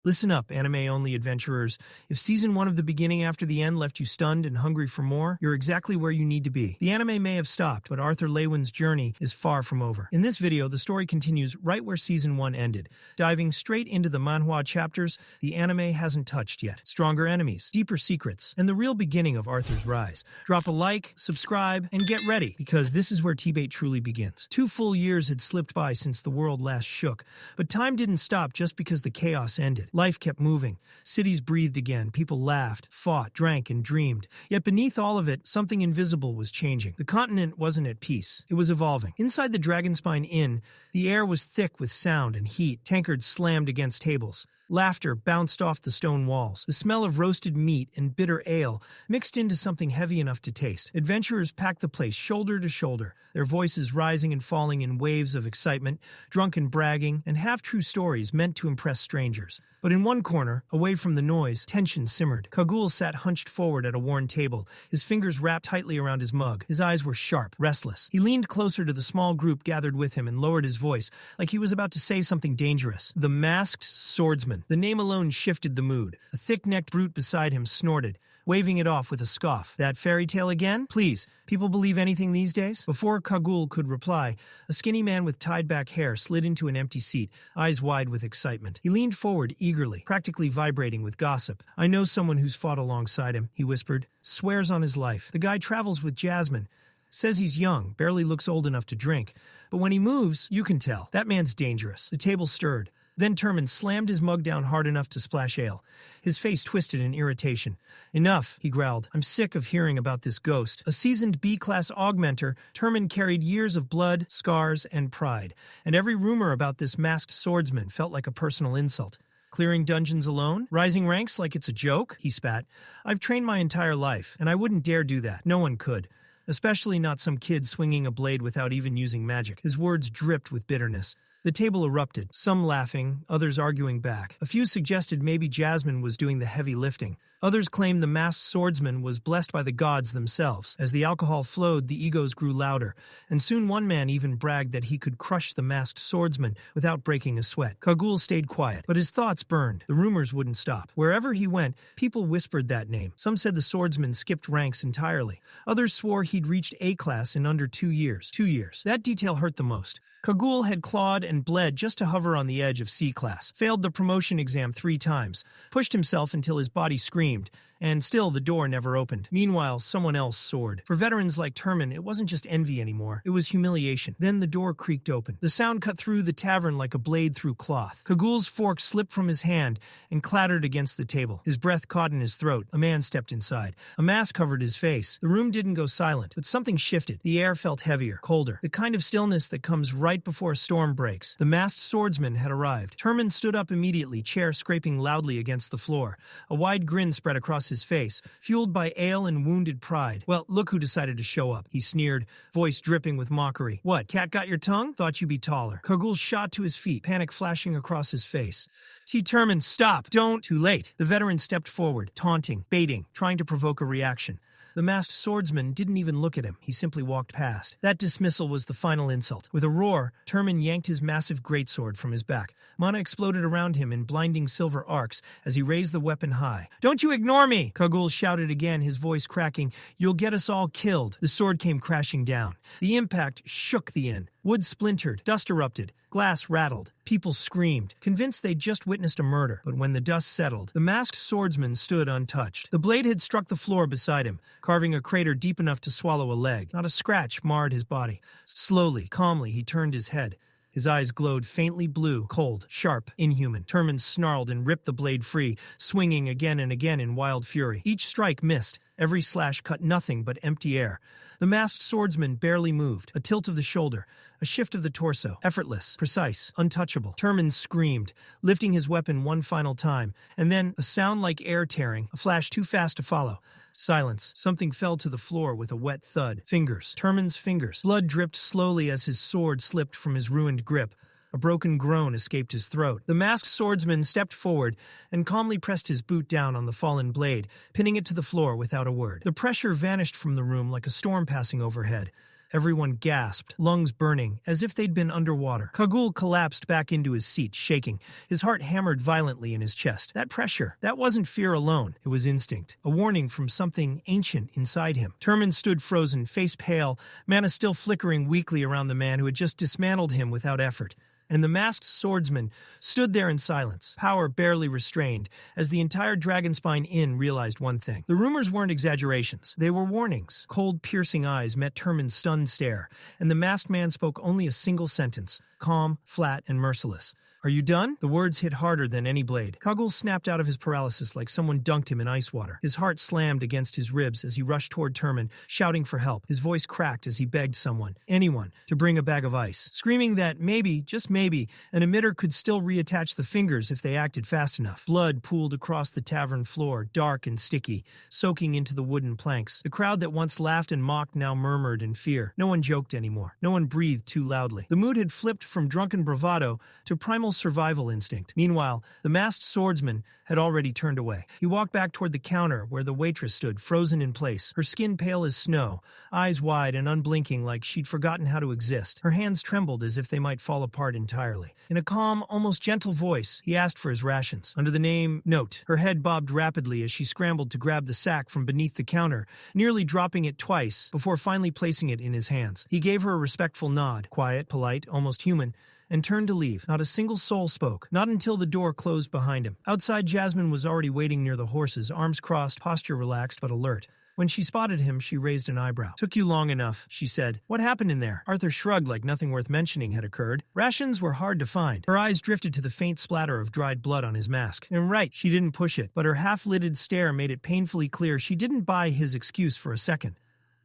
Listen up, anime-only adventurers. If Season 1 of The Beginning After the End left you stunned and hungry for more, you're exactly where you need to be. The anime may have stopped, but Arthur Leywin's journey is far from over. In this video, the story continues right where Season 1 ended. Diving straight into the Manhwa chapters the anime hasn't touched yet. Stronger enemies, deeper secrets, and the real beginning of Arthur's rise. Drop a like, subscribe, and get ready, because this is where TBATE truly begins. 2 full years had slipped by since the world last shook, but time didn't stop just because the chaos ended. Life kept moving. Cities breathed again. People laughed, fought, drank, and dreamed. Yet beneath all of it, something invisible was changing. The continent wasn't at peace. It was evolving. Inside the Dragonspine Inn, the air was thick with sound and heat. Tankards slammed against tables. Laughter bounced off the stone walls. The smell of roasted meat and bitter ale mixed into something heavy enough to taste. Adventurers packed the place shoulder to shoulder, their voices rising and falling in waves of excitement, drunken bragging, and half-true stories meant to impress strangers. But in one corner, away from the noise, tension simmered. Kagul sat hunched forward at a worn table, his fingers wrapped tightly around his mug. His eyes were sharp, restless. He leaned closer to the small group gathered with him and lowered his voice, like he was about to say something dangerous. The Masked Swordsman. The name alone shifted the mood. A thick-necked brute beside him snorted, waving it off with a scoff. That fairy tale again? Please, people believe anything these days? Before Kagul could reply, a skinny man with tied-back hair slid into an empty seat, eyes wide with excitement. He leaned forward eagerly, practically vibrating with gossip. I know someone who's fought alongside him, he whispered. Swears on his life. The guy travels with Jasmine. Says he's young, barely looks old enough to drink. But when he moves, you can tell. That man's dangerous. The table stirred. Then Turman slammed his mug down hard enough to splash ale. His face twisted in irritation. Enough, he growled. I'm sick of hearing about this ghost. A seasoned B-class augmenter, Turman carried years of blood, scars, and pride. And every rumor about this masked swordsman felt like a personal insult. Clearing dungeons alone? Rising ranks like it's a joke? He spat. I've trained my entire life, and I wouldn't dare do that. No one could. Especially not some kid swinging a blade without even using magic. His words dripped with bitterness. The table erupted, some laughing, others arguing back. A few suggested maybe Jasmine was doing the heavy lifting. Others claimed the masked swordsman was blessed by the gods themselves. As the alcohol flowed, the egos grew louder, and soon one man even bragged that he could crush the masked swordsman without breaking a sweat. Kagul stayed quiet, but his thoughts burned. The rumors wouldn't stop. Wherever he went, people whispered that name. Some said the swordsman skipped ranks entirely. Others swore he'd reached A-class in under 2 years. 2 years. That detail hurt the most. Kagul had clawed and bled just to hover on the edge of C-class, failed the promotion exam 3 times, pushed himself until his body screamed, and still the door never opened. Meanwhile, someone else soared. For veterans like Turman, it wasn't just envy anymore. It was humiliation. Then the door creaked open. The sound cut through the tavern like a blade through cloth. Kagul's fork slipped from his hand and clattered against the table. His breath caught in his throat. A man stepped inside. A mask covered his face. The room didn't go silent, but something shifted. The air felt heavier, colder. The kind of stillness that comes right before a storm breaks. The masked swordsman had arrived. Turman stood up immediately, chair scraping loudly against the floor. A wide grin spread across his face, fueled by ale and wounded pride. Well, look who decided to show up, he sneered, voice dripping with mockery. What, cat got your tongue? Thought you'd be taller. Kagul shot to his feet, panic flashing across his face. Turman, stop! Don't! Too late. The veteran stepped forward, taunting, baiting, trying to provoke a reaction. The masked swordsman didn't even look at him. He simply walked past. That dismissal was the final insult. With a roar, Turman yanked his massive greatsword from his back. Mana exploded around him in blinding silver arcs as he raised the weapon high. Don't you ignore me! Kagul shouted again, his voice cracking. You'll get us all killed. The sword came crashing down. The impact shook the inn. Wood splintered, dust erupted, glass rattled. People screamed, convinced they'd just witnessed a murder. But when the dust settled, the masked swordsman stood untouched. The blade had struck the floor beside him, carving a crater deep enough to swallow a leg. Not a scratch marred his body. Slowly, calmly, he turned his head. His eyes glowed faintly blue, cold, sharp, inhuman. Turman snarled and ripped the blade free, swinging again and again in wild fury. Each strike missed. Every slash cut nothing but empty air. The masked swordsman barely moved. A tilt of the shoulder, a shift of the torso. Effortless, precise, untouchable. Turman screamed, lifting his weapon one final time. And then, a sound like air tearing, a flash too fast to follow. Silence. Something fell to the floor with a wet thud. Fingers. Turman's fingers. Blood dripped slowly as his sword slipped from his ruined grip. A broken groan escaped his throat. The masked swordsman stepped forward and calmly pressed his boot down on the fallen blade, pinning it to the floor without a word. The pressure vanished from the room like a storm passing overhead. Everyone gasped, lungs burning, as if they'd been underwater. Kagul collapsed back into his seat, shaking. His heart hammered violently in his chest. That pressure, that wasn't fear alone. It was instinct, a warning from something ancient inside him. Turman stood frozen, face pale, mana still flickering weakly around the man who had just dismantled him without effort. And the masked swordsman stood there in silence, power barely restrained, as the entire Dragonspine Inn realized one thing. The rumors weren't exaggerations. They were warnings. Cold, piercing eyes met Turman's stunned stare, and the masked man spoke only a single sentence, calm, flat, and merciless. "Are you done?" The words hit harder than any blade. Kagul snapped out of his paralysis like someone dunked him in ice water. His heart slammed against his ribs as he rushed toward Turman, shouting for help. His voice cracked as he begged someone, anyone, to bring a bag of ice, screaming that maybe, just maybe, an emitter could still reattach the fingers if they acted fast enough. Blood pooled across the tavern floor, dark and sticky, soaking into the wooden planks. The crowd that once laughed and mocked now murmured in fear. No one joked anymore. No one breathed too loudly. The mood had flipped from drunken bravado to primal survival instinct. Meanwhile, the masked swordsman had already turned away. He walked back toward the counter where the waitress stood, frozen in place, her skin pale as snow, eyes wide and unblinking like she'd forgotten how to exist. Her hands trembled as if they might fall apart entirely. In a calm, almost gentle voice, he asked for his rations. Under the name Note, her head bobbed rapidly as she scrambled to grab the sack from beneath the counter, nearly dropping it twice before finally placing it in his hands. He gave her a respectful nod, quiet, polite, almost human, and turned to leave. Not a single soul spoke, not until the door closed behind him. Outside, Jasmine was already waiting near the horses, arms crossed, posture relaxed but alert. When she spotted him, she raised an eyebrow. "Took you long enough," she said. "What happened in there?" Arthur shrugged like nothing worth mentioning had occurred. Rations were hard to find. Her eyes drifted to the faint splatter of dried blood on his mask. And right, she didn't push it, but her half-lidded stare made it painfully clear she didn't buy his excuse for a second.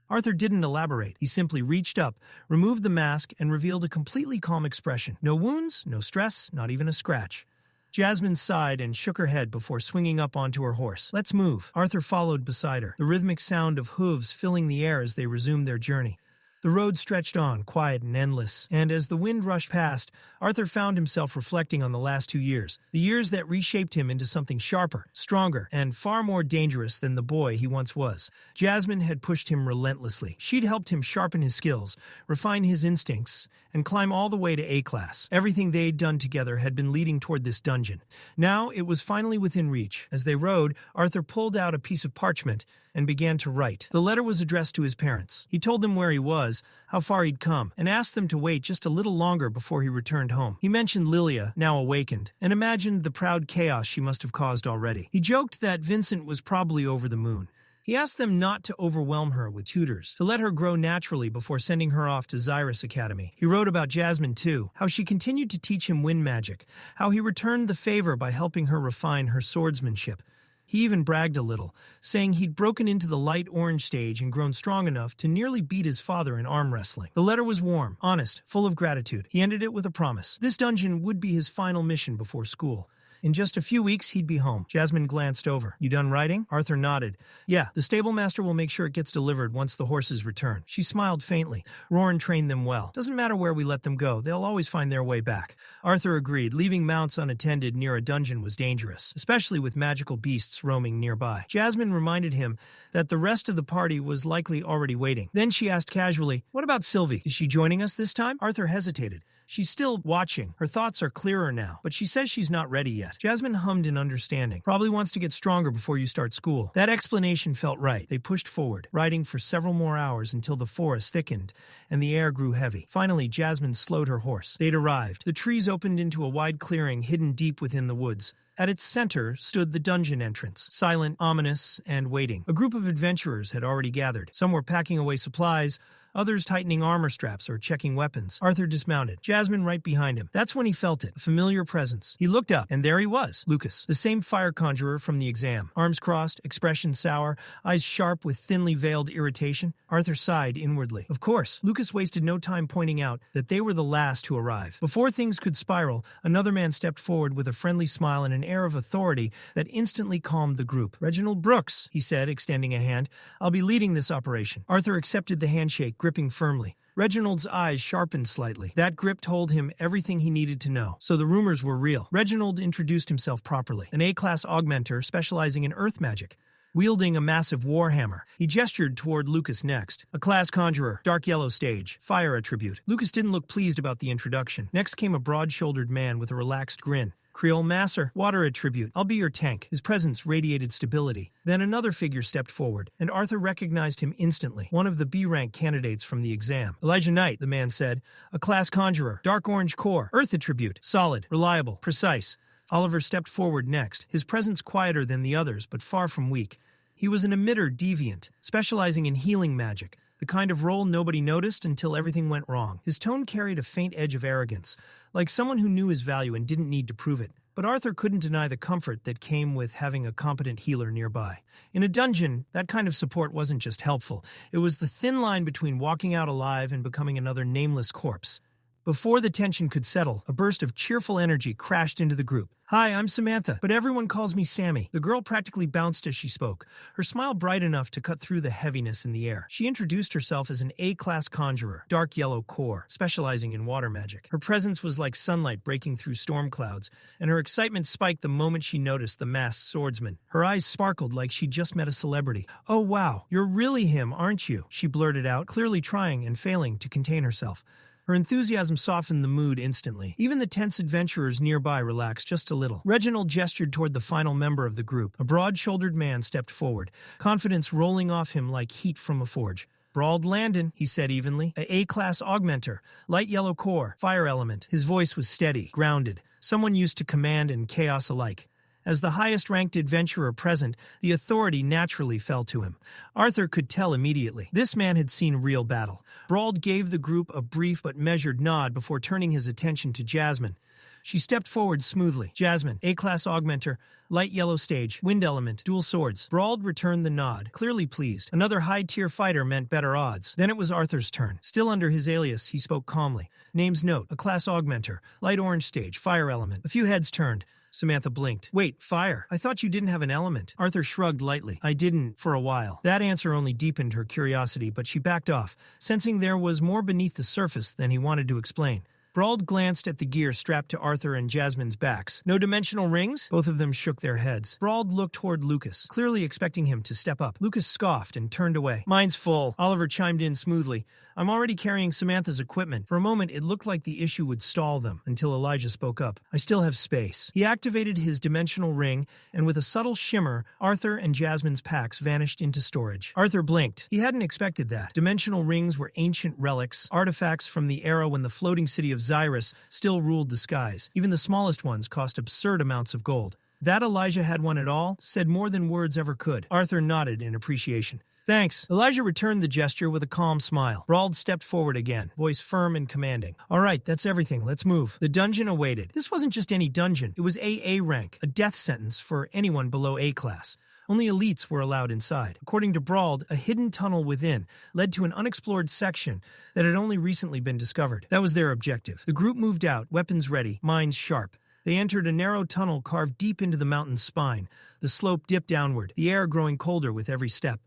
Arthur didn't elaborate. He simply reached up, removed the mask, and revealed a completely calm expression. No wounds, no stress, not even a scratch. Jasmine sighed and shook her head before swinging up onto her horse. "Let's move." Arthur followed beside her, the rhythmic sound of hooves filling the air as they resumed their journey. The road stretched on, quiet and endless, and as the wind rushed past, Arthur found himself reflecting on the last 2 years, the years that reshaped him into something sharper, stronger, and far more dangerous than the boy he once was. Jasmine had pushed him relentlessly. She'd helped him sharpen his skills, refine his instincts, and climb all the way to A-class. Everything they'd done together had been leading toward this dungeon. Now it was finally within reach. As they rode, Arthur pulled out a piece of parchment and began to write. The letter was addressed to his parents. He told them where he was, how far he'd come, and asked them to wait just a little longer before he returned home. He mentioned Lilia, now awakened, and imagined the proud chaos she must have caused already. He joked that Vincent was probably over the moon. He asked them not to overwhelm her with tutors, to let her grow naturally before sending her off to Xyrus Academy. He wrote about Jasmine too, how she continued to teach him wind magic, how he returned the favor by helping her refine her swordsmanship. He even bragged a little, saying he'd broken into the light orange stage and grown strong enough to nearly beat his father in arm wrestling. The letter was warm, honest, full of gratitude. He ended it with a promise. This dungeon would be his final mission before school. In just a few weeks, he'd be home. Jasmine glanced over. "You done writing?" Arthur nodded. "Yeah, the stablemaster will make sure it gets delivered once the horses return." She smiled faintly. "Roran trained them well. Doesn't matter where we let them go, they'll always find their way back." Arthur agreed. Leaving mounts unattended near a dungeon was dangerous, especially with magical beasts roaming nearby. Jasmine reminded him that the rest of the party was likely already waiting. Then she asked casually, "What about Sylvie? Is she joining us this time?" Arthur hesitated. "She's still watching. Her thoughts are clearer now, but she says she's not ready yet." Jasmine hummed in understanding. "Probably wants to get stronger before you start school." That explanation felt right. They pushed forward, riding for several more hours until the forest thickened and the air grew heavy. Finally, Jasmine slowed her horse. They'd arrived. The trees opened into a wide clearing hidden deep within the woods. At its center stood the dungeon entrance, silent, ominous, and waiting. A group of adventurers had already gathered. Some were packing away supplies, others tightening armor straps or checking weapons. Arthur dismounted, Jasmine right behind him. That's when he felt it, a familiar presence. He looked up, and there he was, Lucas, the same fire conjurer from the exam. Arms crossed, expression sour, eyes sharp with thinly veiled irritation. Arthur sighed inwardly. Of course, Lucas wasted no time pointing out that they were the last to arrive. Before things could spiral, another man stepped forward with a friendly smile and an air of authority that instantly calmed the group. "Reginald Brooks," he said, extending a hand. "I'll be leading this operation." Arthur accepted the handshake, gripping firmly. Reginald's eyes sharpened slightly. That grip told him everything he needed to know. So the rumors were real. Reginald introduced himself properly. An A-class augmenter specializing in earth magic. wielding a massive warhammer. He gestured toward Lucas next. A class conjurer, dark yellow stage, fire attribute. Lucas didn't look pleased about the introduction. Next came a broad-shouldered man with a relaxed grin. Creole Masser, water attribute. I'll be your tank. His presence radiated stability. Then another figure stepped forward, and Arthur recognized him instantly, one of the B-rank candidates from the exam. Elijah Knight, the man said. A class conjurer, dark orange core, earth attribute, solid, reliable, precise. Oliver stepped forward next, his presence quieter than the others, but far from weak. He was an emitter deviant, specializing in healing magic, the kind of role nobody noticed until everything went wrong. His tone carried a faint edge of arrogance, like someone who knew his value and didn't need to prove it. But Arthur couldn't deny the comfort that came with having a competent healer nearby. In a dungeon, that kind of support wasn't just helpful. It was the thin line between walking out alive and becoming another nameless corpse. Before the tension could settle, a burst of cheerful energy crashed into the group. Hi, I'm Samantha, but everyone calls me Sammy. The girl practically bounced as she spoke, her smile bright enough to cut through the heaviness in the air. She introduced herself as an A-class conjurer, dark yellow core, specializing in water magic. Her presence was like sunlight breaking through storm clouds, and her excitement spiked the moment she noticed the masked swordsman. Her eyes sparkled like she'd just met a celebrity. Oh wow, you're really him, aren't you? She blurted out, clearly trying and failing to contain herself. Her enthusiasm softened the mood instantly. Even the tense adventurers nearby relaxed just a little. Reginald gestured toward the final member of the group. A broad-shouldered man stepped forward, confidence rolling off him like heat from a forge. Brawled Landon, he said evenly. A A-class augmenter, light yellow core, fire element. His voice was steady, grounded, someone used to command and chaos alike. As the highest-ranked adventurer present, the authority naturally fell to him. Arthur could tell immediately. This man had seen real battle. Brauld gave the group a brief but measured nod before turning his attention to Jasmine. She stepped forward smoothly. Jasmine, A-class augmenter, light yellow stage, wind element, dual swords. Brauld returned the nod, clearly pleased. Another high-tier fighter meant better odds. Then it was Arthur's turn. Still under his alias, he spoke calmly. Name's note, a class augmenter, light orange stage, fire element. A few heads turned. Samantha blinked. Wait, fire? I thought you didn't have an element. Arthur shrugged lightly. I didn't, for a while. That answer only deepened her curiosity, but she backed off, sensing there was more beneath the surface than he wanted to explain. Brauld glanced at the gear strapped to Arthur and Jasmine's backs. No dimensional rings? Both of them shook their heads. Brauld looked toward Lucas, clearly expecting him to step up. Lucas scoffed and turned away. Mine's full. Oliver chimed in smoothly. I'm already carrying Samantha's equipment. For a moment, it looked like the issue would stall them, until Elijah spoke up. I still have space. He activated his dimensional ring, and with a subtle shimmer, Arthur and Jasmine's packs vanished into storage. Arthur blinked. He hadn't expected that. Dimensional rings were ancient relics, artifacts from the era when the floating city of Xyrus still ruled the skies. Even the smallest ones cost absurd amounts of gold. That Elijah had one at all said more than words ever could. Arthur nodded in appreciation. Thanks. Elijah returned the gesture with a calm smile. Brauld stepped forward again, voice firm and commanding. All right, that's everything. Let's move. The dungeon awaited. This wasn't just any dungeon. It was AA rank, a death sentence for anyone below A class. Only elites were allowed inside. According to Brauld, a hidden tunnel within led to an unexplored section that had only recently been discovered. That was their objective. The group moved out, weapons ready, minds sharp. They entered a narrow tunnel carved deep into the mountain's spine. The slope dipped downward, the air growing colder with every step.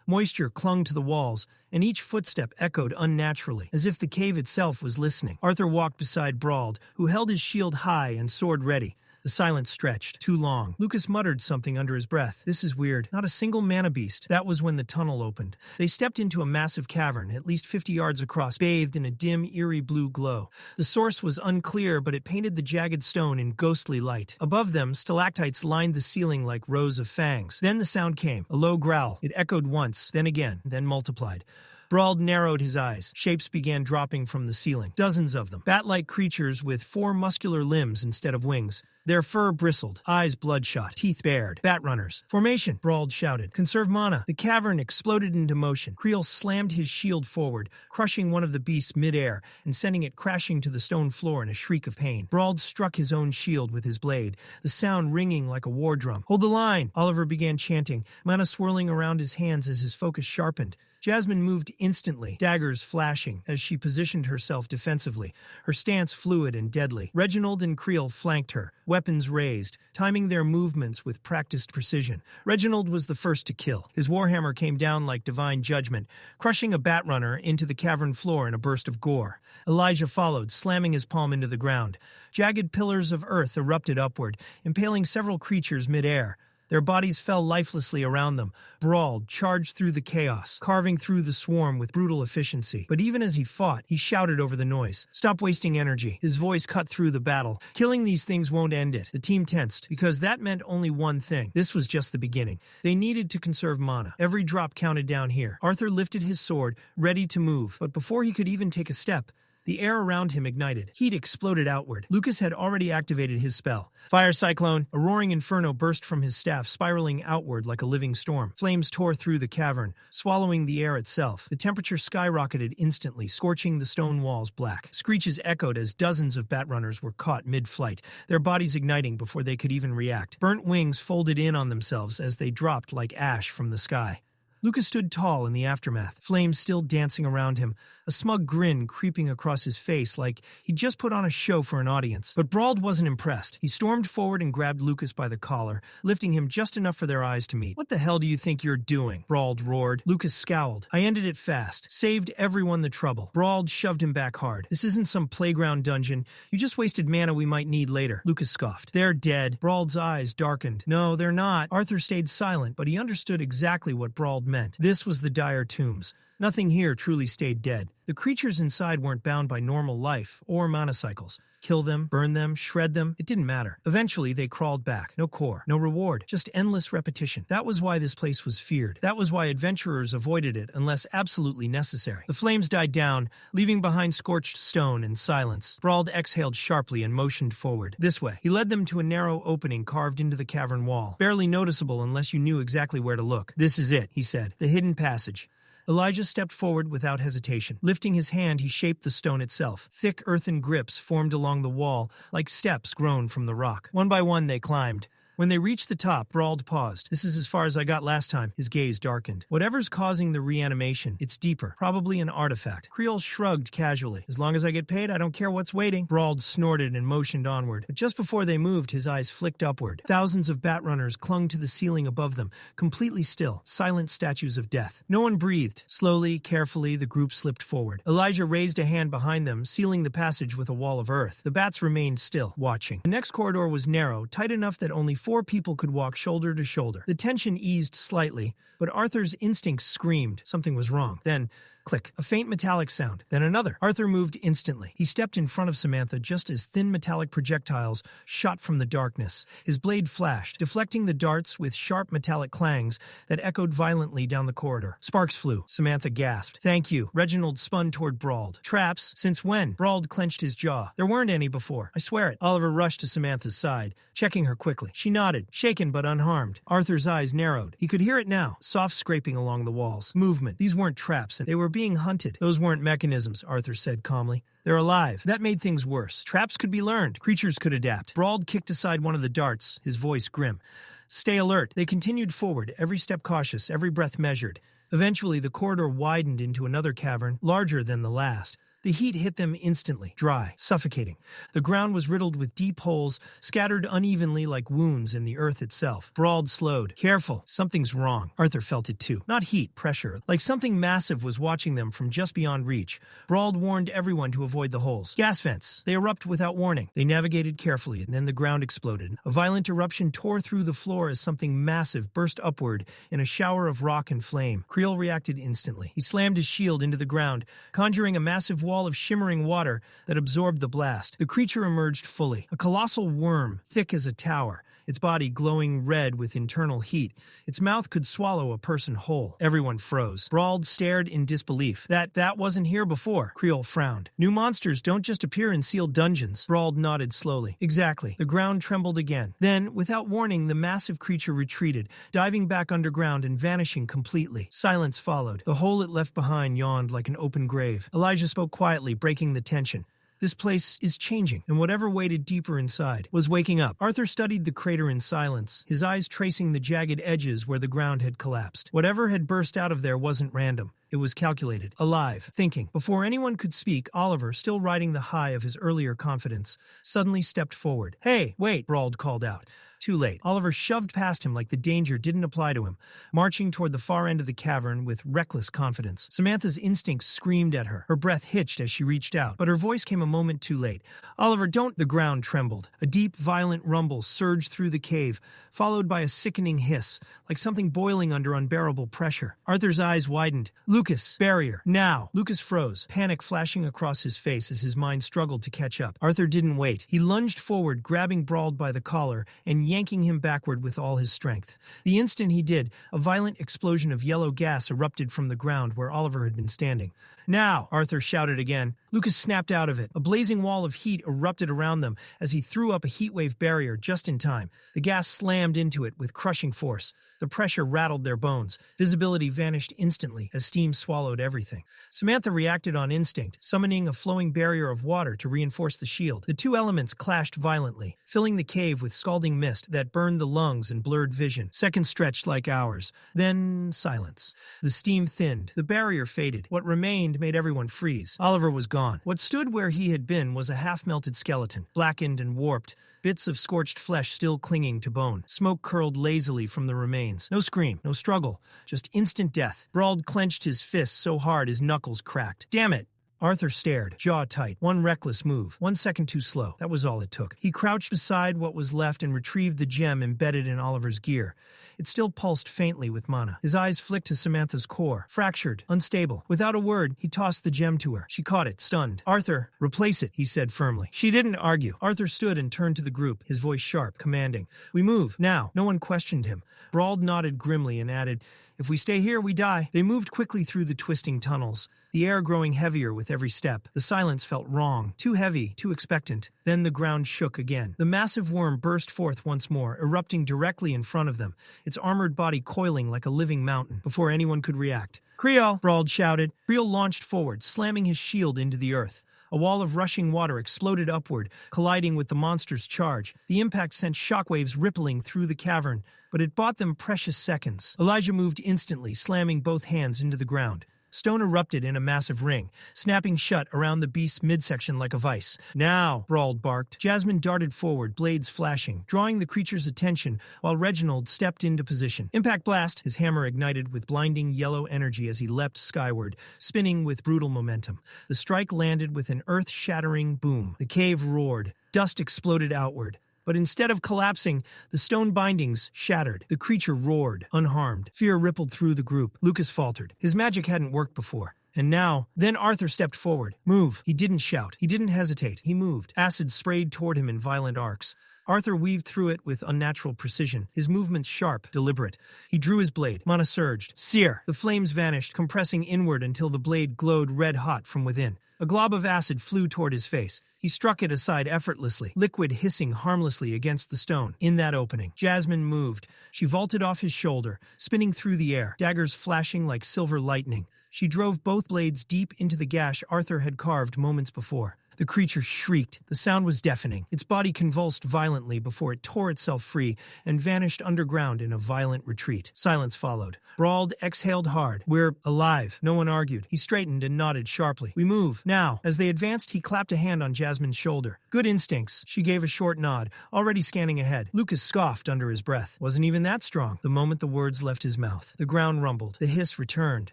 Moisture clung to the walls, and each footstep echoed unnaturally, as if the cave itself was listening. Arthur walked beside Brauld, who held his shield high and sword ready. The silence stretched, too long. Lucas muttered something under his breath. This is weird. Not a single mana beast. That was when the tunnel opened. They stepped into a massive cavern, at least 50 yards across, bathed in a dim, eerie blue glow. The source was unclear, but it painted the jagged stone in ghostly light. Above them, stalactites lined the ceiling like rows of fangs. Then the sound came, a low growl. It echoed once, then again, then multiplied. Brauld narrowed his eyes. Shapes began dropping from the ceiling. Dozens of them. Bat-like creatures with 4 muscular limbs instead of wings. Their fur bristled, eyes bloodshot, teeth bared. Bat runners. Formation, Brauld shouted. Conserve mana. The cavern exploded into motion. Creel slammed his shield forward, crushing one of the beasts mid-air and sending it crashing to the stone floor in a shriek of pain. Brauld struck his own shield with his blade, the sound ringing like a war drum. Hold the line! Oliver began chanting, mana swirling around his hands as his focus sharpened. Jasmine moved instantly, daggers flashing, as she positioned herself defensively, her stance fluid and deadly. Reginald and Creel flanked her, weapons raised, timing their movements with practiced precision. Reginald was the first to kill. His warhammer came down like divine judgment, crushing a bat runner into the cavern floor in a burst of gore. Elijah followed, slamming his palm into the ground. Jagged pillars of earth erupted upward, impaling several creatures mid-air. Their bodies fell lifelessly around them. Brawl charged through the chaos, carving through the swarm with brutal efficiency. But even as he fought, he shouted over the noise. "Stop wasting energy." His voice cut through the battle. "Killing these things won't end it." The team tensed, because that meant only one thing. This was just the beginning. They needed to conserve mana. Every drop counted down here. Arthur lifted his sword, ready to move. But before he could even take a step, the air around him ignited. Heat exploded outward. Lucas had already activated his spell. Fire Cyclone! A roaring inferno burst from his staff, spiraling outward like a living storm. Flames tore through the cavern, swallowing the air itself. The temperature skyrocketed instantly, scorching the stone walls black. Screeches echoed as dozens of Batrunners were caught mid-flight, their bodies igniting before they could even react. Burnt wings folded in on themselves as they dropped like ash from the sky. Lucas stood tall in the aftermath, flames still dancing around him, a smug grin creeping across his face like he'd just put on a show for an audience. But Brawl wasn't impressed. He stormed forward and grabbed Lucas by the collar, lifting him just enough for their eyes to meet. "What the hell do you think you're doing?" Brawl roared. Lucas scowled. "I ended it fast. Saved everyone the trouble." Brawl shoved him back hard. "This isn't some playground dungeon. You just wasted mana we might need later." Lucas scoffed. "They're dead." Brawl's eyes darkened. "No, they're not." Arthur stayed silent, but he understood exactly what Brawl meant. This was the dire tombs. Nothing here truly stayed dead. The creatures inside weren't bound by normal life or mana cycles. Kill them, burn them, shred them, it didn't matter. Eventually, they crawled back. No core, no reward, just endless repetition. That was why this place was feared. That was why adventurers avoided it unless absolutely necessary. The flames died down, leaving behind scorched stone and silence. Brawl exhaled sharply and motioned forward. This way. He led them to a narrow opening carved into the cavern wall, barely noticeable unless you knew exactly where to look. "This is it," he said. "The hidden passage." Elijah stepped forward without hesitation. Lifting his hand, he shaped the stone itself. Thick earthen grips formed along the wall, like steps grown from the rock. One by one, they climbed. When they reached the top, Brawl paused. "This is as far as I got last time." His gaze darkened. "Whatever's causing the reanimation, it's deeper. Probably an artifact." Creel shrugged casually. "As long as I get paid, I don't care what's waiting." Brawl snorted and motioned onward. But just before they moved, his eyes flicked upward. Thousands of Batrunners clung to the ceiling above them, completely still, silent statues of death. No one breathed. Slowly, carefully, the group slipped forward. Elijah raised a hand behind them, sealing the passage with a wall of earth. The bats remained still, watching. The next corridor was narrow, tight enough that only 4 people could walk shoulder to shoulder. The tension eased slightly, but Arthur's instincts screamed something was wrong. Then, click, a faint metallic sound, then another. Arthur moved instantly. He stepped in front of Samantha just as thin metallic projectiles shot from the darkness. His blade flashed, deflecting the darts with sharp metallic clangs that echoed violently down the corridor. Sparks flew. Samantha gasped. "Thank you." Reginald spun toward Brawl. "Traps? Since when?" Brawl clenched his jaw. "There weren't any before. I swear it." Oliver rushed to Samantha's side, checking her quickly. She nodded, shaken but unharmed. Arthur's eyes narrowed. He could hear it now, soft scraping along the walls. Movement. These weren't traps, and they were being hunted. "Those weren't mechanisms," Arthur said calmly. "They're alive." That made things worse. Traps could be learned. Creatures could adapt. Brawl kicked aside one of the darts, his voice grim. "Stay alert." They continued forward, every step cautious, every breath measured. Eventually, the corridor widened into another cavern, larger than the last. The heat hit them instantly, dry, suffocating. The ground was riddled with deep holes, scattered unevenly like wounds in the earth itself. Brawl slowed. "Careful, something's wrong." Arthur felt it too. Not heat, pressure. Like something massive was watching them from just beyond reach. Brawl warned everyone to avoid the holes. Gas vents. They erupt without warning. They navigated carefully, and then the ground exploded. A violent eruption tore through the floor as something massive burst upward in a shower of rock and flame. Creel reacted instantly. He slammed his shield into the ground, conjuring a massive wall of shimmering water that absorbed the blast. The creature emerged fully, a colossal worm, thick as a tower, its body glowing red with internal heat. Its mouth could swallow a person whole. Everyone froze. Brawl stared in disbelief. That wasn't here before." Creel frowned. "New monsters don't just appear in sealed dungeons." Brawl nodded slowly. "Exactly." The ground trembled again. Then, without warning, the massive creature retreated, diving back underground and vanishing completely. Silence followed. The hole it left behind yawned like an open grave. Elijah spoke quietly, breaking the tension. "This place is changing, and whatever waited deeper inside was waking up." Arthur studied the crater in silence, his eyes tracing the jagged edges where the ground had collapsed. Whatever had burst out of there wasn't random. It was calculated, alive, thinking. Before anyone could speak, Oliver, still riding the high of his earlier confidence, suddenly stepped forward. "Hey, wait," Brauld called out. Too late. Oliver shoved past him like the danger didn't apply to him, marching toward the far end of the cavern with reckless confidence. Samantha's instincts screamed at her. Her breath hitched as she reached out, but her voice came a moment too late. "Oliver, don't—" The ground trembled. A deep, violent rumble surged through the cave, followed by a sickening hiss, like something boiling under unbearable pressure. Arthur's eyes widened. "Lucas! Barrier! Now!" Lucas froze, panic flashing across his face as his mind struggled to catch up. Arthur didn't wait. He lunged forward, grabbing Brauld by the collar and yanking him backward with all his strength. The instant he did, a violent explosion of yellow gas erupted from the ground where Oliver had been standing. "Now!" Arthur shouted again. Lucas snapped out of it. A blazing wall of heat erupted around them as he threw up a heatwave barrier just in time. The gas slammed into it with crushing force. The pressure rattled their bones. Visibility vanished instantly as steam swallowed everything. Samantha reacted on instinct, summoning a flowing barrier of water to reinforce the shield. The two elements clashed violently, filling the cave with scalding mist that burned the lungs and blurred vision. Seconds stretched like hours. Then silence. The steam thinned. The barrier faded. What remained made everyone freeze. Oliver was gone. What stood where he had been was a half-melted skeleton, blackened and warped, bits of scorched flesh still clinging to bone. Smoke curled lazily from the remains. No scream, no struggle, just instant death. Brauld clenched his fists so hard his knuckles cracked. "Damn it!" Arthur stared, jaw tight. One reckless move, 1 second too slow. That was all it took. He crouched beside what was left and retrieved the gem embedded in Oliver's gear. It still pulsed faintly with mana. His eyes flicked to Samantha's core, fractured, unstable. Without a word, he tossed the gem to her. She caught it, stunned. "Arthur, replace it," he said firmly. She didn't argue. Arthur stood and turned to the group, his voice sharp, commanding. "We move, now." No one questioned him. Brauld nodded grimly and added, "If we stay here, we die." They moved quickly through the twisting tunnels, the air growing heavier with every step. The silence felt wrong, too heavy, too expectant. Then the ground shook again. The massive worm burst forth once more, erupting directly in front of them, its armored body coiling like a living mountain. Before anyone could react, "Creole!" Brauld shouted. Creole launched forward, slamming his shield into the earth. A wall of rushing water exploded upward, colliding with the monster's charge. The impact sent shockwaves rippling through the cavern, but it bought them precious seconds. Elijah moved instantly, slamming both hands into the ground. Stone erupted in a massive ring, snapping shut around the beast's midsection like a vice. "Now!" Brauld barked. Jasmine darted forward, blades flashing, drawing the creature's attention, while Reginald stepped into position. Impact blast! His hammer ignited with blinding yellow energy as he leapt skyward, spinning with brutal momentum. The strike landed with an earth-shattering boom. The cave roared. Dust exploded outward. But instead of collapsing, the stone bindings shattered. The creature roared, unharmed. Fear rippled through the group. Lucas faltered. His magic hadn't worked before. And now, then Arthur stepped forward. "Move." He didn't shout. He didn't hesitate. He moved. Acid sprayed toward him in violent arcs. Arthur weaved through it with unnatural precision, his movements sharp, deliberate. He drew his blade. Mana surged. Sear! The flames vanished, compressing inward until the blade glowed red-hot from within. A glob of acid flew toward his face. He struck it aside effortlessly, liquid hissing harmlessly against the stone. In that opening, Jasmine moved. She vaulted off his shoulder, spinning through the air, daggers flashing like silver lightning. She drove both blades deep into the gash Arthur had carved moments before. The creature shrieked. The sound was deafening. Its body convulsed violently before it tore itself free and vanished underground in a violent retreat. Silence followed. Brauld exhaled hard. "We're alive." No one argued. He straightened and nodded sharply. "We move. Now." As they advanced, he clapped a hand on Jasmine's shoulder. "Good instincts." She gave a short nod, already scanning ahead. Lucas scoffed under his breath. Wasn't even that strong. The moment the words left his mouth, the ground rumbled. The hiss returned.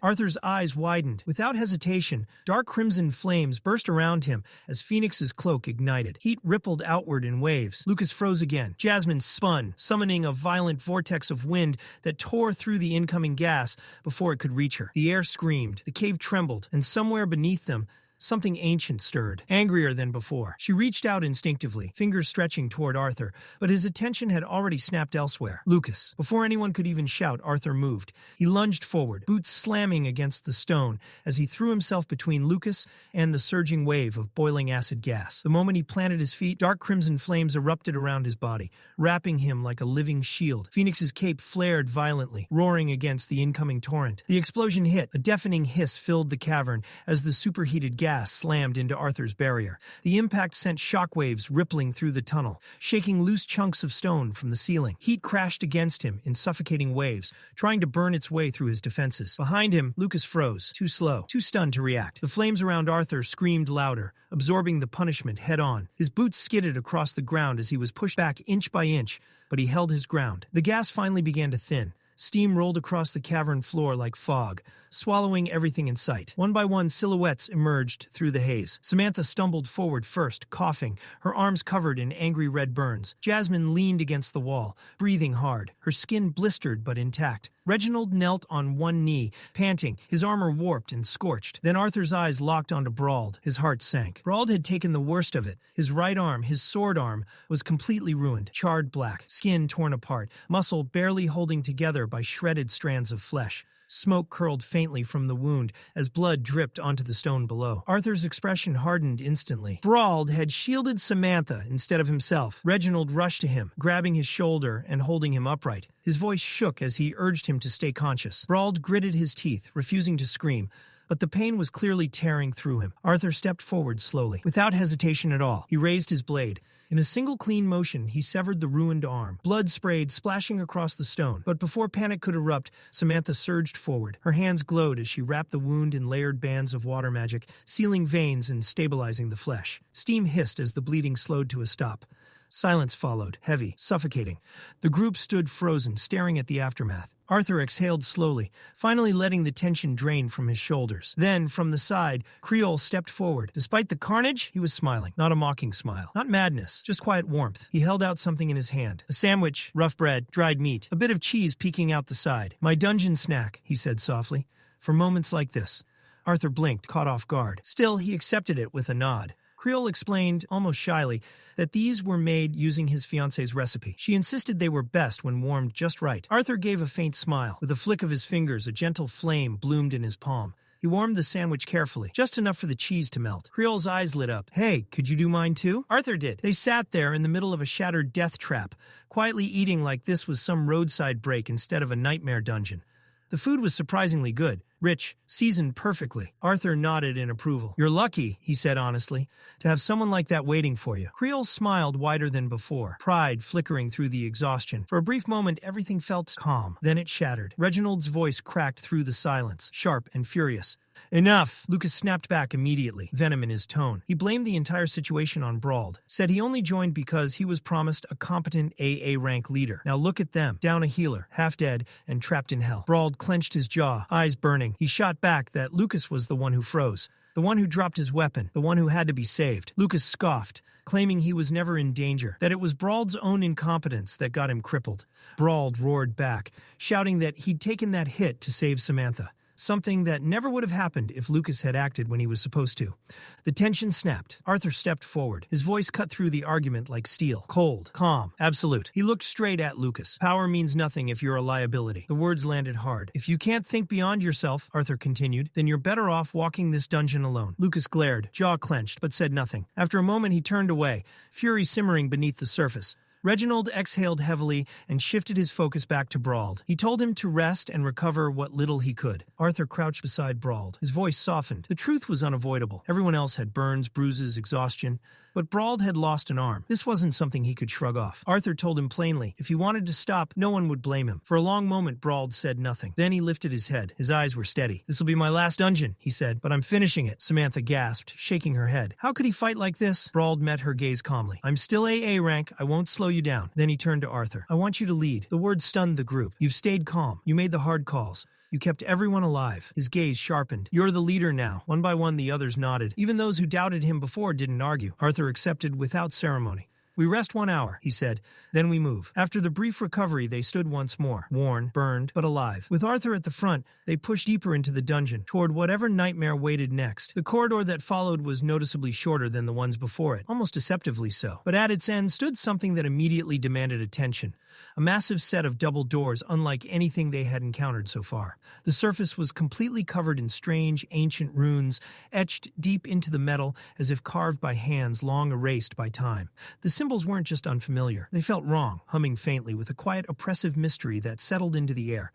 Arthur's eyes widened. Without hesitation, dark crimson flames burst around him as Phoenix's cloak ignited. Heat rippled outward in waves. Lucas froze again. Jasmine spun, summoning a violent vortex of wind that tore through the incoming gas before it could reach her. The air screamed. The cave trembled, and somewhere beneath them, something ancient stirred, angrier than before. She reached out instinctively, fingers stretching toward Arthur, but his attention had already snapped elsewhere. Lucas. Before anyone could even shout, Arthur moved. He lunged forward, boots slamming against the stone as he threw himself between Lucas and the surging wave of boiling acid gas. The moment he planted his feet, dark crimson flames erupted around his body, wrapping him like a living shield. Phoenix's cape flared violently, roaring against the incoming torrent. The explosion hit. A deafening hiss filled the cavern as the superheated gas gas slammed into Arthur's barrier. The impact sent shockwaves rippling through the tunnel, shaking loose chunks of stone from the ceiling. Heat crashed against him in suffocating waves, trying to burn its way through his defenses. Behind him, Lucas froze, too slow, too stunned to react. The flames around Arthur screamed louder, absorbing the punishment head-on. His boots skidded across the ground as he was pushed back inch by inch, but he held his ground. The gas finally began to thin. Steam rolled across the cavern floor like fog, swallowing everything in sight. One by one, silhouettes emerged through the haze. Samantha stumbled forward first, coughing, her arms covered in angry red burns. Jasmine leaned against the wall, breathing hard, her skin blistered but intact. Reginald knelt on one knee, panting, his armor warped and scorched. Then Arthur's eyes locked onto Brauld. His heart sank. Brauld had taken the worst of it. His right arm, his sword arm, was completely ruined, charred black, skin torn apart, muscle barely holding together by shredded strands of flesh. Smoke curled faintly from the wound as blood dripped onto the stone below. Arthur's expression hardened instantly. Brauld had shielded Samantha instead of himself. Reginald rushed to him, grabbing his shoulder and holding him upright. His voice shook as he urged him to stay conscious. Brauld gritted his teeth, refusing to scream, but the pain was clearly tearing through him. Arthur stepped forward slowly. Without hesitation at all, he raised his blade. In a single clean motion, he severed the ruined arm. Blood sprayed, splashing across the stone. But before panic could erupt, Samantha surged forward. Her hands glowed as she wrapped the wound in layered bands of water magic, sealing veins and stabilizing the flesh. Steam hissed as the bleeding slowed to a stop. Silence followed, heavy, suffocating. The group stood frozen, staring at the aftermath. Arthur exhaled slowly, finally letting the tension drain from his shoulders. Then, from the side, Creole stepped forward. Despite the carnage, he was smiling. Not a mocking smile. Not madness, just quiet warmth. He held out something in his hand. A sandwich, rough bread, dried meat, a bit of cheese peeking out the side. "My dungeon snack," he said softly. "For moments like this." Arthur blinked, caught off guard. Still, he accepted it with a nod. Creole explained, almost shyly, that these were made using his fiancée's recipe. She insisted they were best when warmed just right. Arthur gave a faint smile. With a flick of his fingers, a gentle flame bloomed in his palm. He warmed the sandwich carefully, just enough for the cheese to melt. Creole's eyes lit up. "Hey, could you do mine too?" Arthur did. They sat there in the middle of a shattered death trap, quietly eating like this was some roadside break instead of a nightmare dungeon. The food was surprisingly good, rich, seasoned perfectly. Arthur nodded in approval. "You're lucky," he said honestly, "to have someone like that waiting for you." Creole smiled wider than before, pride flickering through the exhaustion. For a brief moment, everything felt calm. Then it shattered. Reginald's voice cracked through the silence, sharp and furious. "Enough!" Lucas snapped back immediately, venom in his tone. He blamed the entire situation on Brauld, said he only joined because he was promised a competent AA rank leader. Now look at them, down a healer, half dead, and trapped in hell. Brauld clenched his jaw, eyes burning. He shot back that Lucas was the one who froze, the one who dropped his weapon, the one who had to be saved. Lucas scoffed, claiming he was never in danger, that it was Brauld's own incompetence that got him crippled. Brauld roared back, shouting that he'd taken that hit to save Samantha. Something that never would have happened if Lucas had acted when he was supposed to. The tension snapped. Arthur stepped forward. His voice cut through the argument like steel. Cold, calm, absolute. He looked straight at Lucas. "Power means nothing if you're a liability." The words landed hard. "If you can't think beyond yourself," Arthur continued, "then you're better off walking this dungeon alone." Lucas glared, jaw clenched, but said nothing. After a moment he turned away, fury simmering beneath the surface. Reginald exhaled heavily and shifted his focus back to Brauld. He told him to rest and recover what little he could. Arthur crouched beside Brauld. His voice softened. The truth was unavoidable. Everyone else had burns, bruises, exhaustion. But Brauld had lost an arm. This wasn't something he could shrug off. Arthur told him plainly, if he wanted to stop, no one would blame him. For a long moment, Brauld said nothing. Then he lifted his head. His eyes were steady. "This'll be my last dungeon," he said, "but I'm finishing it." Samantha gasped, shaking her head. "How could he fight like this?" Brauld met her gaze calmly. "I'm still AA rank. I won't slow you down." Then he turned to Arthur. "I want you to lead." The words stunned the group. "You've stayed calm. You made the hard calls. You kept everyone alive." His gaze sharpened. "You're the leader now." One by one, the others nodded. Even those who doubted him before didn't argue. Arthur accepted without ceremony. "We rest 1 hour," he said. "Then we move." After the brief recovery, they stood once more, worn, burned, but alive. With Arthur at the front, they pushed deeper into the dungeon, toward whatever nightmare waited next. The corridor that followed was noticeably shorter than the ones before it, almost deceptively so. But at its end stood something that immediately demanded attention. A massive set of double doors unlike anything they had encountered so far. The surface was completely covered in strange, ancient runes, etched deep into the metal as if carved by hands long erased by time. The symbols weren't just unfamiliar. They felt wrong, humming faintly with a quiet, oppressive mystery that settled into the air.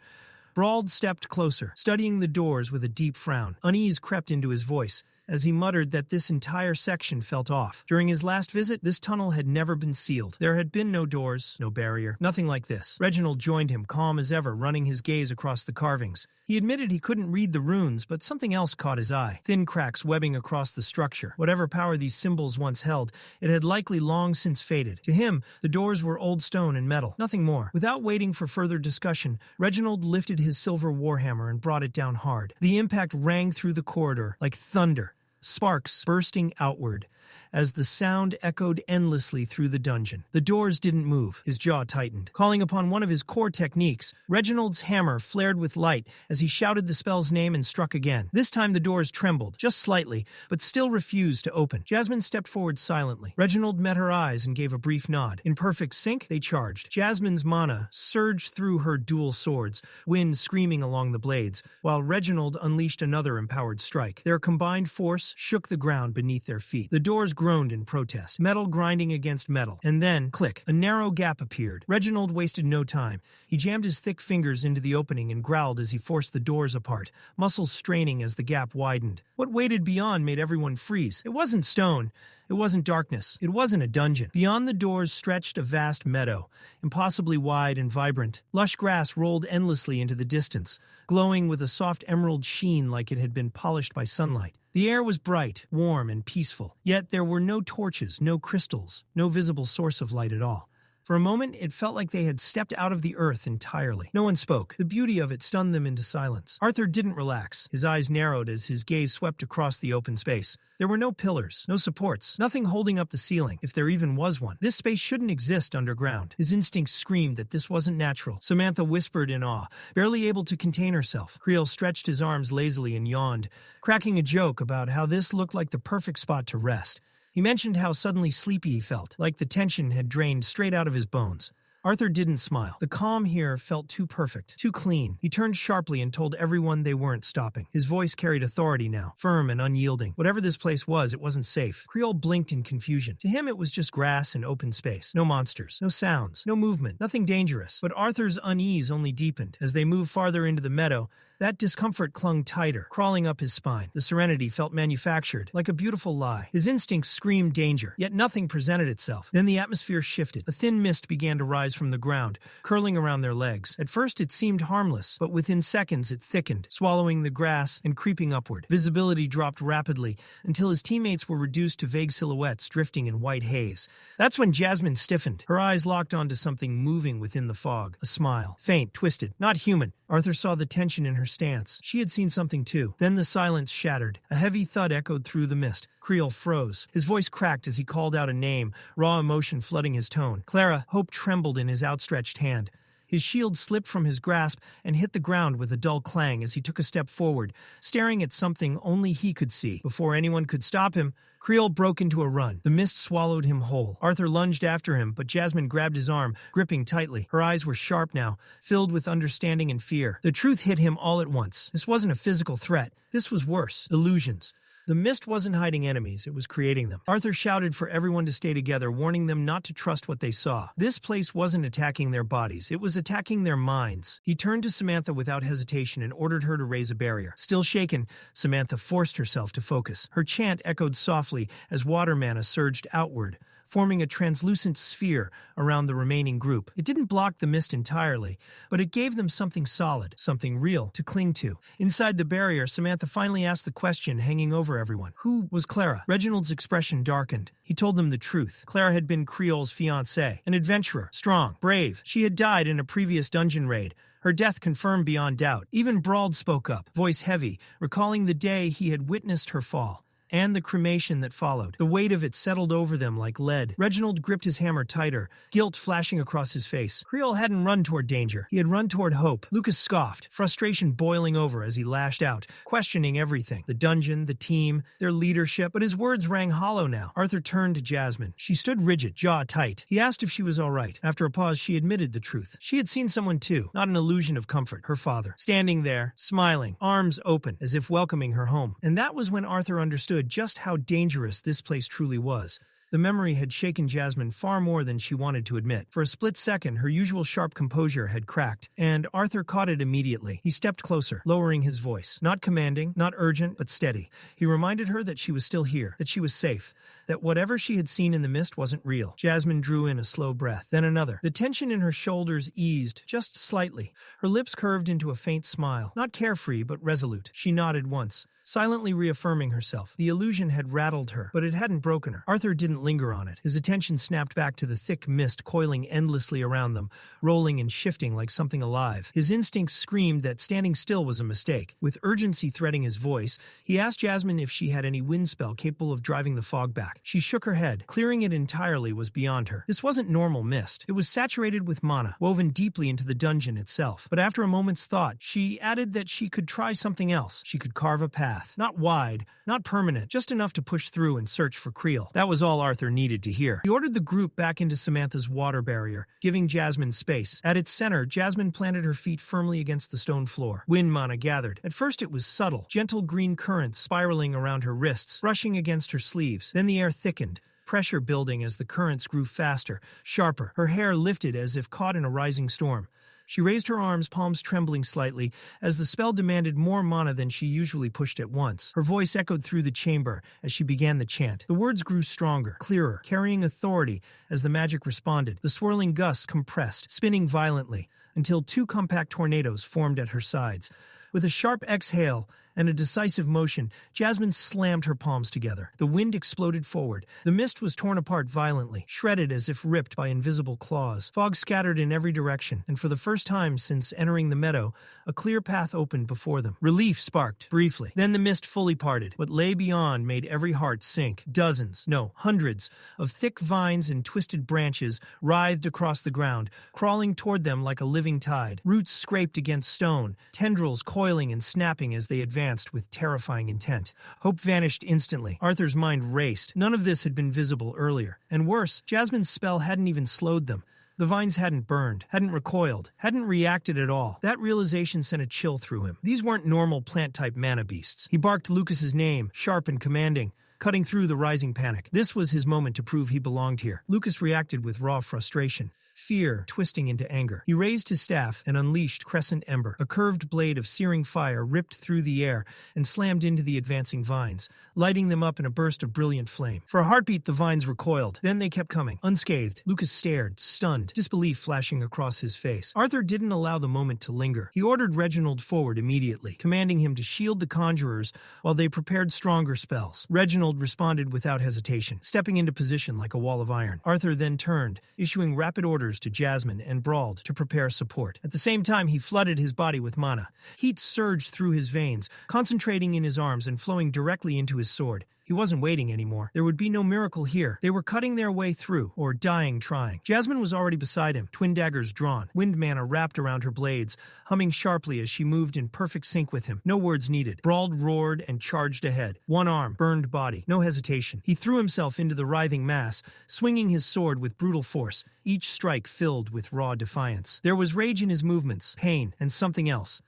Brauld stepped closer, studying the doors with a deep frown. Unease crept into his voice. as he muttered that this entire section felt off. During his last visit, this tunnel had never been sealed. There had been no doors, no barrier, nothing like this. Reginald joined him, calm as ever, running his gaze across the carvings. He admitted he couldn't read the runes, but something else caught his eye. Thin cracks webbing across the structure. Whatever power these symbols once held, it had likely long since faded. To him, the doors were old stone and metal, nothing more. Without waiting for further discussion, Reginald lifted his silver warhammer and brought it down hard. The impact rang through the corridor like thunder, sparks bursting outward, as the sound echoed endlessly through the dungeon. The doors didn't move. His jaw tightened. Calling upon one of his core techniques, Reginald's hammer flared with light as he shouted the spell's name and struck again. This time the doors trembled, just slightly, but still refused to open. Jasmine stepped forward silently. Reginald met her eyes and gave a brief nod. In perfect sync, they charged. Jasmine's mana surged through her dual swords, wind screaming along the blades, while Reginald unleashed another empowered strike. Their combined force shook the ground beneath their feet. The doors groaned in protest, metal grinding against metal. And then, click, a narrow gap appeared. Reginald wasted no time. He jammed his thick fingers into the opening and growled as he forced the doors apart, muscles straining as the gap widened. What waited beyond made everyone freeze. It wasn't stone. It wasn't darkness. It wasn't a dungeon. Beyond the doors stretched a vast meadow, impossibly wide and vibrant. Lush grass rolled endlessly into the distance, glowing with a soft emerald sheen like it had been polished by sunlight. The air was bright, warm, and peaceful, yet there were no torches, no crystals, no visible source of light at all. For a moment, it felt like they had stepped out of the earth entirely. No one spoke. The beauty of it stunned them into silence. Arthur didn't relax. His eyes narrowed as his gaze swept across the open space. There were no pillars, no supports, nothing holding up the ceiling, if there even was one. This space shouldn't exist underground. His instincts screamed that this wasn't natural. Samantha whispered in awe, barely able to contain herself. Creel stretched his arms lazily and yawned, cracking a joke about how this looked like the perfect spot to rest. He mentioned how suddenly sleepy he felt, like the tension had drained straight out of his bones. Arthur didn't smile. The calm here felt too perfect, too clean. He turned sharply and told everyone they weren't stopping. His voice carried authority now, firm and unyielding. Whatever this place was, it wasn't safe. Creole blinked in confusion. To him, it was just grass and open space. No monsters, no sounds, no movement, nothing dangerous. But Arthur's unease only deepened. As they moved farther into the meadow, that discomfort clung tighter, crawling up his spine. The serenity felt manufactured, like a beautiful lie. His instincts screamed danger, yet nothing presented itself. Then the atmosphere shifted. A thin mist began to rise from the ground, curling around their legs. At first it seemed harmless, but within seconds it thickened, swallowing the grass and creeping upward. Visibility dropped rapidly, until his teammates were reduced to vague silhouettes drifting in white haze. That's when Jasmine stiffened. Her eyes locked onto something moving within the fog. A smile. Faint, twisted, not human. Arthur saw the tension in her stance. She had seen something too. Then the silence shattered. A heavy thud echoed through the mist. Creel froze. His voice cracked as he called out a name, raw emotion flooding his tone. Clara. Hope trembled in his outstretched hand. His shield slipped from his grasp and hit the ground with a dull clang as he took a step forward, staring at something only he could see. Before anyone could stop him, Creel broke into a run. The mist swallowed him whole. Arthur lunged after him, but Jasmine grabbed his arm, gripping tightly. Her eyes were sharp now, filled with understanding and fear. The truth hit him all at once. This wasn't a physical threat. This was worse. Illusions. The mist wasn't hiding enemies, it was creating them. Arthur shouted for everyone to stay together, warning them not to trust what they saw. This place wasn't attacking their bodies, it was attacking their minds. He turned to Samantha without hesitation and ordered her to raise a barrier. Still shaken, Samantha forced herself to focus. Her chant echoed softly as water mana surged outward, forming a translucent sphere around the remaining group. It didn't block the mist entirely, but it gave them something solid, something real, to cling to. Inside the barrier, Samantha finally asked the question hanging over everyone. Who was Clara? Reginald's expression darkened. He told them the truth. Clara had been Creole's fiancée, an adventurer, strong, brave. She had died in a previous dungeon raid, her death confirmed beyond doubt. Even Brauld spoke up, voice heavy, recalling the day he had witnessed her fall. And the cremation that followed. The weight of it settled over them like lead. Reginald gripped his hammer tighter, guilt flashing across his face. Creel hadn't run toward danger. He had run toward hope. Lucas scoffed, frustration boiling over as he lashed out, questioning everything. The dungeon, the team, their leadership. But his words rang hollow now. Arthur turned to Jasmine. She stood rigid, jaw tight. He asked if she was all right. After a pause, she admitted the truth. She had seen someone too, not an illusion of comfort, her father. Standing there, smiling, arms open, as if welcoming her home. And that was when Arthur understood just how dangerous this place truly was. The memory had shaken Jasmine far more than she wanted to admit. For a split second, her usual sharp composure had cracked, and Arthur caught it immediately. He stepped closer, lowering his voice. Not commanding, not urgent, but steady. He reminded her that she was still here, that she was safe, that whatever she had seen in the mist wasn't real. Jasmine drew in a slow breath, then another. The tension in her shoulders eased, just slightly. Her lips curved into a faint smile, not carefree, but resolute. She nodded once, silently reaffirming herself. The illusion had rattled her, but it hadn't broken her. Arthur didn't linger on it. His attention snapped back to the thick mist coiling endlessly around them, rolling and shifting like something alive. His instincts screamed that standing still was a mistake. With urgency threading his voice, he asked Jasmine if she had any wind spell capable of driving the fog back. She shook her head. Clearing it entirely was beyond her. This wasn't normal mist. It was saturated with mana, woven deeply into the dungeon itself. But after a moment's thought, she added that she could try something else. She could carve a path. Not wide, not permanent, just enough to push through and search for Creel. That was all Arthur needed to hear. He ordered the group back into Samantha's water barrier, giving Jasmine space. At its center, Jasmine planted her feet firmly against the stone floor. Wind mana gathered. At first it was subtle, gentle green currents spiraling around her wrists, brushing against her sleeves. Then the air thickened, pressure building as the currents grew faster, sharper. Her hair lifted as if caught in a rising storm. She raised her arms, palms trembling slightly, as the spell demanded more mana than she usually pushed at once. Her voice echoed through the chamber as she began the chant. The words grew stronger, clearer, carrying authority as the magic responded. The swirling gusts compressed, spinning violently, until two compact tornadoes formed at her sides. With a sharp exhale and a decisive motion, Jasmine slammed her palms together. The wind exploded forward. The mist was torn apart violently, shredded as if ripped by invisible claws. Fog scattered in every direction, and for the first time since entering the meadow, a clear path opened before them. Relief sparked, briefly. Then the mist fully parted. What lay beyond made every heart sink. Dozens, no, hundreds, of thick vines and twisted branches writhed across the ground, crawling toward them like a living tide. Roots scraped against stone, tendrils coiling and snapping as they advanced with terrifying intent. Hope vanished instantly. Arthur's mind raced. None of this had been visible earlier. And worse, Jasmine's spell hadn't even slowed them. The vines hadn't burned, hadn't recoiled, hadn't reacted at all. That realization sent a chill through him. These weren't normal plant-type mana beasts. He barked Lucas's name, sharp and commanding, cutting through the rising panic. This was his moment to prove he belonged here. Lucas reacted with raw frustration, fear twisting into anger. He raised his staff and unleashed Crescent Ember. A curved blade of searing fire ripped through the air and slammed into the advancing vines, lighting them up in a burst of brilliant flame. For a heartbeat, the vines recoiled. Then they kept coming, unscathed. Lucas stared, stunned, disbelief flashing across his face. Arthur didn't allow the moment to linger. He ordered Reginald forward immediately, commanding him to shield the conjurers while they prepared stronger spells. Reginald responded without hesitation, stepping into position like a wall of iron. Arthur then turned, issuing rapid orders to Jasmine and Brauld to prepare support. At the same time, he flooded his body with mana. Heat surged through his veins, concentrating in his arms and flowing directly into his sword. He wasn't waiting anymore. There would be no miracle here. They were cutting their way through, or dying trying. Jasmine was already beside him, twin daggers drawn, wind mana wrapped around her blades, humming sharply as she moved in perfect sync with him. No words needed. Brauld roared and charged ahead. One arm, burned body. No hesitation. He threw himself into the writhing mass, swinging his sword with brutal force, each strike filled with raw defiance. There was rage in his movements, pain, and something else.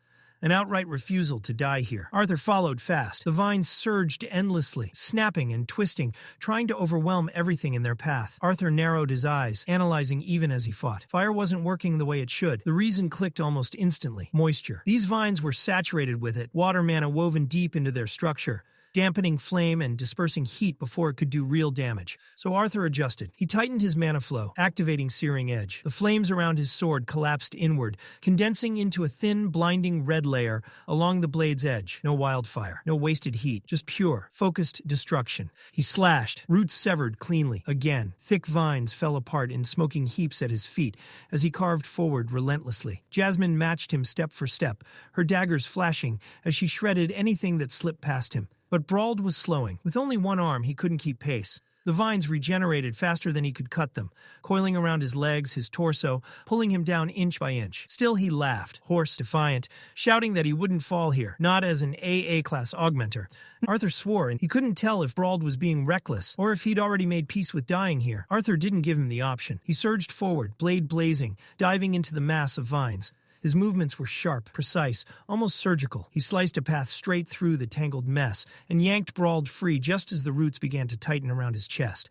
An outright refusal to die here. Arthur followed fast. The vines surged endlessly, snapping and twisting, trying to overwhelm everything in their path. Arthur narrowed his eyes, analyzing even as he fought. Fire wasn't working the way it should. The reason clicked almost instantly. Moisture. These vines were saturated with it, water mana woven deep into their structure, dampening flame and dispersing heat before it could do real damage. So Arthur adjusted. He tightened his mana flow, activating Searing Edge. The flames around his sword collapsed inward, condensing into a thin, blinding red layer along the blade's edge. No wildfire, no wasted heat, just pure, focused destruction. He slashed, roots severed cleanly. Again, thick vines fell apart in smoking heaps at his feet as he carved forward relentlessly. Jasmine matched him step for step, her daggers flashing as she shredded anything that slipped past him. But Brauld was slowing. With only one arm, he couldn't keep pace. The vines regenerated faster than he could cut them, coiling around his legs, his torso, pulling him down inch by inch. Still he laughed, hoarse, defiant, shouting that he wouldn't fall here, not as an AA-class augmenter. Arthur swore, and he couldn't tell if Brauld was being reckless, or if he'd already made peace with dying here. Arthur didn't give him the option. He surged forward, blade blazing, diving into the mass of vines. His movements were sharp, precise, almost surgical. He sliced a path straight through the tangled mess and yanked Brawled free just as the roots began to tighten around his chest.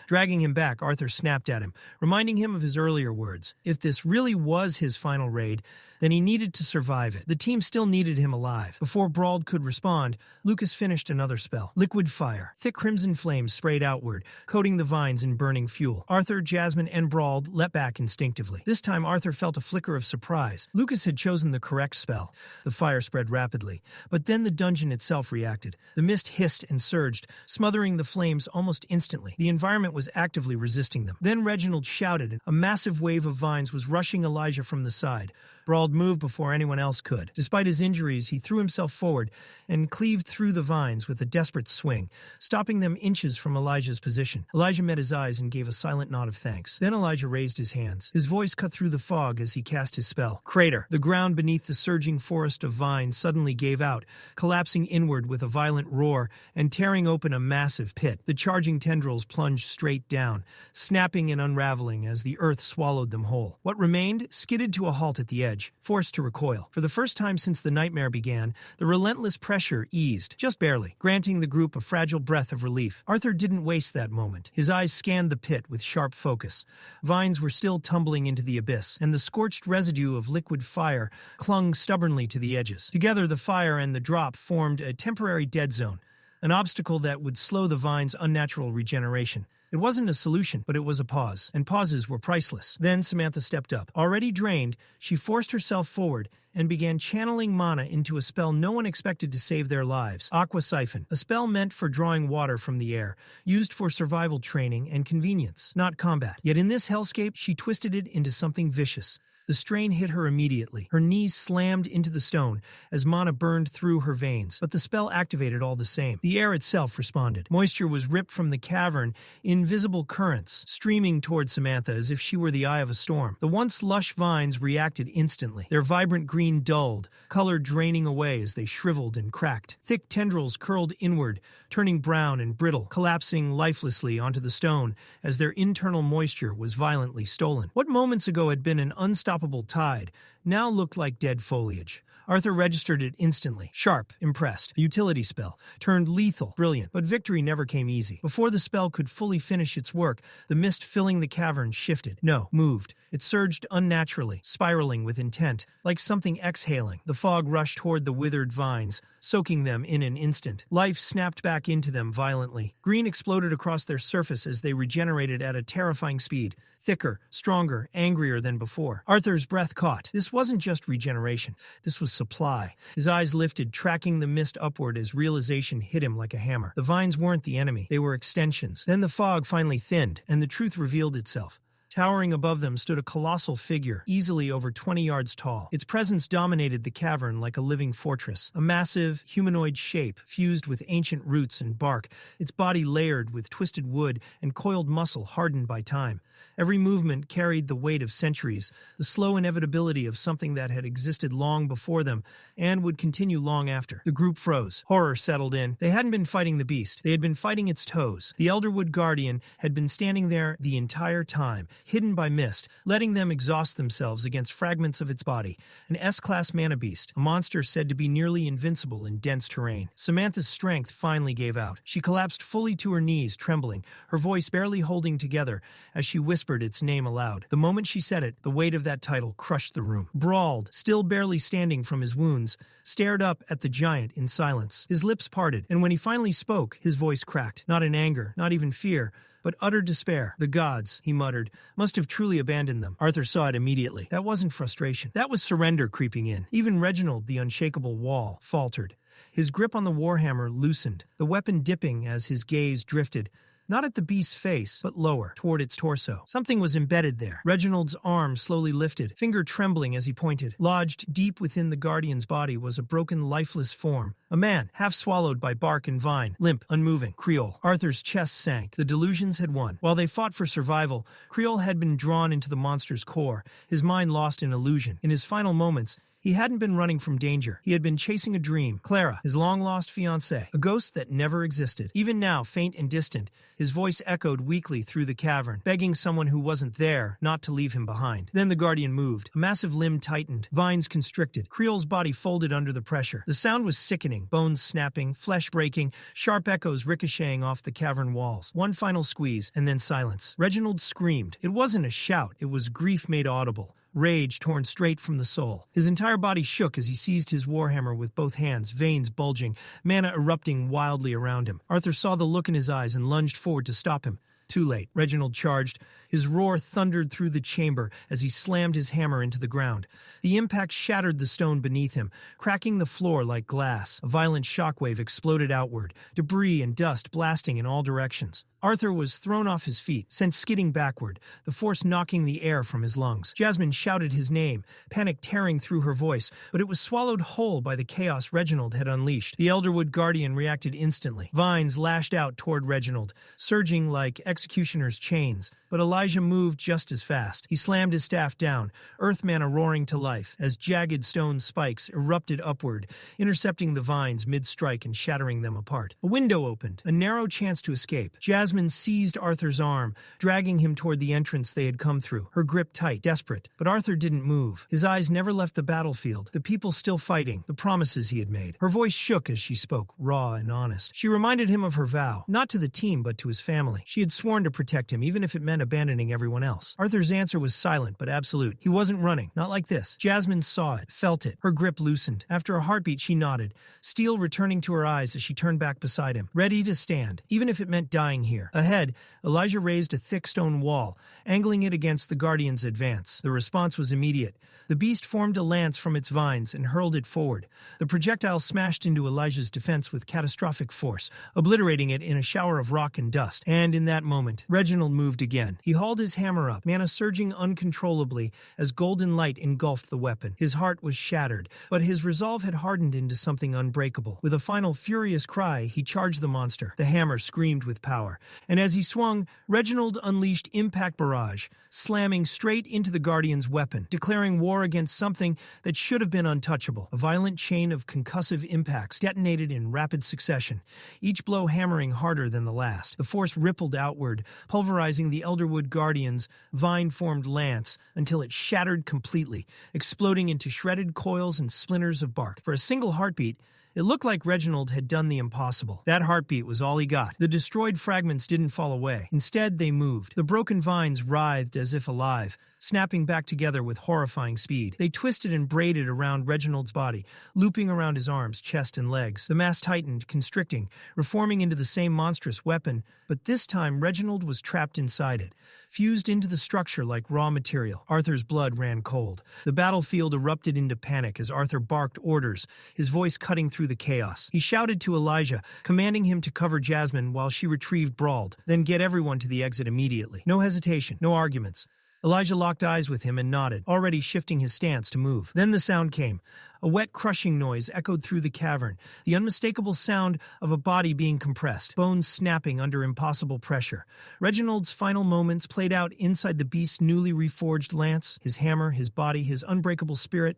Dragging him back, Arthur snapped at him, reminding him of his earlier words. If this really was his final raid, then he needed to survive it. The team still needed him alive. Before Brawled could respond, Lucas finished another spell. Liquid fire. Thick crimson flames sprayed outward, coating the vines in burning fuel. Arthur, Jasmine, and Brawled leapt back instinctively. This time Arthur felt a flicker of surprise. Lucas had chosen the correct spell. The fire spread rapidly, but then the dungeon itself reacted. The mist hissed and surged, smothering the flames almost instantly. The environment was actively resisting them. Then Reginald shouted, and a massive wave of vines was rushing Elijah from the side. Brawled moved before anyone else could. Despite his injuries, he threw himself forward and cleaved through the vines with a desperate swing, stopping them inches from Elijah's position. Elijah met his eyes and gave a silent nod of thanks. Then Elijah raised his hands. His voice cut through the fog as he cast his spell. Crater. The ground beneath the surging forest of vines suddenly gave out, collapsing inward with a violent roar and tearing open a massive pit. The charging tendrils plunged straight down, snapping and unraveling as the earth swallowed them whole. What remained skidded to a halt at the edge, forced to recoil. For the first time since the nightmare began, the relentless pressure eased, just barely, granting the group a fragile breath of relief. Arthur didn't waste that moment. His eyes scanned the pit with sharp focus. Vines were still tumbling into the abyss, and the scorched residue of liquid fire clung stubbornly to the edges. Together, the fire and the drop formed a temporary dead zone, an obstacle that would slow the vine's unnatural regeneration. It wasn't a solution, but it was a pause, and pauses were priceless. Then Samantha stepped up. Already drained, she forced herself forward and began channeling mana into a spell no one expected to save their lives. Aqua Siphon, a spell meant for drawing water from the air, used for survival training and convenience, not combat. Yet in this hellscape, she twisted it into something vicious. The strain hit her immediately. Her knees slammed into the stone as mana burned through her veins, but the spell activated all the same. The air itself responded. Moisture was ripped from the cavern in visible currents, streaming toward Samantha as if she were the eye of a storm. The once lush vines reacted instantly. Their vibrant green dulled, color draining away as they shriveled and cracked. Thick tendrils curled inward, turning brown and brittle, collapsing lifelessly onto the stone as their internal moisture was violently stolen. What moments ago had been an unstoppable tide now looked like dead foliage. Arthur registered it instantly. Sharp, impressed. A utility spell. Turned lethal. Brilliant. But victory never came easy. Before the spell could fully finish its work, the mist filling the cavern shifted. No, moved. It surged unnaturally, spiraling with intent, like something exhaling. The fog rushed toward the withered vines, soaking them in an instant. Life snapped back into them violently. Green exploded across their surface as they regenerated at a terrifying speed. Thicker, stronger, angrier than before. Arthur's breath caught. This wasn't just regeneration. This was supply. His eyes lifted, tracking the mist upward as realization hit him like a hammer. The vines weren't the enemy. They were extensions. Then the fog finally thinned, and the truth revealed itself. Towering above them stood a colossal figure, easily over 20 yards tall. Its presence dominated the cavern like a living fortress. A massive, humanoid shape, fused with ancient roots and bark, its body layered with twisted wood and coiled muscle hardened by time. Every movement carried the weight of centuries, the slow inevitability of something that had existed long before them and would continue long after. The group froze. Horror settled in. They hadn't been fighting the beast. They had been fighting its toes. The Elderwood Guardian had been standing there the entire time, hidden by mist, letting them exhaust themselves against fragments of its body. An S-class mana beast, a monster said to be nearly invincible in dense terrain. Samantha's strength finally gave out. She collapsed fully to her knees, trembling, her voice barely holding together as she whispered its name aloud. The moment she said it, the weight of that title crushed the room. Brawled, still barely standing from his wounds, stared up at the giant in silence. His lips parted, and when he finally spoke, his voice cracked. Not in anger, not even fear, but utter despair. The gods, he muttered, must have truly abandoned them. Arthur saw it immediately. That wasn't frustration. That was surrender creeping in. Even Reginald, the unshakable wall, faltered. His grip on the warhammer loosened, the weapon dipping as his gaze drifted, not at the beast's face, but lower, toward its torso. Something was embedded there. Reginald's arm slowly lifted, finger trembling as he pointed. Lodged deep within the guardian's body was a broken, lifeless form. A man, half swallowed by bark and vine, limp, unmoving. Creole. Arthur's chest sank. The delusions had won. While they fought for survival, Creole had been drawn into the monster's core, his mind lost in illusion. In his final moments, He hadn't been running from danger. He had been chasing a dream. Clara, his long-lost fiancée, a ghost that never existed. Even now, faint and distant, his voice echoed weakly through the cavern, begging someone who wasn't there not to leave him behind. Then the guardian moved. A massive limb tightened, vines constricted. Creel's body folded under the pressure. The sound was sickening, bones snapping, flesh breaking, sharp echoes ricocheting off the cavern walls. One final squeeze, and then silence. Reginald screamed. It wasn't a shout, it was grief made audible. Rage torn straight from the soul. His entire body shook as he seized his warhammer with both hands, veins bulging, mana erupting wildly around him. Arthur saw the look in his eyes and lunged forward to stop him. Too late. Reginald charged. His roar thundered through the chamber as he slammed his hammer into the ground. The impact shattered the stone beneath him, cracking the floor like glass. A violent shockwave exploded outward, debris and dust blasting in all directions. Arthur was thrown off his feet, sent skidding backward, the force knocking the air from his lungs. Jasmine shouted his name, panic tearing through her voice, but it was swallowed whole by the chaos Reginald had unleashed. The Elderwood Guardian reacted instantly. Vines lashed out toward Reginald, surging like executioner's chains. But Elijah moved just as fast. He slammed his staff down, earth mana roaring to life, as jagged stone spikes erupted upward, intercepting the vines mid-strike and shattering them apart. A window opened, a narrow chance to escape. Jasmine seized Arthur's arm, dragging him toward the entrance they had come through, her grip tight, desperate. But Arthur didn't move. His eyes never left the battlefield, the people still fighting, the promises he had made. Her voice shook as she spoke, raw and honest. She reminded him of her vow, not to the team but to his family. She had sworn to protect him, even if it meant abandoning everyone else. Arthur's answer was silent but absolute. He wasn't running, not like this. Jasmine saw it, felt it. Her grip loosened. After a heartbeat, she nodded, steel returning to her eyes as she turned back beside him, ready to stand, even if it meant dying here. Ahead, Elijah raised a thick stone wall, angling it against the Guardian's advance. The response was immediate. The beast formed a lance from its vines and hurled it forward. The projectile smashed into Elijah's defense with catastrophic force, obliterating it in a shower of rock and dust. And in that moment, Reginald moved again. He hauled his hammer up, mana surging uncontrollably as golden light engulfed the weapon. His heart was shattered, but his resolve had hardened into something unbreakable. With a final furious cry, he charged the monster. The hammer screamed with power, and as he swung, Reginald unleashed Impact Barrage, slamming straight into the Guardian's weapon, declaring war against something that should have been untouchable. A violent chain of concussive impacts detonated in rapid succession, each blow hammering harder than the last. The force rippled outward, pulverizing the Elderwood Guardian's vine-formed lance until it shattered completely, exploding into shredded coils and splinters of bark. For a single heartbeat, it looked like Reginald had done the impossible. That heartbeat was all he got. The destroyed fragments didn't fall away. Instead, they moved. The broken vines writhed as if alive, snapping back together with horrifying speed. They twisted and braided around Reginald's body, looping around his arms, chest, and legs. The mass tightened, constricting, reforming into the same monstrous weapon, but this time Reginald was trapped inside it, fused into the structure like raw material. Arthur's blood ran cold. The battlefield erupted into panic as Arthur barked orders, his voice cutting through the chaos. He shouted to Elijah, commanding him to cover Jasmine while she retrieved Brauld, then get everyone to the exit immediately. No hesitation, no arguments. Elijah locked eyes with him and nodded, already shifting his stance to move. Then the sound came. A wet crushing noise echoed through the cavern, the unmistakable sound of a body being compressed, bones snapping under impossible pressure. Reginald's final moments played out inside the beast's newly reforged lance, his hammer, his body, his unbreakable spirit.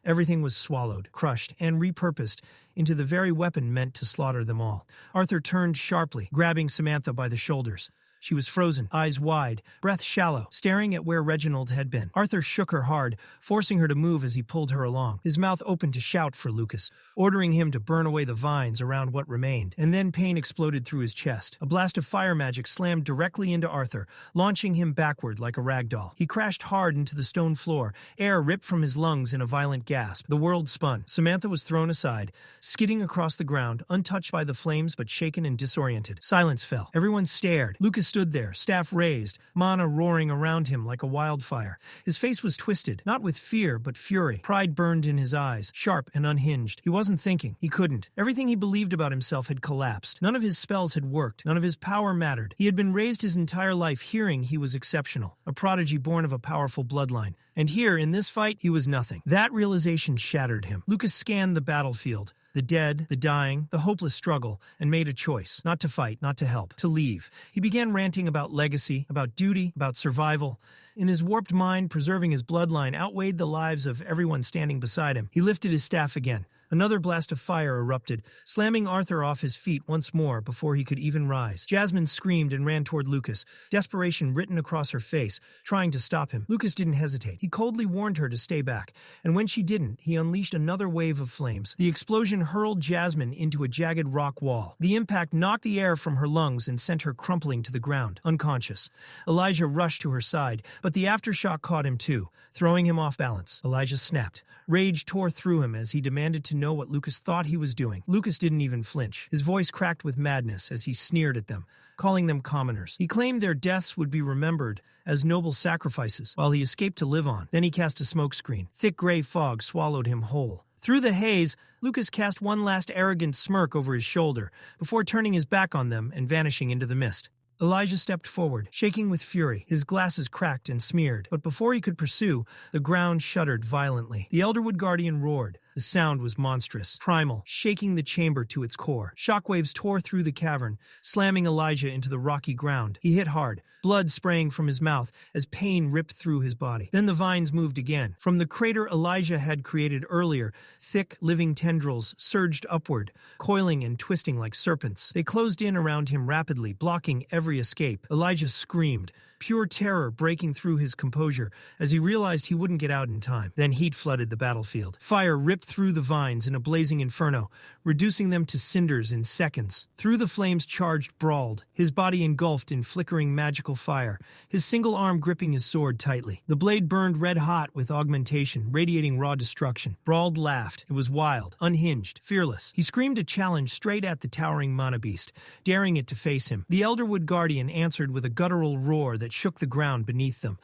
Everything was swallowed, crushed, and repurposed into the very weapon meant to slaughter them all. Arthur turned sharply, grabbing Samantha by the shoulders. She was frozen, eyes wide, breath shallow, staring at where Reginald had been. Arthur shook her hard, forcing her to move as he pulled her along, his mouth open to shout for Lucas, ordering him to burn away the vines around what remained. And then pain exploded through his chest. A blast of fire magic slammed directly into Arthur, launching him backward like a rag doll. He crashed hard into the stone floor, air ripped from his lungs in a violent gasp. The world spun. Samantha was thrown aside, skidding across the ground, untouched by the flames but shaken and disoriented. Silence fell. Everyone stared. Lucas stood there, staff raised, mana roaring around him like a wildfire. His face was twisted, not with fear, but fury. Pride burned in his eyes, sharp and unhinged. He wasn't thinking. He couldn't. Everything he believed about himself had collapsed. None of his spells had worked. None of his power mattered. He had been raised his entire life hearing he was exceptional, a prodigy born of a powerful bloodline. And here, in this fight, he was nothing. That realization shattered him. Lucas scanned the battlefield, the dead, the dying, the hopeless struggle, and made a choice. Not to fight, not to help, to leave. He began ranting about legacy, about duty, about survival, In his warped mind, preserving his bloodline outweighed the lives of everyone standing beside him. He lifted his staff again. Another blast of fire erupted, slamming Arthur off his feet once more before he could even rise. Jasmine screamed and ran toward Lucas, desperation written across her face, trying to stop him. Lucas didn't hesitate. He coldly warned her to stay back, and when she didn't, he unleashed another wave of flames. The explosion hurled Jasmine into a jagged rock wall. The impact knocked the air from her lungs and sent her crumpling to the ground, unconscious. Elijah rushed to her side, but the aftershock caught him too, throwing him off balance. Elijah snapped. Rage tore through him as he demanded to know what Lucas thought he was doing. Lucas didn't even flinch. His voice cracked with madness as he sneered at them, calling them commoners. He claimed their deaths would be remembered as noble sacrifices, while he escaped to live on. Then he cast a smokescreen. Thick gray fog swallowed him whole. Through the haze, Lucas cast one last arrogant smirk over his shoulder, before turning his back on them and vanishing into the mist. Elijah stepped forward, shaking with fury. His glasses cracked and smeared, but before he could pursue, the ground shuddered violently. The Elderwood Guardian roared. The sound was monstrous, primal, shaking the chamber to its core. Shockwaves tore through the cavern, slamming Elijah into the rocky ground. He hit hard, blood spraying from his mouth as pain ripped through his body. Then the vines moved again. From the crater Elijah had created earlier, thick, living tendrils surged upward, coiling and twisting like serpents. They closed in around him rapidly, blocking every escape. Elijah screamed, pure terror breaking through his composure as he realized he wouldn't get out in time. Then heat flooded the battlefield. Fire ripped through the vines in a blazing inferno, reducing them to cinders in seconds. Through the flames charged Brawled, his body engulfed in flickering magical fire, his single arm gripping his sword tightly. The blade burned red-hot with augmentation, radiating raw destruction. Brawled laughed. It was wild, unhinged, fearless. He screamed a challenge straight at the towering mana beast, daring it to face him. The Elderwood Guardian answered with a guttural roar that shook the ground beneath them.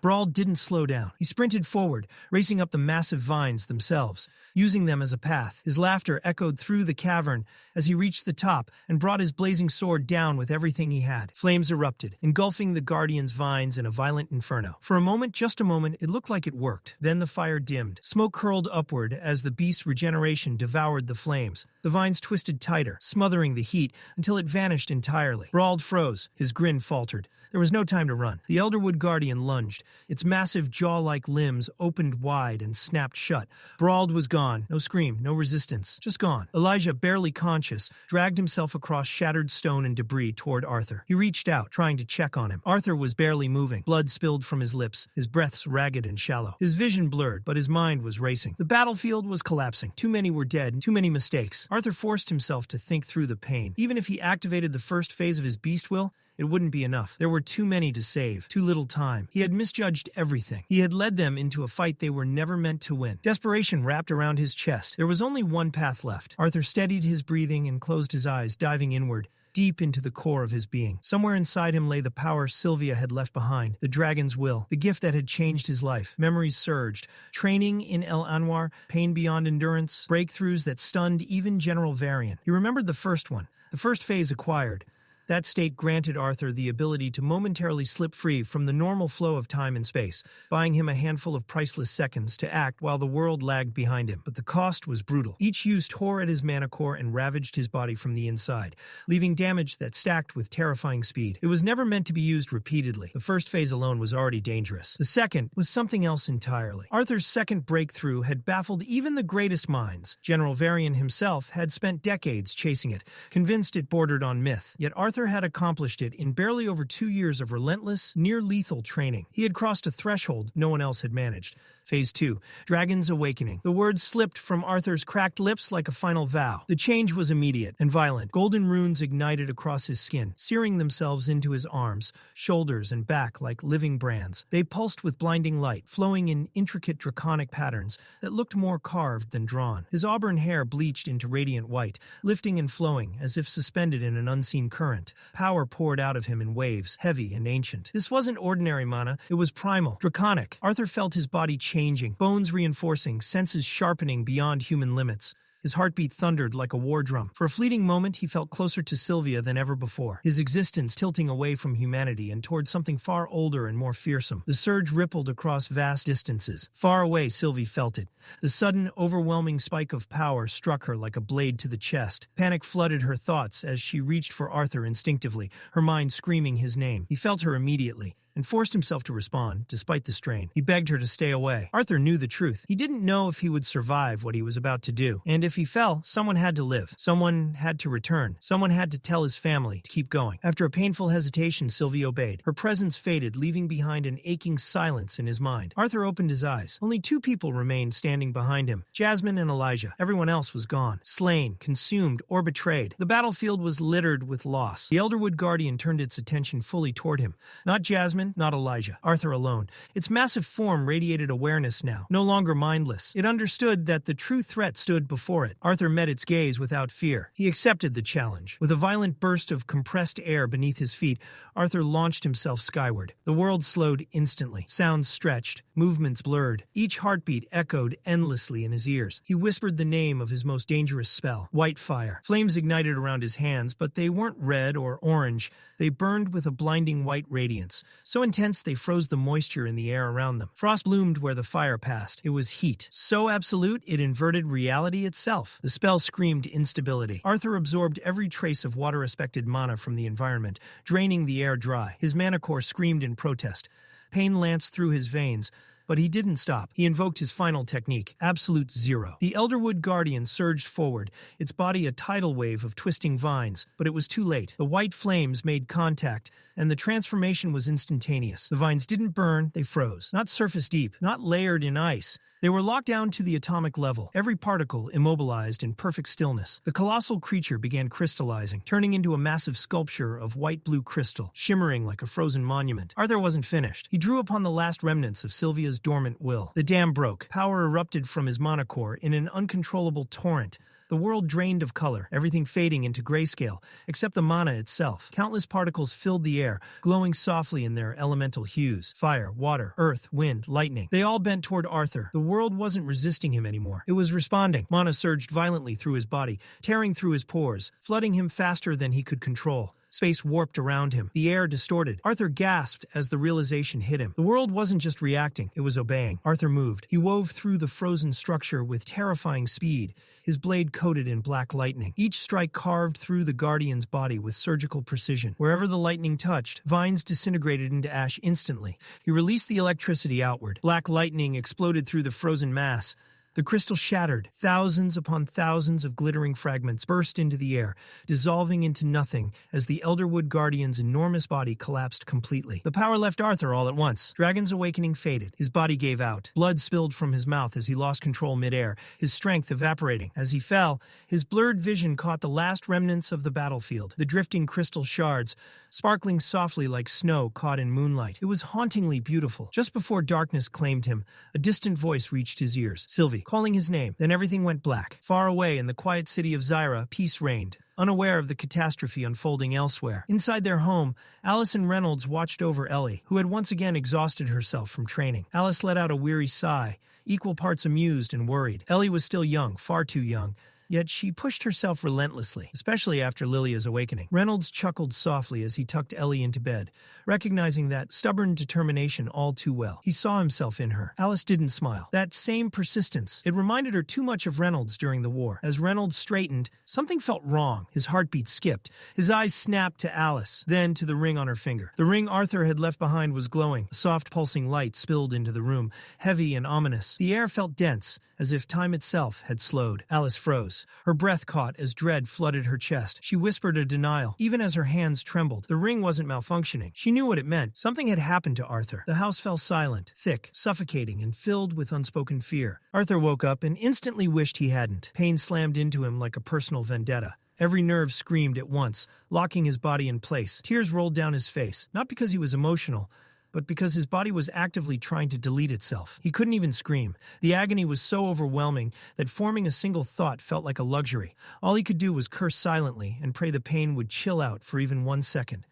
Brawl didn't slow down. He sprinted forward, racing up the massive vines themselves, using them as a path. His laughter echoed through the cavern as he reached the top and brought his blazing sword down with everything he had. Flames erupted, engulfing the Guardian's vines in a violent inferno. For a moment, just a moment, it looked like it worked. Then the fire dimmed. Smoke curled upward as the beast's regeneration devoured the flames. The vines twisted tighter, smothering the heat until it vanished entirely. Brawl froze. His grin faltered. There was no time to run. The Elderwood Guardian lunged. Its massive jaw-like limbs opened wide and snapped shut. Brawl was gone. No scream, no resistance. Just gone. Elijah, barely conscious, dragged himself across shattered stone and debris toward Arthur. He reached out, trying to check on him. Arthur was barely moving. Blood spilled from his lips, his breaths ragged and shallow. His vision blurred, but his mind was racing. The battlefield was collapsing. Too many were dead, too many mistakes. Arthur forced himself to think through the pain. Even if he activated the first phase of his beast will, it wouldn't be enough. There were too many to save, too little time. He had misjudged everything. He had led them into a fight they were never meant to win. Desperation wrapped around his chest. There was only one path left. Arthur steadied his breathing and closed his eyes, diving inward, deep into the core of his being. Somewhere inside him lay the power Sylvia had left behind, the dragon's will, the gift that had changed his life. Memories surged. Training in El Anwar, pain beyond endurance, breakthroughs that stunned even General Varian. He remembered the first one, the first phase acquired. That state granted Arthur the ability to momentarily slip free from the normal flow of time and space, buying him a handful of priceless seconds to act while the world lagged behind him. But the cost was brutal. Each use tore at his mana core and ravaged his body from the inside, leaving damage that stacked with terrifying speed. It was never meant to be used repeatedly. The first phase alone was already dangerous. The second was something else entirely. Arthur's second breakthrough had baffled even the greatest minds. General Varian himself had spent decades chasing it, convinced it bordered on myth. Yet Arthur had accomplished it in barely over 2 years of relentless, near-lethal training. He had crossed a threshold no one else had managed. Phase 2, Dragon's Awakening. The words slipped from Arthur's cracked lips like a final vow. The change was immediate and violent. Golden runes ignited across his skin, searing themselves into his arms, shoulders, and back like living brands. They pulsed with blinding light, flowing in intricate draconic patterns that looked more carved than drawn. His auburn hair bleached into radiant white, lifting and flowing as if suspended in an unseen current. Power poured out of him in waves, heavy and ancient. This wasn't ordinary mana, it was primal, draconic. Arthur felt his body changing, bones reinforcing, senses sharpening beyond human limits. His heartbeat thundered like a war drum. For a fleeting moment, he felt closer to Sylvia than ever before, his existence tilting away from humanity and toward something far older and more fearsome. The surge rippled across vast distances. Far away, Sylvie felt it. The sudden, overwhelming spike of power struck her like a blade to the chest. Panic flooded her thoughts as she reached for Arthur instinctively, her mind screaming his name. He felt her immediately. and forced himself to respond, despite the strain. He begged her to stay away. Arthur knew the truth. He didn't know if he would survive what he was about to do. And if he fell, someone had to live. Someone had to return. Someone had to tell his family to keep going. After a painful hesitation, Sylvie obeyed. Her presence faded, leaving behind an aching silence in his mind. Arthur opened his eyes. Only two people remained standing behind him, Jasmine and Elijah. Everyone else was gone, slain, consumed, or betrayed. The battlefield was littered with loss. The Elderwood Guardian turned its attention fully toward him. Not Jasmine, not Elijah. Arthur alone. Its massive form radiated awareness now, no longer mindless. It understood that the true threat stood before it. Arthur met its gaze without fear. He accepted the challenge. With a violent burst of compressed air beneath his feet, Arthur launched himself skyward. The world slowed instantly. Sounds stretched, movements blurred. Each heartbeat echoed endlessly in his ears. He whispered the name of his most dangerous spell, White Fire. Flames ignited around his hands, but they weren't red or orange. They burned with a blinding white radiance, so intense they froze the moisture in the air around them. Frost bloomed where the fire passed. It was heat, so absolute it inverted reality itself. The spell screamed instability. Arthur absorbed every trace of water-respected mana from the environment, draining the air dry. His mana core screamed in protest. Pain lanced through his veins, but he didn't stop. He invoked his final technique, Absolute Zero. The Elderwood Guardian surged forward, its body a tidal wave of twisting vines, but it was too late. The white flames made contact, and the transformation was instantaneous. The vines didn't burn, they froze. Not surface deep, not layered in ice. They were locked down to the atomic level, every particle immobilized in perfect stillness. The colossal creature began crystallizing, turning into a massive sculpture of white-blue crystal, shimmering like a frozen monument. Arthur wasn't finished. He drew upon the last remnants of Sylvia's dormant will. The dam broke. Power erupted from his mana core in an uncontrollable torrent. The world drained of color, everything fading into grayscale, except the mana itself. Countless particles filled the air, glowing softly in their elemental hues. Fire, water, earth, wind, lightning. They all bent toward Arthur. The world wasn't resisting him anymore. It was responding. Mana surged violently through his body, tearing through his pores, flooding him faster than he could control. Space warped around him. The air distorted. Arthur gasped as the realization hit him. The world wasn't just reacting, it was obeying. Arthur moved. He wove through the frozen structure with terrifying speed, his blade coated in black lightning. Each strike carved through the Guardian's body with surgical precision. Wherever the lightning touched, vines disintegrated into ash instantly. He released the electricity outward. Black lightning exploded through the frozen mass. The crystal shattered. Thousands upon thousands of glittering fragments burst into the air, dissolving into nothing as the Elderwood Guardian's enormous body collapsed completely. The power left Arthur all at once. Dragon's awakening faded. His body gave out. Blood spilled from his mouth as he lost control midair, his strength evaporating. As he fell, his blurred vision caught the last remnants of the battlefield, the drifting crystal shards, sparkling softly like snow caught in moonlight. It was hauntingly beautiful. Just before darkness claimed him, a distant voice reached his ears. Sylvie, calling his name. Then everything went black. Far away in the quiet city of Zyra, peace reigned, unaware of the catastrophe unfolding elsewhere. Inside their home, Allison Reynolds watched over Ellie, who had once again exhausted herself from training. Alice let out a weary sigh, equal parts amused and worried. Ellie was still young, far too young. Yet she pushed herself relentlessly, especially after Lilia's awakening. Reynolds chuckled softly as he tucked Ellie into bed, recognizing that stubborn determination all too well. He saw himself in her. Alice didn't smile. That same persistence. It reminded her too much of Reynolds during the war. As Reynolds straightened, something felt wrong. His heartbeat skipped. His eyes snapped to Alice, then to the ring on her finger. The ring Arthur had left behind was glowing. A soft pulsing light spilled into the room, heavy and ominous. The air felt dense, as if time itself had slowed. Alice froze. Her breath caught as dread flooded her chest. She whispered a denial, even as her hands trembled. The ring wasn't malfunctioning. She knew what it meant. Something had happened to Arthur. The house fell silent, thick, suffocating, and filled with unspoken fear. Arthur woke up and instantly wished he hadn't. Pain slammed into him like a personal vendetta. Every nerve screamed at once, locking his body in place. Tears rolled down his face, not because he was emotional, but because his body was actively trying to delete itself. He couldn't even scream. The agony was so overwhelming that forming a single thought felt like a luxury. All he could do was curse silently and pray the pain would chill out for even 1 second.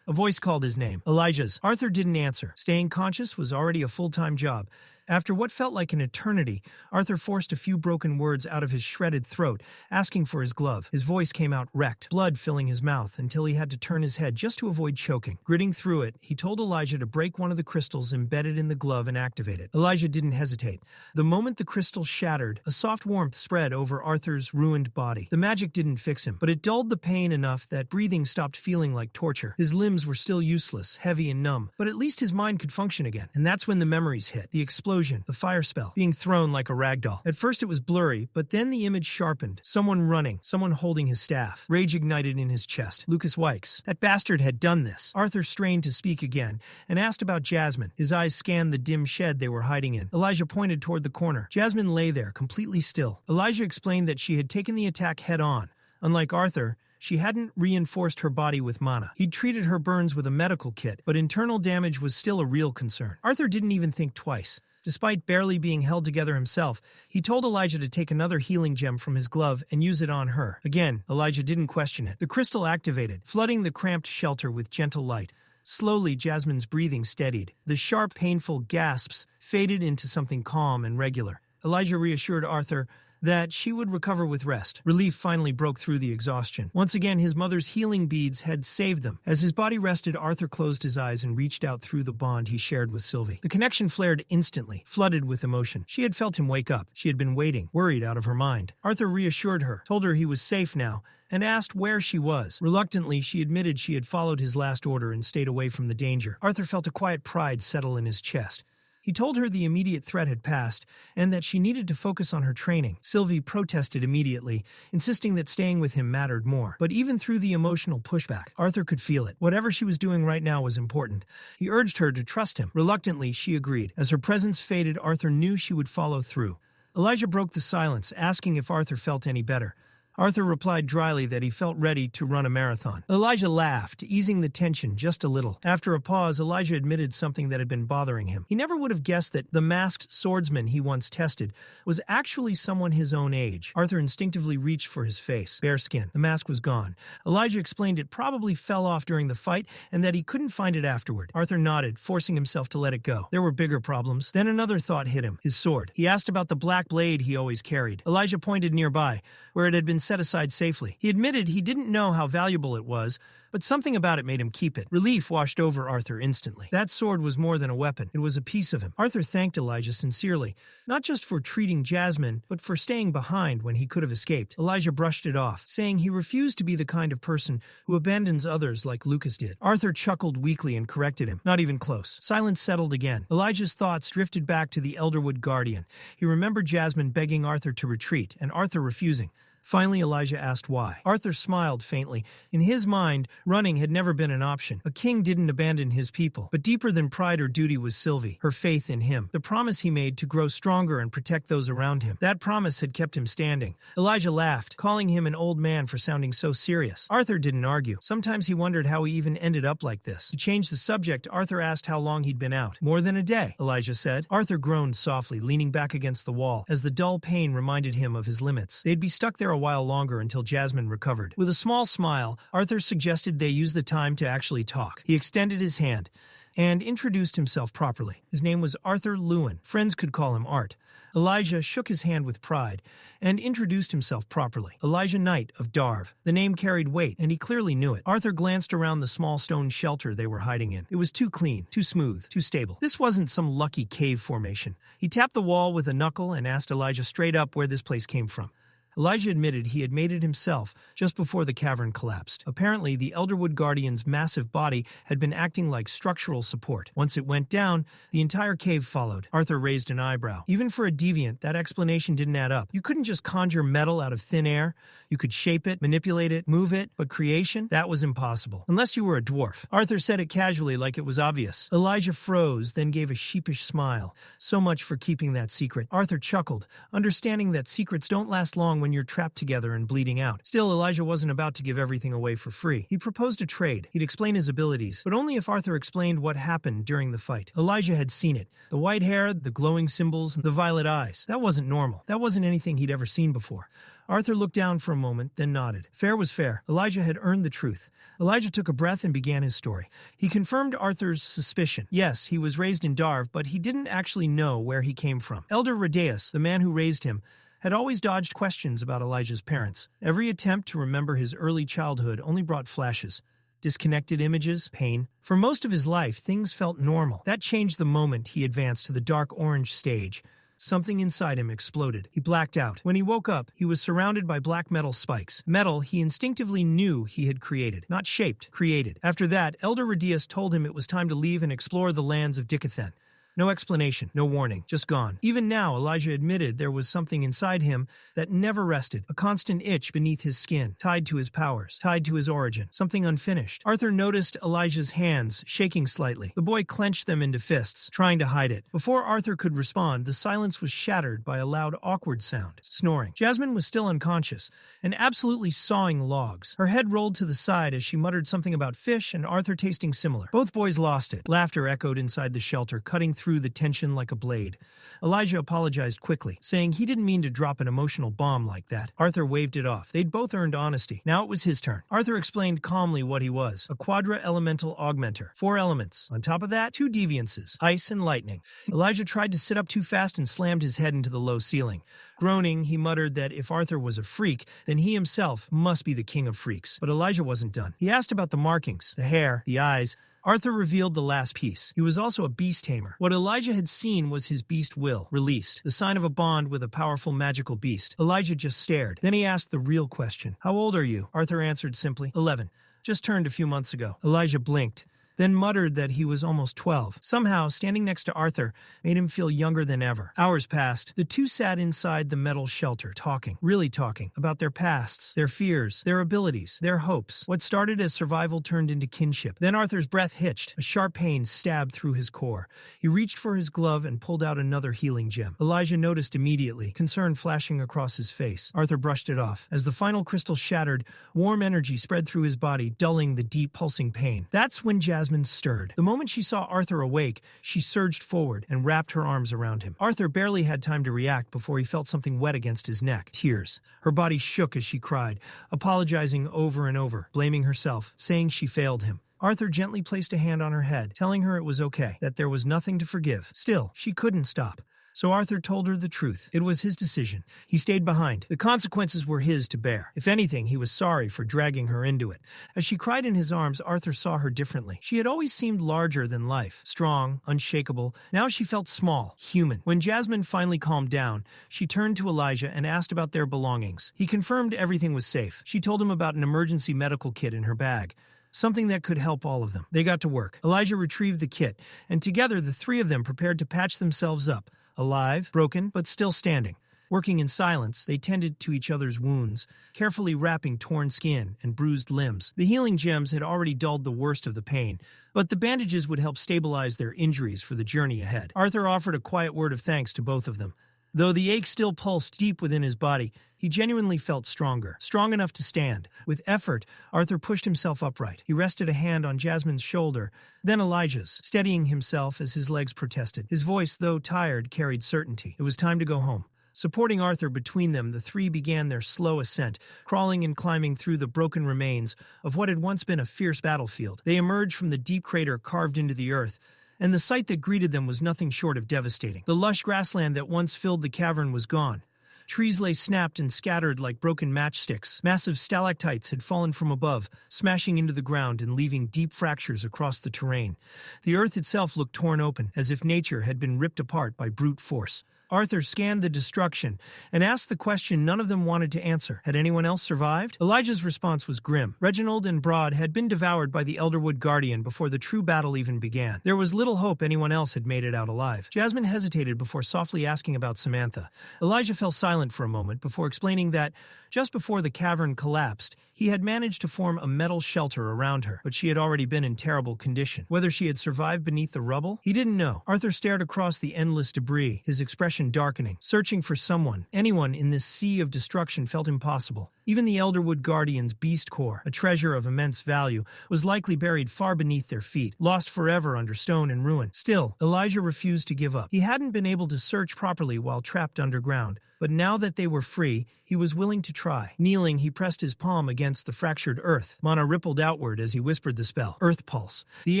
A voice called his name. Elijah's. Arthur didn't answer. Staying conscious was already a full-time job. After what felt like an eternity, Arthur forced a few broken words out of his shredded throat, asking for his glove. His voice came out wrecked, blood filling his mouth until he had to turn his head just to avoid choking. Gritting through it, he told Elijah to break one of the crystals embedded in the glove and activate it. Elijah didn't hesitate. The moment the crystal shattered, a soft warmth spread over Arthur's ruined body. The magic didn't fix him, but it dulled the pain enough that breathing stopped feeling like torture. His limbs were still useless, heavy and numb, but at least his mind could function again. And that's when the memories hit. The explosion, the fire spell, being thrown like a ragdoll. At first it was blurry, but then the image sharpened. Someone running, someone holding his staff. Rage ignited in his chest. Lucas Wykes. That bastard had done this. Arthur strained to speak again and asked about Jasmine. His eyes scanned the dim shed they were hiding in. Elijah pointed toward the corner. Jasmine lay there, completely still. Elijah explained that she had taken the attack head-on. Unlike Arthur, she hadn't reinforced her body with mana. He'd treated her burns with a medical kit, but internal damage was still a real concern. Arthur didn't even think twice. Despite barely being held together himself, he told Elijah to take another healing gem from his glove and use it on her. Again, Elijah didn't question it. The crystal activated, flooding the cramped shelter with gentle light. Slowly, Jasmine's breathing steadied. The sharp, painful gasps faded into something calm and regular. Elijah reassured Arthur that she would recover with rest. Relief finally broke through the exhaustion. Once again, his mother's healing beads had saved them. As his body rested, Arthur closed his eyes and reached out through the bond he shared with Sylvie. The connection flared instantly, flooded with emotion. She had felt him wake up. She had been waiting, worried out of her mind. Arthur reassured her, told her he was safe now, and asked where she was. Reluctantly, she admitted she had followed his last order and stayed away from the danger. Arthur felt a quiet pride settle in his chest. He told her the immediate threat had passed and that she needed to focus on her training. Sylvie protested immediately, insisting that staying with him mattered more. But even through the emotional pushback, Arthur could feel it. Whatever she was doing right now was important. He urged her to trust him. Reluctantly, she agreed. As her presence faded, Arthur knew she would follow through. Elijah broke the silence, asking if Arthur felt any better. Arthur replied dryly that he felt ready to run a marathon. Elijah laughed, easing the tension just a little. After a pause, Elijah admitted something that had been bothering him. He never would have guessed that the masked swordsman he once tested was actually someone his own age. Arthur instinctively reached for his face. Bare skin. The mask was gone. Elijah explained it probably fell off during the fight and that he couldn't find it afterward. Arthur nodded, forcing himself to let it go. There were bigger problems. Then another thought hit him. His sword. He asked about the black blade he always carried. Elijah pointed nearby, where it had been set aside safely. He admitted he didn't know how valuable it was, but something about it made him keep it. Relief washed over Arthur instantly. That sword was more than a weapon. It was a piece of him. Arthur thanked Elijah sincerely, not just for treating Jasmine, but for staying behind when he could have escaped. Elijah brushed it off, saying he refused to be the kind of person who abandons others like Lucas did. Arthur chuckled weakly and corrected him. Not even close. Silence settled again. Elijah's thoughts drifted back to the Elderwood Guardian. He remembered Jasmine begging Arthur to retreat, and Arthur refusing. Finally, Elijah asked why. Arthur smiled faintly. In his mind, running had never been an option. A king didn't abandon his people. But deeper than pride or duty was Sylvie, her faith in him. The promise he made to grow stronger and protect those around him. That promise had kept him standing. Elijah laughed, calling him an old man for sounding so serious. Arthur didn't argue. Sometimes he wondered how he even ended up like this. To change the subject, Arthur asked how long he'd been out. More than a day, Elijah said. Arthur groaned softly, leaning back against the wall, as the dull pain reminded him of his limits. They'd be stuck there a while longer until Jasmine recovered. With a small smile, Arthur suggested they use the time to actually talk. He extended his hand and introduced himself properly. His name was Arthur Leywin. Friends could call him Art. Elijah shook his hand with pride and introduced himself properly. Elijah Knight of Darv. The name carried weight, and he clearly knew it. Arthur glanced around the small stone shelter they were hiding in. It was too clean, too smooth, too stable. This wasn't some lucky cave formation. He tapped the wall with a knuckle and asked Elijah straight up where this place came from. Elijah admitted he had made it himself just before the cavern collapsed. Apparently, the Elderwood Guardian's massive body had been acting like structural support. Once it went down, the entire cave followed. Arthur raised an eyebrow. Even for a deviant, that explanation didn't add up. You couldn't just conjure metal out of thin air. You could shape it, manipulate it, move it, but creation? That was impossible. Unless you were a dwarf. Arthur said it casually like it was obvious. Elijah froze, then gave a sheepish smile. So much for keeping that secret. Arthur chuckled, understanding that secrets don't last long when you're trapped together and bleeding out. Still, Elijah wasn't about to give everything away for free. He proposed a trade. He'd explain his abilities, but only if Arthur explained what happened during the fight. Elijah had seen it. The white hair, the glowing symbols, the violet eyes. That wasn't normal. That wasn't anything he'd ever seen before. Arthur looked down for a moment, then nodded. Fair was fair. Elijah had earned the truth. Elijah took a breath and began his story. He confirmed Arthur's suspicion. Yes, he was raised in Darv, but he didn't actually know where he came from. Elder Radeus, the man who raised him, had always dodged questions about Elijah's parents. Every attempt to remember his early childhood only brought flashes. Disconnected images, pain. For most of his life, things felt normal. That changed the moment he advanced to the dark orange stage. Something inside him exploded. He blacked out. When he woke up, he was surrounded by black metal spikes. Metal he instinctively knew he had created. Not shaped, created. After that, Elder Radius told him it was time to leave and explore the lands of Dikathen. No explanation, no warning, just gone. Even now, Elijah admitted there was something inside him that never rested, a constant itch beneath his skin, tied to his powers, tied to his origin, something unfinished. Arthur noticed Elijah's hands shaking slightly. The boy clenched them into fists, trying to hide it. Before Arthur could respond, the silence was shattered by a loud, awkward sound, snoring. Jasmine was still unconscious and absolutely sawing logs. Her head rolled to the side as she muttered something about fish and Arthur tasting similar. Both boys lost it. Laughter echoed inside the shelter, cutting through the tension like a blade. Elijah apologized quickly, saying he didn't mean to drop an emotional bomb like that. Arthur waved it off. They'd both earned honesty. Now it was his turn. Arthur explained calmly what he was. A quadra-elemental augmenter. 4 elements. On top of that, 2 deviances. Ice and lightning. Elijah tried to sit up too fast and slammed his head into the low ceiling. Groaning, he muttered that if Arthur was a freak, then he himself must be the king of freaks. But Elijah wasn't done. He asked about the markings, the hair, the eyes. Arthur revealed the last piece. He was also a beast tamer. What Elijah had seen was his beast will, released, the sign of a bond with a powerful magical beast. Elijah just stared. Then he asked the real question. How old are you? Arthur answered simply, 11. Just turned a few months ago. Elijah blinked, then muttered that he was almost 12. Somehow, standing next to Arthur made him feel younger than ever. Hours passed. The two sat inside the metal shelter, talking, really talking, about their pasts, their fears, their abilities, their hopes. What started as survival turned into kinship. Then Arthur's breath hitched. A sharp pain stabbed through his core. He reached for his glove and pulled out another healing gem. Elijah noticed immediately, concern flashing across his face. Arthur brushed it off. As the final crystal shattered, warm energy spread through his body, dulling the deep pulsing pain. That's when Jasmine stirred. The moment she saw Arthur awake, she surged forward and wrapped her arms around him. Arthur barely had time to react before he felt something wet against his neck. Tears. Her body shook as she cried, apologizing over and over, blaming herself, saying she failed him. Arthur gently placed a hand on her head, telling her it was okay, that there was nothing to forgive. Still, she couldn't stop. So Arthur told her the truth. It was his decision. He stayed behind. The consequences were his to bear. If anything, he was sorry for dragging her into it. As she cried in his arms, Arthur saw her differently. She had always seemed larger than life, strong, unshakable. Now she felt small, human. When Jasmine finally calmed down, she turned to Elijah and asked about their belongings. He confirmed everything was safe. She told him about an emergency medical kit in her bag. Something that could help all of them. They got to work. Elijah retrieved the kit, and together the three of them prepared to patch themselves up. Alive, broken, but still standing. Working in silence, they tended to each other's wounds, carefully wrapping torn skin and bruised limbs. The healing gems had already dulled the worst of the pain, but the bandages would help stabilize their injuries for the journey ahead. Arthur offered a quiet word of thanks to both of them. Though the ache still pulsed deep within his body, he genuinely felt stronger, strong enough to stand. With effort, Arthur pushed himself upright. He rested a hand on Jasmine's shoulder, then Elijah's, steadying himself as his legs protested. His voice, though tired, carried certainty. It was time to go home. Supporting Arthur between them, the three began their slow ascent, crawling and climbing through the broken remains of what had once been a fierce battlefield. They emerged from the deep crater carved into the earth, and the sight that greeted them was nothing short of devastating. The lush grassland that once filled the cavern was gone. Trees lay snapped and scattered like broken matchsticks. Massive stalactites had fallen from above, smashing into the ground and leaving deep fractures across the terrain. The earth itself looked torn open, as if nature had been ripped apart by brute force. Arthur scanned the destruction and asked the question none of them wanted to answer. Had anyone else survived? Elijah's response was grim. Reginald and Broad had been devoured by the Elderwood Guardian before the true battle even began. There was little hope anyone else had made it out alive. Jasmine hesitated before softly asking about Samantha. Elijah fell silent for a moment before explaining that, just before the cavern collapsed, he had managed to form a metal shelter around her, but she had already been in terrible condition. Whether she had survived beneath the rubble? He didn't know. Arthur stared across the endless debris, his expression darkening. Searching for someone, anyone in this sea of destruction felt impossible. Even the Elderwood Guardian's beast core, a treasure of immense value, was likely buried far beneath their feet, lost forever under stone and ruin. Still, Elijah refused to give up. He hadn't been able to search properly while trapped underground, But now that they were free, he was willing to try. Kneeling, he pressed his palm against the fractured earth. Mana rippled outward as he whispered the spell. Earth pulse. The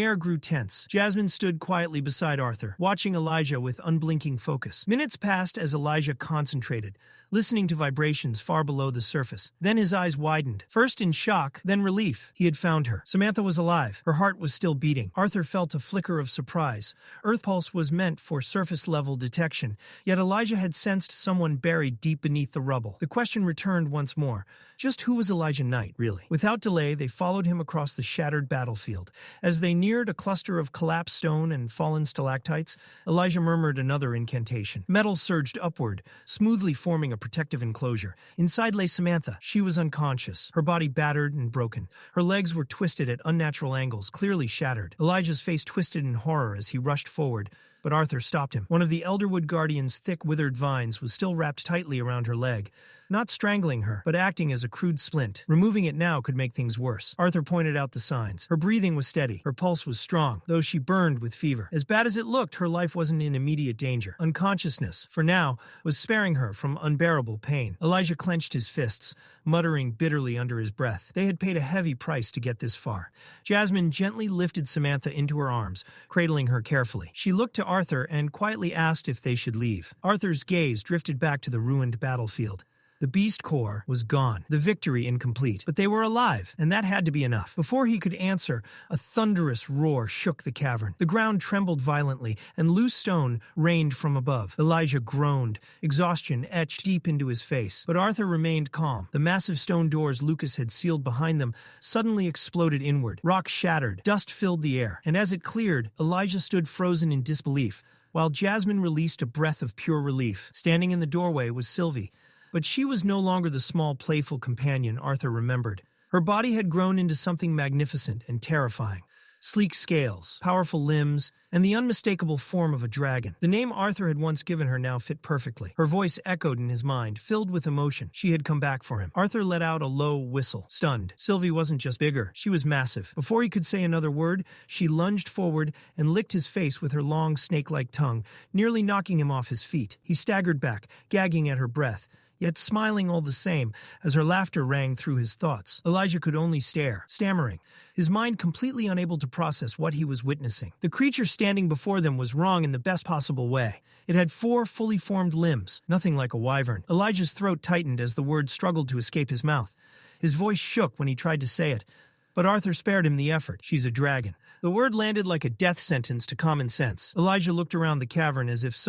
air grew tense. Jasmine stood quietly beside Arthur, watching Elijah with unblinking focus. Minutes passed as Elijah concentrated, listening to vibrations far below the surface. Then his eyes widened, first in shock, then relief. He had found her. Samantha was alive. Her heart was still beating. Arthur felt a flicker of surprise. Earth pulse was meant for surface-level detection, yet Elijah had sensed someone buried deep beneath the rubble. The question returned once more. Just who was Elijah Knight, really? Without delay, they followed him across the shattered battlefield. As they neared a cluster of collapsed stone and fallen stalactites, Elijah murmured another incantation. Metal surged upward, smoothly forming a protective enclosure. Inside lay Samantha. She was unconscious, her body battered and broken. Her legs were twisted at unnatural angles, clearly shattered. Elijah's face twisted in horror as he rushed forward, but Arthur stopped him. One of the Elderwood Guardian's thick, withered vines was still wrapped tightly around her leg, not strangling her, but acting as a crude splint. Removing it now could make things worse. Arthur pointed out the signs. Her breathing was steady. Her pulse was strong, though she burned with fever. As bad as it looked, her life wasn't in immediate danger. Unconsciousness, for now, was sparing her from unbearable pain. Elijah clenched his fists, muttering bitterly under his breath. They had paid a heavy price to get this far. Jasmine gently lifted Samantha into her arms, cradling her carefully. She looked to Arthur and quietly asked if they should leave. Arthur's gaze drifted back to the ruined battlefield. The Beast Corps was gone, the victory incomplete, but they were alive, and that had to be enough. Before he could answer, a thunderous roar shook the cavern. The ground trembled violently, and loose stone rained from above. Elijah groaned, exhaustion etched deep into his face. But Arthur remained calm. The massive stone doors Lucas had sealed behind them suddenly exploded inward. Rock shattered, dust filled the air, and as it cleared, Elijah stood frozen in disbelief, while Jasmine released a breath of pure relief. Standing in the doorway was Sylvie. But she was no longer the small, playful companion Arthur remembered. Her body had grown into something magnificent and terrifying. Sleek scales, powerful limbs, and the unmistakable form of a dragon. The name Arthur had once given her now fit perfectly. Her voice echoed in his mind, filled with emotion. She had come back for him. Arthur let out a low whistle, stunned. Sylvie wasn't just bigger, she was massive. Before he could say another word, she lunged forward and licked his face with her long, snake-like tongue, nearly knocking him off his feet. He staggered back, gagging at her breath, yet smiling all the same as her laughter rang through his thoughts. Elijah could only stare, stammering, his mind completely unable to process what he was witnessing. The creature standing before them was wrong in the best possible way. It had 4 fully formed limbs, nothing like a wyvern. Elijah's throat tightened as the word struggled to escape his mouth. His voice shook when he tried to say it, but Arthur spared him the effort. She's a dragon. The word landed like a death sentence to common sense. Elijah looked around the cavern as if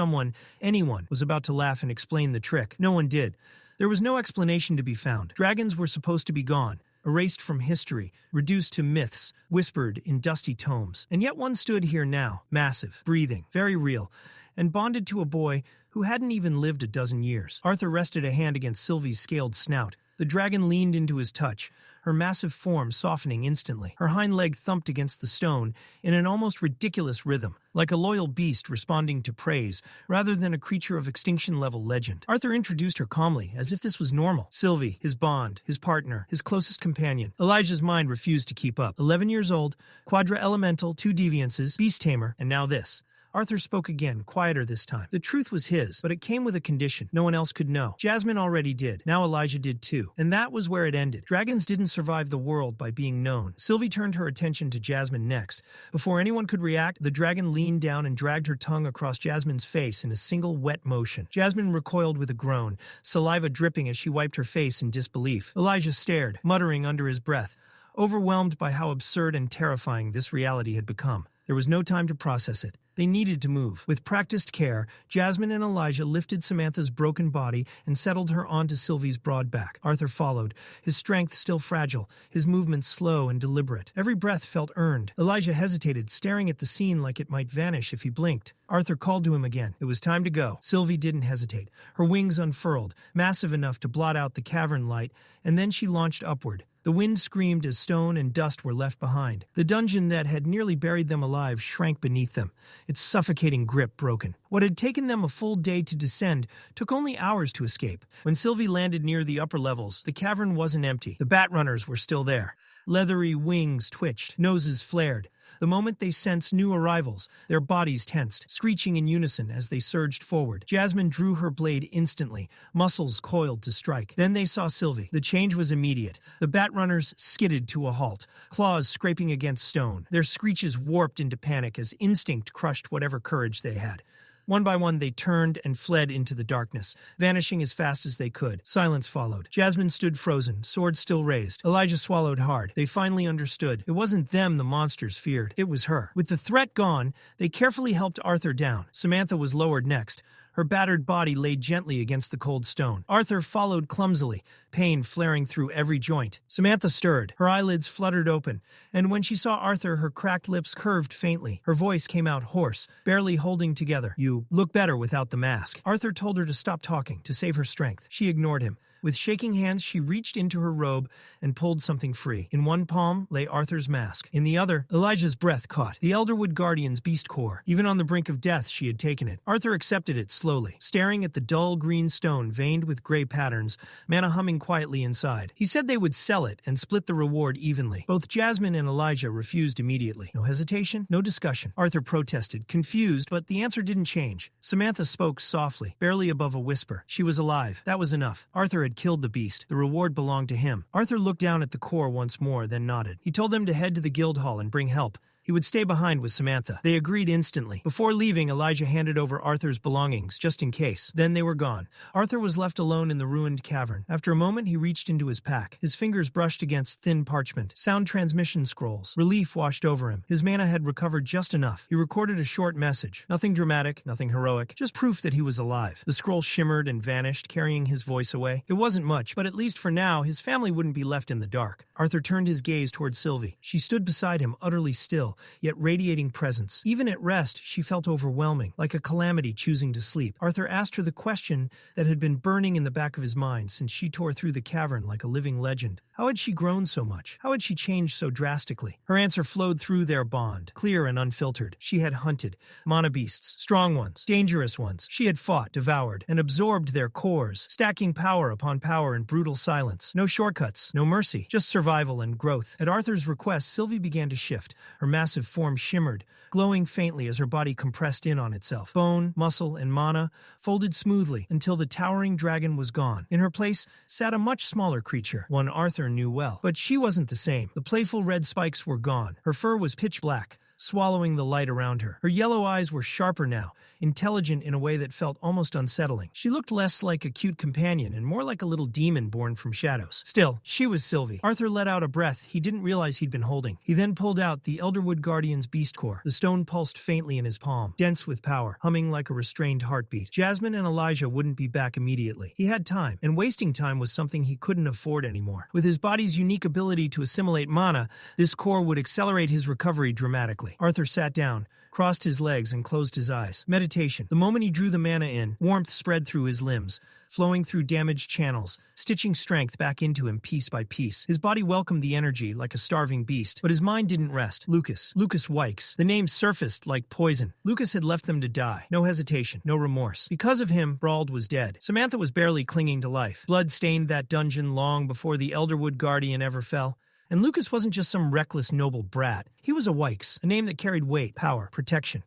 anyone, was about to laugh and explain the trick. No one did. There was no explanation to be found. Dragons were supposed to be gone, erased from history, reduced to myths, whispered in dusty tomes. And yet one stood here now, massive, breathing, very real, and bonded to a boy who hadn't even lived a dozen years. Arthur rested a hand against Sylvie's scaled snout. The dragon leaned into his touch, her massive form softening instantly. Her hind leg thumped against the stone in an almost ridiculous rhythm, like a loyal beast responding to praise rather than a creature of extinction-level legend. Arthur introduced her calmly, as if this was normal. Sylvie, his bond, his partner, his closest companion. Elijah's mind refused to keep up. 11 years old, quadra-elemental, 2 deviances, beast tamer, and now this. Arthur spoke again, quieter this time. The truth was his, but it came with a condition. No one else could know. Jasmine already did. Now Elijah did too. And that was where it ended. Dragons didn't survive the world by being known. Sylvie turned her attention to Jasmine next. Before anyone could react, the dragon leaned down and dragged her tongue across Jasmine's face in a single wet motion. Jasmine recoiled with a groan, saliva dripping as she wiped her face in disbelief. Elijah stared, muttering under his breath, overwhelmed by how absurd and terrifying this reality had become. There was no time to process it. They needed to move. With practiced care, Jasmine and Elijah lifted Samantha's broken body and settled her onto Sylvie's broad back. Arthur followed, his strength still fragile, his movements slow and deliberate. Every breath felt earned. Elijah hesitated, staring at the scene like it might vanish if he blinked. Arthur called to him again. It was time to go. Sylvie didn't hesitate. Her wings unfurled, massive enough to blot out the cavern light, and then she launched upward. The wind screamed as stone and dust were left behind. The dungeon that had nearly buried them alive shrank beneath them, its suffocating grip broken. What had taken them a full day to descend took only hours to escape. When Sylvie landed near the upper levels, the cavern wasn't empty. The bat runners were still there. Leathery wings twitched, noses flared. The moment they sensed new arrivals, their bodies tensed, screeching in unison as they surged forward. Jasmine drew her blade instantly, muscles coiled to strike. Then they saw Sylvie. The change was immediate. The bat runners skidded to a halt, claws scraping against stone. Their screeches warped into panic as instinct crushed whatever courage they had. One by one, they turned and fled into the darkness, vanishing as fast as they could. Silence followed. Jasmine stood frozen, sword still raised. Elijah swallowed hard. They finally understood. It wasn't them the monsters feared. It was her. With the threat gone, they carefully helped Arthur down. Samantha was lowered next. Her battered body laid gently against the cold stone. Arthur followed clumsily, pain flaring through every joint. Samantha stirred. Her eyelids fluttered open, and when she saw Arthur, her cracked lips curved faintly. Her voice came out hoarse, barely holding together. "You look better without the mask." Arthur told her to stop talking, to save her strength. She ignored him. With shaking hands, she reached into her robe and pulled something free. In one palm lay Arthur's mask. In the other, Elijah's breath caught. The Elderwood Guardian's beast core. Even on the brink of death, she had taken it. Arthur accepted it slowly, staring at the dull green stone veined with gray patterns, mana humming quietly inside. He said they would sell it and split the reward evenly. Both Jasmine and Elijah refused immediately. No hesitation, no discussion. Arthur protested, confused, but the answer didn't change. Samantha spoke softly, barely above a whisper. She was alive. That was enough. Arthur had killed the beast. The reward belonged to him. Arthur looked down at the core once more, then nodded. He told them to head to the guild hall and bring help. He would stay behind with Samantha. They agreed instantly. Before leaving, Elijah handed over Arthur's belongings, just in case. Then they were gone. Arthur was left alone in the ruined cavern. After a moment, he reached into his pack. His fingers brushed against thin parchment. Sound transmission scrolls. Relief washed over him. His mana had recovered just enough. He recorded a short message. Nothing dramatic, nothing heroic. Just proof that he was alive. The scroll shimmered and vanished, carrying his voice away. It wasn't much, but at least for now, his family wouldn't be left in the dark. Arthur turned his gaze toward Sylvie. She stood beside him, utterly still, yet radiating presence. Even at rest, she felt overwhelming, like a calamity choosing to sleep. Arthur asked her the question that had been burning in the back of his mind since she tore through the cavern like a living legend. How had she grown so much? How had she changed so drastically? Her answer flowed through their bond, clear and unfiltered. She had hunted mana beasts, strong ones, dangerous ones. She had fought, devoured, and absorbed their cores, stacking power upon power in brutal silence. No shortcuts, no mercy, just survival and growth. At Arthur's request, Sylvie began to shift. Her massive form shimmered, glowing faintly as her body compressed in on itself. Bone, muscle, and mana folded smoothly until the towering dragon was gone. In her place sat a much smaller creature, one Arthur knew well. But she wasn't the same. The playful red spikes were gone. Her fur was pitch black, swallowing the light around her. Her yellow eyes were sharper now, intelligent in a way that felt almost unsettling. She looked less like a cute companion and more like a little demon born from shadows. Still, she was Sylvie. Arthur let out a breath he didn't realize he'd been holding. He then pulled out the Elderwood Guardian's beast core. The stone pulsed faintly in his palm, dense with power, humming like a restrained heartbeat. Jasmine and Elijah wouldn't be back immediately. He had time, and wasting time was something he couldn't afford anymore. With his body's unique ability to assimilate mana, this core would accelerate his recovery dramatically. Arthur sat down, crossed his legs, and closed his eyes. Meditation. The moment he drew the mana in, warmth spread through his limbs, flowing through damaged channels, stitching strength back into him piece by piece. His body welcomed the energy like a starving beast, but his mind didn't rest. Lucas Wykes. The name surfaced like poison. Lucas had left them to die. No hesitation, no remorse. Because of him, Brauld was dead. Samantha was barely clinging to life. Blood stained that dungeon long before the Elderwood Guardian ever fell. And Lucas wasn't just some reckless noble brat. He was a Wykes, a name that carried weight, power, protection.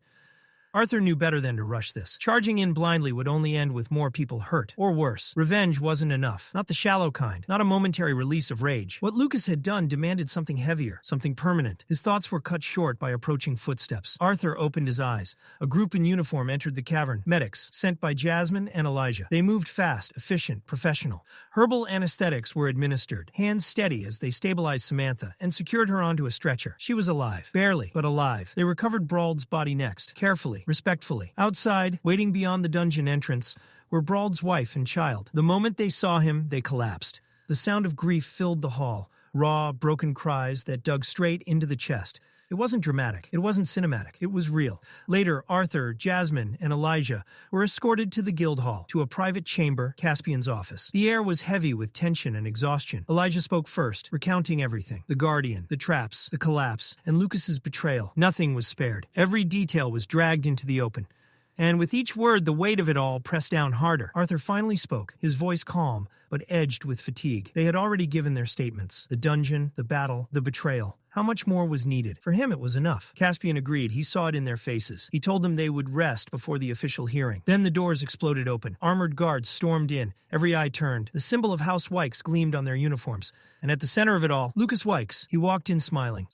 Arthur knew better than to rush this. Charging in blindly would only end with more people hurt, or worse. Revenge wasn't enough. Not the shallow kind, not a momentary release of rage. What Lucas had done demanded something heavier, something permanent. His thoughts were cut short by approaching footsteps. Arthur opened his eyes. A group in uniform entered the cavern. Medics, sent by Jasmine and Elijah. They moved fast, efficient, professional. Herbal anesthetics were administered, hands steady as they stabilized Samantha and secured her onto a stretcher. She was alive. Barely, but alive. They recovered Brauld's body next, carefully, respectfully. Outside, waiting beyond the dungeon entrance, were Brauld's wife and child. The moment they saw him, they collapsed. The sound of grief filled the hall, raw, broken cries that dug straight into the chest. It wasn't dramatic. It wasn't cinematic. It was real. Later, Arthur, Jasmine, and Elijah were escorted to the guild hall, to a private chamber, Caspian's office. The air was heavy with tension and exhaustion. Elijah spoke first, recounting everything. The Guardian, the traps, the collapse, and Lucas's betrayal. Nothing was spared. Every detail was dragged into the open. And with each word, the weight of it all pressed down harder. Arthur finally spoke, his voice calm, but edged with fatigue. They had already given their statements. The dungeon, the battle, the betrayal. How much more was needed? For him, it was enough. Caspian agreed. He saw it in their faces. He told them they would rest before the official hearing. Then the doors exploded open. Armored guards stormed in. Every eye turned. The symbol of House Wykes gleamed on their uniforms. And at the center of it all, Lucas Wykes. He walked in smiling.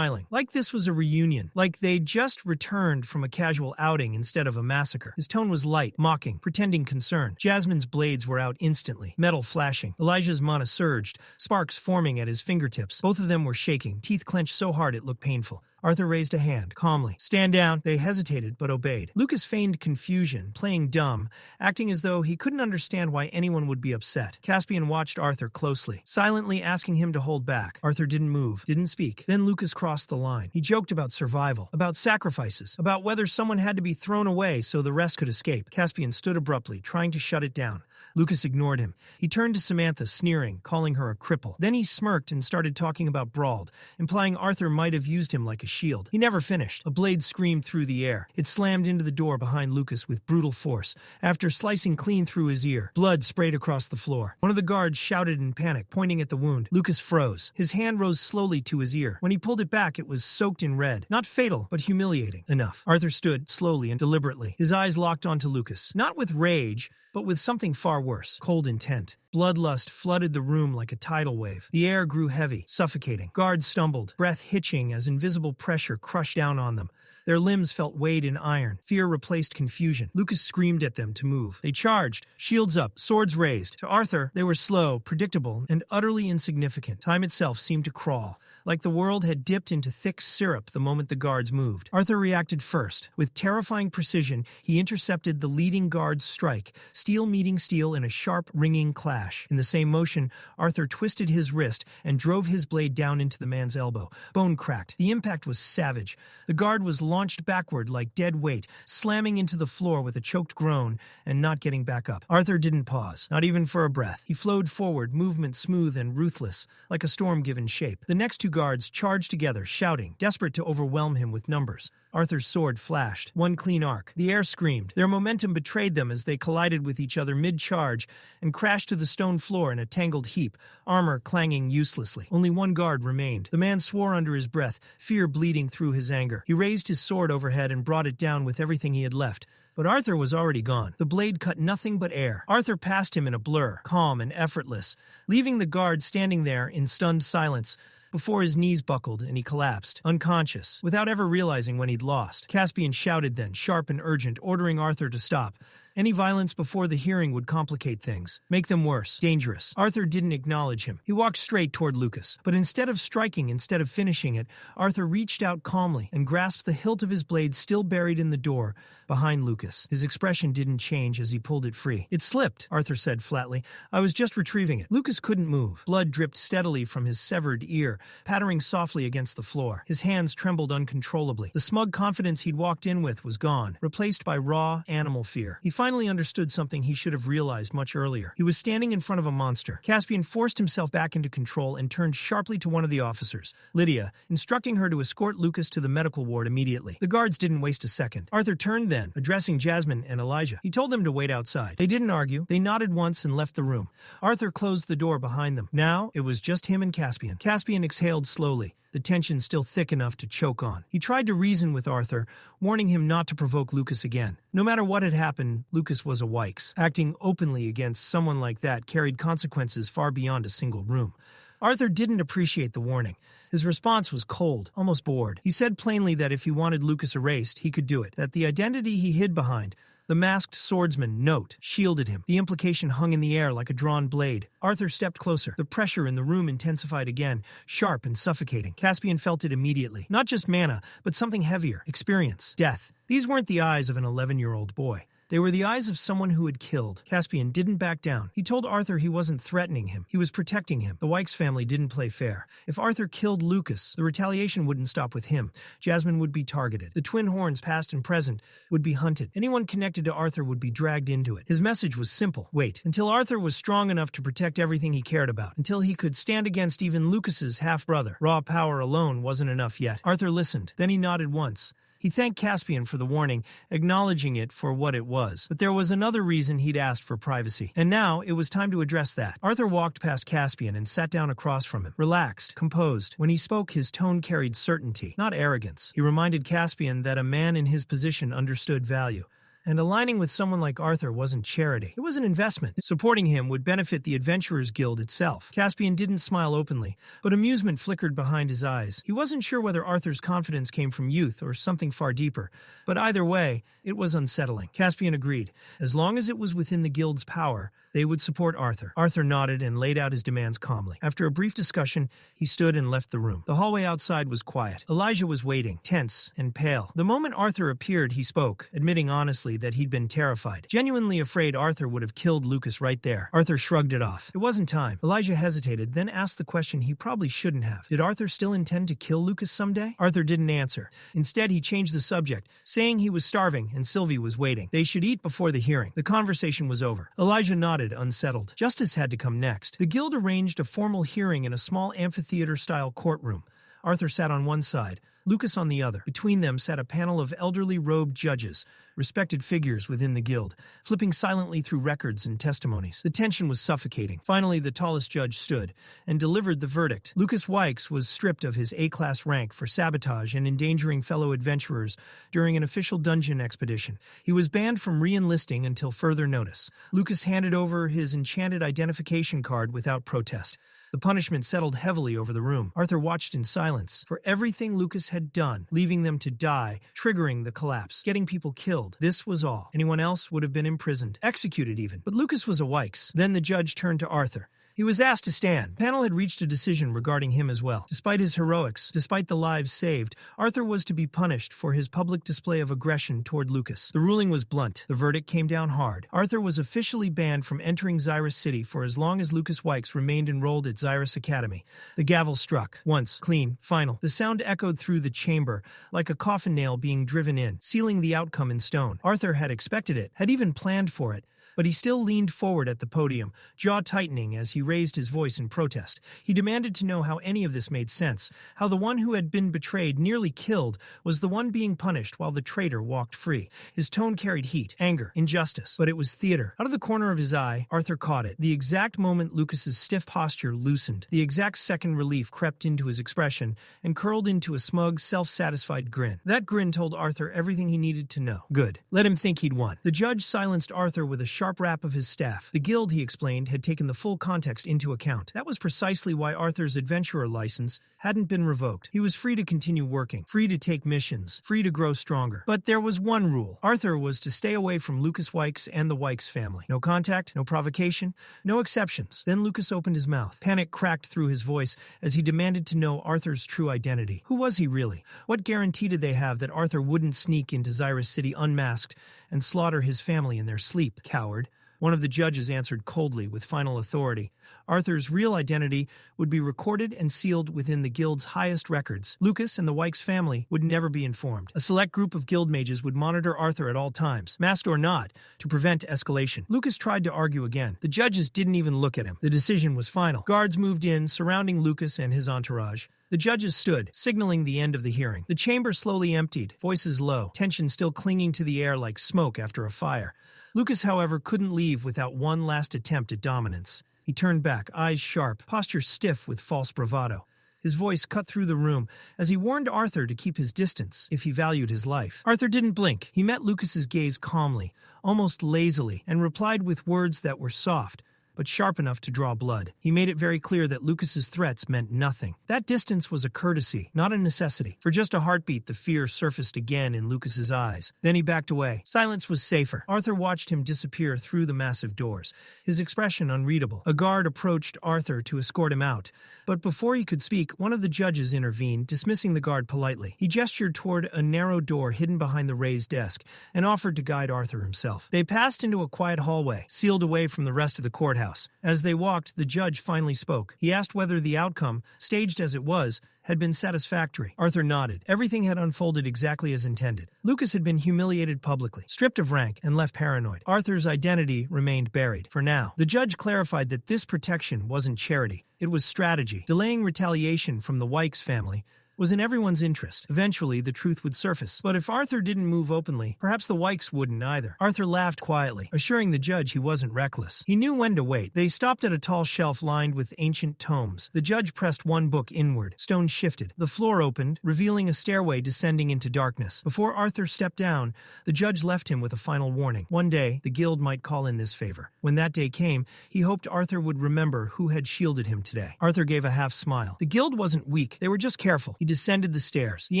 Like this was a reunion. Like they'd just returned from a casual outing instead of a massacre. His tone was light, mocking, pretending concern. Jasmine's blades were out instantly, metal flashing. Elijah's mana surged, sparks forming at his fingertips. Both of them were shaking, teeth clenched so hard it looked painful. Arthur raised a hand, calmly. Stand down. They hesitated, but obeyed. Lucas feigned confusion, playing dumb, acting as though he couldn't understand why anyone would be upset. Caspian watched Arthur closely, silently asking him to hold back. Arthur didn't move, didn't speak. Then Lucas crossed the line. He joked about survival, about sacrifices, about whether someone had to be thrown away so the rest could escape. Caspian stood abruptly, trying to shut it down. Lucas ignored him. He turned to Samantha, sneering, calling her a cripple. Then he smirked and started talking about Brauld, implying Arthur might have used him like a shield. He never finished. A blade screamed through the air. It slammed into the door behind Lucas with brutal force. After slicing clean through his ear, blood sprayed across the floor. One of the guards shouted in panic, pointing at the wound. Lucas froze. His hand rose slowly to his ear. When he pulled it back, it was soaked in red. Not fatal, but humiliating enough. Arthur stood, slowly and deliberately. His eyes locked onto Lucas. Not with rage, but with something far worse, cold intent. Bloodlust flooded the room like a tidal wave. The air grew heavy, suffocating. Guards stumbled, breath hitching as invisible pressure crushed down on them. Their limbs felt weighed in iron. Fear replaced confusion. Lucas screamed at them to move. They charged, shields up, swords raised. To Arthur, they were slow, predictable, and utterly insignificant. Time itself seemed to crawl, like the world had dipped into thick syrup the moment the guards moved. Arthur reacted first. With terrifying precision, he intercepted the leading guard's strike, steel meeting steel in a sharp, ringing clash. In the same motion, Arthur twisted his wrist and drove his blade down into the man's elbow. Bone cracked. The impact was savage. The guard was launched backward like dead weight, slamming into the floor with a choked groan and not getting back up. Arthur didn't pause, not even for a breath. He flowed forward, movement smooth and ruthless, like a storm given shape. The next two guards charged together, shouting, desperate to overwhelm him with numbers. Arthur's sword flashed, one clean arc. The air screamed. Their momentum betrayed them as they collided with each other mid-charge and crashed to the stone floor in a tangled heap, armor clanging uselessly. Only one guard remained. The man swore under his breath, fear bleeding through his anger. He raised his sword overhead and brought it down with everything he had left. But Arthur was already gone. The blade cut nothing but air. Arthur passed him in a blur, calm and effortless, leaving the guard standing there in stunned silence before his knees buckled and he collapsed, unconscious, without ever realizing when he'd lost. Caspian shouted then, sharp and urgent, ordering Arthur to stop. Any violence before the hearing would complicate things, make them worse, dangerous. Arthur didn't acknowledge him. He walked straight toward Lucas. But instead of finishing it, Arthur reached out calmly and grasped the hilt of his blade still buried in the door behind Lucas. His expression didn't change as he pulled it free. It slipped, Arthur said flatly. I was just retrieving it. Lucas couldn't move. Blood dripped steadily from his severed ear, pattering softly against the floor. His hands trembled uncontrollably. The smug confidence he'd walked in with was gone, replaced by raw, animal fear. He finally understood something he should have realized much earlier. He was standing in front of a monster. Caspian forced himself back into control and turned sharply to one of the officers, Lydia, instructing her to escort Lucas to the medical ward immediately. The guards didn't waste a second. Arthur turned then, addressing Jasmine and Elijah. He told them to wait outside. They didn't argue. They nodded once and left the room. Arthur closed the door behind them. Now, it was just him and Caspian. Caspian exhaled slowly, the tension still thick enough to choke on. He tried to reason with Arthur, warning him not to provoke Lucas again. No matter what had happened, Lucas was a Wykes. Acting openly against someone like that carried consequences far beyond a single room. Arthur didn't appreciate the warning. His response was cold, almost bored. He said plainly that if he wanted Lucas erased, he could do it, that the identity he hid behind, the masked swordsman, note, shielded him. The implication hung in the air like a drawn blade. Arthur stepped closer. The pressure in the room intensified again, sharp and suffocating. Caspian felt it immediately. Not just mana, but something heavier, experience, death. These weren't the eyes of an 11-year-old boy. They were the eyes of someone who had killed. Caspian didn't back down. He told Arthur he wasn't threatening him. He was protecting him. The Wykes family didn't play fair. If Arthur killed Lucas, the retaliation wouldn't stop with him. Jasmine would be targeted. The twin horns, past and present, would be hunted. Anyone connected to Arthur would be dragged into it. His message was simple. Wait, until Arthur was strong enough to protect everything he cared about. Until he could stand against even Lucas's half-brother. Raw power alone wasn't enough yet. Arthur listened. Then he nodded once. He thanked Caspian for the warning, acknowledging it for what it was. But there was another reason he'd asked for privacy. And now, it was time to address that. Arthur walked past Caspian and sat down across from him. Relaxed, composed. When he spoke, his tone carried certainty, not arrogance. He reminded Caspian that a man in his position understood value. And aligning with someone like Arthur wasn't charity. It was an investment. Supporting him would benefit the Adventurers Guild itself. Caspian didn't smile openly, but amusement flickered behind his eyes. He wasn't sure whether Arthur's confidence came from youth or something far deeper, but either way, it was unsettling. Caspian agreed. As long as it was within the Guild's power, they would support Arthur. Arthur nodded and laid out his demands calmly. After a brief discussion, he stood and left the room. The hallway outside was quiet. Elijah was waiting, tense and pale. The moment Arthur appeared, he spoke, admitting honestly that he'd been terrified. Genuinely afraid Arthur would have killed Lucas right there. Arthur shrugged it off. It wasn't time. Elijah hesitated, then asked the question he probably shouldn't have. Did Arthur still intend to kill Lucas someday? Arthur didn't answer. Instead, he changed the subject, saying he was starving and Sylvie was waiting. They should eat before the hearing. The conversation was over. Elijah nodded, unsettled. Justice had to come next. The guild arranged a formal hearing in a small amphitheater-style courtroom. Arthur sat on one side, Lucas on the other. Between them sat a panel of elderly robed judges, respected figures within the guild, flipping silently through records and testimonies. The tension was suffocating. Finally, the tallest judge stood and delivered the verdict. Lucas Wykes was stripped of his A-class rank for sabotage and endangering fellow adventurers during an official dungeon expedition. He was banned from re-enlisting until further notice. Lucas handed over his enchanted identification card without protest. The punishment settled heavily over the room. Arthur watched in silence. For everything Lucas had done, leaving them to die, triggering the collapse, getting people killed, this was all. Anyone else would have been imprisoned, executed even. But Lucas was a Wykes. Then the judge turned to Arthur. He was asked to stand. The panel had reached a decision regarding him as well. Despite his heroics, despite the lives saved, Arthur was to be punished for his public display of aggression toward Lucas. The ruling was blunt. The verdict came down hard. Arthur was officially banned from entering Xyrus City for as long as Lucas Wykes remained enrolled at Xyrus Academy. The gavel struck. Once, clean, final. The sound echoed through the chamber, like a coffin nail being driven in, sealing the outcome in stone. Arthur had expected it, had even planned for it. But he still leaned forward at the podium, jaw tightening as he raised his voice in protest. He demanded to know how any of this made sense, how the one who had been betrayed, nearly killed, was the one being punished while the traitor walked free. His tone carried heat, anger, injustice, but it was theater. Out of the corner of his eye, Arthur caught it. The exact moment Lucas's stiff posture loosened, the exact second relief crept into his expression and curled into a smug, self-satisfied grin. That grin told Arthur everything he needed to know. Good. Let him think he'd won. The judge silenced Arthur with a sharp rap of his staff. The guild, he explained, had taken the full context into account. That was precisely why Arthur's adventurer license hadn't been revoked. He was free to continue working, free to take missions, free to grow stronger. But there was one rule. Arthur was to stay away from Lucas Wykes and the Wykes family. No contact, no provocation, no exceptions. Then Lucas opened his mouth. Panic cracked through his voice as he demanded to know Arthur's true identity. Who was he really? What guarantee did they have that Arthur wouldn't sneak into Xyrus City unmasked and slaughter his family in their sleep? Coward. One of the judges answered coldly with final authority. Arthur's real identity would be recorded and sealed within the guild's highest records. Lucas and the Wykes family would never be informed. A select group of guild mages would monitor Arthur at all times, masked or not, to prevent escalation. Lucas tried to argue again. The judges didn't even look at him. The decision was final. Guards moved in, surrounding Lucas and his entourage. The judges stood, signaling the end of the hearing. The chamber slowly emptied, voices low, tension still clinging to the air like smoke after a fire. Lucas, however, couldn't leave without one last attempt at dominance. He turned back, eyes sharp, posture stiff with false bravado. His voice cut through the room as he warned Arthur to keep his distance if he valued his life. Arthur didn't blink. He met Lucas's gaze calmly, almost lazily, and replied with words that were soft, but sharp enough to draw blood. He made it very clear that Lucas's threats meant nothing. That distance was a courtesy, not a necessity. For just a heartbeat, the fear surfaced again in Lucas's eyes. Then he backed away. Silence was safer. Arthur watched him disappear through the massive doors, his expression unreadable. A guard approached Arthur to escort him out, but before he could speak, one of the judges intervened, dismissing the guard politely. He gestured toward a narrow door hidden behind the raised desk and offered to guide Arthur himself. They passed into a quiet hallway, sealed away from the rest of the courthouse. As they walked, the judge finally spoke. He asked whether the outcome, staged as it was, had been satisfactory. Arthur nodded. Everything had unfolded exactly as intended. Lucas had been humiliated publicly, stripped of rank, and left paranoid. Arthur's identity remained buried, for now. The judge clarified that this protection wasn't charity. It was strategy, delaying retaliation from the Wykes family was in everyone's interest. Eventually, the truth would surface. But if Arthur didn't move openly, perhaps the Wykes wouldn't either. Arthur laughed quietly, assuring the judge he wasn't reckless. He knew when to wait. They stopped at a tall shelf lined with ancient tomes. The judge pressed one book inward. Stones shifted. The floor opened, revealing a stairway descending into darkness. Before Arthur stepped down, the judge left him with a final warning. One day, the guild might call in this favor. When that day came, he hoped Arthur would remember who had shielded him today. Arthur gave a half smile. The guild wasn't weak. They were just careful. He descended the stairs. The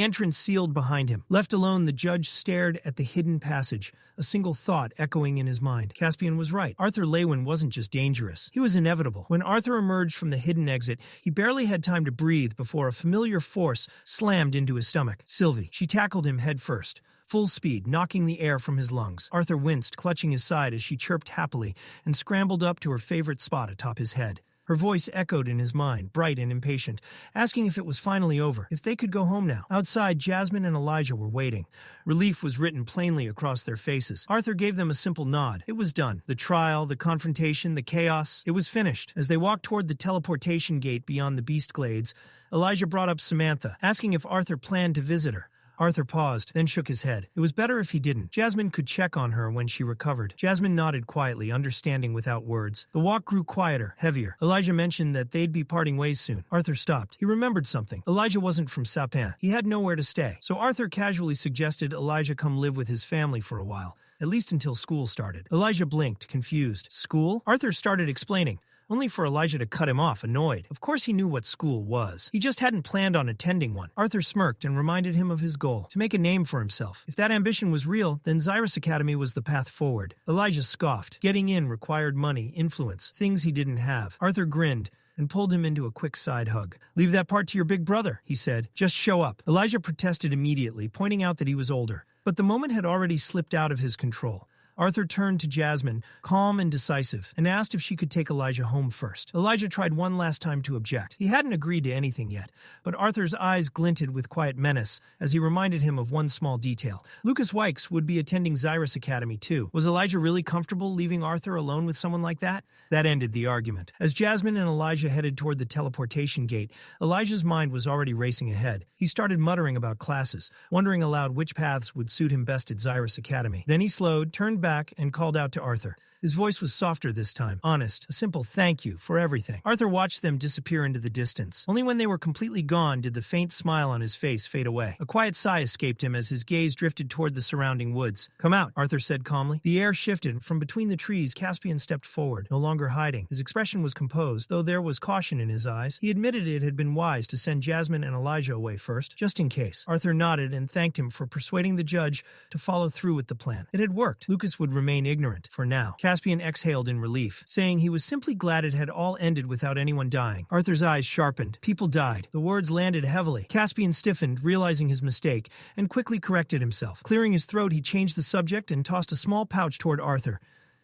entrance sealed behind him. Left alone, the judge stared at the hidden passage, a single thought echoing in his mind. Caspian was right. Arthur Leywin wasn't just dangerous. He was inevitable. When Arthur emerged from the hidden exit, he barely had time to breathe before a familiar force slammed into his stomach. Sylvie. She tackled him head first. Full speed, knocking the air from his lungs. Arthur winced, clutching his side as she chirped happily and scrambled up to her favorite spot atop his head. Her voice echoed in his mind, bright and impatient, asking if it was finally over, if they could go home now. Outside, Jasmine and Elijah were waiting. Relief was written plainly across their faces. Arthur gave them a simple nod. It was done. The trial, the confrontation, the chaos, it was finished. As they walked toward the teleportation gate beyond the beast glades, Elijah brought up Samantha, asking if Arthur planned to visit her. Arthur paused, then shook his head. It was better if he didn't. Jasmine could check on her when she recovered. Jasmine nodded quietly, understanding without words. The walk grew quieter, heavier. Elijah mentioned that they'd be parting ways soon. Arthur stopped. He remembered something. Elijah wasn't from Sapin. He had nowhere to stay. So Arthur casually suggested Elijah come live with his family for a while, at least until school started. Elijah blinked, confused. School? Arthur started explaining, only for Elijah to cut him off, annoyed. Of course he knew what school was. He just hadn't planned on attending one. Arthur smirked and reminded him of his goal, to make a name for himself. If that ambition was real, then Xyrus Academy was the path forward. Elijah scoffed. Getting in required money, influence, things he didn't have. Arthur grinned and pulled him into a quick side hug. "Leave that part to your big brother," he said. "Just show up." Elijah protested immediately, pointing out that he was older. But the moment had already slipped out of his control. Arthur turned to Jasmine, calm and decisive, and asked if she could take Elijah home first. Elijah tried one last time to object. He hadn't agreed to anything yet, but Arthur's eyes glinted with quiet menace as he reminded him of one small detail. Lucas Wykes would be attending Xyrus Academy too. Was Elijah really comfortable leaving Arthur alone with someone like that? That ended the argument. As Jasmine and Elijah headed toward the teleportation gate, Elijah's mind was already racing ahead. He started muttering about classes, wondering aloud which paths would suit him best at Xyrus Academy. Then he slowed, turned back, and called out to Arthur. His voice was softer this time, honest, a simple thank you for everything. Arthur watched them disappear into the distance. Only when they were completely gone did the faint smile on his face fade away. A quiet sigh escaped him as his gaze drifted toward the surrounding woods. "Come out," Arthur said calmly. The air shifted. From between the trees, Caspian stepped forward, no longer hiding. His expression was composed, though there was caution in his eyes. He admitted it had been wise to send Jasmine and Elijah away first, just in case. Arthur nodded and thanked him for persuading the judge to follow through with the plan. It had worked. Lucas would remain ignorant, for now. Caspian exhaled in relief, saying he was simply glad it had all ended without anyone dying. Arthur's eyes sharpened. People died. The words landed heavily. Caspian stiffened, realizing his mistake, and quickly corrected himself. Clearing his throat, he changed the subject and tossed a small pouch toward Arthur.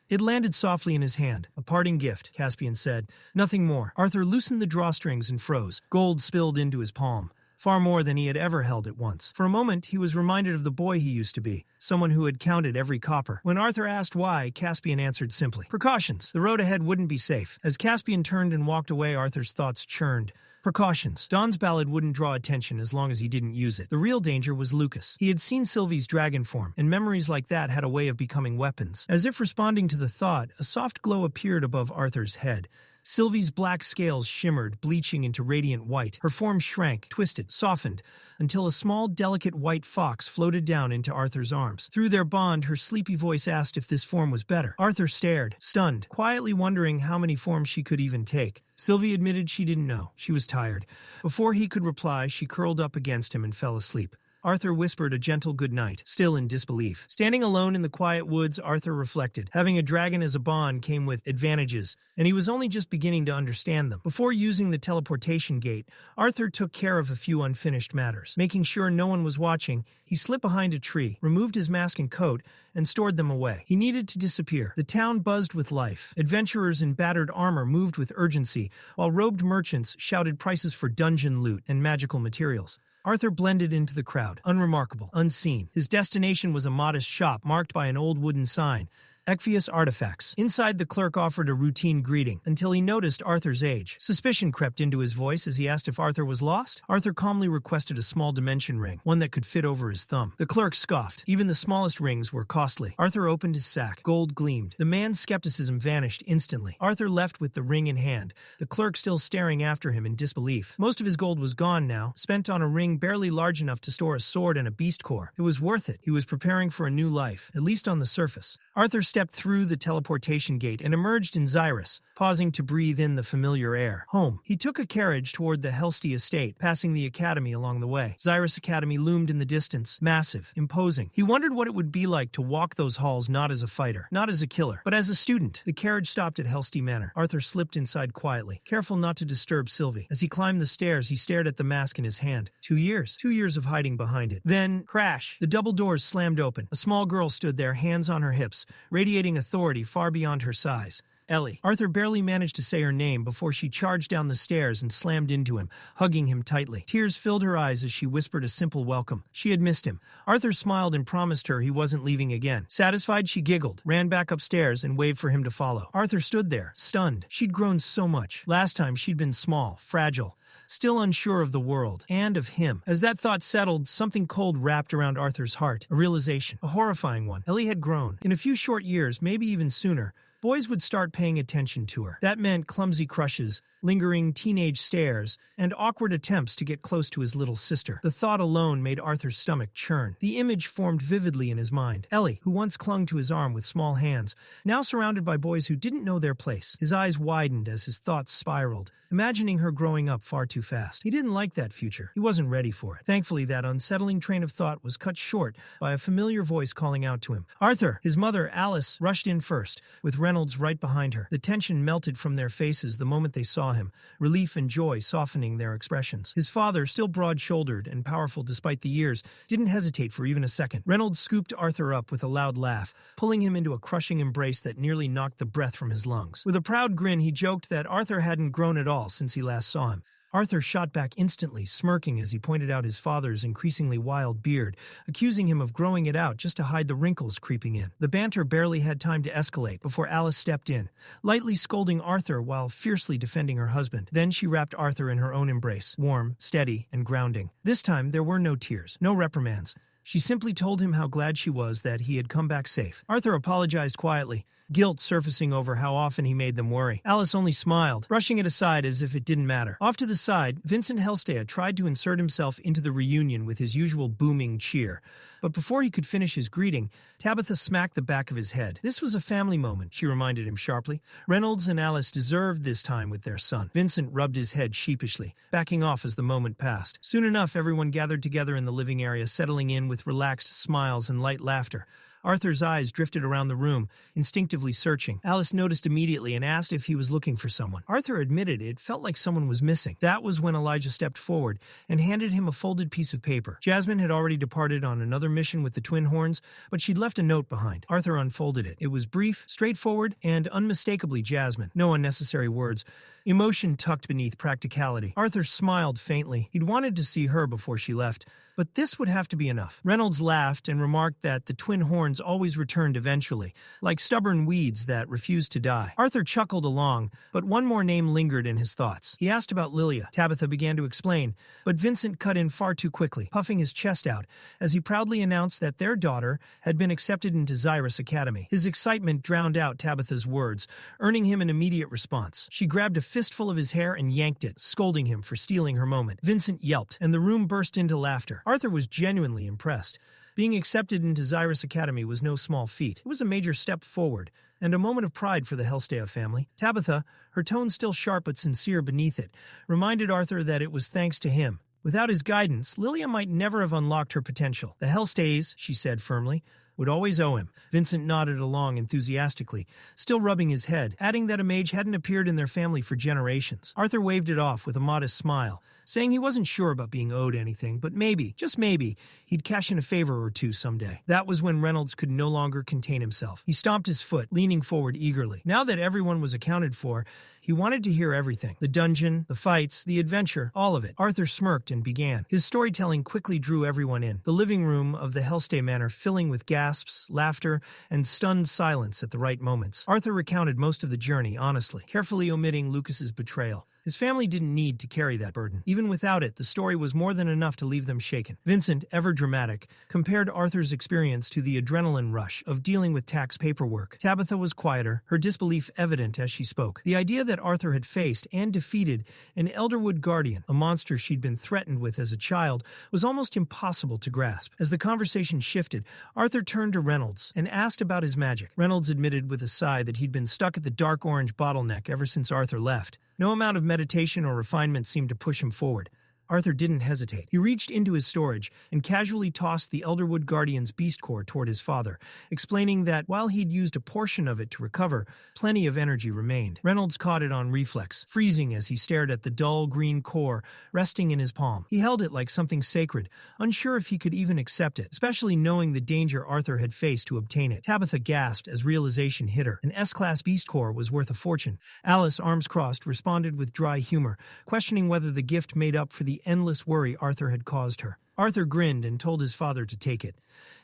It landed softly in his hand. "A parting gift," Caspian said. Nothing more. Arthur loosened the drawstrings and froze. Gold spilled into his palm. Far more than he had ever held at once. For a moment, he was reminded of the boy he used to be, someone who had counted every copper. When Arthur asked why, Caspian answered simply, "Precautions. The road ahead wouldn't be safe." As Caspian turned and walked away, Arthur's thoughts churned. Precautions. Don's ballad wouldn't draw attention as long as he didn't use it. The real danger was Lucas. He had seen Sylvie's dragon form, and memories like that had a way of becoming weapons. As if responding to the thought, a soft glow appeared above Arthur's head. Sylvie's black scales shimmered, bleaching into radiant white. Her form shrank, twisted, softened, until a small, delicate white fox floated down into Arthur's arms. Through their bond, her sleepy voice asked if this form was better. Arthur stared, stunned, quietly wondering how many forms she could even take. Sylvie admitted she didn't know. She was tired. Before he could reply, she curled up against him and fell asleep. Arthur whispered a gentle goodnight, still in disbelief. Standing alone in the quiet woods, Arthur reflected. Having a dragon as a bond came with advantages, and he was only just beginning to understand them. Before using the teleportation gate, Arthur took care of a few unfinished matters. Making sure no one was watching, he slipped behind a tree, removed his mask and coat, and stored them away. He needed to disappear. The town buzzed with life. Adventurers in battered armor moved with urgency, while robed merchants shouted prices for dungeon loot and magical materials. Arthur blended into the crowd, unremarkable, unseen. His destination was a modest shop marked by an old wooden sign, Ekvius artifacts. Inside, the clerk offered a routine greeting until he noticed Arthur's age. Suspicion crept into his voice as he asked if Arthur was lost. Arthur calmly requested a small dimension ring, one that could fit over his thumb. The clerk scoffed. Even the smallest rings were costly. Arthur opened his sack. Gold gleamed. The man's skepticism vanished instantly. Arthur left with the ring in hand, the clerk still staring after him in disbelief. Most of his gold was gone now, spent on a ring barely large enough to store a sword and a beast core. It was worth it. He was preparing for a new life, at least on the surface. Arthur stepped through the teleportation gate and emerged in Xyrus, pausing to breathe in the familiar air. Home. He took a carriage toward the Helsty estate, passing the academy along the way. Xyrus Academy loomed in the distance, massive, imposing. He wondered what it would be like to walk those halls not as a fighter, not as a killer, but as a student. The carriage stopped at Helsty Manor. Arthur slipped inside quietly, careful not to disturb Sylvie. As he climbed the stairs, he stared at the mask in his hand. 2 years. 2 years of hiding behind it. Then, crash! The double doors slammed open. A small girl stood there, hands on her hips, radiating authority far beyond her size. Ellie. Arthur barely managed to say her name before she charged down the stairs and slammed into him, hugging him tightly. Tears filled her eyes as she whispered a simple welcome. She had missed him. Arthur smiled and promised her he wasn't leaving again. Satisfied, she giggled, ran back upstairs, and waved for him to follow. Arthur stood there, stunned. She'd grown so much. Last time, she'd been small, fragile, still unsure of the world, and of him. As that thought settled, something cold wrapped around Arthur's heart. A realization, a horrifying one. Ellie had grown. In a few short years, maybe even sooner, boys would start paying attention to her. That meant clumsy crushes, lingering teenage stares, and awkward attempts to get close to his little sister. The thought alone made Arthur's stomach churn. The image formed vividly in his mind. Ellie, who once clung to his arm with small hands, now surrounded by boys who didn't know their place. His eyes widened as his thoughts spiraled, imagining her growing up far too fast. He didn't like that future. He wasn't ready for it. Thankfully, that unsettling train of thought was cut short by a familiar voice calling out to him. Arthur! His mother, Alice, rushed in first, with Reynolds right behind her. The tension melted from their faces the moment they saw him, relief and joy softening their expressions. His father, still broad-shouldered and powerful despite the years, didn't hesitate for even a second. Reynolds scooped Arthur up with a loud laugh, pulling him into a crushing embrace that nearly knocked the breath from his lungs. With a proud grin, he joked that Arthur hadn't grown at all since he last saw him. Arthur shot back instantly, smirking as he pointed out his father's increasingly wild beard, accusing him of growing it out just to hide the wrinkles creeping in. The banter barely had time to escalate before Alice stepped in, lightly scolding Arthur while fiercely defending her husband. Then she wrapped Arthur in her own embrace, warm, steady, and grounding. This time, there were no tears, no reprimands. She simply told him how glad she was that he had come back safe. Arthur apologized quietly, guilt surfacing over how often he made them worry. Alice only smiled, brushing it aside as if it didn't matter. Off to the side, Vincent Helstea tried to insert himself into the reunion with his usual booming cheer. But before he could finish his greeting, Tabitha smacked the back of his head. This was a family moment, she reminded him sharply. Reynolds and Alice deserved this time with their son. Vincent rubbed his head sheepishly, backing off as the moment passed. Soon enough, everyone gathered together in the living area, settling in with relaxed smiles and light laughter. Arthur's eyes drifted around the room, instinctively searching. Alice noticed immediately and asked if he was looking for someone. Arthur admitted it felt like someone was missing. That was when Elijah stepped forward and handed him a folded piece of paper. Jasmine had already departed on another mission with the Twin Horns, but she'd left a note behind. Arthur unfolded it. It was brief, straightforward, and unmistakably Jasmine. No unnecessary words. Emotion tucked beneath practicality. Arthur smiled faintly. He'd wanted to see her before she left, but this would have to be enough. Reynolds laughed and remarked that the Twin Horns always returned eventually, like stubborn weeds that refused to die. Arthur chuckled along, but one more name lingered in his thoughts. He asked about Lilia. Tabitha began to explain, but Vincent cut in far too quickly, puffing his chest out, as he proudly announced that their daughter had been accepted into Xyrus Academy. His excitement drowned out Tabitha's words, earning him an immediate response. She grabbed a fistful of his hair and yanked it, scolding him for stealing her moment. Vincent yelped, and the room burst into laughter. Arthur was genuinely impressed. Being accepted into Xyrus Academy was no small feat. It was a major step forward, and a moment of pride for the Helstea family. Tabitha, her tone still sharp but sincere beneath it, reminded Arthur that it was thanks to him. Without his guidance, Lilia might never have unlocked her potential. The Helstes, she said firmly, would always owe him. Vincent nodded along enthusiastically, still rubbing his head, adding that a mage hadn't appeared in their family for generations. Arthur waved it off with a modest smile, saying he wasn't sure about being owed anything, but maybe, just maybe, he'd cash in a favor or two someday. That was when Reynolds could no longer contain himself. He stomped his foot, leaning forward eagerly. Now that everyone was accounted for, he wanted to hear everything. The dungeon, the fights, the adventure, all of it. Arthur smirked and began. His storytelling quickly drew everyone in, the living room of the Helstea Manor filling with gasping gasps, laughter, and stunned silence at the right moments. Arthur recounted most of the journey honestly, carefully omitting Lucas's betrayal. His family didn't need to carry that burden. Even without it, the story was more than enough to leave them shaken. Vincent, ever dramatic, compared Arthur's experience to the adrenaline rush of dealing with tax paperwork. Tabitha was quieter, her disbelief evident as she spoke. The idea that Arthur had faced and defeated an Elderwood guardian, a monster she'd been threatened with as a child, was almost impossible to grasp. As the conversation shifted, Arthur turned to Reynolds and asked about his magic. Reynolds admitted with a sigh that he'd been stuck at the dark orange bottleneck ever since Arthur left. No amount of meditation or refinement seemed to push him forward. Arthur didn't hesitate. He reached into his storage and casually tossed the Elderwood Guardian's beast core toward his father, explaining that while he'd used a portion of it to recover, plenty of energy remained. Reynolds caught it on reflex, freezing as he stared at the dull green core resting in his palm. He held it like something sacred, unsure if he could even accept it, especially knowing the danger Arthur had faced to obtain it. Tabitha gasped as realization hit her. An S-class beast core was worth a fortune. Alice, arms crossed, responded with dry humor, questioning whether the gift made up for the endless worry Arthur had caused her. Arthur grinned and told his father to take it.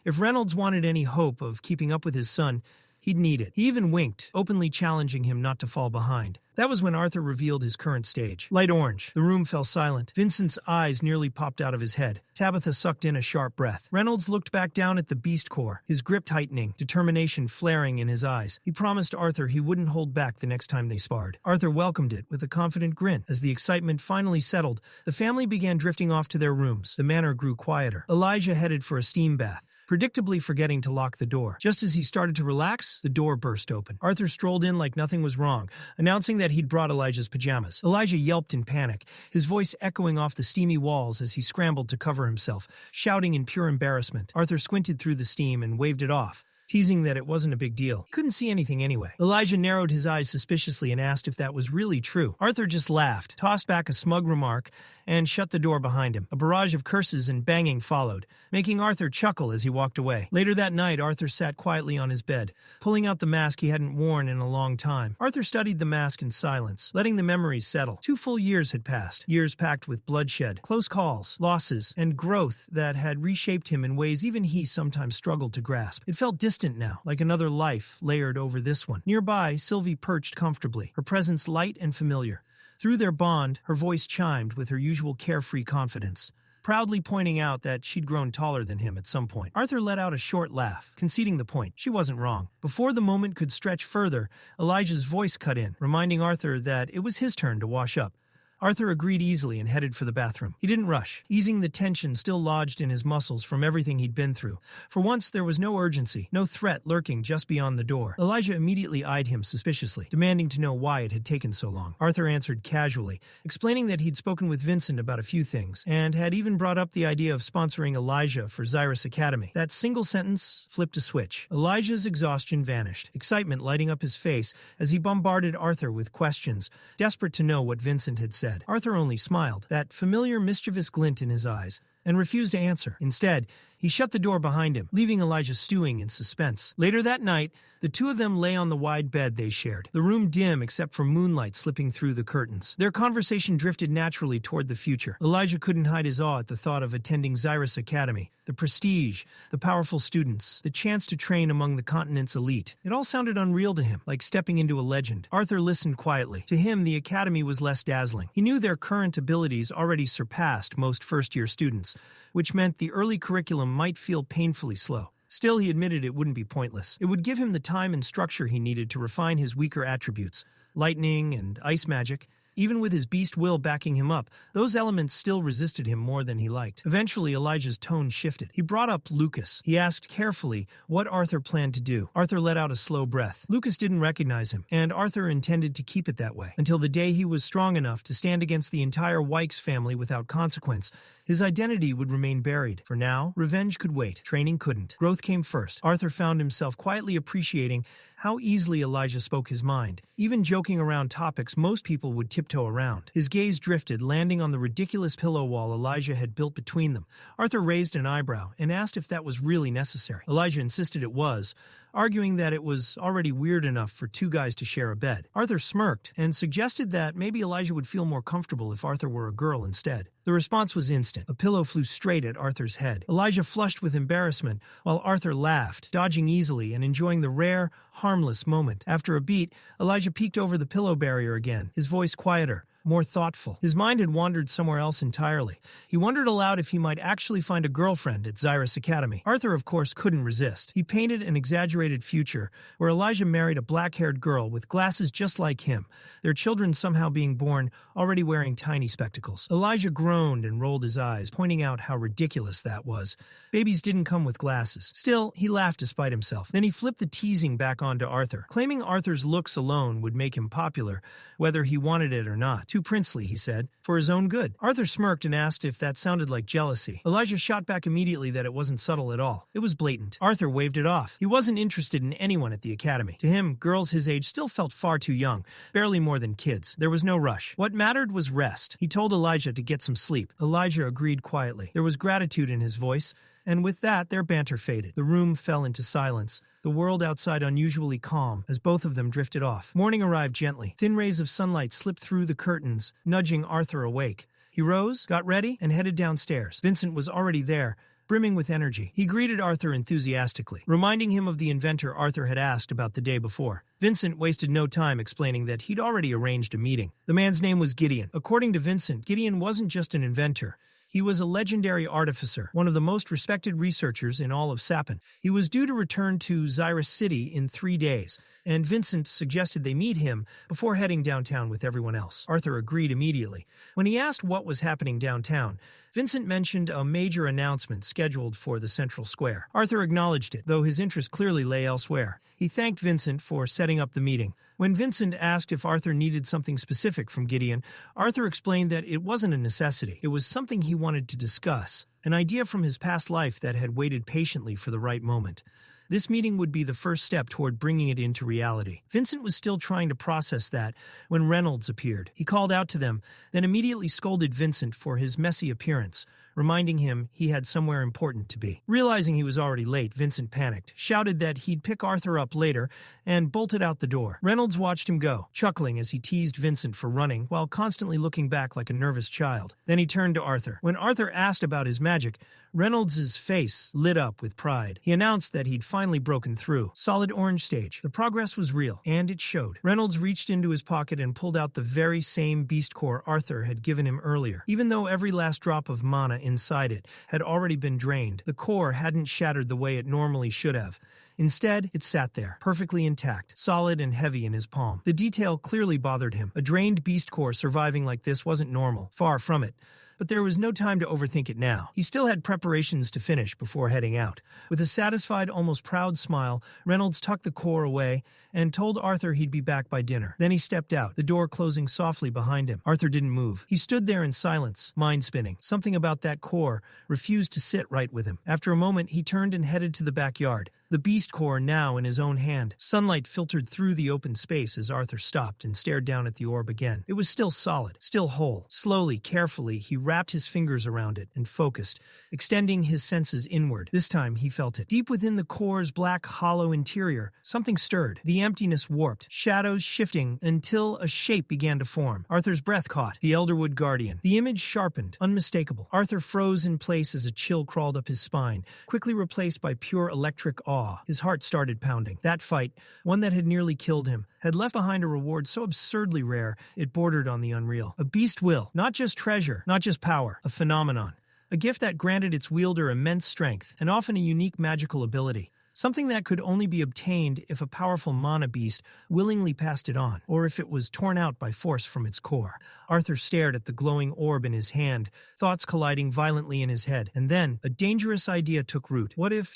If Reynolds wanted any hope of keeping up with his son, he'd need it. He even winked, openly challenging him not to fall behind. That was when Arthur revealed his current stage. Light orange. The room fell silent. Vincent's eyes nearly popped out of his head. Tabitha sucked in a sharp breath. Reynolds looked back down at the beast core, his grip tightening, determination flaring in his eyes. He promised Arthur he wouldn't hold back the next time they sparred. Arthur welcomed it with a confident grin. As the excitement finally settled, the family began drifting off to their rooms. The manor grew quieter. Elijah headed for a steam bath, predictably forgetting to lock the door. Just as he started to relax, the door burst open. Arthur strolled in like nothing was wrong, announcing that he'd brought Elijah's pajamas. Elijah yelped in panic, his voice echoing off the steamy walls as he scrambled to cover himself, shouting in pure embarrassment. Arthur squinted through the steam and waved it off, teasing that it wasn't a big deal. He couldn't see anything anyway. Elijah narrowed his eyes suspiciously and asked if that was really true. Arthur just laughed, tossed back a smug remark, and shut the door behind him. A barrage of curses and banging followed, making Arthur chuckle as he walked away. Later that night, Arthur sat quietly on his bed, pulling out the mask he hadn't worn in a long time. Arthur studied the mask in silence, letting the memories settle. 2 full years had passed, years packed with bloodshed, close calls, losses, and growth that had reshaped him in ways even he sometimes struggled to grasp. It felt distant now, like another life layered over this one. Nearby, Sylvie perched comfortably, her presence light and familiar. Through their bond, her voice chimed with her usual carefree confidence, proudly pointing out that she'd grown taller than him at some point. Arthur let out a short laugh, conceding the point. She wasn't wrong. Before the moment could stretch further, Elijah's voice cut in, reminding Arthur that it was his turn to wash up. Arthur agreed easily and headed for the bathroom. He didn't rush, easing the tension still lodged in his muscles from everything he'd been through. For once, there was no urgency, no threat lurking just beyond the door. Elijah immediately eyed him suspiciously, demanding to know why it had taken so long. Arthur answered casually, explaining that he'd spoken with Vincent about a few things, and had even brought up the idea of sponsoring Elijah for Xyrus Academy. That single sentence flipped a switch. Elijah's exhaustion vanished, excitement lighting up his face as he bombarded Arthur with questions, desperate to know what Vincent had said. Arthur only smiled, that familiar mischievous glint in his eyes, and refused to answer. Instead, he shut the door behind him, leaving Elijah stewing in suspense. Later that night, the two of them lay on the wide bed they shared, the room dim except for moonlight slipping through the curtains. Their conversation drifted naturally toward the future. Elijah couldn't hide his awe at the thought of attending Xyrus Academy, the prestige, the powerful students, the chance to train among the continent's elite. It all sounded unreal to him, like stepping into a legend. Arthur listened quietly. To him, the academy was less dazzling. He knew their current abilities already surpassed most first-year students, which meant the early curriculum might feel painfully slow. Still, he admitted it wouldn't be pointless. It would give him the time and structure he needed to refine his weaker attributes, lightning and ice magic. Even with his beast will backing him up, those elements still resisted him more than he liked. Eventually, Elijah's tone shifted. He brought up Lucas. He asked carefully what Arthur planned to do. Arthur let out a slow breath. Lucas didn't recognize him, and Arthur intended to keep it that way, until the day he was strong enough to stand against the entire Wykes family without consequence. His identity would remain buried. For now, revenge could wait. Training couldn't. Growth came first. Arthur found himself quietly appreciating how easily Elijah spoke his mind, even joking around topics most people would tiptoe around. His gaze drifted, landing on the ridiculous pillow wall Elijah had built between them. Arthur raised an eyebrow and asked if that was really necessary. Elijah insisted it was, arguing that it was already weird enough for two guys to share a bed. Arthur smirked and suggested that maybe Elijah would feel more comfortable if Arthur were a girl instead. The response was instant. A pillow flew straight at Arthur's head. Elijah flushed with embarrassment, while Arthur laughed, dodging easily and enjoying the rare, harmless moment. After a beat, Elijah peeked over the pillow barrier again, his voice quieter, more thoughtful. His mind had wandered somewhere else entirely. He wondered aloud if he might actually find a girlfriend at Xyrus Academy. Arthur, of course, couldn't resist. He painted an exaggerated future where Elijah married a black-haired girl with glasses just like him, their children somehow being born already wearing tiny spectacles. Elijah groaned and rolled his eyes, pointing out how ridiculous that was. Babies didn't come with glasses. Still, he laughed despite himself. Then he flipped the teasing back onto Arthur, claiming Arthur's looks alone would make him popular, whether he wanted it or not. Too princely, he said, for his own good. Arthur smirked and asked if that sounded like jealousy. Elijah shot back immediately that it wasn't subtle at all. It was blatant. Arthur waved it off. He wasn't interested in anyone at the academy. To him, girls his age still felt far too young, barely more than kids. There was no rush. What mattered was rest. He told Elijah to get some sleep. Elijah agreed quietly. There was gratitude in his voice, and with that, their banter faded. The room fell into silence, the world outside unusually calm as both of them drifted off. Morning arrived gently. Thin rays of sunlight slipped through the curtains, nudging Arthur awake. He rose, got ready, and headed downstairs. Vincent was already there, brimming with energy. He greeted Arthur enthusiastically, reminding him of the inventor Arthur had asked about the day before. Vincent wasted no time explaining that he'd already arranged a meeting. The man's name was Gideon. According to Vincent, Gideon wasn't just an inventor. He was a legendary artificer, one of the most respected researchers in all of Sapin. He was due to return to Xyrus City in 3 days, and Vincent suggested they meet him before heading downtown with everyone else. Arthur agreed immediately. When he asked what was happening downtown, Vincent mentioned a major announcement scheduled for the central square. Arthur acknowledged it, though his interest clearly lay elsewhere. He thanked Vincent for setting up the meeting. When Vincent asked if Arthur needed something specific from Gideon, Arthur explained that it wasn't a necessity. It was something he wanted to discuss, an idea from his past life that had waited patiently for the right moment. This meeting would be the first step toward bringing it into reality. Vincent was still trying to process that when Reynolds appeared. He called out to them, then immediately scolded Vincent for his messy appearance, reminding him he had somewhere important to be. Realizing he was already late, Vincent panicked, shouted that he'd pick Arthur up later, and bolted out the door. Reynolds watched him go, chuckling as he teased Vincent for running, while constantly looking back like a nervous child. Then he turned to Arthur. When Arthur asked about his magic, Reynolds' face lit up with pride. He announced that he'd finally broken through. Solid orange stage. The progress was real, and it showed. Reynolds reached into his pocket and pulled out the very same beast core Arthur had given him earlier. Even though every last drop of mana inside it had already been drained, the core hadn't shattered the way it normally should have. Instead, it sat there, perfectly intact, solid and heavy in his palm. The detail clearly bothered him. A drained beast core surviving like this wasn't normal. Far from it. But there was no time to overthink it now. He still had preparations to finish before heading out. With a satisfied, almost proud smile, Reynolds tucked the core away and told Arthur he'd be back by dinner. Then he stepped out, the door closing softly behind him. Arthur didn't move. He stood there in silence, mind spinning. Something about that core refused to sit right with him. After a moment, he turned and headed to the backyard. The beast core now in his own hand. Sunlight filtered through the open space as Arthur stopped and stared down at the orb again. It was still solid, still whole. Slowly, carefully, he wrapped his fingers around it and focused, extending his senses inward. This time, he felt it. Deep within the core's black, hollow interior, something stirred. The emptiness warped, shadows shifting until a shape began to form. Arthur's breath caught. The Elderwood Guardian. The image sharpened, unmistakable. Arthur froze in place as a chill crawled up his spine, quickly replaced by pure electric awe. His heart started pounding. That fight, one that had nearly killed him, had left behind a reward so absurdly rare it bordered on the unreal. A beast will, not just treasure, not just power, a phenomenon. A gift that granted its wielder immense strength and often a unique magical ability. Something that could only be obtained if a powerful mana beast willingly passed it on, or if it was torn out by force from its core. Arthur stared at the glowing orb in his hand, thoughts colliding violently in his head. And then, a dangerous idea took root. What if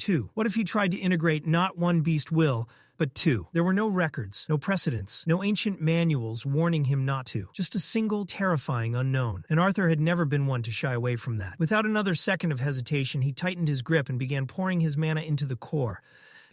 he tried to integrate not one beast will, but two? There were no records, no precedents, no ancient manuals warning him not to. Just a single, terrifying unknown. And Arthur had never been one to shy away from that. Without another second of hesitation, he tightened his grip and began pouring his mana into the core.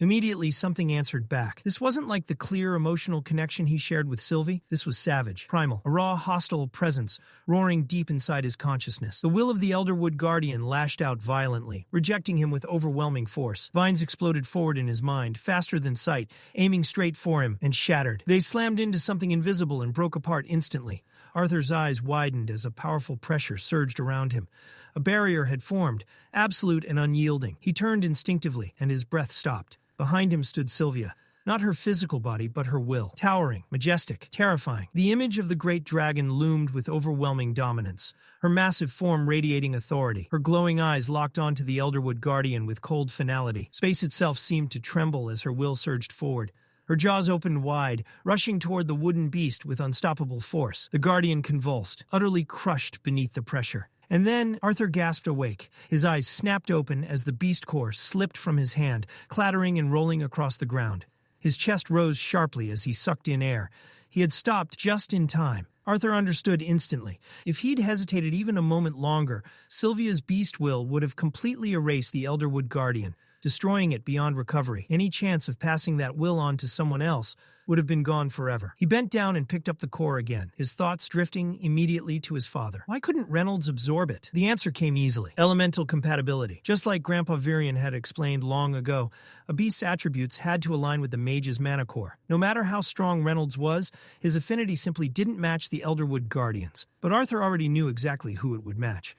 Immediately, something answered back. This wasn't like the clear, emotional connection he shared with Sylvie. This was savage, primal, a raw, hostile presence roaring deep inside his consciousness. The will of the Elderwood Guardian lashed out violently, rejecting him with overwhelming force. Vines exploded forward in his mind, faster than sight, aiming straight for him, and shattered. They slammed into something invisible and broke apart instantly. Arthur's eyes widened as a powerful pressure surged around him. A barrier had formed, absolute and unyielding. He turned instinctively, and his breath stopped. Behind him stood Sylvia. Not her physical body, but her will. Towering, majestic, terrifying. The image of the great dragon loomed with overwhelming dominance, her massive form radiating authority. Her glowing eyes locked onto the Elderwood Guardian with cold finality. Space itself seemed to tremble as her will surged forward. Her jaws opened wide, rushing toward the wooden beast with unstoppable force. The Guardian convulsed, utterly crushed beneath the pressure. And then Arthur gasped awake. His eyes snapped open as the beast core slipped from his hand, clattering and rolling across the ground. His chest rose sharply as he sucked in air. He had stopped just in time. Arthur understood instantly. If he'd hesitated even a moment longer, Sylvia's beast will would have completely erased the Elderwood Guardian, destroying it beyond recovery. Any chance of passing that will on to someone else would have been gone forever. He bent down and picked up the core again, his thoughts drifting immediately to his father. Why couldn't Reynolds absorb it? The answer came easily. Elemental compatibility. Just like Grandpa Virion had explained long ago, a beast's attributes had to align with the mage's mana core. No matter how strong Reynolds was, his affinity simply didn't match the Elderwood Guardians. But Arthur already knew exactly who it would match.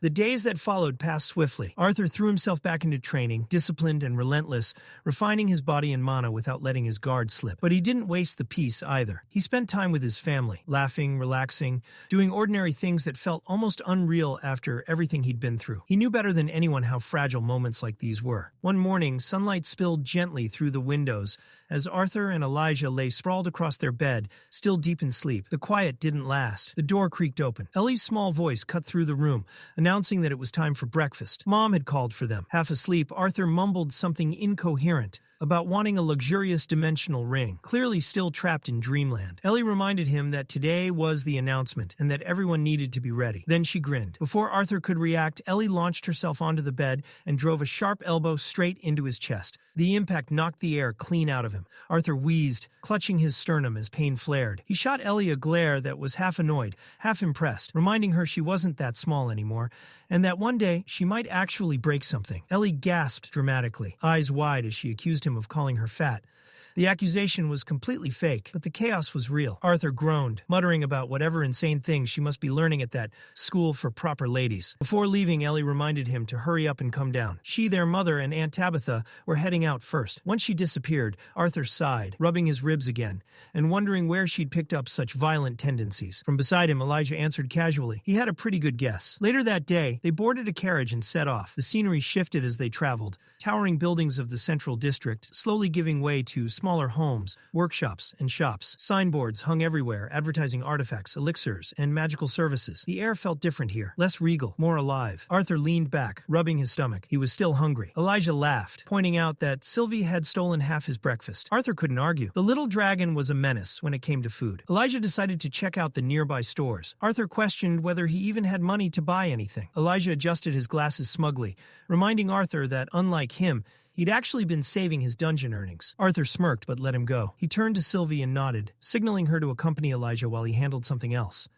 The days that followed passed swiftly. Arthur threw himself back into training, disciplined and relentless, refining his body and mana without letting his guard slip. But he didn't waste the peace either. He spent time with his family, laughing, relaxing, doing ordinary things that felt almost unreal after everything he'd been through. He knew better than anyone how fragile moments like these were. One morning, sunlight spilled gently through the windows as Arthur and Elijah lay sprawled across their bed, still deep in sleep. The quiet didn't last. The door creaked open. Ellie's small voice cut through the room, announcing that it was time for breakfast. Mom had called for them. Half asleep, Arthur mumbled something incoherent about wanting a luxurious dimensional ring, clearly still trapped in dreamland. Ellie reminded him that today was the announcement and that everyone needed to be ready. Then she grinned. Before Arthur could react, Ellie launched herself onto the bed and drove a sharp elbow straight into his chest. The impact knocked the air clean out of him. Arthur wheezed, clutching his sternum as pain flared. He shot Ellie a glare that was half annoyed, half impressed, reminding her she wasn't that small anymore, and that one day she might actually break something. Ellie gasped dramatically, eyes wide as she accused him of calling her fat. The accusation was completely fake, but the chaos was real. Arthur groaned, muttering about whatever insane things she must be learning at that school for proper ladies. Before leaving, Ellie reminded him to hurry up and come down. She, their mother, and Aunt Tabitha were heading out first. Once she disappeared, Arthur sighed, rubbing his ribs again, and wondering where she'd picked up such violent tendencies. From beside him, Elijah answered casually. He had a pretty good guess. Later that day, they boarded a carriage and set off. The scenery shifted as they traveled, towering buildings of the central district slowly giving way to smaller homes, workshops, and shops. Signboards hung everywhere, advertising artifacts, elixirs, and magical services. The air felt different here, less regal, more alive. Arthur leaned back, rubbing his stomach. He was still hungry. Elijah laughed, pointing out that Sylvie had stolen half his breakfast. Arthur couldn't argue. The little dragon was a menace when it came to food. Elijah decided to check out the nearby stores. Arthur questioned whether he even had money to buy anything. Elijah adjusted his glasses smugly, reminding Arthur that, unlike him, he'd actually been saving his dungeon earnings. Arthur smirked but let him go. He turned to Sylvie and nodded, signaling her to accompany Elijah while he handled something else.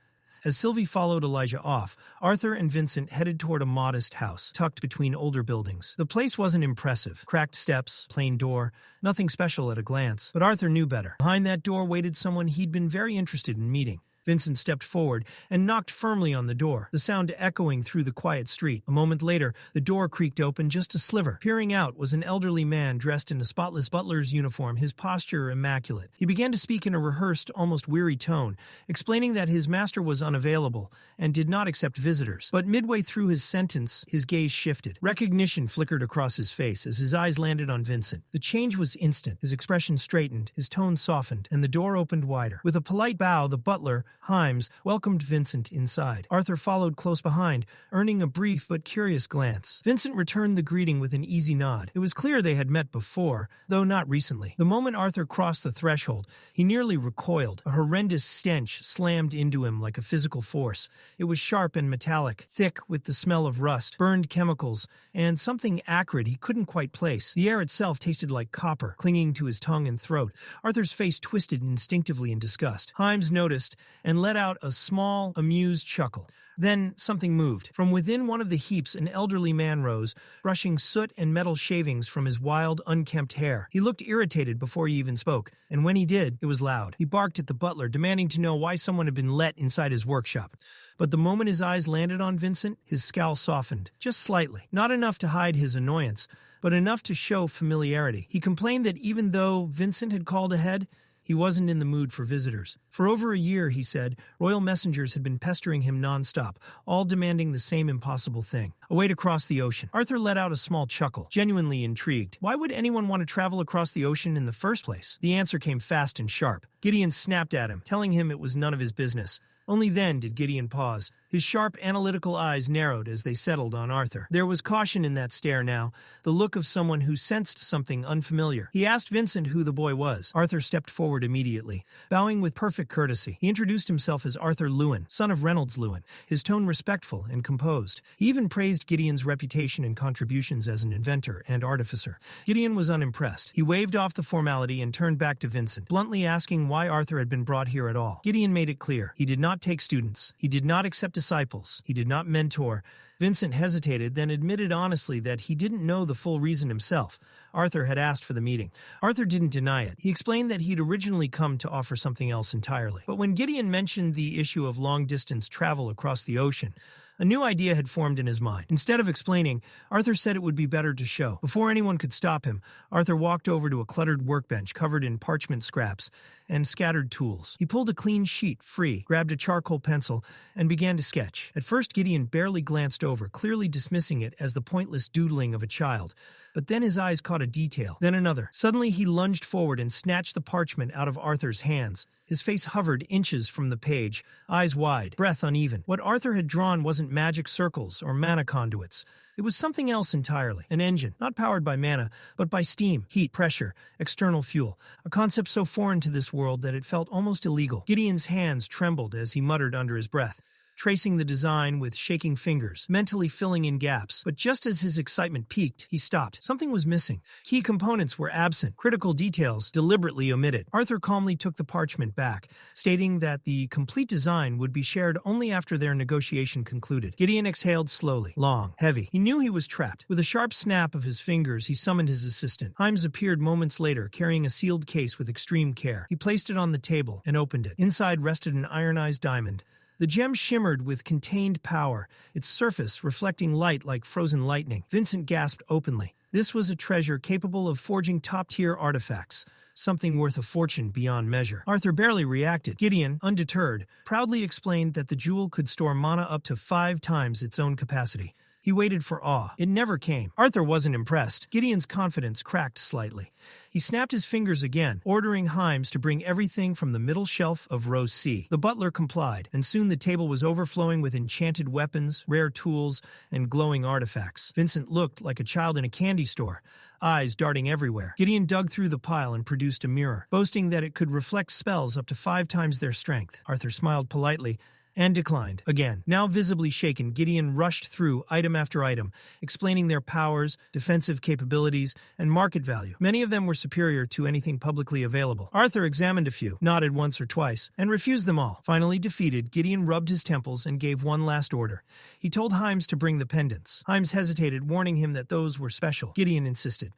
As Sylvie followed Elijah off, Arthur and Vincent headed toward a modest house, tucked between older buildings. The place wasn't impressive. Cracked steps, plain door, nothing special at a glance. But Arthur knew better. Behind that door waited someone he'd been very interested in meeting. Vincent stepped forward and knocked firmly on the door, the sound echoing through the quiet street. A moment later, the door creaked open just a sliver. Peering out was an elderly man dressed in a spotless butler's uniform, his posture immaculate. He began to speak in a rehearsed, almost weary tone, explaining that his master was unavailable and did not accept visitors. But midway through his sentence, his gaze shifted. Recognition flickered across his face as his eyes landed on Vincent. The change was instant. His expression straightened, his tone softened, and the door opened wider. With a polite bow, the butler Hymes welcomed Vincent inside. Arthur followed close behind, earning a brief but curious glance. Vincent returned the greeting with an easy nod. It was clear they had met before, though not recently. The moment Arthur crossed the threshold, he nearly recoiled. A horrendous stench slammed into him like a physical force. It was sharp and metallic, thick with the smell of rust, burned chemicals, and something acrid he couldn't quite place. The air itself tasted like copper, clinging to his tongue and throat. Arthur's face twisted instinctively in disgust. Hymes noticed and let out a small, amused chuckle. Then something moved. From within one of the heaps, an elderly man rose, brushing soot and metal shavings from his wild, unkempt hair. He looked irritated before he even spoke, and when he did, it was loud. He barked at the butler, demanding to know why someone had been let inside his workshop. But the moment his eyes landed on Vincent, his scowl softened, just slightly. Not enough to hide his annoyance, but enough to show familiarity. He complained that even though Vincent had called ahead, he wasn't in the mood for visitors. For over a year, he said, royal messengers had been pestering him nonstop, all demanding the same impossible thing: a way to cross the ocean. Arthur let out a small chuckle, genuinely intrigued. Why would anyone want to travel across the ocean in the first place? The answer came fast and sharp. Gideon snapped at him, telling him it was none of his business. Only then did Gideon pause. His sharp, analytical eyes narrowed as they settled on Arthur. There was caution in that stare now, the look of someone who sensed something unfamiliar. He asked Vincent who the boy was. Arthur stepped forward immediately, bowing with perfect courtesy. He introduced himself as Arthur Leywin, son of Reynolds Leywin, his tone respectful and composed. He even praised Gideon's reputation and contributions as an inventor and artificer. Gideon was unimpressed. He waved off the formality and turned back to Vincent, bluntly asking why Arthur had been brought here at all. Gideon made it clear. He did not take students. He did not accept disciples. He did not mentor. Vincent hesitated, then admitted honestly that he didn't know the full reason himself. Arthur had asked for the meeting. Arthur didn't deny it. He explained that he'd originally come to offer something else entirely. But when Gideon mentioned the issue of long-distance travel across the ocean, a new idea had formed in his mind. Instead of explaining, Arthur said it would be better to show. Before anyone could stop him, Arthur walked over to a cluttered workbench covered in parchment scraps and scattered tools. He pulled a clean sheet free, grabbed a charcoal pencil, and began to sketch. At first, Gideon barely glanced over, clearly dismissing it as the pointless doodling of a child. But then his eyes caught a detail, then another. Suddenly, he lunged forward and snatched the parchment out of Arthur's hands. His face hovered inches from the page, eyes wide, breath uneven. What Arthur had drawn wasn't magic circles or mana conduits. It was something else entirely. An engine, not powered by mana, but by steam, heat, pressure, external fuel. A concept so foreign to this world that it felt almost illegal. Gideon's hands trembled as he muttered under his breath, tracing the design with shaking fingers, mentally filling in gaps. But just as his excitement peaked, he stopped. Something was missing. Key components were absent, critical details deliberately omitted. Arthur calmly took the parchment back, stating that the complete design would be shared only after their negotiation concluded. Gideon exhaled slowly, long, heavy. He knew he was trapped. With a sharp snap of his fingers, he summoned his assistant. Hymes appeared moments later, carrying a sealed case with extreme care. He placed it on the table and opened it. Inside rested an ironized diamond. The gem shimmered with contained power, its surface reflecting light like frozen lightning. Vincent gasped openly. This was a treasure capable of forging top-tier artifacts, something worth a fortune beyond measure. Arthur barely reacted. Gideon, undeterred, proudly explained that the jewel could store mana up to 5 times its own capacity. He waited for awe. It never came. Arthur wasn't impressed. Gideon's confidence cracked slightly. He snapped his fingers again, ordering Hymes to bring everything from the middle shelf of row C. The butler complied, and soon the table was overflowing with enchanted weapons, rare tools, and glowing artifacts. Vincent looked like a child in a candy store, eyes darting everywhere. Gideon dug through the pile and produced a mirror, boasting that it could reflect spells up to 5 times their strength. Arthur smiled politely and declined. Again, now visibly shaken, Gideon rushed through item after item, explaining their powers, defensive capabilities, and market value. Many of them were superior to anything publicly available. Arthur examined a few, nodded once or twice, and refused them all. Finally defeated, Gideon rubbed his temples and gave one last order. He told Hymes to bring the pendants. Hymes hesitated, warning him that those were special. Gideon insisted.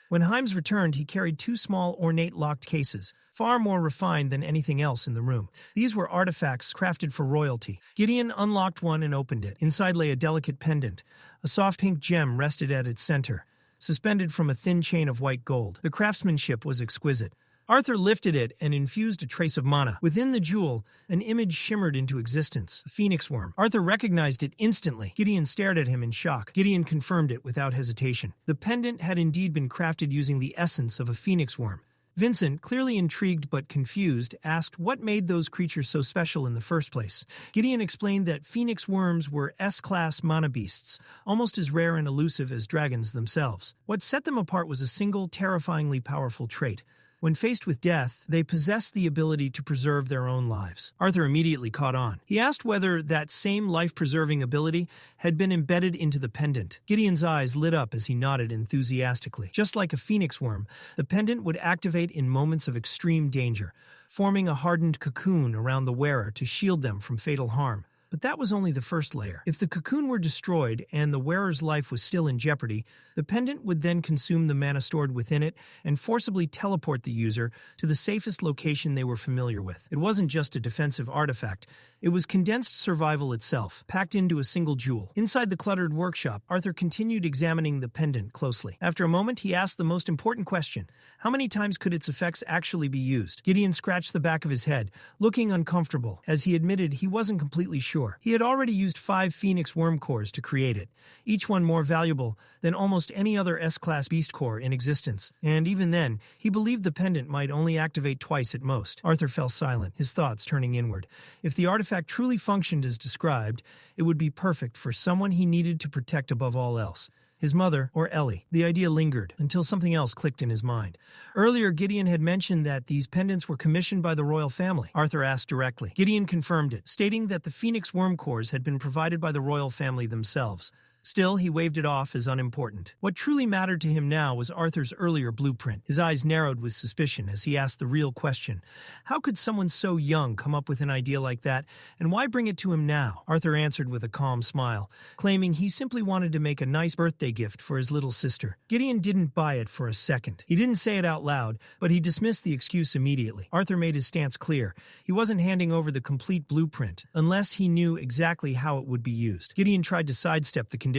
When Hymes returned, he carried 2 small, ornate locked cases, far more refined than anything else in the room. These were artifacts crafted for royalty. Gideon unlocked one and opened it. Inside lay a delicate pendant. A soft pink gem rested at its center, suspended from a thin chain of white gold. The craftsmanship was exquisite. Arthur lifted it and infused a trace of mana. Within the jewel, an image shimmered into existence, a phoenix worm. Arthur recognized it instantly. Gideon stared at him in shock. Gideon confirmed it without hesitation. The pendant had indeed been crafted using the essence of a phoenix worm. Vincent, clearly intrigued but confused, asked what made those creatures so special in the first place. Gideon explained that phoenix worms were S-class mana beasts, almost as rare and elusive as dragons themselves. What set them apart was a single, terrifyingly powerful trait. When faced with death, they possessed the ability to preserve their own lives. Arthur immediately caught on. He asked whether that same life-preserving ability had been embedded into the pendant. Gideon's eyes lit up as he nodded enthusiastically. Just like a phoenix worm, the pendant would activate in moments of extreme danger, forming a hardened cocoon around the wearer to shield them from fatal harm. But that was only the first layer. If the cocoon were destroyed and the wearer's life was still in jeopardy, the pendant would then consume the mana stored within it and forcibly teleport the user to the safest location they were familiar with. It wasn't just a defensive artifact. It was condensed survival itself, packed into a single jewel. Inside the cluttered workshop, Arthur continued examining the pendant closely. After a moment, he asked the most important question. How many times could its effects actually be used? Gideon scratched the back of his head, looking uncomfortable, as he admitted he wasn't completely sure. He had already used 5 phoenix worm cores to create it, each one more valuable than almost any other S-class beast core in existence. And even then, he believed the pendant might only activate twice at most. Arthur fell silent, his thoughts turning inward. If the artifact truly functioned as described, it would be perfect for someone he needed to protect above all else. His mother, or Ellie. The idea lingered, until something else clicked in his mind. Earlier, Gideon had mentioned that these pendants were commissioned by the royal family. Arthur asked directly. Gideon confirmed it, stating that the phoenix worm cores had been provided by the royal family themselves. Still, he waved it off as unimportant. What truly mattered to him now was Arthur's earlier blueprint. His eyes narrowed with suspicion as he asked the real question. How could someone so young come up with an idea like that, and why bring it to him now? Arthur answered with a calm smile, claiming he simply wanted to make a nice birthday gift for his little sister. Gideon didn't buy it for a second. He didn't say it out loud, but he dismissed the excuse immediately. Arthur made his stance clear. He wasn't handing over the complete blueprint, unless he knew exactly how it would be used. Gideon tried to sidestep the condition,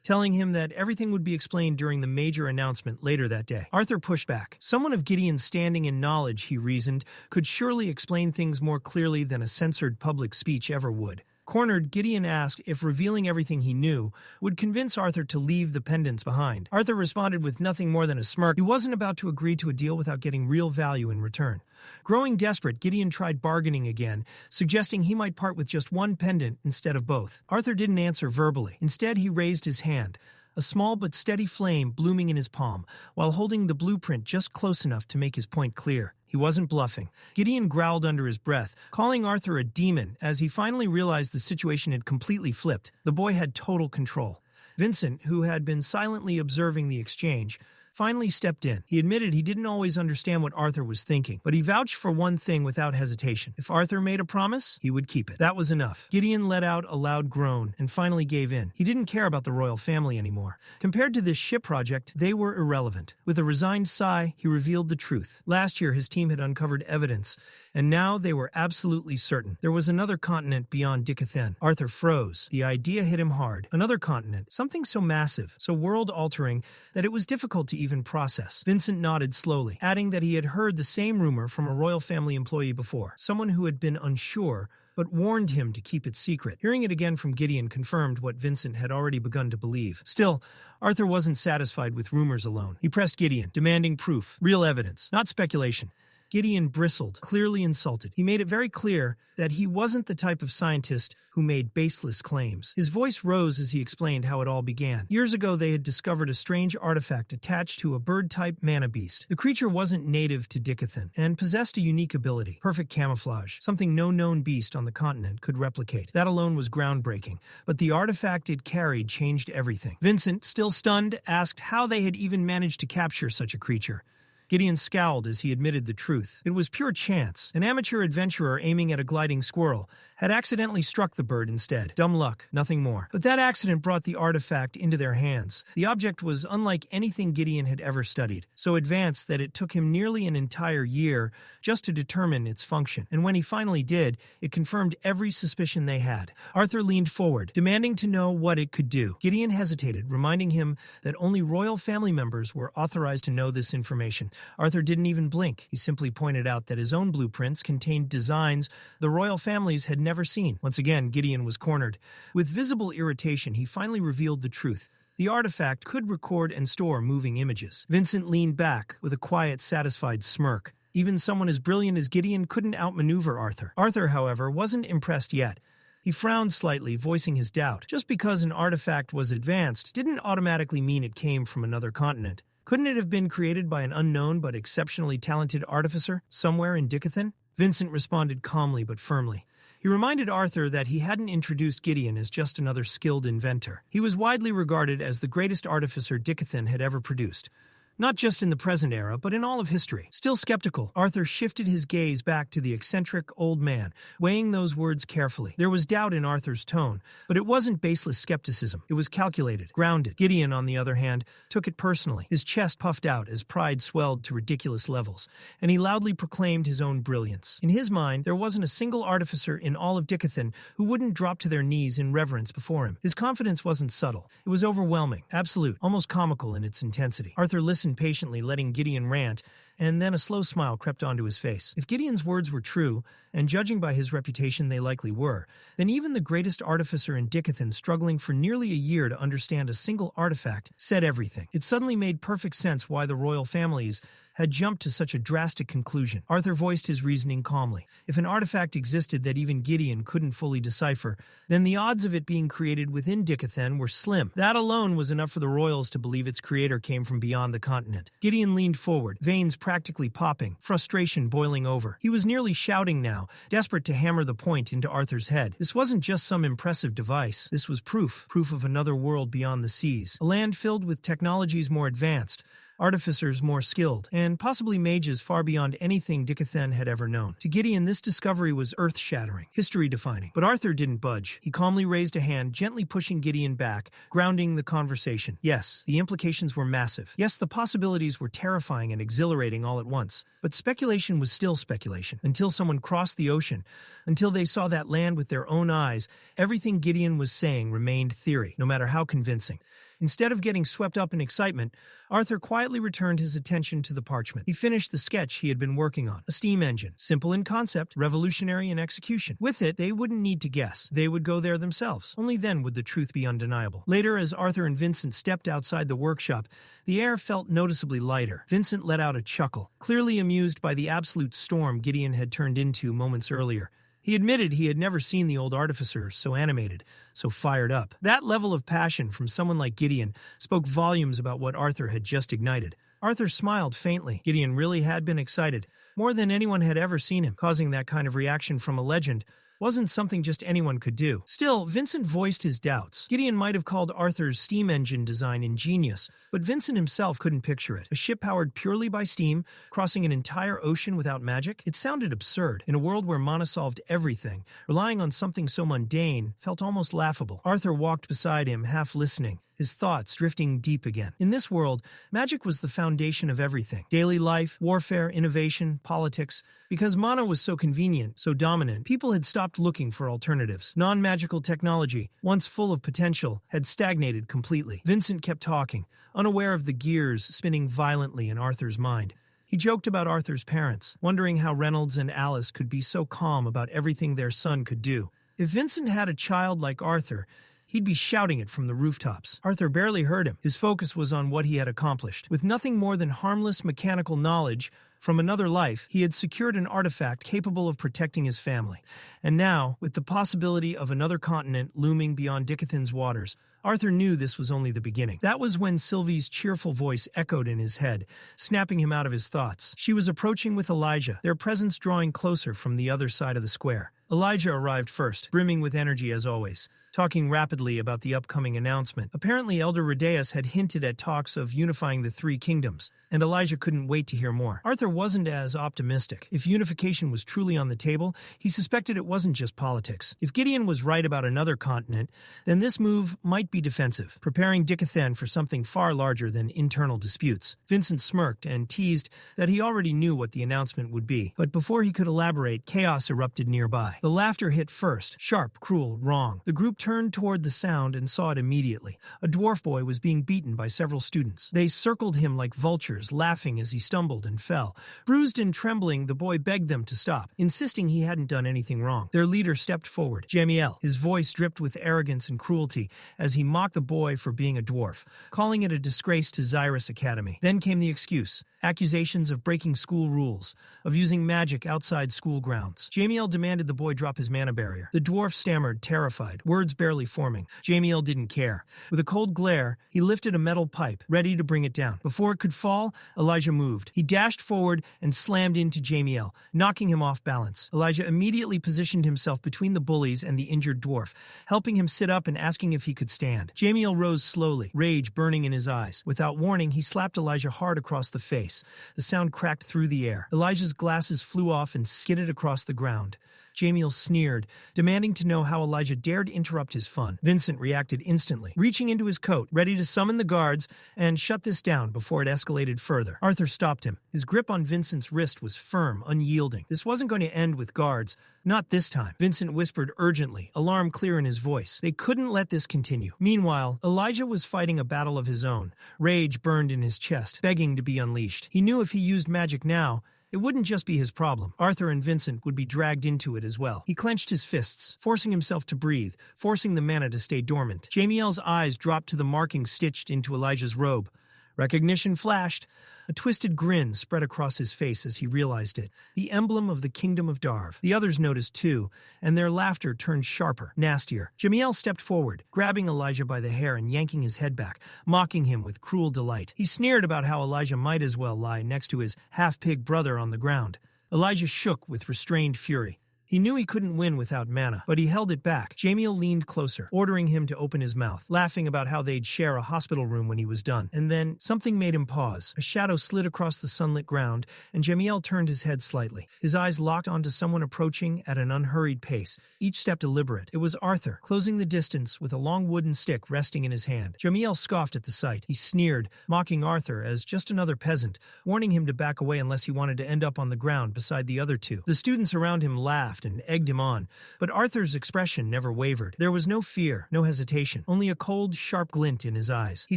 telling him that everything would be explained during the major announcement later that day. Arthur pushed back. Someone of Gideon's standing and knowledge, he reasoned, could surely explain things more clearly than a censored public speech ever would. Cornered, Gideon asked if revealing everything he knew would convince Arthur to leave the pendants behind. Arthur responded with nothing more than a smirk. He wasn't about to agree to a deal without getting real value in return. Growing desperate, Gideon tried bargaining again, suggesting he might part with just one pendant instead of both. Arthur didn't answer verbally. Instead, he raised his hand, a small but steady flame blooming in his palm, while holding the blueprint just close enough to make his point clear. He wasn't bluffing. Gideon growled under his breath, calling Arthur a demon as he finally realized the situation had completely flipped. The boy had total control. Vincent, who had been silently observing the exchange, finally stepped in. He admitted he didn't always understand what Arthur was thinking, but he vouched for one thing without hesitation. If Arthur made a promise, he would keep it. That was enough. Gideon let out a loud groan and finally gave in. He didn't care about the royal family anymore. Compared to this ship project, they were irrelevant. With a resigned sigh, he revealed the truth. Last year, his team had uncovered evidence, and now they were absolutely certain. There was another continent beyond Dicathen. Arthur froze. The idea hit him hard. Another continent. Something so massive, so world-altering, that it was difficult to even process. Vincent nodded slowly, adding that he had heard the same rumor from a royal family employee before. Someone who had been unsure, but warned him to keep it secret. Hearing it again from Gideon confirmed what Vincent had already begun to believe. Still, Arthur wasn't satisfied with rumors alone. He pressed Gideon, demanding proof, real evidence, not speculation. Gideon bristled, clearly insulted. He made it very clear that he wasn't the type of scientist who made baseless claims. His voice rose as he explained how it all began. Years ago, they had discovered a strange artifact attached to a bird-type mana beast. The creature wasn't native to Dicathen and possessed a unique ability, perfect camouflage, something no known beast on the continent could replicate. That alone was groundbreaking, but the artifact it carried changed everything. Vincent, still stunned, asked how they had even managed to capture such a creature. Gideon scowled as he admitted the truth. It was pure chance. An amateur adventurer aiming at a gliding squirrel had accidentally struck the bird instead. Dumb luck, nothing more. But that accident brought the artifact into their hands. The object was unlike anything Gideon had ever studied, so advanced that it took him nearly an entire year just to determine its function. And when he finally did, it confirmed every suspicion they had. Arthur leaned forward, demanding to know what it could do. Gideon hesitated, reminding him that only royal family members were authorized to know this information. Arthur didn't even blink. He simply pointed out that his own blueprints contained designs the royal families had never seen. Once again, Gideon was cornered. With visible irritation, he finally revealed the truth. The artifact could record and store moving images. Vincent leaned back with a quiet, satisfied smirk. Even someone as brilliant as Gideon couldn't outmaneuver Arthur. Arthur, however, wasn't impressed yet. He frowned slightly, voicing his doubt. Just because an artifact was advanced didn't automatically mean it came from another continent. Couldn't it have been created by an unknown but exceptionally talented artificer somewhere in Dicathan? Vincent responded calmly but firmly. He reminded Arthur that he hadn't introduced Gideon as just another skilled inventor. He was widely regarded as the greatest artificer Dicathan had ever produced. Not just in the present era, but in all of history. Still skeptical, Arthur shifted his gaze back to the eccentric old man, weighing those words carefully. There was doubt in Arthur's tone, but it wasn't baseless skepticism. It was calculated, grounded. Gideon, on the other hand, took it personally. His chest puffed out as pride swelled to ridiculous levels, and he loudly proclaimed his own brilliance. In his mind, there wasn't a single artificer in all of Dicathan who wouldn't drop to their knees in reverence before him. His confidence wasn't subtle. It was overwhelming, absolute, almost comical in its intensity. Arthur listened patiently, letting Gideon rant, and then a slow smile crept onto his face. If Gideon's words were true, and judging by his reputation they likely were, then even the greatest artificer in Dicathan, struggling for nearly a year to understand a single artifact, said everything. It suddenly made perfect sense why the royal families had jumped to such a drastic conclusion. Arthur voiced his reasoning calmly. If an artifact existed that even Gideon couldn't fully decipher, then the odds of it being created within Dicathan were slim. That alone was enough for the royals to believe its creator came from beyond the continent. Gideon leaned forward, veins practically popping, frustration boiling over. He was nearly shouting now, desperate to hammer the point into Arthur's head. This wasn't just some impressive device. This was proof of another world beyond the seas. A land filled with technologies more advanced, artificers more skilled, and possibly mages far beyond anything Dicathan had ever known. To Gideon, this discovery was earth-shattering, history-defining. But Arthur didn't budge. He calmly raised a hand, gently pushing Gideon back, grounding the conversation. Yes, the implications were massive. Yes, the possibilities were terrifying and exhilarating all at once. But speculation was still speculation. Until someone crossed the ocean, until they saw that land with their own eyes, everything Gideon was saying remained theory, no matter how convincing. Instead of getting swept up in excitement, Arthur quietly returned his attention to the parchment. He finished the sketch he had been working on. A steam engine. Simple in concept, revolutionary in execution. With it, they wouldn't need to guess. They would go there themselves. Only then would the truth be undeniable. Later, as Arthur and Vincent stepped outside the workshop, the air felt noticeably lighter. Vincent let out a chuckle, clearly amused by the absolute storm Gideon had turned into moments earlier. He admitted he had never seen the old artificer so animated, so fired up. That level of passion from someone like Gideon spoke volumes about what Arthur had just ignited. Arthur smiled faintly. Gideon really had been excited, more than anyone had ever seen him. Causing that kind of reaction from a legend wasn't something just anyone could do. Still, Vincent voiced his doubts. Gideon might have called Arthur's steam engine design ingenious, but Vincent himself couldn't picture it. A ship powered purely by steam, crossing an entire ocean without magic? It sounded absurd. In a world where mana solved everything, relying on something so mundane felt almost laughable. Arthur walked beside him, half listening, his thoughts drifting deep again. In this world, magic was the foundation of everything. Daily life, warfare, innovation, politics. Because mana was so convenient, so dominant, people had stopped looking for alternatives. Non-magical technology, once full of potential, had stagnated completely. Vincent kept talking, unaware of the gears spinning violently in Arthur's mind. He joked about Arthur's parents, wondering how Reynolds and Alice could be so calm about everything their son could do. If Vincent had a child like Arthur, he'd be shouting it from the rooftops. Arthur barely heard him. His focus was on what he had accomplished. With nothing more than harmless mechanical knowledge from another life, he had secured an artifact capable of protecting his family. And now, with the possibility of another continent looming beyond Dicathan's waters, Arthur knew this was only the beginning. That was when Sylvie's cheerful voice echoed in his head, snapping him out of his thoughts. She was approaching with Elijah, their presence drawing closer from the other side of the square. Elijah arrived first, brimming with energy as always, talking rapidly about the upcoming announcement. Apparently, Elder Rhaeus had hinted at talks of unifying the three kingdoms, and Elijah couldn't wait to hear more. Arthur wasn't as optimistic. If unification was truly on the table, he suspected it wasn't just politics. If Gideon was right about another continent, then this move might be defensive, preparing Dicathan for something far larger than internal disputes. Vincent smirked and teased that he already knew what the announcement would be, but before he could elaborate, chaos erupted nearby. The laughter hit first, sharp, cruel, wrong. The group turned toward the sound and saw it immediately. A dwarf boy was being beaten by several students. They circled him like vultures, laughing as he stumbled and fell. Bruised and trembling, the boy begged them to stop, insisting he hadn't done anything wrong. Their leader stepped forward, Jamiel. His voice dripped with arrogance and cruelty as he mocked the boy for being a dwarf, calling it a disgrace to Xyrus Academy. Then came the excuse. Accusations of breaking school rules, of using magic outside school grounds. Jamiel demanded the boy drop his mana barrier. The dwarf stammered, terrified, words barely forming. Jamiel didn't care. With a cold glare, he lifted a metal pipe, ready to bring it down. Before it could fall, Elijah moved. He dashed forward and slammed into Jamiel, knocking him off balance. Elijah immediately positioned himself between the bullies and the injured dwarf, helping him sit up and asking if he could stand. Jamiel rose slowly, rage burning in his eyes. Without warning, he slapped Elijah hard across the face. The sound cracked through the air. Elijah's glasses flew off and skidded across the ground. Jamiel sneered, demanding to know how Elijah dared interrupt his fun. Vincent reacted instantly, reaching into his coat, ready to summon the guards and shut this down before it escalated further. Arthur stopped him. His grip on Vincent's wrist was firm, unyielding. This wasn't going to end with guards. Not this time. Vincent whispered urgently, alarm clear in his voice. They couldn't let this continue. Meanwhile, Elijah was fighting a battle of his own. Rage burned in his chest, begging to be unleashed. He knew if he used magic now, it wouldn't just be his problem. Arthur and Vincent would be dragged into it as well. He clenched his fists, forcing himself to breathe, forcing the mana to stay dormant. Jamiel's eyes dropped to the markings stitched into Elijah's robe. Recognition flashed. A twisted grin spread across his face as he realized it. The emblem of the Kingdom of Darv. The others noticed too, and their laughter turned sharper, nastier. Jamiel stepped forward, grabbing Elijah by the hair and yanking his head back, mocking him with cruel delight. He sneered about how Elijah might as well lie next to his half-pig brother on the ground. Elijah shook with restrained fury. He knew he couldn't win without mana, but he held it back. Jamiel leaned closer, ordering him to open his mouth, laughing about how they'd share a hospital room when he was done. And then something made him pause. A shadow slid across the sunlit ground, and Jamiel turned his head slightly. His eyes locked onto someone approaching at an unhurried pace, each step deliberate. It was Arthur, closing the distance with a long wooden stick resting in his hand. Jamiel scoffed at the sight. He sneered, mocking Arthur as just another peasant, warning him to back away unless he wanted to end up on the ground beside the other two. The students around him laughed and egged him on, but Arthur's expression never wavered. There was no fear, no hesitation, only a cold, sharp glint in his eyes. He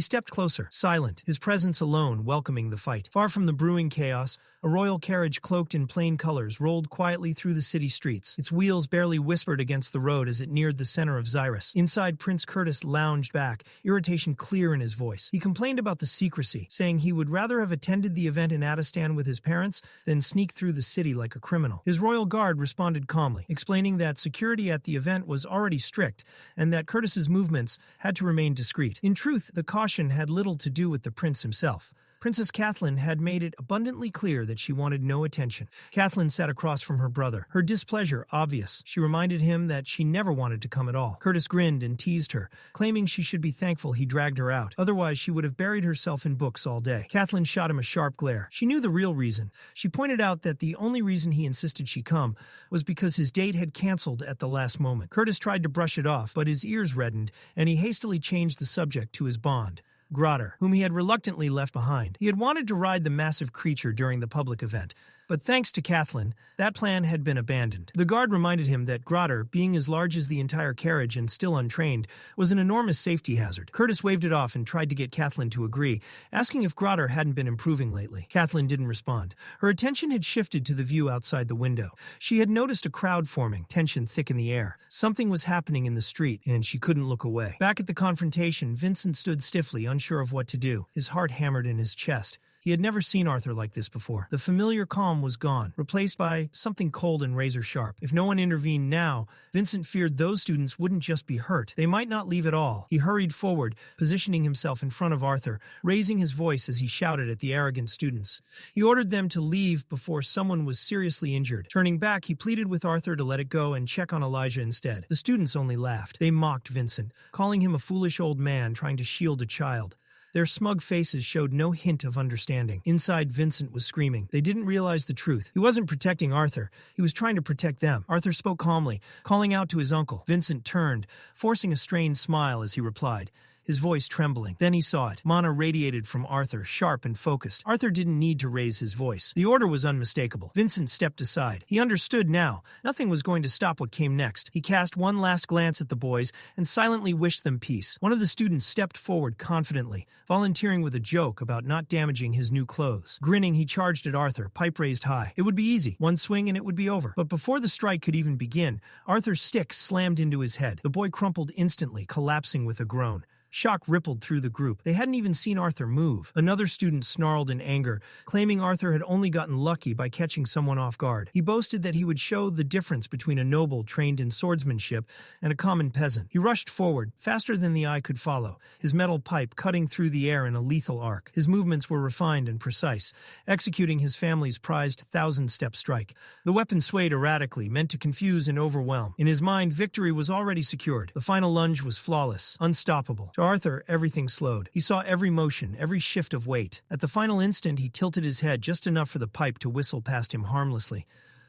stepped closer, silent, his presence alone welcoming the fight. Far from the brewing chaos, a royal carriage cloaked in plain colors rolled quietly through the city streets. Its wheels barely whispered against the road as it neared the center of Xyrus. Inside, Prince Curtis lounged back, irritation clear in his voice. He complained about the secrecy, saying he would rather have attended the event in Addistan with his parents than sneak through the city like a criminal. His royal guard responded calmly, explaining that security at the event was already strict and that Curtis's movements had to remain discreet. In truth, the caution had little to do with the prince himself. Princess Kathleen had made it abundantly clear that she wanted no attention. Kathleen sat across from her brother, her displeasure obvious. She reminded him that she never wanted to come at all. Curtis grinned and teased her, claiming she should be thankful he dragged her out. Otherwise, she would have buried herself in books all day. Kathleen shot him a sharp glare. She knew the real reason. She pointed out that the only reason he insisted she come was because his date had canceled at the last moment. Curtis tried to brush it off, but his ears reddened, and he hastily changed the subject to his bond, Grotter, whom he had reluctantly left behind. He had wanted to ride the massive creature during the public event, but thanks to Kathleen, that plan had been abandoned. The guard reminded him that Grotter, being as large as the entire carriage and still untrained, was an enormous safety hazard. Curtis waved it off and tried to get Kathleen to agree, asking if Grotter hadn't been improving lately. Kathleen didn't respond. Her attention had shifted to the view outside the window. She had noticed a crowd forming, tension thick in the air. Something was happening in the street, and she couldn't look away. Back at the confrontation, Vincent stood stiffly, unsure of what to do. His heart hammered in his chest. He had never seen Arthur like this before. The familiar calm was gone, replaced by something cold and razor-sharp. If no one intervened now, Vincent feared those students wouldn't just be hurt. They might not leave at all. He hurried forward, positioning himself in front of Arthur, raising his voice as he shouted at the arrogant students. He ordered them to leave before someone was seriously injured. Turning back, he pleaded with Arthur to let it go and check on Elijah instead. The students only laughed. They mocked Vincent, calling him a foolish old man trying to shield a child. Their smug faces showed no hint of understanding. Inside, Vincent was screaming. They didn't realize the truth. He wasn't protecting Arthur. He was trying to protect them. Arthur spoke calmly, calling out to his uncle. Vincent turned, forcing a strained smile as he replied. his voice trembling. Then he saw it. Mana radiated from Arthur, sharp and focused. Arthur didn't need to raise his voice. The order was unmistakable. Vincent stepped aside. He understood now. Nothing was going to stop what came next. He cast one last glance at the boys and silently wished them peace. One of the students stepped forward confidently, volunteering with a joke about not damaging his new clothes. Grinning, he charged at Arthur, pipe raised high. It would be easy. One swing and it would be over. But before the strike could even begin, Arthur's stick slammed into his head. The boy crumpled instantly, collapsing with a groan. Shock rippled through the group. They hadn't even seen Arthur move. Another student snarled in anger, claiming Arthur had only gotten lucky by catching someone off guard. He boasted that he would show the difference between a noble trained in swordsmanship and a common peasant. He rushed forward, faster than the eye could follow, his metal pipe cutting through the air in a lethal arc. His movements were refined and precise, executing his family's prized thousand-step strike. The weapon swayed erratically, meant to confuse and overwhelm. In his mind, victory was already secured. The final lunge was flawless, unstoppable. To Arthur, everything slowed. He saw every motion, every shift of weight. At the final instant, he tilted his head just enough for the pipe to whistle past him harmlessly.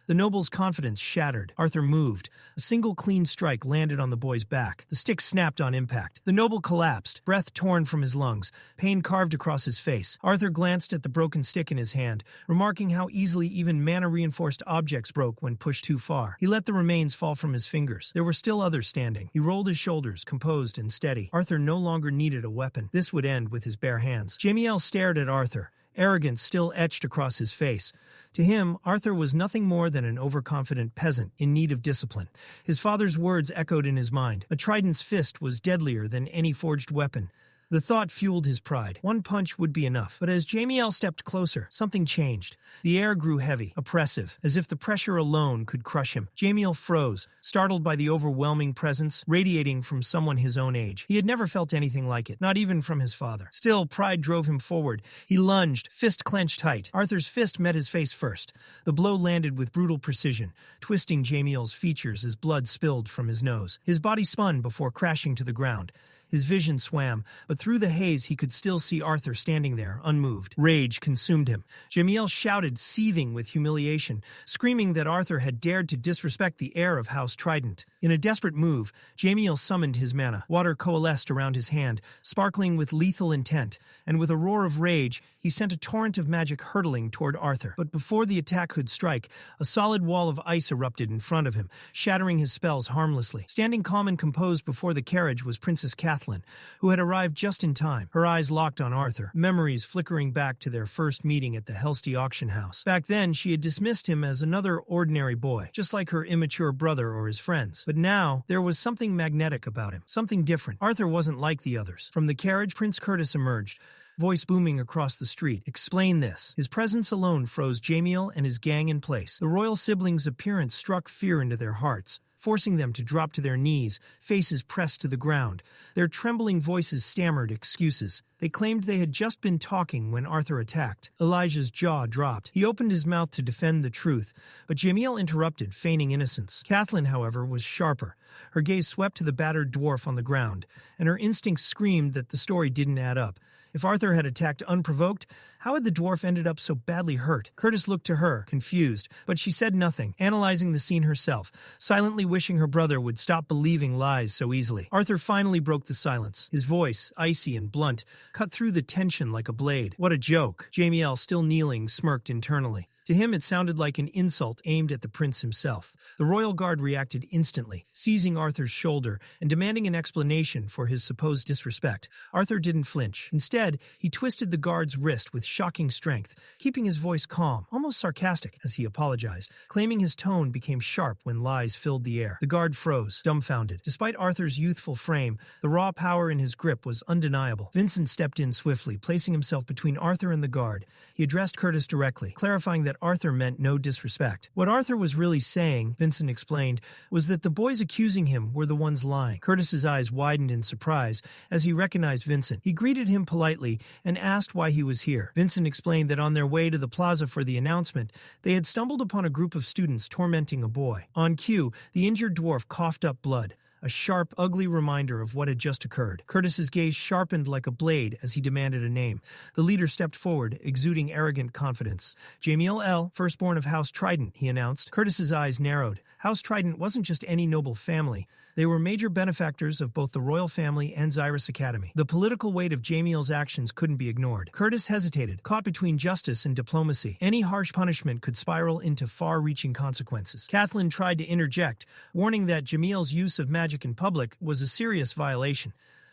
The noble's confidence shattered. Arthur moved. A single clean strike landed on the boy's back. The stick snapped on impact. The noble collapsed, breath torn from his lungs, pain carved across his face. Arthur glanced at the broken stick in his hand, remarking how easily even mana-reinforced objects broke when pushed too far. He let the remains fall from his fingers. There were still others standing. He rolled his shoulders, composed and steady. Arthur no longer needed a weapon. This would end with his bare hands. Jamiel stared at Arthur, arrogance still etched across his face. To him, Arthur was nothing more than an overconfident peasant in need of discipline. His father's words echoed in his mind. A trident's fist was deadlier than any forged weapon. The thought fueled his pride. One punch would be enough. But as Jamiel stepped closer, something changed. The air grew heavy, oppressive, as if the pressure alone could crush him. Jamiel froze, startled by the overwhelming presence radiating from someone his own age. He had never felt anything like it, not even from his father. Still, pride drove him forward. He lunged, fist clenched tight. Arthur's fist met his face first. The blow landed with brutal precision, twisting Jamiel's features as blood spilled from his nose. His body spun before crashing to the ground. His vision swam, but through the haze he could still see Arthur standing there, unmoved. Rage consumed him. Jamiel shouted, seething with humiliation, screaming that Arthur had dared to disrespect the heir of House Trident. In a desperate move, Jamiel summoned his mana. Water coalesced around his hand, sparkling with lethal intent, and with a roar of rage, he sent a torrent of magic hurtling toward Arthur. But before the attack could strike, a solid wall of ice erupted in front of him, shattering his spells harmlessly. Standing calm and composed before the carriage was Princess Catherine, who had arrived just in time. Her eyes locked on Arthur, memories flickering back to their first meeting at the Helsty auction house. Back then, she had dismissed him as another ordinary boy, just like her immature brother or his friends. But now, there was something magnetic about him, something different. Arthur wasn't like the others. From the carriage, Prince Curtis emerged, voice booming across the street. Explain this. His presence alone froze Jamiel and his gang in place. The royal siblings' appearance struck fear into their hearts, forcing them to drop to their knees, faces pressed to the ground. Their trembling voices stammered excuses. They claimed they had just been talking when Arthur attacked. Elijah's jaw dropped. He opened his mouth to defend the truth, but Jamiel interrupted, feigning innocence. Kathleen, however, was sharper. Her gaze swept to the battered dwarf on the ground, and her instincts screamed that the story didn't add up. If Arthur had attacked unprovoked, how had the dwarf ended up so badly hurt? Curtis looked to her, confused, but she said nothing, analyzing the scene herself, silently wishing her brother would stop believing lies so easily. Arthur finally broke the silence. His voice, icy and blunt, cut through the tension like a blade. What a joke. Jamiel, still kneeling, smirked internally. To him, it sounded like an insult aimed at the prince himself. The royal guard reacted instantly, seizing Arthur's shoulder and demanding an explanation for his supposed disrespect. Arthur didn't flinch. Instead, he twisted the guard's wrist with shocking strength, keeping his voice calm, almost sarcastic, as he apologized, claiming his tone became sharp when lies filled the air. The guard froze, dumbfounded. Despite Arthur's youthful frame, the raw power in his grip was undeniable. Vincent stepped in swiftly, placing himself between Arthur and the guard. He addressed Curtis directly, clarifying that Arthur meant no disrespect. What Arthur was really saying, Vincent explained, was that the boys accusing him were the ones lying. Curtis's eyes widened in surprise as he recognized Vincent. He greeted him politely and asked why he was here. Vincent explained that on their way to the plaza for the announcement, they had stumbled upon a group of students tormenting a boy. On cue, the injured dwarf coughed up blood, a sharp, ugly reminder of what had just occurred. Curtis's gaze sharpened like a blade as he demanded a name. The leader stepped forward, exuding arrogant confidence. Jamiel L., firstborn of House Trident, he announced. Curtis's eyes narrowed. House Trident wasn't just any noble family. They were major benefactors of both the royal family and Xyrus Academy. The political weight of Jamiel's actions couldn't be ignored. Curtis hesitated, caught between justice and diplomacy. Any harsh punishment could spiral into far-reaching consequences. Kathleen tried to interject, warning that Jamiel's use of magic in public was a serious violation.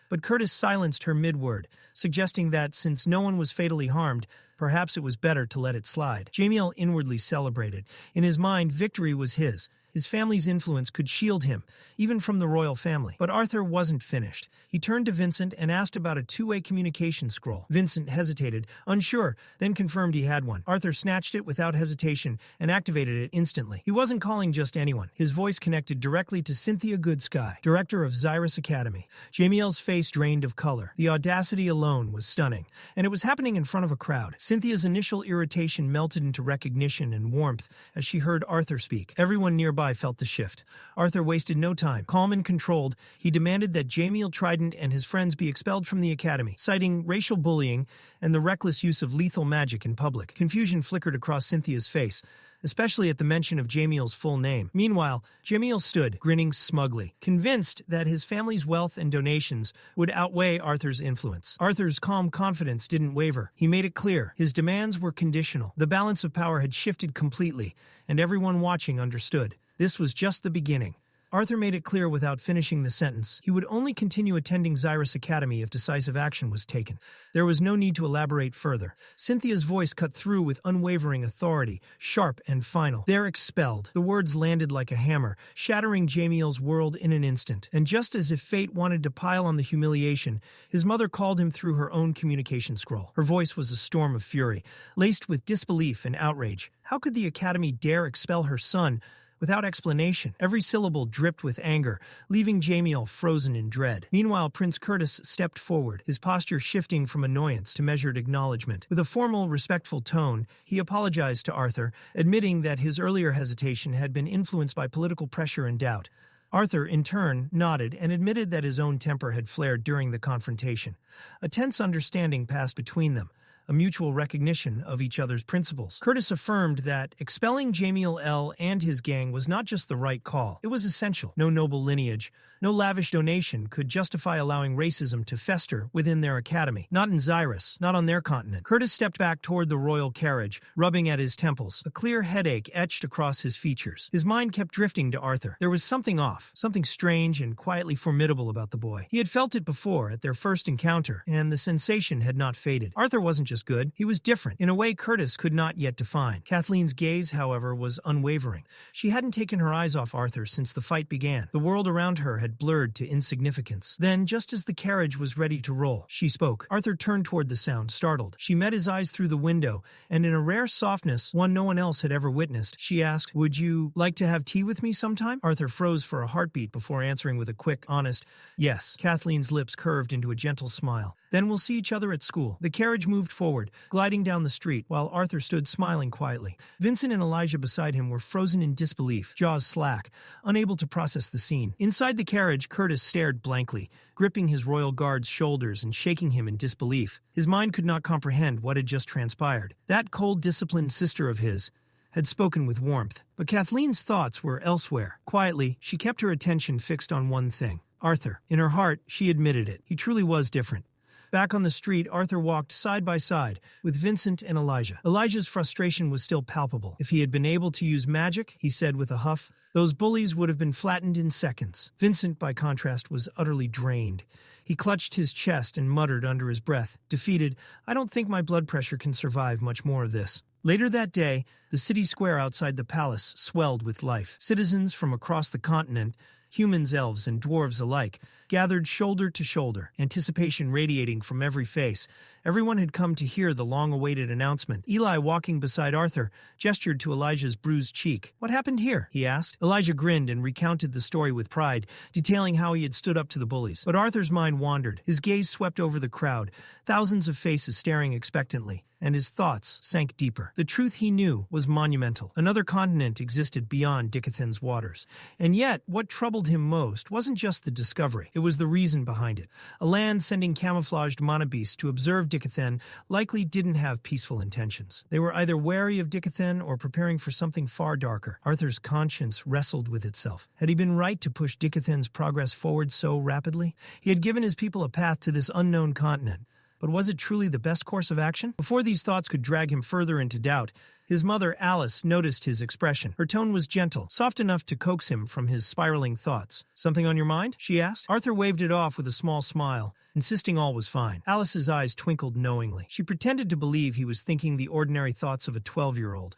But Curtis silenced her mid-word, suggesting that since no one was fatally harmed, perhaps it was better to let it slide. Jamiel inwardly celebrated. In his mind, victory was his. His family's influence could shield him, even from the royal family. But Arthur wasn't finished. He turned to Vincent and asked about a two-way communication scroll. Vincent hesitated, unsure, then confirmed he had one. Arthur snatched it without hesitation and activated it instantly. He wasn't calling just anyone. His voice connected directly to Cynthia Goodsky, director of Xyrus Academy. Jamiel's face drained of color. The audacity alone was stunning, and it was happening in front of a crowd. Cynthia's initial irritation melted into recognition and warmth as she heard Arthur speak. Everyone nearby felt the shift. Arthur wasted no time. Calm and controlled, he demanded that Jamiel Trident and his friends be expelled from the academy, citing racial bullying and the reckless use of lethal magic in public. Confusion flickered across Cynthia's face, especially at the mention of Jamiel's full name. Meanwhile, Jamiel stood, grinning smugly, convinced that his family's wealth and donations would outweigh Arthur's influence. Arthur's calm confidence didn't waver. He made it clear. His demands were conditional. The balance of power had shifted completely, and everyone watching understood. This was just the beginning. Arthur made it clear without finishing the sentence. He would only continue attending Xyrus Academy if decisive action was taken. There was no need to elaborate further. Cynthia's voice cut through with unwavering authority, sharp and final. "They're expelled." The words landed like a hammer, shattering Jamiel's world in an instant. And just as if fate wanted to pile on the humiliation, his mother called him through her own communication scroll. Her voice was a storm of fury, laced with disbelief and outrage. How could the Academy dare expel her son without explanation? Every syllable dripped with anger, leaving Jamiel frozen in dread. Meanwhile, Prince Curtis stepped forward, his posture shifting from annoyance to measured acknowledgement. With a formal, respectful tone, he apologized to Arthur, admitting that his earlier hesitation had been influenced by political pressure and doubt. Arthur, in turn, nodded and admitted that his own temper had flared during the confrontation. A tense understanding passed between them, a mutual recognition of each other's principles. Curtis affirmed that expelling Jamiel L. and his gang was not just the right call, it was essential. No noble lineage, no lavish donation could justify allowing racism to fester within their academy. Not in Xyrus, not on their continent. Curtis stepped back toward the royal carriage, rubbing at his temples. A clear headache etched across his features. His mind kept drifting to Arthur. There was something off, something strange and quietly formidable about the boy. He had felt it before at their first encounter, and the sensation had not faded. Arthur wasn't just good, he was different, in a way Curtis could not yet define. Kathleen's gaze, however, was unwavering. She hadn't taken her eyes off Arthur since the fight began. The world around her had blurred to insignificance. Then, just as the carriage was ready to roll, she spoke. Arthur turned toward the sound, startled. She met his eyes through the window, and in a rare softness, one no one else had ever witnessed, she asked, "Would you like to have tea with me sometime?" Arthur froze for a heartbeat before answering with a quick, honest, "Yes." Kathleen's lips curved into a gentle smile. "Then we'll see each other at school." The carriage moved forward, gliding down the street, while Arthur stood smiling quietly. Vincent and Elijah beside him were frozen in disbelief, jaws slack, unable to process the scene. Inside the carriage, Curtis stared blankly, gripping his royal guard's shoulders and shaking him in disbelief. His mind could not comprehend what had just transpired. That cold, disciplined sister of his had spoken with warmth. But Kathleen's thoughts were elsewhere. Quietly, she kept her attention fixed on one thing: Arthur. In her heart, she admitted it. He truly was different. Back on the street, Arthur walked side by side with Vincent and Elijah. Elijah's frustration was still palpable. If he had been able to use magic, he said with a huff, those bullies would have been flattened in seconds. Vincent, by contrast, was utterly drained. He clutched his chest and muttered under his breath, defeated, "I don't think my blood pressure can survive much more of this." Later that day, the city square outside the palace swelled with life. Citizens from across the continent, humans, elves, and dwarves alike, gathered shoulder to shoulder, anticipation radiating from every face. Everyone had come to hear the long-awaited announcement. Eli, walking beside Arthur, gestured to Elijah's bruised cheek. "What happened here?" he asked. Elijah grinned and recounted the story with pride, detailing how he had stood up to the bullies. But Arthur's mind wandered. His gaze swept over the crowd, thousands of faces staring expectantly. and his thoughts sank deeper. The truth he knew was monumental. Another continent existed beyond Dicathen's waters. And yet, what troubled him most wasn't just the discovery, it was the reason behind it. A land sending camouflaged monobeasts to observe Dicathen likely didn't have peaceful intentions. They were either wary of Dicathen or preparing for something far darker. Arthur's conscience wrestled with itself. Had he been right to push Dicathen's progress forward so rapidly? He had given his people a path to this unknown continent. But was it truly the best course of action? Before these thoughts could drag him further into doubt, his mother, Alice, noticed his expression. Her tone was gentle, soft enough to coax him from his spiraling thoughts. "Something on your mind?" she asked. Arthur waved it off with a small smile, insisting all was fine. Alice's eyes twinkled knowingly. She pretended to believe he was thinking the ordinary thoughts of a 12-year-old.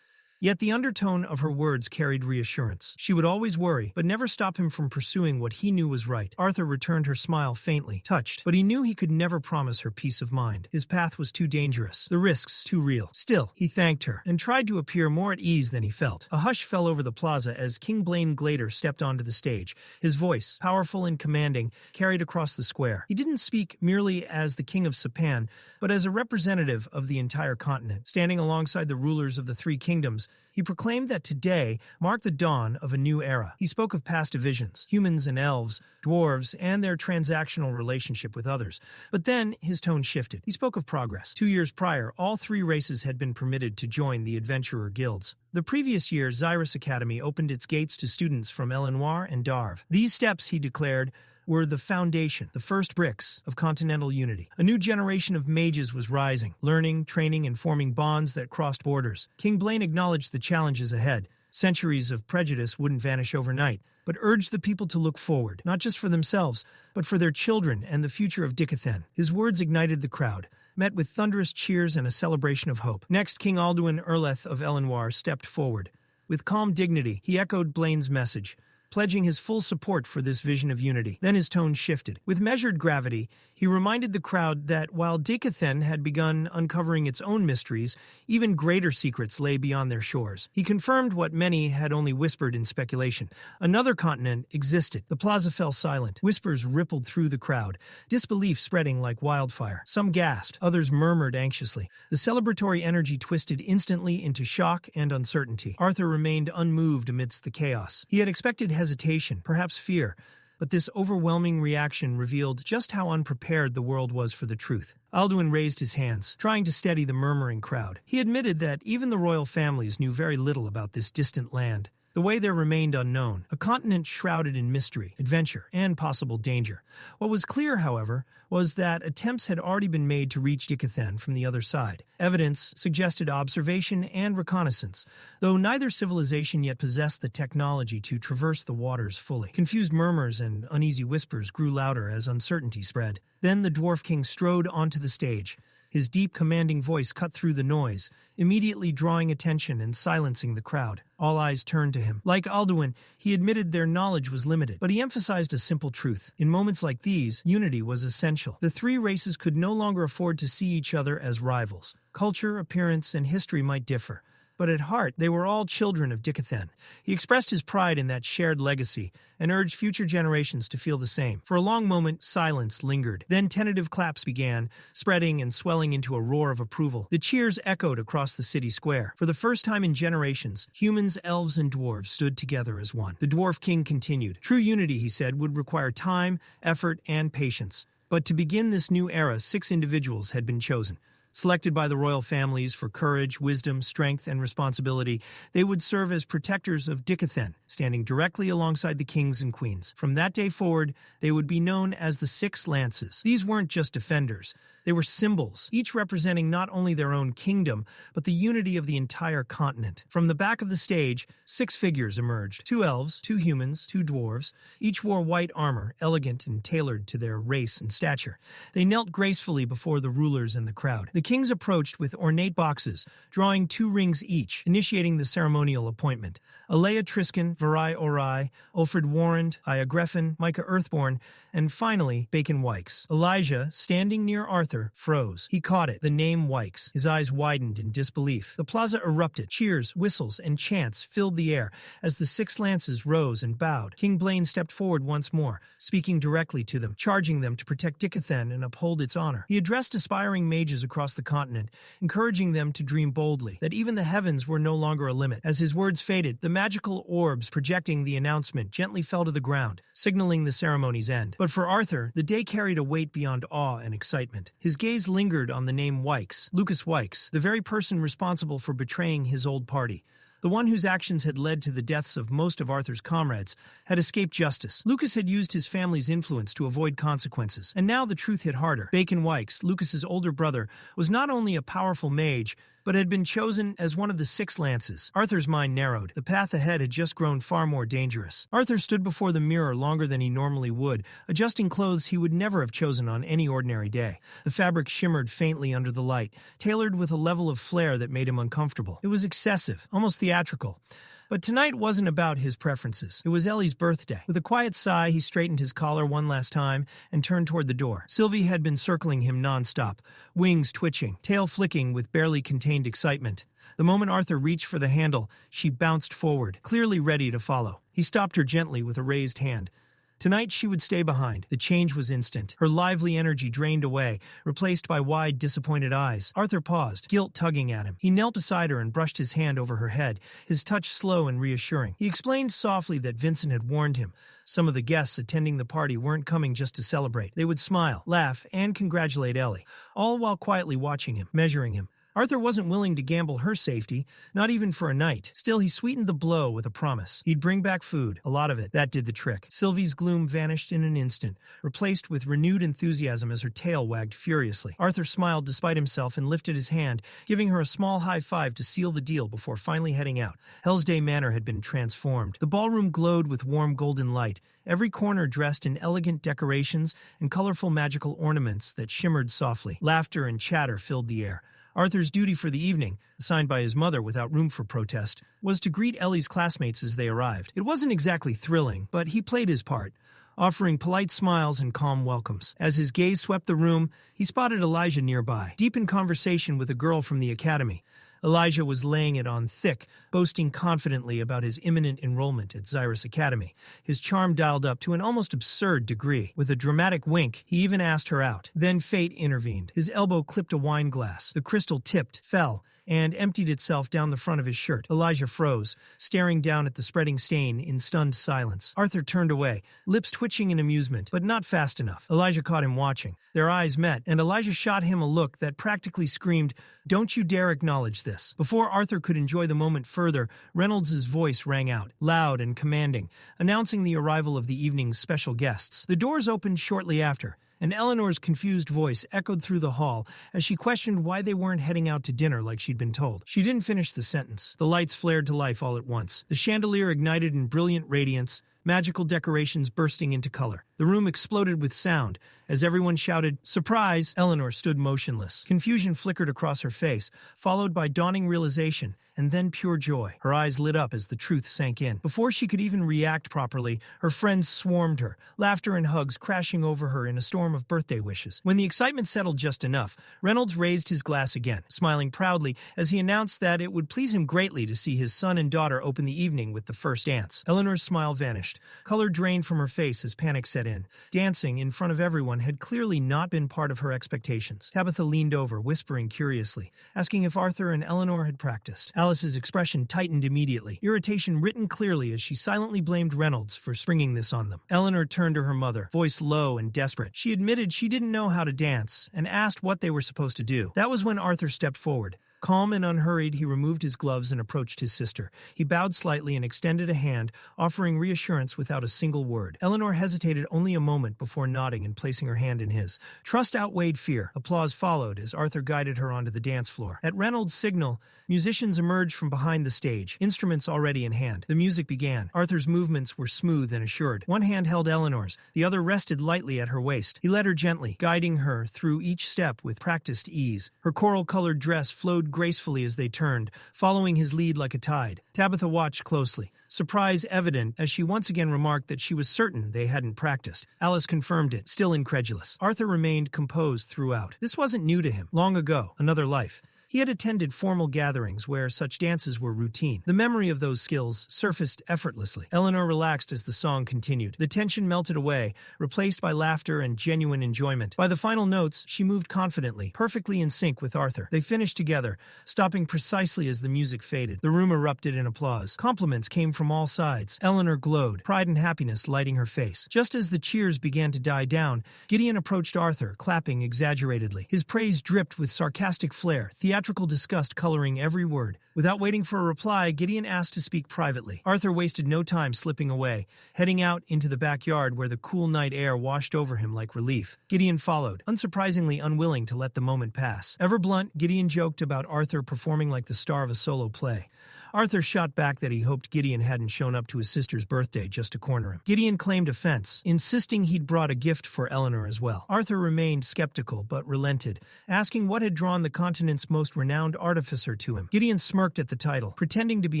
Yet the undertone of her words carried reassurance. She would always worry, but never stop him from pursuing what he knew was right. Arthur returned her smile faintly, touched, but he knew he could never promise her peace of mind. His path was too dangerous, the risks too real. Still, he thanked her, and tried to appear more at ease than he felt. A hush fell over the plaza as King Blaine Glader stepped onto the stage. His voice, powerful and commanding, carried across the square. He didn't speak merely as the King of Sapan, but as a representative of the entire continent. Standing alongside the rulers of the three kingdoms, he proclaimed that today marked the dawn of a new era. He spoke of past divisions, humans and elves, dwarves, and their transactional relationship with others. But then his tone shifted. He spoke of progress. 2 years prior, all three races had been permitted to join the adventurer guilds. The previous year, Xyrus Academy opened its gates to students from Elenoir and Darv. These steps, he declared, were the foundation, the first bricks of continental unity. A new generation of mages was rising, learning, training, and forming bonds that crossed borders. King Blaine acknowledged the challenges ahead. Centuries of prejudice wouldn't vanish overnight, but urged the people to look forward, not just for themselves, but for their children and the future of Dicathen. His words ignited the crowd, met with thunderous cheers and a celebration of hope. Next, King Alduin Erleth of Elenoir stepped forward. With calm dignity, he echoed Blaine's message, pledging his full support for this vision of unity. Then his tone shifted. With measured gravity, he reminded the crowd that while Dicathen had begun uncovering its own mysteries, even greater secrets lay beyond their shores. He confirmed what many had only whispered in speculation. Another continent existed. The plaza fell silent. Whispers rippled through the crowd, disbelief spreading like wildfire. Some gasped, others murmured anxiously. The celebratory energy twisted instantly into shock and uncertainty. Arthur remained unmoved amidst the chaos. He had expected hesitation, perhaps fear, but this overwhelming reaction revealed just how unprepared the world was for the truth. Alduin raised his hands, trying to steady the murmuring crowd. He admitted that even the royal families knew very little about this distant land. The way there remained unknown, a continent shrouded in mystery, adventure, and possible danger. What was clear, however, was that attempts had already been made to reach Dicathen from the other side. Evidence suggested observation and reconnaissance, though neither civilization yet possessed the technology to traverse the waters fully. Confused murmurs and uneasy whispers grew louder as uncertainty spread. Then the Dwarf King strode onto the stage. His deep, commanding voice cut through the noise, immediately drawing attention and silencing the crowd. All eyes turned to him. Like Alduin, he admitted their knowledge was limited, but he emphasized a simple truth. In moments like these, unity was essential. The three races could no longer afford to see each other as rivals. Culture, appearance, and history might differ, but at heart, they were all children of Dicathen. He expressed his pride in that shared legacy and urged future generations to feel the same. For a long moment, silence lingered. Then tentative claps began, spreading and swelling into a roar of approval. The cheers echoed across the city square. For the first time in generations, humans, elves, and dwarves stood together as one. The Dwarf King continued. True unity, he said, would require time, effort, and patience. But to begin this new era, 6 individuals had been chosen. Selected by the royal families for courage, wisdom, strength, and responsibility, they would serve as protectors of Dicathen, standing directly alongside the kings and queens. From that day forward, they would be known as the 6 Lances. These weren't just defenders. They were symbols, each representing not only their own kingdom, but the unity of the entire continent. From the back of the stage, 6 figures emerged. 2 elves, 2 humans, 2 dwarves. Each wore white armor, elegant and tailored to their race and stature. They knelt gracefully before the rulers and the crowd. The kings approached with ornate boxes, drawing 2 rings each, initiating the ceremonial appointment. Alea Triskin, Varai Orai, Ulfred Warrant, Aya Greffin, Micah Earthborn, and finally, Bacon Wykes. Elijah, standing near Arthur, froze. He caught it, the name Wykes. His eyes widened in disbelief. The plaza erupted. Cheers, whistles, and chants filled the air as the 6 lances rose and bowed. King Blaine stepped forward once more, speaking directly to them, charging them to protect Dicathen and uphold its honor. He addressed aspiring mages across across the continent, encouraging them to dream boldly, that even the heavens were no longer a limit. As his words faded, the magical orbs projecting the announcement gently fell to the ground, signaling the ceremony's end. But for Arthur, the day carried a weight beyond awe and excitement. His gaze lingered on the name Wykes, Lucas Wykes, the very person responsible for betraying his old party. The one whose actions had led to the deaths of most of Arthur's comrades had escaped justice. Lucas had used his family's influence to avoid consequences, and now the truth hit harder. Bacon Wykes, Lucas's older brother, was not only a powerful mage, but had been chosen as one of the 6 lances. Arthur's mind narrowed. The path ahead had just grown far more dangerous. Arthur stood before the mirror longer than he normally would, adjusting clothes he would never have chosen on any ordinary day. The fabric shimmered faintly under the light, tailored with a level of flair that made him uncomfortable. It was excessive, almost theatrical. But tonight wasn't about his preferences. It was Ellie's birthday. With a quiet sigh, he straightened his collar one last time and turned toward the door. Sylvie had been circling him nonstop, wings twitching, tail flicking with barely contained excitement. The moment Arthur reached for the handle, she bounced forward, clearly ready to follow. He stopped her gently with a raised hand. Tonight she would stay behind. The change was instant. Her lively energy drained away, replaced by wide, disappointed eyes. Arthur paused, guilt tugging at him. He knelt beside her and brushed his hand over her head, his touch slow and reassuring. He explained softly that Vincent had warned him. Some of the guests attending the party weren't coming just to celebrate. They would smile, laugh, and congratulate Ellie, all while quietly watching him, measuring him. Arthur wasn't willing to gamble her safety, not even for a night. Still, he sweetened the blow with a promise. He'd bring back food, a lot of it. That did the trick. Sylvie's gloom vanished in an instant, replaced with renewed enthusiasm as her tail wagged furiously. Arthur smiled despite himself and lifted his hand, giving her a small high five to seal the deal before finally heading out. Hellsday Manor had been transformed. The ballroom glowed with warm golden light, every corner dressed in elegant decorations and colorful magical ornaments that shimmered softly. Laughter and chatter filled the air. Arthur's duty for the evening, assigned by his mother without room for protest, was to greet Ellie's classmates as they arrived. It wasn't exactly thrilling, but he played his part, offering polite smiles and calm welcomes. As his gaze swept the room, he spotted Elijah nearby, deep in conversation with a girl from the academy. Elijah was laying it on thick, boasting confidently about his imminent enrollment at Xyrus Academy, his charm dialed up to an almost absurd degree. With a dramatic wink, he even asked her out. Then fate intervened. His elbow clipped a wine glass. The crystal tipped, fell, and emptied itself down the front of his shirt. Elijah froze, staring down at the spreading stain in stunned silence. Arthur turned away, lips twitching in amusement, but not fast enough. Elijah caught him watching. Their eyes met, and Elijah shot him a look that practically screamed, "Don't you dare acknowledge this." Before Arthur could enjoy the moment further, Reynolds's voice rang out, loud and commanding, announcing the arrival of the evening's special guests. The doors opened shortly after, and Eleanor's confused voice echoed through the hall as she questioned why they weren't heading out to dinner like she'd been told. She didn't finish the sentence. The lights flared to life all at once. The chandelier ignited in brilliant radiance, magical decorations bursting into color. The room exploded with sound. As everyone shouted, "Surprise!" Eleanor stood motionless. Confusion flickered across her face, followed by dawning realization, and then pure joy. Her eyes lit up as the truth sank in. Before she could even react properly, her friends swarmed her, laughter and hugs crashing over her in a storm of birthday wishes. When the excitement settled just enough, Reynolds raised his glass again, smiling proudly as he announced that it would please him greatly to see his son and daughter open the evening with the first dance. Eleanor's smile vanished. Color drained from her face as panic set in. Dancing in front of everyone had clearly not been part of her expectations. Tabitha leaned over, whispering curiously, asking if Arthur and Eleanor had practiced. Alice's expression tightened immediately, irritation written clearly as she silently blamed Reynolds for springing this on them. Eleanor turned to her mother, voice low and desperate. She admitted she didn't know how to dance and asked what they were supposed to do. That was when Arthur stepped forward. Calm and unhurried, he removed his gloves and approached his sister. He bowed slightly and extended a hand, offering reassurance without a single word. Eleanor hesitated only a moment before nodding and placing her hand in his. Trust outweighed fear. Applause followed as Arthur guided her onto the dance floor. At Reynolds' signal, musicians emerged from behind the stage, instruments already in hand. The music began. Arthur's movements were smooth and assured. One hand held Eleanor's, the other rested lightly at her waist. He led her gently, guiding her through each step with practiced ease. Her coral-colored dress flowed gracefully as they turned, following his lead like a tide. Tabitha watched closely, surprise evident as she once again remarked that she was certain they hadn't practiced. Alice confirmed it, still incredulous. Arthur remained composed throughout. This wasn't new to him. Long ago, another life. He had attended formal gatherings where such dances were routine. The memory of those skills surfaced effortlessly. Eleanor relaxed as the song continued. The tension melted away, replaced by laughter and genuine enjoyment. By the final notes, she moved confidently, perfectly in sync with Arthur. They finished together, stopping precisely as the music faded. The room erupted in applause. Compliments came from all sides. Eleanor glowed, pride and happiness lighting her face. Just as the cheers began to die down, Gideon approached Arthur, clapping exaggeratedly. His praise dripped with sarcastic flair, theatrical disgust coloring every word. Without waiting for a reply, Gideon asked to speak privately. Arthur wasted no time slipping away, heading out into the backyard where the cool night air washed over him like relief. Gideon followed, unsurprisingly unwilling to let the moment pass. Ever blunt, Gideon joked about Arthur performing like the star of a solo play. Arthur shot back that he hoped Gideon hadn't shown up to his sister's birthday just to corner him. Gideon claimed offense, insisting he'd brought a gift for Eleanor as well. Arthur remained skeptical but relented, asking what had drawn the continent's most renowned artificer to him. Gideon smirked at the title, pretending to be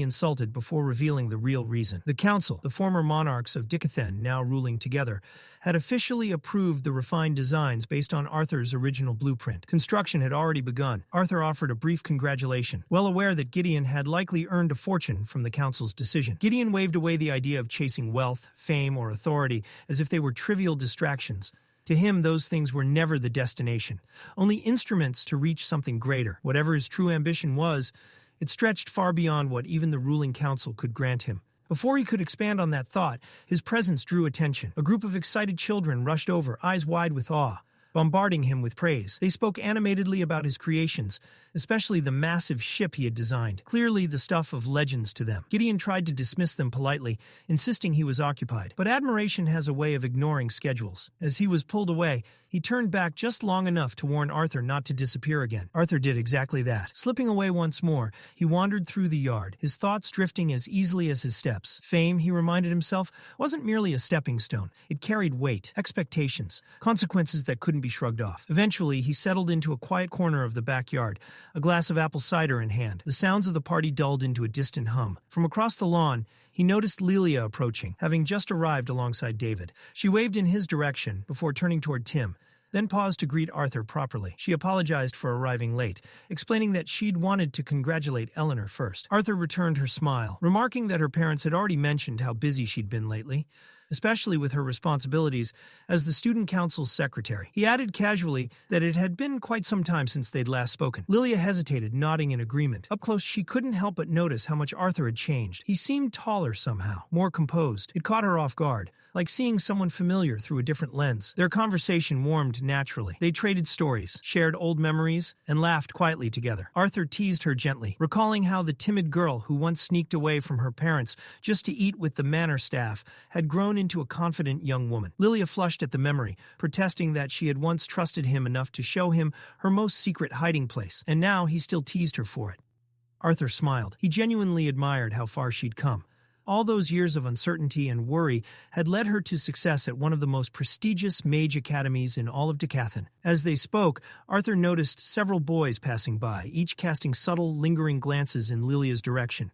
insulted before revealing the real reason. The council, the former monarchs of Dicathen now ruling together, had officially approved the refined designs based on Arthur's original blueprint. Construction had already begun. Arthur offered a brief congratulation, well aware that Gideon had likely earned a fortune from the council's decision. Gideon waved away the idea of chasing wealth, fame, or authority as if they were trivial distractions. To him, those things were never the destination, only instruments to reach something greater. Whatever his true ambition was, it stretched far beyond what even the ruling council could grant him. Before he could expand on that thought, his presence drew attention. A group of excited children rushed over, eyes wide with awe, bombarding him with praise. They spoke animatedly about his creations, especially the massive ship he had designed, clearly the stuff of legends to them. Gideon tried to dismiss them politely, insisting he was occupied. But admiration has a way of ignoring schedules. As he was pulled away, he turned back just long enough to warn Arthur not to disappear again. Arthur did exactly that. Slipping away once more, he wandered through the yard, his thoughts drifting as easily as his steps. Fame, he reminded himself, wasn't merely a stepping stone. It carried weight, expectations, consequences that couldn't be shrugged off. Eventually, he settled into a quiet corner of the backyard, a glass of apple cider in hand. The sounds of the party dulled into a distant hum. From across the lawn, he noticed Lilia approaching, having just arrived alongside David. She waved in his direction before turning toward Tim, then paused to greet Arthur properly. She apologized for arriving late, explaining that she'd wanted to congratulate Eleanor first. Arthur returned her smile, remarking that her parents had already mentioned how busy she'd been lately, especially with her responsibilities as the student council's secretary. He added casually that it had been quite some time since they'd last spoken. Lilia hesitated, nodding in agreement. Up close, she couldn't help but notice how much Arthur had changed. He seemed taller somehow, more composed. It caught her off guard, like seeing someone familiar through a different lens. Their conversation warmed naturally. They traded stories, shared old memories, and laughed quietly together. Arthur teased her gently, recalling how the timid girl who once sneaked away from her parents just to eat with the manor staff had grown into a confident young woman. Lilia flushed at the memory, protesting that she had once trusted him enough to show him her most secret hiding place, and now he still teased her for it. Arthur smiled. He genuinely admired how far she'd come. All those years of uncertainty and worry had led her to success at one of the most prestigious mage academies in all of Dicathen. As they spoke, Arthur noticed several boys passing by, each casting subtle, lingering glances in Lilia's direction.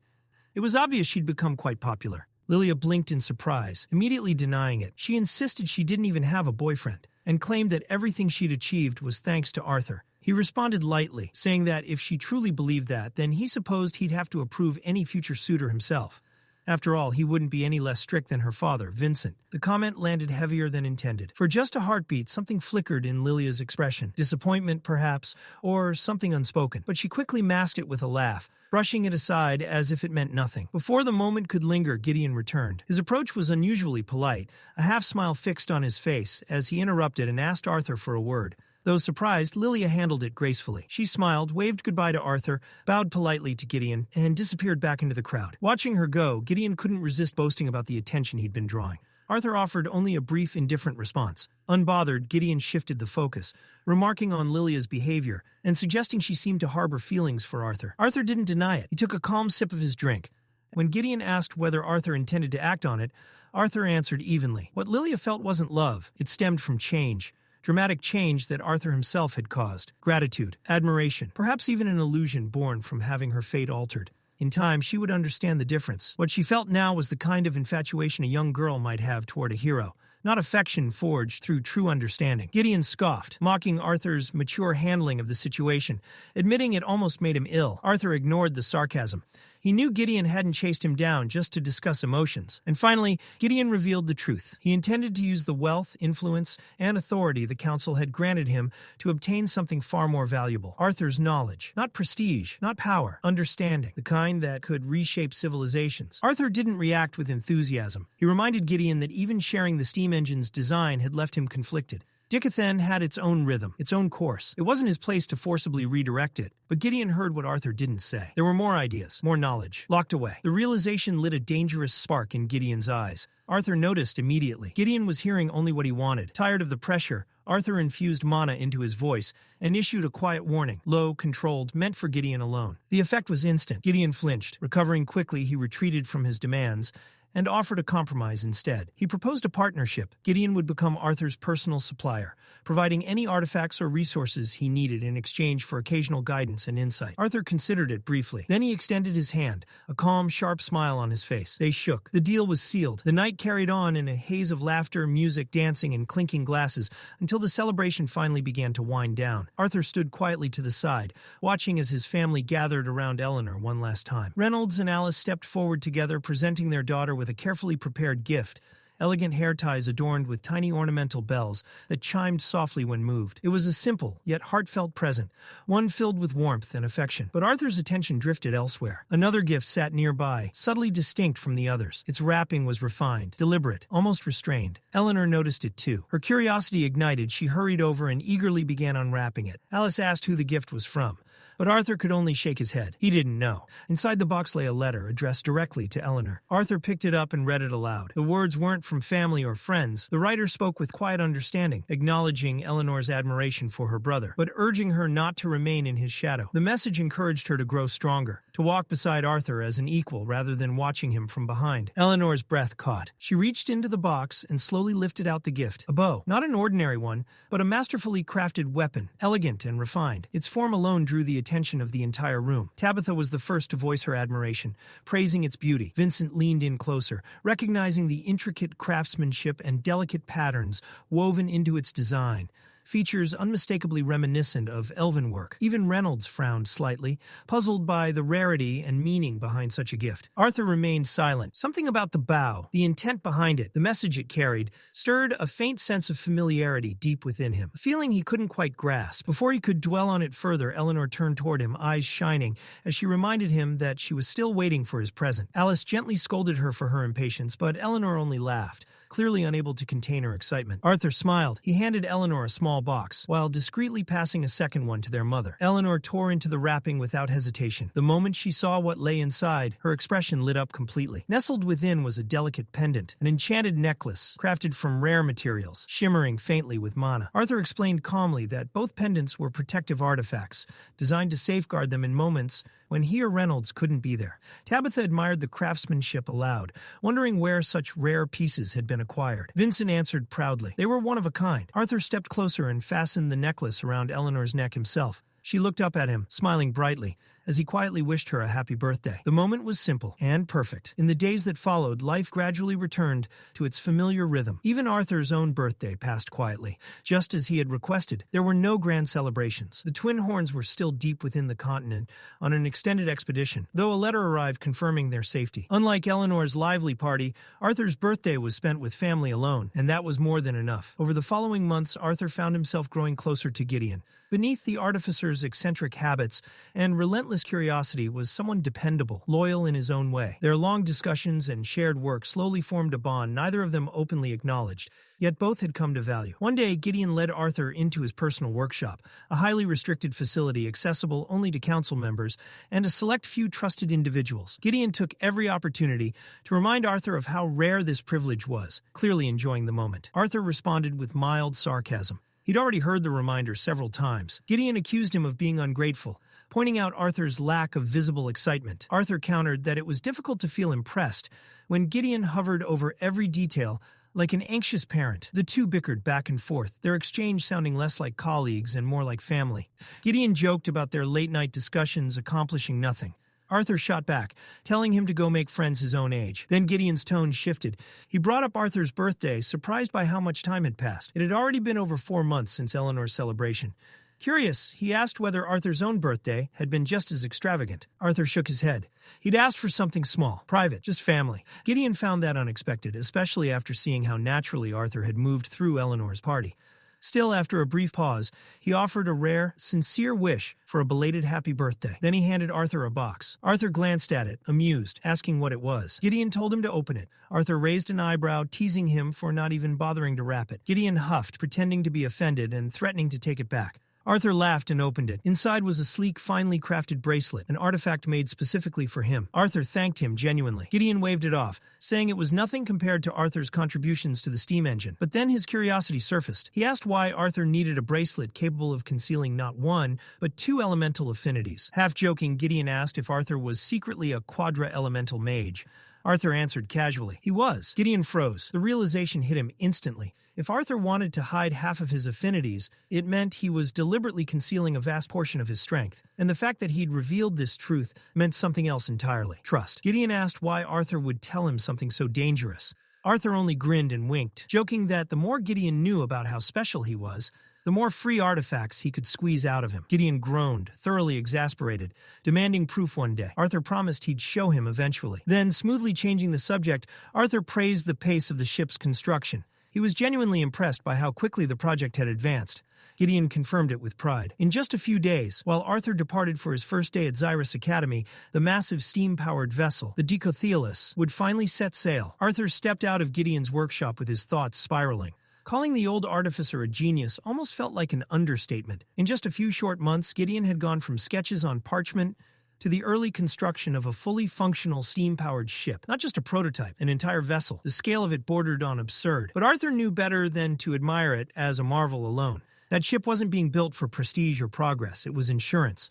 It was obvious she'd become quite popular. Lilia blinked in surprise, immediately denying it. She insisted she didn't even have a boyfriend, and claimed that everything she'd achieved was thanks to Arthur. He responded lightly, saying that if she truly believed that, then he supposed he'd have to approve any future suitor himself. After all, he wouldn't be any less strict than her father, Vincent. The comment landed heavier than intended. For just a heartbeat, something flickered in Lilia's expression. Disappointment, perhaps, or something unspoken. But she quickly masked it with a laugh, brushing it aside as if it meant nothing. Before the moment could linger, Gideon returned. His approach was unusually polite, a half-smile fixed on his face as he interrupted and asked Arthur for a word. Though surprised, Lilia handled it gracefully. She smiled, waved goodbye to Arthur, bowed politely to Gideon, and disappeared back into the crowd. Watching her go, Gideon couldn't resist boasting about the attention he'd been drawing. Arthur offered only a brief, indifferent response. Unbothered, Gideon shifted the focus, remarking on Lilia's behavior and suggesting she seemed to harbor feelings for Arthur. Arthur didn't deny it. He took a calm sip of his drink. When Gideon asked whether Arthur intended to act on it, Arthur answered evenly. What Lilia felt wasn't love. It stemmed from change. Dramatic change that Arthur himself had caused. Gratitude, admiration, perhaps even an illusion born from having her fate altered. In time, she would understand the difference. What she felt now was the kind of infatuation a young girl might have toward a hero, not affection forged through true understanding. Gideon scoffed, mocking Arthur's mature handling of the situation, admitting it almost made him ill. Arthur ignored the sarcasm. He knew Gideon hadn't chased him down just to discuss emotions. And finally, Gideon revealed the truth. He intended to use the wealth, influence, and authority the council had granted him to obtain something far more valuable. Arthur's knowledge. Not prestige, not power, understanding, the kind that could reshape civilizations. Arthur didn't react with enthusiasm. He reminded Gideon that even sharing the steam engine's design had left him conflicted. Dicathen had its own rhythm, its own course. It wasn't his place to forcibly redirect it. But Gideon heard what Arthur didn't say. There were more ideas, more knowledge, locked away. The realization lit a dangerous spark in Gideon's eyes. Arthur noticed immediately. Gideon was hearing only what he wanted. Tired of the pressure, Arthur infused mana into his voice and issued a quiet warning, low, controlled, meant for Gideon alone. The effect was instant. Gideon flinched. Recovering quickly, he retreated from his demands and offered a compromise instead. He proposed a partnership. Gideon would become Arthur's personal supplier, providing any artifacts or resources he needed in exchange for occasional guidance and insight. Arthur considered it briefly. Then he extended his hand, a calm, sharp smile on his face. They shook. The deal was sealed. The night carried on in a haze of laughter, music, dancing, and clinking glasses until the celebration finally began to wind down. Arthur stood quietly to the side, watching as his family gathered around Eleanor one last time. Reynolds and Alice stepped forward together, presenting their daughter with a carefully prepared gift, elegant hair ties adorned with tiny ornamental bells that chimed softly when moved. It was a simple, yet heartfelt present, one filled with warmth and affection. But Arthur's attention drifted elsewhere. Another gift sat nearby, subtly distinct from the others. Its wrapping was refined, deliberate, almost restrained. Eleanor noticed it too. Her curiosity ignited, she hurried over and eagerly began unwrapping it. Alice asked who the gift was from, but Arthur could only shake his head. He didn't know. Inside the box lay a letter addressed directly to Eleanor. Arthur picked it up and read it aloud. The words weren't from family or friends. The writer spoke with quiet understanding, acknowledging Eleanor's admiration for her brother, but urging her not to remain in his shadow. The message encouraged her to grow stronger, to walk beside Arthur as an equal rather than watching him from behind. Eleanor's breath caught. She reached into the box and slowly lifted out the gift. A bow. Not an ordinary one, but a masterfully crafted weapon, elegant and refined. Its form alone drew the attention of the entire room. Tabitha was the first to voice her admiration, praising its beauty. Vincent leaned in closer, recognizing the intricate craftsmanship and delicate patterns woven into its design, features unmistakably reminiscent of elven work. Even Reynolds frowned slightly, puzzled by the rarity and meaning behind such a gift. Arthur remained silent. Something about the bow, the intent behind it, the message it carried, stirred a faint sense of familiarity deep within him, a feeling he couldn't quite grasp. Before he could dwell on it further, Eleanor turned toward him, eyes shining, as she reminded him that she was still waiting for his present. Alice gently scolded her for her impatience, but Eleanor only laughed, clearly unable to contain her excitement. Arthur smiled. He handed Eleanor a small box, while discreetly passing a second one to their mother. Eleanor tore into the wrapping without hesitation. The moment she saw what lay inside, her expression lit up completely. Nestled within was a delicate pendant, an enchanted necklace, crafted from rare materials, shimmering faintly with mana. Arthur explained calmly that both pendants were protective artifacts, designed to safeguard them in moments when he or Reynolds couldn't be there. Tabitha admired the craftsmanship aloud, wondering where such rare pieces had been acquired. Vincent answered proudly. They were one of a kind. Arthur stepped closer and fastened the necklace around Eleanor's neck himself. She looked up at him, smiling brightly, as he quietly wished her a happy birthday. The moment was simple and perfect. In the days that followed, life gradually returned to its familiar rhythm. Even Arthur's own birthday passed quietly, just as he had requested. There were no grand celebrations. The twin horns were still deep within the continent on an extended expedition, though a letter arrived confirming their safety. Unlike Eleanor's lively party, Arthur's birthday was spent with family alone, and that was more than enough. Over the following months, Arthur found himself growing closer to Gideon. Beneath the artificer's eccentric habits and relentless curiosity was someone dependable, loyal in his own way. Their long discussions and shared work slowly formed a bond neither of them openly acknowledged, yet both had come to value. One day, Gideon led Arthur into his personal workshop, a highly restricted facility accessible only to council members and a select few trusted individuals. Gideon took every opportunity to remind Arthur of how rare this privilege was, clearly enjoying the moment. Arthur responded with mild sarcasm. He'd already heard the reminder several times. Gideon accused him of being ungrateful, pointing out Arthur's lack of visible excitement. Arthur countered that it was difficult to feel impressed when Gideon hovered over every detail like an anxious parent. The two bickered back and forth, their exchange sounding less like colleagues and more like family. Gideon joked about their late-night discussions accomplishing nothing, Arthur shot back, telling him to go make friends his own age. Then Gideon's tone shifted. He brought up Arthur's birthday, surprised by how much time had passed. It had already been over 4 months since Eleanor's celebration. Curious, he asked whether Arthur's own birthday had been just as extravagant. Arthur shook his head. He'd asked for something small, private, just family. Gideon found that unexpected, especially after seeing how naturally Arthur had moved through Eleanor's party. Still, after a brief pause, he offered a rare, sincere wish for a belated happy birthday. Then he handed Arthur a box. Arthur glanced at it, amused, asking what it was. Gideon told him to open it. Arthur raised an eyebrow, teasing him for not even bothering to wrap it. Gideon huffed, pretending to be offended and threatening to take it back. Arthur laughed and opened it. Inside was a sleek, finely crafted bracelet, an artifact made specifically for him. Arthur thanked him genuinely. Gideon waved it off, saying it was nothing compared to Arthur's contributions to the steam engine. But then his curiosity surfaced. He asked why Arthur needed a bracelet capable of concealing not one, but 2 elemental affinities. Half-joking, Gideon asked if Arthur was secretly a quadra-elemental mage. Arthur answered casually. He was. Gideon froze. The realization hit him instantly. If Arthur wanted to hide half of his affinities, it meant he was deliberately concealing a vast portion of his strength. And the fact that he'd revealed this truth meant something else entirely. Trust. Gideon asked why Arthur would tell him something so dangerous. Arthur only grinned and winked, joking that the more Gideon knew about how special he was, the more free artifacts he could squeeze out of him. Gideon groaned, thoroughly exasperated, demanding proof one day. Arthur promised he'd show him eventually. Then, smoothly changing the subject, Arthur praised the pace of the ship's construction. He was genuinely impressed by how quickly the project had advanced. Gideon confirmed it with pride. In just a few days, while Arthur departed for his first day at Xyrus Academy, the massive steam-powered vessel, the Decothelis, would finally set sail. Arthur stepped out of Gideon's workshop with his thoughts spiraling. Calling the old artificer a genius almost felt like an understatement. In just a few short months, Gideon had gone from sketches on parchment to the early construction of a fully functional steam-powered ship. Not just a prototype, an entire vessel. The scale of it bordered on absurd. But Arthur knew better than to admire it as a marvel alone. That ship wasn't being built for prestige or progress. It was insurance.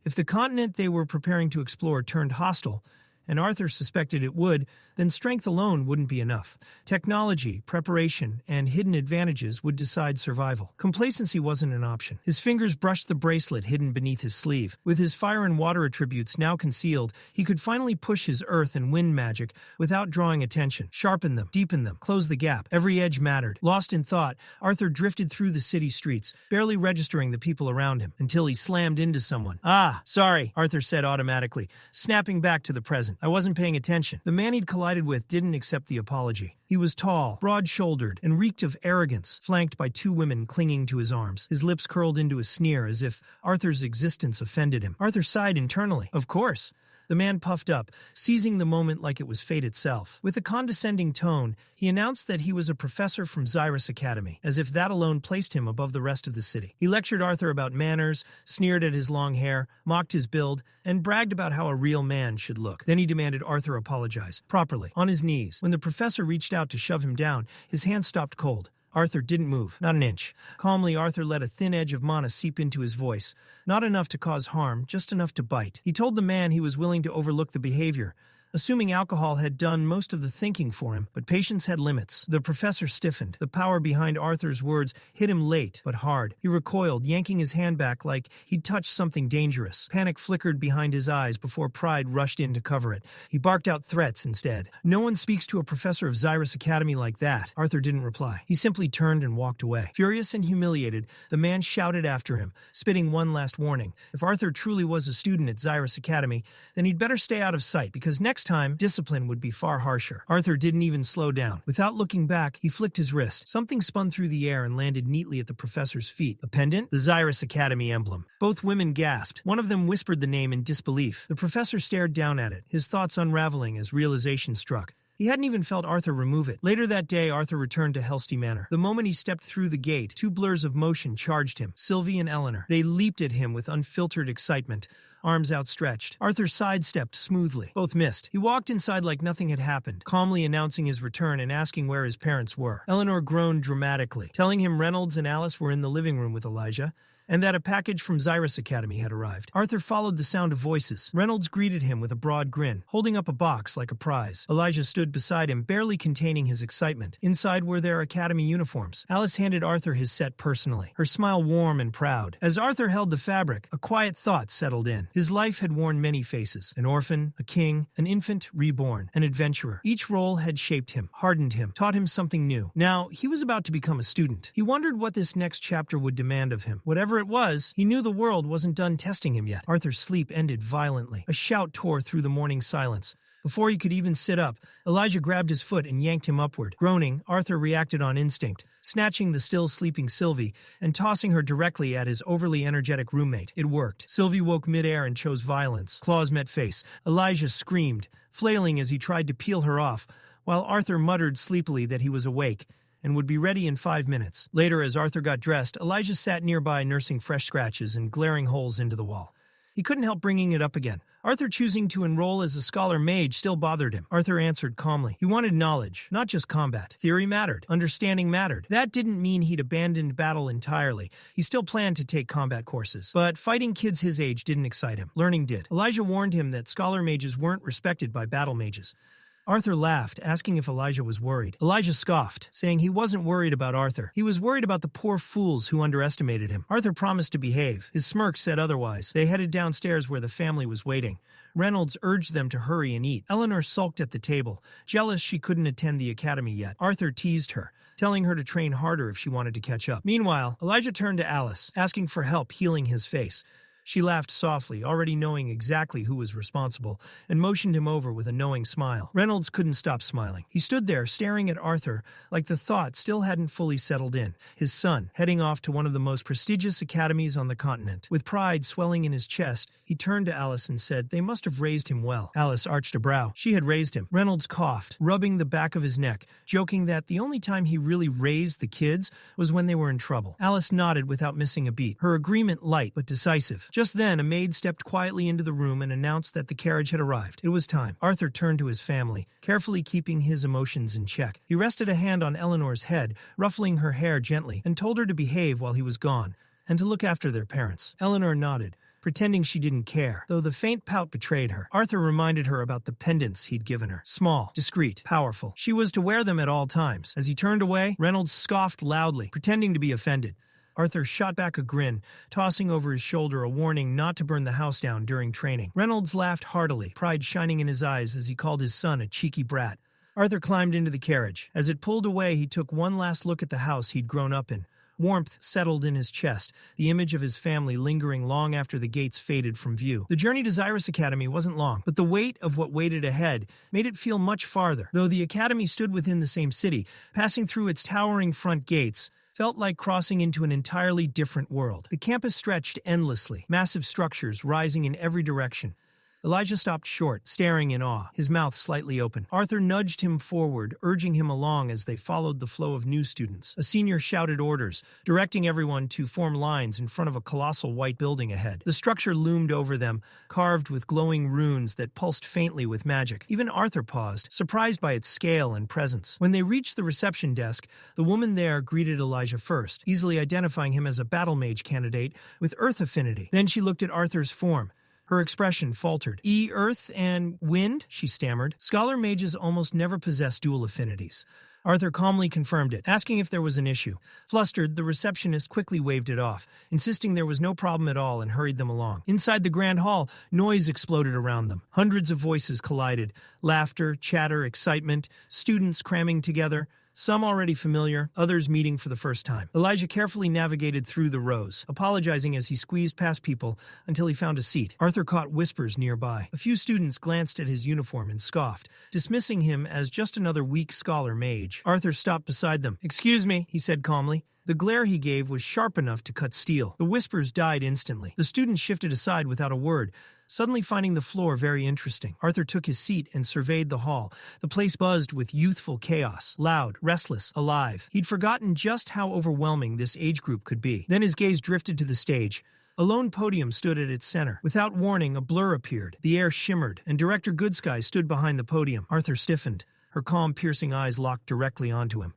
If the continent they were preparing to explore turned hostile, and Arthur suspected it would, then strength alone wouldn't be enough. Technology, preparation, and hidden advantages would decide survival. Complacency wasn't an option. His fingers brushed the bracelet hidden beneath his sleeve. With his fire and water attributes now concealed, he could finally push his earth and wind magic without drawing attention. Sharpen them, deepen them, close the gap. Every edge mattered. Lost in thought, Arthur drifted through the city streets, barely registering the people around him, until he slammed into someone. "Ah, sorry," Arthur said automatically, snapping back to the present. "I wasn't paying attention." The man he'd collided with didn't accept the apology. He was tall, broad-shouldered, and reeked of arrogance, flanked by 2 women clinging to his arms. His lips curled into a sneer as if Arthur's existence offended him. Arthur sighed internally. Of course. The man puffed up, seizing the moment like it was fate itself. With a condescending tone, he announced that he was a professor from Xyrus Academy, as if that alone placed him above the rest of the city. He lectured Arthur about manners, sneered at his long hair, mocked his build, and bragged about how a real man should look. Then he demanded Arthur apologize, properly, on his knees. When the professor reached out to shove him down, his hand stopped cold. Arthur didn't move, not an inch. Calmly, Arthur let a thin edge of mana seep into his voice. Not enough to cause harm, just enough to bite. He told the man he was willing to overlook the behavior, assuming alcohol had done most of the thinking for him, but patience had limits. The professor stiffened. The power behind Arthur's words hit him late, but hard. He recoiled, yanking his hand back like he'd touched something dangerous. Panic flickered behind his eyes before pride rushed in to cover it. He barked out threats instead. "No one speaks to a professor of Xyrus Academy like that." Arthur didn't reply. He simply turned and walked away. Furious and humiliated, the man shouted after him, spitting one last warning. If Arthur truly was a student at Xyrus Academy, then he'd better stay out of sight, because next time, discipline would be far harsher. Arthur didn't even slow down. Without looking back, he flicked his wrist. Something spun through the air and landed neatly at the professor's feet. A pendant? The Xyrus Academy emblem. Both women gasped. One of them whispered the name in disbelief. The professor stared down at it, his thoughts unraveling as realization struck. He hadn't even felt Arthur remove it. Later that day, Arthur returned to Helsty Manor. The moment he stepped through the gate, 2 blurs of motion charged him. Sylvie and Eleanor. They leaped at him with unfiltered excitement, arms outstretched. Arthur sidestepped smoothly. Both missed. He walked inside like nothing had happened, calmly announcing his return and asking where his parents were. Eleanor groaned dramatically, telling him Reynolds and Alice were in the living room with Elijah, and that a package from Xyrus Academy had arrived. Arthur followed the sound of voices. Reynolds greeted him with a broad grin, holding up a box like a prize. Elijah stood beside him, barely containing his excitement. Inside were their academy uniforms. Alice handed Arthur his set personally, her smile warm and proud. As Arthur held the fabric, a quiet thought settled in. His life had worn many faces: an orphan, a king, an infant reborn, an adventurer. Each role had shaped him, hardened him, taught him something new. Now, he was about to become a student. He wondered what this next chapter would demand of him. Whatever it was, he knew the world wasn't done testing him yet. Arthur's sleep ended violently. A shout tore through the morning silence. Before he could even sit up, Elijah grabbed his foot and yanked him upward. Groaning, Arthur reacted on instinct, snatching the still sleeping Sylvie and tossing her directly at his overly energetic roommate. It worked. Sylvie woke midair and chose violence. Claws met face. Elijah screamed, flailing as he tried to peel her off, while Arthur muttered sleepily that he was awake and would be ready in 5 minutes. Later, as Arthur got dressed, Elijah sat nearby nursing fresh scratches and glaring holes into the wall. He couldn't help bringing it up again. Arthur choosing to enroll as a scholar mage still bothered him. Arthur answered calmly. He wanted knowledge, not just combat. Theory mattered. Understanding mattered. That didn't mean he'd abandoned battle entirely. He still planned to take combat courses. But fighting kids his age didn't excite him. Learning did. Elijah warned him that scholar mages weren't respected by battle mages. Arthur laughed, asking if Elijah was worried. Elijah scoffed, saying he wasn't worried about Arthur. He was worried about the poor fools who underestimated him. Arthur promised to behave. His smirk said otherwise. They headed downstairs where the family was waiting. Reynolds urged them to hurry and eat. Eleanor sulked at the table, jealous she couldn't attend the academy yet. Arthur teased her, telling her to train harder if she wanted to catch up. Meanwhile, Elijah turned to Alice, asking for help healing his face. She laughed softly, already knowing exactly who was responsible, and motioned him over with a knowing smile. Reynolds couldn't stop smiling. He stood there, staring at Arthur, like the thought still hadn't fully settled in. His son, heading off to one of the most prestigious academies on the continent. With pride swelling in his chest, he turned to Alice and said, "They must have raised him well." Alice arched a brow. She had raised him. Reynolds coughed, rubbing the back of his neck, joking that the only time he really raised the kids was when they were in trouble. Alice nodded without missing a beat, her agreement light but decisive. Just then, a maid stepped quietly into the room and announced that the carriage had arrived. It was time. Arthur turned to his family, carefully keeping his emotions in check. He rested a hand on Eleanor's head, ruffling her hair gently, and told her to behave while he was gone, and to look after their parents. Eleanor nodded, pretending she didn't care, though the faint pout betrayed her. Arthur reminded her about the pendants he'd given her. Small, discreet, powerful. She was to wear them at all times. As he turned away, Reynolds scoffed loudly, pretending to be offended. Arthur shot back a grin, tossing over his shoulder a warning not to burn the house down during training. Reynolds laughed heartily, pride shining in his eyes as he called his son a cheeky brat. Arthur climbed into the carriage. As it pulled away, he took one last look at the house he'd grown up in. Warmth settled in his chest, the image of his family lingering long after the gates faded from view. The journey to Xyrus Academy wasn't long, but the weight of what waited ahead made it feel much farther. Though the academy stood within the same city, passing through its towering front gates felt like crossing into an entirely different world. The campus stretched endlessly, massive structures rising in every direction. Elijah stopped short, staring in awe, his mouth slightly open. Arthur nudged him forward, urging him along as they followed the flow of new students. A senior shouted orders, directing everyone to form lines in front of a colossal white building ahead. The structure loomed over them, carved with glowing runes that pulsed faintly with magic. Even Arthur paused, surprised by its scale and presence. When they reached the reception desk, the woman there greeted Elijah first, easily identifying him as a battle mage candidate with earth affinity. Then she looked at Arthur's form. Her expression faltered. Earth and wind, she stammered. Scholar mages almost never possess dual affinities. Arthur calmly confirmed it, asking if there was an issue. Flustered, the receptionist quickly waved it off, insisting there was no problem at all and hurried them along. Inside the grand hall, noise exploded around them. Hundreds of voices collided. Laughter, chatter, excitement, students cramming together. Some already familiar, others meeting for the first time. Elijah carefully navigated through the rows, apologizing as he squeezed past people until he found a seat. Arthur caught whispers nearby. A few students glanced at his uniform and scoffed, dismissing him as just another weak scholar mage. Arthur stopped beside them. "Excuse me," he said calmly. The glare he gave was sharp enough to cut steel. The whispers died instantly. The students shifted aside without a word, suddenly finding the floor very interesting. Arthur took his seat and surveyed the hall. The place buzzed with youthful chaos, loud, restless, alive. He'd forgotten just how overwhelming this age group could be. Then his gaze drifted to the stage. A lone podium stood at its center. Without warning, a blur appeared. The air shimmered, and Director Goodsky stood behind the podium. Arthur stiffened. Her calm, piercing eyes locked directly onto him.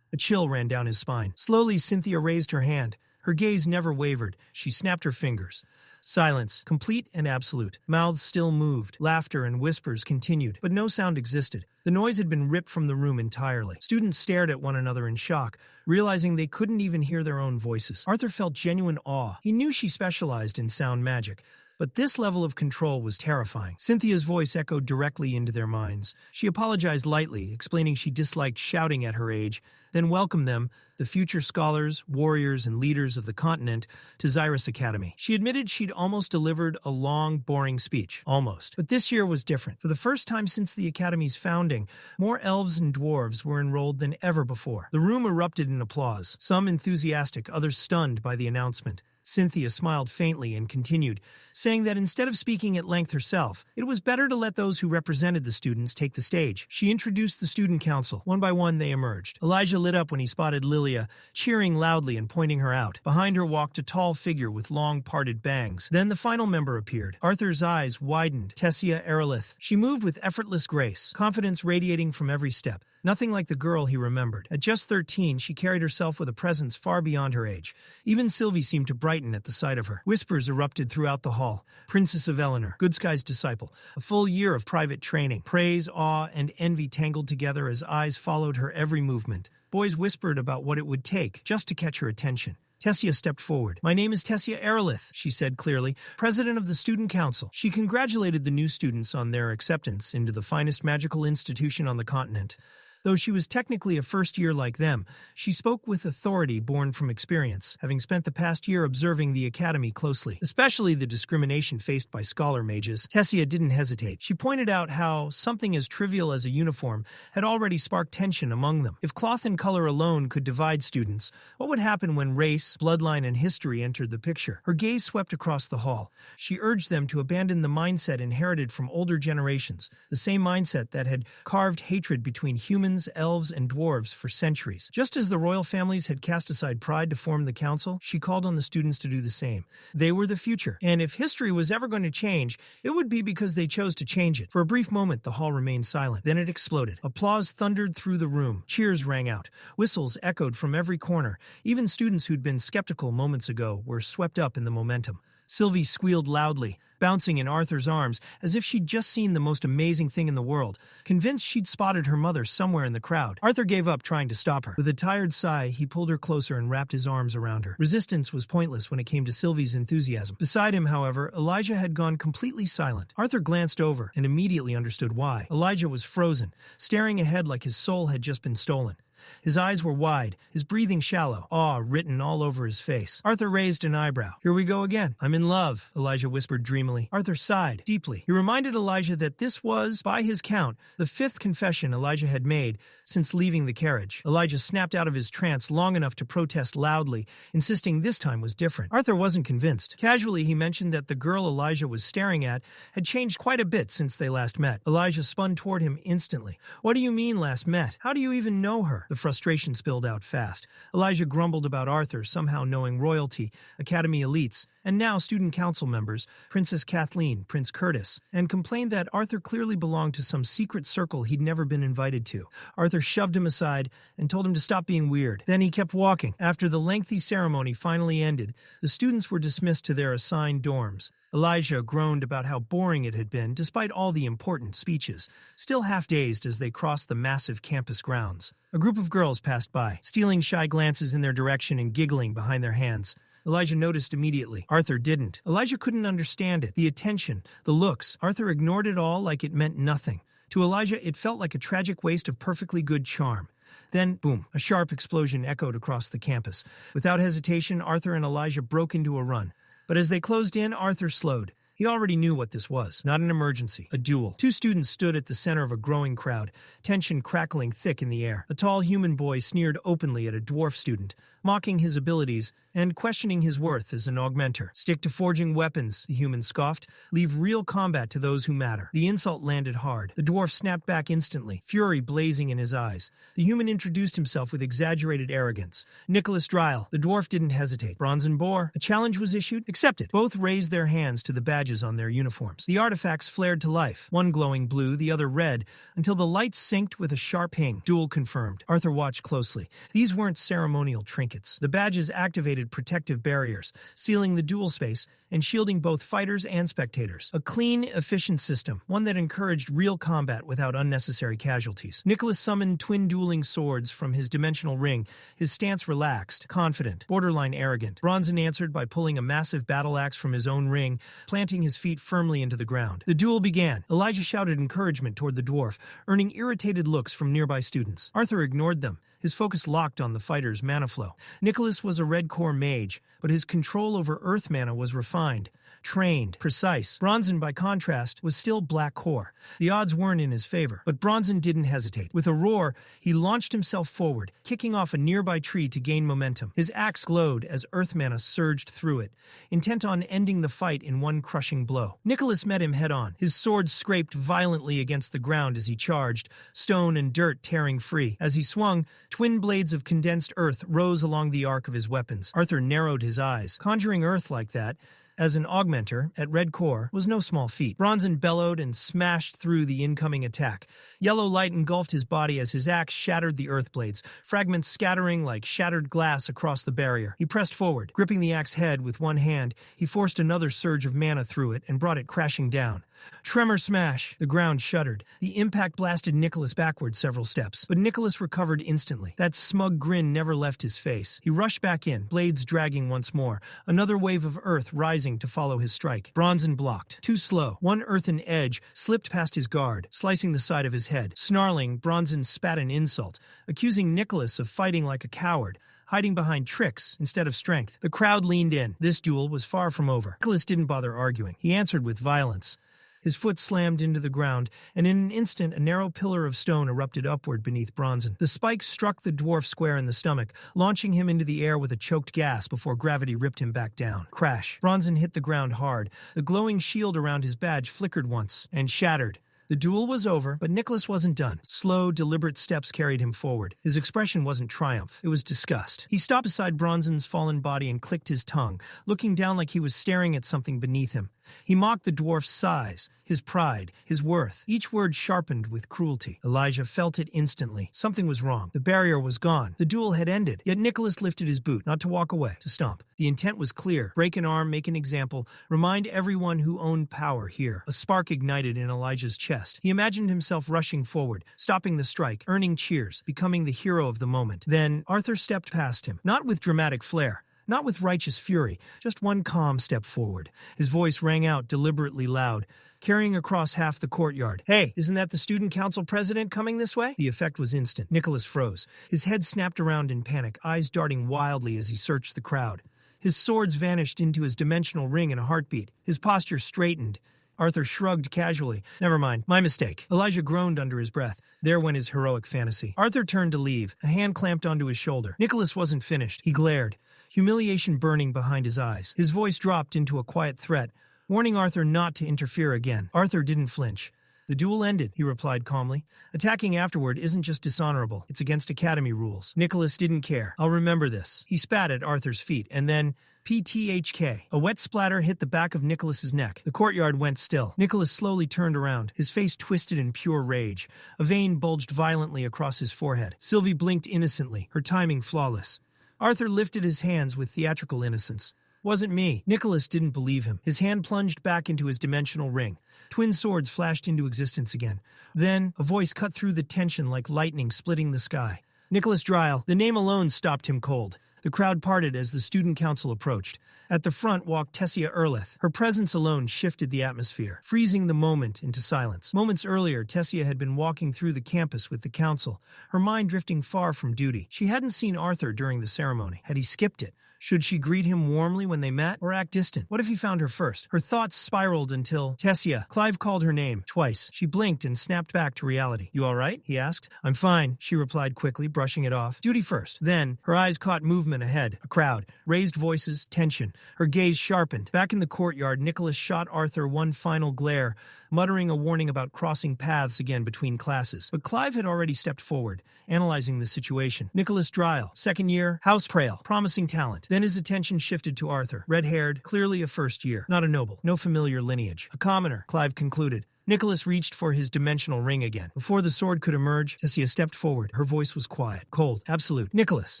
A chill ran down his spine. Slowly, Cynthia raised her hand. Her gaze never wavered. She snapped her fingers. Silence, complete and absolute. Mouths still moved. Laughter and whispers continued, but no sound existed. The noise had been ripped from the room entirely. Students stared at one another in shock, realizing they couldn't even hear their own voices. Arthur felt genuine awe. He knew she specialized in sound magic, but this level of control was terrifying. Cynthia's voice echoed directly into their minds. She apologized lightly, explaining she disliked shouting at her age, then welcomed them, the future scholars, warriors, and leaders of the continent, to Xyrus Academy. She admitted she'd almost delivered a long, boring speech. Almost. But this year was different. For the first time since the Academy's founding, more elves and dwarves were enrolled than ever before. The room erupted in applause, some enthusiastic, others stunned by the announcement. Cynthia smiled faintly and continued, saying that instead of speaking at length herself, it was better to let those who represented the students take the stage. She introduced the student council. One by one, they emerged. Elijah lit up when he spotted Lilia, cheering loudly and pointing her out. Behind her walked a tall figure with long, parted bangs. Then the final member appeared. Arthur's eyes widened. Tessia Aerolith. She moved with effortless grace, confidence radiating from every step. Nothing like the girl he remembered. At just 13, she carried herself with a presence far beyond her age. Even Sylvie seemed to brighten at the sight of her. Whispers erupted throughout the hall. Princess of Eleanor, Goodsky's disciple. A full year of private training. Praise, awe, and envy tangled together as eyes followed her every movement. Boys whispered about what it would take just to catch her attention. Tessia stepped forward. "My name is Tessia Aerolith," she said clearly, president of the student council. She congratulated the new students on their acceptance into the finest magical institution on the continent. Though she was technically a first year like them, she spoke with authority born from experience, having spent the past year observing the academy closely, especially the discrimination faced by scholar mages. Tessia didn't hesitate. She pointed out how something as trivial as a uniform had already sparked tension among them. If cloth and color alone could divide students, what would happen when race, bloodline, and history entered the picture? Her gaze swept across the hall. She urged them to abandon the mindset inherited from older generations, the same mindset that had carved hatred between humans, elves, and dwarves for centuries. Just as the royal families had cast aside pride to form the council, she called on the students to do the same. They were the future, and if history was ever going to change, it would be because they chose to change it. For a brief moment, the hall remained silent. Then it exploded. Applause thundered through the room. Cheers rang out. Whistles echoed from every corner. Even students who'd been skeptical moments ago were swept up in the momentum. Sylvie squealed loudly, bouncing in Arthur's arms as if she'd just seen the most amazing thing in the world, convinced she'd spotted her mother somewhere in the crowd. Arthur gave up trying to stop her. With a tired sigh, he pulled her closer and wrapped his arms around her. Resistance was pointless when it came to Sylvie's enthusiasm. Beside him, however, Elijah had gone completely silent. Arthur glanced over and immediately understood why. Elijah was frozen, staring ahead like his soul had just been stolen. His eyes were wide, his breathing shallow, awe written all over his face. Arthur raised an eyebrow. "Here we go again. I'm in love," Elijah whispered dreamily. Arthur sighed deeply. He reminded Elijah that this was, by his count, the 5th confession Elijah had made since leaving the carriage. Elijah snapped out of his trance long enough to protest loudly, insisting this time was different. Arthur wasn't convinced. Casually, he mentioned that the girl Elijah was staring at had changed quite a bit since they last met. Elijah spun toward him instantly. "What do you mean last met? How do you even know her?" The frustration spilled out fast. Elijah grumbled about Arthur somehow knowing royalty, academy elites, and now student council members, Princess Kathleen, Prince Curtis, and complained that Arthur clearly belonged to some secret circle he'd never been invited to. Arthur shoved him aside and told him to stop being weird. Then he kept walking. After the lengthy ceremony finally ended, the students were dismissed to their assigned dorms. Elijah groaned about how boring it had been, despite all the important speeches, still half dazed as they crossed the massive campus grounds. A group of girls passed by, stealing shy glances in their direction and giggling behind their hands. Elijah noticed immediately. Arthur didn't. Elijah couldn't understand it. The attention, the looks. Arthur ignored it all like it meant nothing. To Elijah, it felt like a tragic waste of perfectly good charm. Then, boom, a sharp explosion echoed across the campus. Without hesitation, Arthur and Elijah broke into a run. But as they closed in, Arthur slowed. He already knew what this was. Not an emergency. A duel. Two students stood at the center of a growing crowd, tension crackling thick in the air. A tall human boy sneered openly at a dwarf student, mocking his abilities and questioning his worth as an augmenter. "Stick to forging weapons," the human scoffed. "Leave real combat to those who matter." The insult landed hard. The dwarf snapped back instantly, fury blazing in his eyes. The human introduced himself with exaggerated arrogance. "Nicholas Dryle." The dwarf didn't hesitate. "Bronzen Boar." A challenge was issued. Accepted. Both raised their hands to the badges on their uniforms. The artifacts flared to life, one glowing blue, the other red, until the lights synced with a sharp ping. Duel confirmed. Arthur watched closely. These weren't ceremonial trinkets. blankets. The badges activated protective barriers, sealing the duel space and shielding both fighters and spectators. A clean, efficient system, one that encouraged real combat without unnecessary casualties. Nicholas summoned twin dueling swords from his dimensional ring, his stance relaxed, confident, borderline arrogant. Bronson answered by pulling a massive battle axe from his own ring, planting his feet firmly into the ground. The duel began. Elijah shouted encouragement toward the dwarf, earning irritated looks from nearby students. Arthur ignored them, his focus locked on the fighter's mana flow. Nicholas was a red core mage, but his control over earth mana was refined, trained, precise. Bronson, by contrast, was still black core. The odds weren't in his favor, but Bronson didn't hesitate. With a roar, he launched himself forward, kicking off a nearby tree to gain momentum. His axe glowed as earth mana surged through it, intent on ending the fight in one crushing blow. Nicholas met him head-on. His sword scraped violently against the ground as he charged, stone and dirt tearing free. As he swung, twin blades of condensed earth rose along the arc of his weapons. Arthur narrowed his eyes. Conjuring earth like that, as an augmenter at red core, was no small feat. Bronson bellowed and smashed through the incoming attack. Yellow light engulfed his body as his axe shattered the earth blades, fragments scattering like shattered glass across the barrier. He pressed forward. Gripping the axe head with one hand, he forced another surge of mana through it and brought it crashing down. Tremor smash. The ground shuddered. The impact blasted Nicholas backward several steps, but Nicholas recovered instantly. That smug grin never left his face. He rushed back in, blades dragging once more, another wave of earth rising to follow his strike. Bronson blocked. Too slow. One earthen edge slipped past his guard, slicing the side of his head. Snarling, Bronson spat an insult, accusing Nicholas of fighting like a coward, hiding behind tricks instead of strength. The crowd leaned in. This duel was far from over. Nicholas didn't bother arguing. He answered with violence. His foot slammed into the ground, and in an instant a narrow pillar of stone erupted upward beneath Bronson. The spike struck the dwarf square in the stomach, launching him into the air with a choked gasp before gravity ripped him back down. Crash. Bronson hit the ground hard. The glowing shield around his badge flickered once, and shattered. The duel was over, but Nicholas wasn't done. Slow, deliberate steps carried him forward. His expression wasn't triumph. It was disgust. He stopped beside Bronson's fallen body and clicked his tongue, looking down like he was staring at something beneath him. He mocked the dwarf's size, his pride, his worth, each word sharpened with cruelty. Elijah felt it instantly. Something was wrong. The barrier was gone. The duel had ended. Yet Nicholas lifted his boot, not to walk away, to stomp. The intent was clear. Break an arm, make an example, remind everyone who owned power here. A spark ignited in Elijah's chest. He imagined himself rushing forward, stopping the strike, earning cheers, becoming the hero of the moment. Then Arthur stepped past him, not with dramatic flair, not with righteous fury, just one calm step forward. His voice rang out deliberately loud, carrying across half the courtyard. "Hey, isn't that the student council president coming this way?" The effect was instant. Nicholas froze. His head snapped around in panic, eyes darting wildly as he searched the crowd. His swords vanished into his dimensional ring in a heartbeat. His posture straightened. Arthur shrugged casually. "Never mind, my mistake." Elijah groaned under his breath. There went his heroic fantasy. Arthur turned to leave, a hand clamped onto his shoulder. Nicholas wasn't finished. He glared, humiliation burning behind his eyes. His voice dropped into a quiet threat, warning Arthur not to interfere again. Arthur didn't flinch. "The duel ended," he replied calmly. "Attacking afterward isn't just dishonorable, it's against Academy rules." Nicholas didn't care. "I'll remember this." He spat at Arthur's feet, and then, PTHK. A wet splatter hit the back of Nicholas's neck. The courtyard went still. Nicholas slowly turned around, his face twisted in pure rage. A vein bulged violently across his forehead. Sylvie blinked innocently, her timing flawless. Arthur lifted his hands with theatrical innocence. "Wasn't me." Nicholas didn't believe him. His hand plunged back into his dimensional ring. Twin swords flashed into existence again. Then, a voice cut through the tension like lightning splitting the sky. "Nicholas Dryle." The name alone stopped him cold. The crowd parted as the student council approached. At the front walked Tessia Erlith. Her presence alone shifted the atmosphere, freezing the moment into silence. Moments earlier, Tessia had been walking through the campus with the council, her mind drifting far from duty. She hadn't seen Arthur during the ceremony. Had he skipped it? Should she greet him warmly when they met, or act distant? What if he found her first? Her thoughts spiraled until... Tessia. Clive called her name, twice. She blinked and snapped back to reality. "You all right?" he asked. "I'm fine," she replied quickly, brushing it off. "Duty first." Then, her eyes caught movement ahead. A crowd. Raised voices, tension. Her gaze sharpened. Back in the courtyard, Nicholas shot Arthur one final glare, muttering a warning about crossing paths again between classes. But Clive had already stepped forward, analyzing the situation. Nicholas Dryle, second year, house prail, promising talent. Then his attention shifted to Arthur, red-haired, clearly a first year, not a noble, no familiar lineage. A commoner, Clive concluded, Nicholas reached for his dimensional ring again. Before the sword could emerge, Tessia stepped forward. Her voice was quiet, cold, absolute. Nicholas.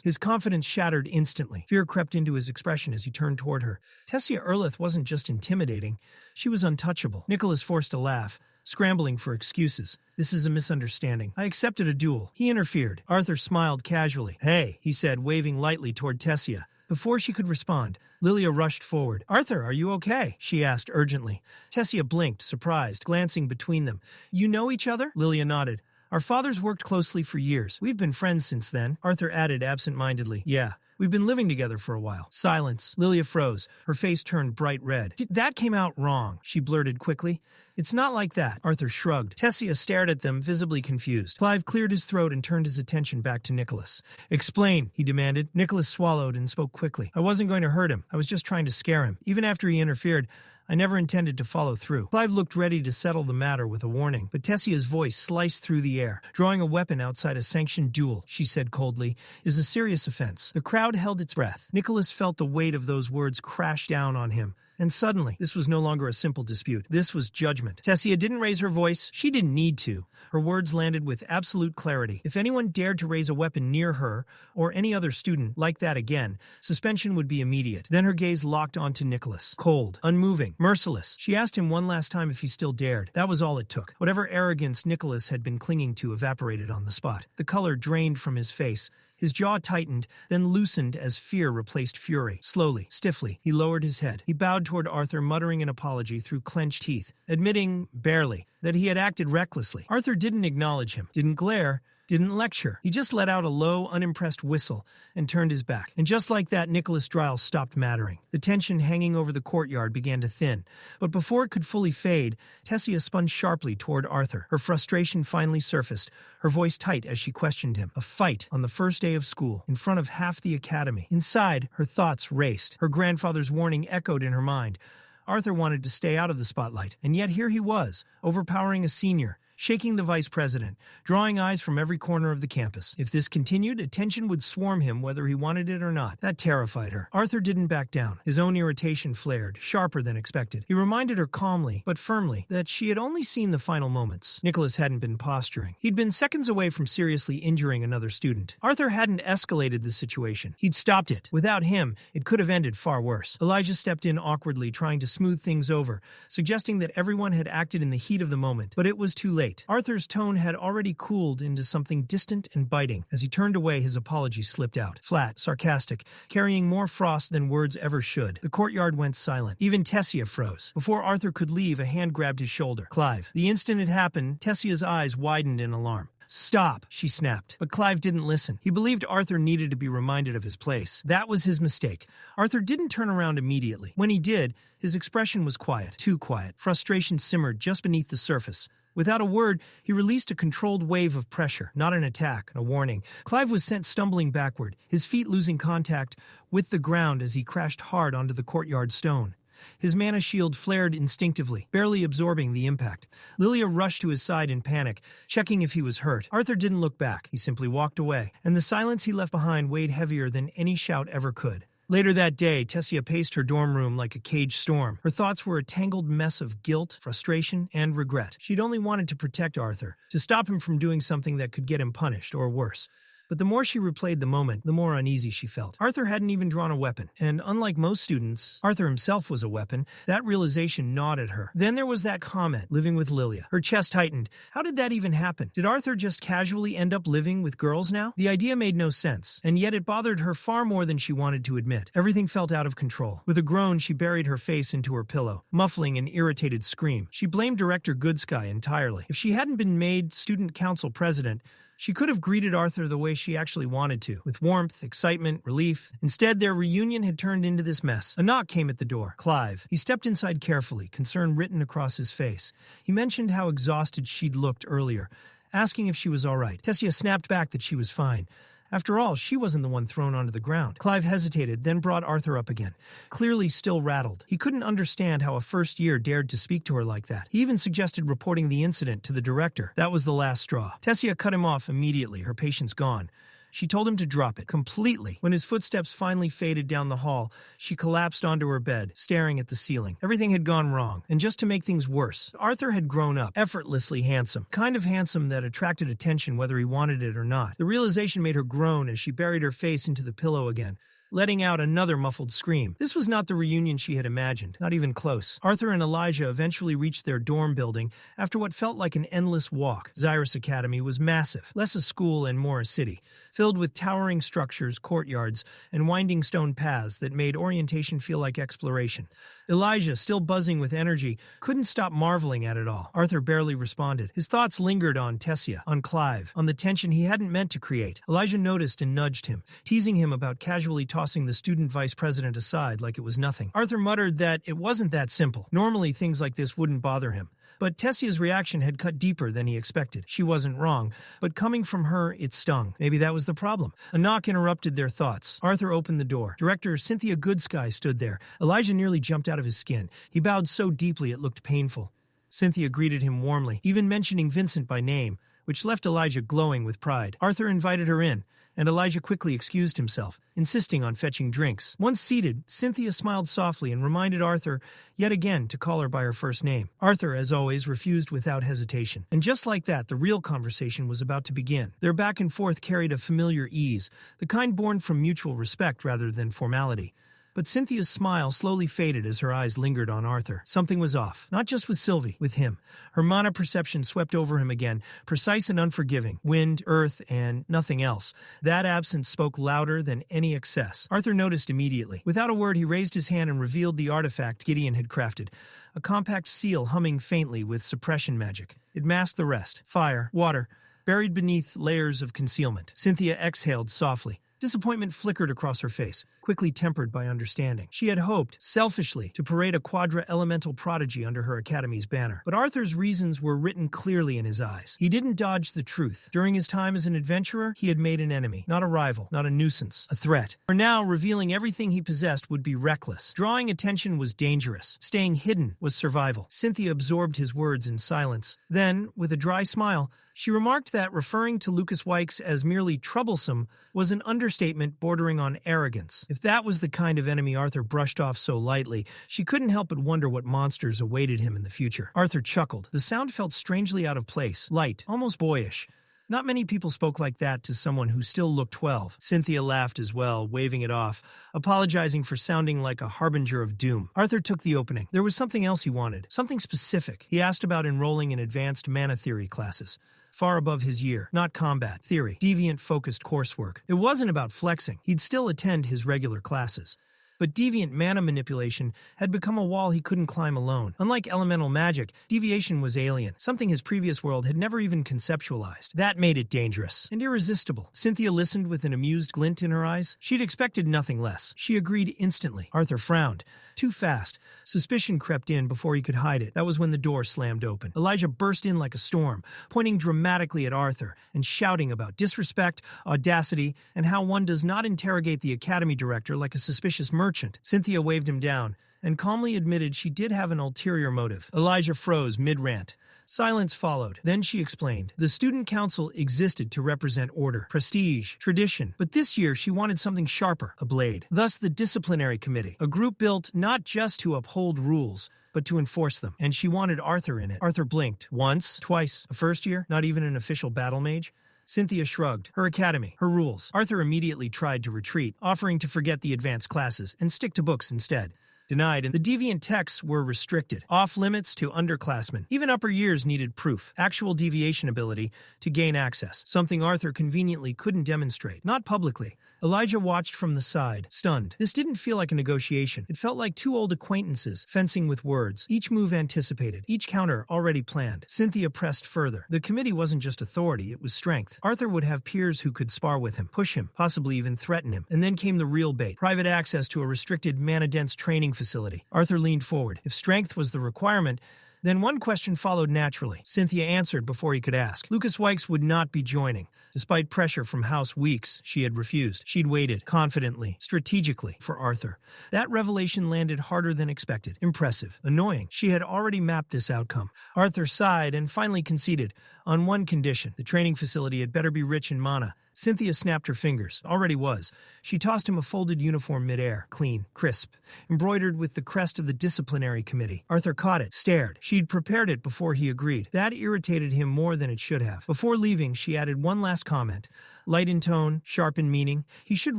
His confidence shattered instantly. Fear crept into his expression as he turned toward her. Tessia Earlith wasn't just intimidating. She was untouchable. Nicholas forced a laugh, scrambling for excuses. This is a misunderstanding. I accepted a duel. He interfered. Arthur smiled casually. Hey, he said, waving lightly toward Tessia. Before she could respond, Lilia rushed forward. Arthur, are you okay? She asked urgently. Tessia blinked, surprised, glancing between them. You know each other? Lilia nodded. Our fathers worked closely for years. We've been friends since then. Arthur added absent-mindedly. Yeah. We've been living together for a while. Silence. Lilia froze. Her face turned bright red. That came out wrong, she blurted quickly. It's not like that. Arthur shrugged. Tessia stared at them, visibly confused. Clive cleared his throat and turned his attention back to Nicholas. Explain, he demanded. Nicholas swallowed and spoke quickly. I wasn't going to hurt him. I was just trying to scare him. Even after he interfered, I never intended to follow through. Clive looked ready to settle the matter with a warning, but Tessia's voice sliced through the air. Drawing a weapon outside a sanctioned duel, she said coldly, is a serious offense. The crowd held its breath. Nicholas felt the weight of those words crash down on him. And suddenly, this was no longer a simple dispute. This was judgment. Tessia didn't raise her voice. She didn't need to. Her words landed with absolute clarity. If anyone dared to raise a weapon near her, or any other student like that again, suspension would be immediate. Then her gaze locked onto Nicholas. Cold, unmoving, merciless. She asked him one last time if he still dared. That was all it took. Whatever arrogance Nicholas had been clinging to evaporated on the spot. The color drained from his face. His jaw tightened, then loosened as fear replaced fury. Slowly, stiffly, he lowered his head. He bowed toward Arthur, muttering an apology through clenched teeth, admitting, barely, that he had acted recklessly. Arthur didn't acknowledge him, didn't glare, didn't lecture. He just let out a low, unimpressed whistle and turned his back. And just like that, Nicholas Dryle stopped mattering. The tension hanging over the courtyard began to thin. But before it could fully fade, Tessia spun sharply toward Arthur. Her frustration finally surfaced, her voice tight as she questioned him. A fight on the first day of school, in front of half the academy. Inside, her thoughts raced. Her grandfather's warning echoed in her mind. Arthur wanted to stay out of the spotlight, and yet here he was, overpowering a senior, shaking the vice president, drawing eyes from every corner of the campus. If this continued, attention would swarm him whether he wanted it or not. That terrified her. Arthur didn't back down. His own irritation flared, sharper than expected. He reminded her calmly, but firmly, that she had only seen the final moments. Nicholas hadn't been posturing. He'd been seconds away from seriously injuring another student. Arthur hadn't escalated the situation. He'd stopped it. Without him, it could have ended far worse. Elijah stepped in awkwardly, trying to smooth things over, suggesting that everyone had acted in the heat of the moment. But it was too late. Arthur's tone had already cooled into something distant and biting. As he turned away, his apology slipped out. Flat, sarcastic, carrying more frost than words ever should. The courtyard went silent. Even Tessia froze. Before Arthur could leave, a hand grabbed his shoulder. Clive. The instant it happened, Tessia's eyes widened in alarm. Stop, she snapped. But Clive didn't listen. He believed Arthur needed to be reminded of his place. That was his mistake. Arthur didn't turn around immediately. When he did, his expression was quiet. Too quiet. Frustration simmered just beneath the surface. Without a word, he released a controlled wave of pressure, not an attack, a warning. Clive was sent stumbling backward, his feet losing contact with the ground as he crashed hard onto the courtyard stone. His mana shield flared instinctively, barely absorbing the impact. Lilia rushed to his side in panic, checking if he was hurt. Arthur didn't look back. He simply walked away, and the silence he left behind weighed heavier than any shout ever could. Later that day, Tessia paced her dorm room like a caged storm. Her thoughts were a tangled mess of guilt, frustration, and regret. She'd only wanted to protect Arthur, to stop him from doing something that could get him punished, or worse. But the more she replayed the moment, the more uneasy she felt. Arthur hadn't even drawn a weapon, and unlike most students, Arthur himself was a weapon. That realization gnawed at her. Then there was that comment, living with Lilia. Her chest tightened. How did that even happen? Did Arthur just casually end up living with girls now? The idea made no sense, and yet it bothered her far more than she wanted to admit. Everything felt out of control. With a groan, she buried her face into her pillow, muffling an irritated scream. She blamed Director Goodsky entirely. If she hadn't been made student council president, she could have greeted Arthur the way she actually wanted to, with warmth, excitement, relief. Instead, their reunion had turned into this mess. A knock came at the door. Clive. He stepped inside carefully, concern written across his face. He mentioned how exhausted she'd looked earlier, asking if she was all right. Tessia snapped back that she was fine. After all, she wasn't the one thrown onto the ground. Clive hesitated, then brought Arthur up again, clearly still rattled. He couldn't understand how a first year dared to speak to her like that. He even suggested reporting the incident to the director. That was the last straw. Tessia cut him off immediately, her patience gone. She told him to drop it completely. When his footsteps finally faded down the hall, she collapsed onto her bed, staring at the ceiling. Everything had gone wrong, and just to make things worse, Arthur had grown up, effortlessly handsome. Kind of handsome that attracted attention whether he wanted it or not. The realization made her groan as she buried her face into the pillow again, letting out another muffled scream. This was not the reunion she had imagined, not even close. Arthur and Elijah eventually reached their dorm building after what felt like an endless walk. Xyrus Academy was massive, less a school and more a city, filled with towering structures, courtyards, and winding stone paths that made orientation feel like exploration. Elijah, still buzzing with energy, couldn't stop marveling at it all. Arthur barely responded. His thoughts lingered on Tessia, on Clive, on the tension he hadn't meant to create. Elijah noticed and nudged him, teasing him about casually tossing the student vice president aside like it was nothing. Arthur muttered that it wasn't that simple. Normally, things like this wouldn't bother him. But Tessia's reaction had cut deeper than he expected. She wasn't wrong, but coming from her, it stung. Maybe that was the problem. A knock interrupted their thoughts. Arthur opened the door. Director Cynthia Goodsky stood there. Elijah nearly jumped out of his skin. He bowed so deeply it looked painful. Cynthia greeted him warmly, even mentioning Vincent by name, which left Elijah glowing with pride. Arthur invited her in, and Elijah quickly excused himself, insisting on fetching drinks. Once seated, Cynthia smiled softly and reminded Arthur yet again to call her by her first name. Arthur, as always, refused without hesitation. And just like that, the real conversation was about to begin. Their back and forth carried a familiar ease, the kind born from mutual respect rather than formality. But Cynthia's smile slowly faded as her eyes lingered on Arthur. Something was off. Not just with Sylvie, with him. Her mana perception swept over him again, precise and unforgiving. Wind, earth, and nothing else. That absence spoke louder than any excess. Arthur noticed immediately. Without a word, he raised his hand and revealed the artifact Gideon had crafted. A compact seal humming faintly with suppression magic. It masked the rest. Fire, water, buried beneath layers of concealment. Cynthia exhaled softly. Disappointment flickered across her face, quickly tempered by understanding. She had hoped, selfishly, to parade a quadra-elemental prodigy under her academy's banner. But Arthur's reasons were written clearly in his eyes. He didn't dodge the truth. During his time as an adventurer, he had made an enemy. Not a rival, not a nuisance, a threat. For now, revealing everything he possessed would be reckless. Drawing attention was dangerous. Staying hidden was survival. Cynthia absorbed his words in silence. Then, with a dry smile, she remarked that referring to Lucas Wykes as merely troublesome was an understatement bordering on arrogance. If that was the kind of enemy Arthur brushed off so lightly, she couldn't help but wonder what monsters awaited him in the future. Arthur chuckled. The sound felt strangely out of place, light, almost boyish. Not many people spoke like that to someone who still looked 12. Cynthia laughed as well, waving it off, apologizing for sounding like a harbinger of doom. Arthur took the opening. There was something else he wanted, something specific. He asked about enrolling in advanced mana theory classes. Far above his year, not combat, theory, deviant-focused coursework. It wasn't about flexing. He'd still attend his regular classes. But deviant mana manipulation had become a wall he couldn't climb alone. Unlike elemental magic, deviation was alien, something his previous world had never even conceptualized. That made it dangerous and irresistible. Cynthia listened with an amused glint in her eyes. She'd expected nothing less. She agreed instantly. Arthur frowned. Too fast. Suspicion crept in before he could hide it. That was when the door slammed open. Elijah burst in like a storm, pointing dramatically at Arthur and shouting about disrespect, audacity, and how one does not interrogate the academy director like a suspicious merchant. Cynthia waved him down and calmly admitted she did have an ulterior motive. Elijah froze mid-rant. Silence followed. Then she explained. The student council existed to represent order, prestige, tradition. But this year she wanted something sharper, a blade. Thus the disciplinary committee, a group built not just to uphold rules, but to enforce them. And she wanted Arthur in it. Arthur blinked. Once, twice. A first year, not even an official battle mage. Cynthia shrugged. Her academy, her rules. Arthur immediately tried to retreat, offering to forget the advanced classes and stick to books instead. Denied, and the deviant texts were restricted, off-limits to underclassmen. Even upper years needed proof, actual deviation ability, to gain access, something Arthur conveniently couldn't demonstrate, not publicly. Elijah watched from the side, stunned. This didn't feel like a negotiation. It felt like two old acquaintances, fencing with words, each move anticipated, each counter already planned. Cynthia pressed further. The committee wasn't just authority, it was strength. Arthur would have peers who could spar with him, push him, possibly even threaten him. And then came the real bait, private access to a restricted mana-dense training facility. Arthur leaned forward. If strength was the requirement, then one question followed naturally. Cynthia answered before he could ask. Lucas Wykes would not be joining. Despite pressure from House Weeks, she had refused. She'd waited, confidently, strategically, for Arthur. That revelation landed harder than expected. Impressive. Annoying. She had already mapped this outcome. Arthur sighed and finally conceded. On one condition, the training facility had better be rich in mana. Cynthia snapped her fingers. Already was. She tossed him a folded uniform midair, clean, crisp, embroidered with the crest of the disciplinary committee. Arthur caught it, stared. She'd prepared it before he agreed. That irritated him more than it should have. Before leaving, she added one last comment. Light in tone, sharp in meaning, he should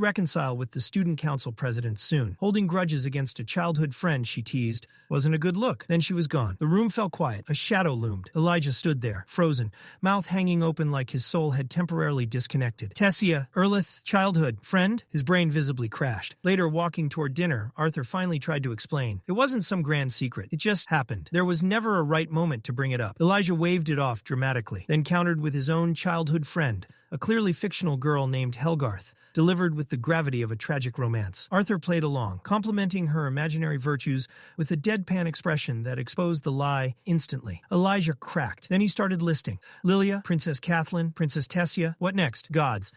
reconcile with the student council president soon. Holding grudges against a childhood friend, she teased, wasn't a good look. Then she was gone. The room fell quiet. A shadow loomed. Elijah stood there, frozen, mouth hanging open like his soul had temporarily disconnected. Tessia, Erlith, childhood, friend? His brain visibly crashed. Later, walking toward dinner, Arthur finally tried to explain. It wasn't some grand secret. It just happened. There was never a right moment to bring it up. Elijah waved it off dramatically, then countered with his own childhood friend, a clearly fictional girl named Helgarth, delivered with the gravity of a tragic romance. Arthur played along, complimenting her imaginary virtues with a deadpan expression that exposed the lie instantly. Elijah cracked. Then he started listing. Lilia, Princess Kathleen, Princess Tessia. What next? Gods.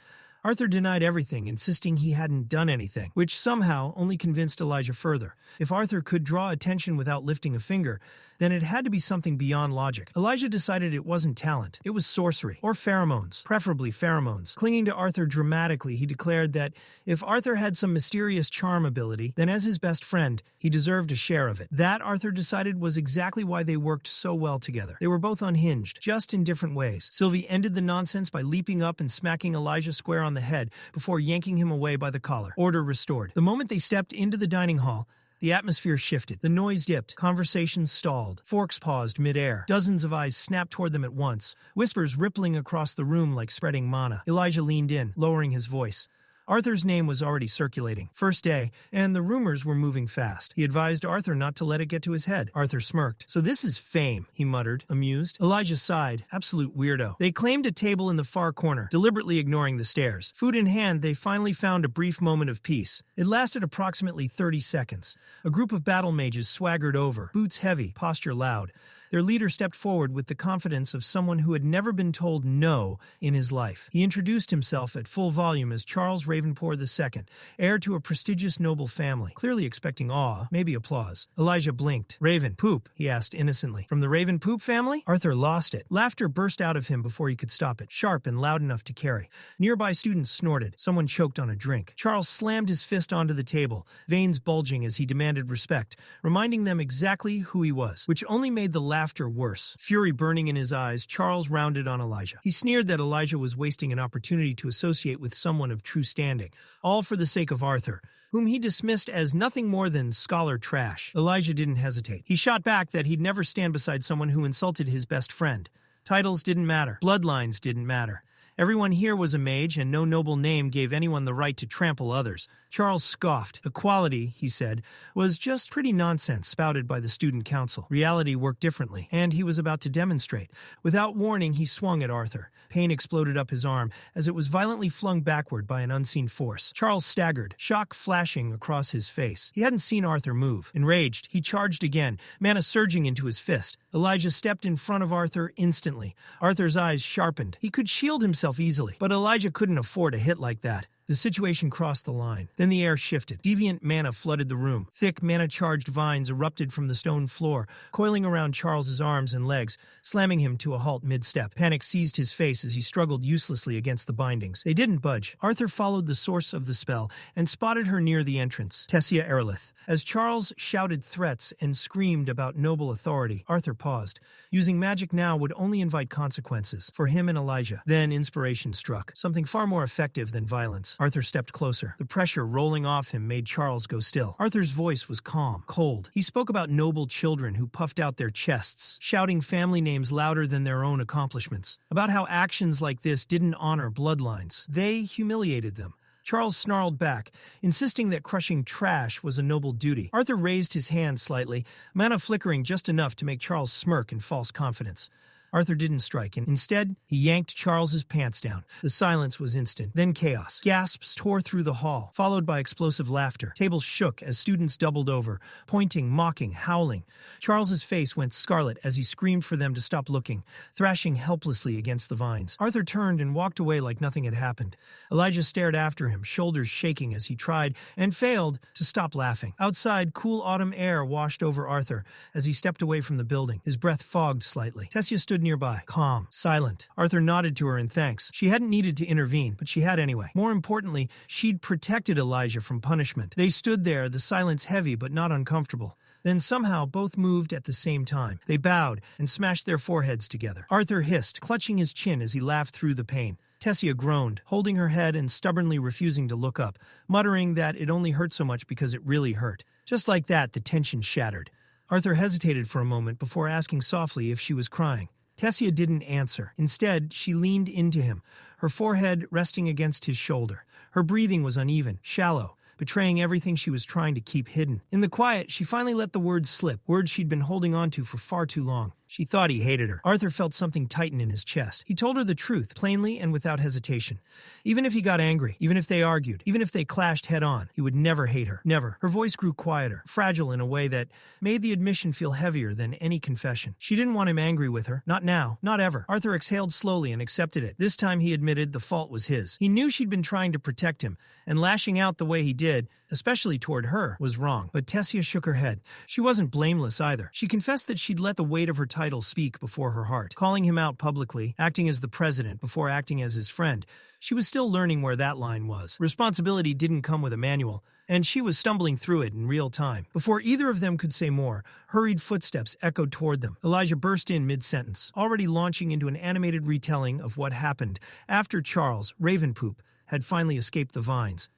Arthur denied everything, insisting he hadn't done anything, which somehow only convinced Elijah further. If Arthur could draw attention without lifting a finger, then it had to be something beyond logic. Elijah decided it wasn't talent. It was sorcery, or pheromones, preferably pheromones. Clinging to Arthur dramatically, he declared that if Arthur had some mysterious charm ability, then as his best friend, he deserved a share of it. That, Arthur decided, was exactly why they worked so well together. They were both unhinged, just in different ways. Sylvie ended the nonsense by leaping up and smacking Elijah square on the head before yanking him away by the collar. Order restored. The moment they stepped into the dining hall, the atmosphere shifted. The noise dipped. Conversations stalled. Forks paused midair. Dozens of eyes snapped toward them at once, whispers rippling across the room like spreading mana. Elijah leaned in, lowering his voice. Arthur's name was already circulating. First day, and the rumors were moving fast. He advised Arthur not to let it get to his head. Arthur smirked. So this is fame, he muttered, amused. Elijah sighed. Absolute weirdo. They claimed a table in the far corner, deliberately ignoring the stairs. Food in hand, they finally found a brief moment of peace. It lasted approximately 30 seconds. A group of battle mages swaggered over, boots heavy, posture loud. Their leader stepped forward with the confidence of someone who had never been told no in his life. He introduced himself at full volume as Charles Ravenpour II, heir to a prestigious noble family, clearly expecting awe, maybe applause. Elijah blinked. Raven, Poop, he asked innocently. From the Raven Poop family? Arthur lost it. Laughter burst out of him before he could stop it, sharp and loud enough to carry. Nearby students snorted. Someone choked on a drink. Charles slammed his fist onto the table, veins bulging as he demanded respect, reminding them exactly who he was, which only made the laughter worse. Fury burning in his eyes, Charles rounded on Elijah. He sneered that Elijah was wasting an opportunity to associate with someone of true standing, all for the sake of Arthur, whom he dismissed as nothing more than scholar trash. Elijah didn't hesitate. He shot back that he'd never stand beside someone who insulted his best friend. Titles didn't matter. Bloodlines didn't matter. Everyone here was a mage, and no noble name gave anyone the right to trample others. Charles scoffed. Equality, he said, was just pretty nonsense spouted by the student council. Reality worked differently, and he was about to demonstrate. Without warning, he swung at Arthur. Pain exploded up his arm as it was violently flung backward by an unseen force. Charles staggered, shock flashing across his face. He hadn't seen Arthur move. Enraged, he charged again, mana surging into his fist. Elijah stepped in front of Arthur instantly. Arthur's eyes sharpened. He could shield himself easily, but Elijah couldn't afford a hit like that. The situation crossed the line. Then the air shifted. Deviant mana flooded the room. Thick, mana-charged vines erupted from the stone floor, coiling around Charles's arms and legs, slamming him to a halt mid-step. Panic seized his face as he struggled uselessly against the bindings. They didn't budge. Arthur followed the source of the spell and spotted her near the entrance, Tessia Erlith. As Charles shouted threats and screamed about noble authority, Arthur paused. Using magic now would only invite consequences for him and Elijah. Then inspiration struck, something far more effective than violence. Arthur stepped closer. The pressure rolling off him made Charles go still. Arthur's voice was calm, cold. He spoke about noble children who puffed out their chests, shouting family names louder than their own accomplishments. About how actions like this didn't honor bloodlines. They humiliated them. Charles snarled back, insisting that crushing trash was a noble duty. Arthur raised his hand slightly, mana flickering just enough to make Charles smirk in false confidence. Arthur didn't strike, and instead, he yanked Charles's pants down. The silence was instant. Then chaos. Gasps tore through the hall, followed by explosive laughter. Tables shook as students doubled over, pointing, mocking, howling. Charles's face went scarlet as he screamed for them to stop looking, thrashing helplessly against the vines. Arthur turned and walked away like nothing had happened. Elijah stared after him, shoulders shaking as he tried, and failed, to stop laughing. Outside, cool autumn air washed over Arthur as he stepped away from the building. His breath fogged slightly. Tessia stood nearby, calm, silent. Arthur nodded to her in thanks. She hadn't needed to intervene, but she had anyway. More importantly, she'd protected Elijah from punishment. They stood there, the silence heavy but not uncomfortable. Then somehow both moved at the same time. They bowed and smashed their foreheads together. Arthur hissed, clutching his chin as he laughed through the pain. Tessia groaned, holding her head and stubbornly refusing to look up, muttering that it only hurt so much because it really hurt. Just like that, the tension shattered. Arthur hesitated for a moment before asking softly if she was crying. Tessia didn't answer. Instead, she leaned into him, her forehead resting against his shoulder. Her breathing was uneven, shallow, betraying everything she was trying to keep hidden. In the quiet, she finally let the words slip, words she'd been holding on to for far too long. She thought he hated her. Arthur felt something tighten in his chest. He told her the truth, plainly and without hesitation. Even if he got angry, even if they argued, even if they clashed head-on, he would never hate her. Never. Her voice grew quieter, fragile in a way that made the admission feel heavier than any confession. She didn't want him angry with her. Not now. Not ever. Arthur exhaled slowly and accepted it. This time he admitted the fault was his. He knew she'd been trying to protect him, and lashing out the way he did, especially toward her, was wrong. But Tessia shook her head. She wasn't blameless either. She confessed that she'd let the weight of her title speak before her heart, calling him out publicly, acting as the president before acting as his friend. She was still learning where that line was. Responsibility didn't come with a manual, and she was stumbling through it in real time. Before either of them could say more, hurried footsteps echoed toward them. Elijah burst in mid-sentence, already launching into an animated retelling of what happened after Charles, Ravenpoop, had finally escaped the vines.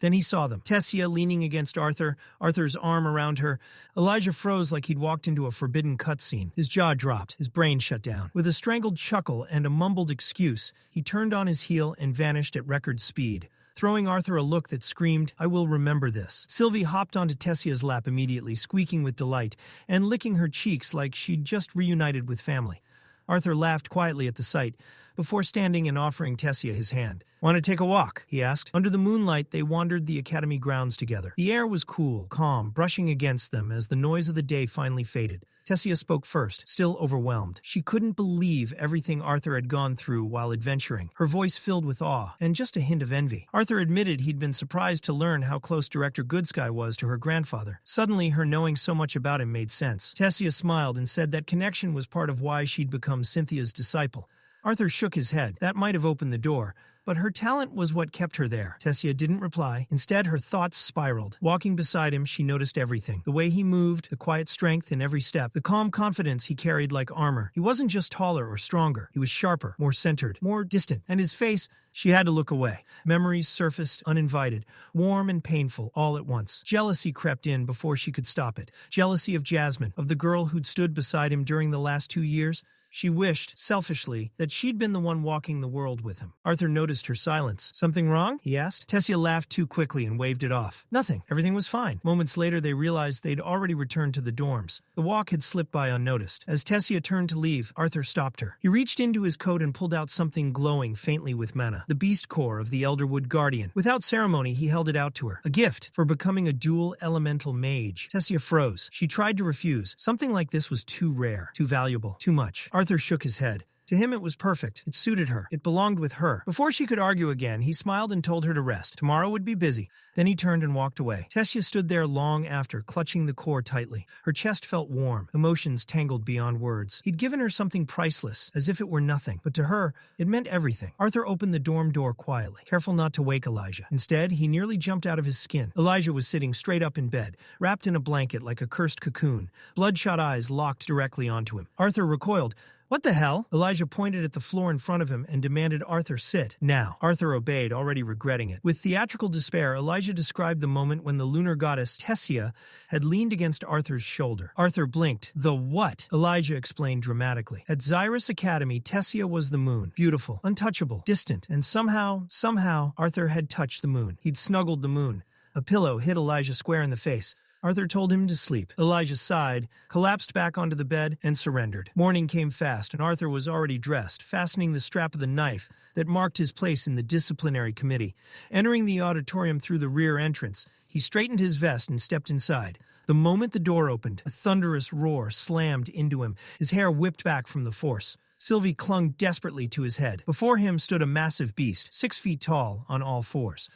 Then he saw them. Tessia leaning against Arthur, Arthur's arm around her. Elijah froze like he'd walked into a forbidden cutscene. His jaw dropped, his brain shut down. With a strangled chuckle and a mumbled excuse, he turned on his heel and vanished at record speed, throwing Arthur a look that screamed, "I will remember this." Sylvie hopped onto Tessia's lap immediately, squeaking with delight, and licking her cheeks like she'd just reunited with family. Arthur laughed quietly at the sight, before standing and offering Tessia his hand. "Want to take a walk?" he asked. Under the moonlight, they wandered the academy grounds together. The air was cool, calm, brushing against them as the noise of the day finally faded. Tessia spoke first, still overwhelmed. She couldn't believe everything Arthur had gone through while adventuring, her voice filled with awe and just a hint of envy. Arthur admitted he'd been surprised to learn how close Director Goodsky was to her grandfather. Suddenly, her knowing so much about him made sense. Tessia smiled and said that connection was part of why she'd become Cynthia's disciple. Arthur shook his head. That might have opened the door, but her talent was what kept her there. Tessia didn't reply. Instead, her thoughts spiraled. Walking beside him, she noticed everything. The way he moved, the quiet strength in every step, the calm confidence he carried like armor. He wasn't just taller or stronger. He was sharper, more centered, more distant. And his face, she had to look away. Memories surfaced, uninvited, warm and painful, all at once. Jealousy crept in before she could stop it. Jealousy of Jasmine, of the girl who'd stood beside him during the last 2 years. She wished, selfishly, that she'd been the one walking the world with him. Arthur noticed her silence. "Something wrong?" he asked. Tessia laughed too quickly and waved it off. "Nothing. Everything was fine." Moments later, they realized they'd already returned to the dorms. The walk had slipped by unnoticed. As Tessia turned to leave, Arthur stopped her. He reached into his coat and pulled out something glowing faintly with mana, the beast core of the Elderwood Guardian. Without ceremony, he held it out to her. A gift for becoming a dual elemental mage. Tessia froze. She tried to refuse. Something like this was too rare, too valuable, too much. Arthur shook his head. To him it was perfect. It suited her. It belonged with her. Before she could argue again, he smiled and told her to rest. Tomorrow would be busy. Then he turned and walked away. Tessia stood there long after, clutching the core tightly. Her chest felt warm, emotions tangled beyond words. He'd given her something priceless, as if it were nothing. But to her, it meant everything. Arthur opened the dorm door quietly, careful not to wake Elijah. Instead, he nearly jumped out of his skin. Elijah was sitting straight up in bed, wrapped in a blanket like a cursed cocoon, bloodshot eyes locked directly onto him. Arthur recoiled. "What the hell?" Elijah pointed at the floor in front of him and demanded Arthur sit. Now. Arthur obeyed, already regretting it. With theatrical despair, Elijah described the moment when the lunar goddess Tessia had leaned against Arthur's shoulder. Arthur blinked. "The what?" Elijah explained dramatically. At Xyrus Academy, Tessia was the moon. Beautiful, untouchable, distant, and somehow, Arthur had touched the moon. He'd snuggled the moon. A pillow hit Elijah square in the face. Arthur told him to sleep. Elijah sighed, collapsed back onto the bed, and surrendered. Morning came fast, and Arthur was already dressed, fastening the strap of the knife that marked his place in the disciplinary committee. Entering the auditorium through the rear entrance, he straightened his vest and stepped inside. The moment the door opened, a thunderous roar slammed into him. His hair whipped back from the force. Sylvie clung desperately to his head. Before him stood a massive beast, 6 feet tall, on all fours.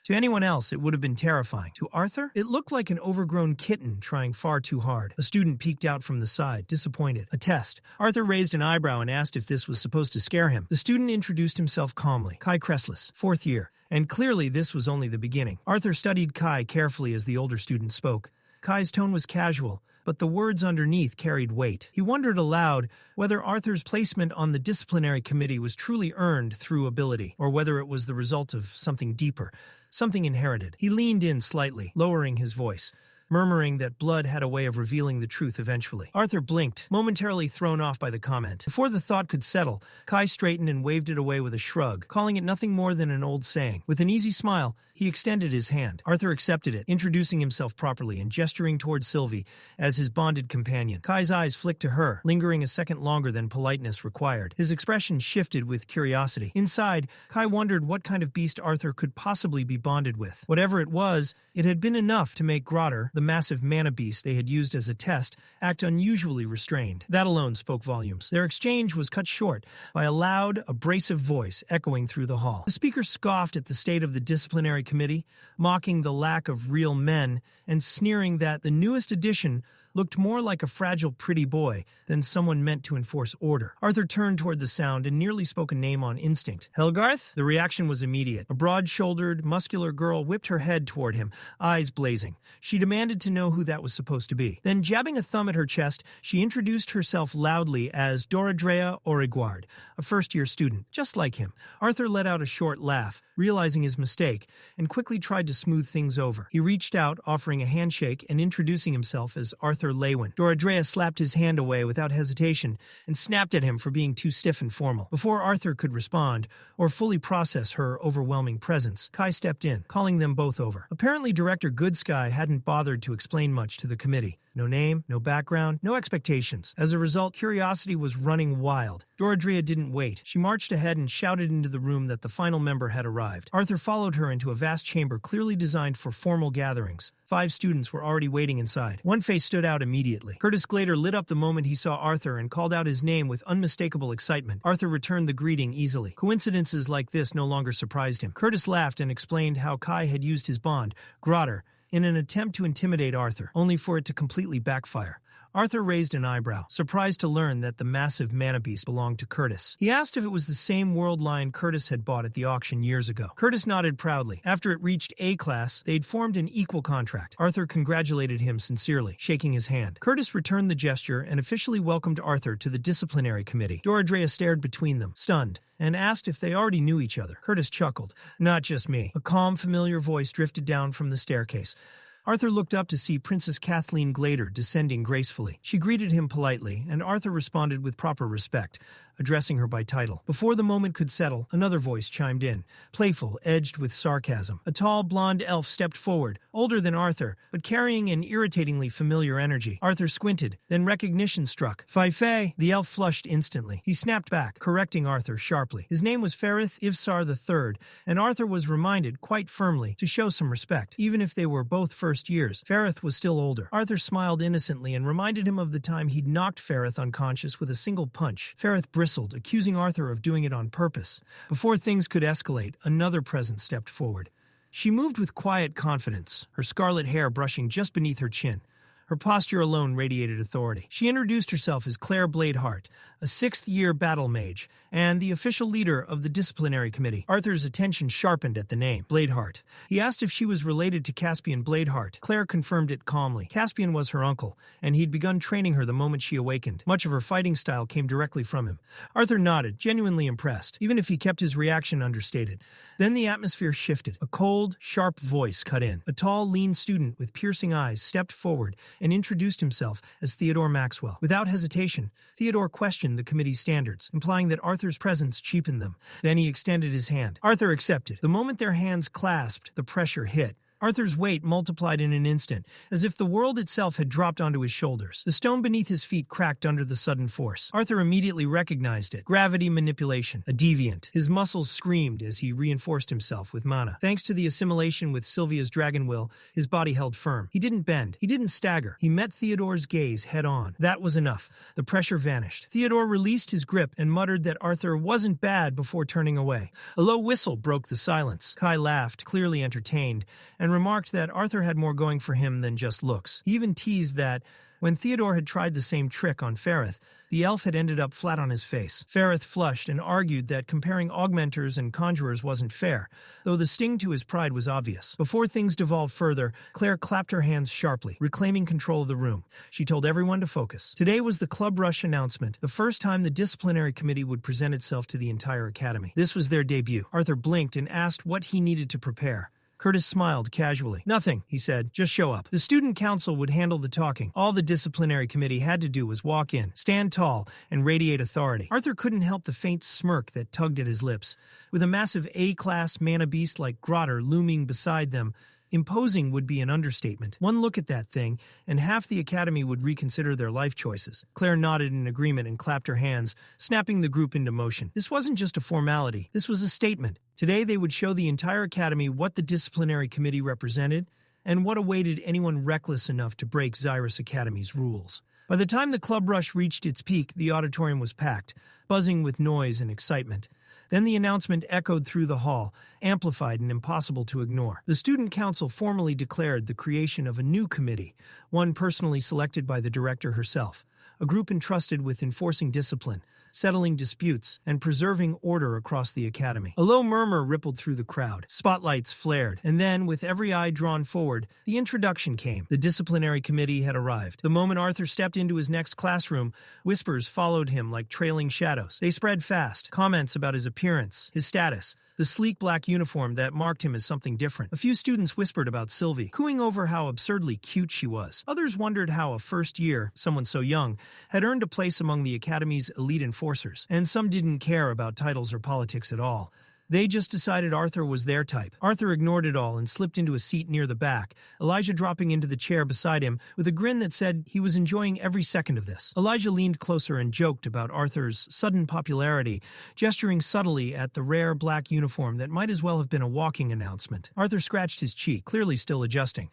To anyone else, it would have been terrifying. To Arthur, it looked like an overgrown kitten trying far too hard. A student peeked out from the side, disappointed. A test. Arthur raised an eyebrow and asked if this was supposed to scare him. The student introduced himself calmly. Kai Cressless, 4th year. And clearly this was only the beginning. Arthur studied Kai carefully as the older student spoke. Kai's tone was casual, but the words underneath carried weight. He wondered aloud whether Arthur's placement on the disciplinary committee was truly earned through ability, or whether it was the result of something deeper, something inherited. He leaned in slightly, lowering his voice, murmuring that blood had a way of revealing the truth eventually. Arthur blinked, momentarily thrown off by the comment. Before the thought could settle, Kai straightened and waved it away with a shrug, calling it nothing more than an old saying. With an easy smile, he extended his hand. Arthur accepted it, introducing himself properly and gesturing toward Sylvie as his bonded companion. Kai's eyes flicked to her, lingering a second longer than politeness required. His expression shifted with curiosity. Inside, Kai wondered what kind of beast Arthur could possibly be bonded with. Whatever it was, it had been enough to make Grotter, the massive mana beast they had used as a test, act unusually restrained. That alone spoke volumes. Their exchange was cut short by a loud, abrasive voice echoing through the hall. The speaker scoffed at the state of the disciplinary committee, mocking the lack of real men and sneering that the newest addition looked more like a fragile pretty boy than someone meant to enforce order. Arthur turned toward the sound and nearly spoke a name on instinct. Helgarth? The reaction was immediate. A broad-shouldered, muscular girl whipped her head toward him, eyes blazing. She demanded to know who that was supposed to be. Then, jabbing a thumb at her chest, she introduced herself loudly as Doradrea Origuard, a first-year student, just like him. Arthur let out a short laugh, realizing his mistake, and quickly tried to smooth things over. He reached out, offering a handshake and introducing himself as Arthur Leywin. Doradrea slapped his hand away without hesitation and snapped at him for being too stiff and formal. Before Arthur could respond or fully process her overwhelming presence, Kai stepped in, calling them both over. Apparently, Director Goodsky hadn't bothered to explain much to the committee. No name, no background, no expectations. As a result, curiosity was running wild. Doradrea didn't wait. She marched ahead and shouted into the room that the final member had arrived. Arthur followed her into a vast chamber clearly designed for formal gatherings. 5 students were already waiting inside. One face stood out immediately. Curtis Glader lit up the moment he saw Arthur and called out his name with unmistakable excitement. Arthur returned the greeting easily. Coincidences like this no longer surprised him. Curtis laughed and explained how Kai had used his bond, Grotter, in an attempt to intimidate Arthur, only for it to completely backfire. Arthur raised an eyebrow, surprised to learn that the massive mana beast belonged to Curtis. He asked if it was the same world line Curtis had bought at the auction years ago. Curtis nodded proudly. After it reached A class, they'd formed an equal contract. Arthur congratulated him sincerely, shaking his hand. Curtis returned the gesture and officially welcomed Arthur to the disciplinary committee. Doradrea stared between them, stunned, and asked if they already knew each other. Curtis chuckled. Not just me. A calm, familiar voice drifted down from the staircase. Arthur looked up to see Princess Kathleen Glader descending gracefully. She greeted him politely, and Arthur responded with proper respect, addressing her by title. Before the moment could settle, another voice chimed in, playful, edged with sarcasm. A tall, blonde elf stepped forward, older than Arthur, but carrying an irritatingly familiar energy. Arthur squinted, then recognition struck. Fei. The elf flushed instantly. He snapped back, correcting Arthur sharply. His name was Ferith Ivsar III, and Arthur was reminded, quite firmly, to show some respect. Even if they were both first years, Ferith was still older. Arthur smiled innocently and reminded him of the time he'd knocked Ferith unconscious with a single punch. Ferith bristled, accusing Arthur of doing it on purpose. Before things could escalate, another presence stepped forward. She moved with quiet confidence, her scarlet hair brushing just beneath her chin. Her posture alone radiated authority. She introduced herself as Claire Bladeheart, a 6th-year battle mage, and the official leader of the disciplinary committee. Arthur's attention sharpened at the name, Bladeheart. He asked if she was related to Caspian Bladeheart. Claire confirmed it calmly. Caspian was her uncle, and he'd begun training her the moment she awakened. Much of her fighting style came directly from him. Arthur nodded, genuinely impressed, even if he kept his reaction understated. Then the atmosphere shifted. A cold, sharp voice cut in. A tall, lean student with piercing eyes stepped forward and introduced himself as Theodore Maxwell. Without hesitation, Theodore questioned the committee's standards, implying that Arthur's presence cheapened them. Then he extended his hand. Arthur accepted. The moment their hands clasped, the pressure hit. Arthur's weight multiplied in an instant, as if the world itself had dropped onto his shoulders. The stone beneath his feet cracked under the sudden force. Arthur immediately recognized it. Gravity manipulation. A deviant. His muscles screamed as he reinforced himself with mana. Thanks to the assimilation with Sylvia's dragon will, his body held firm. He didn't bend. He didn't stagger. He met Theodore's gaze head on. That was enough. The pressure vanished. Theodore released his grip and muttered that Arthur wasn't bad before turning away. A low whistle broke the silence. Kai laughed, clearly entertained, and remarked that Arthur had more going for him than just looks. He even teased that when Theodore had tried the same trick on Ferrith, the elf had ended up flat on his face. Ferrith flushed and argued that comparing augmenters and conjurers wasn't fair, though the sting to his pride was obvious. Before things devolved further, Claire clapped her hands sharply, reclaiming control of the room. She told everyone to focus. Today was the Club Rush announcement, the first time the disciplinary committee would present itself to the entire academy. This was their debut. Arthur blinked and asked what he needed to prepare. Curtis smiled casually. "Nothing," he said. "Just show up." The student council would handle the talking. All the disciplinary committee had to do was walk in, stand tall, and radiate authority. Arthur couldn't help the faint smirk that tugged at his lips. With a massive A-class mana beast like Grotter looming beside them, imposing would be an understatement. One look at that thing, and half the academy would reconsider their life choices. Claire nodded in agreement and clapped her hands, snapping the group into motion. This wasn't just a formality. This was a statement. Today they would show the entire academy what the disciplinary committee represented and what awaited anyone reckless enough to break Xyrus Academy's rules. By the time the club rush reached its peak, the auditorium was packed, buzzing with noise and excitement. Then the announcement echoed through the hall, amplified and impossible to ignore. The student council formally declared the creation of a new committee, one personally selected by the director herself, a group entrusted with enforcing discipline, settling disputes, and preserving order across the academy. A low murmur rippled through the crowd. Spotlights flared, and then, with every eye drawn forward, the introduction came. The disciplinary committee had arrived. The moment Arthur stepped into his next classroom, whispers followed him like trailing shadows. They spread fast. Comments about his appearance, his status, the sleek black uniform that marked him as something different. A few students whispered about Sylvie, cooing over how absurdly cute she was. Others wondered how a first year, someone so young, had earned a place among the academy's elite enforcers. And some didn't care about titles or politics at all. They just decided Arthur was their type. Arthur ignored it all and slipped into a seat near the back, Elijah dropping into the chair beside him with a grin that said he was enjoying every second of this. Elijah leaned closer and joked about Arthur's sudden popularity, gesturing subtly at the rare black uniform that might as well have been a walking announcement. Arthur scratched his cheek, clearly still adjusting.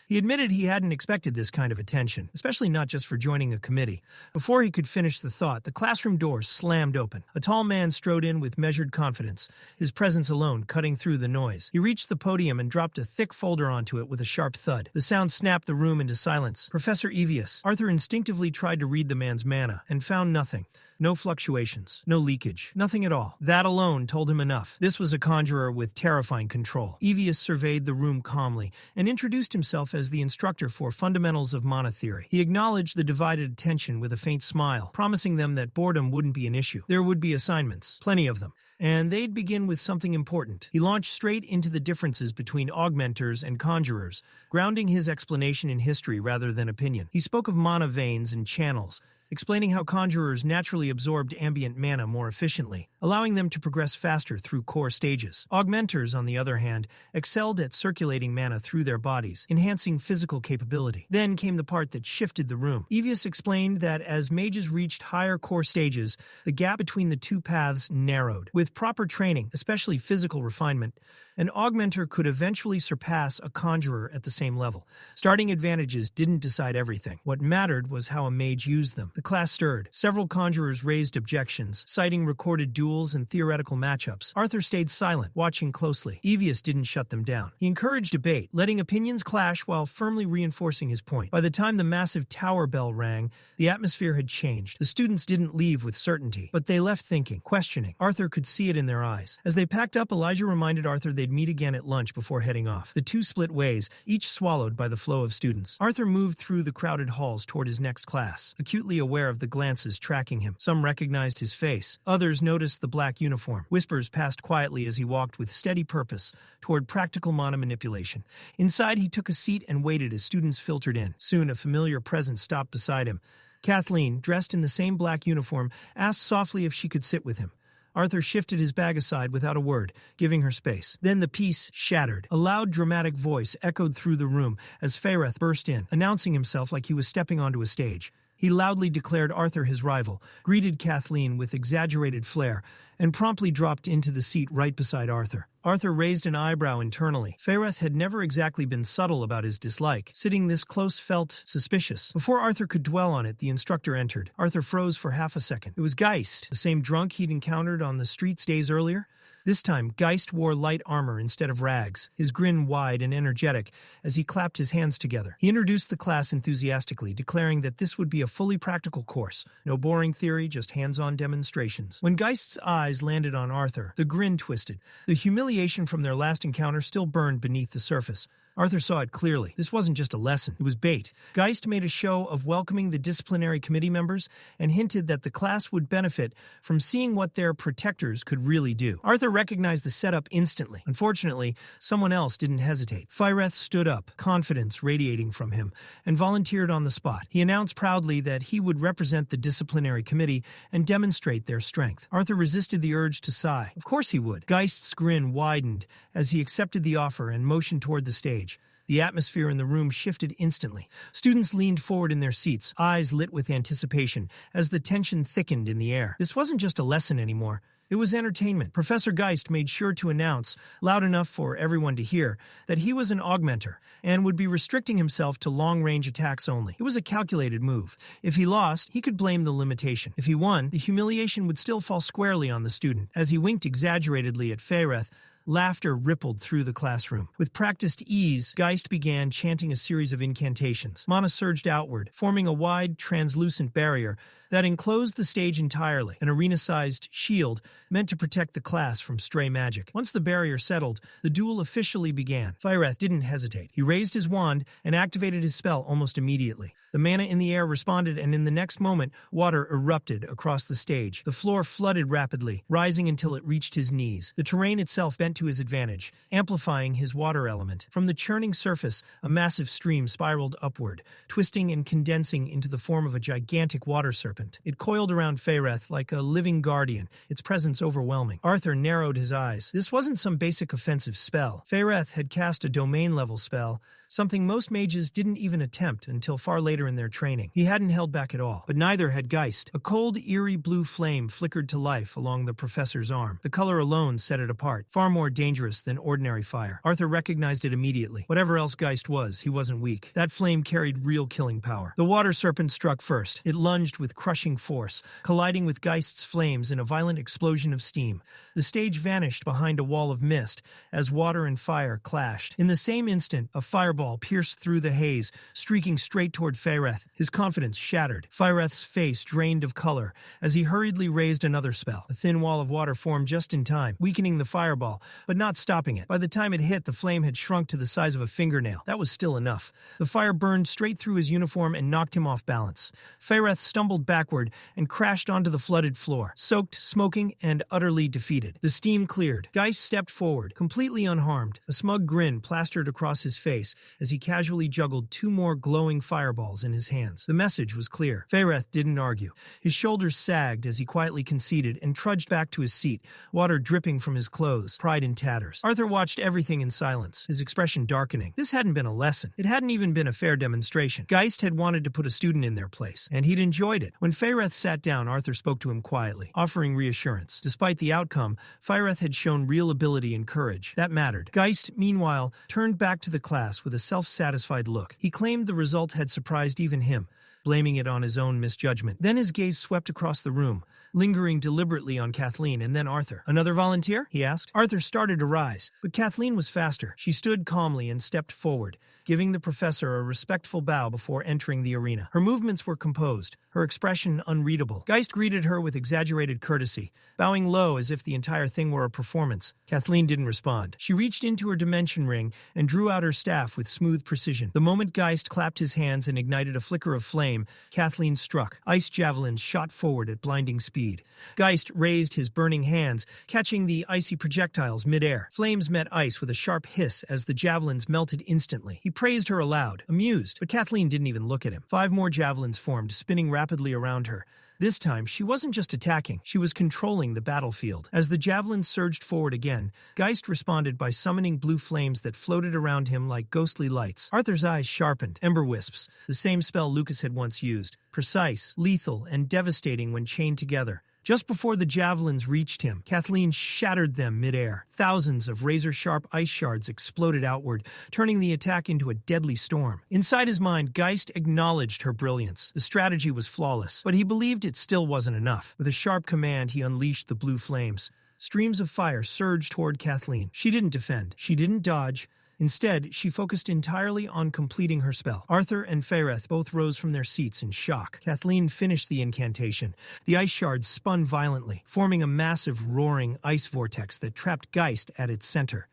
He admitted he hadn't expected this kind of attention, especially not just for joining a committee. Before he could finish the thought, the classroom doors slammed open. A tall man strode in with measured confidence, his presence alone cutting through the noise. He reached the podium and dropped a thick folder onto it with a sharp thud. The sound snapped the room into silence. Professor Evius. Arthur instinctively tried to read the man's mana, and found nothing. No fluctuations, no leakage, nothing at all. That alone told him enough. This was a conjurer with terrifying control. Evius surveyed the room calmly and introduced himself as the instructor for Fundamentals of Mana Theory. He acknowledged the divided attention with a faint smile, promising them that boredom wouldn't be an issue. There would be assignments, plenty of them, and they'd begin with something important. He launched straight into the differences between augmenters and conjurers, grounding his explanation in history rather than opinion. He spoke of mana veins and channels, explaining how conjurers naturally absorbed ambient mana more efficiently, allowing them to progress faster through core stages. Augmenters, on the other hand, excelled at circulating mana through their bodies, enhancing physical capability. Then came the part that shifted the room. Evius explained that as mages reached higher core stages, the gap between the two paths narrowed. With proper training, especially physical refinement, an augmenter could eventually surpass a conjurer at the same level. Starting advantages didn't decide everything. What mattered was how a mage used them. The class stirred. Several conjurers raised objections, citing recorded duels and theoretical matchups. Arthur stayed silent, watching closely. Evius didn't shut them down. He encouraged debate, letting opinions clash while firmly reinforcing his point. By the time the massive tower bell rang, the atmosphere had changed. The students didn't leave with certainty, but they left thinking, questioning. Arthur could see it in their eyes. As they packed up, Elijah reminded Arthur they'd meet again at lunch before heading off. The two split ways, each swallowed by the flow of students. Arthur moved through the crowded halls toward his next class, acutely aware of the glances tracking him. Some recognized his face. Others noticed the black uniform. Whispers passed quietly as he walked with steady purpose toward practical mana manipulation. Inside, he took a seat and waited as students filtered in. Soon, a familiar presence stopped beside him. Kathleen, dressed in the same black uniform, asked softly if she could sit with him. Arthur shifted his bag aside without a word, giving her space. Then the peace shattered. A loud, dramatic voice echoed through the room as Faereth burst in, announcing himself like he was stepping onto a stage. He loudly declared Arthur his rival, greeted Kathleen with exaggerated flair, and promptly dropped into the seat right beside Arthur. Arthur raised an eyebrow internally. Faereth had never exactly been subtle about his dislike. Sitting this close felt suspicious. Before Arthur could dwell on it, the instructor entered. Arthur froze for half a second. It was Geist, the same drunk he'd encountered on the streets days earlier. This time, Geist wore light armor instead of rags, his grin wide and energetic as he clapped his hands together. He introduced the class enthusiastically, declaring that this would be a fully practical course. No boring theory, just hands-on demonstrations. When Geist's eyes landed on Arthur, the grin twisted. The humiliation from their last encounter still burned beneath the surface. Arthur saw it clearly. This wasn't just a lesson, it was bait. Geist made a show of welcoming the disciplinary committee members and hinted that the class would benefit from seeing what their protectors could really do. Arthur recognized the setup instantly. Unfortunately, someone else didn't hesitate. Faereth stood up, confidence radiating from him, and volunteered on the spot. He announced proudly that he would represent the disciplinary committee and demonstrate their strength. Arthur resisted the urge to sigh. Of course he would. Geist's grin widened as he accepted the offer and motioned toward the stage. The atmosphere in the room shifted instantly. Students leaned forward in their seats, eyes lit with anticipation, as the tension thickened in the air. This wasn't just a lesson anymore. It was entertainment. Professor Geist made sure to announce, loud enough for everyone to hear, that he was an augmenter and would be restricting himself to long-range attacks only. It was a calculated move. If he lost, he could blame the limitation. If he won, the humiliation would still fall squarely on the student. As he winked exaggeratedly at Faereth, laughter rippled through the classroom. With practiced ease, Geist began chanting a series of incantations. Mana surged outward, forming a wide, translucent barrier that enclosed the stage entirely, an arena-sized shield meant to protect the class from stray magic. Once the barrier settled, the duel officially began. Faereth didn't hesitate. He raised his wand and activated his spell almost immediately. The mana in the air responded, and in the next moment, water erupted across the stage. The floor flooded rapidly, rising until it reached his knees. The terrain itself bent to his advantage, amplifying his water element. From the churning surface, a massive stream spiraled upward, twisting and condensing into the form of a gigantic water serpent. It coiled around Faereth like a living guardian, its presence overwhelming. Arthur narrowed his eyes. This wasn't some basic offensive spell. Faereth had cast a domain-level spell, something most mages didn't even attempt until far later in their training. He hadn't held back at all, but neither had Geist. A cold, eerie blue flame flickered to life along the professor's arm. The color alone set it apart, far more dangerous than ordinary fire. Arthur recognized it immediately. Whatever else Geist was, he wasn't weak. That flame carried real killing power. The water serpent struck first. It lunged with crushing force, colliding with Geist's flames in a violent explosion of steam. The stage vanished behind a wall of mist as water and fire clashed. In the same instant, a fireball pierced through the haze, streaking straight toward Faereth. His confidence shattered. Faereth's face drained of color as he hurriedly raised another spell. A thin wall of water formed just in time, weakening the fireball, but not stopping it. By the time it hit, the flame had shrunk to the size of a fingernail. That was still enough. The fire burned straight through his uniform and knocked him off balance. Faereth stumbled backward and crashed onto the flooded floor, soaked, smoking, and utterly defeated. The steam cleared. Geist stepped forward, completely unharmed. A smug grin plastered across his face as he casually juggled two more glowing fireballs in his hands. The message was clear. Faereth didn't argue. His shoulders sagged as he quietly conceded and trudged back to his seat, water dripping from his clothes, pride in tatters. Arthur watched everything in silence, his expression darkening. This hadn't been a lesson. It hadn't even been a fair demonstration. Geist had wanted to put a student in their place, and he'd enjoyed it. When Faereth sat down, Arthur spoke to him quietly, offering reassurance. Despite the outcome, Faereth had shown real ability and courage. That mattered. Geist, meanwhile, turned back to the class with a self-satisfied look. He claimed the result had surprised even him, blaming it on his own misjudgment. Then his gaze swept across the room, lingering deliberately on Kathleen and then Arthur. "Another volunteer?" he asked. Arthur started to rise, but Kathleen was faster. She stood calmly and stepped forward, giving the professor a respectful bow before entering the arena. Her movements were composed, her expression unreadable. Geist greeted her with exaggerated courtesy, bowing low as if the entire thing were a performance. Kathleen didn't respond. She reached into her dimension ring and drew out her staff with smooth precision. The moment Geist clapped his hands and ignited a flicker of flame, Kathleen struck. Ice javelins shot forward at blinding speed. Geist raised his burning hands, catching the icy projectiles midair. Flames met ice with a sharp hiss as the javelins melted instantly. He praised her aloud, amused, but Kathleen didn't even look at him. 5 more javelins formed, spinning rapidly around her. This time, she wasn't just attacking, she was controlling the battlefield. As the javelin surged forward again, Geist responded by summoning blue flames that floated around him like ghostly lights. Arthur's eyes sharpened. Ember wisps, the same spell Lucas had once used. Precise, lethal, and devastating when chained together. Just before the javelins reached him, Kathleen shattered them midair. Thousands of razor-sharp ice shards exploded outward, turning the attack into a deadly storm. Inside his mind, Geist acknowledged her brilliance. The strategy was flawless, but he believed it still wasn't enough. With a sharp command, he unleashed the blue flames. Streams of fire surged toward Kathleen. She didn't defend. She didn't dodge. Instead, she focused entirely on completing her spell. Arthur and Faereth both rose from their seats in shock. Kathleen finished the incantation. The ice shards spun violently, forming a massive, roaring ice vortex that trapped Geist at its center.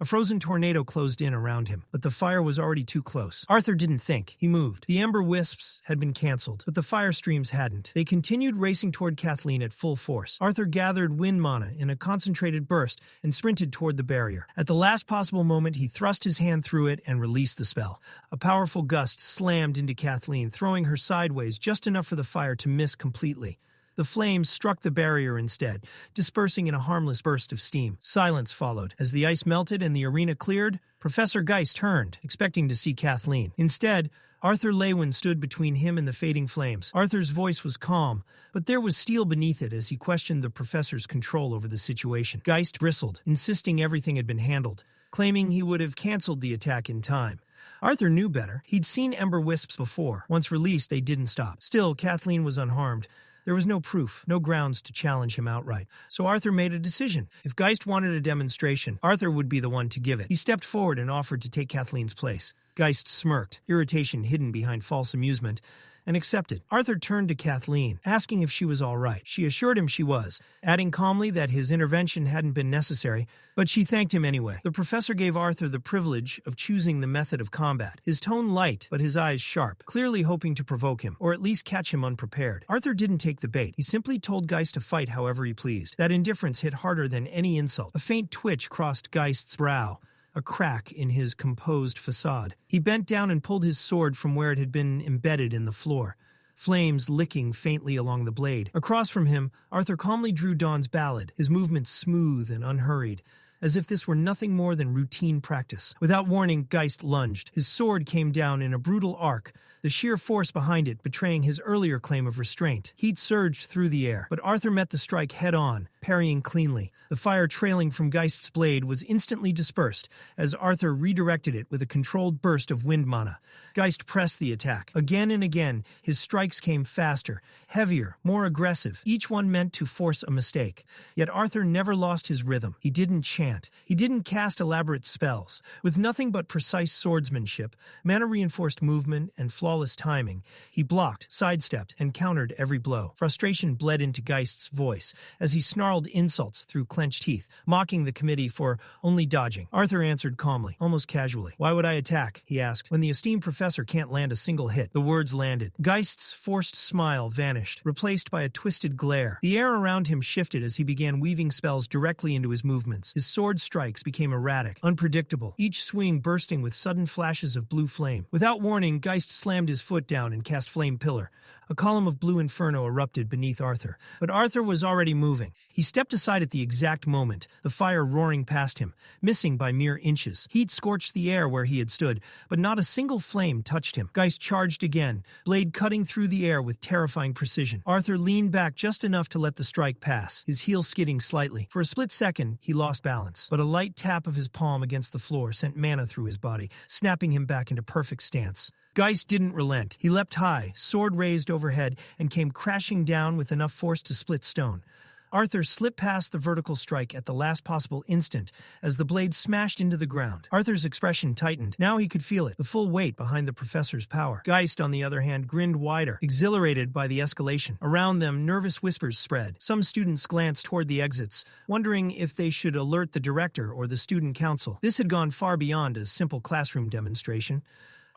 A frozen tornado closed in around him, but the fire was already too close. Arthur didn't think. He moved. The ember wisps had been canceled, but the fire streams hadn't. They continued racing toward Kathleen at full force. Arthur gathered wind mana in a concentrated burst and sprinted toward the barrier. At the last possible moment, he thrust his hand through it and released the spell. A powerful gust slammed into Kathleen, throwing her sideways just enough for the fire to miss completely. The flames struck the barrier instead, dispersing in a harmless burst of steam. Silence followed. As the ice melted and the arena cleared, Professor Geist turned, expecting to see Kathleen. Instead, Arthur Leywin stood between him and the fading flames. Arthur's voice was calm, but there was steel beneath it as he questioned the professor's control over the situation. Geist bristled, insisting everything had been handled, claiming he would have canceled the attack in time. Arthur knew better. He'd seen ember wisps before. Once released, they didn't stop. Still, Kathleen was unharmed. There was no proof, no grounds to challenge him outright. So Arthur made a decision. If Geist wanted a demonstration, Arthur would be the one to give it. He stepped forward and offered to take Kathleen's place. Geist smirked, irritation hidden behind false amusement, and accepted. Arthur turned to Kathleen, asking if she was all right. She assured him she was, adding calmly that his intervention hadn't been necessary, but she thanked him anyway. The professor gave Arthur the privilege of choosing the method of combat, his tone light, but his eyes sharp, clearly hoping to provoke him, or at least catch him unprepared. Arthur didn't take the bait. He simply told Geist to fight however he pleased. That indifference hit harder than any insult. A faint twitch crossed Geist's brow, a crack in his composed facade. He bent down and pulled his sword from where it had been embedded in the floor, flames licking faintly along the blade. Across from him, Arthur calmly drew Dawn's ballad, his movements smooth and unhurried, as if this were nothing more than routine practice. Without warning, Geist lunged. His sword came down in a brutal arc, the sheer force behind it betraying his earlier claim of restraint. Heat surged through the air, but Arthur met the strike head-on, parrying cleanly. The fire trailing from Geist's blade was instantly dispersed as Arthur redirected it with a controlled burst of wind mana. Geist pressed the attack. Again and again, his strikes came faster, heavier, more aggressive, each one meant to force a mistake. Yet Arthur never lost his rhythm. He didn't chant. He didn't cast elaborate spells. With nothing but precise swordsmanship, mana-reinforced movement, and flawless timing, he blocked, sidestepped, and countered every blow. Frustration bled into Geist's voice as he snarled insults through clenched teeth, mocking the committee for only dodging. Arthur answered calmly, almost casually. "Why would I attack?" he asked. "When the esteemed professor can't land a single hit." The words landed. Geist's forced smile vanished, replaced by a twisted glare. The air around him shifted as he began weaving spells directly into his movements. His sword strikes became erratic, unpredictable, each swing bursting with sudden flashes of blue flame. Without warning, Geist slammed his foot down and cast Flame Pillar. A column of blue inferno erupted beneath Arthur. But Arthur was already moving. He stepped aside at the exact moment, the fire roaring past him, missing by mere inches. Heat scorched the air where he had stood, but not a single flame touched him. Geist charged again, blade cutting through the air with terrifying precision. Arthur leaned back just enough to let the strike pass, his heel skidding slightly. For a split second, he lost balance, but a light tap of his palm against the floor sent mana through his body, snapping him back into perfect stance. Geist didn't relent. He leapt high, sword raised overhead, and came crashing down with enough force to split stone. Arthur slipped past the vertical strike at the last possible instant as the blade smashed into the ground. Arthur's expression tightened. Now he could feel it, the full weight behind the professor's power. Geist, on the other hand, grinned wider, exhilarated by the escalation. Around them, nervous whispers spread. Some students glanced toward the exits, wondering if they should alert the director or the student council. This had gone far beyond a simple classroom demonstration.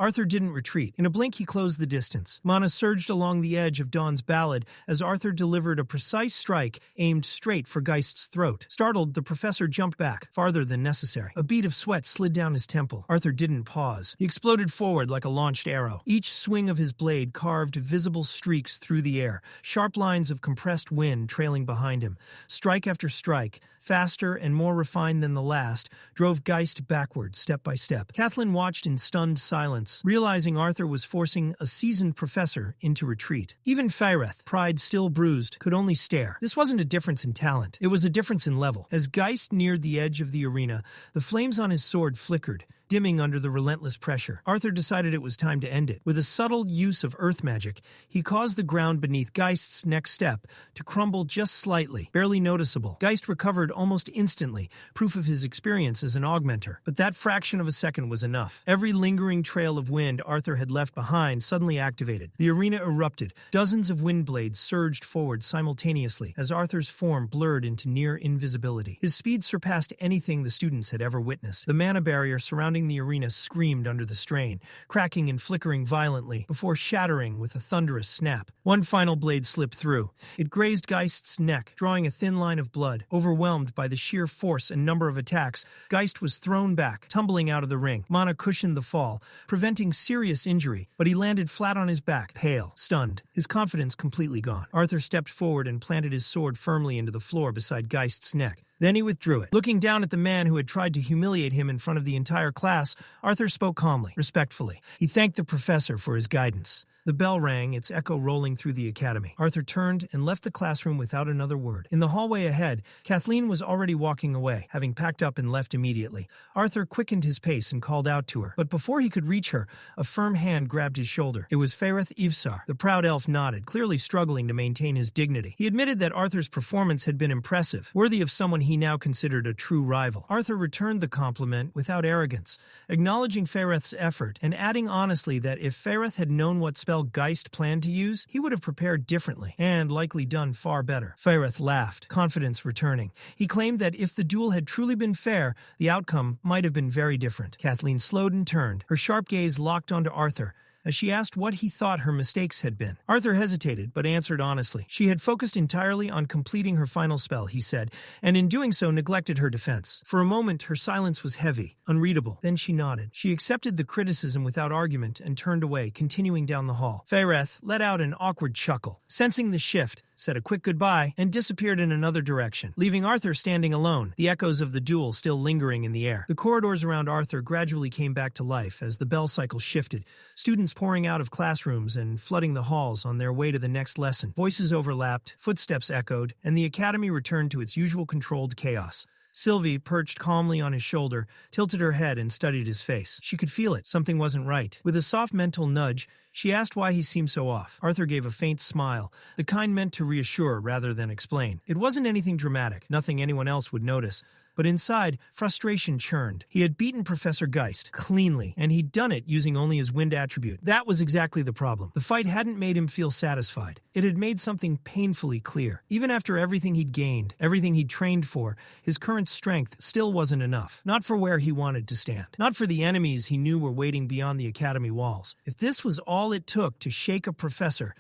Arthur didn't retreat. In a blink, he closed the distance. Mana surged along the edge of Dawn's ballad as Arthur delivered a precise strike aimed straight for Geist's throat. Startled, the professor jumped back, farther than necessary. A bead of sweat slid down his temple. Arthur didn't pause. He exploded forward like a launched arrow. Each swing of his blade carved visible streaks through the air, sharp lines of compressed wind trailing behind him. Strike after strike, faster and more refined than the last, drove Geist backward step by step. Kathleen watched in stunned silence, realizing Arthur was forcing a seasoned professor into retreat. Even Faereth, pride still bruised, could only stare. This wasn't a difference in talent. It was a difference in level. As Geist neared the edge of the arena, the flames on his sword flickered, dimming under the relentless pressure. Arthur decided it was time to end it. With a subtle use of earth magic, he caused the ground beneath Geist's next step to crumble just slightly, barely noticeable. Geist recovered almost instantly, proof of his experience as an augmenter. But that fraction of a second was enough. Every lingering trail of wind Arthur had left behind suddenly activated. The arena erupted. Dozens of wind blades surged forward simultaneously as Arthur's form blurred into near invisibility. His speed surpassed anything the students had ever witnessed. The mana barrier surrounding the arena screamed under the strain, cracking and flickering violently before shattering with a thunderous snap. One final blade slipped through. It grazed Geist's neck, drawing a thin line of blood. Overwhelmed by the sheer force and number of attacks, Geist was thrown back, tumbling out of the ring. Mana cushioned the fall, preventing serious injury, but he landed flat on his back, pale, stunned, his confidence completely gone. Arthur stepped forward and planted his sword firmly into the floor beside Geist's neck. Then he withdrew it. Looking down at the man who had tried to humiliate him in front of the entire class, Arthur spoke calmly, respectfully. He thanked the professor for his guidance. The bell rang, its echo rolling through the academy. Arthur turned and left the classroom without another word. In the hallway ahead, Kathleen was already walking away, having packed up and left immediately. Arthur quickened his pace and called out to her, but before he could reach her, a firm hand grabbed his shoulder. It was Faereth Ivsar. The proud elf nodded, clearly struggling to maintain his dignity. He admitted that Arthur's performance had been impressive, worthy of someone he now considered a true rival. Arthur returned the compliment without arrogance, acknowledging Faereth's effort and adding honestly that if Faereth had known what spell Geist planned to use, he would have prepared differently, and likely done far better. Faereth laughed, confidence returning. He claimed that if the duel had truly been fair, the outcome might have been very different. Kathleen slowed and turned, her sharp gaze locked onto Arthur, as she asked what he thought her mistakes had been. Arthur hesitated, but answered honestly. She had focused entirely on completing her final spell, he said, and in doing so neglected her defense. For a moment, her silence was heavy, unreadable. Then she nodded. She accepted the criticism without argument and turned away, continuing down the hall. Faereth let out an awkward chuckle. Sensing the shift, said a quick goodbye, and disappeared in another direction, leaving Arthur standing alone, the echoes of the duel still lingering in the air. The corridors around Arthur gradually came back to life as the bell cycle shifted, students pouring out of classrooms and flooding the halls on their way to the next lesson. Voices overlapped, footsteps echoed, and the academy returned to its usual controlled chaos. Sylvie, perched calmly on his shoulder, tilted her head and studied his face. She could feel it. Something wasn't right. With a soft mental nudge, she asked why he seemed so off. Arthur gave a faint smile, the kind meant to reassure rather than explain. It wasn't anything dramatic, nothing anyone else would notice. But inside, frustration churned. He had beaten Professor Geist cleanly, and he'd done it using only his wind attribute. That was exactly the problem. The fight hadn't made him feel satisfied. It had made something painfully clear. Even after everything he'd gained, everything he'd trained for, his current strength still wasn't enough. Not for where he wanted to stand. Not for the enemies he knew were waiting beyond the academy walls. If this was all it took to shake a professor,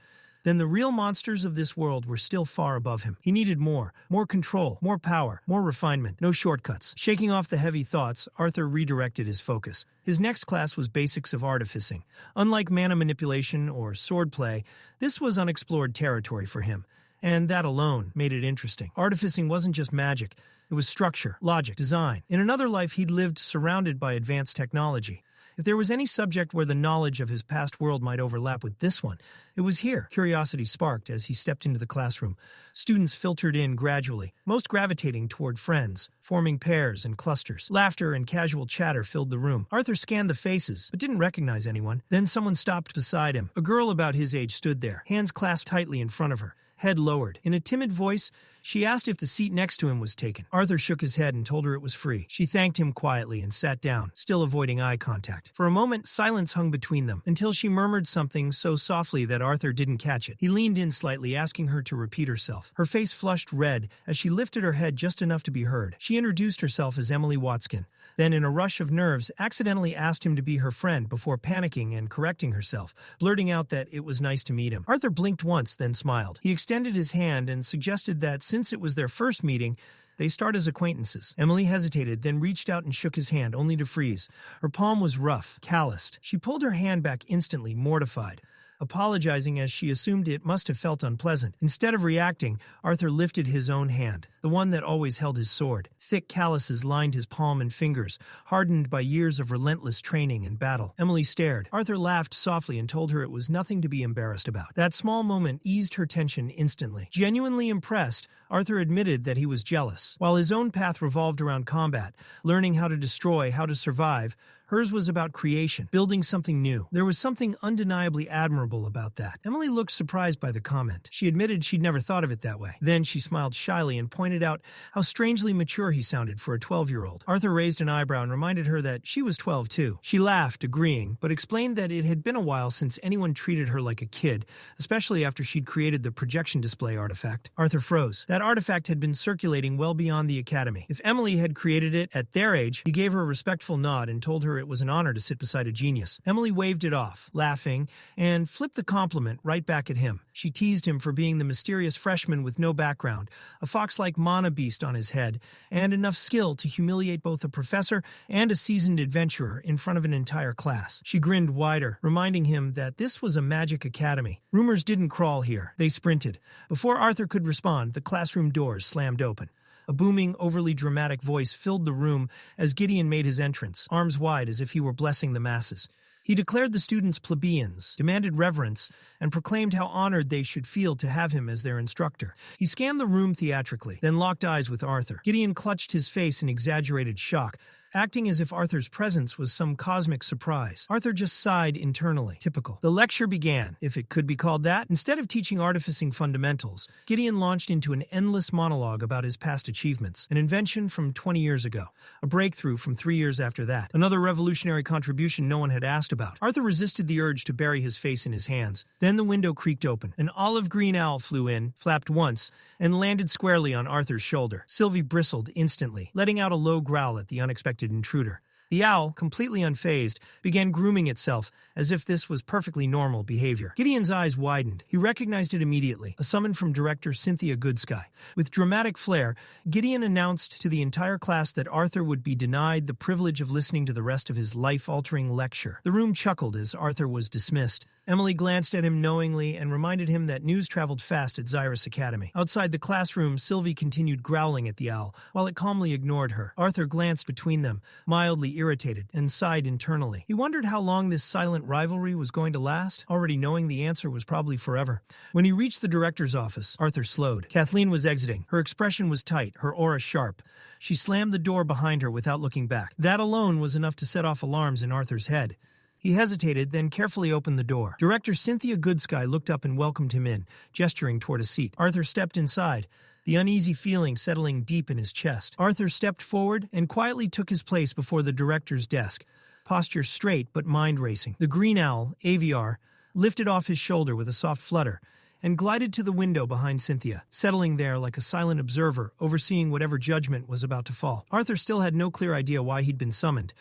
then the real monsters of this world were still far above him. He needed more control, more power, more refinement, no shortcuts. Shaking off the heavy thoughts, Arthur redirected his focus. His next class was Basics of Artificing. Unlike mana manipulation or swordplay, this was unexplored territory for him, and that alone made it interesting. Artificing wasn't just magic, it was structure, logic, design. In another life, he'd lived surrounded by advanced technology. If there was any subject where the knowledge of his past world might overlap with this one, it was here. Curiosity sparked as he stepped into the classroom. Students filtered in gradually, most gravitating toward friends, forming pairs and clusters. Laughter and casual chatter filled the room. Arthur scanned the faces, but didn't recognize anyone. Then someone stopped beside him. A girl about his age stood there, hands clasped tightly in front of her, head lowered. In a timid voice, she asked if the seat next to him was taken. Arthur shook his head and told her it was free. She thanked him quietly and sat down, still avoiding eye contact. For a moment, silence hung between them, until she murmured something so softly that Arthur didn't catch it. He leaned in slightly, asking her to repeat herself. Her face flushed red as she lifted her head just enough to be heard. She introduced herself as Emily Watskin, then in a rush of nerves accidentally asked him to be her friend before panicking and correcting herself, blurting out that it was nice to meet him. Arthur blinked once, then smiled. He extended his hand and suggested that since it was their first meeting, they start as acquaintances. Emily hesitated, then reached out and shook his hand, only to freeze. Her palm was rough, calloused. She pulled her hand back instantly, mortified, apologizing as she assumed it must have felt unpleasant. Instead of reacting, Arthur lifted his own hand, the one that always held his sword. Thick calluses lined his palm and fingers, hardened by years of relentless training and battle. Emily stared. Arthur laughed softly and told her it was nothing to be embarrassed about. That small moment eased her tension instantly. Genuinely impressed, Arthur admitted that he was jealous. While his own path revolved around combat, learning how to destroy, how to survive, hers was about creation, building something new. There was something undeniably admirable about that. Emily looked surprised by the comment. She admitted she'd never thought of it that way. Then she smiled shyly and pointed out how strangely mature he sounded for a 12-year-old. Arthur raised an eyebrow and reminded her that she was 12 too. She laughed, agreeing, but explained that it had been a while since anyone treated her like a kid, especially after she'd created the projection display artifact. Arthur froze. That artifact had been circulating well beyond the academy. If Emily had created it at their age, he gave her a respectful nod and told her it was an honor to sit beside a genius. Emily waved it off, laughing, and flipped the compliment right back at him. She teased him for being the mysterious freshman with no background, a fox-like mana beast on his head, and enough skill to humiliate both a professor and a seasoned adventurer in front of an entire class. She grinned wider, reminding him that this was a magic academy. Rumors didn't crawl here. They sprinted. Before Arthur could respond, the classroom doors slammed open. A booming, overly dramatic voice filled the room as Gideon made his entrance, arms wide as if he were blessing the masses. He declared the students plebeians, demanded reverence, and proclaimed how honored they should feel to have him as their instructor. He scanned the room theatrically, then locked eyes with Arthur. Gideon clutched his face in exaggerated shock, acting as if Arthur's presence was some cosmic surprise. Arthur just sighed internally. Typical. The lecture began, if it could be called that. Instead of teaching artificing fundamentals, Gideon launched into an endless monologue about his past achievements, an invention from 20 years ago, a breakthrough from 3 years after that, another revolutionary contribution no one had asked about. Arthur resisted the urge to bury his face in his hands. Then the window creaked open. An olive-green owl flew in, flapped once, and landed squarely on Arthur's shoulder. Sylvie bristled instantly, letting out a low growl at the unexpected intruder. The owl, completely unfazed, began grooming itself as if this was perfectly normal behavior. Gideon's eyes widened. He recognized it immediately, a summon from director Cynthia Goodsky. With dramatic flair, Gideon announced to the entire class that Arthur would be denied the privilege of listening to the rest of his life-altering lecture. The room chuckled as Arthur was dismissed. Emily glanced at him knowingly and reminded him that news traveled fast at Xyrus Academy. Outside the classroom, Sylvie continued growling at the owl, while it calmly ignored her. Arthur glanced between them, mildly irritated, and sighed internally. He wondered how long this silent rivalry was going to last, already knowing the answer was probably forever. When he reached the director's office, Arthur slowed. Kathleen was exiting. Her expression was tight, her aura sharp. She slammed the door behind her without looking back. That alone was enough to set off alarms in Arthur's head. He hesitated, then carefully opened the door. Director Cynthia Goodsky looked up and welcomed him in, gesturing toward a seat. Arthur stepped inside, the uneasy feeling settling deep in his chest. Arthur stepped forward and quietly took his place before the director's desk, posture straight but mind racing. The green owl, Aviar, lifted off his shoulder with a soft flutter and glided to the window behind Cynthia, settling there like a silent observer, overseeing whatever judgment was about to fall. Arthur still had no clear idea why he'd been summoned.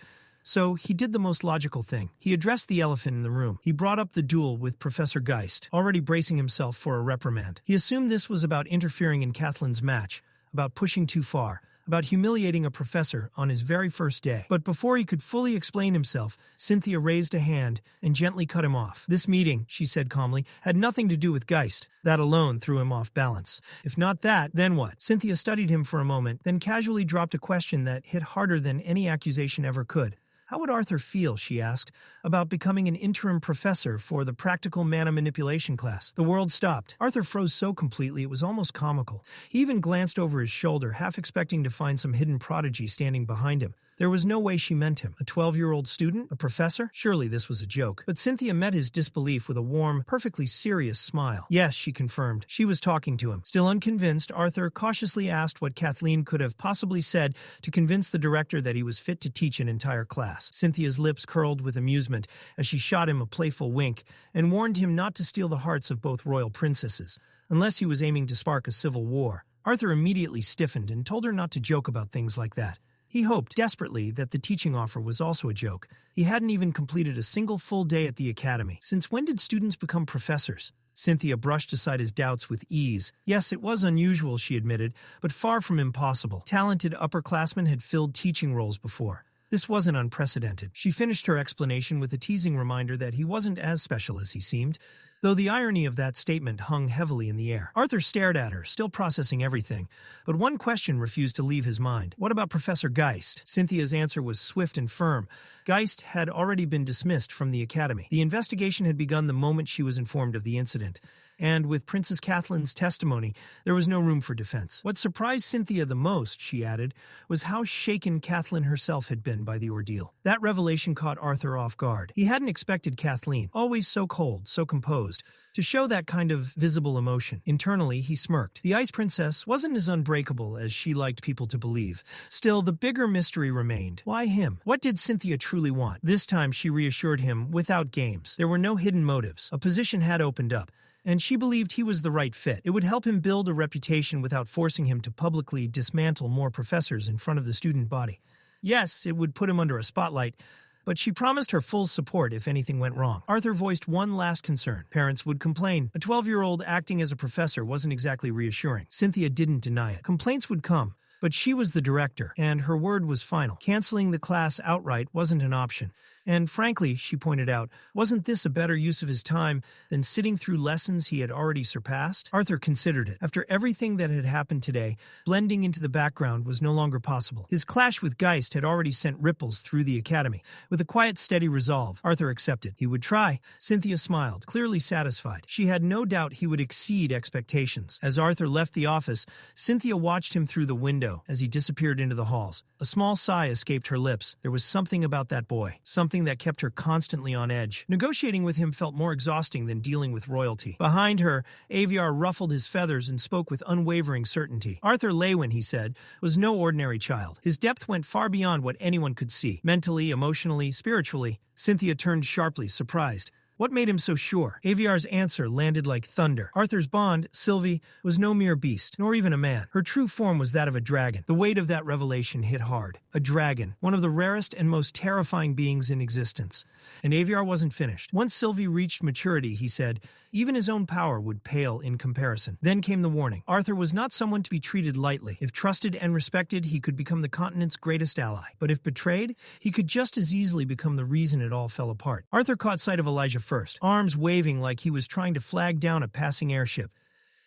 So he did the most logical thing. He addressed the elephant in the room. He brought up the duel with Professor Geist, already bracing himself for a reprimand. He assumed this was about interfering in Kathleen's match, about pushing too far, about humiliating a professor on his very first day. But before he could fully explain himself, Cynthia raised a hand and gently cut him off. This meeting, she said calmly, had nothing to do with Geist. That alone threw him off balance. If not that, then what? Cynthia studied him for a moment, then casually dropped a question that hit harder than any accusation ever could. How would Arthur feel, she asked, about becoming an interim professor for the practical mana manipulation class? The world stopped. Arthur froze so completely it was almost comical. He even glanced over his shoulder, half expecting to find some hidden prodigy standing behind him. There was no way she meant him. A 12-year-old student? A professor? Surely this was a joke. But Cynthia met his disbelief with a warm, perfectly serious smile. Yes, she confirmed. She was talking to him. Still unconvinced, Arthur cautiously asked what Kathleen could have possibly said to convince the director that he was fit to teach an entire class. Cynthia's lips curled with amusement as she shot him a playful wink and warned him not to steal the hearts of both royal princesses, unless he was aiming to spark a civil war. Arthur immediately stiffened and told her not to joke about things like that. He hoped desperately that the teaching offer was also a joke. He hadn't even completed a single full day at the academy. Since when did students become professors? Cynthia brushed aside his doubts with ease. Yes, it was unusual, she admitted, but far from impossible. Talented upperclassmen had filled teaching roles before. This wasn't unprecedented. She finished her explanation with a teasing reminder that he wasn't as special as he seemed, though the irony of that statement hung heavily in the air. Arthur stared at her, still processing everything, but one question refused to leave his mind. What about Professor Geist? Cynthia's answer was swift and firm. Geist had already been dismissed from the academy. The investigation had begun the moment she was informed of the incident, and with Princess Cathleen's testimony, there was no room for defense. What surprised Cynthia the most, she added, was how shaken Kathleen herself had been by the ordeal. That revelation caught Arthur off guard. He hadn't expected Kathleen, always so cold, so composed, to show that kind of visible emotion. Internally, he smirked. The Ice Princess wasn't as unbreakable as she liked people to believe. Still, the bigger mystery remained. Why him? What did Cynthia truly want? This time, she reassured him, without games. There were no hidden motives. A position had opened up, and she believed he was the right fit. It would help him build a reputation without forcing him to publicly dismantle more professors in front of the student body. Yes, it would put him under a spotlight, but she promised her full support if anything went wrong. Arthur voiced one last concern. Parents would complain. A 12-year-old acting as a professor wasn't exactly reassuring. Cynthia didn't deny it. Complaints would come, but she was the director, and her word was final. Canceling the class outright wasn't an option. And frankly, she pointed out, wasn't this a better use of his time than sitting through lessons he had already surpassed? Arthur considered it. After everything that had happened today, blending into the background was no longer possible. His clash with Geist had already sent ripples through the academy. With a quiet, steady resolve, Arthur accepted. He would try. Cynthia smiled, clearly satisfied. She had no doubt he would exceed expectations. As Arthur left the office, Cynthia watched him through the window as he disappeared into the halls. A small sigh escaped her lips. There was something about that boy, something that kept her constantly on edge. Negotiating with him felt more exhausting than dealing with royalty. Behind her, Aviar ruffled his feathers and spoke with unwavering certainty. Arthur Leywin, he said, was no ordinary child. His depth went far beyond what anyone could see. Mentally, emotionally, spiritually. Cynthia turned sharply, surprised. What made him so sure? Aviar's answer landed like thunder. Arthur's bond, Sylvie, was no mere beast, nor even a man. Her true form was that of a dragon. The weight of that revelation hit hard. A dragon, one of the rarest and most terrifying beings in existence. And Aviar wasn't finished. Once Sylvie reached maturity, he said, even his own power would pale in comparison. Then came the warning. Arthur was not someone to be treated lightly. If trusted and respected, he could become the continent's greatest ally. But if betrayed, he could just as easily become the reason it all fell apart. Arthur caught sight of Elijah first, arms waving like he was trying to flag down a passing airship.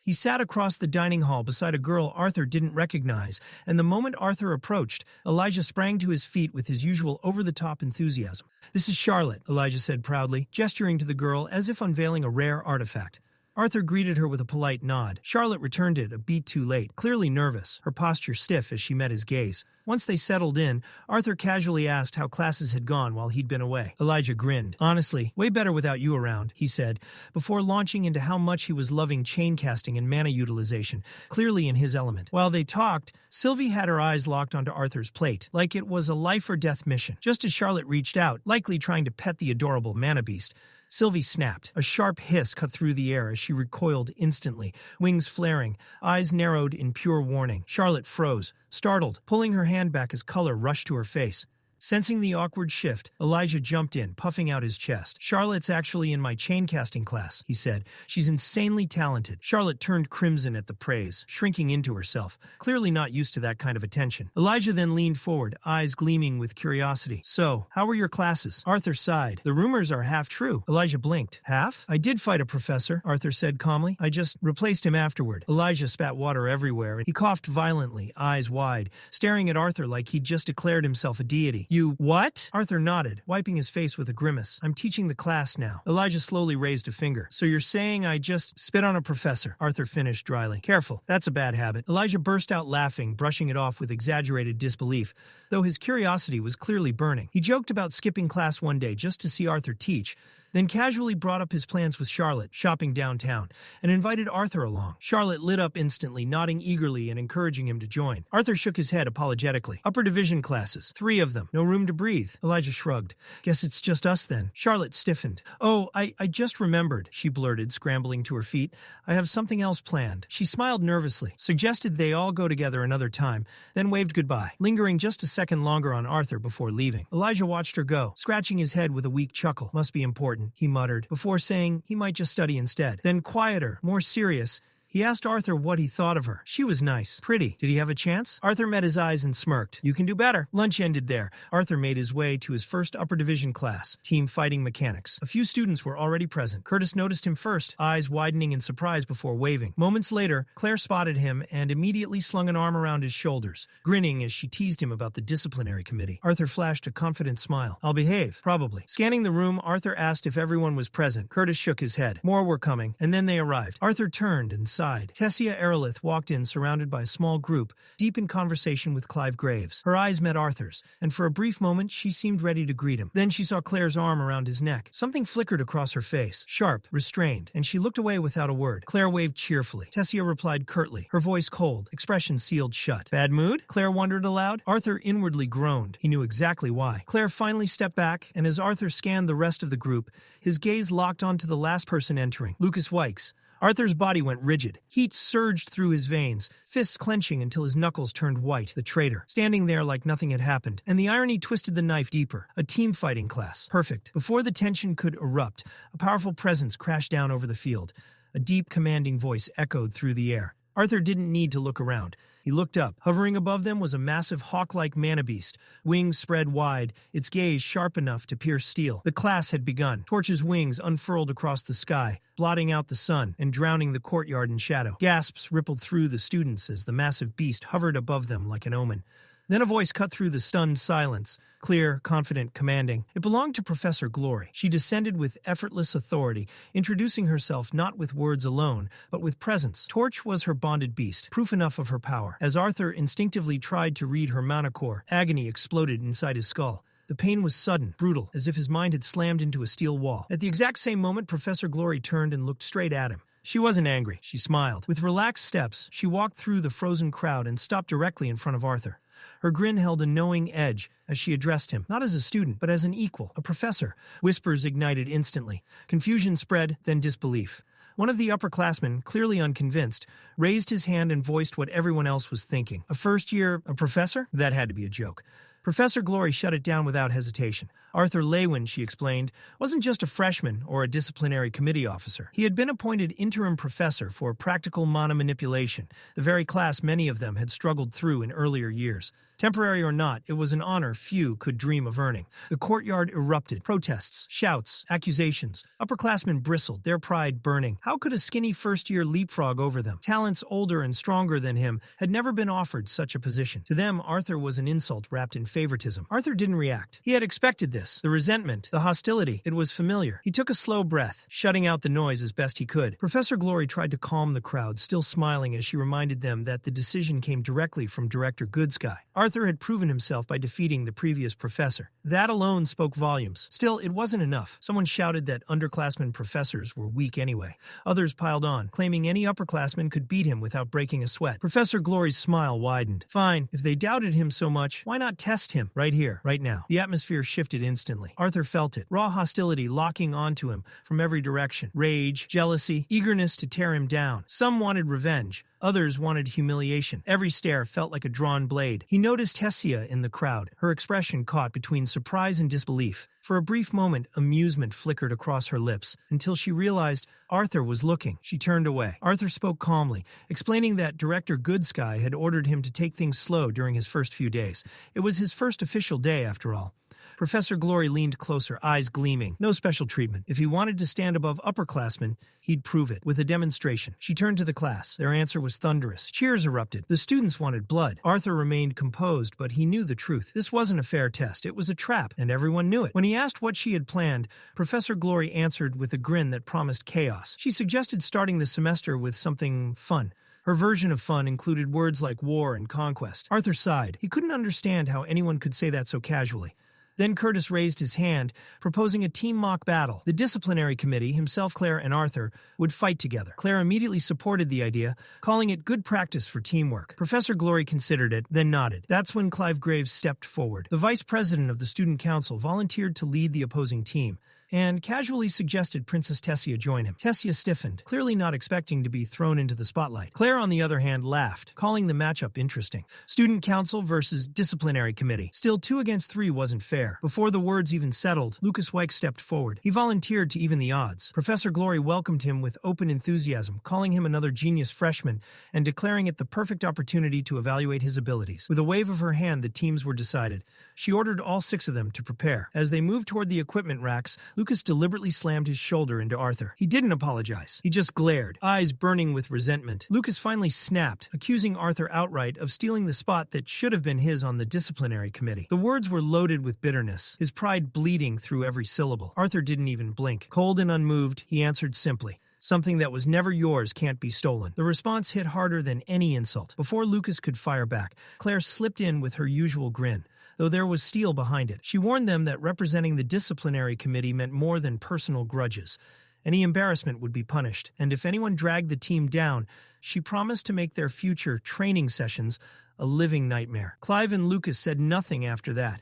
He sat across the dining hall beside a girl Arthur didn't recognize, and the moment Arthur approached, Elijah sprang to his feet with his usual over-the-top enthusiasm. "This is Charlotte," Elijah said proudly, gesturing to the girl as if unveiling a rare artifact. Arthur greeted her with a polite nod. Charlotte returned it a beat too late, clearly nervous, her posture stiff as she met his gaze. Once they settled in, Arthur casually asked how classes had gone while he'd been away. Elijah grinned. "Honestly, way better without you around," he said, before launching into how much he was loving chain casting and mana utilization, clearly in his element. While they talked, Sylvie had her eyes locked onto Arthur's plate, like it was a life-or-death mission. Just as Charlotte reached out, likely trying to pet the adorable mana beast, Sylvie snapped. A sharp hiss cut through the air as she recoiled instantly, wings flaring, eyes narrowed in pure warning. Charlotte froze, startled, pulling her hand back as color rushed to her face. Sensing the awkward shift, Elijah jumped in, puffing out his chest. "Charlotte's actually in my chain casting class," he said. "She's insanely talented." Charlotte turned crimson at the praise, shrinking into herself, clearly not used to that kind of attention. Elijah then leaned forward, eyes gleaming with curiosity. "So, how were your classes?" Arthur sighed. "The rumors are half true." Elijah blinked. "Half? I did fight a professor," Arthur said calmly. "I just replaced him afterward." Elijah spat water everywhere, and he coughed violently, eyes wide, staring at Arthur like he'd just declared himself a deity. "You what?" Arthur nodded, wiping his face with a grimace. "I'm teaching the class now." Elijah slowly raised a finger. "So you're saying I just spit on a professor?" Arthur finished dryly. "Careful, that's a bad habit." Elijah burst out laughing, brushing it off with exaggerated disbelief, though his curiosity was clearly burning. He joked about skipping class one day just to see Arthur teach, then casually brought up his plans with Charlotte, shopping downtown, and invited Arthur along. Charlotte lit up instantly, nodding eagerly and encouraging him to join. Arthur shook his head apologetically. Upper division classes, 3 of them, no room to breathe. Elijah shrugged. Guess it's just us then. Charlotte stiffened. Oh, I just remembered, she blurted, scrambling to her feet. I have something else planned. She smiled nervously, suggested they all go together another time, then waved goodbye, lingering just a second longer on Arthur before leaving. Elijah watched her go, scratching his head with a weak chuckle. Must be important, he muttered, before saying he might just study instead. Then quieter, more serious, he asked Arthur what he thought of her. She was nice. Pretty. Did he have a chance? Arthur met his eyes and smirked. You can do better. Lunch ended there. Arthur made his way to his first upper division class, Team Fighting Mechanics. A few students were already present. Curtis noticed him first, eyes widening in surprise before waving. Moments later, Claire spotted him and immediately slung an arm around his shoulders, grinning as she teased him about the disciplinary committee. Arthur flashed a confident smile. I'll behave. Probably. Scanning the room, Arthur asked if everyone was present. Curtis shook his head. More were coming, and then they arrived. Arthur turned and sighed. Tessia Erlith walked in surrounded by a small group, deep in conversation with Clive Graves. Her eyes met Arthur's, and for a brief moment she seemed ready to greet him. Then she saw Claire's arm around his neck. Something flickered across her face, sharp, restrained, and she looked away without a word. Claire waved cheerfully. Tessia replied curtly, her voice cold, expression sealed shut. Bad mood? Claire wondered aloud. Arthur inwardly groaned. He knew exactly why. Claire finally stepped back, and as Arthur scanned the rest of the group, his gaze locked onto the last person entering, Lucas Wykes. Arthur's body went rigid. Heat surged through his veins, fists clenching until his knuckles turned white. The traitor, standing there like nothing had happened. And the irony twisted the knife deeper. A team fighting class. Perfect. Before the tension could erupt, a powerful presence crashed down over the field. A deep, commanding voice echoed through the air. Arthur didn't need to look around. He looked up. Hovering above them was a massive hawk-like mana-beast, wings spread wide, its gaze sharp enough to pierce steel. The class had begun. Torch's wings unfurled across the sky, blotting out the sun and drowning the courtyard in shadow. Gasps rippled through the students as the massive beast hovered above them like an omen. Then a voice cut through the stunned silence, clear, confident, commanding. It belonged to Professor Glory. She descended with effortless authority, introducing herself not with words alone, but with presence. Torch was her bonded beast, proof enough of her power. As Arthur instinctively tried to read her mana core, agony exploded inside his skull. The pain was sudden, brutal, as if his mind had slammed into a steel wall. At the exact same moment, Professor Glory turned and looked straight at him. She wasn't angry. She smiled. With relaxed steps, she walked through the frozen crowd and stopped directly in front of Arthur. Her grin held a knowing edge as she addressed him, not as a student, but as an equal, a professor. Whispers ignited instantly. Confusion spread, then disbelief. One of the upperclassmen, clearly unconvinced, raised his hand and voiced what everyone else was thinking. A first-year professor? That had to be a joke. Professor Glory shut it down without hesitation. Arthur Leywin, she explained, wasn't just a freshman or a disciplinary committee officer. He had been appointed interim professor for practical mana manipulation, the very class many of them had struggled through in earlier years. Temporary or not, it was an honor few could dream of earning. The courtyard erupted. Protests, shouts, accusations. Upperclassmen bristled, their pride burning. How could a skinny first-year leapfrog over them? Talents older and stronger than him had never been offered such a position. To them, Arthur was an insult wrapped in favoritism. Arthur didn't react. He had expected this. The resentment, the hostility. It was familiar. He took a slow breath, shutting out the noise as best he could. Professor Glory tried to calm the crowd, still smiling as she reminded them that the decision came directly from Director Goodsky. Arthur had proven himself by defeating the previous professor. That alone spoke volumes. Still, it wasn't enough. Someone shouted that underclassmen professors were weak anyway. Others piled on, claiming any upperclassman could beat him without breaking a sweat. Professor Glory's smile widened. Fine, if they doubted him so much, why not test him right here, right now? The atmosphere shifted instantly. Arthur felt it. Raw hostility locking onto him from every direction. Rage, jealousy, eagerness to tear him down. Some wanted revenge. Others wanted humiliation. Every stare felt like a drawn blade. He noticed Tessia in the crowd, her expression caught between surprise and disbelief. For a brief moment, amusement flickered across her lips, until she realized Arthur was looking. She turned away. Arthur spoke calmly, explaining that Director Goodsky had ordered him to take things slow during his first few days. It was his first official day, after all. Professor Glory leaned closer, eyes gleaming. No special treatment. If he wanted to stand above upperclassmen, he'd prove it, with a demonstration. She turned to the class. Their answer was thunderous. Cheers erupted. The students wanted blood. Arthur remained composed, but he knew the truth. This wasn't a fair test. It was a trap, and everyone knew it. When he asked what she had planned, Professor Glory answered with a grin that promised chaos. She suggested starting the semester with something fun. Her version of fun included words like war and conquest. Arthur sighed. He couldn't understand how anyone could say that so casually. Then Curtis raised his hand, proposing a team mock battle. The disciplinary committee, himself, Claire, and Arthur, would fight together. Claire immediately supported the idea, calling it good practice for teamwork. Professor Glory considered it, then nodded. That's when Clive Graves stepped forward. The vice president of the student council volunteered to lead the opposing team, and casually suggested Princess Tessia join him. Tessia stiffened, clearly not expecting to be thrown into the spotlight. Claire, on the other hand, laughed, calling the matchup interesting. Student council versus disciplinary committee. Still, 2 against 3 wasn't fair. Before the words even settled, Lucas Weick stepped forward. He volunteered to even the odds. Professor Glory welcomed him with open enthusiasm, calling him another genius freshman and declaring it the perfect opportunity to evaluate his abilities. With a wave of her hand, the teams were decided. She ordered all 6 of them to prepare. As they moved toward the equipment racks, Lucas deliberately slammed his shoulder into Arthur. He didn't apologize. He just glared, eyes burning with resentment. Lucas finally snapped, accusing Arthur outright of stealing the spot that should have been his on the disciplinary committee. The words were loaded with bitterness, his pride bleeding through every syllable. Arthur didn't even blink. Cold and unmoved, he answered simply, "Something that was never yours can't be stolen." The response hit harder than any insult. Before Lucas could fire back, Claire slipped in with her usual grin, though there was steel behind it. She warned them that representing the disciplinary committee meant more than personal grudges. Any embarrassment would be punished, and if anyone dragged the team down, she promised to make their future training sessions a living nightmare. Clive and Lucas said nothing after that.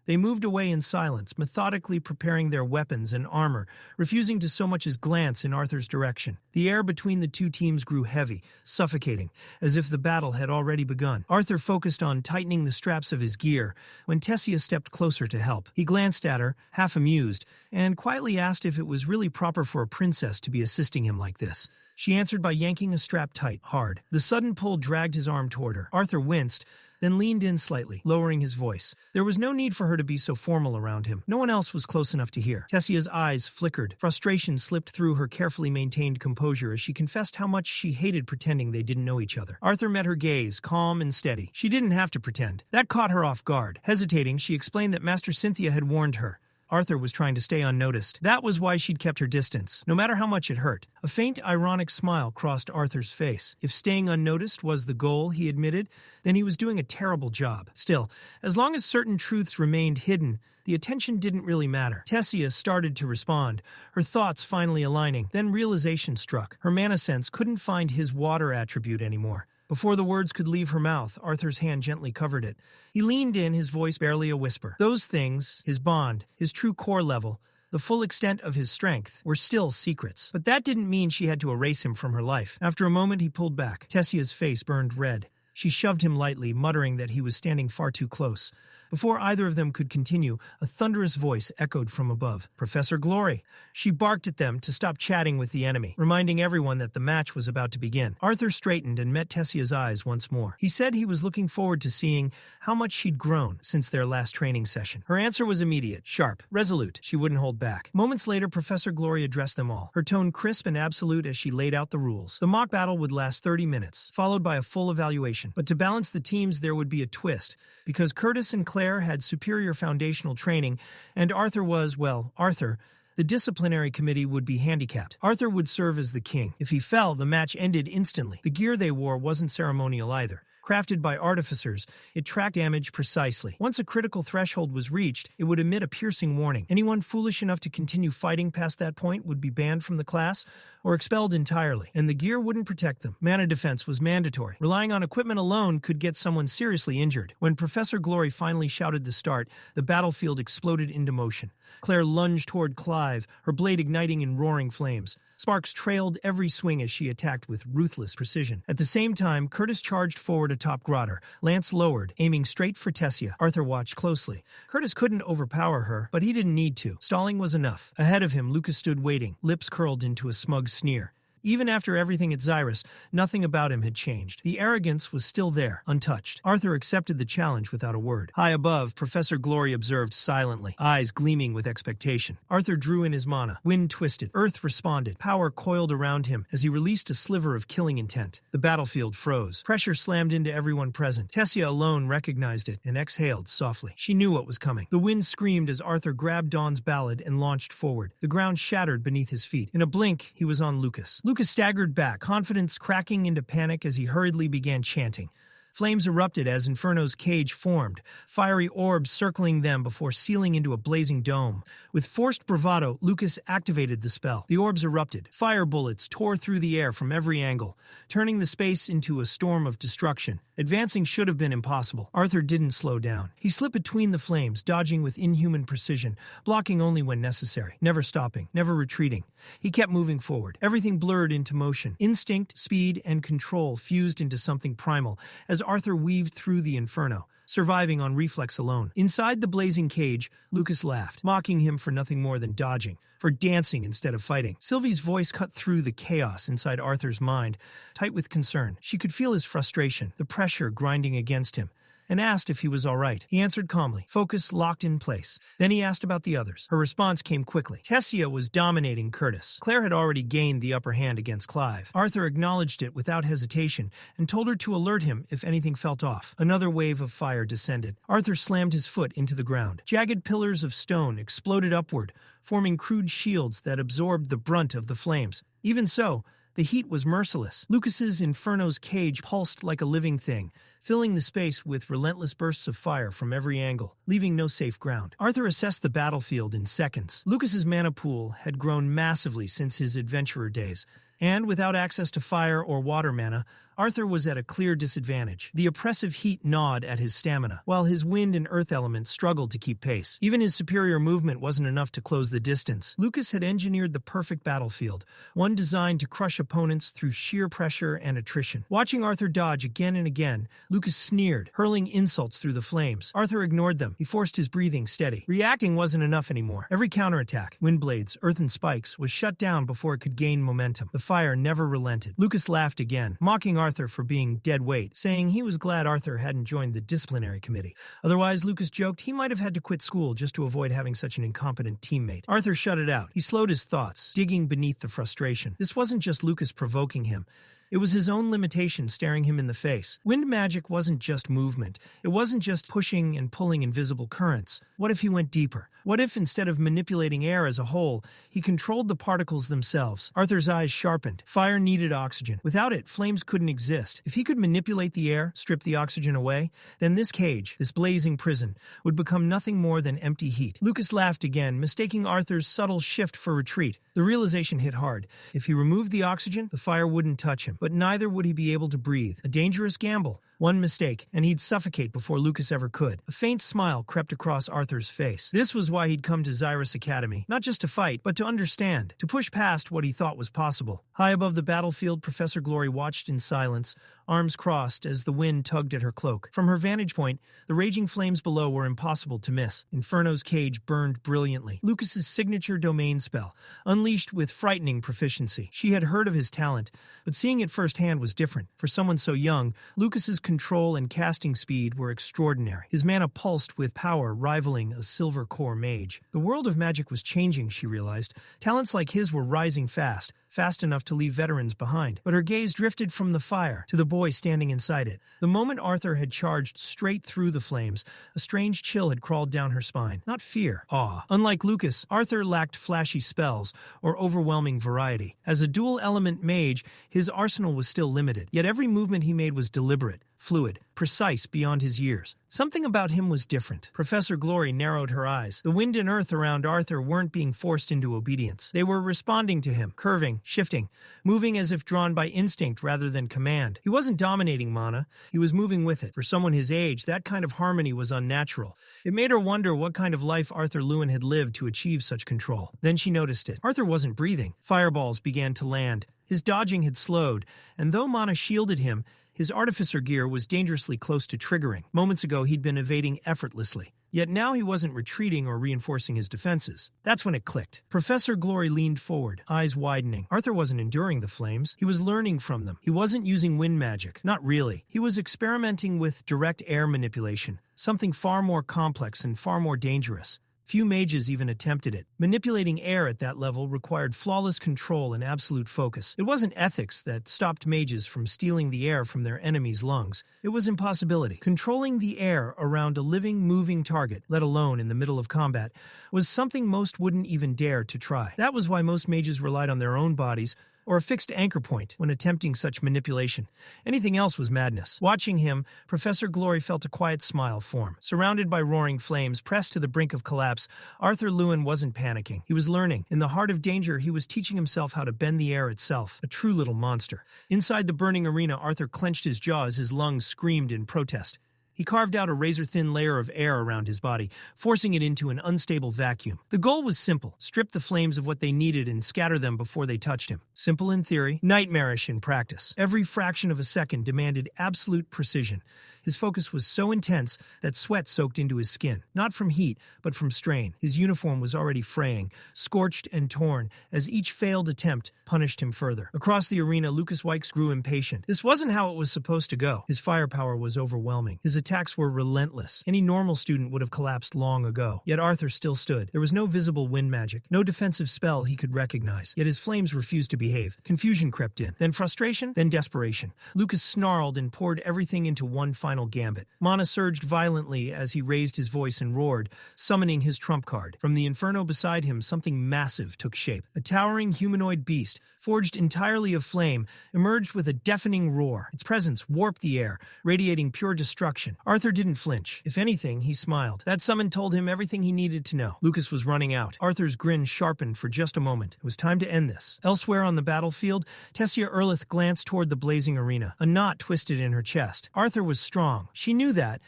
They moved away in silence, methodically preparing their weapons and armor, refusing to so much as glance in Arthur's direction. The air between the 2 teams grew heavy, suffocating, as if the battle had already begun. Arthur focused on tightening the straps of his gear when Tessia stepped closer to help. He glanced at her, half amused, and quietly asked if it was really proper for a princess to be assisting him like this. She answered by yanking a strap tight, hard. The sudden pull dragged his arm toward her. Arthur winced, then leaned in slightly, lowering his voice. There was no need for her to be so formal around him. No one else was close enough to hear. Tessia's eyes flickered. Frustration slipped through her carefully maintained composure as she confessed how much she hated pretending they didn't know each other. Arthur met her gaze, calm and steady. She didn't have to pretend. That caught her off guard. Hesitating, she explained that Master Cynthia had warned her. Arthur was trying to stay unnoticed. That was why she'd kept her distance, no matter how much it hurt. A faint, ironic smile crossed Arthur's face. If staying unnoticed was the goal, he admitted, then he was doing a terrible job. Still, as long as certain truths remained hidden, the attention didn't really matter. Tessia started to respond, her thoughts finally aligning. Then realization struck. Her mana sense couldn't find his water attribute anymore. Before the words could leave her mouth, Arthur's hand gently covered it. He leaned in, his voice barely a whisper. Those things, his bond, his true core level, the full extent of his strength, were still secrets. But that didn't mean she had to erase him from her life. After a moment, he pulled back. Tessia's face burned red. She shoved him lightly, muttering that he was standing far too close. Before either of them could continue, a thunderous voice echoed from above. "Professor Glory!" She barked at them to stop chatting with the enemy, reminding everyone that the match was about to begin. Arthur straightened and met Tessia's eyes once more. He said he was looking forward to seeing how much she'd grown since their last training session. Her answer was immediate, sharp, resolute. She wouldn't hold back. Moments later, Professor Glory addressed them all, her tone crisp and absolute as she laid out the rules. The mock battle would last 30 minutes, followed by a full evaluation. But to balance the teams, there would be a twist, because Curtis and Claire had superior foundational training, and Arthur was, well, Arthur. The disciplinary committee would be handicapped. Arthur would serve as the king. If he fell, the match ended instantly. The gear they wore wasn't ceremonial either. Crafted by artificers, it tracked damage precisely. Once a critical threshold was reached, it would emit a piercing warning. Anyone foolish enough to continue fighting past that point would be banned from the class or expelled entirely, and the gear wouldn't protect them. Mana defense was mandatory. Relying on equipment alone could get someone seriously injured. When Professor Glory finally shouted the start, the battlefield exploded into motion. Claire lunged toward Clive, her blade igniting in roaring flames. Sparks trailed every swing as she attacked with ruthless precision. At the same time, Curtis charged forward atop Grotter, lance lowered, aiming straight for Tessia. Arthur watched closely. Curtis couldn't overpower her, but he didn't need to. Stalling was enough. Ahead of him, Lucas stood waiting, lips curled into a smug sneer. Even after everything at Xyrus, nothing about him had changed. The arrogance was still there, untouched. Arthur accepted the challenge without a word. High above, Professor Glory observed silently, eyes gleaming with expectation. Arthur drew in his mana. Wind twisted. Earth responded. Power coiled around him as he released a sliver of killing intent. The battlefield froze. Pressure slammed into everyone present. Tessia alone recognized it and exhaled softly. She knew what was coming. The wind screamed as Arthur grabbed Dawn's ballad and launched forward. The ground shattered beneath his feet. In a blink, he was on Lucas. Lucas staggered back, confidence cracking into panic as he hurriedly began chanting. Flames erupted as Inferno's cage formed, fiery orbs circling them before sealing into a blazing dome. With forced bravado, Lucas activated the spell. The orbs erupted. Fire bullets tore through the air from every angle, turning the space into a storm of destruction. Advancing should have been impossible. Arthur didn't slow down. He slipped between the flames, dodging with inhuman precision, blocking only when necessary, never stopping, never retreating. He kept moving forward. Everything blurred into motion. Instinct, speed, and control fused into something primal as Arthur weaved through the inferno, surviving on reflex alone. Inside the blazing cage, Lucas laughed, mocking him for nothing more than dodging, for dancing instead of fighting. Sylvie's voice cut through the chaos inside Arthur's mind, tight with concern. She could feel his frustration, the pressure grinding against him, and asked if he was all right. He answered calmly, focus locked in place. Then he asked about the others. Her response came quickly. Tessia was dominating Curtis. Claire had already gained the upper hand against Clive. Arthur acknowledged it without hesitation and told her to alert him if anything felt off. Another wave of fire descended. Arthur slammed his foot into the ground. Jagged pillars of stone exploded upward, forming crude shields that absorbed the brunt of the flames. Even so, the heat was merciless. Lucas's Inferno's cage pulsed like a living thing, filling the space with relentless bursts of fire from every angle, leaving no safe ground. Arthur assessed the battlefield in seconds. Lucas's mana pool had grown massively since his adventurer days, and without access to fire or water mana, Arthur was at a clear disadvantage. The oppressive heat gnawed at his stamina, while his wind and earth elements struggled to keep pace. Even his superior movement wasn't enough to close the distance. Lucas had engineered the perfect battlefield, one designed to crush opponents through sheer pressure and attrition. Watching Arthur dodge again and again, Lucas sneered, hurling insults through the flames. Arthur ignored them. He forced his breathing steady. Reacting wasn't enough anymore. Every counterattack, wind blades, earthen spikes, was shut down before it could gain momentum. The fire never relented. Lucas laughed again, mocking Arthur for being dead weight, saying he was glad Arthur hadn't joined the disciplinary committee. Otherwise, Lucas joked, he might have had to quit school just to avoid having such an incompetent teammate. Arthur shut it out. He slowed his thoughts, digging beneath the frustration. This wasn't just Lucas provoking him. It was his own limitation staring him in the face. Wind magic wasn't just movement. It wasn't just pushing and pulling invisible currents. What if he went deeper? What if, instead of manipulating air as a whole, he controlled the particles themselves? Arthur's eyes sharpened. Fire needed oxygen. Without it, flames couldn't exist. If he could manipulate the air, strip the oxygen away, then this cage, this blazing prison, would become nothing more than empty heat. Lucas laughed again, mistaking Arthur's subtle shift for retreat. The realization hit hard. If he removed the oxygen, the fire wouldn't touch him, but neither would he be able to breathe. A dangerous gamble. One mistake, and he'd suffocate before Lucas ever could. A faint smile crept across Arthur's face. This was why he'd come to Xyrus Academy, not just to fight, but to understand, to push past what he thought was possible. High above the battlefield, Professor Glory watched in silence, arms crossed as the wind tugged at her cloak. From her vantage point, the raging flames below were impossible to miss. Inferno's cage burned brilliantly. Lucas's signature domain spell, unleashed with frightening proficiency. She had heard of his talent, but seeing it firsthand was different. For someone so young, Lucas's control and casting speed were extraordinary. His mana pulsed with power rivaling a silver core mage. The world of magic was changing, she realized. Talents like his were rising fast enough to leave veterans behind. But her gaze drifted from the fire to the boy standing inside it. The moment Arthur had charged straight through the flames, a strange chill had crawled down her spine. Not fear, awe. Unlike Lucas, Arthur lacked flashy spells or overwhelming variety. As a dual-element mage, his arsenal was still limited, yet every movement he made was deliberate, fluid, precise beyond his years. Something about him was different. Professor Glory narrowed her eyes. The wind and earth around Arthur weren't being forced into obedience. They were responding to him, curving, shifting, moving as if drawn by instinct rather than command. He wasn't dominating mana. He was moving with it. For someone his age, that kind of harmony was unnatural. It made her wonder what kind of life Arthur Leywin had lived to achieve such control. Then she noticed it. Arthur wasn't breathing. Fireballs began to land. His dodging had slowed, and though mana shielded him, his artificer gear was dangerously close to triggering. Moments ago, he'd been evading effortlessly. Yet now he wasn't retreating or reinforcing his defenses. That's when it clicked. Professor Glory leaned forward, eyes widening. Arthur wasn't enduring the flames. He was learning from them. He wasn't using wind magic. Not really. He was experimenting with direct air manipulation, something far more complex and far more dangerous. Few mages even attempted it. Manipulating air at that level required flawless control and absolute focus. It wasn't ethics that stopped mages from stealing the air from their enemies' lungs. It was impossibility. Controlling the air around a living, moving target, let alone in the middle of combat, was something most wouldn't even dare to try. That was why most mages relied on their own bodies, or a fixed anchor point when attempting such manipulation. Anything else was madness. Watching him, Professor Glory felt a quiet smile form. Surrounded by roaring flames, pressed to the brink of collapse, Arthur Leywin wasn't panicking. He was learning. In the heart of danger, he was teaching himself how to bend the air itself. A true little monster. Inside the burning arena, Arthur clenched his jaw as his lungs screamed in protest. He carved out a razor-thin layer of air around his body, forcing it into an unstable vacuum. The goal was simple: strip the flames of what they needed and scatter them before they touched him. Simple in theory, nightmarish in practice. Every fraction of a second demanded absolute precision. His focus was so intense that sweat soaked into his skin, not from heat, but from strain. His uniform was already fraying, scorched and torn, as each failed attempt punished him further. Across the arena, Lucas Wykes grew impatient. This wasn't how it was supposed to go. His firepower was overwhelming. His attacks were relentless. Any normal student would have collapsed long ago. Yet Arthur still stood. There was no visible wind magic, no defensive spell he could recognize. Yet his flames refused to behave. Confusion crept in. Then frustration, then desperation. Lucas snarled and poured everything into one final gambit. Mana surged violently as he raised his voice and roared, summoning his trump card. From the inferno beside him, something massive took shape. A towering humanoid beast, forged entirely of flame, emerged with a deafening roar. Its presence warped the air, radiating pure destruction. Arthur didn't flinch. If anything, he smiled. That summon told him everything he needed to know. Lucas was running out. Arthur's grin sharpened for just a moment. It was time to end this. Elsewhere on the battlefield, Tessia Earlith glanced toward the blazing arena. A knot twisted in her chest. Arthur was strong. She knew that.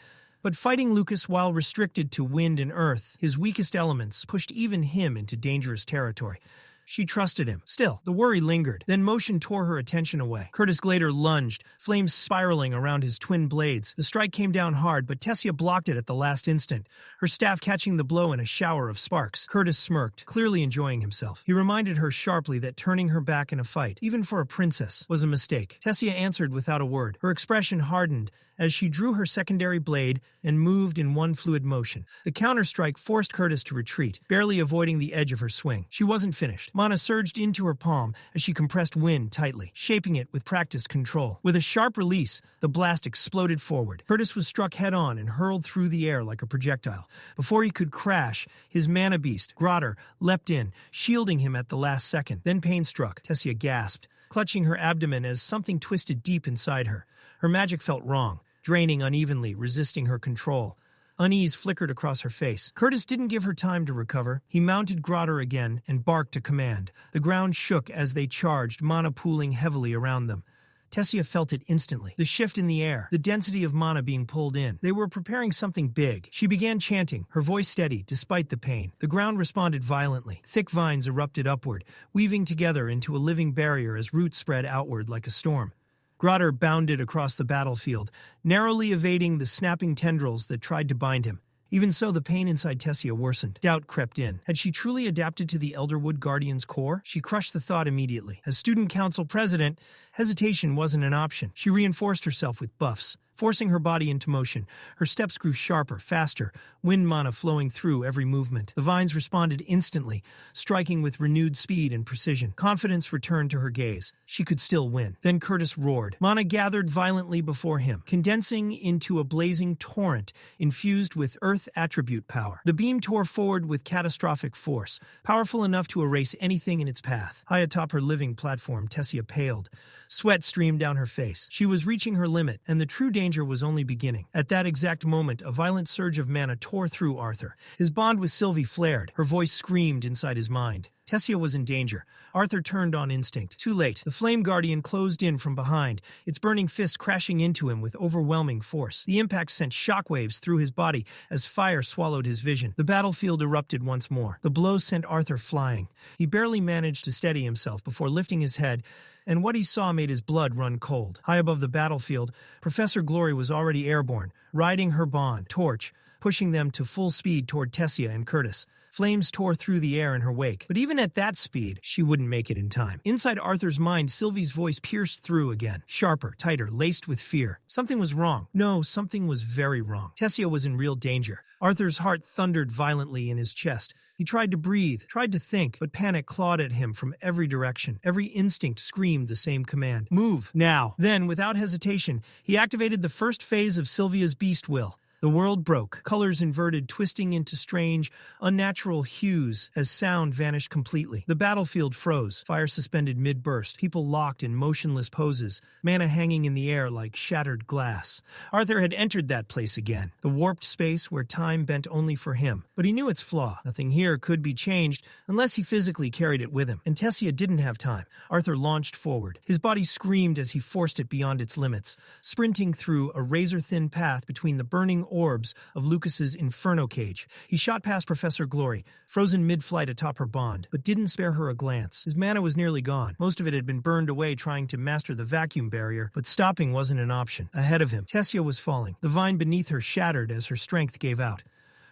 But fighting Lucas while restricted to wind and earth, his weakest elements, pushed even him into dangerous territory. She trusted him. Still, the worry lingered. Then motion tore her attention away. Curtis Glader lunged, flames spiraling around his twin blades. The strike came down hard, but Tessia blocked it at the last instant, her staff catching the blow in a shower of sparks. Curtis smirked, clearly enjoying himself. He reminded her sharply that turning her back in a fight, even for a princess, was a mistake. Tessia answered without a word. Her expression hardened as she drew her secondary blade and moved in one fluid motion. The counterstrike forced Curtis to retreat, barely avoiding the edge of her swing. She wasn't finished. Mana surged into her palm as she compressed wind tightly, shaping it with practiced control. With a sharp release, the blast exploded forward. Curtis was struck head-on and hurled through the air like a projectile. Before he could crash, his mana beast, Grotter, leapt in, shielding him at the last second. Then pain struck. Tessia gasped, clutching her abdomen as something twisted deep inside her. Her magic felt wrong, draining unevenly, resisting her control. Unease flickered across her face. Curtis didn't give her time to recover. He mounted Grotter again and barked a command. The ground shook as they charged, mana pooling heavily around them. Tessia felt it instantly. The shift in the air, the density of mana being pulled in. They were preparing something big. She began chanting, her voice steady despite the pain. The ground responded violently. Thick vines erupted upward, weaving together into a living barrier as roots spread outward like a storm. Grotter bounded across the battlefield, narrowly evading the snapping tendrils that tried to bind him. Even so, the pain inside Tessia worsened. Doubt crept in. Had she truly adapted to the Elderwood Guardian's core? She crushed the thought immediately. As student council president, hesitation wasn't an option. She reinforced herself with buffs, forcing her body into motion. Her steps grew sharper, faster, wind mana flowing through every movement. The vines responded instantly, striking with renewed speed and precision. Confidence returned to her gaze. She could still win. Then Curtis roared. Mana gathered violently before him, condensing into a blazing torrent infused with earth attribute power. The beam tore forward with catastrophic force, powerful enough to erase anything in its path. High atop her living platform, Tessia paled. Sweat streamed down her face. She was reaching her limit, and the true danger was only beginning. At that exact moment, a violent surge of mana tore through Arthur. His bond with Sylvie flared. Her voice screamed inside his mind. Tessia was in danger. Arthur turned on instinct. Too late. The Flame Guardian closed in from behind, its burning fist crashing into him with overwhelming force. The impact sent shockwaves through his body as fire swallowed his vision. The battlefield erupted once more. The blow sent Arthur flying. He barely managed to steady himself before lifting his head, and what he saw made his blood run cold. High above the battlefield, Professor Glory was already airborne, riding her bond, Torch, pushing them to full speed toward Tessia and Curtis. Flames tore through the air in her wake, but even at that speed, she wouldn't make it in time. Inside Arthur's mind, Sylvie's voice pierced through again, sharper, tighter, laced with fear. Something was wrong. No, something was very wrong. Tessia was in real danger. Arthur's heart thundered violently in his chest. He tried to breathe, tried to think, but panic clawed at him from every direction. Every instinct screamed the same command. Move, now. Then, without hesitation, he activated the first phase of Sylvia's beast will. The world broke, colors inverted, twisting into strange, unnatural hues as sound vanished completely. The battlefield froze, fire suspended mid-burst, people locked in motionless poses, mana hanging in the air like shattered glass. Arthur had entered that place again, the warped space where time bent only for him. But he knew its flaw. Nothing here could be changed unless he physically carried it with him. And Tessia didn't have time. Arthur launched forward. His body screamed as he forced it beyond its limits, sprinting through a razor-thin path between the burning orbs of Lucas's inferno cage. He shot past Professor Glory, frozen mid-flight atop her bond, but didn't spare her a glance. His mana was nearly gone. Most of it had been burned away trying to master the vacuum barrier, but stopping wasn't an option. Ahead of him, Tessia was falling. The vine beneath her shattered as her strength gave out.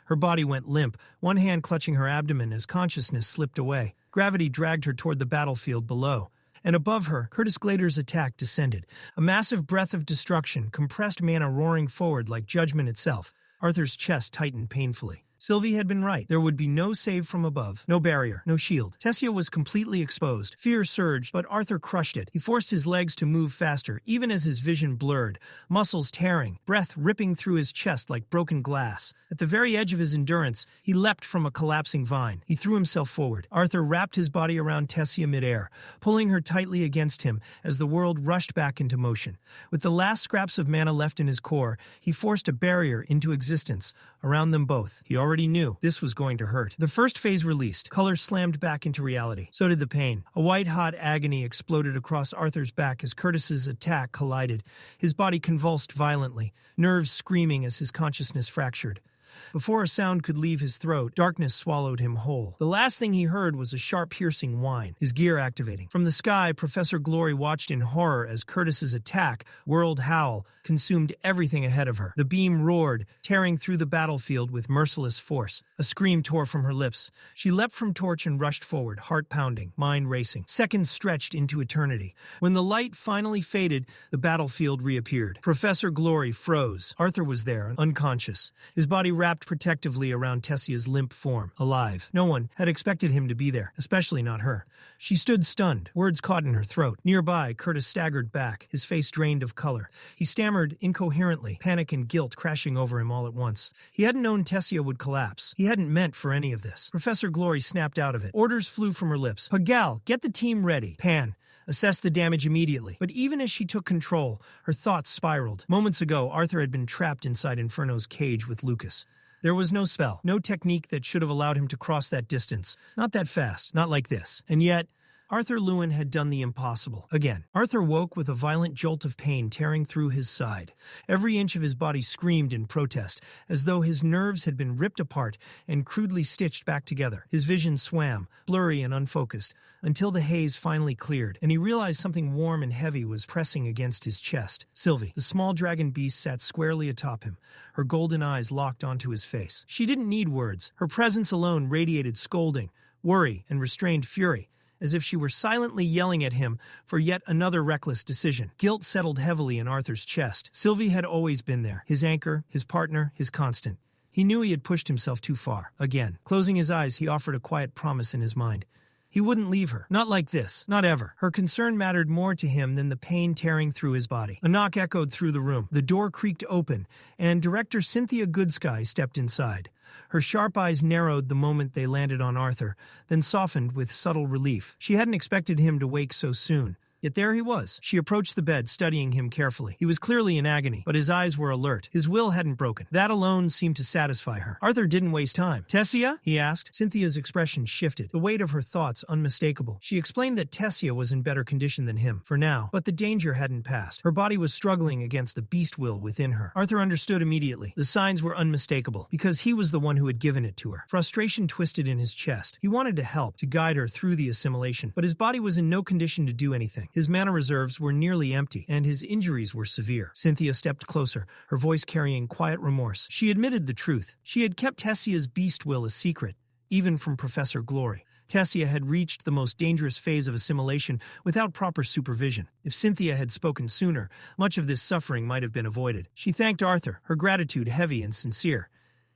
Her body went limp, one hand clutching her abdomen as consciousness slipped away. Gravity dragged her toward the battlefield below. And above her, Curtis Glader's attack descended. A massive breath of destruction, compressed mana roaring forward like judgment itself. Arthur's chest tightened painfully. Sylvie had been right. There would be no save from above, no barrier, no shield. Tessia was completely exposed. Fear surged, but Arthur crushed it. He forced his legs to move faster, even as his vision blurred, muscles tearing, breath ripping through his chest like broken glass. At the very edge of his endurance, he leapt from a collapsing vine. He threw himself forward. Arthur wrapped his body around Tessia midair, pulling her tightly against him as the world rushed back into motion. With the last scraps of mana left in his core, he forced a barrier into existence around them both. He already knew this was going to hurt. The first phase released. Color slammed back into reality. So did the pain. A white-hot agony exploded across Arthur's back as Curtis's attack collided. His body convulsed violently, nerves screaming as his consciousness fractured. Before a sound could leave his throat, darkness swallowed him whole. The last thing he heard was a sharp, piercing whine, his gear activating. From the sky, Professor Glory watched in horror as Curtis's attack, World Howl, consumed everything ahead of her. The beam roared, tearing through the battlefield with merciless force. A scream tore from her lips. She leapt from torch and rushed forward, heart pounding, mind racing. Seconds stretched into eternity. When the light finally faded, the battlefield reappeared. Professor Glory froze. Arthur was there, unconscious, his body wrapped protectively around Tessia's limp form, alive. No one had expected him to be there, especially not her. She stood stunned, words caught in her throat. Nearby, Curtis staggered back, his face drained of color. He stammered incoherently, panic and guilt crashing over him all at once. He hadn't known Tessia would collapse. He hadn't meant for any of this. Professor Glory snapped out of it. Orders flew from her lips. Pagal, get the team ready. Pan, assess the damage immediately. But even as she took control, her thoughts spiraled. Moments ago, Arthur had been trapped inside Inferno's cage with Lucas. There was no spell, no technique that should have allowed him to cross that distance. Not that fast, not like this. And yet, Arthur Leywin had done the impossible. Again, Arthur woke with a violent jolt of pain tearing through his side. Every inch of his body screamed in protest, as though his nerves had been ripped apart and crudely stitched back together. His vision swam, blurry and unfocused, until the haze finally cleared, and he realized something warm and heavy was pressing against his chest. Sylvie, the small dragon beast, sat squarely atop him, her golden eyes locked onto his face. She didn't need words. Her presence alone radiated scolding, worry, and restrained fury, as if she were silently yelling at him for yet another reckless decision. Guilt settled heavily in Arthur's chest. Sylvie had always been there, his anchor, his partner, his constant. He knew he had pushed himself too far. Again, closing his eyes, he offered a quiet promise in his mind. He wouldn't leave her. Not like this. Not ever. Her concern mattered more to him than the pain tearing through his body. A knock echoed through the room. The door creaked open, and director Cynthia Goodsky stepped inside. Her sharp eyes narrowed the moment they landed on Arthur, then softened with subtle relief. She hadn't expected him to wake so soon. Yet there he was. She approached the bed, studying him carefully. He was clearly in agony, but his eyes were alert. His will hadn't broken. That alone seemed to satisfy her. Arthur didn't waste time. "Tessia?" he asked. Cynthia's expression shifted, the weight of her thoughts unmistakable. She explained that Tessia was in better condition than him, for now, but the danger hadn't passed. Her body was struggling against the beast will within her. Arthur understood immediately. The signs were unmistakable, because he was the one who had given it to her. Frustration twisted in his chest. He wanted to help, to guide her through the assimilation, but his body was in no condition to do anything. His mana reserves were nearly empty, and his injuries were severe. Cynthia stepped closer, her voice carrying quiet remorse. She admitted the truth. She had kept Tessia's beast will a secret, even from Professor Glory. Tessia had reached the most dangerous phase of assimilation without proper supervision. If Cynthia had spoken sooner, much of this suffering might have been avoided. She thanked Arthur, her gratitude heavy and sincere.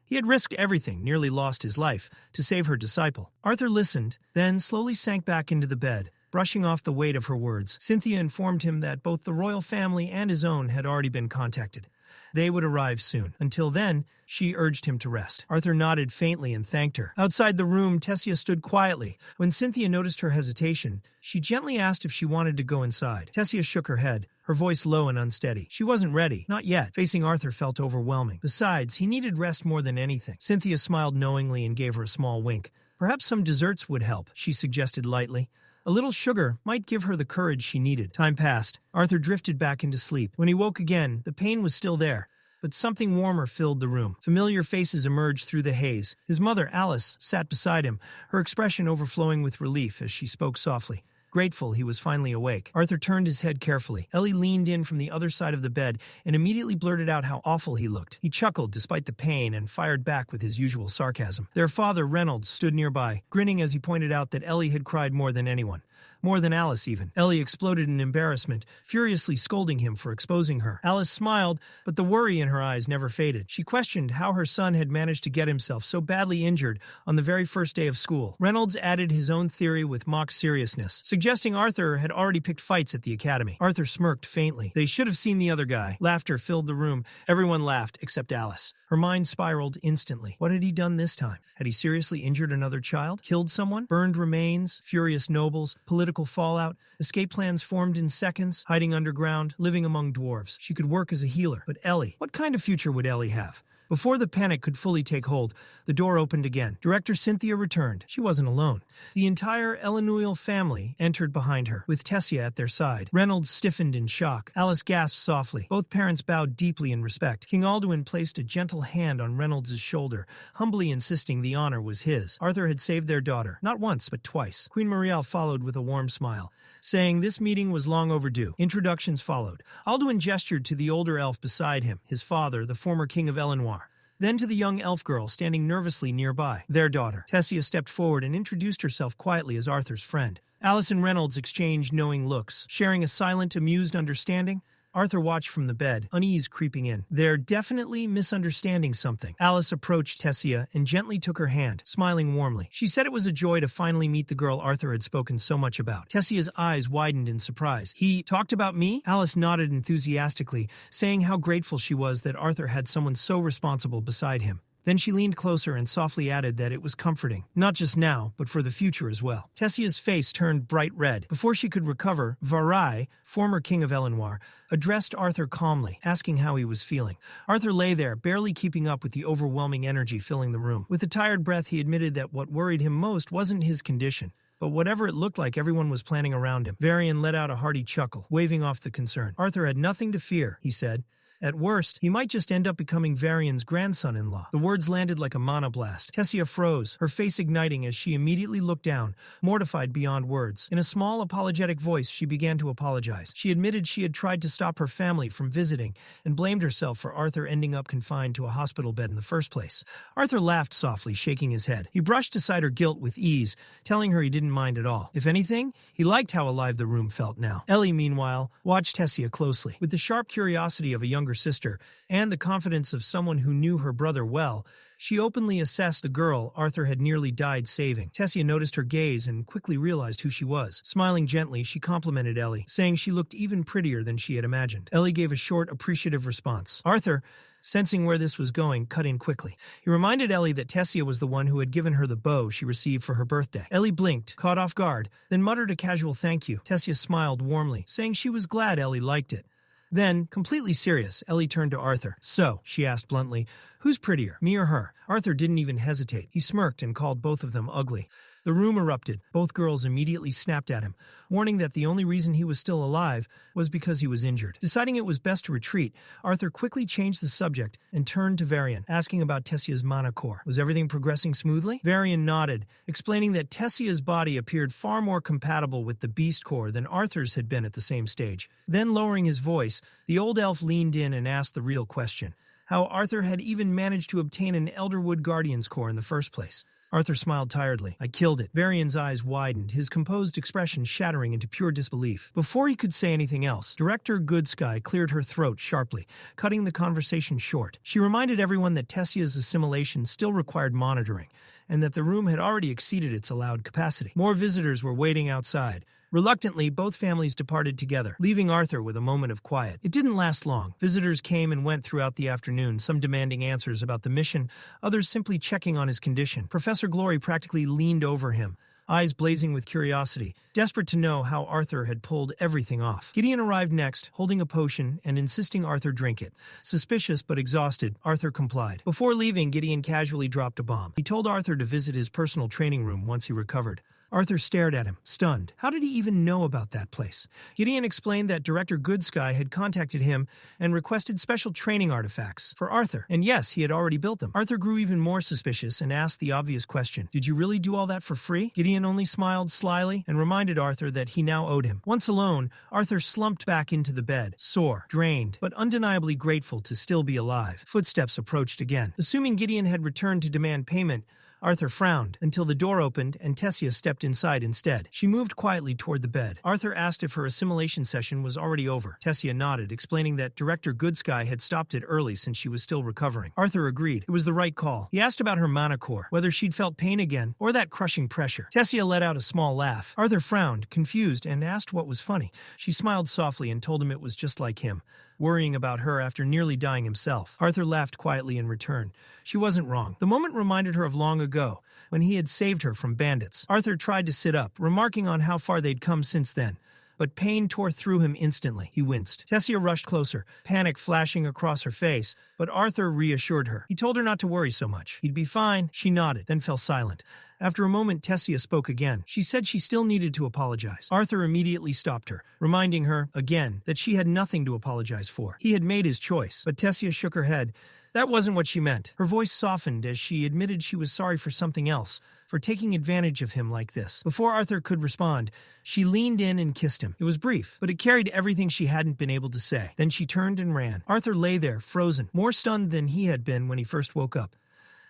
He had risked everything, nearly lost his life, to save her disciple. Arthur listened, then slowly sank back into the bed, brushing off the weight of her words. Cynthia informed him that both the royal family and his own had already been contacted. They would arrive soon. Until then, she urged him to rest. Arthur nodded faintly and thanked her. Outside the room, Tessia stood quietly. When Cynthia noticed her hesitation, she gently asked if she wanted to go inside. Tessia shook her head, her voice low and unsteady. She wasn't ready. Not yet. Facing Arthur felt overwhelming. Besides, he needed rest more than anything. Cynthia smiled knowingly and gave her a small wink. Perhaps some desserts would help, she suggested lightly. A little sugar might give her the courage she needed. Time passed. Arthur drifted back into sleep. When he woke again, the pain was still there, but something warmer filled the room. Familiar faces emerged through the haze. His mother, Alice, sat beside him, her expression overflowing with relief as she spoke softly. Grateful he was finally awake. Arthur turned his head carefully. Ellie leaned in from the other side of the bed and immediately blurted out how awful he looked. He chuckled despite the pain and fired back with his usual sarcasm. Their father, Reynolds, stood nearby, grinning as he pointed out that Ellie had cried more than anyone. More than Alice, even. Ellie exploded in embarrassment, furiously scolding him for exposing her. Alice smiled, but the worry in her eyes never faded. She questioned how her son had managed to get himself so badly injured on the very first day of school. Reynolds added his own theory with mock seriousness, suggesting Arthur had already picked fights at the academy. Arthur smirked faintly. They should have seen the other guy. Laughter filled the room. Everyone laughed, except Alice. Her mind spiraled instantly. What had he done this time? Had he seriously injured another child? Killed someone? Burned remains? Furious nobles? Political fallout? Escape plans formed in seconds? Hiding underground? Living among dwarves? She could work as a healer. But Ellie? What kind of future would Ellie have? Before the panic could fully take hold, the door opened again. Director Cynthia returned. She wasn't alone. The entire Elenoil family entered behind her, with Tessia at their side. Reynolds stiffened in shock. Alice gasped softly. Both parents bowed deeply in respect. King Alduin placed a gentle hand on Reynolds' shoulder, humbly insisting the honor was his. Arthur had saved their daughter, not once, but twice. Queen Marielle followed with a warm smile, saying this meeting was long overdue. Introductions followed. Alduin gestured to the older elf beside him, his father, the former king of Elenoir. Then to the young elf girl standing nervously nearby, their daughter. Tessia stepped forward and introduced herself quietly as Arthur's friend. Alice and Reynolds exchanged knowing looks, sharing a silent, amused understanding. Arthur watched from the bed, unease creeping in. They're definitely misunderstanding something. Alice approached Tessia and gently took her hand, smiling warmly. She said it was a joy to finally meet the girl Arthur had spoken so much about. Tessia's eyes widened in surprise. He talked about me? Alice nodded enthusiastically, saying how grateful she was that Arthur had someone so responsible beside him. Then she leaned closer and softly added that it was comforting, not just now, but for the future as well. Tessia's face turned bright red. Before she could recover, Varai, former king of Elenoir, addressed Arthur calmly, asking how he was feeling. Arthur lay there, barely keeping up with the overwhelming energy filling the room. With a tired breath, he admitted that what worried him most wasn't his condition, but whatever it looked like, everyone was planning around him. Varian let out a hearty chuckle, waving off the concern. Arthur had nothing to fear, he said. At worst, he might just end up becoming Varian's grandson-in-law. The words landed like a mana blast. Tessia froze, her face igniting as she immediately looked down, mortified beyond words. In a small, apologetic voice, she began to apologize. She admitted she had tried to stop her family from visiting and blamed herself for Arthur ending up confined to a hospital bed in the first place. Arthur laughed softly, shaking his head. He brushed aside her guilt with ease, telling her he didn't mind at all. If anything, he liked how alive the room felt now. Ellie, meanwhile, watched Tessia closely. With the sharp curiosity of a younger sister and the confidence of someone who knew her brother well, she openly assessed the girl Arthur had nearly died saving. Tessia noticed her gaze and quickly realized who she was. Smiling gently, she complimented Ellie, saying she looked even prettier than she had imagined. Ellie gave a short, appreciative response. Arthur, sensing where this was going, cut in quickly. He reminded Ellie that Tessia was the one who had given her the bow she received for her birthday. Ellie blinked, caught off guard, then muttered a casual thank you. Tessia smiled warmly, saying she was glad Ellie liked it. Then, completely serious, Ellie turned to Arthur. So, she asked bluntly, who's prettier, me or her? Arthur didn't even hesitate. He smirked and called both of them ugly. The room erupted. Both girls immediately snapped at him, warning that the only reason he was still alive was because he was injured. Deciding it was best to retreat, Arthur quickly changed the subject and turned to Varian, asking about Tessia's mana core. Was everything progressing smoothly? Varian nodded, explaining that Tessia's body appeared far more compatible with the beast core than Arthur's had been at the same stage. Then, lowering his voice, the old elf leaned in and asked the real question: how Arthur had even managed to obtain an Elderwood Guardian's core in the first place. Arthur smiled tiredly. I killed it. Varian's eyes widened, his composed expression shattering into pure disbelief. Before he could say anything else, Director Goodsky cleared her throat sharply, cutting the conversation short. She reminded everyone that Tessia's assimilation still required monitoring, and that the room had already exceeded its allowed capacity. More visitors were waiting outside, Reluctantly, both families departed together, leaving Arthur with a moment of quiet. It didn't last long. Visitors came and went throughout the afternoon, some demanding answers about the mission, others simply checking on his condition. Professor Glory practically leaned over him, eyes blazing with curiosity, desperate to know how Arthur had pulled everything off. Gideon arrived next, holding a potion and insisting Arthur drink it. Suspicious but exhausted, Arthur complied. Before leaving, Gideon casually dropped a bomb. He told Arthur to visit his personal training room once he recovered. Arthur stared at him, stunned. How did he even know about that place? Gideon explained that Director Goodsky had contacted him and requested special training artifacts for Arthur. And yes, he had already built them. Arthur grew even more suspicious and asked the obvious question. Did you really do all that for free? Gideon only smiled slyly and reminded Arthur that he now owed him. Once alone, Arthur slumped back into the bed, sore, drained, but undeniably grateful to still be alive. Footsteps approached again. Assuming Gideon had returned to demand payment, Arthur frowned until the door opened and Tessia stepped inside instead. She moved quietly toward the bed. Arthur asked if her assimilation session was already over. Tessia nodded, explaining that Director Goodsky had stopped it early since she was still recovering. Arthur agreed. It was the right call. He asked about her mana core, whether she'd felt pain again or that crushing pressure. Tessia let out a small laugh. Arthur frowned, confused, and asked what was funny. She smiled softly and told him it was just like him, worrying about her after nearly dying himself. Arthur laughed quietly in return. She wasn't wrong. The moment reminded her of long ago, when he had saved her from bandits. Arthur tried to sit up, remarking on how far they'd come since then. But pain tore through him instantly. He winced. Tessia rushed closer, panic flashing across her face, but Arthur reassured her. He told her not to worry so much. He'd be fine. She nodded, then fell silent. After a moment, Tessia spoke again. She said she still needed to apologize. Arthur immediately stopped her, reminding her, again, that she had nothing to apologize for. He had made his choice, but Tessia shook her head. That wasn't what she meant. Her voice softened as she admitted she was sorry for something else, for taking advantage of him like this. Before Arthur could respond, she leaned in and kissed him. It was brief, but it carried everything she hadn't been able to say. Then she turned and ran. Arthur lay there, frozen, more stunned than he had been when he first woke up.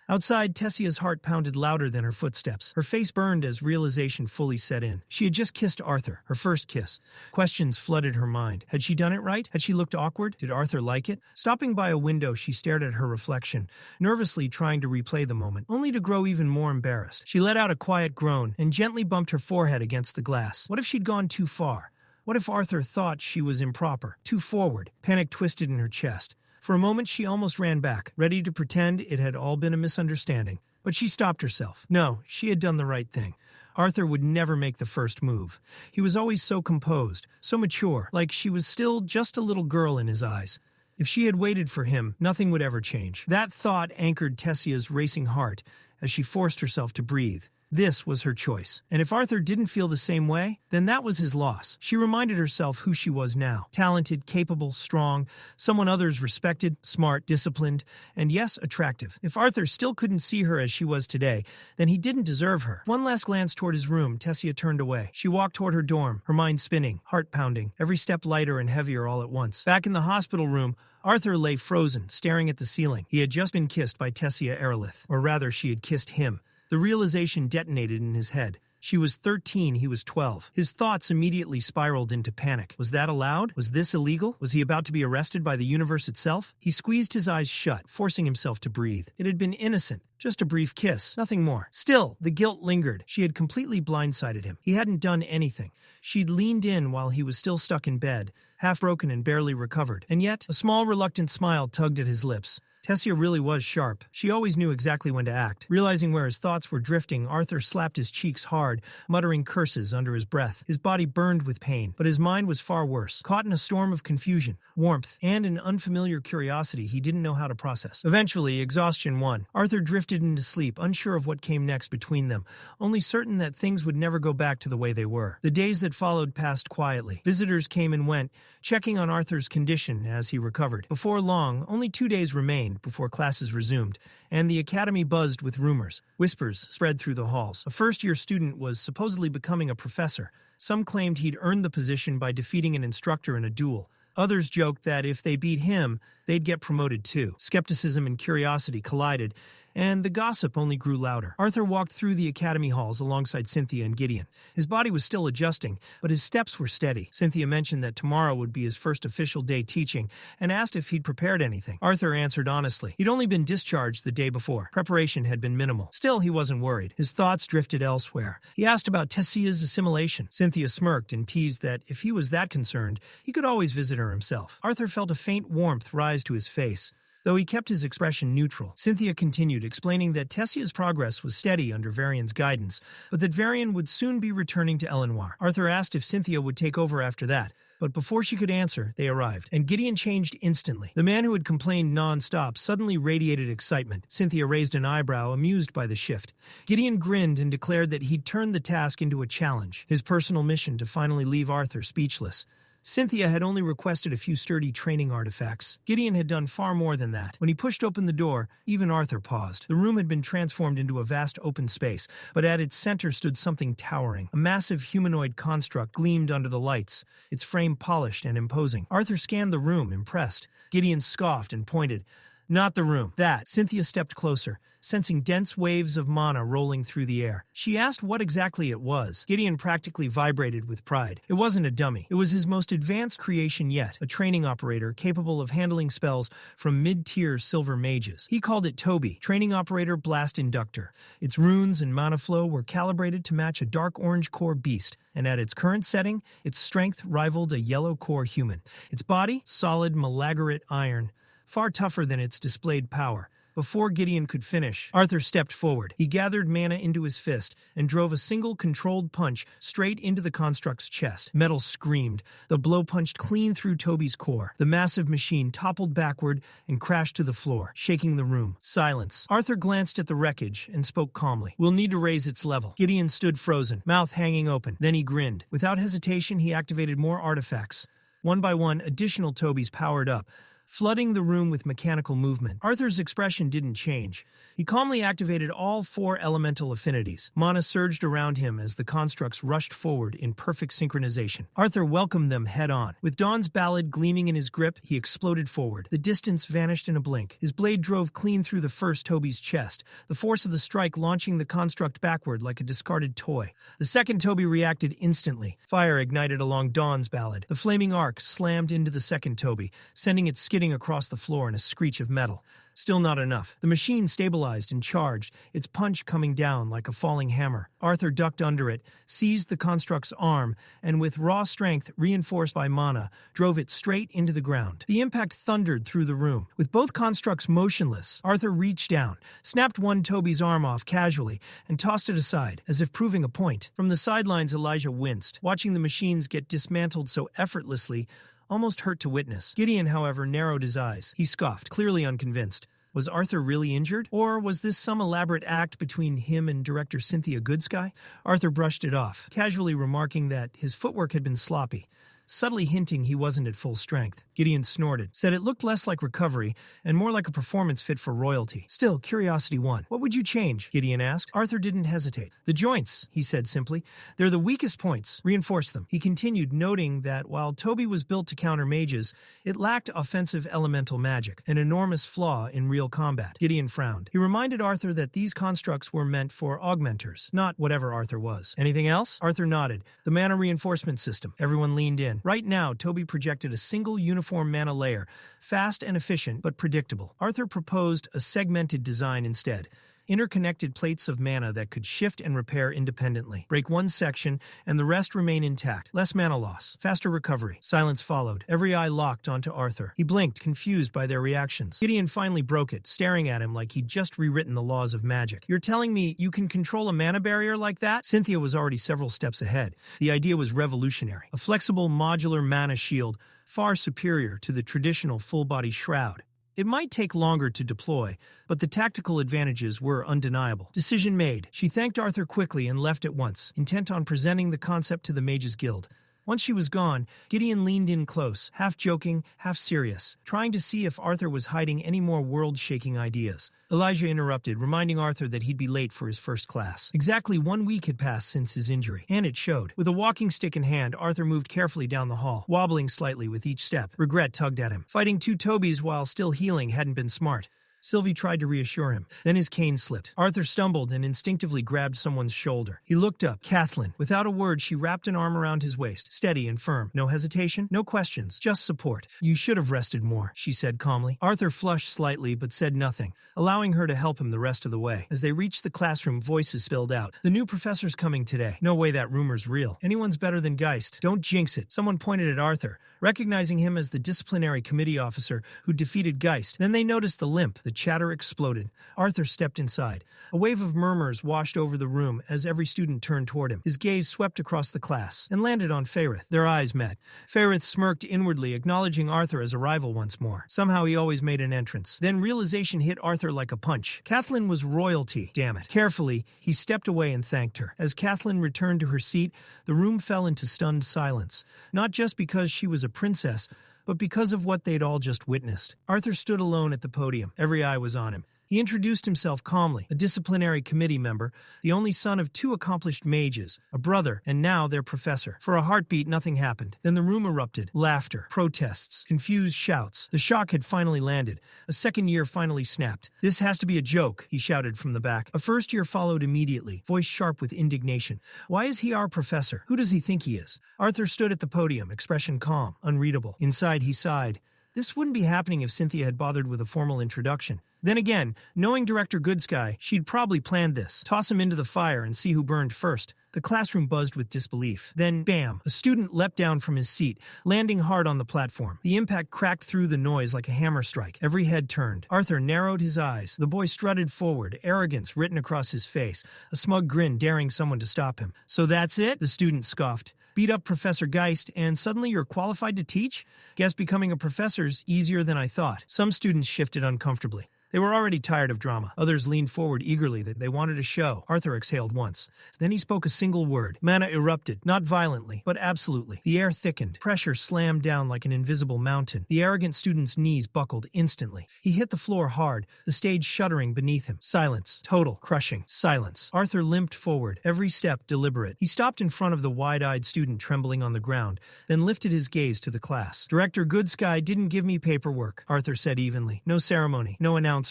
Outside, Tessia's heart pounded louder than her footsteps. Her face burned as realization fully set in. She had just kissed Arthur, her first kiss. Questions flooded her mind. Had she done it right? Had she looked awkward? Did Arthur like it? Stopping by a window, she stared at her reflection, nervously trying to replay the moment, only to grow even more embarrassed. She let out a quiet groan and gently bumped her forehead against the glass. What if she'd gone too far? What if Arthur thought she was improper, too forward? Panic twisted in her chest. For a moment, she almost ran back, ready to pretend it had all been a misunderstanding. But she stopped herself. No, she had done the right thing. Arthur would never make the first move. He was always so composed, so mature, like she was still just a little girl in his eyes. If she had waited for him, nothing would ever change. That thought anchored Tessia's racing heart as she forced herself to breathe. This was her choice. And if Arthur didn't feel the same way, then that was his loss. She reminded herself who she was now. Talented, capable, strong, someone others respected, smart, disciplined, and yes, attractive. If Arthur still couldn't see her as she was today, then he didn't deserve her. One last glance toward his room, Tessia turned away. She walked toward her dorm, her mind spinning, heart pounding, every step lighter and heavier all at once. Back in the hospital room, Arthur lay frozen, staring at the ceiling. He had just been kissed by Tessia Erlith, or rather, she had kissed him. The realization detonated in his head. She was 13, he was 12. His thoughts immediately spiraled into panic. Was that allowed? Was this illegal? Was he about to be arrested by the universe itself? He squeezed his eyes shut, forcing himself to breathe. It had been innocent. Just a brief kiss, nothing more. Still, the guilt lingered. She had completely blindsided him. He hadn't done anything. She'd leaned in while he was still stuck in bed, half broken and barely recovered. And yet, a small, reluctant smile tugged at his lips. Tessia really was sharp. She always knew exactly when to act. Realizing where his thoughts were drifting, Arthur slapped his cheeks hard, muttering curses under his breath. His body burned with pain, but his mind was far worse, caught in a storm of confusion, warmth, and an unfamiliar curiosity he didn't know how to process. Eventually, exhaustion won. Arthur drifted into sleep, unsure of what came next between them, only certain that things would never go back to the way they were. The days that followed passed quietly. Visitors came and went, checking on Arthur's condition as he recovered. Before long, only 2 days remained before classes resumed, and the academy buzzed with rumors. Whispers spread through the halls. A first-year student was supposedly becoming a professor. Some claimed he'd earned the position by defeating an instructor in a duel. Others joked that if they beat him, they'd get promoted too. Skepticism and curiosity collided, and the gossip only grew louder. Arthur walked through the academy halls alongside Cynthia and Gideon. His body was still adjusting, but his steps were steady. Cynthia mentioned that tomorrow would be his first official day teaching and asked if he'd prepared anything. Arthur answered honestly. He'd only been discharged the day before. Preparation had been minimal. Still, he wasn't worried. His thoughts drifted elsewhere. He asked about Tessia's assimilation. Cynthia smirked and teased that if he was that concerned, he could always visit her himself. Arthur felt a faint warmth rise to his face, though he kept his expression neutral. Cynthia continued, explaining that Tessia's progress was steady under Varian's guidance, but that Varian would soon be returning to Elenoir. Arthur asked if Cynthia would take over after that, but before she could answer, they arrived, and Gideon changed instantly. The man who had complained non-stop suddenly radiated excitement. Cynthia raised an eyebrow, amused by the shift. Gideon grinned and declared that he'd turned the task into a challenge, his personal mission to finally leave Arthur speechless. Cynthia had only requested a few sturdy training artifacts. Gideon had done far more than that. When he pushed open the door, even Arthur paused. The room had been transformed into a vast open space, but at its center stood something towering. A massive humanoid construct gleamed under the lights, its frame polished and imposing. Arthur scanned the room, impressed. Gideon scoffed and pointed. Not the room. That. Cynthia stepped closer, sensing dense waves of mana rolling through the air. She asked what exactly it was. Gideon practically vibrated with pride. It wasn't a dummy. It was his most advanced creation yet, a training operator capable of handling spells from mid-tier silver mages. He called it Toby, Training Operator Blast Inductor. Its runes and mana flow were calibrated to match a dark orange core beast, and at its current setting, its strength rivaled a yellow core human. Its body, solid malagorite iron, far tougher than its displayed power. Before Gideon could finish, Arthur stepped forward. He gathered mana into his fist and drove a single controlled punch straight into the construct's chest. Metal screamed. The blow punched clean through Toby's core. The massive machine toppled backward and crashed to the floor, shaking the room. Silence. Arthur glanced at the wreckage and spoke calmly. "We'll need to raise its level." Gideon stood frozen, mouth hanging open. Then he grinned. Without hesitation, he activated more artifacts. One by one, additional Tobys powered up, flooding the room with mechanical movement. Arthur's expression didn't change. He calmly activated all 4 elemental affinities. Mana surged around him as the constructs rushed forward in perfect synchronization. Arthur welcomed them head-on. With Dawn's ballad gleaming in his grip, he exploded forward. The distance vanished in a blink. His blade drove clean through the first Toby's chest, the force of the strike launching the construct backward like a discarded toy. The second Toby reacted instantly. Fire ignited along Dawn's ballad. The flaming arc slammed into the second Toby, sending it skidding across the floor in a screech of metal. Still not enough. The machine stabilized and charged, its punch coming down like a falling hammer. Arthur ducked under it, seized the construct's arm, and with raw strength reinforced by mana, drove it straight into the ground. The impact thundered through the room. With both constructs motionless, Arthur reached down, snapped one Toby's arm off casually, and tossed it aside, as if proving a point. From the sidelines, Elijah winced, watching the machines get dismantled so effortlessly, almost hurt to witness. Gideon, however, narrowed his eyes. He scoffed, clearly unconvinced. Was Arthur really injured? Or was this some elaborate act between him and director Cynthia Goodsky? Arthur brushed it off, casually remarking that his footwork had been sloppy, subtly hinting he wasn't at full strength. Gideon snorted, said it looked less like recovery and more like a performance fit for royalty. Still, curiosity won. "What would you change?" Gideon asked. Arthur didn't hesitate. "The joints," he said simply. "They're the weakest points. Reinforce them." He continued, noting that while Toby was built to counter mages, it lacked offensive elemental magic, an enormous flaw in real combat. Gideon frowned. He reminded Arthur that these constructs were meant for augmenters, not whatever Arthur was. "Anything else?" Arthur nodded. "The mana reinforcement system." Everyone leaned in. Right now, Toby projected a single uniform mana layer, fast and efficient, but predictable. Arthur proposed a segmented design instead. Interconnected plates of mana that could shift and repair independently. Break one section, and the rest remain intact. Less mana loss. Faster recovery. Silence followed. Every eye locked onto Arthur. He blinked, confused by their reactions. Gideon finally broke it, staring at him like he'd just rewritten the laws of magic. "You're telling me you can control a mana barrier like that?" Cynthia was already several steps ahead. The idea was revolutionary. A flexible, modular mana shield, far superior to the traditional full-body shroud. It might take longer to deploy, but the tactical advantages were undeniable. Decision made. She thanked Arthur quickly and left at once, intent on presenting the concept to the Mages Guild. Once she was gone, Gideon leaned in close, half joking, half serious, trying to see if Arthur was hiding any more world-shaking ideas. Elijah interrupted, reminding Arthur that he'd be late for his first class. Exactly 1 week had passed since his injury, and it showed. With a walking stick in hand, Arthur moved carefully down the hall, wobbling slightly with each step. Regret tugged at him. Fighting 2 Tobys while still healing hadn't been smart. Sylvie tried to reassure him. Then his cane slipped. Arthur stumbled and instinctively grabbed someone's shoulder. He looked up. Kathleen. Without a word, she wrapped an arm around his waist, steady and firm. No hesitation, no questions, just support. You should have rested more, she said calmly. Arthur flushed slightly but said nothing, allowing her to help him the rest of the way. As they reached the classroom, voices spilled out. The new professor's coming today. No way that rumor's real. Anyone's better than Geist. Don't jinx it. Someone pointed at Arthur, recognizing him as the disciplinary committee officer who defeated Geist. Then they noticed the limp. The chatter exploded. Arthur stepped inside. A wave of murmurs washed over the room as every student turned toward him. His gaze swept across the class and landed on Fairith. Their eyes met. Fairith smirked inwardly, acknowledging Arthur as a rival once more. Somehow he always made an entrance. Then realization hit Arthur like a punch. Kathleen was royalty. Damn it. Carefully, he stepped away and thanked her. As Kathleen returned to her seat, the room fell into stunned silence. Not just because she was a princess, but because of what they'd all just witnessed. Arthur stood alone at the podium. Every eye was on him. He introduced himself calmly, a disciplinary committee member, the only son of two accomplished mages, a brother, and now their professor. For a heartbeat, nothing happened. Then the room erupted. Laughter, protests, confused shouts. The shock had finally landed. A second year finally snapped. This has to be a joke, he shouted from the back. A first year followed immediately, voice sharp with indignation. Why is he our professor? Who does he think he is? Arthur stood at the podium, expression calm, unreadable. Inside, he sighed. This wouldn't be happening if Cynthia had bothered with a formal introduction. Then again, knowing Director Goodsky, she'd probably planned this. Toss him into the fire and see who burned first. The classroom buzzed with disbelief. Then, bam, a student leapt down from his seat, landing hard on the platform. The impact cracked through the noise like a hammer strike. Every head turned. Arthur narrowed his eyes. The boy strutted forward, arrogance written across his face, a smug grin daring someone to stop him. So that's it? The student scoffed. Beat up Professor Geist, and suddenly you're qualified to teach? Guess becoming a professor's easier than I thought. Some students shifted uncomfortably. They were already tired of drama. Others leaned forward eagerly that they wanted a show. Arthur exhaled once. Then he spoke a single word. Mana erupted, not violently, but absolutely. The air thickened. Pressure slammed down like an invisible mountain. The arrogant student's knees buckled instantly. He hit the floor hard, the stage shuddering beneath him. Silence. Total, crushing silence. Arthur limped forward, every step deliberate. He stopped in front of the wide-eyed student trembling on the ground, then lifted his gaze to the class. Director Goodsky didn't give me paperwork, Arthur said evenly. No ceremony, no announcement.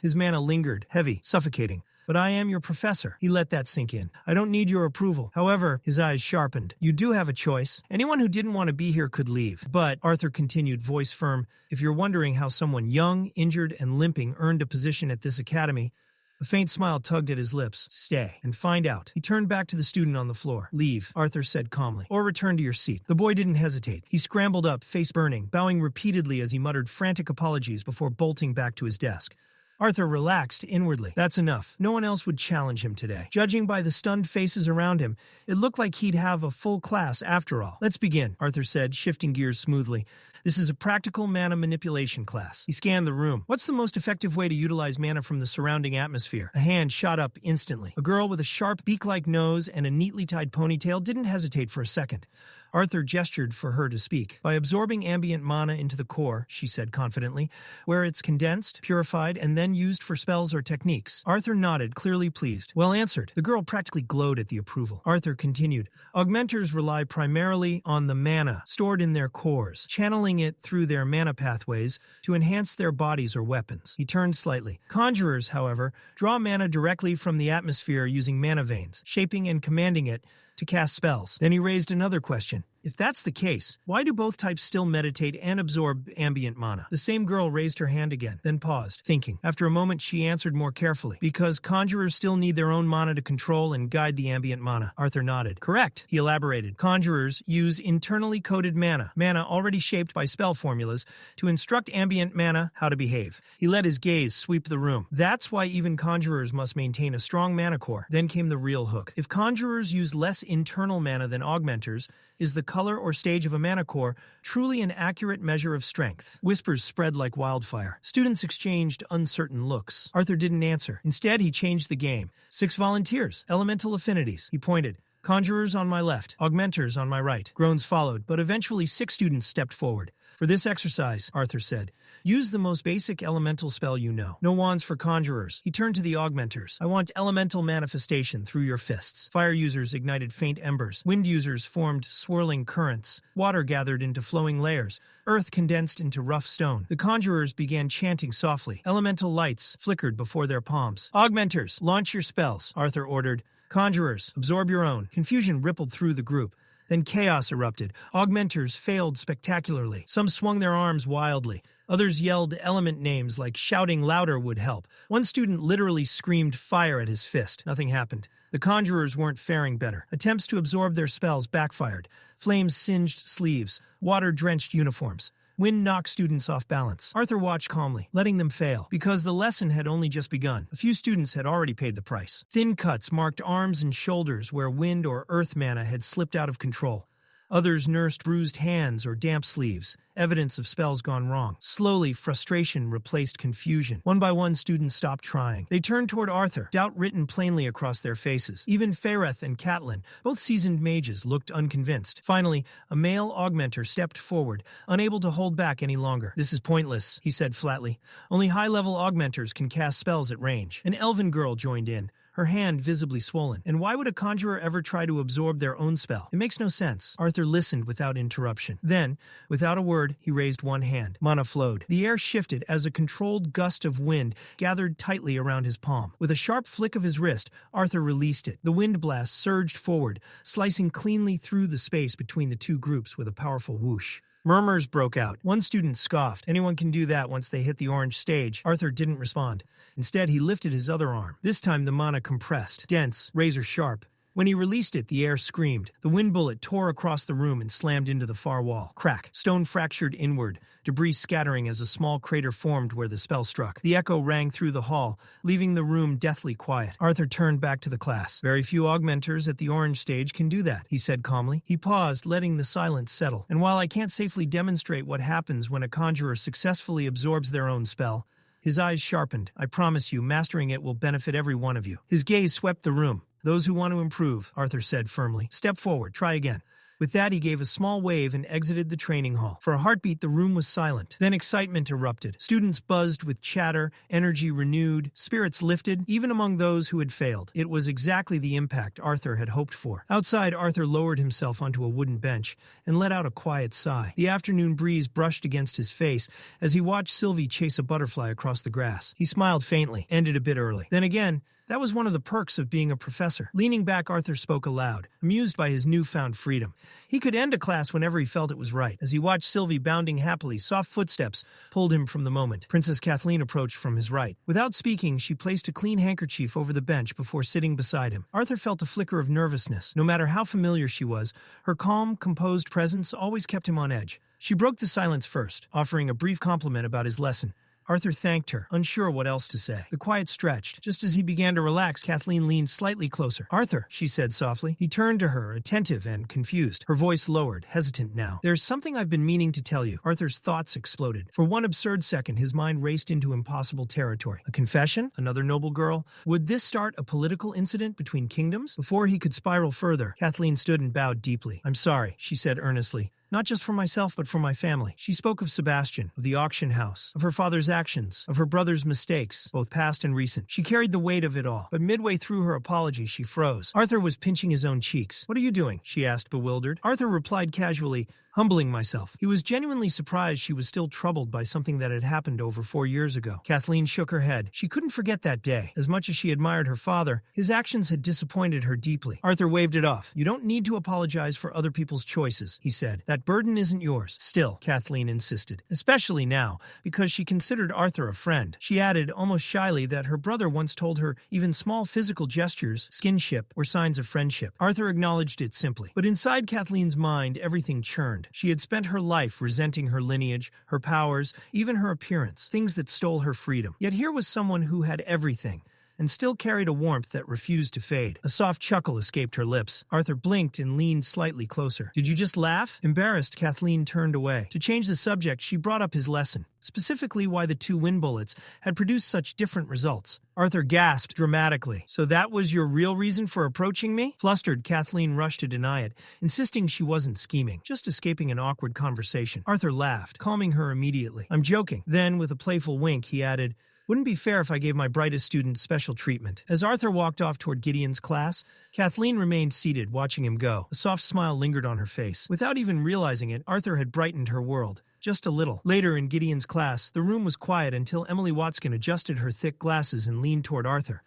His mana lingered, heavy, suffocating. But I am your professor. He let that sink in. I don't need your approval. However, his eyes sharpened. You do have a choice. Anyone who didn't want to be here could leave. But, Arthur continued, voice firm, if you're wondering how someone young, injured, and limping earned a position at this academy, a faint smile tugged at his lips. Stay and find out. He turned back to the student on the floor. Leave, Arthur said calmly, or return to your seat. The boy didn't hesitate. He scrambled up, face burning, bowing repeatedly as he muttered frantic apologies before bolting back to his desk. Arthur relaxed inwardly. That's enough. No one else would challenge him today. Judging by the stunned faces around him, it looked like he'd have a full class after all. Let's begin, Arthur said, shifting gears smoothly. This is a practical mana manipulation class. He scanned the room. What's the most effective way to utilize mana from the surrounding atmosphere? A hand shot up instantly. A girl with a sharp beak-like nose and a neatly tied ponytail didn't hesitate for a second. Arthur gestured for her to speak. By absorbing ambient mana into the core, she said confidently, where it's condensed, purified, and then used for spells or techniques. Arthur nodded, clearly pleased. Well answered. The girl practically glowed at the approval. Arthur continued. Augmenters rely primarily on the mana stored in their cores, channeling it through their mana pathways to enhance their bodies or weapons. He turned slightly. Conjurers, however, draw mana directly from the atmosphere using mana veins, shaping and commanding it to cast spells. Then he raised another question. If that's the case, why do both types still meditate and absorb ambient mana? The same girl raised her hand again, then paused, thinking. After a moment, she answered more carefully. Because conjurers still need their own mana to control and guide the ambient mana. Arthur nodded. Correct, he elaborated. Conjurers use internally coded mana already shaped by spell formulas, to instruct ambient mana how to behave. He let his gaze sweep the room. That's why even conjurers must maintain a strong mana core. Then came the real hook. If conjurers use less internal mana than augmenters, is the color or stage of a mana core truly an accurate measure of strength? Whispers spread like wildfire. Students exchanged uncertain looks. Arthur didn't answer. Instead, he changed the game. 6 volunteers, elemental affinities. He pointed. Conjurers on my left, augmenters on my right. Groans followed, but eventually 6 students stepped forward. For this exercise, Arthur said, Use the most basic elemental spell you know. No wands for conjurers. He turned to the augmenters. I want elemental manifestation through your fists. Fire users ignited faint embers. Wind users formed swirling currents. Water gathered into flowing layers. Earth condensed into rough stone. The conjurers began chanting softly. Elemental lights flickered before their palms. Augmenters, launch your spells, Arthur ordered. Conjurers, absorb your own. Confusion rippled through the group. Then chaos erupted. Augmenters failed spectacularly. Some swung their arms wildly. Others yelled element names like shouting louder would help. One student literally screamed fire at his fist. Nothing happened. The conjurers weren't faring better. Attempts to absorb their spells backfired. Flames singed sleeves. Water drenched uniforms. Wind knocked students off balance. Arthur watched calmly, letting them fail, because the lesson had only just begun. A few students had already paid the price. Thin cuts marked arms and shoulders where wind or earth mana had slipped out of control. Others nursed bruised hands or damp sleeves, evidence of spells gone wrong. Slowly, frustration replaced confusion. One by one, students stopped trying. They turned toward Arthur, doubt written plainly across their faces. Even Faereth and Catelyn, both seasoned mages, looked unconvinced. Finally, a male augmenter stepped forward, unable to hold back any longer. "This is pointless," he said flatly. "Only high-level augmenters can cast spells at range." An elven girl joined in, her hand visibly swollen. "And why would a conjurer ever try to absorb their own spell? It makes no sense." Arthur listened without interruption. Then, without a word, he raised one hand. Mana flowed. The air shifted as a controlled gust of wind gathered tightly around his palm. With a sharp flick of his wrist, Arthur released it. The wind blast surged forward, slicing cleanly through the space between the two groups with a powerful whoosh. Murmurs broke out. One student scoffed. Anyone can do that once they hit the orange stage. Arthur didn't respond. Instead, he lifted his other arm. This time the mana compressed, dense, razor sharp. When he released it, the air screamed. The wind bullet tore across the room and slammed into the far wall. Crack. Stone fractured inward, debris scattering as a small crater formed where the spell struck. The echo rang through the hall, leaving the room deathly quiet. Arthur turned back to the class. "Very few augmenters at the orange stage can do that," he said calmly. He paused, letting the silence settle. "And while I can't safely demonstrate what happens when a conjurer successfully absorbs their own spell," his eyes sharpened, "I promise you, mastering it will benefit every one of you." His gaze swept the room. "Those who want to improve," Arthur said firmly. "Step forward, try again." With that, he gave a small wave and exited the training hall. For a heartbeat, the room was silent. Then excitement erupted. Students buzzed with chatter, energy renewed, spirits lifted, even among those who had failed. It was exactly the impact Arthur had hoped for. Outside, Arthur lowered himself onto a wooden bench and let out a quiet sigh. The afternoon breeze brushed against his face as he watched Sylvie chase a butterfly across the grass. He smiled faintly, ended a bit early. Then again, that was one of the perks of being a professor. Leaning back, Arthur spoke aloud, amused by his newfound freedom. He could end a class whenever he felt it was right. As he watched Sylvie bounding happily, soft footsteps pulled him from the moment. Princess Kathleen approached from his right. Without speaking, she placed a clean handkerchief over the bench before sitting beside him. Arthur felt a flicker of nervousness. No matter how familiar she was, her calm, composed presence always kept him on edge. She broke the silence first, offering a brief compliment about his lesson. Arthur thanked her, unsure what else to say. The quiet stretched. Just as he began to relax, Kathleen leaned slightly closer. "Arthur," she said softly. He turned to her, attentive and confused. Her voice lowered, hesitant now. "There's something I've been meaning to tell you." Arthur's thoughts exploded. For one absurd second, his mind raced into impossible territory. A confession? Another noble girl? Would this start a political incident between kingdoms? Before he could spiral further, Kathleen stood and bowed deeply. "I'm sorry," she said earnestly. "Not just for myself, but for my family." She spoke of Sebastian, of the auction house, of her father's actions, of her brother's mistakes, both past and recent. She carried the weight of it all, but midway through her apology, she froze. Arthur was pinching his own cheeks. "What are you doing?" she asked, bewildered. Arthur replied casually, "Humbling myself." He was genuinely surprised she was still troubled by something that had happened over 4 years ago. Kathleen shook her head. She couldn't forget that day. As much as she admired her father, his actions had disappointed her deeply. Arthur waved it off. "You don't need to apologize for other people's choices," he said. "That burden isn't yours." "Still," Kathleen insisted, especially now, because she considered Arthur a friend. She added, almost shyly, that her brother once told her even small physical gestures, skinship, were signs of friendship. Arthur acknowledged it simply. But inside Kathleen's mind, everything churned. She had spent her life resenting her lineage, her powers, even her appearance, things that stole her freedom. Yet here was someone who had everything. and still carried a warmth that refused to fade. A soft chuckle escaped her lips. Arthur blinked and leaned slightly closer. "Did you just laugh?" Embarrassed, Kathleen turned away. To change the subject, she brought up his lesson, specifically why the 2 wind bullets had produced such different results. Arthur gasped dramatically. "So that was your real reason for approaching me?" Flustered, Kathleen rushed to deny it, insisting she wasn't scheming, just escaping an awkward conversation. Arthur laughed, calming her immediately. "I'm joking." Then, with a playful wink, he added, "Wouldn't be fair if I gave my brightest student special treatment." As Arthur walked off toward Gideon's class, Kathleen remained seated, watching him go. A soft smile lingered on her face. Without even realizing it, Arthur had brightened her world. Just a little. Later in Gideon's class, the room was quiet until Emily Watson adjusted her thick glasses and leaned toward Arthur.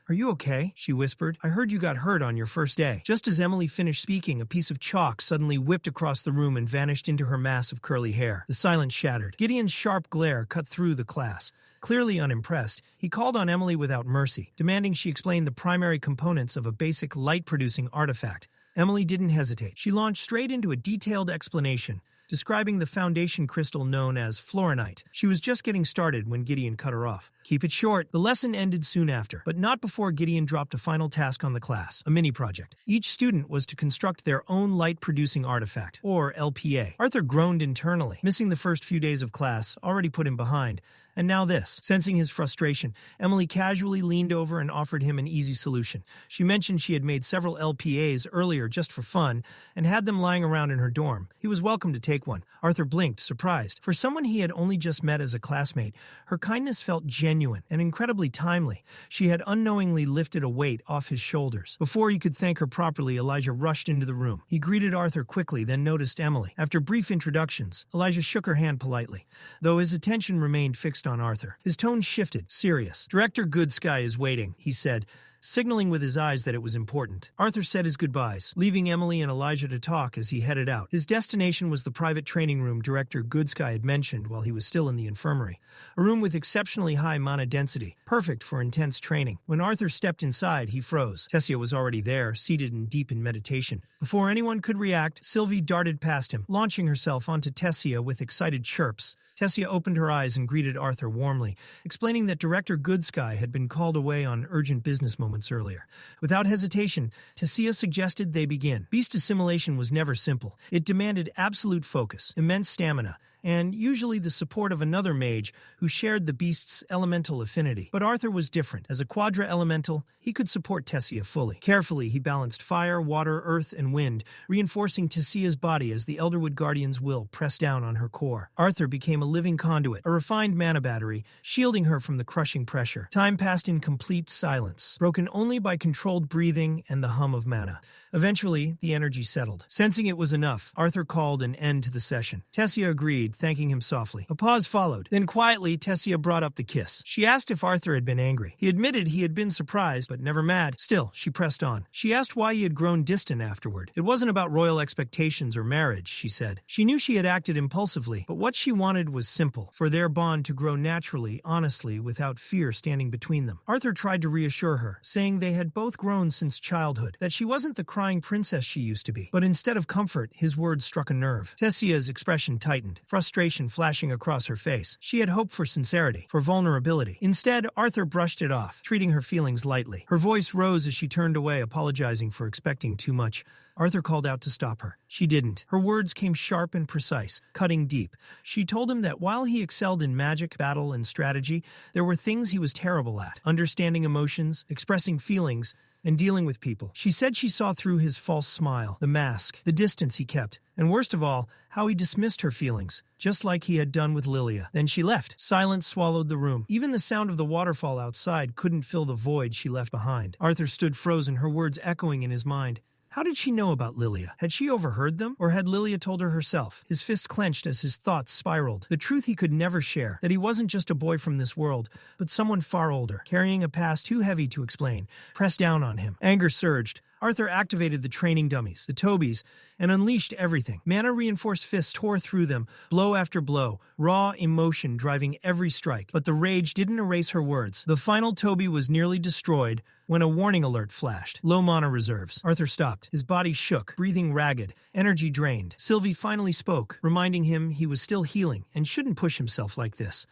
"Are you okay?" she whispered. "I heard you got hurt on your first day." Just as Emily finished speaking, a piece of chalk suddenly whipped across the room and vanished into her mass of curly hair. The silence shattered. Gideon's sharp glare cut through the class. Clearly unimpressed, he called on Emily without mercy, demanding she explain the primary components of a basic light-producing artifact. Emily didn't hesitate. She launched straight into a detailed explanation, describing the foundation crystal known as fluorinite. She was just getting started when Gideon cut her off. Keep it short. The lesson ended soon after, but not before Gideon dropped a final task on the class, a mini-project. Each student was to construct their own light-producing artifact, or LPA. Arthur groaned internally. Missing the first few days of class already put him behind. And now this. Sensing his frustration, Emily casually leaned over and offered him an easy solution. She mentioned she had made several LPAs earlier just for fun and had them lying around in her dorm. He was welcome to take one. Arthur blinked, surprised. For someone he had only just met as a classmate, her kindness felt genuine and incredibly timely. She had unknowingly lifted a weight off his shoulders. Before he could thank her properly, Elijah rushed into the room. He greeted Arthur quickly, then noticed Emily. After brief introductions, Elijah shook her hand politely, though his attention remained fixed on Arthur. His tone shifted, serious. "Director Goodsky is waiting," he said, signaling with his eyes that it was important. Arthur said his goodbyes, leaving Emily and Elijah to talk as he headed out. His destination was the private training room Director Goodsky had mentioned while he was still in the infirmary, a room with exceptionally high mana density, perfect for intense training. When Arthur stepped inside, he froze. Tessia was already there, seated and deep in meditation. Before anyone could react, Sylvie darted past him, launching herself onto Tessia with excited chirps. Tessia opened her eyes and greeted Arthur warmly, explaining that Director Goodsky had been called away on urgent business moments earlier. Without hesitation, Tessia suggested they begin. Beast assimilation was never simple. It demanded absolute focus, immense stamina, and usually the support of another mage who shared the beast's elemental affinity. But Arthur was different. As a quadra elemental, he could support Tessia fully. Carefully, he balanced fire, water, earth, and wind, reinforcing Tessia's body as the Elderwood Guardian's will pressed down on her core. Arthur became a living conduit, a refined mana battery, shielding her from the crushing pressure. Time passed in complete silence, broken only by controlled breathing and the hum of mana. Eventually, the energy settled. Sensing it was enough, Arthur called an end to the session. Tessia agreed, thanking him softly. A pause followed. Then quietly, Tessia brought up the kiss. She asked if Arthur had been angry. He admitted he had been surprised, but never mad. Still, she pressed on. She asked why he had grown distant afterward. It wasn't about royal expectations or marriage, she said. She knew she had acted impulsively, but what she wanted was simple, for their bond to grow naturally, honestly, without fear standing between them. Arthur tried to reassure her, saying they had both grown since childhood, that she wasn't the crying princess she used to be. But instead of comfort, his words struck a nerve. Tessia's expression tightened, frustration flashing across her face. She had hoped for sincerity, for vulnerability. Instead, Arthur brushed it off, treating her feelings lightly. Her voice rose as she turned away, apologizing for expecting too much. Arthur called out to stop her. She didn't. Her words came sharp and precise, cutting deep. She told him that while he excelled in magic, battle, and strategy, there were things he was terrible at: understanding emotions, expressing feelings, and dealing with people. She said she saw through his false smile, the mask, the distance he kept, and worst of all, how he dismissed her feelings, just like he had done with Lilia. Then she left. Silence swallowed the room. Even the sound of the waterfall outside couldn't fill the void she left behind. Arthur stood frozen, her words echoing in his mind. How did she know about Lilia? Had she overheard them? Or had Lilia told her herself? His fists clenched as his thoughts spiraled. The truth he could never share, that he wasn't just a boy from this world, but someone far older, carrying a past too heavy to explain, pressed down on him. Anger surged. Arthur activated the training dummies, the Tobies, and unleashed everything. Mana-reinforced fists tore through them, blow after blow, raw emotion driving every strike. But the rage didn't erase her words. The final Toby was nearly destroyed when a warning alert flashed. Low mana reserves. Arthur stopped. His body shook, breathing ragged, energy drained. Sylvie finally spoke, reminding him he was still healing and shouldn't push himself like this.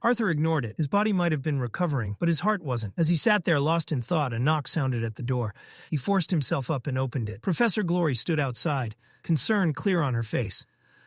Arthur ignored it. His body might have been recovering, but his heart wasn't. As he sat there lost in thought, a knock sounded at the door. He forced himself up and opened it. Professor Glory stood outside, concern clear on her face.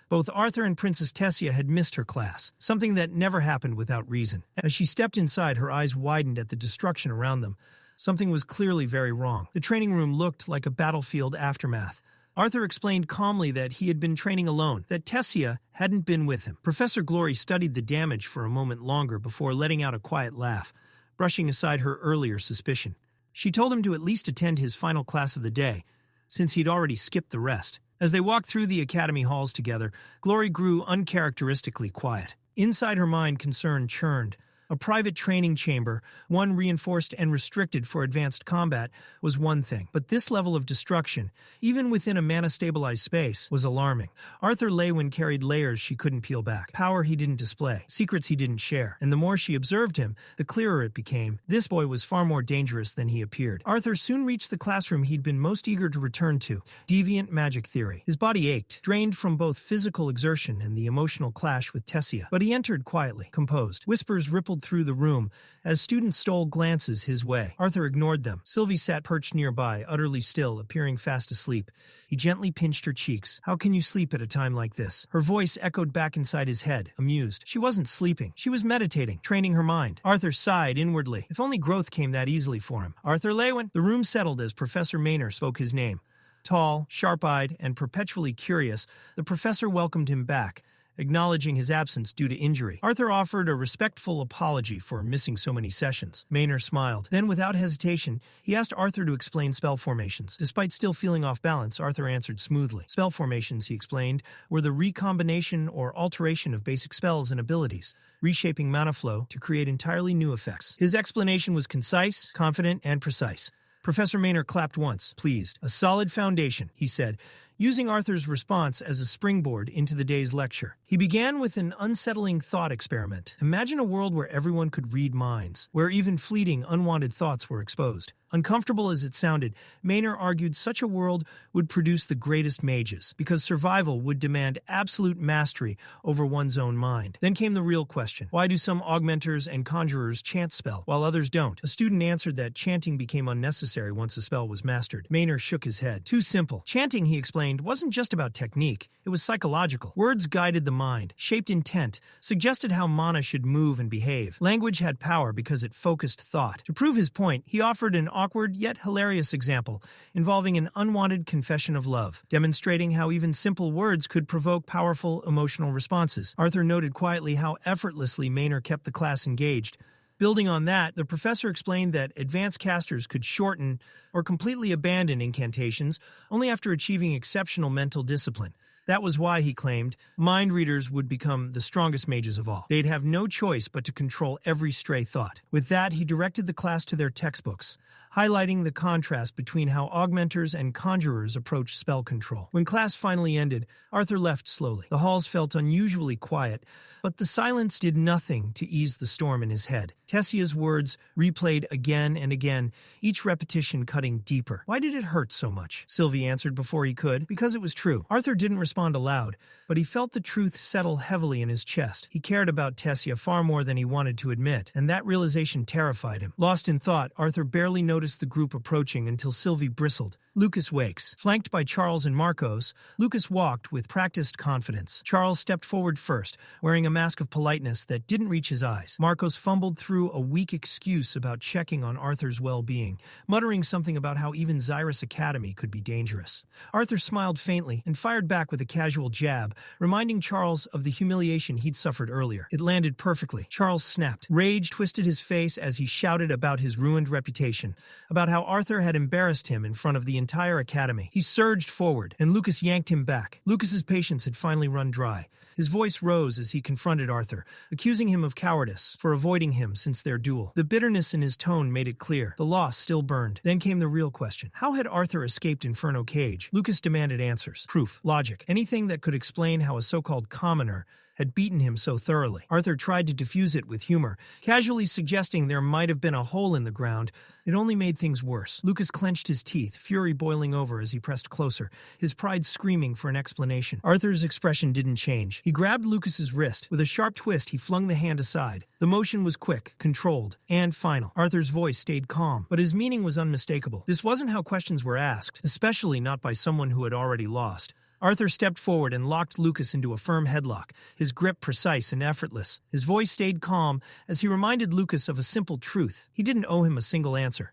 Both Arthur and Princess Tessia had missed her class, something that never happened without reason. As she stepped inside, her eyes widened at the destruction around them. Something was clearly very wrong. The training room looked like a battlefield aftermath. Arthur explained calmly that he had been training alone, that Tessia hadn't been with him. Professor Glory studied the damage for a moment longer before letting out a quiet laugh, brushing aside her earlier suspicion. She told him to at least attend his final class of the day, since he'd already skipped the rest. As they walked through the academy halls together, Glory grew uncharacteristically quiet. Inside her mind, concern churned. A private training chamber, one reinforced and restricted for advanced combat, was one thing. But this level of destruction, even within a mana-stabilized space, was alarming. Arthur Leywin carried layers she couldn't peel back, power he didn't display, secrets he didn't share. And the more she observed him, the clearer it became. This boy was far more dangerous than he appeared. Arthur soon reached the classroom he'd been most eager to return to, deviant magic theory. His body ached, drained from both physical exertion and the emotional clash with Tessia. But he entered quietly, composed. Whispers rippled through the room as students stole glances his way. Arthur ignored them. Sylvie sat perched nearby, utterly still, appearing fast asleep. He gently pinched her cheeks. "How can you sleep at a time like this?" Her voice echoed back inside his head, amused. She wasn't sleeping. She was meditating, training her mind. Arthur sighed inwardly. If only growth came that easily for him. "Arthur Leywin." The room settled as Professor Maynor spoke his name. Tall, sharp-eyed, and perpetually curious, the professor welcomed him back, acknowledging his absence due to injury. Arthur offered a respectful apology for missing so many sessions. Maynor smiled. Then, without hesitation, he asked Arthur to explain spell formations. Despite still feeling off balance, Arthur answered smoothly. Spell formations, he explained, were the recombination or alteration of basic spells and abilities, reshaping mana flow to create entirely new effects. His explanation was concise, confident, and precise. Professor Maynor clapped once, pleased. "A solid foundation," he said, using Arthur's response as a springboard into the day's lecture. He began with an unsettling thought experiment. Imagine a world where everyone could read minds, where even fleeting, unwanted thoughts were exposed. Uncomfortable as it sounded, Maynor argued such a world would produce the greatest mages, because survival would demand absolute mastery over one's own mind. Then came the real question. Why do some augmenters and conjurers chant spell, while others don't? A student answered that chanting became unnecessary once a spell was mastered. Maynor shook his head. Too simple. Chanting, he explained, wasn't just about technique. It was psychological. Words guided the mind, shaped intent, suggested how mana should move and behave. Language had power because it focused thought. To prove his point, he offered an awkward yet hilarious example involving an unwanted confession of love, demonstrating how even simple words could provoke powerful emotional responses. Arthur noted quietly how effortlessly Maynor kept the class engaged. Building on that, the professor explained that advanced casters could shorten or completely abandon incantations only after achieving exceptional mental discipline. That was why, he claimed, mind readers would become the strongest mages of all. They'd have no choice but to control every stray thought. With that, he directed the class to their textbooks, highlighting the contrast between how augmenters and conjurers approach spell control. When class finally ended, Arthur left slowly. The halls felt unusually quiet, but the silence did nothing to ease the storm in his head. Tessia's words replayed again and again, each repetition cutting deeper. Why did it hurt so much? Sylvie answered before he could. Because it was true. Arthur didn't respond aloud, but he felt the truth settle heavily in his chest. He cared about Tessia far more than he wanted to admit, and that realization terrified him. Lost in thought, Arthur barely noticed the group approaching until Sylvie bristled. Lucas wakes. Flanked by Charles and Marcos, Lucas walked with practiced confidence. Charles stepped forward first, wearing a mask of politeness that didn't reach his eyes. Marcos fumbled through a weak excuse about checking on Arthur's well-being, muttering something about how even Xyrus Academy could be dangerous. Arthur smiled faintly and fired back with a casual jab, reminding Charles of the humiliation he'd suffered earlier. It landed perfectly. Charles snapped. Rage twisted his face as he shouted about his ruined reputation, about how Arthur had embarrassed him in front of the entire academy. He surged forward, and Lucas yanked him back. Lucas's patience had finally run dry. His voice rose as he confronted Arthur, accusing him of cowardice for avoiding him since their duel. The bitterness in his tone made it clear. The loss still burned. Then came the real question. How had Arthur escaped Inferno Cage? Lucas demanded answers. Proof. Logic. Anything that could explain how a so-called commoner had beaten him so thoroughly. Arthur tried to defuse it with humor, casually suggesting there might have been a hole in the ground. It only made things worse. Lucas clenched his teeth, fury boiling over as he pressed closer, his pride screaming for an explanation. Arthur's expression didn't change. He grabbed Lucas's wrist. With a sharp twist, he flung the hand aside. The motion was quick, controlled, and final. Arthur's voice stayed calm, but his meaning was unmistakable. This wasn't how questions were asked, especially not by someone who had already lost. Arthur stepped forward and locked Lucas into a firm headlock, his grip precise and effortless. His voice stayed calm as he reminded Lucas of a simple truth. He didn't owe him a single answer.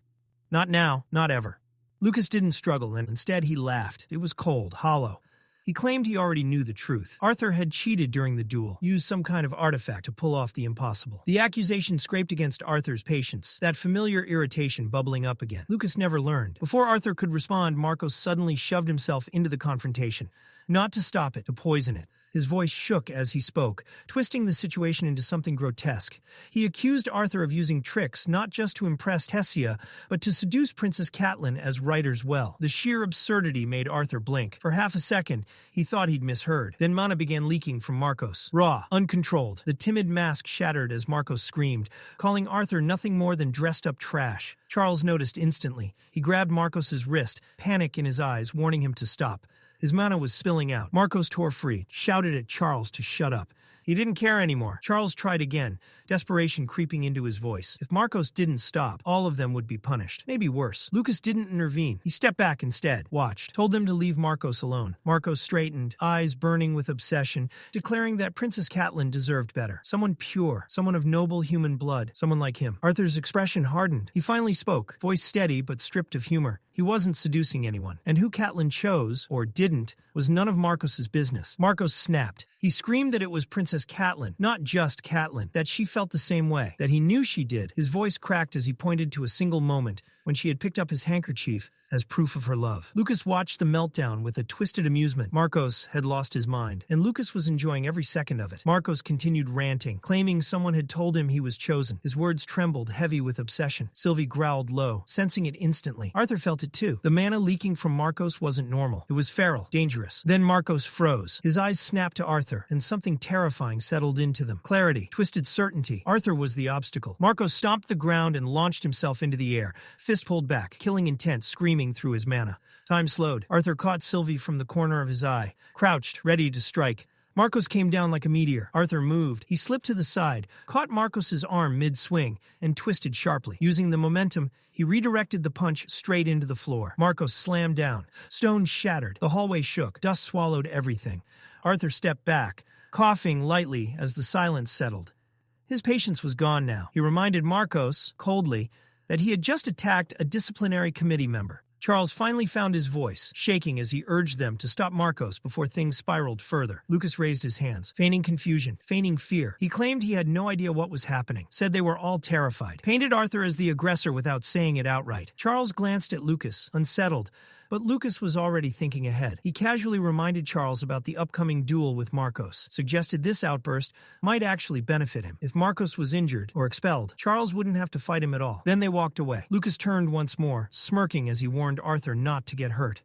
Not now, not ever. Lucas didn't struggle, and instead he laughed. It was cold, hollow. He claimed he already knew the truth. Arthur had cheated during the duel, used some kind of artifact to pull off the impossible. The accusation scraped against Arthur's patience, that familiar irritation bubbling up again. Lucas never learned. Before Arthur could respond, Marcos suddenly shoved himself into the confrontation. Not to stop it, to poison it. His voice shook as he spoke, twisting the situation into something grotesque. He accused Arthur of using tricks not just to impress Tessia, but to seduce Princess Catelyn as writers well. The sheer absurdity made Arthur blink. For half a second, he thought he'd misheard. Then mana began leaking from Marcos. Raw, uncontrolled. The timid mask shattered as Marcos screamed, calling Arthur nothing more than dressed-up trash. Charles noticed instantly. He grabbed Marcos's wrist, panic in his eyes, warning him to stop. His mana was spilling out. Marcos tore free, shouted at Charles to shut up. He didn't care anymore. Charles tried again, desperation creeping into his voice. If Marcos didn't stop, all of them would be punished. Maybe worse. Lucas didn't intervene. He stepped back instead, watched, told them to leave Marcos alone. Marcos straightened, eyes burning with obsession, declaring that Princess Catelyn deserved better. Someone pure, someone of noble human blood, someone like him. Arthur's expression hardened. He finally spoke, voice steady but stripped of humor. He wasn't seducing anyone, and who Catelyn chose, or didn't, was none of Marcos's business. Marcos snapped. He screamed that it was Princess Catelyn, not just Catelyn, that she felt the same way, that he knew she did. His voice cracked as he pointed to a single moment when she had picked up his handkerchief as proof of her love. Lucas watched the meltdown with a twisted amusement. Marcos had lost his mind, and Lucas was enjoying every second of it. Marcos continued ranting, claiming someone had told him he was chosen. His words trembled, heavy with obsession. Sylvie growled low, sensing it instantly. Arthur felt it too. The mana leaking from Marcos wasn't normal. It was feral, dangerous. Then Marcos froze. His eyes snapped to Arthur, and something terrifying settled into them. Clarity, twisted certainty. Arthur was the obstacle. Marcos stomped the ground and launched himself into the air, fist pulled back, killing intent, screaming through his mana. Time slowed. Arthur caught Sylvie from the corner of his eye, crouched, ready to strike. Marcos came down like a meteor. Arthur moved. He slipped to the side, caught Marcos's arm mid-swing, and twisted sharply. Using the momentum, he redirected the punch straight into the floor. Marcos slammed down. Stone shattered. The hallway shook. Dust swallowed everything. Arthur stepped back, coughing lightly as the silence settled. His patience was gone now. He reminded Marcos, coldly, that he had just attacked a disciplinary committee member. Charles finally found his voice, shaking as he urged them to stop Marcos before things spiraled further. Lucas raised his hands, feigning confusion, feigning fear. He claimed he had no idea what was happening, said they were all terrified, painted Arthur as the aggressor without saying it outright. Charles glanced at Lucas, unsettled, but Lucas was already thinking ahead. He casually reminded Charles about the upcoming duel with Marcos, suggested this outburst might actually benefit him. If Marcos was injured or expelled, Charles wouldn't have to fight him at all. Then they walked away. Lucas turned once more, smirking as he warned Arthur not to get hurt.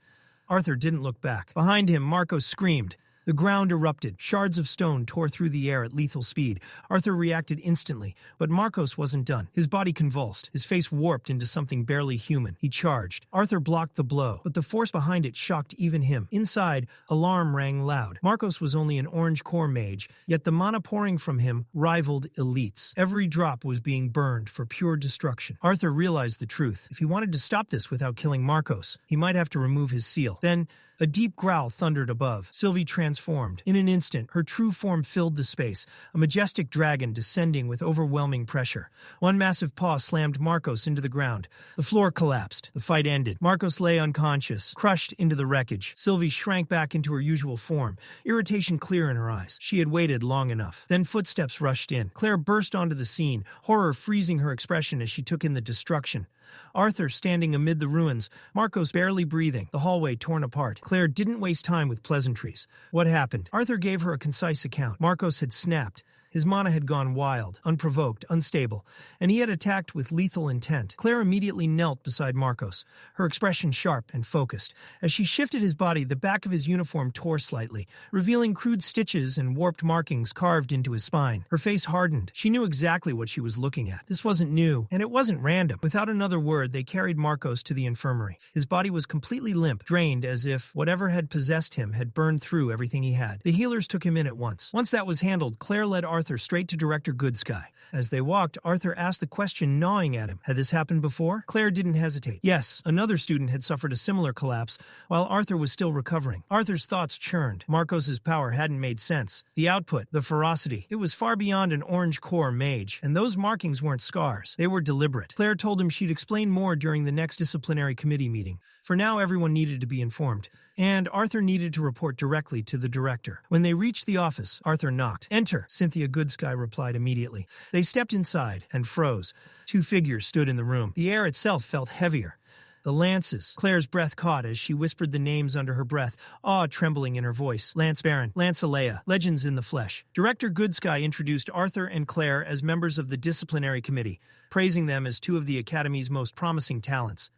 Arthur didn't look back. Behind him, Marcos screamed. The ground erupted. Shards of stone tore through the air at lethal speed. Arthur reacted instantly, but Marcos wasn't done. His body convulsed, his face warped into something barely human. He charged. Arthur blocked the blow, but the force behind it shocked even him. Inside, alarm rang loud. Marcos was only an orange core mage, yet the mana pouring from him rivaled elites. Every drop was being burned for pure destruction. Arthur realized the truth. If he wanted to stop this without killing Marcos, he might have to remove his seal. Then, a deep growl thundered above. Sylvie transformed. In an instant, her true form filled the space, a majestic dragon descending with overwhelming pressure. One massive paw slammed Marcos into the ground. The floor collapsed. The fight ended. Marcos lay unconscious, crushed into the wreckage. Sylvie shrank back into her usual form, irritation clear in her eyes. She had waited long enough. Then footsteps rushed in. Claire burst onto the scene, horror freezing her expression as she took in the destruction. Arthur standing amid the ruins, Marcos barely breathing, the hallway torn apart. Claire didn't waste time with pleasantries. What happened? Arthur gave her a concise account. Marcos had snapped. His mana had gone wild, unprovoked, unstable, and he had attacked with lethal intent. Claire immediately knelt beside Marcos, her expression sharp and focused. As she shifted his body, the back of his uniform tore slightly, revealing crude stitches and warped markings carved into his spine. Her face hardened. She knew exactly what she was looking at. This wasn't new, and it wasn't random. Without another word, they carried Marcos to the infirmary. His body was completely limp, drained as if whatever had possessed him had burned through everything he had. The healers took him in at once. Once that was handled, Claire led Arthur straight to Director Goodsky. As they walked, Arthur asked the question gnawing at him. Had this happened before? Claire didn't hesitate. Yes, another student had suffered a similar collapse while Arthur was still recovering. Arthur's thoughts churned. Marcos's power hadn't made sense. The output, the ferocity, it was far beyond an orange core mage, and those markings weren't scars. They were deliberate. Claire told him she'd explain more during the next disciplinary committee meeting. For now, everyone needed to be informed, and Arthur needed to report directly to the director. When they reached the office, Arthur knocked. "Enter," Cynthia Goodsky replied immediately. They stepped inside and froze. Two figures stood in the room. The air itself felt heavier. The Lances. Claire's breath caught as she whispered the names under her breath, awe trembling in her voice. Lance Baron, Lance Alea, legends in the flesh. Director Goodsky introduced Arthur and Claire as members of the disciplinary committee, praising them as two of the Academy's most promising talents.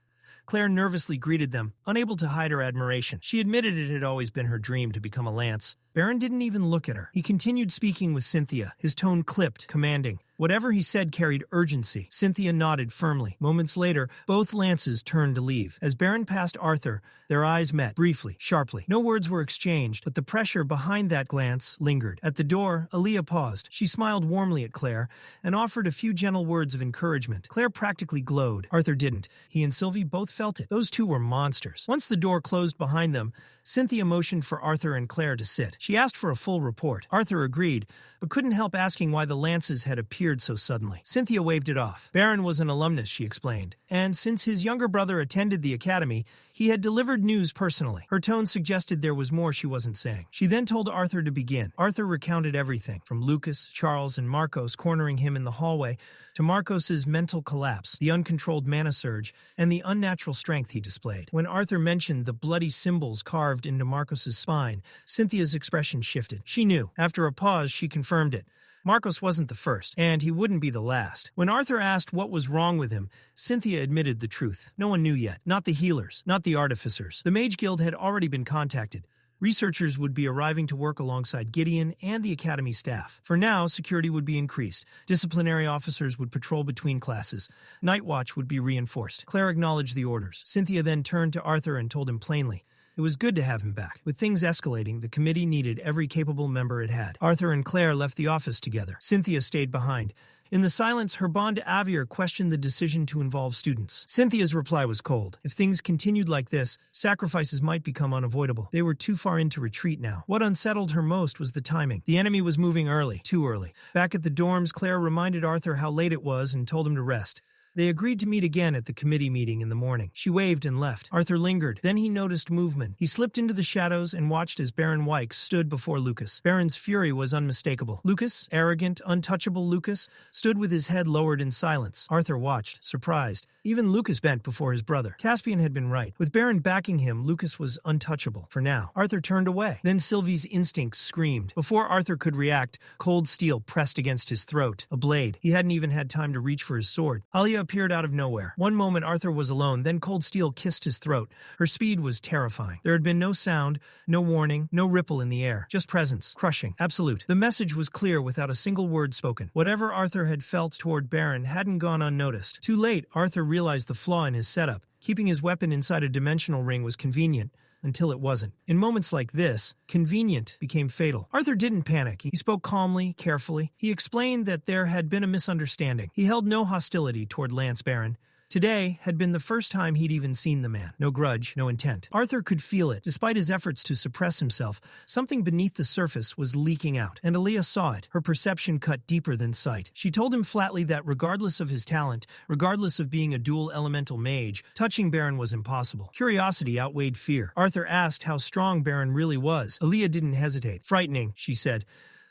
Claire nervously greeted them, unable to hide her admiration. She admitted it had always been her dream to become a lance. Baron didn't even look at her. He continued speaking with Cynthia, his tone clipped, commanding. Whatever he said carried urgency. Cynthia nodded firmly. Moments later, both lances turned to leave. As Baron passed Arthur, their eyes met, briefly, sharply. No words were exchanged, but the pressure behind that glance lingered. At the door, Alea paused. She smiled warmly at Claire and offered a few gentle words of encouragement. Claire practically glowed. Arthur didn't. He and Sylvie both felt it. Those two were monsters. Once the door closed behind them, Cynthia motioned for Arthur and Claire to sit. She asked for a full report. Arthur agreed, but couldn't help asking why the lances had appeared so suddenly. Cynthia waved it off. Baron was an alumnus, she explained, and since his younger brother attended the academy, he had delivered news personally. Her tone suggested there was more she wasn't saying. She then told Arthur to begin. Arthur recounted everything, from Lucas, Charles, and Marcos cornering him in the hallway, to Marcos's mental collapse, the uncontrolled mana surge, and the unnatural strength he displayed. When Arthur mentioned the bloody symbols carved into Marcos's spine, Cynthia's expression shifted. She knew. After a pause, she confirmed it. Marcos wasn't the first, and he wouldn't be the last. When Arthur asked what was wrong with him, Cynthia admitted the truth. No one knew yet. Not the healers, not the artificers. The Mage Guild had already been contacted. Researchers would be arriving to work alongside Gideon and the Academy staff. For now, security would be increased. Disciplinary officers would patrol between classes. Night Watch would be reinforced. Claire acknowledged the orders. Cynthia then turned to Arthur and told him plainly, it was good to have him back. With things escalating, the committee needed every capable member it had. Arthur and Claire left the office together. Cynthia stayed behind. In the silence, her bond Avier questioned the decision to involve students. Cynthia's reply was cold. If things continued like this, sacrifices might become unavoidable. They were too far into retreat now. What unsettled her most was the timing. The enemy was moving early, too early. Back at the dorms, Claire reminded Arthur how late it was and told him to rest. They agreed to meet again at the committee meeting in the morning. She waved and left. Arthur lingered. Then he noticed movement. He slipped into the shadows and watched as Baron Wykes stood before Lucas. Baron's fury was unmistakable. Lucas, arrogant, untouchable Lucas, stood with his head lowered in silence. Arthur watched, surprised. Even Lucas bent before his brother. Caspian had been right. With Baron backing him, Lucas was untouchable. For now. Arthur turned away. Then Sylvie's instincts screamed. Before Arthur could react, cold steel pressed against his throat. A blade. He hadn't even had time to reach for his sword. Alia appeared out of nowhere. One moment Arthur was alone, then cold steel kissed his throat. Her speed was terrifying. There had been no sound, no warning, no ripple in the air. Just presence. Crushing. Absolute. The message was clear without a single word spoken. Whatever Arthur had felt toward Baron hadn't gone unnoticed. Too late, Arthur realized the flaw in his setup. Keeping his weapon inside a dimensional ring was convenient, until it wasn't. In moments like this, convenient became fatal. Arthur didn't panic. He spoke calmly, carefully. He explained that there had been a misunderstanding. He held no hostility toward Lance Baron. Today had been the first time he'd even seen the man. No grudge, no intent. Arthur could feel it. Despite his efforts to suppress himself, something beneath the surface was leaking out, and Alea saw it. Her perception cut deeper than sight. She told him flatly that regardless of his talent, regardless of being a dual elemental mage, touching Baron was impossible. Curiosity outweighed fear. Arthur asked how strong Baron really was. Alea didn't hesitate. Frightening, she said.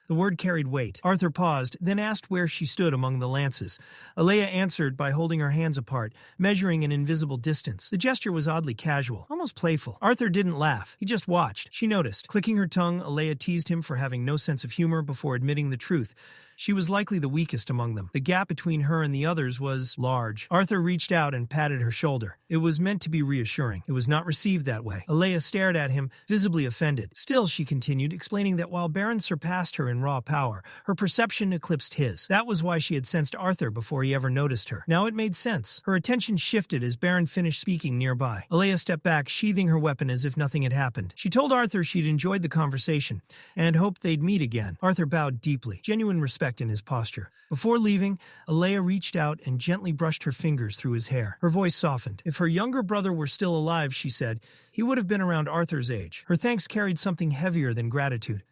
The word carried weight. Arthur paused, then asked where she stood among the lances. Alea answered by holding her hands apart, measuring an invisible distance. The gesture was oddly casual, almost playful. Arthur didn't laugh. He just watched. She noticed. Clicking her tongue, Alea teased him for having no sense of humor before admitting the truth. She was likely the weakest among them. The gap between her and the others was large. Arthur reached out and patted her shoulder. It was meant to be reassuring. It was not received that way. Alea stared at him, visibly offended. Still, she continued, explaining that while Baron surpassed her in raw power, her perception eclipsed his. That was why she had sensed Arthur before he ever noticed her. Now it made sense. Her attention shifted as Baron finished speaking nearby. Alea stepped back, sheathing her weapon as if nothing had happened. She told Arthur she'd enjoyed the conversation and hoped they'd meet again. Arthur bowed deeply, genuine respect in his posture. Before leaving, Alea reached out and gently brushed her fingers through his hair. Her voice softened. If her younger brother were still alive, she said, he would have been around Arthur's age. Her thanks carried something heavier than gratitude.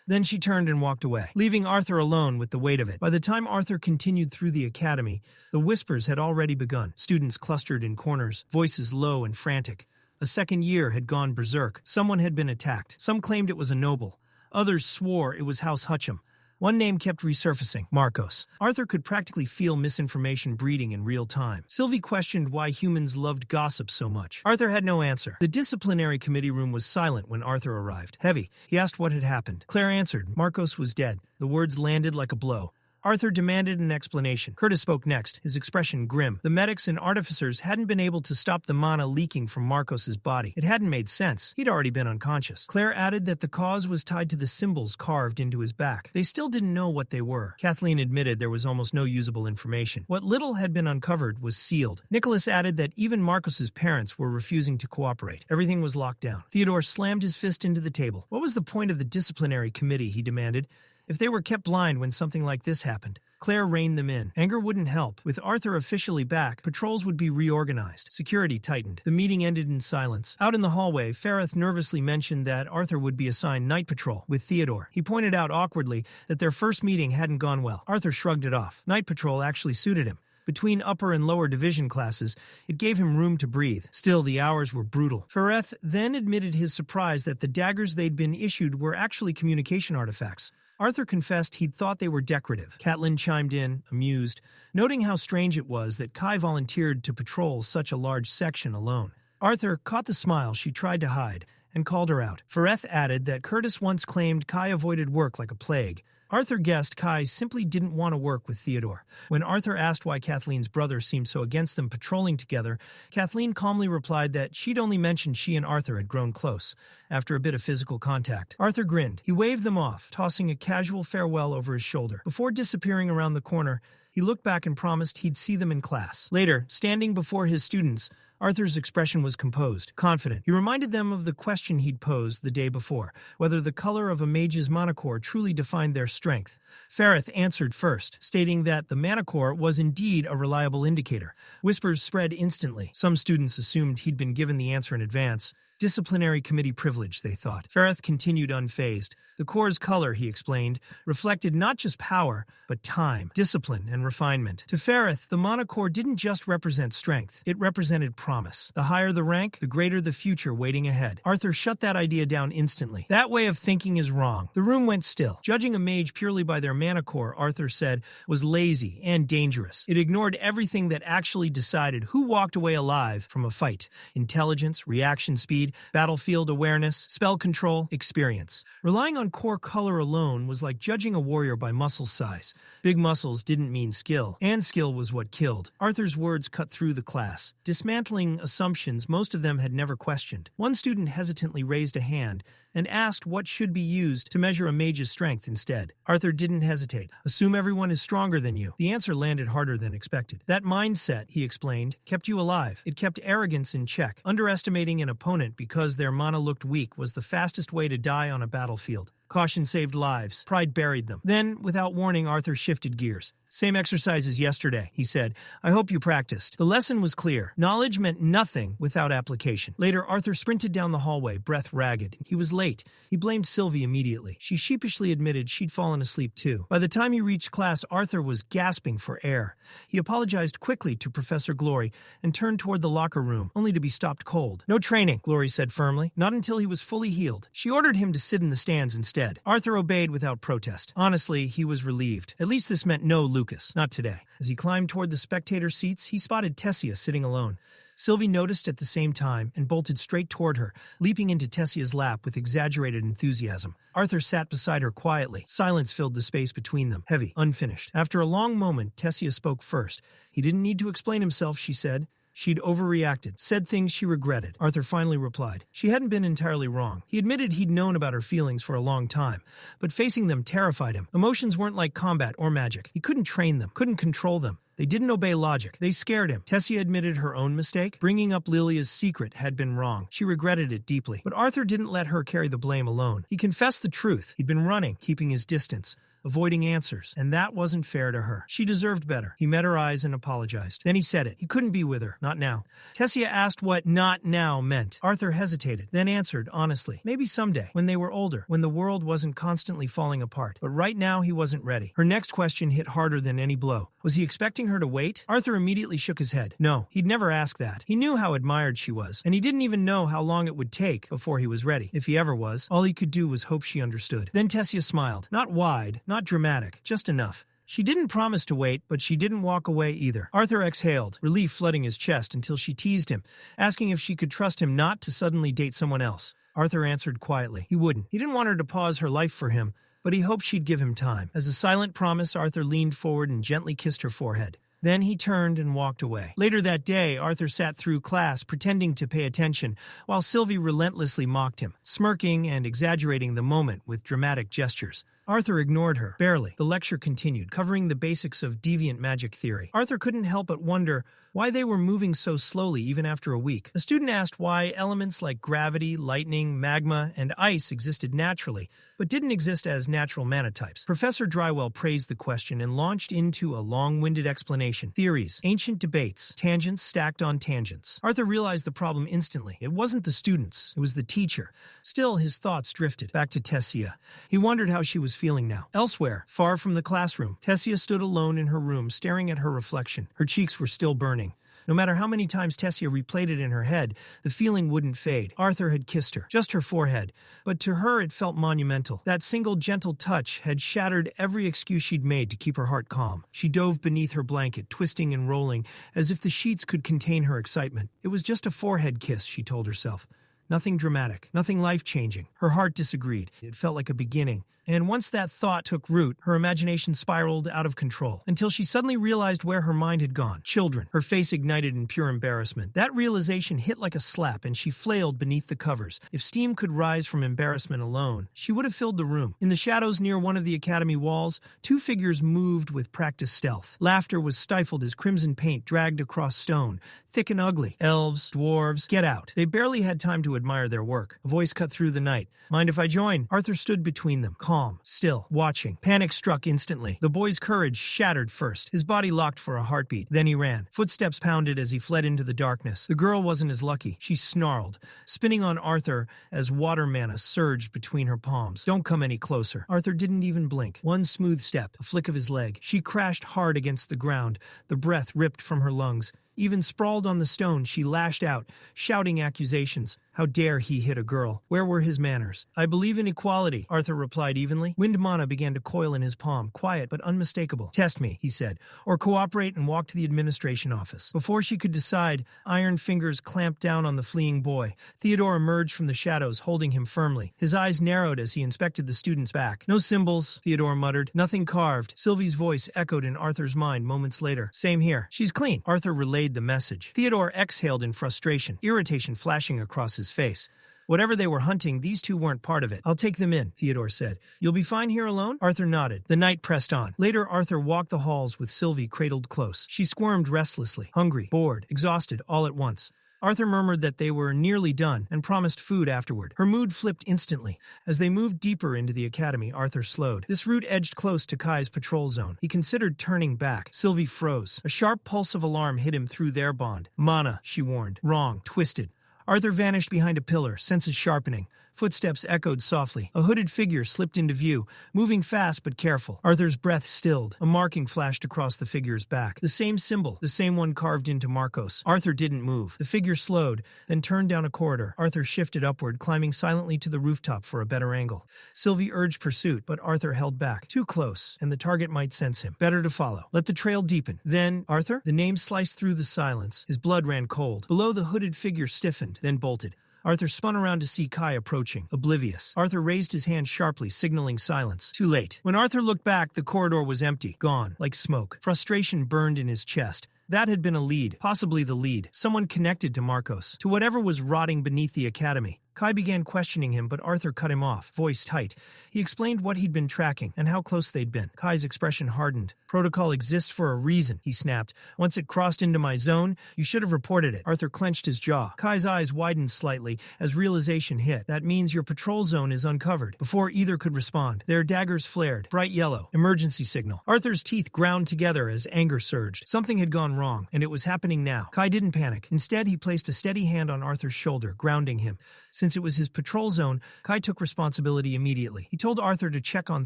Then she turned and walked away, leaving Arthur alone with the weight of it. By the time Arthur continued through the academy, the whispers had already begun. Students clustered in corners, voices low and frantic. A second year had gone berserk. Someone had been attacked. Some claimed it was a noble. Others swore it was House Hutcham. One name kept resurfacing, Marcos. Arthur could practically feel misinformation breeding in real time. Sylvie questioned why humans loved gossip so much. Arthur had no answer. The disciplinary committee room was silent when Arthur arrived. Heavy. He asked what had happened. Claire answered. Marcos was dead. The words landed like a blow. Arthur demanded an explanation. Curtis spoke next, his expression grim. The medics and artificers hadn't been able to stop the mana leaking from Marcos's body. It hadn't made sense. He'd already been unconscious. Claire added that the cause was tied to the symbols carved into his back. They still didn't know what they were. Kathleen admitted there was almost no usable information. What little had been uncovered was sealed. Nicholas added that even Marcos's parents were refusing to cooperate. Everything was locked down. Theodore slammed his fist into the table. What was the point of the disciplinary committee, he demanded. If they were kept blind when something like this happened, Claire reined them in. Anger wouldn't help. With Arthur officially back, patrols would be reorganized. Security tightened. The meeting ended in silence. Out in the hallway, Fareth nervously mentioned that Arthur would be assigned night patrol with Theodore. He pointed out awkwardly that their first meeting hadn't gone well. Arthur shrugged it off. Night patrol actually suited him. Between upper and lower division classes, it gave him room to breathe. Still, the hours were brutal. Fareth then admitted his surprise that the daggers they'd been issued were actually communication artifacts. Arthur confessed he'd thought they were decorative. Catelyn chimed in, amused, noting how strange it was that Kai volunteered to patrol such a large section alone. Arthur caught the smile she tried to hide and called her out. Fareth added that Curtis once claimed Kai avoided work like a plague. Arthur guessed Kai simply didn't want to work with Theodore. When Arthur asked why Kathleen's brother seemed so against them patrolling together, Kathleen calmly replied that she'd only mentioned she and Arthur had grown close, after a bit of physical contact. Arthur grinned. He waved them off, tossing a casual farewell over his shoulder. Before disappearing around the corner, he looked back and promised he'd see them in class. Later, standing before his students, Arthur's expression was composed, confident. He reminded them of the question he'd posed the day before, whether the color of a mage's manacore truly defined their strength. Fareth answered first, stating that the manacore was indeed a reliable indicator. Whispers spread instantly. Some students assumed he'd been given the answer in advance. Disciplinary committee privilege, they thought. Fareth continued unfazed. The core's color, he explained, reflected not just power, but time, discipline, and refinement. To Fareth, the monocore didn't just represent strength. It represented promise. The higher the rank, the greater the future waiting ahead. Arthur shut that idea down instantly. That way of thinking is wrong. The room went still. Judging a mage purely by their manacore, Arthur said, was lazy and dangerous. It ignored everything that actually decided who walked away alive from a fight. Intelligence, reaction speed, battlefield awareness, spell control, experience. Relying on core color alone was like judging a warrior by muscle size. Big muscles didn't mean skill, and skill was what killed. Arthur's words cut through the class, dismantling assumptions most of them had never questioned. One student hesitantly raised a hand and asked what should be used to measure a mage's strength instead. Arthur didn't hesitate. Assume everyone is stronger than you. The answer landed harder than expected. That mindset, he explained, kept you alive. It kept arrogance in check. Underestimating an opponent because their mana looked weak was the fastest way to die on a battlefield. Caution saved lives. Pride buried them. Then, without warning, Arthur shifted gears. Same exercise as yesterday, he said. I hope you practiced. The lesson was clear. Knowledge meant nothing without application. Later, Arthur sprinted down the hallway, breath ragged. He was late. He blamed Sylvie immediately. She sheepishly admitted she'd fallen asleep too. By the time he reached class, Arthur was gasping for air. He apologized quickly to Professor Glory and turned toward the locker room, only to be stopped cold. No training, Glory said firmly. Not until he was fully healed. She ordered him to sit in the stands instead. Arthur obeyed without protest. Honestly, he was relieved. At least this meant no Lucas. Not today. As he climbed toward the spectator seats, he spotted Tessia sitting alone. Sylvie noticed at the same time and bolted straight toward her, leaping into Tessia's lap with exaggerated enthusiasm. Arthur sat beside her quietly. Silence filled the space between them, heavy, unfinished. After a long moment, Tessia spoke first. He didn't need to explain himself, she said. She'd overreacted, said things she regretted. Arthur finally replied. She hadn't been entirely wrong. He admitted he'd known about her feelings for a long time, but facing them terrified him. Emotions weren't like combat or magic. He couldn't train them, couldn't control them. They didn't obey logic. They scared him. Tessia admitted her own mistake. Bringing up Lilia's secret had been wrong. She regretted it deeply. But Arthur didn't let her carry the blame alone. He confessed the truth. He'd been running, keeping his distance, avoiding answers, and that wasn't fair to her. She deserved better. He met her eyes and apologized. Then he said it. He couldn't be with her. Not now. Tessia asked what "not now" meant. Arthur hesitated, then answered honestly. Maybe someday, when they were older, when the world wasn't constantly falling apart. But right now, he wasn't ready. Her next question hit harder than any blow. Was he expecting her to wait? Arthur immediately shook his head. No, he'd never ask that. He knew how admired she was, and he didn't even know how long it would take before he was ready. If he ever was, all he could do was hope she understood. Then Tessia smiled. Not wide, not dramatic, just enough. She didn't promise to wait, but she didn't walk away either. Arthur exhaled, relief flooding his chest until she teased him, asking if she could trust him not to suddenly date someone else. Arthur answered quietly. He wouldn't. He didn't want her to pause her life for him, but he hoped she'd give him time. As a silent promise, Arthur leaned forward and gently kissed her forehead. Then he turned and walked away. Later that day, Arthur sat through class, pretending to pay attention, while Sylvie relentlessly mocked him, smirking and exaggerating the moment with dramatic gestures. Arthur ignored her, barely. The lecture continued, covering the basics of deviant magic theory. Arthur couldn't help but wonder why they were moving so slowly even after a week. A student asked why elements like gravity, lightning, magma, and ice existed naturally, but didn't exist as natural manotypes. Professor Drywell praised the question and launched into a long-winded explanation. Theories, ancient debates, tangents stacked on tangents. Arthur realized the problem instantly. It wasn't the students, it was the teacher. Still, his thoughts drifted back to Tessia. He wondered how she was feeling now. Elsewhere, far from the classroom, Tessia stood alone in her room, staring at her reflection. Her cheeks were still burning. No matter how many times Tessia replayed it in her head, the feeling wouldn't fade. Arthur had kissed her, just her forehead, but to her it felt monumental. That single gentle touch had shattered every excuse she'd made to keep her heart calm. She dove beneath her blanket, twisting and rolling, as if the sheets could contain her excitement. It was just a forehead kiss, she told herself. Nothing dramatic, nothing life-changing. Her heart disagreed. It felt like a beginning. And once that thought took root, her imagination spiraled out of control, until she suddenly realized where her mind had gone. Children. Her face ignited in pure embarrassment. That realization hit like a slap, and she flailed beneath the covers. If steam could rise from embarrassment alone, she would have filled the room. In the shadows near one of the academy walls, two figures moved with practiced stealth. Laughter was stifled as crimson paint dragged across stone, thick and ugly. Elves, dwarves, get out. They barely had time to admire their work. A voice cut through the night. Mind if I join? Arthur stood between them, calm, still, watching. Panic struck instantly. The boy's courage shattered first. His body locked for a heartbeat. Then he ran. Footsteps pounded as he fled into the darkness. The girl wasn't as lucky. She snarled, spinning on Arthur as water mana surged between her palms. Don't come any closer. Arthur didn't even blink. One smooth step, a flick of his leg. She crashed hard against the ground, the breath ripped from her lungs. Even sprawled on the stone, she lashed out, shouting accusations. How dare he hit a girl? Where were his manners? I believe in equality, Arthur replied evenly. Wind mana began to coil in his palm, quiet but unmistakable. Test me, he said, or cooperate and walk to the administration office. Before she could decide, iron fingers clamped down on the fleeing boy. Theodore emerged from the shadows, holding him firmly. His eyes narrowed as he inspected the student's back. No symbols, Theodore muttered. Nothing carved. Sylvie's voice echoed in Arthur's mind moments later. Same here. She's clean. Arthur relayed the message. Theodore exhaled in frustration, irritation flashing across his face. Whatever they were hunting, these two weren't part of it. I'll take them in, Theodore said. You'll be fine here alone? Arthur nodded. The night pressed on. Later, Arthur walked the halls with Sylvie cradled close. She squirmed restlessly, hungry, bored, exhausted, all at once. Arthur murmured that they were nearly done and promised food afterward. Her mood flipped instantly. As they moved deeper into the academy, Arthur slowed. This route edged close to Kai's patrol zone. He considered turning back. Sylvie froze. A sharp pulse of alarm hit him through their bond. Mana, she warned. Wrong. Twisted. Arthur vanished behind a pillar, senses sharpening. Footsteps echoed softly. A hooded figure slipped into view, moving fast but careful. Arthur's breath stilled. A marking flashed across the figure's back. The same symbol, the same one carved into Marcos. Arthur didn't move. The figure slowed, then turned down a corridor. Arthur shifted upward, climbing silently to the rooftop for a better angle. Sylvie urged pursuit, but Arthur held back. Too close, and the target might sense him. Better to follow. Let the trail deepen. Then, Arthur? The name sliced through the silence. His blood ran cold. Below, the hooded figure stiffened, then bolted. Arthur spun around to see Kai approaching, oblivious. Arthur raised his hand sharply, signaling silence. Too late. When Arthur looked back, the corridor was empty, gone, like smoke. Frustration burned in his chest. That had been a lead, possibly the lead, someone connected to Marcos, to whatever was rotting beneath the academy. Kai began questioning him, but Arthur cut him off, voice tight. He explained what he'd been tracking and how close they'd been. Kai's expression hardened. Protocol exists for a reason, he snapped. Once it crossed into my zone, you should have reported it. Arthur clenched his jaw. Kai's eyes widened slightly as realization hit. That means your patrol zone is uncovered. Before either could respond, their daggers flared, bright yellow, emergency signal. Arthur's teeth ground together as anger surged. Something had gone wrong, and it was happening now. Kai didn't panic. Instead, he placed a steady hand on Arthur's shoulder, grounding him. Since it was his patrol zone, Kai took responsibility immediately. He told Arthur to check on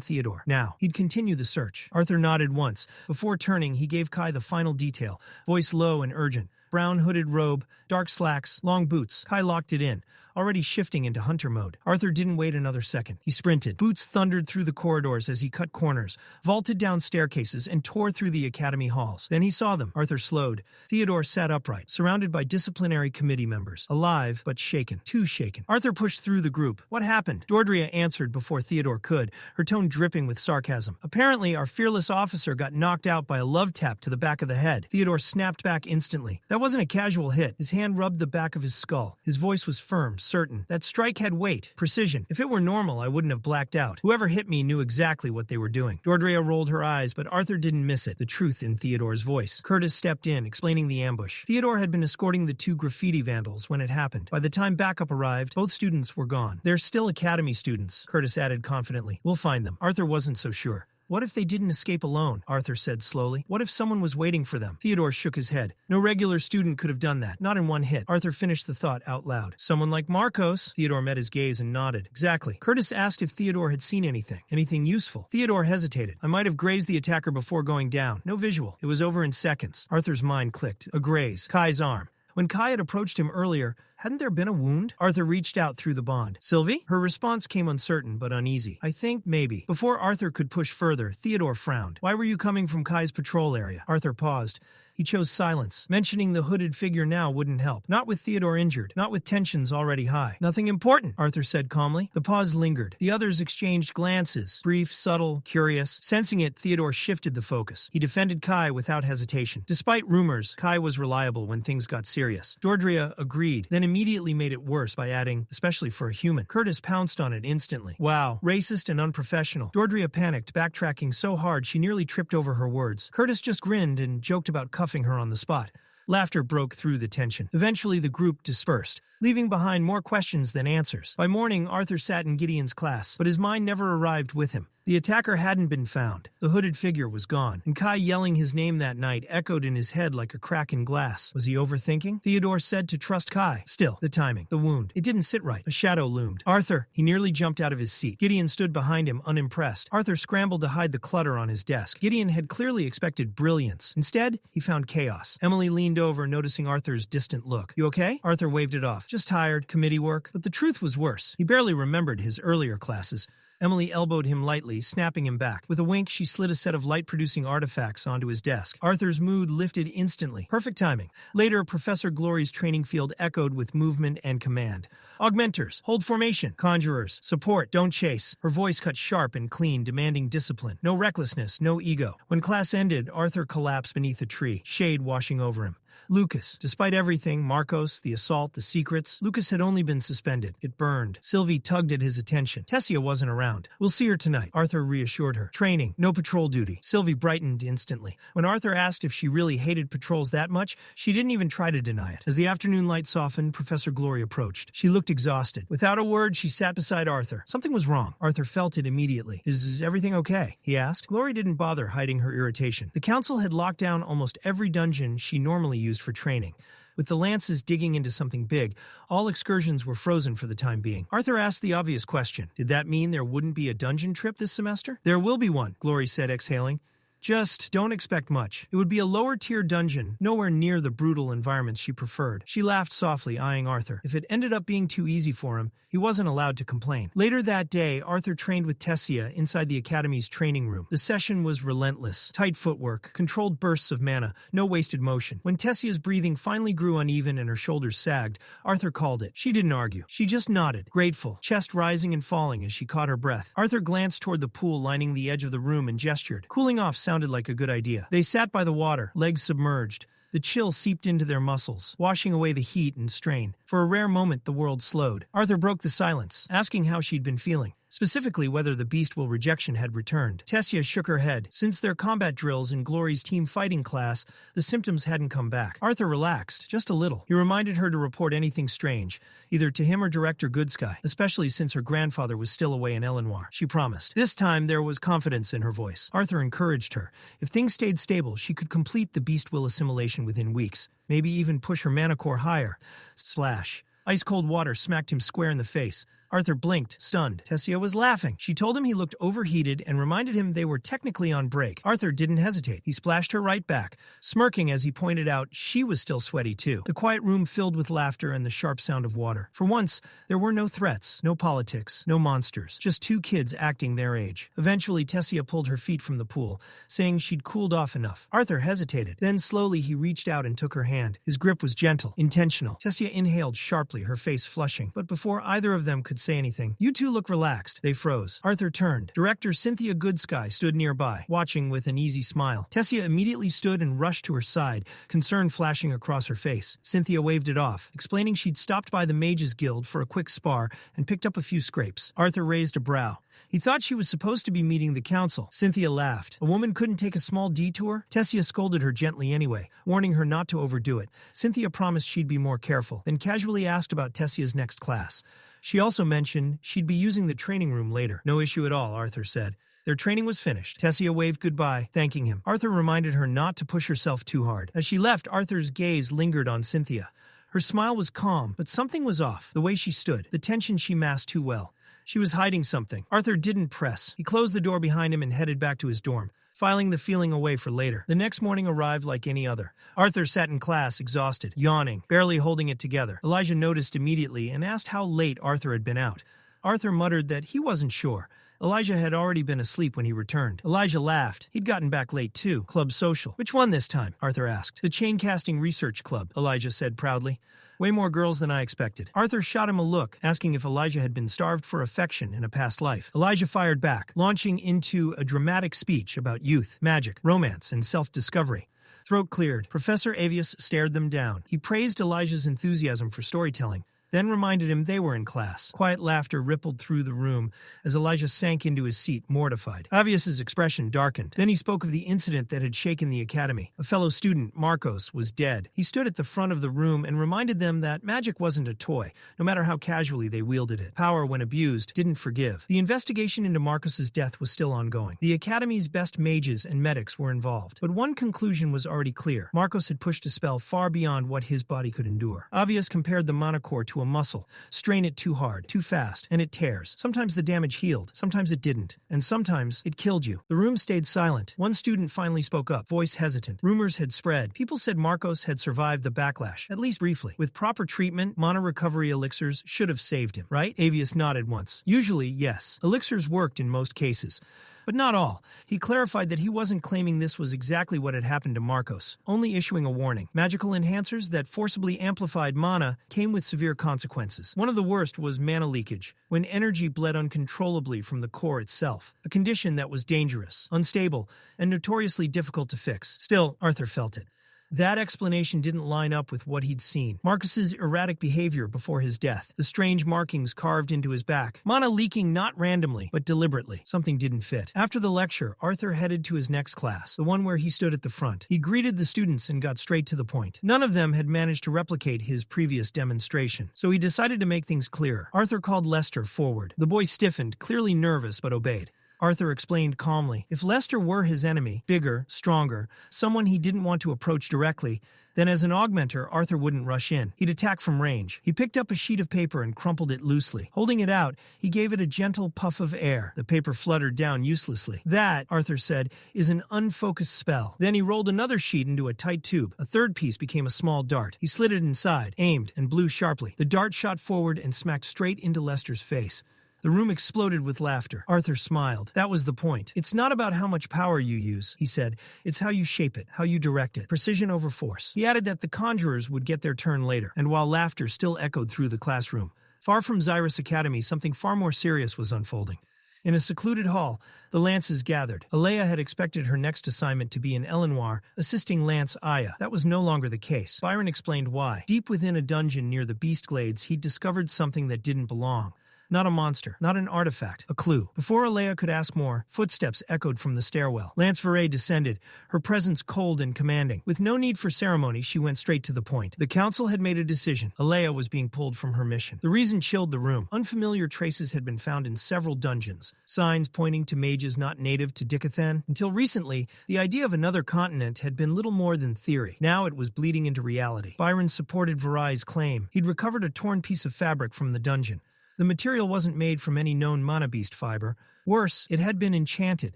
Theodore. Now, he'd continue the search. Arthur nodded once. Before turning, he gave Kai the final detail, voice low and urgent. Brown hooded robe, dark slacks, long boots. Kai locked it in, already shifting into hunter mode. Arthur didn't wait another second. He sprinted. Boots thundered through the corridors as he cut corners, vaulted down staircases, and tore through the academy halls. Then he saw them. Arthur slowed. Theodore sat upright, surrounded by disciplinary committee members. Alive, but shaken. Too shaken. Arthur pushed through the group. What happened? Dordrea answered before Theodore could, her tone dripping with sarcasm. Apparently, our fearless officer got knocked out by a love tap to the back of the head. Theodore snapped back instantly. That wasn't a casual hit. His hand rubbed the back of his skull. His voice was firm, certain. That strike had weight, precision. If it were normal, I wouldn't have blacked out. Whoever hit me knew exactly what they were doing. Dordrea rolled her eyes, but Arthur didn't miss it, the truth in Theodore's voice. Curtis stepped in, explaining the ambush. Theodore had been escorting the two graffiti vandals when it happened. By the time backup arrived, both students were gone. They're still academy students, Curtis added confidently. We'll find them. Arthur wasn't so sure. What if they didn't escape alone? Arthur said slowly. What if someone was waiting for them? Theodore shook his head. No regular student could have done that. Not in one hit. Arthur finished the thought out loud. Someone like Marcos? Theodore met his gaze and nodded. Exactly. Curtis asked if Theodore had seen anything. Anything useful. Theodore hesitated. I might have grazed the attacker before going down. No visual. It was over in seconds. Arthur's mind clicked. A graze. Kai's arm. When Kai had approached him earlier, hadn't there been a wound? Arthur reached out through the bond. Sylvie? Her response came uncertain but uneasy. I think maybe. Before Arthur could push further, Theodore frowned. Why were you coming from Kai's patrol area? Arthur paused. He chose silence. Mentioning the hooded figure now wouldn't help. Not with Theodore injured. Not with tensions already high. Nothing important, Arthur said calmly. The pause lingered. The others exchanged glances. Brief, subtle, curious. Sensing it, Theodore shifted the focus. He defended Kai without hesitation. Despite rumors, Kai was reliable when things got serious. Dordrea agreed, then immediately made it worse by adding, especially for a human. Curtis pounced on it instantly. Wow, racist and unprofessional. Dordrea panicked, backtracking so hard she nearly tripped over her words. Curtis just grinned and joked about cuffing her on the spot. Laughter broke through the tension. Eventually, the group dispersed, leaving behind more questions than answers. By morning, Arthur sat in Gideon's class, but his mind never arrived with him. The attacker hadn't been found. The hooded figure was gone, and Kai yelling his name that night echoed in his head like a crack in glass. Was he overthinking? Theodore said to trust Kai. Still, the timing, the wound. It didn't sit right. A shadow loomed. Arthur! He nearly jumped out of his seat. Gideon stood behind him, unimpressed. Arthur scrambled to hide the clutter on his desk. Gideon had clearly expected brilliance. Instead, he found chaos. Emily leaned over, noticing Arthur's distant look. You okay? Arthur waved it off. Just tired, committee work. But the truth was worse. He barely remembered his earlier classes. Emily elbowed him lightly, snapping him back. With a wink, she slid a set of light-producing artifacts onto his desk. Arthur's mood lifted instantly. Perfect timing. Later, Professor Glory's training field echoed with movement and command. Augmenters, hold formation. Conjurers, support, don't chase. Her voice cut sharp and clean, demanding discipline. No recklessness, no ego. When class ended, Arthur collapsed beneath a tree, shade washing over him. Lucas. Despite everything, Marcos, the assault, the secrets, Lucas had only been suspended. It burned. Sylvie tugged at his attention. Tessia wasn't around. We'll see her tonight, Arthur reassured her. Training, no patrol duty. Sylvie brightened instantly. When Arthur asked if she really hated patrols that much, she didn't even try to deny it. As the afternoon light softened, Professor Glory approached. She looked exhausted. Without a word, she sat beside Arthur. Something was wrong. Arthur felt it immediately. Is everything okay? He asked. Glory didn't bother hiding her irritation. The council had locked down almost every dungeon she normally used for training. With the lances digging into something big, all excursions were frozen for the time being. Arthur asked the obvious question. Did that mean there wouldn't be a dungeon trip this semester? There will be one, Glory said, exhaling. Just don't expect much. It would be a lower-tier dungeon, nowhere near the brutal environments she preferred. She laughed softly, eyeing Arthur. If it ended up being too easy for him, he wasn't allowed to complain. Later that day, Arthur trained with Tessia inside the Academy's training room. The session was relentless. Tight footwork, controlled bursts of mana, no wasted motion. When Tessia's breathing finally grew uneven and her shoulders sagged, Arthur called it. She didn't argue. She just nodded, grateful, chest rising and falling as she caught her breath. Arthur glanced toward the pool lining the edge of the room and gestured. Cooling off sounded like a good idea. They sat by the water, legs submerged. The chill seeped into their muscles, washing away the heat and strain. For a rare moment, the world slowed. Arthur broke the silence, asking how she'd been feeling. Specifically whether the beast-will rejection had returned. Tessia shook her head. Since their combat drills in Glory's team fighting class, the symptoms hadn't come back. Arthur relaxed, just a little. He reminded her to report anything strange, either to him or Director Goodsky, especially since her grandfather was still away in Elenoir. She promised. This time there was confidence in her voice. Arthur encouraged her. If things stayed stable, she could complete the beast-will assimilation within weeks, maybe even push her mana core higher. Splash. Ice-cold water smacked him square in the face. Arthur blinked, stunned. Tessia was laughing. She told him he looked overheated and reminded him they were technically on break. Arthur didn't hesitate. He splashed her right back, smirking as he pointed out she was still sweaty too. The quiet room filled with laughter and the sharp sound of water. For once, there were no threats, no politics, no monsters, just two kids acting their age. Eventually, Tessia pulled her feet from the pool, saying she'd cooled off enough. Arthur hesitated. Then slowly he reached out and took her hand. His grip was gentle, intentional. Tessia inhaled sharply, her face flushing. But before either of them could say anything, "You two look relaxed." They froze. Arthur turned. Director Cynthia Goodsky stood nearby, watching with an easy smile. Tessia immediately stood and rushed to her side, concern flashing across her face. Cynthia waved it off, explaining she'd stopped by the Mages Guild for a quick spar and picked up a few scrapes. Arthur raised a brow. He thought she was supposed to be meeting the council. Cynthia laughed. A woman couldn't take a small detour? Tessia scolded her gently anyway, warning her not to overdo it. Cynthia promised she'd be more careful, then casually asked about Tessia's next class. She also mentioned she'd be using the training room later. No issue at all, Arthur said. Their training was finished. Tessia waved goodbye, thanking him. Arthur reminded her not to push herself too hard. As she left, Arthur's gaze lingered on Cynthia. Her smile was calm, but something was off. The way she stood, the tension she masked too well. She was hiding something. Arthur didn't press. He closed the door behind him and headed back to his dorm, filing the feeling away for later. The next morning arrived like any other. Arthur sat in class, exhausted, yawning, barely holding it together. Elijah noticed immediately and asked how late Arthur had been out. Arthur muttered that he wasn't sure. Elijah had already been asleep when he returned. Elijah laughed. He'd gotten back late too. Club social. Which one this time? Arthur asked. The Chain-Casting Research Club, Elijah said proudly. Way more girls than I expected. Arthur shot him a look, asking if Elijah had been starved for affection in a past life. Elijah fired back, launching into a dramatic speech about youth, magic, romance, and self-discovery. Throat cleared. Professor Avius stared them down. He praised Elijah's enthusiasm for storytelling, then reminded him they were in class. Quiet laughter rippled through the room as Elijah sank into his seat, mortified. Avius's expression darkened. Then he spoke of the incident that had shaken the academy. A fellow student, Marcos, was dead. He stood at the front of the room and reminded them that magic wasn't a toy, no matter how casually they wielded it. Power, when abused, didn't forgive. The investigation into Marcos's death was still ongoing. The academy's best mages and medics were involved. But one conclusion was already clear. Marcos had pushed a spell far beyond what his body could endure. Avius compared the mana core to a muscle. Strain it too hard, too fast, and it tears. Sometimes the damage healed, sometimes it didn't, and sometimes it killed you. The room stayed silent. One student finally spoke up, voice hesitant. Rumors had spread. People said Marcos had survived the backlash, at least briefly. With proper treatment, mana recovery elixirs should have saved him, right? Avius nodded once. Usually, yes. Elixirs worked in most cases. But not all. He clarified that he wasn't claiming this was exactly what had happened to Marcos, only issuing a warning. Magical enhancers that forcibly amplified mana came with severe consequences. One of the worst was mana leakage, when energy bled uncontrollably from the core itself, a condition that was dangerous, unstable, and notoriously difficult to fix. Still, Arthur felt it. That explanation didn't line up with what he'd seen. Marcus's erratic behavior before his death, the strange markings carved into his back, mana leaking not randomly, but deliberately. Something didn't fit. After the lecture, Arthur headed to his next class, the one where he stood at the front. He greeted the students and got straight to the point. None of them had managed to replicate his previous demonstration, so he decided to make things clearer. Arthur called Lester forward. The boy stiffened, clearly nervous, but obeyed. Arthur explained calmly. If Lester were his enemy, bigger, stronger, someone he didn't want to approach directly, then as an augmenter, Arthur wouldn't rush in. He'd attack from range. He picked up a sheet of paper and crumpled it loosely. Holding it out, he gave it a gentle puff of air. The paper fluttered down uselessly. That, Arthur said, is an unfocused spell. Then he rolled another sheet into a tight tube. A third piece became a small dart. He slid it inside, aimed, and blew sharply. The dart shot forward and smacked straight into Lester's face. The room exploded with laughter. Arthur smiled. That was the point. It's not about how much power you use, he said. It's how you shape it, how you direct it. Precision over force. He added that the conjurers would get their turn later, and while laughter still echoed through the classroom, far from Xyrus Academy, something far more serious was unfolding. In a secluded hall, the Lances gathered. Alea had expected her next assignment to be in Elenoir, assisting Lance Aya. That was no longer the case. Byron explained why. Deep within a dungeon near the Beast Glades, he'd discovered something that didn't belong. Not a monster, not an artifact, a clue. Before Alea could ask more, footsteps echoed from the stairwell. Lance Veray descended, her presence cold and commanding. With no need for ceremony, she went straight to the point. The council had made a decision. Alea was being pulled from her mission. The reason chilled the room. Unfamiliar traces had been found in several dungeons, signs pointing to mages not native to Dicathan. Until recently, the idea of another continent had been little more than theory. Now it was bleeding into reality. Byron supported Veray's claim. He'd recovered a torn piece of fabric from the dungeon. The material wasn't made from any known mana beast fiber. Worse, it had been enchanted.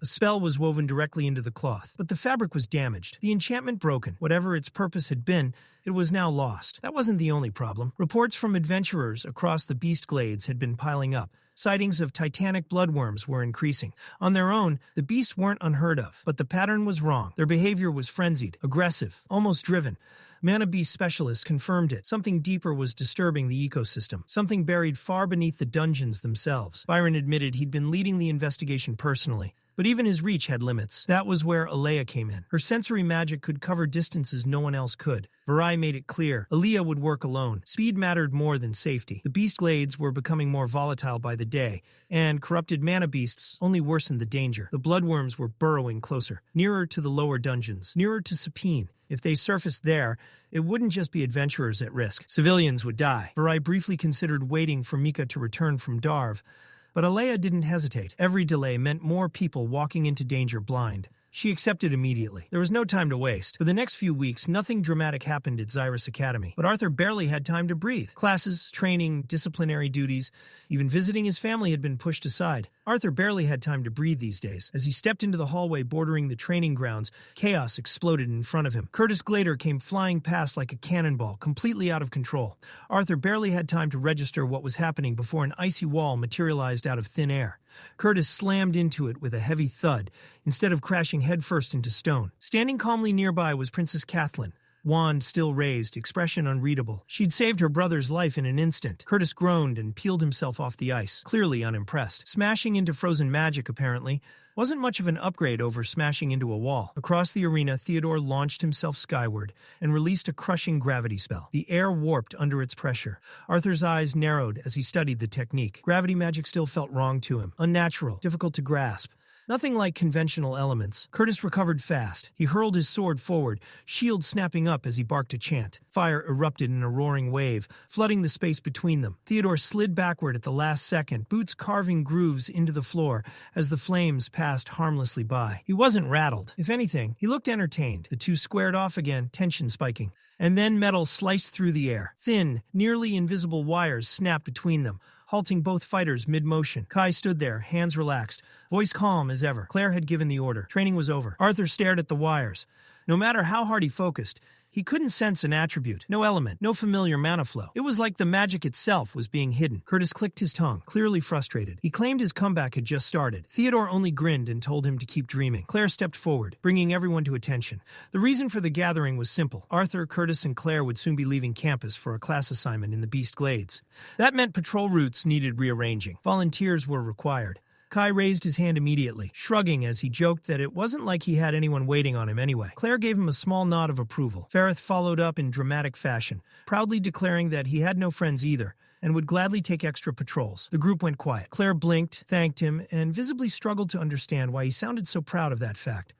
A spell was woven directly into the cloth. But the fabric was damaged, the enchantment broken. Whatever its purpose had been, it was now lost. That wasn't the only problem. Reports from adventurers across the Beast Glades had been piling up. Sightings of titanic bloodworms were increasing. On their own, the beasts weren't unheard of. But the pattern was wrong. Their behavior was frenzied, aggressive, almost driven. Mana Beast specialists confirmed it. Something deeper was disturbing the ecosystem, something buried far beneath the dungeons themselves. Byron admitted he'd been leading the investigation personally, but even his reach had limits. That was where Alea came in. Her sensory magic could cover distances no one else could. Veray made it clear, Alea would work alone. Speed mattered more than safety. The Beast Glades were becoming more volatile by the day, and corrupted mana beasts only worsened the danger. The bloodworms were burrowing closer, nearer to the lower dungeons, nearer to Sapine. If they surfaced there, it wouldn't just be adventurers at risk. Civilians would die. Veray briefly considered waiting for Mika to return from Darv, but Alea didn't hesitate. Every delay meant more people walking into danger blind. She accepted immediately. There was no time to waste. For the next few weeks, nothing dramatic happened at Xyrus Academy, but Arthur barely had time to breathe. Classes, training, disciplinary duties, even visiting his family had been pushed aside. Arthur barely had time to breathe these days. As he stepped into the hallway bordering the training grounds, chaos exploded in front of him. Curtis Glader came flying past like a cannonball, completely out of control. Arthur barely had time to register what was happening before an icy wall materialized out of thin air. Curtis slammed into it with a heavy thud, instead of crashing headfirst into stone. Standing calmly nearby was Princess Kathleen. Wand still raised, expression unreadable. She'd saved her brother's life in an instant. Curtis groaned and peeled himself off the ice, clearly unimpressed. Smashing into frozen magic, apparently, wasn't much of an upgrade over smashing into a wall. Across the arena, Theodore launched himself skyward and released a crushing gravity spell. The air warped under its pressure. Arthur's eyes narrowed as he studied the technique. Gravity magic still felt wrong to him, unnatural, difficult to grasp. Nothing like conventional elements. Curtis recovered fast. He hurled his sword forward, shield snapping up as he barked a chant. Fire erupted in a roaring wave, flooding the space between them. Theodore slid backward at the last second, boots carving grooves into the floor as the flames passed harmlessly by. He wasn't rattled. If anything, he looked entertained. The two squared off again, tension spiking. And then metal sliced through the air. Thin, nearly invisible wires snapped between them, halting both fighters mid-motion. Kai stood there, hands relaxed, voice calm as ever. Claire had given the order. Training was over. Arthur stared at the wires. No matter how hard he focused, he couldn't sense an attribute, no element, no familiar mana flow. It was like the magic itself was being hidden. Curtis clicked his tongue, clearly frustrated. He claimed his comeback had just started. Theodore only grinned and told him to keep dreaming. Claire stepped forward, bringing everyone to attention. The reason for the gathering was simple. Arthur, Curtis, and Claire would soon be leaving campus for a class assignment in the Beast Glades. That meant patrol routes needed rearranging. Volunteers were required. Kai raised his hand immediately, shrugging as he joked that it wasn't like he had anyone waiting on him anyway. Claire gave him a small nod of approval. Fareth followed up in dramatic fashion, proudly declaring that he had no friends either, and would gladly take extra patrols. The group went quiet. Claire blinked, thanked him, and visibly struggled to understand why he sounded so proud of that fact.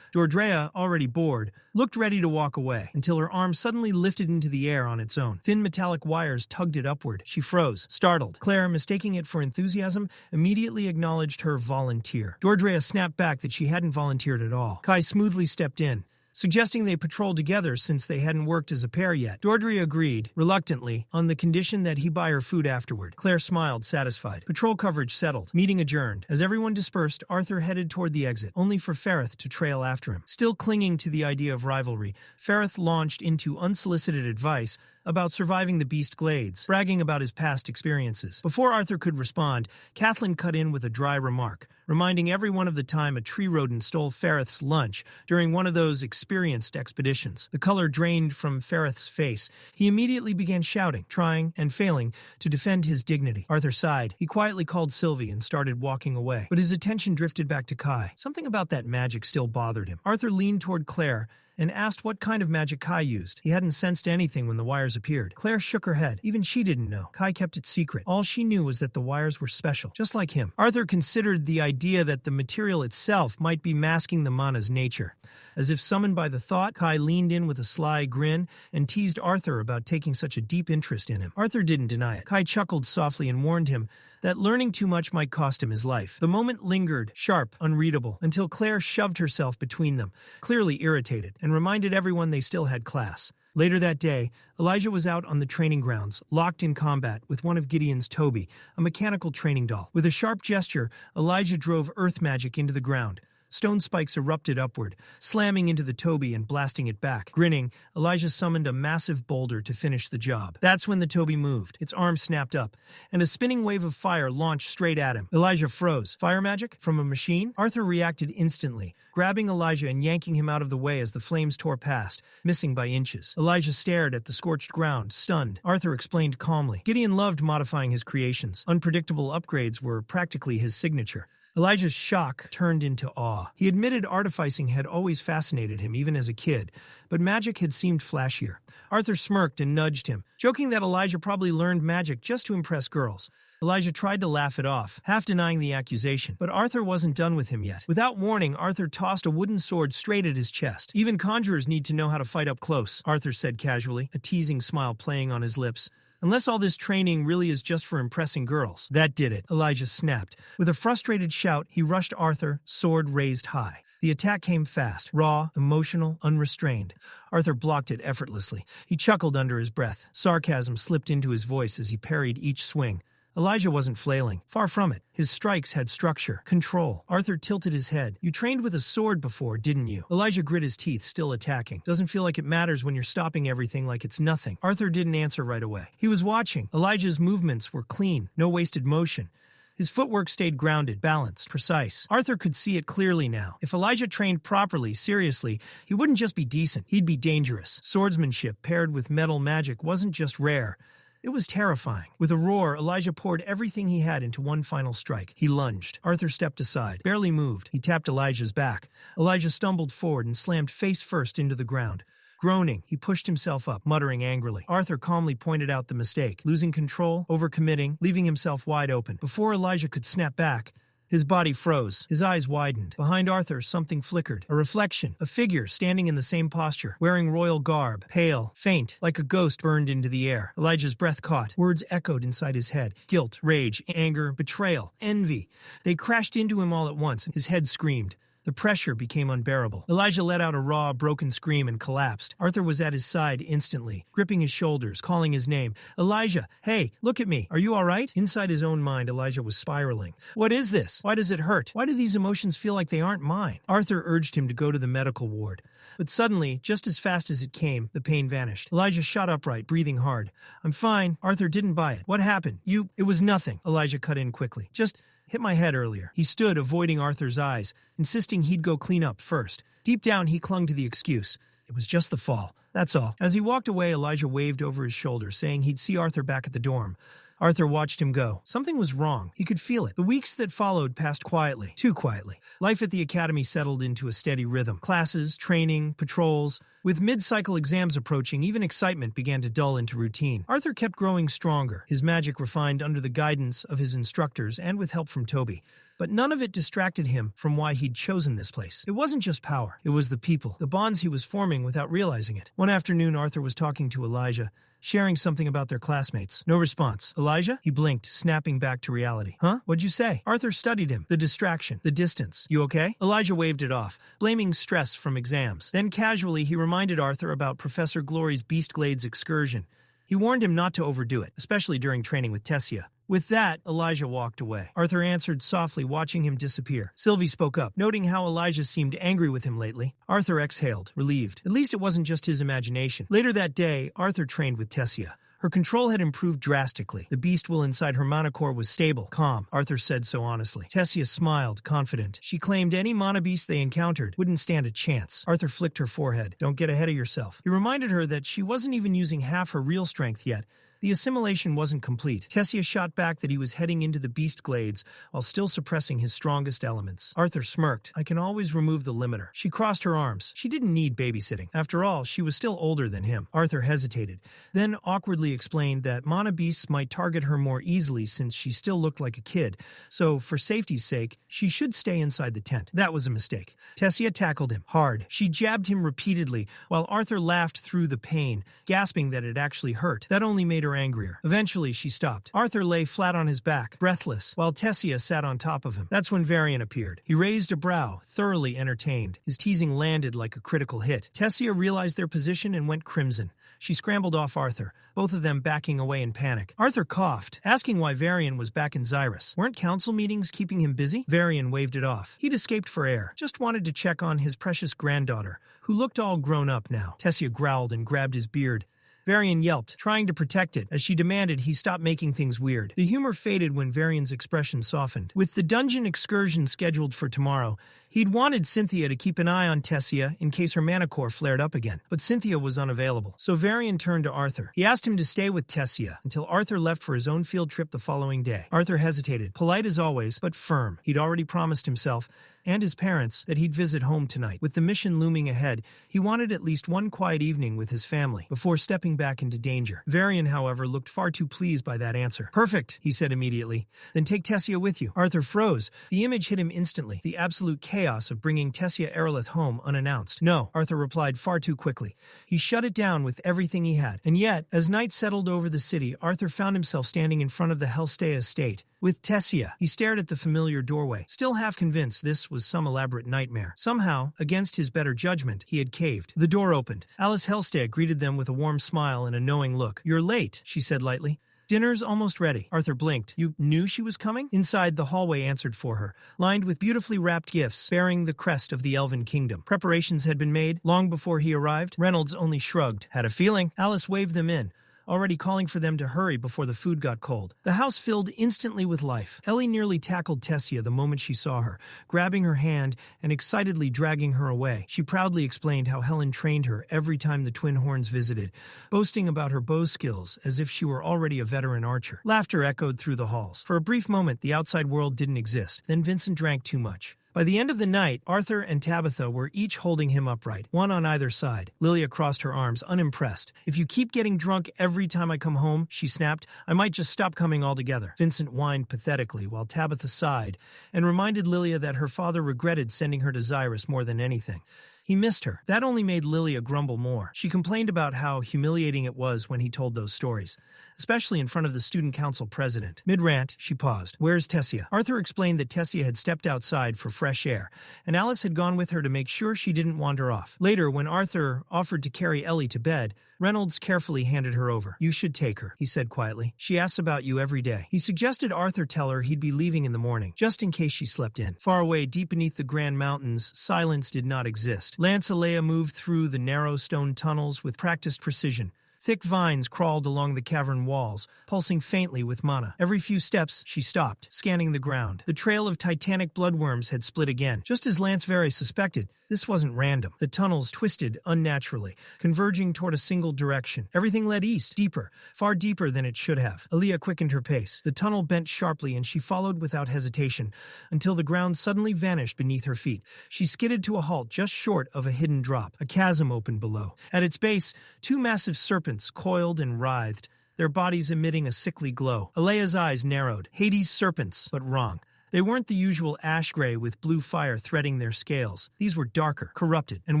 Dordrea, already bored, looked ready to walk away, until her arm suddenly lifted into the air on its own. Thin metallic wires tugged it upward. She froze, startled. Claire, mistaking it for enthusiasm, immediately acknowledged her volunteer. Dordrea snapped back that she hadn't volunteered at all. Kai smoothly stepped in, suggesting they patrol together since they hadn't worked as a pair yet. Dordrea agreed, reluctantly, on the condition that he buy her food afterward. Claire smiled, satisfied. Patrol coverage settled. Meeting adjourned. As everyone dispersed, Arthur headed toward the exit, only for Ferrith to trail after him. Still clinging to the idea of rivalry, Ferrith launched into unsolicited advice about surviving the Beast Glades, bragging about his past experiences. Before Arthur could respond, Kathleen cut in with a dry remark, reminding everyone of the time a tree rodent stole Ferrith's lunch during one of those experienced expeditions. The color drained from Ferrith's face. He immediately began shouting, trying and failing to defend his dignity. Arthur sighed. He quietly called Sylvie and started walking away, but his attention drifted back to Kai. Something about that magic still bothered him. Arthur leaned toward Claire and asked what kind of magic Kai used. He hadn't sensed anything when the wires appeared. Claire shook her head. Even she didn't know. Kai kept it secret. All she knew was that the wires were special, just like him. Arthur considered the idea that the material itself might be masking the mana's nature. As if summoned by the thought, Kai leaned in with a sly grin and teased Arthur about taking such a deep interest in him. Arthur didn't deny it. Kai chuckled softly and warned him that learning too much might cost him his life. The moment lingered, sharp, unreadable, until Claire shoved herself between them, clearly irritated, and reminded everyone they still had class. Later that day, Elijah was out on the training grounds, locked in combat with one of Gideon's Toby, a mechanical training doll. With a sharp gesture, Elijah drove earth magic into the ground. Stone spikes erupted upward, slamming into the Toby and blasting it back. Grinning, Elijah summoned a massive boulder to finish the job. That's when the Toby moved. Its arm snapped up, and a spinning wave of fire launched straight at him. Elijah froze. Fire magic? From a machine? Arthur reacted instantly, grabbing Elijah and yanking him out of the way as the flames tore past, missing by inches. Elijah stared at the scorched ground, stunned. Arthur explained calmly. Gideon loved modifying his creations. Unpredictable upgrades were practically his signature. Elijah's shock turned into awe. He admitted artificing had always fascinated him, even as a kid, but magic had seemed flashier. Arthur smirked and nudged him, joking that Elijah probably learned magic just to impress girls. Elijah tried to laugh it off, half denying the accusation, but Arthur wasn't done with him yet. Without warning, Arthur tossed a wooden sword straight at his chest. Even conjurers need to know how to fight up close, Arthur said casually, a teasing smile playing on his lips. Unless all this training really is just for impressing girls. That did it, Elijah snapped. With a frustrated shout, he rushed Arthur, sword raised high. The attack came fast, raw, emotional, unrestrained. Arthur blocked it effortlessly. He chuckled under his breath. Sarcasm slipped into his voice as he parried each swing. Elijah wasn't flailing. Far from it. His strikes had structure, control. Arthur tilted his head. You trained with a sword before, didn't you? Elijah grit his teeth, still attacking. Doesn't feel like it matters when you're stopping everything like it's nothing. Arthur didn't answer right away. He was watching. Elijah's movements were clean, no wasted motion. His footwork stayed grounded, balanced, precise. Arthur could see it clearly now. If Elijah trained properly, seriously, he wouldn't just be decent. He'd be dangerous. Swordsmanship paired with metal magic wasn't just rare. It was terrifying. With a roar, Elijah poured everything he had into one final strike. He lunged. Arthur stepped aside, barely moved. He tapped Elijah's back. Elijah stumbled forward and slammed face first into the ground. Groaning, he pushed himself up, muttering angrily. Arthur calmly pointed out the mistake, losing control, overcommitting, leaving himself wide open. Before Elijah could snap back, his body froze. His eyes widened. Behind Arthur, something flickered. A reflection. A figure standing in the same posture, wearing royal garb. Pale, faint, like a ghost burned into the air. Elijah's breath caught. Words echoed inside his head. Guilt, rage, anger, betrayal, envy. They crashed into him all at once. His head screamed. The pressure became unbearable. Elijah let out a raw, broken scream and collapsed. Arthur was at his side instantly, gripping his shoulders, calling his name. Elijah, hey, look at me. Are you all right? Inside his own mind, Elijah was spiraling. What is this? Why does it hurt? Why do these emotions feel like they aren't mine? Arthur urged him to go to the medical ward. But suddenly, just as fast as it came, the pain vanished. Elijah shot upright, breathing hard. I'm fine. Arthur didn't buy it. What happened? It was nothing. Elijah cut in quickly. Just hit my head earlier. He stood, avoiding Arthur's eyes, insisting he'd go clean up first. Deep down, he clung to the excuse. It was just the fall. That's all. As he walked away, Elijah waved over his shoulder, saying he'd see Arthur back at the dorm. Arthur watched him go. Something was wrong. He could feel it. The weeks that followed passed quietly. Too quietly. Life at the academy settled into a steady rhythm. Classes, training, patrols. With mid-cycle exams approaching, even excitement began to dull into routine. Arthur kept growing stronger, his magic refined under the guidance of his instructors and with help from Toby. But none of it distracted him from why he'd chosen this place. It wasn't just power. It was the people, the bonds he was forming without realizing it. One afternoon, Arthur was talking to Elijah, sharing something about their classmates. No response. Elijah? He blinked, snapping back to reality. Huh? What'd you say? Arthur studied him. The distraction. The distance. You okay? Elijah waved it off, blaming stress from exams. Then casually, he reminded Arthur about Professor Glory's Beastglades excursion. He warned him not to overdo it, especially during training with Tessia. With that, Elijah walked away. Arthur answered softly, watching him disappear. Sylvie spoke up, noting how Elijah seemed angry with him lately. Arthur exhaled, relieved. At least it wasn't just his imagination. Later that day, Arthur trained with Tessia. Her control had improved drastically. The beast will inside her mana core was stable, calm. Arthur said so honestly. Tessia smiled, confident. She claimed any mana beast they encountered wouldn't stand a chance. Arthur flicked her forehead. Don't get ahead of yourself. He reminded her that she wasn't even using half her real strength yet. The assimilation wasn't complete. Tessia shot back that he was heading into the beast glades while still suppressing his strongest elements. Arthur smirked. I can always remove the limiter. She crossed her arms. She didn't need babysitting. After all, she was still older than him. Arthur hesitated, then awkwardly explained that mana beasts might target her more easily since she still looked like a kid, so for safety's sake, she should stay inside the tent. That was a mistake. Tessia tackled him hard. She jabbed him repeatedly while Arthur laughed through the pain, gasping that it actually hurt. That only made her angrier. Eventually, she stopped. Arthur lay flat on his back, breathless, while Tessia sat on top of him. That's when Varian appeared. He raised a brow, thoroughly entertained. His teasing landed like a critical hit. Tessia realized their position and went crimson. She scrambled off Arthur, both of them backing away in panic. Arthur coughed, asking why Varian was back in Xyrus. Weren't council meetings keeping him busy? Varian waved it off. He'd escaped for air, just wanted to check on his precious granddaughter, who looked all grown up now. Tessia growled and grabbed his beard. Varian yelped, trying to protect it, as she demanded he stop making things weird. The humor faded when Varian's expression softened. With the dungeon excursion scheduled for tomorrow, he'd wanted Cynthia to keep an eye on Tessia in case her mana core flared up again, but Cynthia was unavailable. So Varian turned to Arthur. He asked him to stay with Tessia until Arthur left for his own field trip the following day. Arthur hesitated, polite as always, but firm. He'd already promised himself and his parents that he'd visit home tonight. With the mission looming ahead, he wanted at least one quiet evening with his family before stepping back into danger. Varian, however, looked far too pleased by that answer. Perfect, he said immediately. Then take Tessia with you. Arthur froze. The image hit him instantly. The absolute chaos of bringing Tessia Erlith home unannounced. No, Arthur replied far too quickly. He shut it down with everything he had. And yet, as night settled over the city, Arthur found himself standing in front of the Hellstay estate. With Tessia, he stared at the familiar doorway, still half convinced this was some elaborate nightmare. Somehow, against his better judgment, he had caved. The door opened. Alice Hellstay greeted them with a warm smile and a knowing look. You're late, she said lightly. Dinner's almost ready. Arthur blinked. You knew she was coming? Inside, the hallway answered for her, lined with beautifully wrapped gifts bearing the crest of the Elven Kingdom. Preparations had been made long before he arrived. Reynolds only shrugged. Had a feeling. Alice waved them in, already calling for them to hurry before the food got cold. The house filled instantly with life. Ellie nearly tackled Tessia the moment she saw her, grabbing her hand and excitedly dragging her away. She proudly explained how Helen trained her every time the Twin Horns visited, boasting about her bow skills as if she were already a veteran archer. Laughter echoed through the halls. For a brief moment, the outside world didn't exist. Then Vincent drank too much. By the end of the night, Arthur and Tabitha were each holding him upright, one on either side. Lilia crossed her arms, unimpressed. If you keep getting drunk every time I come home, she snapped, I might just stop coming altogether. Vincent whined pathetically, while Tabitha sighed, and reminded Lilia that her father regretted sending her to Xyrus more than anything. He missed her. That only made Lilia grumble more. She complained about how humiliating it was when he told those stories, especially in front of the student council president. Mid-rant, she paused. Where's Tessia? Arthur explained that Tessia had stepped outside for fresh air, and Alice had gone with her to make sure she didn't wander off. Later, when Arthur offered to carry Ellie to bed, Reynolds carefully handed her over. You should take her, he said quietly. She asks about you every day. He suggested Arthur tell her he'd be leaving in the morning, just in case she slept in. Far away, deep beneath the Grand Mountains, silence did not exist. Lance Alea moved through the narrow stone tunnels with practiced precision, Thick vines crawled along the cavern walls, pulsing faintly with mana. Every few steps, she stopped, scanning the ground. The trail of titanic bloodworms had split again. Just as Lance Very suspected, this wasn't random. The tunnels twisted unnaturally, converging toward a single direction. Everything led east, deeper, far deeper than it should have. Aaliyah quickened her pace. The tunnel bent sharply, and she followed without hesitation, until the ground suddenly vanished beneath her feet. She skidded to a halt just short of a hidden drop. A chasm opened below. At its base, two massive serpents coiled and writhed, their bodies emitting a sickly glow. Alea's eyes narrowed. Hades' serpents, but wrong. They weren't the usual ash gray with blue fire threading their scales. These were darker, corrupted, and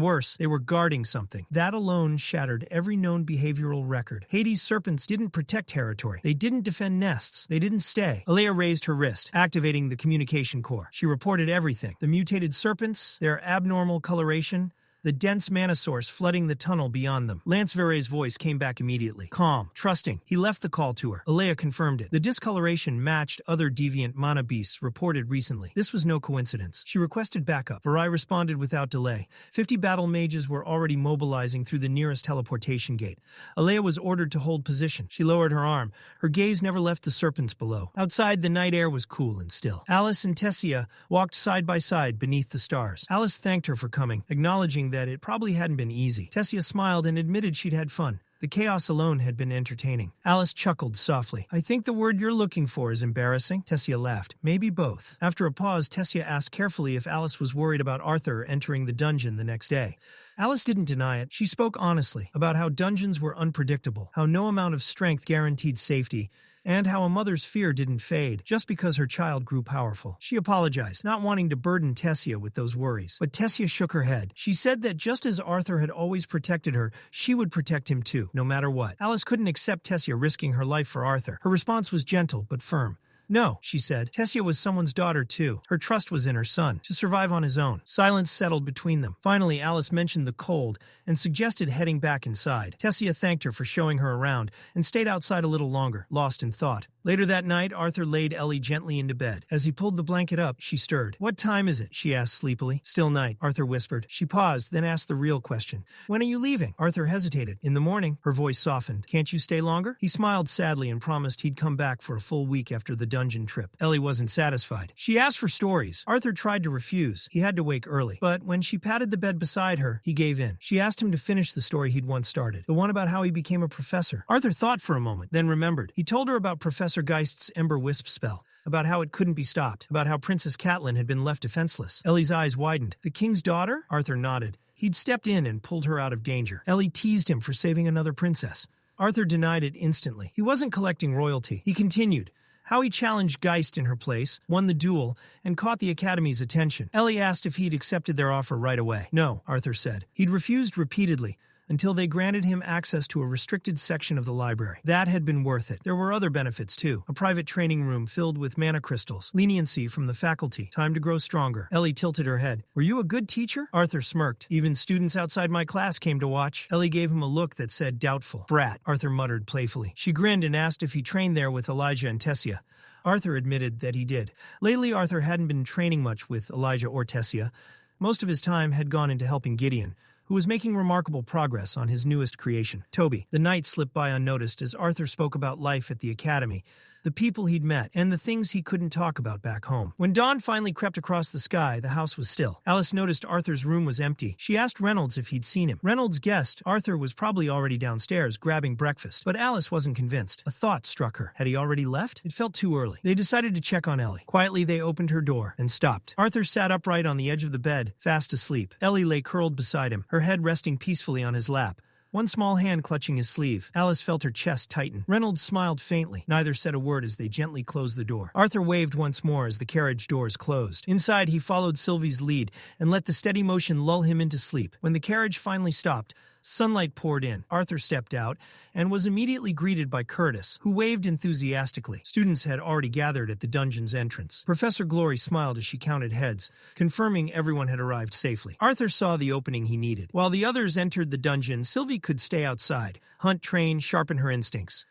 worse, they were guarding something. That alone shattered every known behavioral record. Hades' serpents didn't protect territory. They didn't defend nests. They didn't stay. Alea raised her wrist, activating the communication core. She reported everything. The mutated serpents, their abnormal coloration, the dense mana source flooding the tunnel beyond them. Lance Vere's voice came back immediately. Calm, trusting. He left the call to her. Alea confirmed it. The discoloration matched other deviant mana beasts reported recently. This was no coincidence. She requested backup. Verai responded without delay. 50 battle mages were already mobilizing through the nearest teleportation gate. Alea was ordered to hold position. She lowered her arm. Her gaze never left the serpents below. Outside, the night air was cool and still. Alice and Tessia walked side by side beneath the stars. Alice thanked her for coming, acknowledging that it probably hadn't been easy. Tessia smiled and admitted she'd had fun. The chaos alone had been entertaining. Alice chuckled softly. I think the word you're looking for is embarrassing. Tessia laughed. Maybe both. After a pause, Tessia asked carefully if Alice was worried about Arthur entering the dungeon the next day. Alice didn't deny it. She spoke honestly about how dungeons were unpredictable, how no amount of strength guaranteed safety, and how a mother's fear didn't fade just because her child grew powerful. She apologized, not wanting to burden Tessia with those worries. But Tessia shook her head. She said that just as Arthur had always protected her, she would protect him too, no matter what. Alice couldn't accept Tessia risking her life for Arthur. Her response was gentle but firm. No, she said. Tessia was someone's daughter, too. Her trust was in her son, to survive on his own. Silence settled between them. Finally, Alice mentioned the cold and suggested heading back inside. Tessia thanked her for showing her around and stayed outside a little longer, lost in thought. Later that night, Arthur laid Ellie gently into bed. As he pulled the blanket up, she stirred. What time is it? She asked sleepily. Still night, Arthur whispered. She paused, then asked the real question. When are you leaving? Arthur hesitated. In the morning. Her voice softened. Can't you stay longer? He smiled sadly and promised he'd come back for a full week after the dungeon trip. Ellie wasn't satisfied. She asked for stories. Arthur tried to refuse. He had to wake early. But when she patted the bed beside her, he gave in. She asked him to finish the story he'd once started, the one about how he became a professor. Arthur thought for a moment, then remembered. He told her about Professor Geist's Ember Wisp spell, about how it couldn't be stopped, about how Princess Catelyn had been left defenseless. Ellie's eyes widened. The king's daughter? Arthur nodded. He'd stepped in and pulled her out of danger. Ellie teased him for saving another princess. Arthur denied it instantly. He wasn't collecting royalty. He continued. How he challenged Geist in her place, won the duel, and caught the Academy's attention. Ellie asked if he'd accepted their offer right away. No, Arthur said. He'd refused repeatedly, until they granted him access to a restricted section of the library. That had been worth it. There were other benefits, too. A private training room filled with mana crystals, leniency from the faculty, time to grow stronger. Ellie tilted her head. Were you a good teacher? Arthur smirked. Even students outside my class came to watch. Ellie gave him a look that said doubtful. Brat, Arthur muttered playfully. She grinned and asked if he trained there with Elijah and Tessia. Arthur admitted that he did. Lately, Arthur hadn't been training much with Elijah or Tessia. Most of his time had gone into helping Gideon, who was making remarkable progress on his newest creation, Toby. The night slipped by unnoticed as Arthur spoke about life at the academy, the people he'd met, and the things he couldn't talk about back home. When dawn finally crept across the sky, the house was still. Alice noticed Arthur's room was empty. She asked Reynolds if he'd seen him. Reynolds guessed Arthur was probably already downstairs grabbing breakfast, but Alice wasn't convinced. A thought struck her. Had he already left? It felt too early. They decided to check on Ellie. Quietly, they opened her door and stopped. Arthur sat upright on the edge of the bed, fast asleep. Ellie lay curled beside him, her head resting peacefully on his lap, one small hand clutching his sleeve. Alice felt her chest tighten. Reynolds smiled faintly. Neither said a word as they gently closed the door. Arthur waved once more as the carriage doors closed. Inside, he followed Sylvie's lead and let the steady motion lull him into sleep. When the carriage finally stopped, sunlight poured in. Arthur stepped out and was immediately greeted by Curtis, who waved enthusiastically. Students had already gathered at the dungeon's entrance. Professor Glory smiled as she counted heads, confirming everyone had arrived safely. Arthur saw the opening he needed. While the others entered the dungeon, Sylvie could stay outside, hunt, train, sharpen her instincts.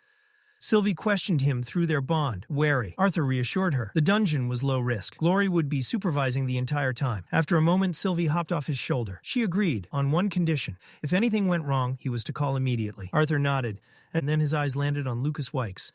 Sylvie questioned him through their bond, wary. Arthur reassured her. The dungeon was low risk. Glory would be supervising the entire time. After a moment, Sylvie hopped off his shoulder. She agreed, on one condition. If anything went wrong, he was to call immediately. Arthur nodded, and then his eyes landed on Lucas Wykes.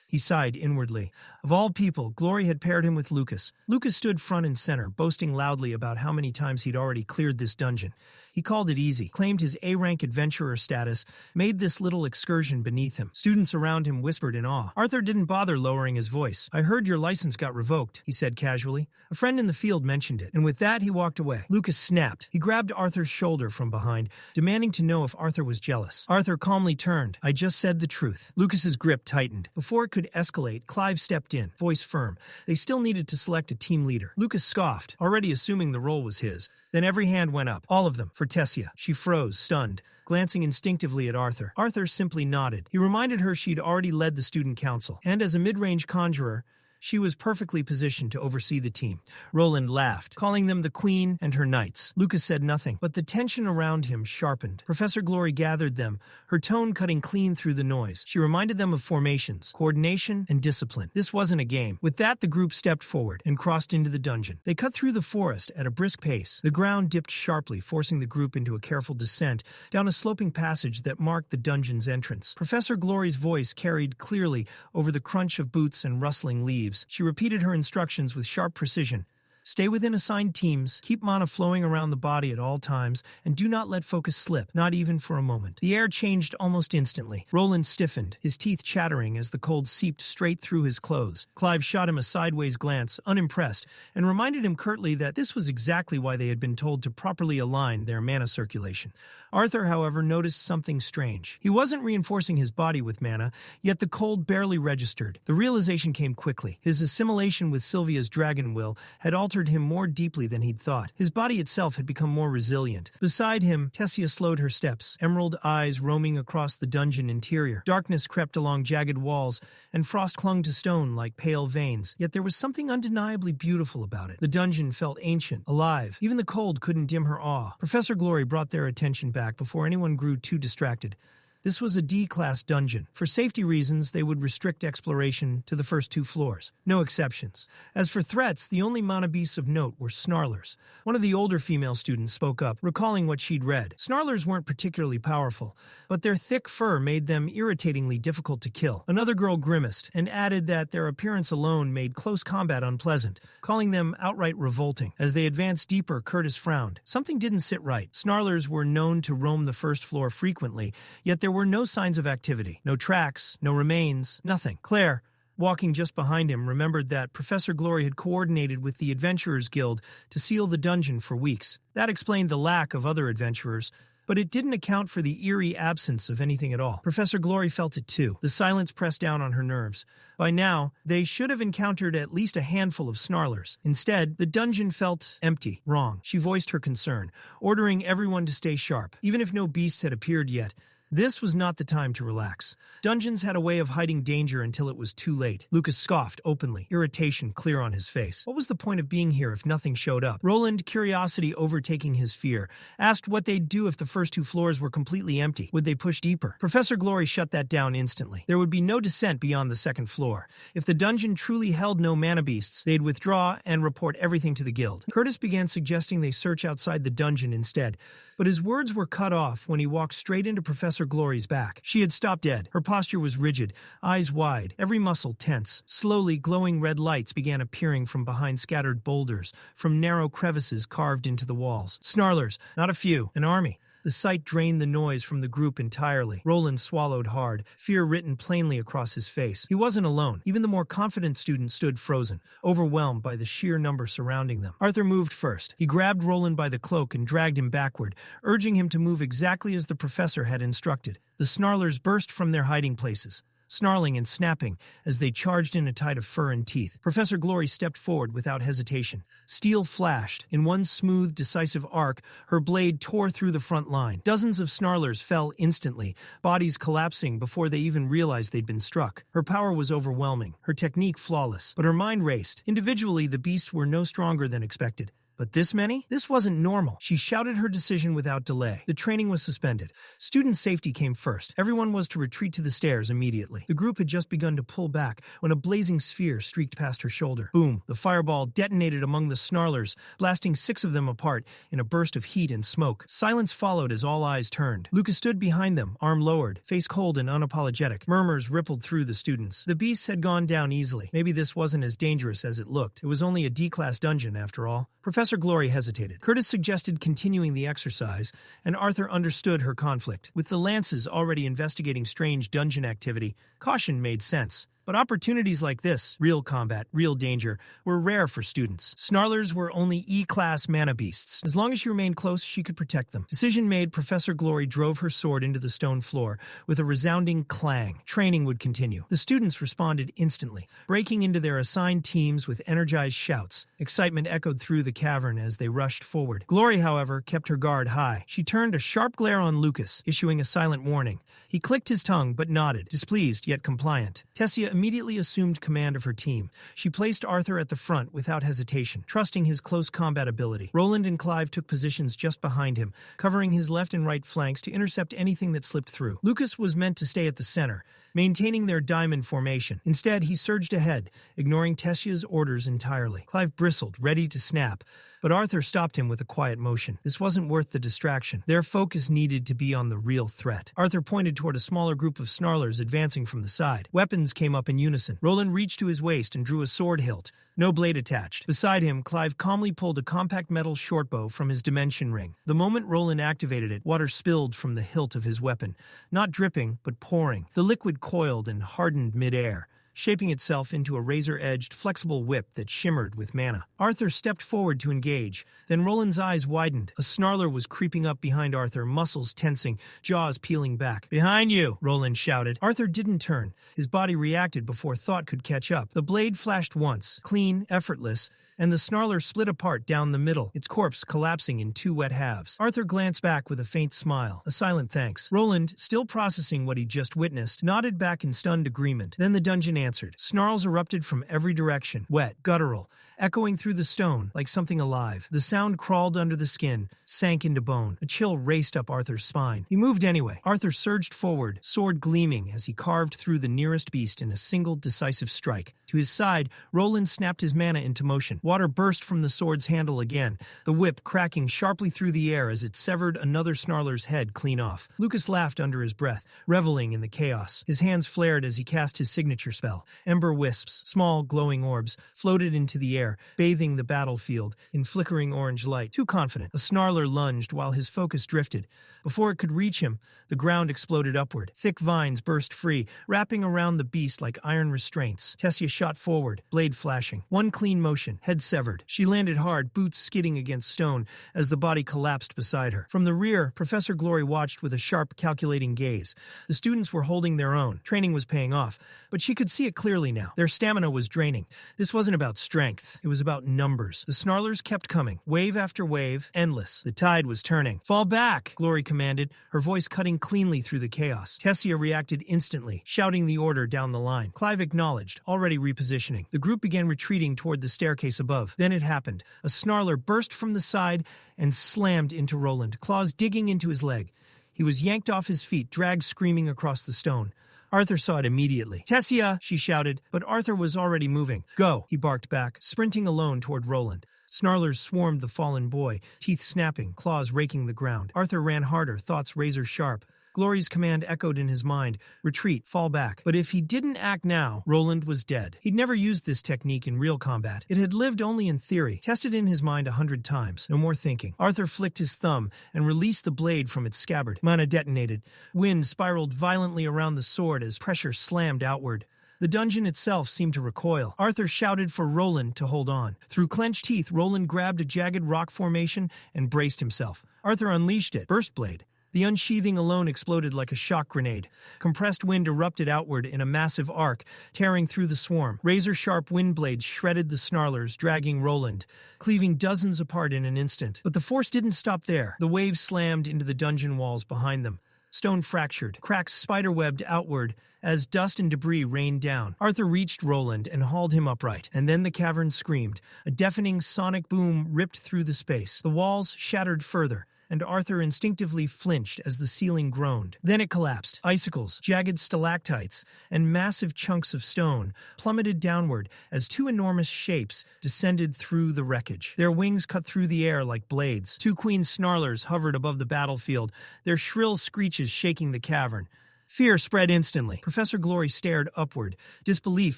He sighed inwardly. Of all people, Glory had paired him with Lucas. Lucas stood front and center, boasting loudly about how many times he'd already cleared this dungeon. He called it easy, claimed his A-rank adventurer status, made this little excursion beneath him. Students around him whispered in awe. Arthur didn't bother lowering his voice. "I heard your license got revoked," he said casually. A friend in the field mentioned it, and with that he walked away. Lucas snapped. He grabbed Arthur's shoulder from behind, demanding to know if Arthur was jealous. Arthur calmly turned. "I just said the truth." Lucas's grip tightened. Before it could escalate, Clive stepped in, voice firm. They still needed to select a team leader. Lucas scoffed, already assuming the role was his. Then every hand went up, all of them, for Tessia. She froze, stunned, glancing instinctively at Arthur. Arthur simply nodded. He reminded her she'd already led the student council, and as a mid-range conjurer, she was perfectly positioned to oversee the team. Roland laughed, calling them the Queen and her Knights. Lucas said nothing, but the tension around him sharpened. Professor Glory gathered them, her tone cutting clean through the noise. She reminded them of formations, coordination, and discipline. This wasn't a game. With that, the group stepped forward and crossed into the dungeon. They cut through the forest at a brisk pace. The ground dipped sharply, forcing the group into a careful descent down a sloping passage that marked the dungeon's entrance. Professor Glory's voice carried clearly over the crunch of boots and rustling leaves. She repeated her instructions with sharp precision. Stay within assigned teams, keep mana flowing around the body at all times, and do not let focus slip, not even for a moment. The air changed almost instantly. Roland stiffened, his teeth chattering as the cold seeped straight through his clothes. Clive shot him a sideways glance, unimpressed, and reminded him curtly that this was exactly why they had been told to properly align their mana circulation. Arthur, however, noticed something strange. He wasn't reinforcing his body with mana, yet the cold barely registered. The realization came quickly. His assimilation with Sylvia's dragon will had altered him more deeply than he'd thought. His body itself had become more resilient. Beside him, Tessia slowed her steps, emerald eyes roaming across the dungeon interior. Darkness crept along jagged walls, and frost clung to stone like pale veins. Yet there was something undeniably beautiful about it. The dungeon felt ancient, alive. Even the cold couldn't dim her awe. Professor Glory brought their attention back before anyone grew too distracted. This was a D-class dungeon. For safety reasons, they would restrict exploration to the first 2 floors. No exceptions. As for threats, the only mana beasts of note were snarlers. One of the older female students spoke up, recalling what she'd read. Snarlers weren't particularly powerful, but their thick fur made them irritatingly difficult to kill. Another girl grimaced and added that their appearance alone made close combat unpleasant, calling them outright revolting. As they advanced deeper, Curtis frowned. Something didn't sit right. Snarlers were known to roam the first floor frequently, yet there were no signs of activity. No tracks, no remains, nothing. Claire, walking just behind him, remembered that Professor Glory had coordinated with the Adventurers Guild to seal the dungeon for weeks. That explained the lack of other adventurers, but it didn't account for the eerie absence of anything at all. Professor Glory felt it too. The silence pressed down on her nerves. By now, they should have encountered at least a handful of snarlers. Instead, the dungeon felt empty, wrong. She voiced her concern, ordering everyone to stay sharp. Even if no beasts had appeared yet, this was not the time to relax. Dungeons had a way of hiding danger until it was too late. Lucas scoffed openly, irritation clear on his face. What was the point of being here if nothing showed up? Roland, curiosity overtaking his fear, asked what they'd do if the first 2 floors were completely empty. Would they push deeper? Professor Glory shut that down instantly. There would be no descent beyond the 2nd floor. If the dungeon truly held no mana beasts, they'd withdraw and report everything to the guild. Curtis began suggesting they search outside the dungeon instead, but his words were cut off when he walked straight into Professor Glory's back. She had stopped dead. Her posture was rigid, eyes wide, every muscle tense. Slowly, glowing red lights began appearing from behind scattered boulders, from narrow crevices carved into the walls. Snarlers, not a few, an army. The sight drained the noise from the group entirely. Roland swallowed hard, fear written plainly across his face. He wasn't alone. Even the more confident students stood frozen, overwhelmed by the sheer number surrounding them. Arthur moved first. He grabbed Roland by the cloak and dragged him backward, urging him to move exactly as the professor had instructed. The snarlers burst from their hiding places, snarling and snapping as they charged in a tide of fur and teeth. Professor Glory stepped forward without hesitation. Steel flashed. In one smooth, decisive arc, her blade tore through the front line. Dozens of snarlers fell instantly, bodies collapsing before they even realized they'd been struck. Her power was overwhelming, her technique flawless, but her mind raced. Individually, the beasts were no stronger than expected. But this many? This wasn't normal. She shouted her decision without delay. The training was suspended. Student safety came first. Everyone was to retreat to the stairs immediately. The group had just begun to pull back when a blazing sphere streaked past her shoulder. Boom! The fireball detonated among the snarlers, blasting 6 of them apart in a burst of heat and smoke. Silence followed as all eyes turned. Lucas stood behind them, arm lowered, face cold and unapologetic. Murmurs rippled through the students. The beasts had gone down easily. Maybe this wasn't as dangerous as it looked. It was only a D-class dungeon, after all. Professor Glory hesitated. Curtis suggested continuing the exercise, and Arthur understood her conflict. With the Lances already investigating strange dungeon activity, caution made sense. But opportunities like this, real combat, real danger, were rare for students. Snarlers were only E-class mana beasts. As long as she remained close, she could protect them. Decision made, Professor Glory drove her sword into the stone floor with a resounding clang. Training would continue. The students responded instantly, breaking into their assigned teams with energized shouts. Excitement echoed through the cavern as they rushed forward. Glory, however, kept her guard high. She turned a sharp glare on Lucas, issuing a silent warning. He clicked his tongue but nodded, displeased yet compliant. Tessia immediately assumed command of her team. She placed Arthur at the front without hesitation, trusting his close combat ability. Roland and Clive took positions just behind him, covering his left and right flanks to intercept anything that slipped through. Lucas was meant to stay at the center, maintaining their diamond formation. Instead, he surged ahead, ignoring Tessia's orders entirely. Clive bristled, ready to snap, but Arthur stopped him with a quiet motion. This wasn't worth the distraction. Their focus needed to be on the real threat. Arthur pointed toward a smaller group of snarlers advancing from the side. Weapons came up in unison. Roland reached to his waist and drew a sword hilt. No blade attached. Beside him, Clive calmly pulled a compact metal shortbow from his dimension ring. The moment Roland activated it, water spilled from the hilt of his weapon. Not dripping, but pouring. The liquid coiled and hardened mid-air, shaping itself into a razor-edged, flexible whip that shimmered with mana. Arthur stepped forward to engage. Then Roland's eyes widened. A snarler was creeping up behind Arthur, muscles tensing, jaws peeling back. "Behind you!" Roland shouted. Arthur didn't turn. His body reacted before thought could catch up. The blade flashed once, clean, effortless, and the snarler split apart down the middle, its corpse collapsing in 2 wet halves. Arthur glanced back with a faint smile, a silent thanks. Roland, still processing what he'd just witnessed, nodded back in stunned agreement. Then the dungeon answered. Snarls erupted from every direction, wet, guttural, echoing through the stone like something alive. The sound crawled under the skin, sank into bone. A chill raced up Arthur's spine. He moved anyway. Arthur surged forward, sword gleaming as he carved through the nearest beast in a single decisive strike. To his side, Roland snapped his mana into motion. Water burst from the sword's handle again, the whip cracking sharply through the air as it severed another snarler's head clean off. Lucas laughed under his breath, reveling in the chaos. His hands flared as he cast his signature spell. Ember wisps, small glowing orbs, floated into the air, bathing the battlefield in flickering orange light. Too confident, a snarler lunged while his focus drifted. Before it could reach him, the ground exploded upward. Thick vines burst free, wrapping around the beast like iron restraints. Tessia shot forward, blade flashing. One clean motion, head severed. She landed hard, boots skidding against stone as the body collapsed beside her. From the rear, Professor Glory watched with a sharp, calculating gaze. The students were holding their own. Training was paying off, but she could see it clearly now. Their stamina was draining. This wasn't about strength. It was about numbers. The snarlers kept coming, wave after wave, endless. The tide was turning. "Fall back!" Glory commanded, her voice cutting cleanly through the chaos. Tessia reacted instantly, shouting the order down the line. Clive acknowledged, already repositioning. The group began retreating toward the staircase above. Then it happened. A snarler burst from the side and slammed into Roland, claws digging into his leg. He was yanked off his feet, dragged screaming across the stone. Arthur saw it immediately. "Tessia!" she shouted, but Arthur was already moving. "Go!" he barked back, sprinting alone toward Roland. Snarlers swarmed the fallen boy, teeth snapping, claws raking the ground. Arthur ran harder, thoughts razor sharp. Glory's command echoed in his mind, retreat, fall back. But if he didn't act now, Roland was dead. He'd never used this technique in real combat. It had lived only in theory, tested in his mind 100 times. No more thinking. Arthur flicked his thumb and released the blade from its scabbard. Mana detonated. Wind spiraled violently around the sword as pressure slammed outward. The dungeon itself seemed to recoil. Arthur shouted for Roland to hold on. Through clenched teeth, Roland grabbed a jagged rock formation and braced himself. Arthur unleashed it. Burst blade. The unsheathing alone exploded like a shock grenade. Compressed wind erupted outward in a massive arc, tearing through the swarm. Razor-sharp wind blades shredded the snarlers, dragging Roland, cleaving dozens apart in an instant. But the force didn't stop there. The waves slammed into the dungeon walls behind them. Stone fractured, cracks spiderwebbed outward as dust and debris rained down. Arthur reached Roland and hauled him upright, and then the cavern screamed. A deafening sonic boom ripped through the space. The walls shattered further, and Arthur instinctively flinched as the ceiling groaned. Then it collapsed. Icicles, jagged stalactites, and massive chunks of stone plummeted downward as two enormous shapes descended through the wreckage. Their wings cut through the air like blades. Two queen snarlers hovered above the battlefield, their shrill screeches shaking the cavern. Fear spread instantly. Professor Glory stared upward, disbelief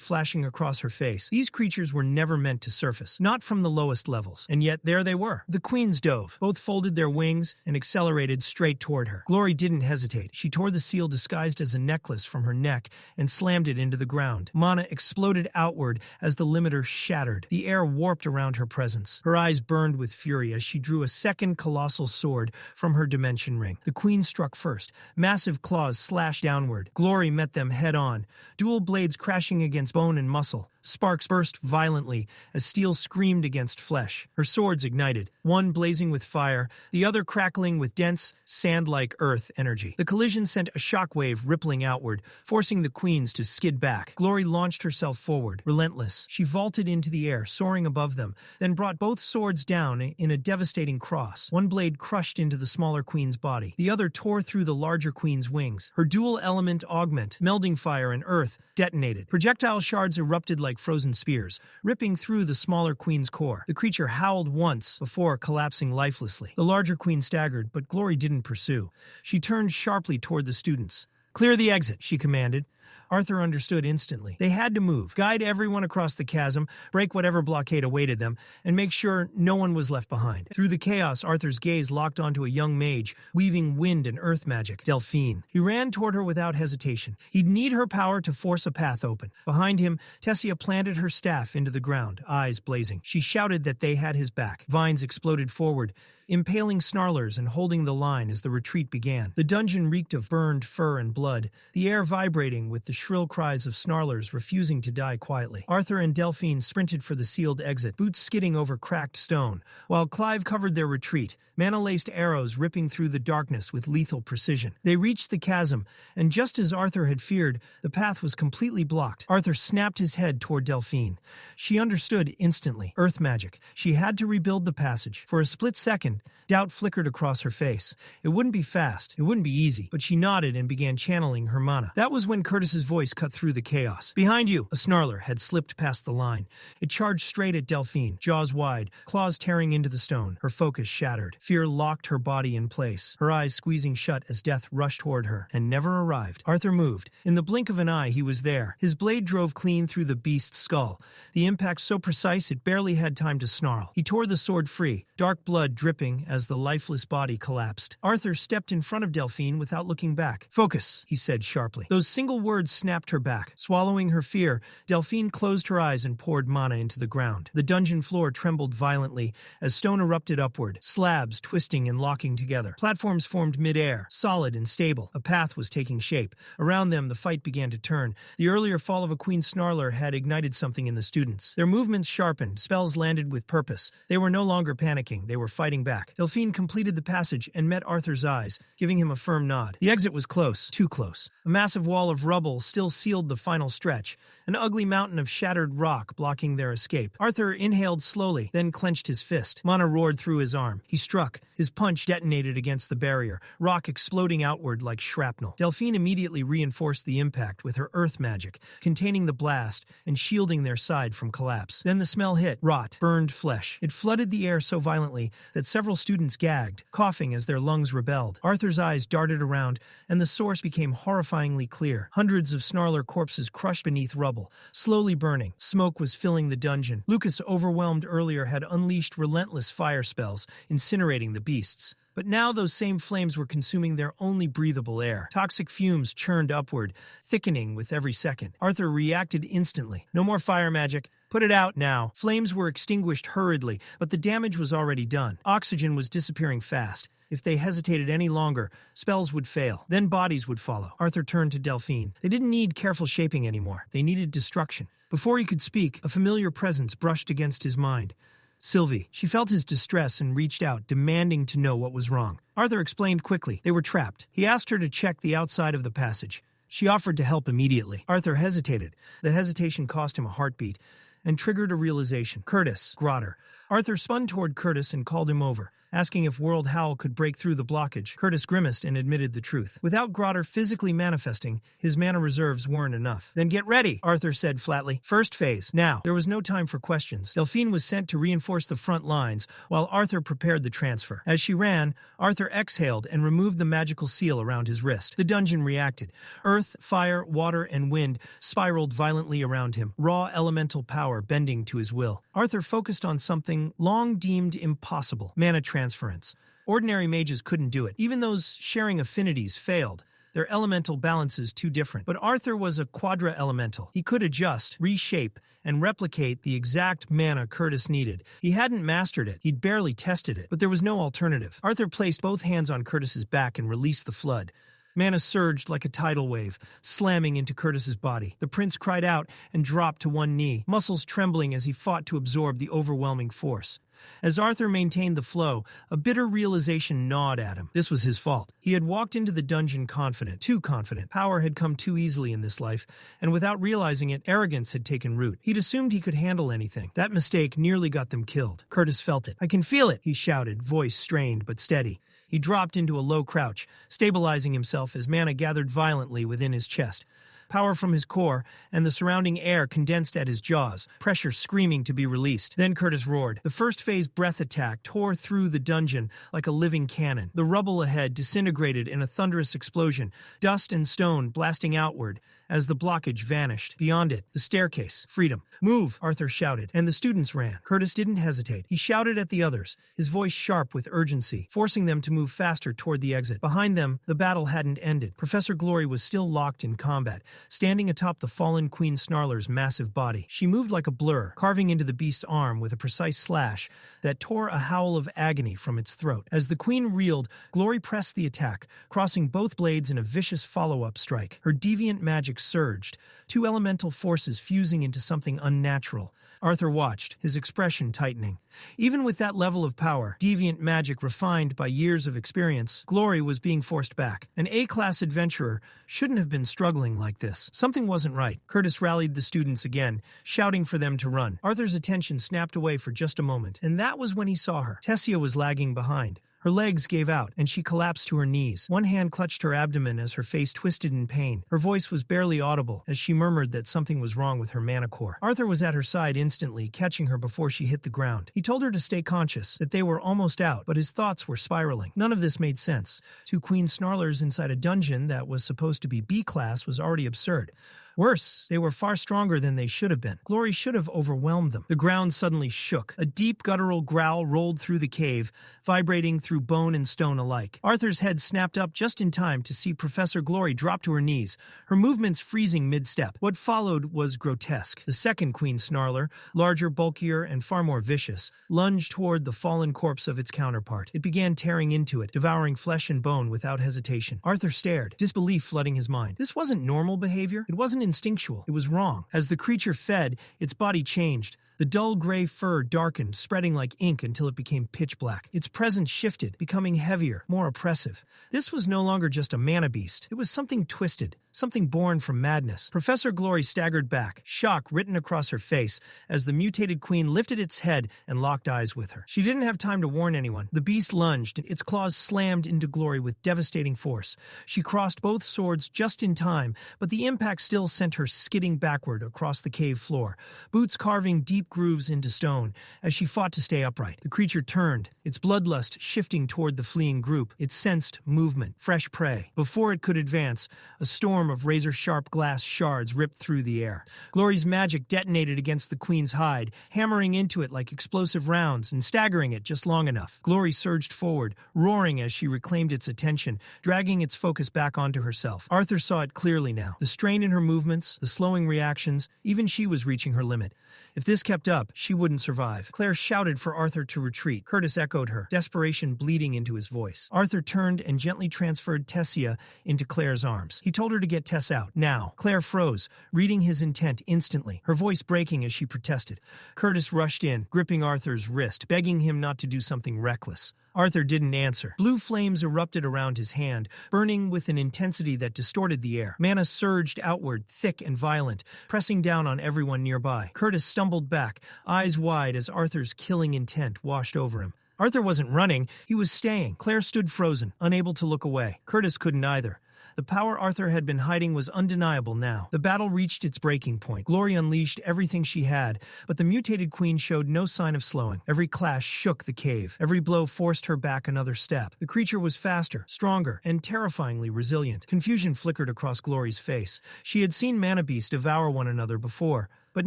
flashing across her face. These creatures were never meant to surface, not from the lowest levels. And yet there they were. The queens dove, both folded their wings and accelerated straight toward her. Glory didn't hesitate. She tore the seal disguised as a necklace from her neck and slammed it into the ground. Mana exploded outward as the limiter shattered. The air warped around her presence. Her eyes burned with fury as she drew a second colossal sword from her dimension ring. The queen struck first. Massive claws slashed downward. Glory met them head-on, dual blades crashing against bone and muscle. Sparks burst violently as steel screamed against flesh. Her swords ignited, one blazing with fire, the other crackling with dense, sand-like earth energy. The collision sent a shockwave rippling outward, forcing the queens to skid back. Glory launched herself forward, relentless. She vaulted into the air, soaring above them, then brought both swords down in a devastating cross. One blade crushed into the smaller queen's body. The other tore through the larger queen's wings. Her dual-element augment, melding fire and earth, detonated. Projectile shards erupted like frozen spears, ripping through the smaller queen's core. The creature howled once before collapsing lifelessly. The larger queen staggered, but Glory didn't pursue. She turned sharply toward the students. "Clear the exit," she commanded. Arthur understood instantly. They had to move, guide everyone across the chasm, break whatever blockade awaited them, and make sure no one was left behind. Through the chaos, Arthur's gaze locked onto a young mage, weaving wind and earth magic, Delphine. He ran toward her without hesitation. He'd need her power to force a path open. Behind him, Tessia planted her staff into the ground, eyes blazing. She shouted that they had his back. Vines exploded forward, impaling snarlers and holding the line as the retreat began. The dungeon reeked of burned fur and blood, the air vibrating with the shrill cries of snarlers refusing to die quietly. Arthur and Delphine sprinted for the sealed exit, boots skidding over cracked stone, while Clive covered their retreat, mana-laced arrows ripping through the darkness with lethal precision. They reached the chasm, and just as Arthur had feared, the path was completely blocked. Arthur snapped his head toward Delphine. She understood instantly. Earth magic. She had to rebuild the passage. For a split second, doubt flickered across her face. It wouldn't be fast. It wouldn't be easy. But she nodded and began channeling her mana. That was when Curtis's voice cut through the chaos. "Behind you!" A snarler had slipped past the line. It charged straight at Delphine, jaws wide, claws tearing into the stone. Her focus shattered. Fear locked her body in place, her eyes squeezing shut as death rushed toward her, and never arrived. Arthur moved. In the blink of an eye, he was there. His blade drove clean through the beast's skull, the impact so precise it barely had time to snarl. He tore the sword free, dark blood dripping as the lifeless body collapsed. Arthur stepped in front of Delphine without looking back. "Focus," he said sharply. Those single words snapped her back. Swallowing her fear, Delphine closed her eyes and poured mana into the ground. The dungeon floor trembled violently as stone erupted upward, slabs twisting and locking together. Platforms formed mid-air, solid and stable. A path was taking shape. Around them, the fight began to turn. The earlier fall of a queen snarler had ignited something in the students. Their movements sharpened, spells landed with purpose. They were no longer panicking, they were fighting back. Delphine completed the passage and met Arthur's eyes, giving him a firm nod. The exit was close, too close. A massive wall of rubble still sealed the final stretch, an ugly mountain of shattered rock blocking their escape. Arthur inhaled slowly, then clenched his fist. Mana roared through his arm. He struck. His punch detonated against the barrier, rock exploding outward like shrapnel. Delphine immediately reinforced the impact with her earth magic, containing the blast and shielding their side from collapse. Then the smell hit, rot, burned flesh. It flooded the air so violently that several students gagged, coughing as their lungs rebelled. Arthur's eyes darted around, and the source became horrifyingly clear. Hundreds of snarler corpses crushed beneath rubble, slowly burning. Smoke was filling the dungeon. Lucas, overwhelmed earlier, had unleashed relentless fire spells, incinerating the beasts. But now those same flames were consuming their only breathable air. Toxic fumes churned upward, thickening with every second. Arthur reacted instantly. No more fire magic. Put it out now. Flames were extinguished hurriedly, but the damage was already done. Oxygen was disappearing fast. If they hesitated any longer, spells would fail. Then bodies would follow. Arthur turned to Delphine. They didn't need careful shaping anymore. They needed destruction. Before he could speak, a familiar presence brushed against his mind. Sylvie. She felt his distress and reached out, demanding to know what was wrong. Arthur explained quickly. They were trapped. He asked her to check the outside of the passage. She offered to help immediately. Arthur hesitated. The hesitation cost him a heartbeat and triggered a realization. Curtis. Grotter. Arthur spun toward Curtis and called him over, asking if World Howl could break through the blockage. Curtis grimaced and admitted the truth. Without Grotter physically manifesting, his mana reserves weren't enough. Then get ready, Arthur said flatly. First phase. Now. There was no time for questions. Delphine was sent to reinforce the front lines, while Arthur prepared the transfer. As she ran, Arthur exhaled and removed the magical seal around his wrist. The dungeon reacted. Earth, fire, water, and wind spiraled violently around him, raw elemental power bending to his will. Arthur focused on something long deemed impossible: mana transference. Ordinary mages couldn't do it. Even those sharing affinities failed. Their elemental balances too different. But Arthur was a quadra-elemental. He could adjust, reshape, and replicate the exact mana Curtis needed. He hadn't mastered it. He'd barely tested it. But there was no alternative. Arthur placed both hands on Curtis's back and released the flood. Mana surged like a tidal wave, slamming into Curtis's body. The prince cried out and dropped to one knee, muscles trembling as he fought to absorb the overwhelming force. As Arthur maintained the flow, a bitter realization gnawed at him. This was his fault. He had walked into the dungeon confident, too confident. Power had come too easily in this life, and without realizing it, arrogance had taken root. He'd assumed he could handle anything. That mistake nearly got them killed. Curtis felt it. "I can feel it," he shouted, voice strained but steady. He dropped into a low crouch, stabilizing himself as mana gathered violently within his chest. Power from his core, and the surrounding air condensed at his jaws, pressure screaming to be released. Then Curtis roared. The first phase breath attack tore through the dungeon like a living cannon. The rubble ahead disintegrated in a thunderous explosion, dust and stone blasting outward as the blockage vanished. Beyond it, the staircase. Freedom. "Move," Arthur shouted, and the students ran. Curtis didn't hesitate. He shouted at the others, his voice sharp with urgency, forcing them to move faster toward the exit. Behind them, the battle hadn't ended. Professor Glory was still locked in combat, standing atop the fallen Queen Snarler's massive body. She moved like a blur, carving into the beast's arm with a precise slash that tore a howl of agony from its throat. As the Queen reeled, Glory pressed the attack, crossing both blades in a vicious follow-up strike. Her deviant magic surged, two elemental forces fusing into something unnatural. Arthur watched, his expression tightening. Even with that level of power, deviant magic refined by years of experience, Glory was being forced back. An A-class adventurer shouldn't have been struggling like this. Something wasn't right. Curtis rallied the students again, shouting for them to run. Arthur's attention snapped away for just a moment, and that was when he saw her. Tessia was lagging behind. Her legs gave out, and she collapsed to her knees. One hand clutched her abdomen as her face twisted in pain. Her voice was barely audible as she murmured that something was wrong with her mana core. Arthur was at her side instantly, catching her before she hit the ground. He told her to stay conscious, that they were almost out, but his thoughts were spiraling. None of this made sense. Two Queen Snarlers inside a dungeon that was supposed to be B-class was already absurd. Worse, they were far stronger than they should have been. Glory should have overwhelmed them. The ground suddenly shook. A deep guttural growl rolled through the cave, vibrating through bone and stone alike. Arthur's head snapped up just in time to see Professor Glory drop to her knees, her movements freezing mid-step. What followed was grotesque. The second Queen Snarler, larger, bulkier, and far more vicious, lunged toward the fallen corpse of its counterpart. It began tearing into it, devouring flesh and bone without hesitation. Arthur stared, disbelief flooding his mind. This wasn't normal behavior. It wasn't instinctual. It was wrong. As the creature fed, its body changed. The dull gray fur darkened, spreading like ink until it became pitch black. Its presence shifted, becoming heavier, more oppressive. This was no longer just a mana beast. It was something twisted, something born from madness. Professor Glory staggered back, shock written across her face, as the mutated queen lifted its head and locked eyes with her. She didn't have time to warn anyone. The beast lunged, its claws slammed into Glory with devastating force. She crossed both swords just in time, but the impact still sent her skidding backward across the cave floor, boots carving deep grooves into stone as she fought to stay upright. The creature turned, its bloodlust shifting toward the fleeing group. It sensed movement, fresh prey. Before it could advance, a storm of razor-sharp glass shards ripped through the air. Glory's magic detonated against the queen's hide, hammering into it like explosive rounds and staggering it just long enough. Glory surged forward, roaring as she reclaimed its attention, dragging its focus back onto herself. Arthur saw it clearly now. The strain in her movements, the slowing reactions, even she was reaching her limit. If this kept kept up, she wouldn't survive. Claire shouted for Arthur to retreat. Curtis echoed her, desperation bleeding into his voice. Arthur turned and gently transferred Tessia into Claire's arms. He told her to get Tess out, now. Claire froze, reading his intent instantly, her voice breaking as she protested. Curtis rushed in, gripping Arthur's wrist, begging him not to do something reckless. Arthur didn't answer. Blue flames erupted around his hand, burning with an intensity that distorted the air. Mana surged outward, thick and violent, pressing down on everyone nearby. Curtis stumbled back, eyes wide as Arthur's killing intent washed over him. Arthur wasn't running, he was staying. Claire stood frozen, unable to look away. Curtis couldn't either. The power Arthur had been hiding was undeniable now. The battle reached its breaking point. Glory unleashed everything she had, but the mutated queen showed no sign of slowing. Every clash shook the cave. Every blow forced her back another step. The creature was faster, stronger, and terrifyingly resilient. Confusion flickered across Glory's face. She had seen Mana Beasts devour one another before, but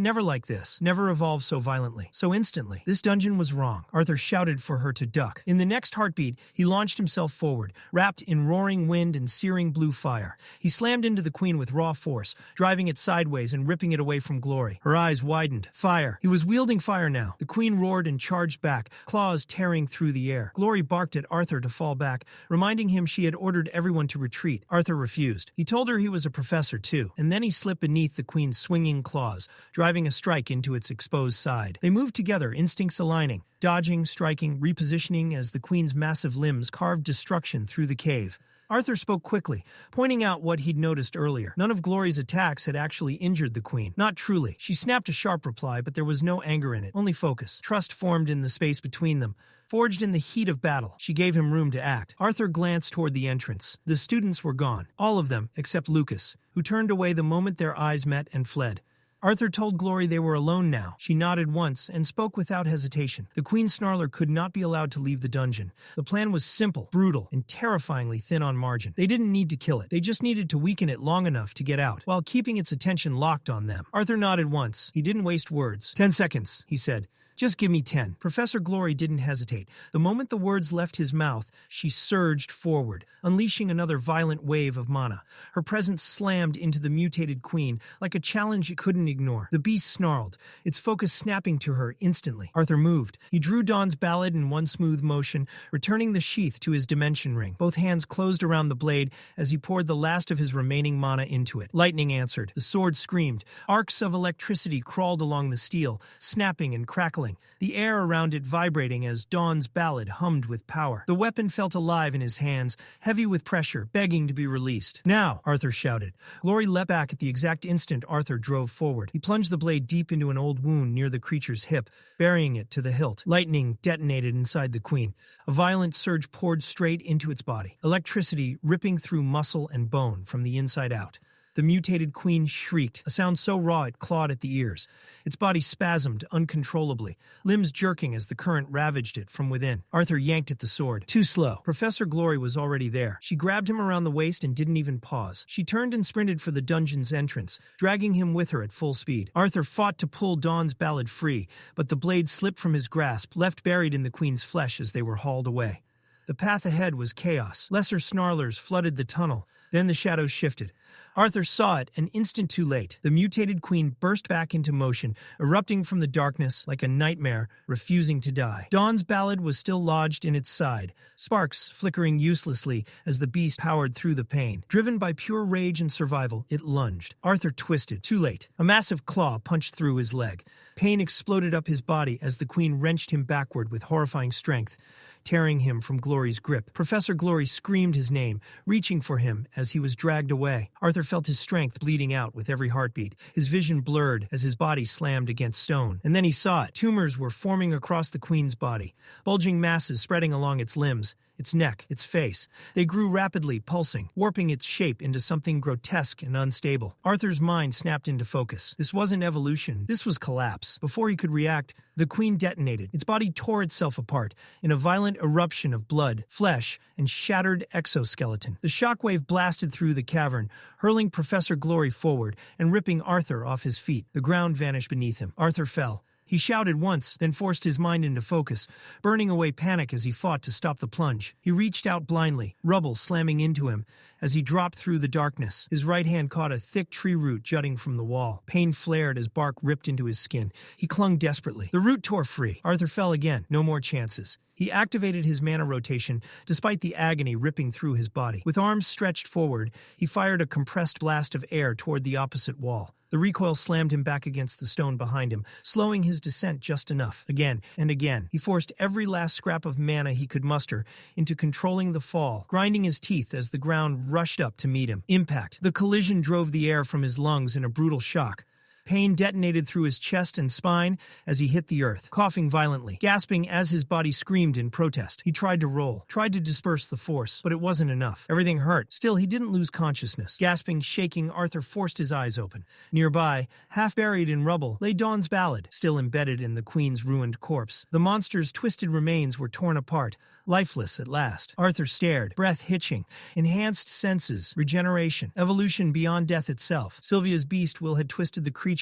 never like this, never evolved so violently, so instantly. This dungeon was wrong. Arthur shouted for her to duck. In the next heartbeat, he launched himself forward, wrapped in roaring wind and searing blue fire. He slammed into the queen with raw force, driving it sideways and ripping it away from Glory. Her eyes widened. Fire. He was wielding fire now. The queen roared and charged back, claws tearing through the air. Glory barked at Arthur to fall back, reminding him she had ordered everyone to retreat. Arthur refused. He told her he was a professor too, and then he slipped beneath the queen's swinging claws, driving a strike into its exposed side. They moved together, instincts aligning, dodging, striking, repositioning as the queen's massive limbs carved destruction through the cave. Arthur spoke quickly, pointing out what he'd noticed earlier. None of Glory's attacks had actually injured the queen. Not truly. She snapped a sharp reply, but there was no anger in it, only focus. Trust formed in the space between them, forged in the heat of battle. She gave him room to act. Arthur glanced toward the entrance. The students were gone, all of them except Lucas, who turned away the moment their eyes met and fled. Arthur told Glory they were alone now. She nodded once and spoke without hesitation. The Queen Snarler could not be allowed to leave the dungeon. The plan was simple, brutal, and terrifyingly thin on margin. They didn't need to kill it. They just needed to weaken it long enough to get out, while keeping its attention locked on them. Arthur nodded once. He didn't waste words. 10 seconds, he said. Just give me 10. Professor Glory didn't hesitate. The moment the words left his mouth, she surged forward, unleashing another violent wave of mana. Her presence slammed into the mutated queen like a challenge it couldn't ignore. The beast snarled, its focus snapping to her instantly. Arthur moved. He drew Dawn's ballad in one smooth motion, returning the sheath to his dimension ring. Both hands closed around the blade as he poured the last of his remaining mana into it. Lightning answered. The sword screamed. Arcs of electricity crawled along the steel, snapping and crackling, the air around it vibrating as Dawn's ballad hummed with power. The weapon felt alive in his hands, heavy with pressure, begging to be released. Now, Arthur shouted. Glory leapt back at the exact instant Arthur drove forward. He plunged the blade deep into an old wound near the creature's hip, burying it to the hilt. Lightning detonated inside the queen. A violent surge poured straight into its body, electricity ripping through muscle and bone from the inside out. The mutated queen shrieked, a sound so raw it clawed at the ears. Its body spasmed uncontrollably, limbs jerking as the current ravaged it from within. Arthur yanked at the sword. Too slow. Professor Glory was already there. She grabbed him around the waist and didn't even pause. She turned and sprinted for the dungeon's entrance, dragging him with her at full speed. Arthur fought to pull Dawn's ballad free, but the blade slipped from his grasp, left buried in the queen's flesh as they were hauled away. The path ahead was chaos. Lesser snarlers flooded the tunnel. Then the shadows shifted. Arthur saw it an instant too late. The mutated queen burst back into motion, erupting from the darkness like a nightmare, refusing to die. Dawn's ballad was still lodged in its side, sparks flickering uselessly as the beast powered through the pain. Driven by pure rage and survival, it lunged. Arthur twisted. Too late. A massive claw punched through his leg. Pain exploded up his body as the queen wrenched him backward with horrifying strength, tearing him from Glory's grip. Professor Glory screamed his name, reaching for him as he was dragged away. Arthur felt his strength bleeding out with every heartbeat. His vision blurred as his body slammed against stone. And then he saw it. Tumors were forming across the queen's body, bulging masses spreading along its limbs, its neck, its face. They grew rapidly, pulsing, warping its shape into something grotesque and unstable. Arthur's mind snapped into focus. This wasn't evolution. This was collapse. Before he could react, the queen detonated. Its body tore itself apart in a violent eruption of blood, flesh, and shattered exoskeleton. The shockwave blasted through the cavern, hurling Professor Glory forward and ripping Arthur off his feet. The ground vanished beneath him. Arthur fell. He shouted once, then forced his mind into focus, burning away panic as he fought to stop the plunge. He reached out blindly, rubble slamming into him, as he dropped through the darkness. His right hand caught a thick tree root jutting from the wall. Pain flared as bark ripped into his skin. He clung desperately. The root tore free. Arthur fell again. No more chances. He activated his mana rotation, despite the agony ripping through his body. With arms stretched forward, he fired a compressed blast of air toward the opposite wall. The recoil slammed him back against the stone behind him, slowing his descent just enough. Again and again, he forced every last scrap of mana he could muster into controlling the fall, grinding his teeth as the ground rushed up to meet him. Impact. The collision drove the air from his lungs in a brutal shock. Pain detonated through his chest and spine as he hit the earth, coughing violently, gasping as his body screamed in protest. He tried to roll, tried to disperse the force, but it wasn't enough. Everything hurt. Still, he didn't lose consciousness. Gasping, shaking, Arthur forced his eyes open. Nearby, half buried in rubble, lay Dawn's ballad, still embedded in the queen's ruined corpse. The monster's twisted remains were torn apart, lifeless at last. Arthur stared, breath hitching, enhanced senses, regeneration, evolution beyond death itself. Sylvia's beast will had twisted the creature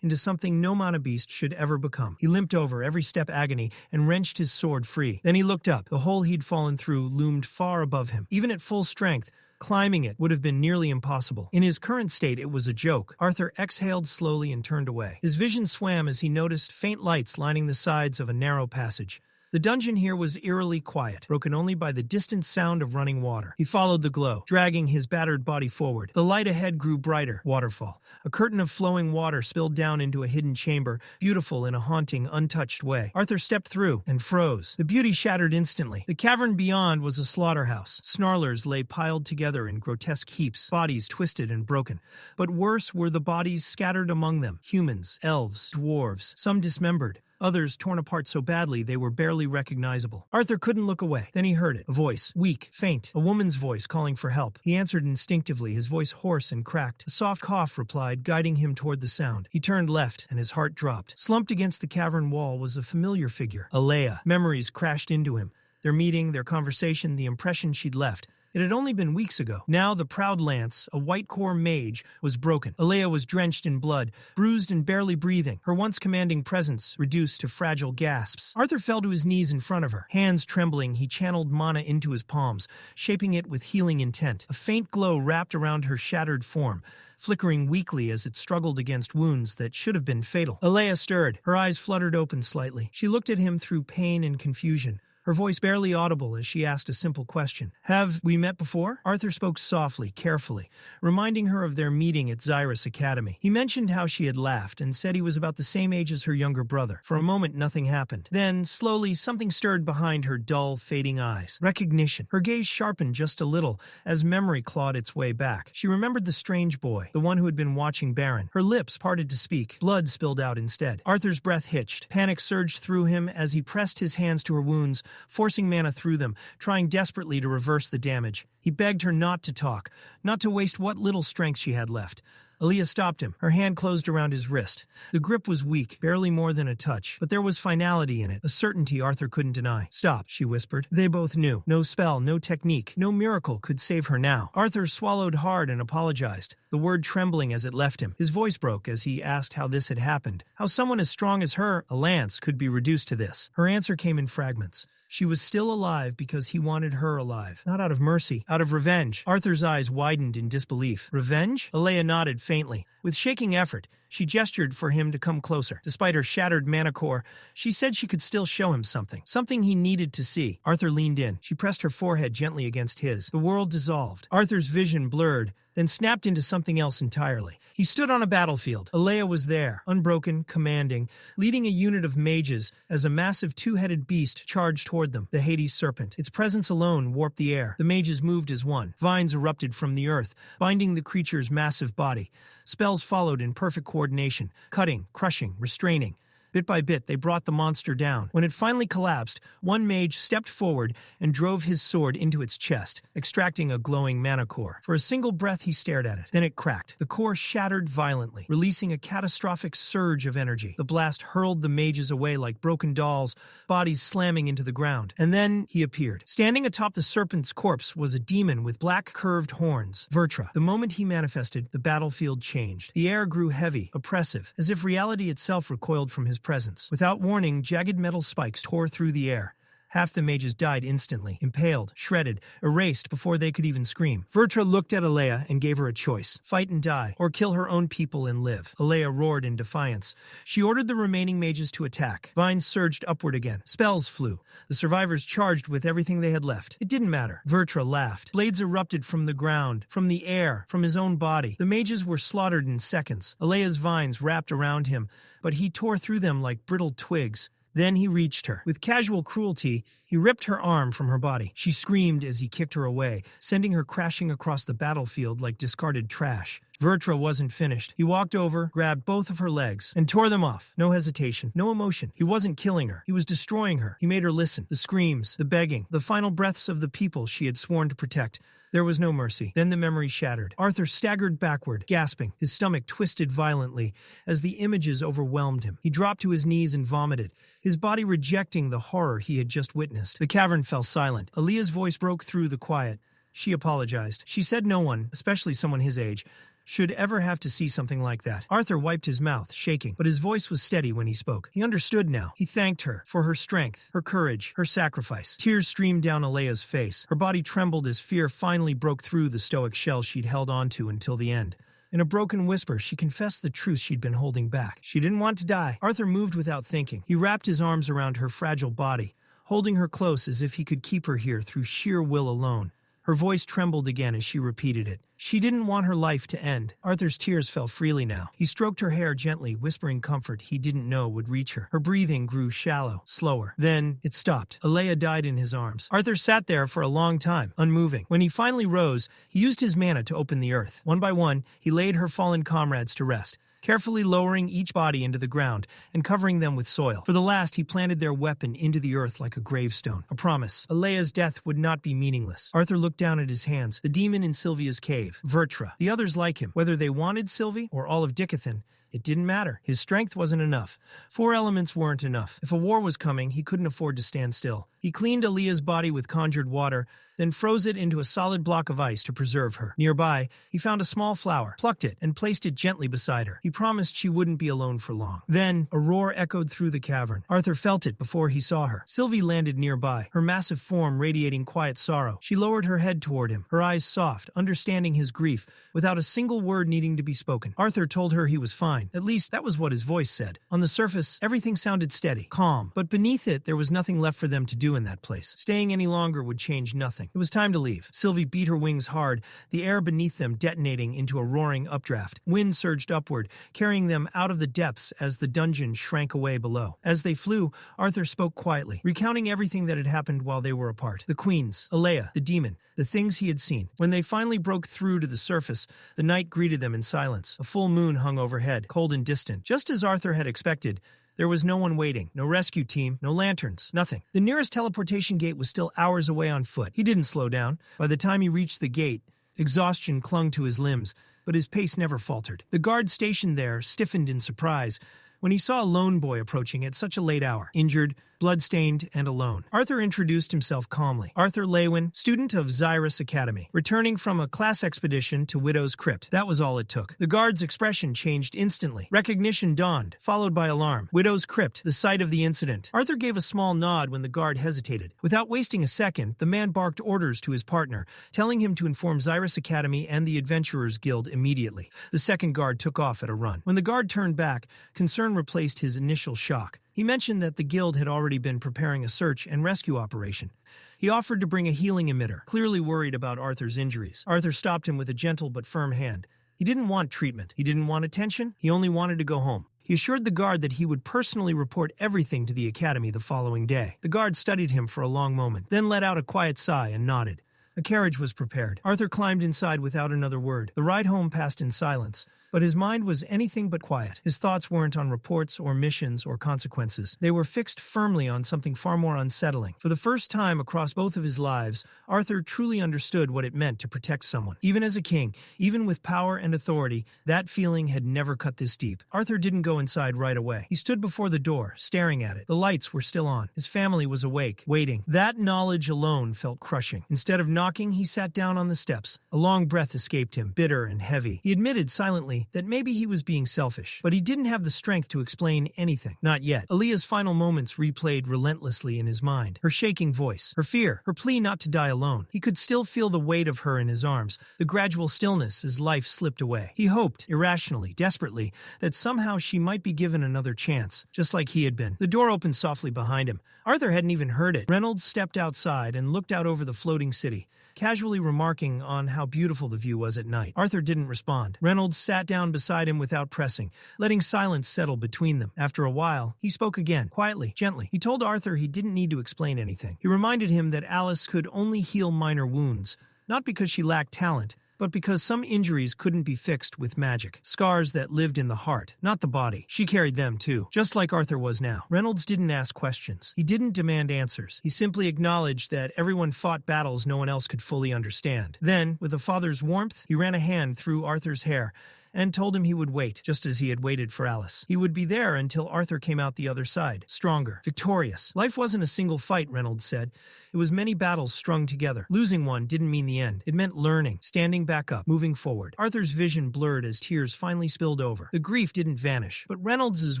into something no mana beast should ever become. He limped over, every step agony, and wrenched his sword free. Then he looked up. The hole he'd fallen through loomed far above him. Even at full strength, climbing it would have been nearly impossible. In his current state, it was a joke. Arthur exhaled slowly and turned away. His vision swam as he noticed faint lights lining the sides of a narrow passage. The dungeon here was eerily quiet, broken only by the distant sound of running water. He followed the glow, dragging his battered body forward. The light ahead grew brighter. Waterfall. A curtain of flowing water spilled down into a hidden chamber, beautiful in a haunting, untouched way. Arthur stepped through and froze. The beauty shattered instantly. The cavern beyond was a slaughterhouse. Snarlers lay piled together in grotesque heaps, bodies twisted and broken. But worse were the bodies scattered among them. Humans, elves, dwarves, some dismembered. Others torn apart so badly they were barely recognizable. Arthur couldn't look away. Then he heard it. A voice. Weak, faint. A woman's voice calling for help. He answered instinctively, his voice hoarse and cracked. A soft cough replied, guiding him toward the sound. He turned left, and his heart dropped. Slumped against the cavern wall was a familiar figure. Alea. Memories crashed into him. Their meeting, their conversation, the impression she'd left. It had only been weeks ago. Now the proud lance, a white-core mage, was broken. Alea was drenched in blood, bruised and barely breathing, her once commanding presence reduced to fragile gasps. Arthur fell to his knees in front of her. Hands trembling, he channeled mana into his palms, shaping it with healing intent. A faint glow wrapped around her shattered form, flickering weakly as it struggled against wounds that should have been fatal. Alea stirred. Her eyes fluttered open slightly. She looked at him through pain and confusion, her voice barely audible as she asked a simple question. Have we met before? Arthur spoke softly, carefully, reminding her of their meeting at Xyrus Academy. He mentioned how she had laughed and said he was about the same age as her younger brother. For a moment, nothing happened. Then, slowly, something stirred behind her dull, fading eyes. Recognition. Her gaze sharpened just a little as memory clawed its way back. She remembered the strange boy, the one who had been watching Baron. Her lips parted to speak. Blood spilled out instead. Arthur's breath hitched. Panic surged through him as he pressed his hands to her wounds, forcing mana through them, trying desperately to reverse the damage. He begged her not to talk, not to waste what little strength she had left. Alea stopped him. Her hand closed around his wrist. The grip was weak, barely more than a touch, but there was finality in it, a certainty Arthur couldn't deny. Stop, she whispered. They both knew. No spell, no technique, no miracle could save her now. Arthur swallowed hard and apologized, the word trembling as it left him. His voice broke as he asked how this had happened, how someone as strong as her, a lance, could be reduced to this. Her answer came in fragments. She was still alive because he wanted her alive. Not out of mercy, out of revenge. Arthur's eyes widened in disbelief. Revenge? Alea nodded faintly. With shaking effort, she gestured for him to come closer. Despite her shattered mana core, she said she could still show him something. Something he needed to see. Arthur leaned in. She pressed her forehead gently against his. The world dissolved. Arthur's vision blurred, then snapped into something else entirely. He stood on a battlefield. Alea was there, unbroken, commanding, leading a unit of mages as a massive two-headed beast charged toward them, the Hades serpent. Its presence alone warped the air. The mages moved as one. Vines erupted from the earth, binding the creature's massive body. Spells followed in perfect coordination, cutting, crushing, restraining. Bit by bit, they brought the monster down. When it finally collapsed, one mage stepped forward and drove his sword into its chest, extracting a glowing mana core. For a single breath, he stared at it. Then it cracked. The core shattered violently, releasing a catastrophic surge of energy. The blast hurled the mages away like broken dolls, bodies slamming into the ground. And then he appeared. Standing atop the serpent's corpse was a demon with black curved horns, Vertra. The moment he manifested, the battlefield changed. The air grew heavy, oppressive, as if reality itself recoiled from his presence. Without warning, jagged metal spikes tore through the air. Half the mages died instantly, impaled, shredded, erased before they could even scream. Vertra looked at Alea and gave her a choice: fight and die, or kill her own people and live. Alea roared in defiance. She ordered the remaining mages to attack. Vines surged upward again. Spells flew. The survivors charged with everything they had left. It didn't matter. Vertra laughed. Blades erupted from the ground, from the air, from his own body. The mages were slaughtered in seconds. Alea's vines wrapped around him, but he tore through them like brittle twigs. Then he reached her. With casual cruelty, he ripped her arm from her body. She screamed as he kicked her away, sending her crashing across the battlefield like discarded trash. Vertra wasn't finished. He walked over, grabbed both of her legs, and tore them off. No hesitation, no emotion. He wasn't killing her. He was destroying her. He made her listen. The screams, the begging, the final breaths of the people she had sworn to protect. There was no mercy. Then the memory shattered. Arthur staggered backward, gasping. His stomach twisted violently as the images overwhelmed him. He dropped to his knees and vomited, his body rejecting the horror he had just witnessed. The cavern fell silent. Alea's voice broke through the quiet. She apologized. She said no one, especially someone his age, should ever have to see something like that. Arthur wiped his mouth, shaking, but his voice was steady when he spoke. He understood now. He thanked her for her strength, her courage, her sacrifice. Tears streamed down Alea's face. Her body trembled as fear finally broke through the stoic shell she'd held onto until the end. In a broken whisper, she confessed the truth she'd been holding back. She didn't want to die. Arthur moved without thinking. He wrapped his arms around her fragile body, holding her close as if he could keep her here through sheer will alone. Her voice trembled again as she repeated it. She didn't want her life to end. Arthur's tears fell freely now. He stroked her hair gently, whispering comfort he didn't know would reach her. Her breathing grew shallow, slower. Then it stopped. Alea died in his arms. Arthur sat there for a long time, unmoving. When he finally rose, he used his mana to open the earth. One by one, he laid her fallen comrades to rest, carefully lowering each body into the ground and covering them with soil. For the last, he planted their weapon into the earth like a gravestone. A promise. Alea's death would not be meaningless. Arthur looked down at his hands. The demon in Sylvia's cave. Vertra. The others like him. Whether they wanted Sylvie or all of Dicathan, it didn't matter. His strength wasn't enough. 4 elements weren't enough. If a war was coming, he couldn't afford to stand still. He cleaned Alea's body with conjured water, then froze it into a solid block of ice to preserve her. Nearby, he found a small flower, plucked it, and placed it gently beside her. He promised she wouldn't be alone for long. Then, a roar echoed through the cavern. Arthur felt it before he saw her. Sylvie landed nearby, her massive form radiating quiet sorrow. She lowered her head toward him, her eyes soft, understanding his grief, without a single word needing to be spoken. Arthur told her he was fine. At least, that was what his voice said. On the surface, everything sounded steady, calm, but beneath it, there was nothing left for them to do in that place. Staying any longer would change nothing. It was time to leave. Sylvie beat her wings hard, the air beneath them detonating into a roaring updraft. Wind surged upward, carrying them out of the depths as the dungeon shrank away below. As they flew, Arthur spoke quietly, recounting everything that had happened while they were apart. The queens, Alea, the demon, the things he had seen. When they finally broke through to the surface, the night greeted them in silence. A full moon hung overhead, cold and distant. Just as Arthur had expected, there was no one waiting. No rescue team, no lanterns, nothing. The nearest teleportation gate was still hours away on foot. He didn't slow down. By the time he reached the gate, exhaustion clung to his limbs, but his pace never faltered. The guard stationed there stiffened in surprise when he saw a lone boy approaching at such a late hour, injured, blood-stained, and alone. Arthur introduced himself calmly. Arthur Leywin, student of Xyrus Academy, returning from a class expedition to Widow's Crypt. That was all it took. The guard's expression changed instantly. Recognition dawned, followed by alarm. Widow's Crypt, the site of the incident. Arthur gave a small nod when the guard hesitated. Without wasting a second, the man barked orders to his partner, telling him to inform Xyrus Academy and the Adventurers Guild immediately. The second guard took off at a run. When the guard turned back, concern replaced his initial shock. He mentioned that the guild had already been preparing a search and rescue operation. He offered to bring a healing emitter, clearly worried about Arthur's injuries. Arthur stopped him with a gentle but firm hand. He didn't want treatment. He didn't want attention. He only wanted to go home. He assured the guard that he would personally report everything to the academy the following day. The guard studied him for a long moment, then let out a quiet sigh and nodded. A carriage was prepared. Arthur climbed inside without another word. The ride home passed in silence, but his mind was anything but quiet. His thoughts weren't on reports or missions or consequences. They were fixed firmly on something far more unsettling. For the first time across both of his lives, Arthur truly understood what it meant to protect someone. Even as a king, even with power and authority, that feeling had never cut this deep. Arthur didn't go inside right away. He stood before the door, staring at it. The lights were still on. His family was awake, waiting. That knowledge alone felt crushing. Instead of knocking, he sat down on the steps. A long breath escaped him, bitter and heavy. He admitted silently quietly that maybe he was being selfish, but he didn't have the strength to explain anything. Not yet. Aaliyah's final moments replayed relentlessly in his mind. Her shaking voice, her fear, her plea not to die alone. He could still feel the weight of her in his arms, the gradual stillness as life slipped away. He hoped, irrationally, desperately, that somehow she might be given another chance, just like he had been. The door opened softly behind him. Arthur hadn't even heard it. Reynolds stepped outside and looked out over the floating city, casually remarking on how beautiful the view was at night. Arthur didn't respond. Reynolds sat down beside him without pressing, letting silence settle between them. After a while, he spoke again, quietly, gently. He told Arthur he didn't need to explain anything. He reminded him that Alice could only heal minor wounds, not because she lacked talent, but because some injuries couldn't be fixed with magic. Scars that lived in the heart, not the body. She carried them too, just like Arthur was now. Reynolds didn't ask questions. He didn't demand answers. He simply acknowledged that everyone fought battles no one else could fully understand. Then, with a father's warmth, he ran a hand through Arthur's hair and told him he would wait, just as he had waited for Alice. He would be there until Arthur came out the other side, stronger, victorious. Life wasn't a single fight, Reynolds said. It was many battles strung together. Losing one didn't mean the end. It meant learning, standing back up, moving forward. Arthur's vision blurred as tears finally spilled over. The grief didn't vanish, but Reynolds'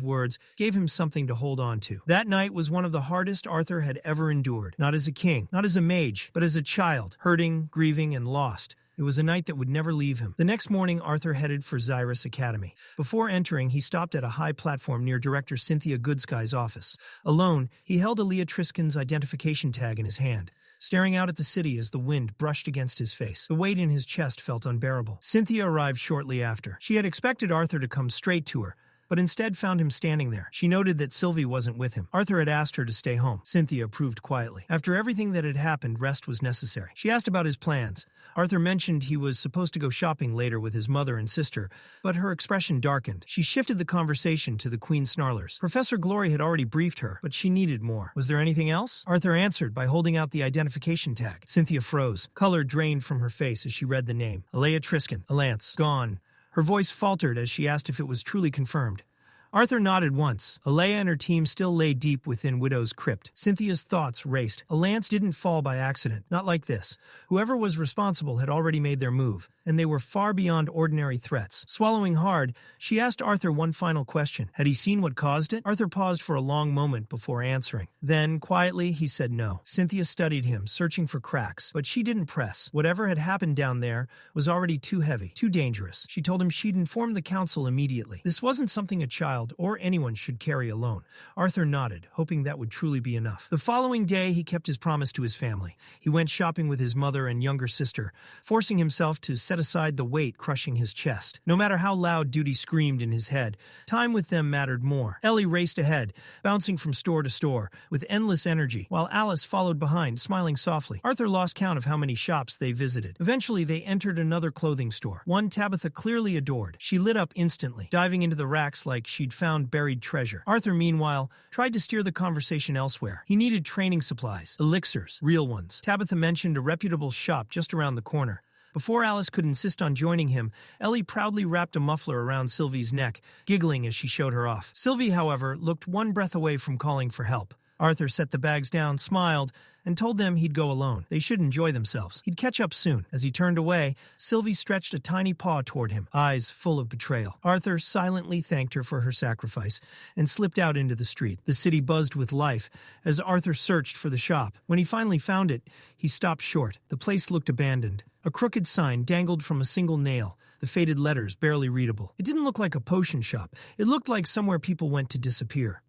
words gave him something to hold on to. That night was one of the hardest Arthur had ever endured. Not as a king, not as a mage, but as a child, hurting, grieving, and lost. It was a night that would never leave him. The next morning, Arthur headed for Xyrus Academy. Before entering, he stopped at a high platform near Director Cynthia Goodsky's office. Alone, he held Aaliyah Triskin's identification tag in his hand, staring out at the city as the wind brushed against his face. The weight in his chest felt unbearable. Cynthia arrived shortly after. She had expected Arthur to come straight to her, but instead found him standing there. She noted that Sylvie wasn't with him. Arthur had asked her to stay home. Cynthia approved quietly. After everything that had happened, rest was necessary. She asked about his plans. Arthur mentioned he was supposed to go shopping later with his mother and sister, but her expression darkened. She shifted the conversation to the Queen Snarlers. Professor Glory had already briefed her, but she needed more. Was there anything else? Arthur answered by holding out the identification tag. Cynthia froze. Color drained from her face as she read the name. Aaliyah Triskin. Alance. Gone. Her voice faltered as she asked if it was truly confirmed. Arthur nodded once. Aaliyah and her team still lay deep within Widow's Crypt. Cynthia's thoughts raced. Alance didn't fall by accident. Not like this. Whoever was responsible had already made their move, and they were far beyond ordinary threats. Swallowing hard, she asked Arthur one final question. Had he seen what caused it? Arthur paused for a long moment before answering. Then, quietly, he said no. Cynthia studied him, searching for cracks, but she didn't press. Whatever had happened down there was already too heavy, too dangerous. She told him she'd inform the council immediately. This wasn't something a child or anyone should carry alone. Arthur nodded, hoping that would truly be enough. The following day, he kept his promise to his family. He went shopping with his mother and younger sister, forcing himself to set aside the weight crushing his chest. No matter how loud duty screamed in his head, time with them mattered more. Ellie raced ahead, bouncing from store to store, with endless energy, while Alice followed behind, smiling softly. Arthur lost count of how many shops they visited. Eventually, they entered another clothing store, one Tabitha clearly adored. She lit up instantly, diving into the racks like she'd found buried treasure. Arthur, meanwhile, tried to steer the conversation elsewhere. He needed training supplies, elixirs, real ones. Tabitha mentioned a reputable shop just around the corner. Before Alice could insist on joining him, Ellie proudly wrapped a muffler around Sylvie's neck, giggling as she showed her off. Sylvie, however, looked one breath away from calling for help. Arthur set the bags down, smiled, and told them he'd go alone. They should enjoy themselves. He'd catch up soon. As he turned away, Sylvie stretched a tiny paw toward him, eyes full of betrayal. Arthur silently thanked her for her sacrifice and slipped out into the street. The city buzzed with life as Arthur searched for the shop. When he finally found it, he stopped short. The place looked abandoned. A crooked sign dangled from a single nail, the faded letters barely readable. It didn't look like a potion shop. It looked like somewhere people went to disappear.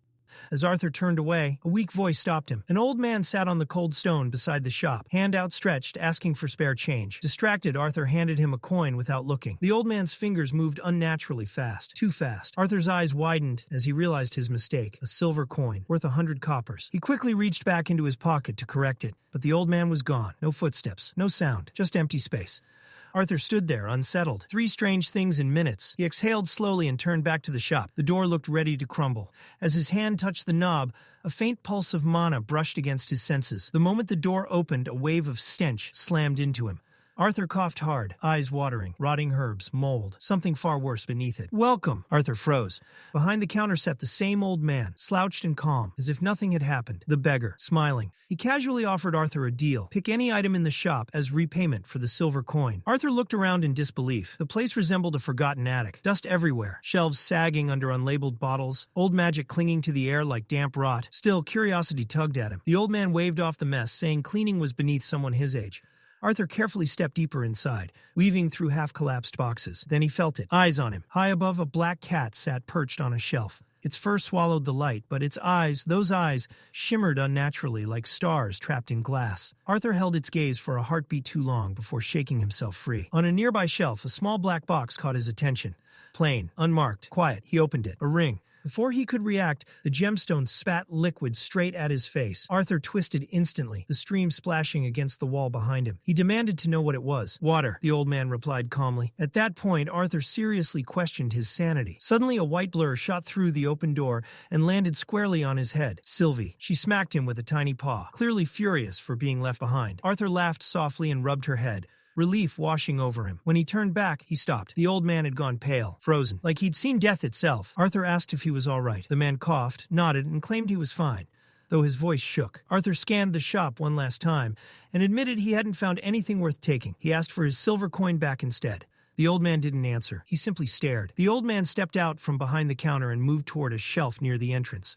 As Arthur turned away, a weak voice stopped him. An old man sat on the cold stone beside the shop, hand outstretched, asking for spare change. Distracted, Arthur handed him a coin without looking. The old man's fingers moved unnaturally fast, too fast. Arthur's eyes widened as he realized his mistake, a silver coin, worth 100 coppers. He quickly reached back into his pocket to correct it, but the old man was gone. No footsteps, no sound, just empty space. Arthur stood there, unsettled. 3 strange things in minutes. He exhaled slowly and turned back to the shop. The door looked ready to crumble. As his hand touched the knob, a faint pulse of mana brushed against his senses. The moment the door opened, a wave of stench slammed into him. Arthur coughed hard, eyes watering, rotting herbs, mold, something far worse beneath it. "Welcome!" Arthur froze. Behind the counter sat the same old man, slouched and calm, as if nothing had happened. The beggar, smiling. He casually offered Arthur a deal. Pick any item in the shop as repayment for the silver coin. Arthur looked around in disbelief. The place resembled a forgotten attic. Dust everywhere, shelves sagging under unlabeled bottles, old magic clinging to the air like damp rot. Still, curiosity tugged at him. The old man waved off the mess, saying cleaning was beneath someone his age. Arthur carefully stepped deeper inside, weaving through half-collapsed boxes. Then he felt it. Eyes on him. High above, a black cat sat perched on a shelf. Its fur swallowed the light, but its eyes, those eyes, shimmered unnaturally like stars trapped in glass. Arthur held its gaze for a heartbeat too long before shaking himself free. On a nearby shelf, a small black box caught his attention. Plain, unmarked, quiet. He opened it. A ring. Before he could react, the gemstone spat liquid straight at his face. Arthur twisted instantly, the stream splashing against the wall behind him. He demanded to know what it was. "Water," the old man replied calmly. At that point, Arthur seriously questioned his sanity. Suddenly, a white blur shot through the open door and landed squarely on his head. Sylvie. She smacked him with a tiny paw, clearly furious for being left behind. Arthur laughed softly and rubbed her head, relief washing over him. When he turned back, he stopped. The old man had gone pale, frozen, like he'd seen death itself. Arthur asked if he was all right. The man coughed, nodded, and claimed he was fine, though his voice shook. Arthur scanned the shop one last time and admitted he hadn't found anything worth taking. He asked for his silver coin back instead. The old man didn't answer. He simply stared. The old man stepped out from behind the counter and moved toward a shelf near the entrance.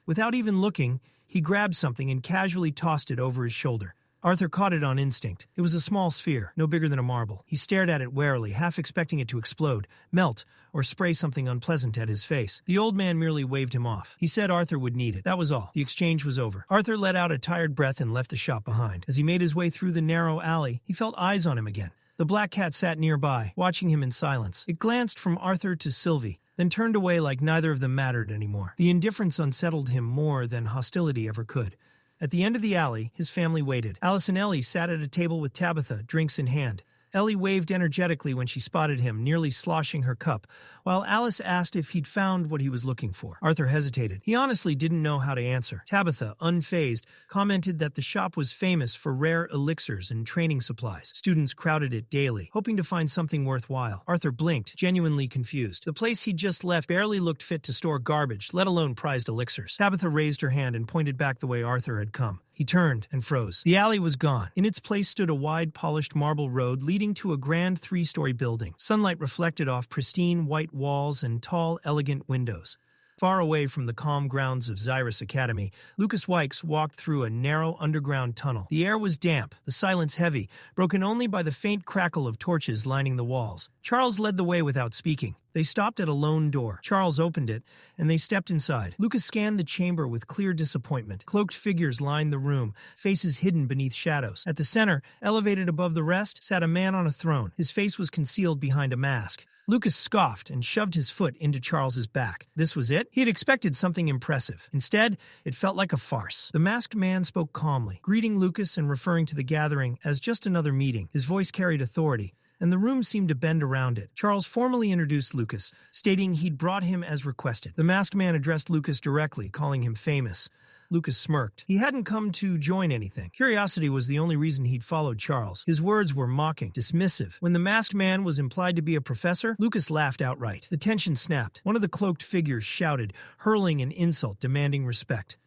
Without even looking, he grabbed something and casually tossed it over his shoulder. Arthur caught it on instinct. It was a small sphere, no bigger than a marble. He stared at it warily, half expecting it to explode, melt, or spray something unpleasant at his face. The old man merely waved him off. He said Arthur would need it. That was all. The exchange was over. Arthur let out a tired breath and left the shop behind. As he made his way through the narrow alley, he felt eyes on him again. The black cat sat nearby, watching him in silence. It glanced from Arthur to Sylvie, then turned away like neither of them mattered anymore. The indifference unsettled him more than hostility ever could. At the end of the alley, his family waited. Alice and Ellie sat at a table with Tabitha, drinks in hand. Ellie waved energetically when she spotted him, nearly sloshing her cup, while Alice asked if he'd found what he was looking for. Arthur hesitated. He honestly didn't know how to answer. Tabitha, unfazed, commented that the shop was famous for rare elixirs and training supplies. Students crowded it daily, hoping to find something worthwhile. Arthur blinked, genuinely confused. The place he'd just left barely looked fit to store garbage, let alone prized elixirs. Tabitha raised her hand and pointed back the way Arthur had come. He turned and froze. The alley was gone. In its place stood a wide, polished marble road leading to a grand three-story building. Sunlight reflected off pristine white walls and tall, elegant windows. Far away from the calm grounds of Xyrus Academy, Lucas Wykes walked through a narrow underground tunnel. The air was damp, the silence heavy, broken only by the faint crackle of torches lining the walls. Charles led the way without speaking. They stopped at a lone door. Charles opened it, and they stepped inside. Lucas scanned the chamber with clear disappointment. Cloaked figures lined the room, faces hidden beneath shadows. At the center, elevated above the rest, sat a man on a throne. His face was concealed behind a mask. Lucas scoffed and shoved his foot into Charles's back. This was it? He had expected something impressive. Instead, it felt like a farce. The masked man spoke calmly, greeting Lucas and referring to the gathering as just another meeting. His voice carried authority, and the room seemed to bend around it. Charles formally introduced Lucas, stating he'd brought him as requested. The masked man addressed Lucas directly, calling him famous. Lucas smirked. He hadn't come to join anything. Curiosity was the only reason he'd followed Charles. His words were mocking, dismissive. When the masked man was implied to be a professor, Lucas laughed outright. The tension snapped. One of the cloaked figures shouted, hurling an insult, demanding respect.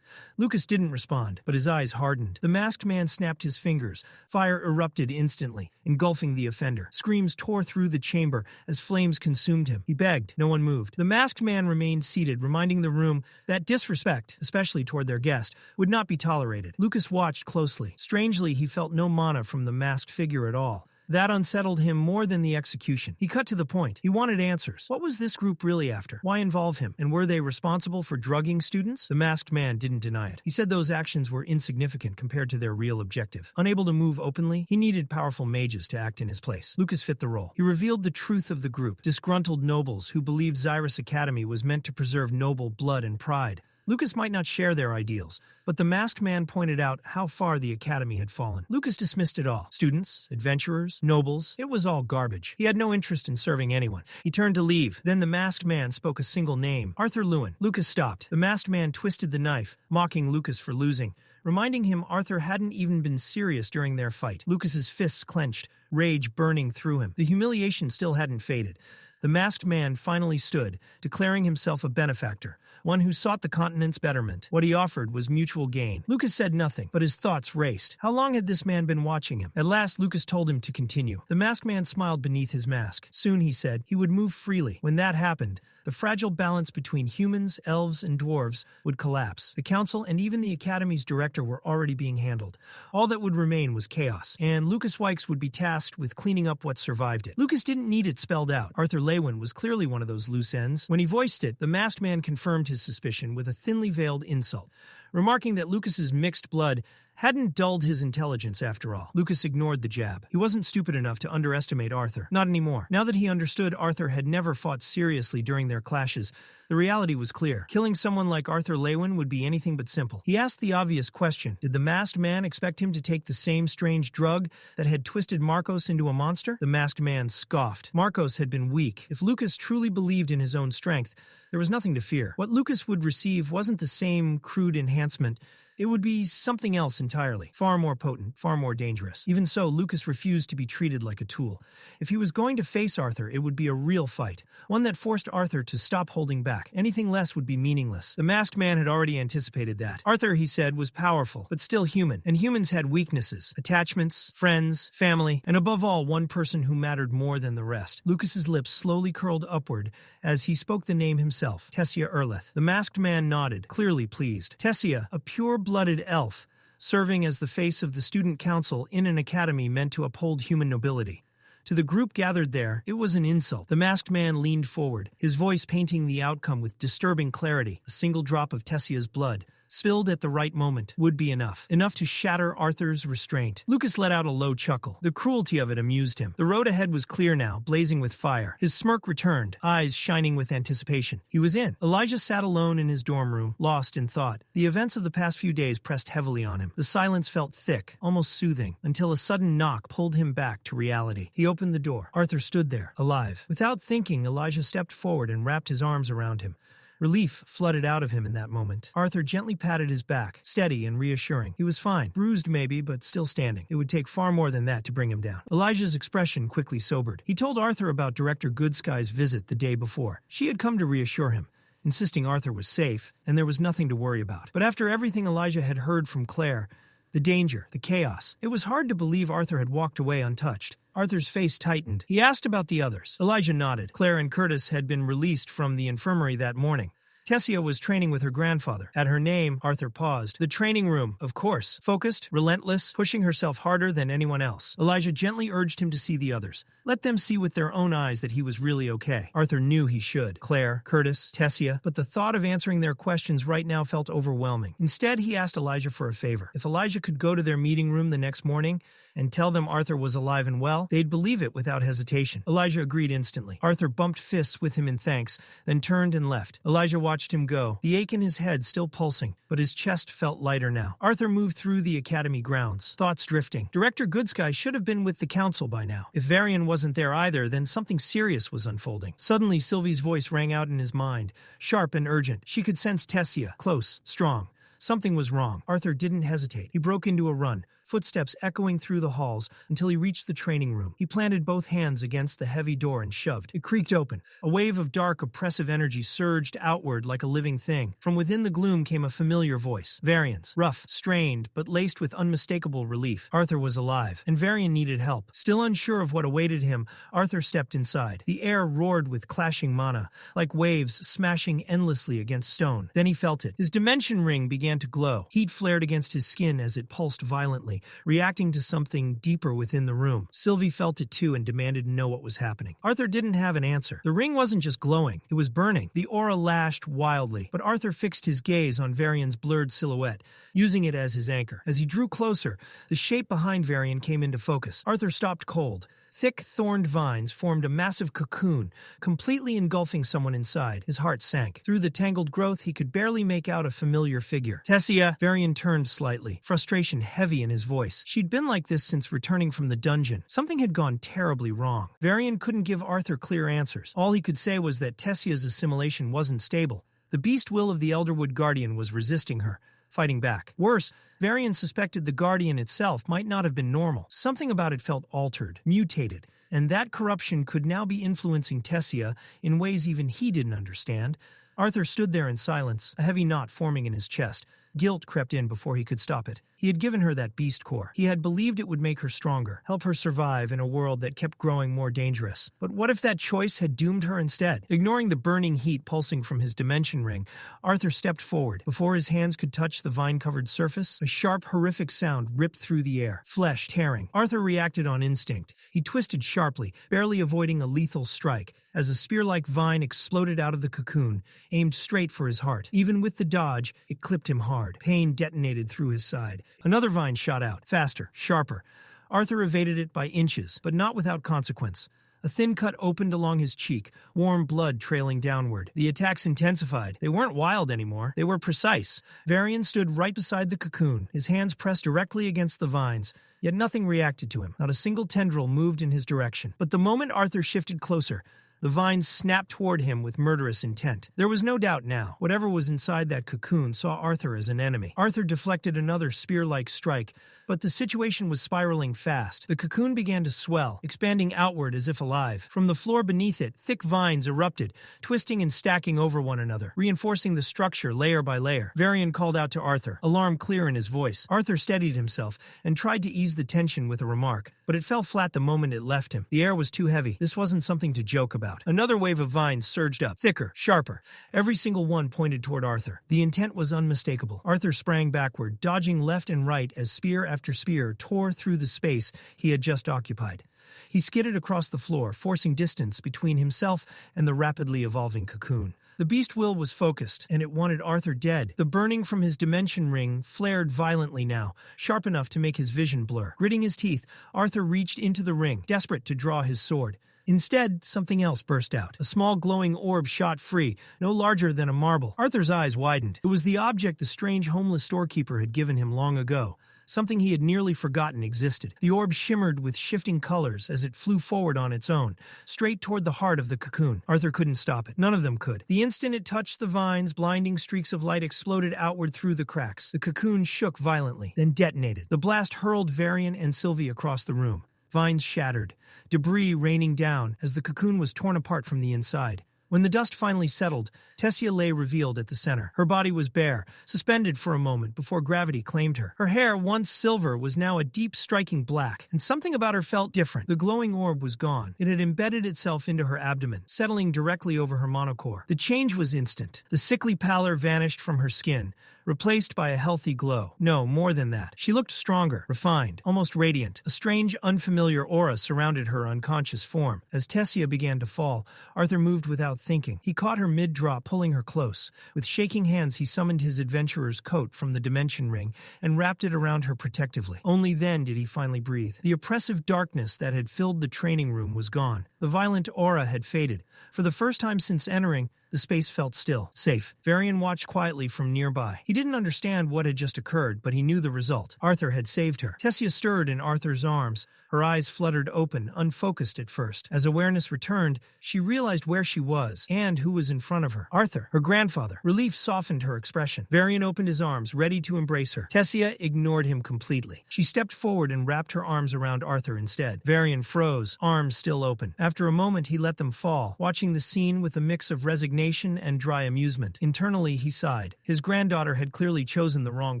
Lucas didn't respond, but his eyes hardened. The masked man snapped his fingers. Fire erupted instantly, engulfing the offender. Screams tore through the chamber as flames consumed him. He begged. No one moved. The masked man remained seated, reminding the room that disrespect, especially toward their guest, would not be tolerated. Lucas watched closely. Strangely, he felt no mana from the masked figure at all. That unsettled him more than the execution. He cut to the point. He wanted answers. What was this group really after? Why involve him? And were they responsible for drugging students? The masked man didn't deny it. He said those actions were insignificant compared to their real objective. Unable to move openly, he needed powerful mages to act in his place. Lucas fit the role. He revealed the truth of the group, disgruntled nobles who believed Xyrus Academy was meant to preserve noble blood and pride. Lucas might not share their ideals, but the masked man pointed out how far the academy had fallen. Lucas dismissed it all. Students, adventurers, nobles, it was all garbage. He had no interest in serving anyone. He turned to leave. Then the masked man spoke a single name, Arthur Leywin. Lucas stopped. The masked man twisted the knife, mocking Lucas for losing, reminding him Arthur hadn't even been serious during their fight. Lucas's fists clenched, rage burning through him. The humiliation still hadn't faded. The masked man finally stood, declaring himself a benefactor, one who sought the continent's betterment. What he offered was mutual gain. Lucas said nothing, but his thoughts raced. How long had this man been watching him? At last, Lucas told him to continue. The masked man smiled beneath his mask. Soon, he said, he would move freely. When that happened, the fragile balance between humans, elves, and dwarves would collapse. The council and even the academy's director were already being handled. All that would remain was chaos, and Lucas Wykes would be tasked with cleaning up what survived it. Lucas didn't need it spelled out. Arthur Leywin was clearly one of those loose ends. When he voiced it, the masked man confirmed his suspicion with a thinly veiled insult, remarking that Lucas's mixed blood hadn't dulled his intelligence after all. Lucas ignored the jab. He wasn't stupid enough to underestimate Arthur. Not anymore. Now that he understood Arthur had never fought seriously during their clashes, the reality was clear. Killing someone like Arthur Leywin would be anything but simple. He asked the obvious question. Did the masked man expect him to take the same strange drug that had twisted Marcos into a monster? The masked man scoffed. Marcos had been weak. If Lucas truly believed in his own strength, there was nothing to fear. What Lucas would receive wasn't the same crude enhancement. It would be something else entirely, far more potent, far more dangerous. Even so, Lucas refused to be treated like a tool. If he was going to face Arthur, it would be a real fight, one that forced Arthur to stop holding back. Anything less would be meaningless. The masked man had already anticipated that. Arthur, he said, was powerful, but still human, and humans had weaknesses, attachments, friends, family, and above all, one person who mattered more than the rest. Lucas's lips slowly curled upward as he spoke the name himself, Tessia Erleth. The masked man nodded, clearly pleased. Tessia, a pure-blooded elf, serving as the face of the student council in an academy meant to uphold human nobility. To the group gathered there, it was an insult. The masked man leaned forward, his voice painting the outcome with disturbing clarity. A single drop of Tessia's blood, spilled at the right moment, would be enough. Enough to shatter Arthur's restraint. Lucas let out a low chuckle. The cruelty of it amused him. The road ahead was clear now, blazing with fire. His smirk returned, eyes shining with anticipation. He was in. Elijah sat alone in his dorm room, lost in thought. The events of the past few days pressed heavily on him. The silence felt thick, almost soothing, until a sudden knock pulled him back to reality. He opened the door. Arthur stood there, alive. Without thinking, Elijah stepped forward and wrapped his arms around him. Relief flooded out of him in that moment. Arthur gently patted his back, steady and reassuring. He was fine. Bruised maybe, but still standing. It would take far more than that to bring him down. Elijah's expression quickly sobered. He told Arthur about Director Goodsky's visit the day before. She had come to reassure him, insisting Arthur was safe, and there was nothing to worry about. But after everything Elijah had heard from Claire, the danger, the chaos, it was hard to believe Arthur had walked away untouched. Arthur's face tightened. He asked about the others. Elijah nodded. Claire and Curtis had been released from the infirmary that morning. Tessia was training with her grandfather. At her name, Arthur paused. The training room, of course. Focused, relentless, pushing herself harder than anyone else. Elijah gently urged him to see the others. Let them see with their own eyes that he was really okay. Arthur knew he should. Claire, Curtis, Tessia, but the thought of answering their questions right now felt overwhelming. Instead, he asked Elijah for a favor. If Elijah could go to their meeting room the next morning and tell them Arthur was alive and well, they'd believe it without hesitation. Elijah agreed instantly. Arthur bumped fists with him in thanks, then turned and left. Elijah watched him go, the ache in his head still pulsing, but his chest felt lighter now. Arthur moved through the academy grounds, thoughts drifting. Director Goodsky should have been with the council by now. If Varian wasn't there either, then something serious was unfolding. Suddenly, Sylvie's voice rang out in his mind, sharp and urgent. She could sense Tessia, close, strong. Something was wrong. Arthur didn't hesitate. He broke into a run, footsteps echoing through the halls until he reached the training room. He planted both hands against the heavy door and shoved. It creaked open. A wave of dark, oppressive energy surged outward like a living thing. From within the gloom came a familiar voice. Varian's. Rough, strained, but laced with unmistakable relief. Arthur was alive, and Varian needed help. Still unsure of what awaited him, Arthur stepped inside. The air roared with clashing mana, like waves smashing endlessly against stone. Then he felt it. His dimension ring began to glow. Heat flared against his skin as it pulsed violently, reacting to something deeper within the room. Sylvie felt it too and demanded to know what was happening. Arthur didn't have an answer. The ring wasn't just glowing, it was burning. The aura lashed wildly, but Arthur fixed his gaze on Varian's blurred silhouette, using it as his anchor. As he drew closer, the shape behind Varian came into focus. Arthur stopped cold. Thick, thorned vines formed a massive cocoon, completely engulfing someone inside. His heart sank. Through the tangled growth, he could barely make out a familiar figure. Tessia! Varian turned slightly, frustration heavy in his voice. She'd been like this since returning from the dungeon. Something had gone terribly wrong. Varian couldn't give Arthur clear answers. All he could say was that Tessia's assimilation wasn't stable. The beast will of the Elderwood Guardian was resisting her. fighting back. Worse, Varian suspected the Guardian itself might not have been normal. Something about it felt altered, mutated, and that corruption could now be influencing Tessia in ways even he didn't understand. Arthur stood there in silence, a heavy knot forming in his chest. Guilt crept in before he could stop it. He had given her that beast core. He had believed it would make her stronger, help her survive in a world that kept growing more dangerous. But what if that choice had doomed her instead? Ignoring the burning heat pulsing from his dimension ring, Arthur stepped forward. Before his hands could touch the vine-covered surface, a sharp, horrific sound ripped through the air, flesh tearing. Arthur reacted on instinct. He twisted sharply, barely avoiding a lethal strike, as a spear-like vine exploded out of the cocoon, aimed straight for his heart. Even with the dodge, it clipped him hard. Pain detonated through his side. Another vine shot out, faster, sharper. Arthur evaded it by inches, but not without consequence. A thin cut opened along his cheek, warm blood trailing downward. The attacks intensified. They weren't wild anymore. They were precise. Varian stood right beside the cocoon, his hands pressed directly against the vines. Yet nothing reacted to him. Not a single tendril moved in his direction. But the moment Arthur shifted closer, the vines snapped toward him with murderous intent. There was no doubt now. Whatever was inside that cocoon saw Arthur as an enemy. Arthur deflected another spear-like strike, but the situation was spiraling fast. The cocoon began to swell, expanding outward as if alive. From the floor beneath it, thick vines erupted, twisting and stacking over one another, reinforcing the structure layer by layer. Varian called out to Arthur, alarm clear in his voice. Arthur steadied himself and tried to ease the tension with a remark, but it fell flat the moment it left him. The air was too heavy. This wasn't something to joke about. Another wave of vines surged up, thicker, sharper. Every single one pointed toward Arthur. The intent was unmistakable. Arthur sprang backward, dodging left and right as spear after spear tore through the space he had just occupied. He skidded across the floor, forcing distance between himself and the rapidly evolving cocoon. The beast will was focused, and it wanted Arthur dead. The burning from his dimension ring flared violently now, sharp enough to make his vision blur. Gritting his teeth, Arthur reached into the ring, desperate to draw his sword. Instead, something else burst out. A small glowing orb shot free, no larger than a marble. Arthur's eyes widened. It was the object the strange homeless storekeeper had given him long ago. Something he had nearly forgotten existed. The orb shimmered with shifting colors as it flew forward on its own, straight toward the heart of the cocoon. Arthur couldn't stop it. None of them could. The instant it touched the vines, blinding streaks of light exploded outward through the cracks. The cocoon shook violently, then detonated. The blast hurled Varian and Sylvie across the room. Vines shattered, debris raining down as the cocoon was torn apart from the inside. When the dust finally settled, Tessia lay revealed at the center. Her body was bare, suspended for a moment before gravity claimed her. Her hair, once silver, was now a deep, striking black, and something about her felt different. The glowing orb was gone. It had embedded itself into her abdomen, settling directly over her monocore. The change was instant. The sickly pallor vanished from her skin, replaced by a healthy glow. No, more than that. She looked stronger, refined, almost radiant. A strange, unfamiliar aura surrounded her unconscious form. As Tessia began to fall, Arthur moved without thinking. He caught her mid-drop, pulling her close. With shaking hands, he summoned his adventurer's coat from the dimension ring and wrapped it around her protectively. Only then did he finally breathe. The oppressive darkness that had filled the training room was gone. The violent aura had faded. For the first time since entering, the space felt still, safe. Varian watched quietly from nearby. He didn't understand what had just occurred, but he knew the result. Arthur had saved her. Tessia stirred in Arthur's arms. Her eyes fluttered open, unfocused at first. As awareness returned, she realized where she was and who was in front of her. Arthur, her grandfather. Relief softened her expression. Varian opened his arms, ready to embrace her. Tessia ignored him completely. She stepped forward and wrapped her arms around Arthur instead. Varian froze, arms still open. After a moment, he let them fall, watching the scene with a mix of resignation and dry amusement. Internally, he sighed. His granddaughter had clearly chosen the wrong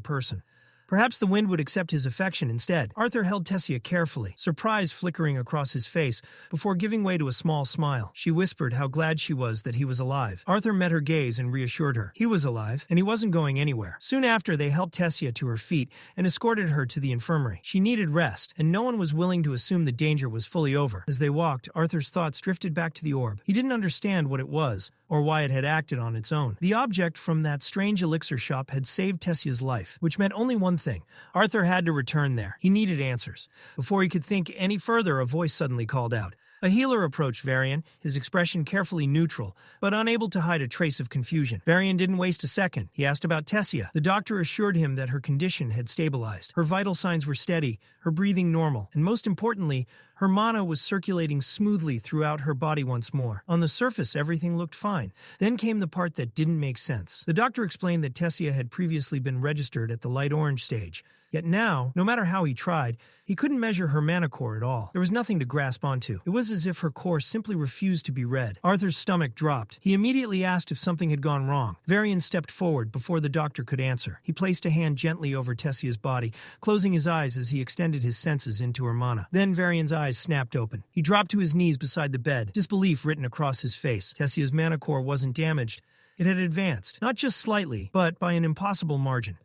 person. Perhaps the wind would accept his affection instead. Arthur held Tessia carefully, surprise flickering across his face, before giving way to a small smile. She whispered how glad she was that he was alive. Arthur met her gaze and reassured her. He was alive, and he wasn't going anywhere. Soon after, they helped Tessia to her feet and escorted her to the infirmary. She needed rest, and no one was willing to assume the danger was fully over. As they walked, Arthur's thoughts drifted back to the orb. He didn't understand what it was, or why it had acted on its own. The object from that strange elixir shop had saved Tessia's life, which meant only one thing. Arthur had to return there. He needed answers. Before he could think any further, a voice suddenly called out, A healer approached Varian, his expression carefully neutral, but unable to hide a trace of confusion. Varian didn't waste a second. He asked about Tessia. The doctor assured him that her condition had stabilized. Her vital signs were steady, her breathing normal, and most importantly, her mana was circulating smoothly throughout her body once more. On the surface, everything looked fine. Then came the part that didn't make sense. The doctor explained that Tessia had previously been registered at the light orange stage. Yet now, no matter how he tried, he couldn't measure her mana core at all. There was nothing to grasp onto. It was as if her core simply refused to be read. Arthur's stomach dropped. He immediately asked if something had gone wrong. Varian stepped forward before the doctor could answer. He placed a hand gently over Tessia's body, closing his eyes as he extended his senses into her mana. Then Varian's eyes snapped open. He dropped to his knees beside the bed, disbelief written across his face. Tessia's mana core wasn't damaged. It had advanced, not just slightly, but by an impossible margin.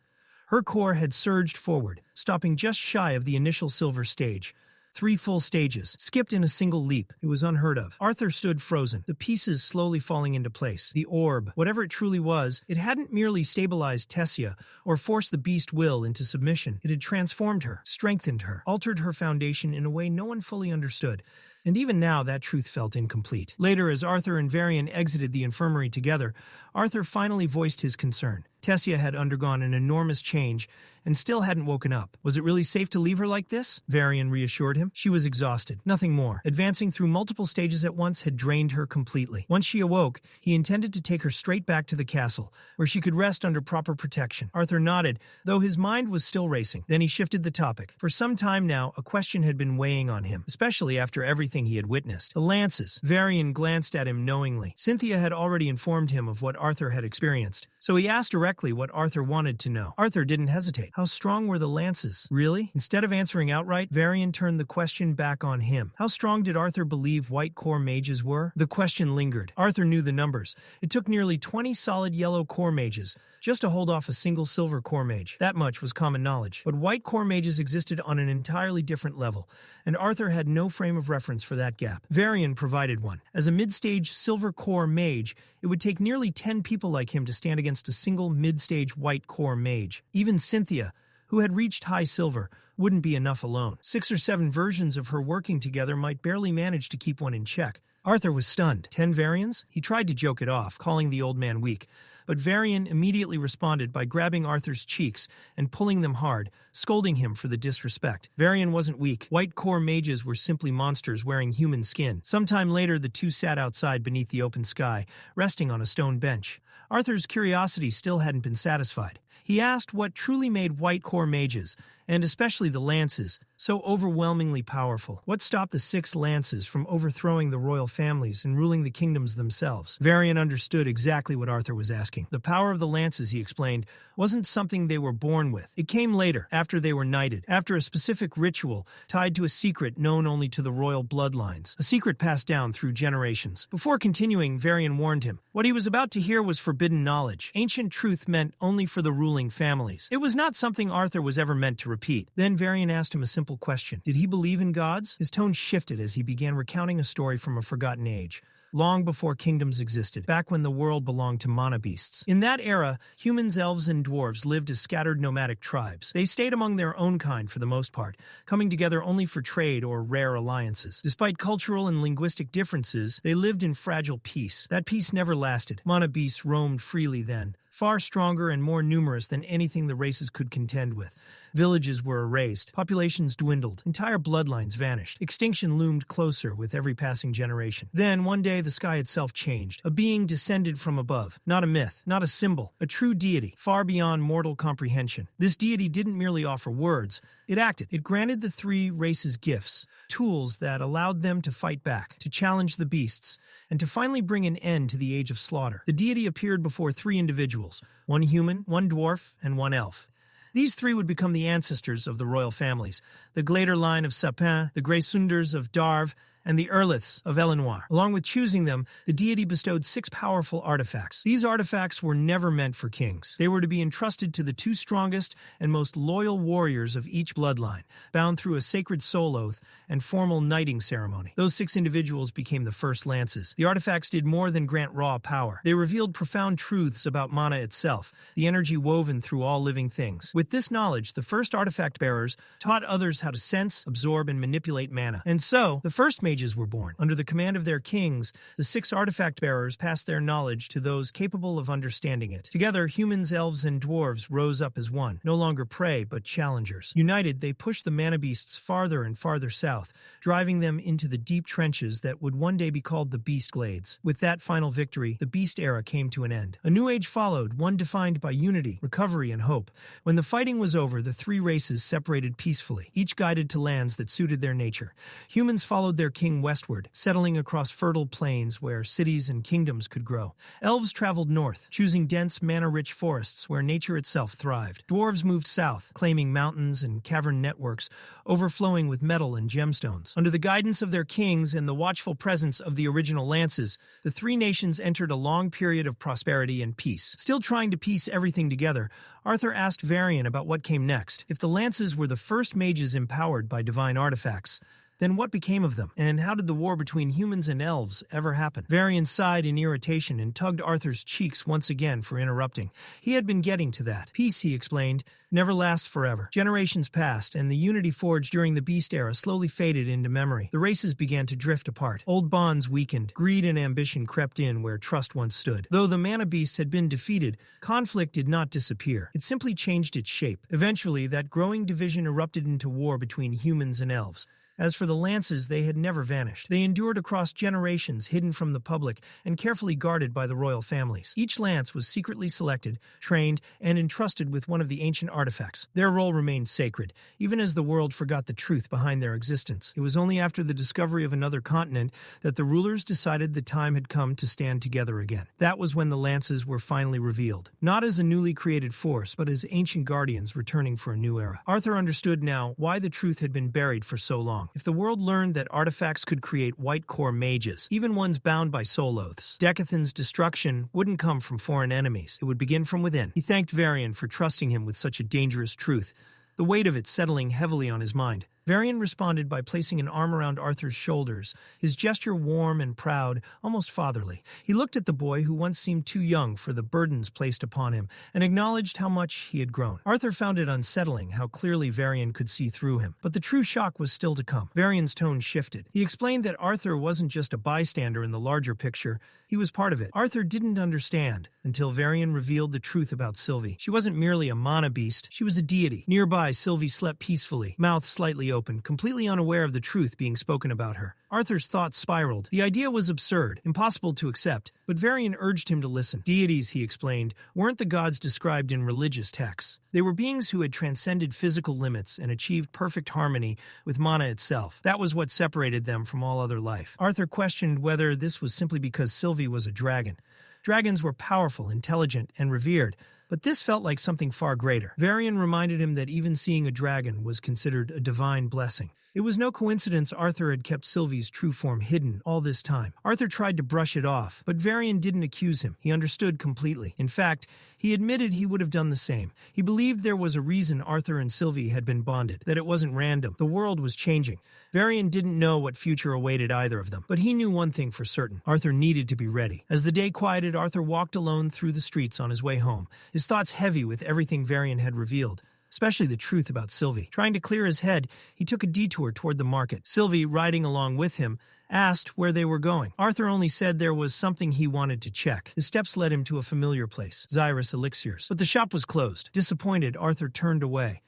Her core had surged forward, stopping just shy of the initial silver stage. 3 full stages, skipped in a single leap. It was unheard of. Arthur stood frozen, the pieces slowly falling into place. The orb, whatever it truly was, it hadn't merely stabilized Tessia or forced the beast will into submission. It had transformed her, strengthened her, altered her foundation in a way no one fully understood. And even now, that truth felt incomplete. Later, as Arthur and Varian exited the infirmary together, Arthur finally voiced his concern. Tessia had undergone an enormous change and still hadn't woken up. Was it really safe to leave her like this? Varian reassured him. She was exhausted, nothing more. Advancing through multiple stages at once had drained her completely. Once she awoke, he intended to take her straight back to the castle, where she could rest under proper protection. Arthur nodded, though his mind was still racing. Then he shifted the topic. For some time now, a question had been weighing on him, especially after everything he had witnessed. The lances. Varian glanced at him knowingly. Cynthia had already informed him of what Arthur had experienced, so he asked directly what Arthur wanted to know. Arthur didn't hesitate. How strong were the lances? Really? Instead of answering outright, Varian turned the question back on him. How strong did Arthur believe white core mages were? The question lingered. Arthur knew the numbers. It took nearly 20 solid yellow core mages just to hold off a single silver core mage. That much was common knowledge. But white core mages existed on an entirely different level, and Arthur had no frame of reference for that gap. Varian provided one. As a mid-stage silver core mage, it would take nearly 10 people like him to stand against a single mid-stage white core mage. Even Cynthia, who had reached high silver, wouldn't be enough alone. 6 or 7 versions of her working together might barely manage to keep one in check. Arthur was stunned. 10 Varians? He tried to joke it off, calling the old man weak. But Varian immediately responded by grabbing Arthur's cheeks and pulling them hard, scolding him for the disrespect. Varian wasn't weak. White core mages were simply monsters wearing human skin. Sometime later, the two sat outside beneath the open sky, resting on a stone bench. Arthur's curiosity still hadn't been satisfied. He asked what truly made white core mages, and especially the lances, so overwhelmingly powerful. What stopped the 6 lances from overthrowing the royal families and ruling the kingdoms themselves? Varian understood exactly what Arthur was asking. The power of the lances, he explained, wasn't something they were born with. It came later, after they were knighted, after a specific ritual tied to a secret known only to the royal bloodlines, a secret passed down through generations. Before continuing, Varian warned him. What he was about to hear was forbidden knowledge. Ancient truth meant only for the ruling families. It was not something Arthur was ever meant to repeat. Then Varian asked him a simple question. Did he believe in gods? His tone shifted as he began recounting a story from a forgotten age, long before kingdoms existed, back when the world belonged to mana beasts. In that era, humans, elves, and dwarves lived as scattered nomadic tribes. They stayed among their own kind for the most part, coming together only for trade or rare alliances. Despite cultural and linguistic differences, they lived in fragile peace. That peace never lasted. Mana beasts roamed freely then, far stronger and more numerous than anything the races could contend with. Villages were erased, populations dwindled, entire bloodlines vanished. Extinction loomed closer with every passing generation. Then, one day, the sky itself changed. A being descended from above. Not a myth, not a symbol, a true deity, far beyond mortal comprehension. This deity didn't merely offer words, it acted. It granted the 3 races gifts, tools that allowed them to fight back, to challenge the beasts, and to finally bring an end to the age of slaughter. The deity appeared before 3 individuals, 1 human, 1 dwarf, and 1 elf. These 3 would become the ancestors of the royal families, the Glader line of Sapin, the Greysunders of Darv, and the Erliths of Elenoir. Along with choosing them, the deity bestowed 6 powerful artifacts. These artifacts were never meant for kings. They were to be entrusted to the 2 strongest and most loyal warriors of each bloodline, bound through a sacred soul oath and formal knighting ceremony. Those 6 individuals became the first lances. The artifacts did more than grant raw power. They revealed profound truths about mana itself, the energy woven through all living things. With this knowledge, the first artifact bearers taught others how to sense, absorb, and manipulate mana. And so, the first mage mages were born. Under the command of their kings, the 6 artifact bearers passed their knowledge to those capable of understanding it. Together, humans, elves, and dwarves rose up as one, no longer prey but challengers. United, they pushed the mana beasts farther and farther south, driving them into the deep trenches that would one day be called the Beast Glades. With that final victory, the Beast Era came to an end. A new age followed, one defined by unity, recovery, and hope. When the fighting was over, the 3 races separated peacefully, each guided to lands that suited their nature. Humans followed their king westward, settling across fertile plains where cities and kingdoms could grow. Elves traveled north, choosing dense, mana-rich forests where nature itself thrived. Dwarves moved south, claiming mountains and cavern networks, overflowing with metal and gemstones. Under the guidance of their kings and the watchful presence of the original lances, the 3 nations entered a long period of prosperity and peace. Still trying to piece everything together, Arthur asked Varian about what came next. If the lances were the first mages empowered by divine artifacts, then what became of them? And how did the war between humans and elves ever happen? Varian sighed in irritation and tugged Arthur's cheeks once again for interrupting. He had been getting to that. Peace, he explained, never lasts forever. Generations passed, and the unity forged during the Beast Era slowly faded into memory. The races began to drift apart. Old bonds weakened. Greed and ambition crept in where trust once stood. Though the mana beasts had been defeated, conflict did not disappear. It simply changed its shape. Eventually, that growing division erupted into war between humans and elves. As for the lances, they had never vanished. They endured across generations, hidden from the public and carefully guarded by the royal families. Each lance was secretly selected, trained, and entrusted with one of the ancient artifacts. Their role remained sacred, even as the world forgot the truth behind their existence. It was only after the discovery of another continent that the rulers decided the time had come to stand together again. That was when the lances were finally revealed, not as a newly created force, but as ancient guardians returning for a new era. Arthur understood now why the truth had been buried for so long. If the world learned that artifacts could create white core mages, even ones bound by soul oaths, Decathan's destruction wouldn't come from foreign enemies. It would begin from within. He thanked Varian for trusting him with such a dangerous truth, the weight of it settling heavily on his mind. Varian responded by placing an arm around Arthur's shoulders, his gesture warm and proud, almost fatherly. He looked at the boy who once seemed too young for the burdens placed upon him, and acknowledged how much he had grown. Arthur found it unsettling how clearly Varian could see through him. But the true shock was still to come. Varian's tone shifted. He explained that Arthur wasn't just a bystander in the larger picture, he was part of it. Arthur didn't understand until Varian revealed the truth about Sylvie. She wasn't merely a mana beast, she was a deity. Nearby, Sylvie slept peacefully, mouth slightly open, completely unaware of the truth being spoken about her. Arthur's thoughts spiraled. The idea was absurd, impossible to accept, but Varian urged him to listen. Deities, he explained, weren't the gods described in religious texts. They were beings who had transcended physical limits and achieved perfect harmony with mana itself. That was what separated them from all other life. Arthur questioned whether this was simply because Sylvie was a dragon. Dragons were powerful, intelligent, and revered, but this felt like something far greater. Varian reminded him that even seeing a dragon was considered a divine blessing. It was no coincidence Arthur had kept Sylvie's true form hidden all this time. Arthur tried to brush it off, but Varian didn't accuse him. He understood completely. In fact, he admitted he would have done the same. He believed there was a reason Arthur and Sylvie had been bonded, that it wasn't random. The world was changing. Varian didn't know what future awaited either of them, but he knew one thing for certain. Arthur needed to be ready. As the day quieted, Arthur walked alone through the streets on his way home, his thoughts heavy with everything Varian had revealed, especially the truth about Sylvie. Trying to clear his head, he took a detour toward the market. Sylvie, riding along with him, asked where they were going. Arthur only said there was something he wanted to check. His steps led him to a familiar place, Xyrus Elixirs. But the shop was closed. Disappointed, Arthur turned away,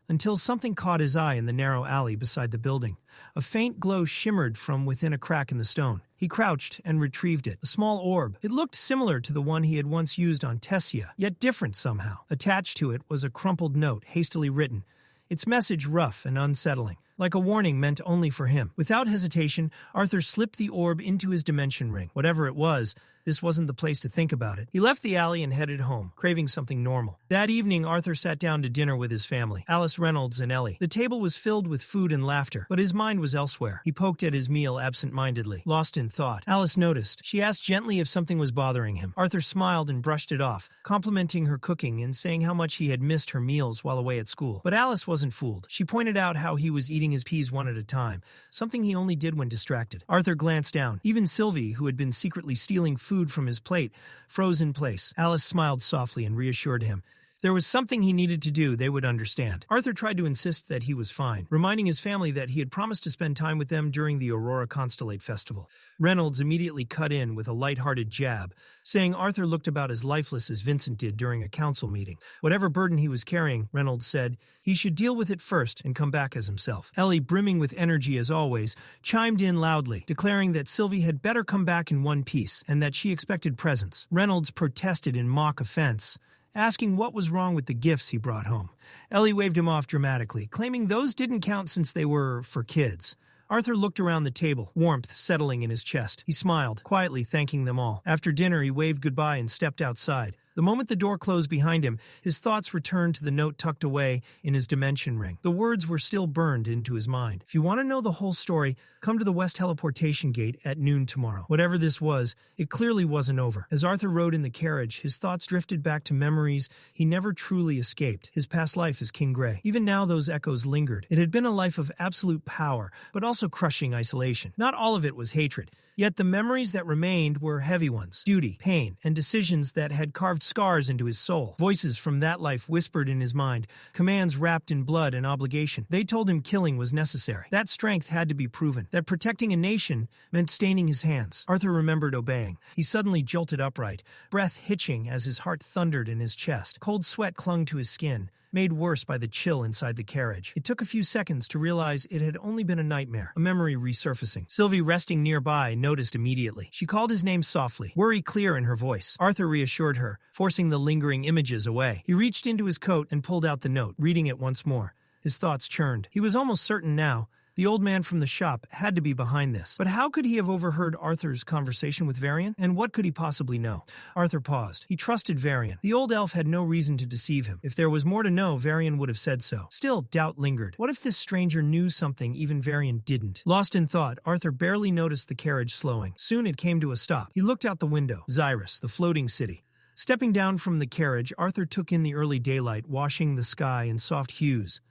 until something caught his eye in the narrow alley beside the building. A faint glow shimmered from within a crack in the stone. He crouched and retrieved it, a small orb. It looked similar to the one he had once used on Tessia, yet different somehow. Attached to it was a crumpled note, hastily written, its message rough and unsettling, like a warning meant only for him. Without hesitation, Arthur slipped the orb into his dimension ring. Whatever it was, this wasn't the place to think about it. He left the alley and headed home, craving something normal. That evening, Arthur sat down to dinner with his family, Alice Reynolds and Ellie. The table was filled with food and laughter, but his mind was elsewhere. He poked at his meal absent-mindedly, lost in thought. Alice noticed. She asked gently if something was bothering him. Arthur smiled and brushed it off, complimenting her cooking and saying how much he had missed her meals while away at school. But Alice wasn't fooled. She pointed out how he was eating his peas one at a time, something he only did when distracted. Arthur glanced down. Even Sylvie, who had been secretly stealing food from his plate, froze in place. Alice smiled softly and reassured him. there was something he needed to do, they would understand. Arthur tried to insist that he was fine, reminding his family that he had promised to spend time with them during the Aurora Constellate Festival. Reynolds immediately cut in with a light-hearted jab, saying Arthur looked about as lifeless as Vincent did during a council meeting. Whatever burden he was carrying, Reynolds said, he should deal with it first and come back as himself. Ellie, brimming with energy as always, chimed in loudly, declaring that Sylvie had better come back in one piece and that she expected presents. Reynolds protested in mock offense, asking what was wrong with the gifts he brought home. Ellie waved him off dramatically, claiming those didn't count since they were for kids. Arthur looked around the table, warmth settling in his chest. He smiled, quietly thanking them all. After dinner, he waved goodbye and stepped outside. The moment the door closed behind him, his thoughts returned to the note tucked away in his dimension ring. The words were still burned into his mind. If you want to know the whole story, come to the West Teleportation Gate at noon tomorrow. Whatever this was, it clearly wasn't over. As Arthur rode in the carriage, his thoughts drifted back to memories he never truly escaped. His past life as King Grey. Even now, those echoes lingered. It had been a life of absolute power, but also crushing isolation. Not all of it was hatred. Yet the memories that remained were heavy ones. Duty, pain, and decisions that had carved scars into his soul. Voices from that life whispered in his mind, commands wrapped in blood and obligation. They told him killing was necessary. That strength had to be proven. That protecting a nation meant staining his hands. Arthur remembered obeying. He suddenly jolted upright, breath hitching as his heart thundered in his chest. Cold sweat clung to his skin, made worse by the chill inside the carriage. It took a few seconds to realize it had only been a nightmare, a memory resurfacing. Sylvie, resting nearby, noticed immediately. She called his name softly, worry clear in her voice. Arthur reassured her, forcing the lingering images away. He reached into his coat and pulled out the note, reading it once more. His thoughts churned. He was almost certain now the old man from the shop had to be behind this. But how could he have overheard Arthur's conversation with Varian? And what could he possibly know? Arthur paused. He trusted Varian. The old elf had no reason to deceive him. If there was more to know, Varian would have said so. Still, doubt lingered. What if this stranger knew something even Varian didn't? Lost in thought, Arthur barely noticed the carriage slowing. Soon it came to a stop. He looked out the window. Xyrus, the floating city. Stepping down from the carriage, Arthur took in the early daylight, washing the sky in soft hues.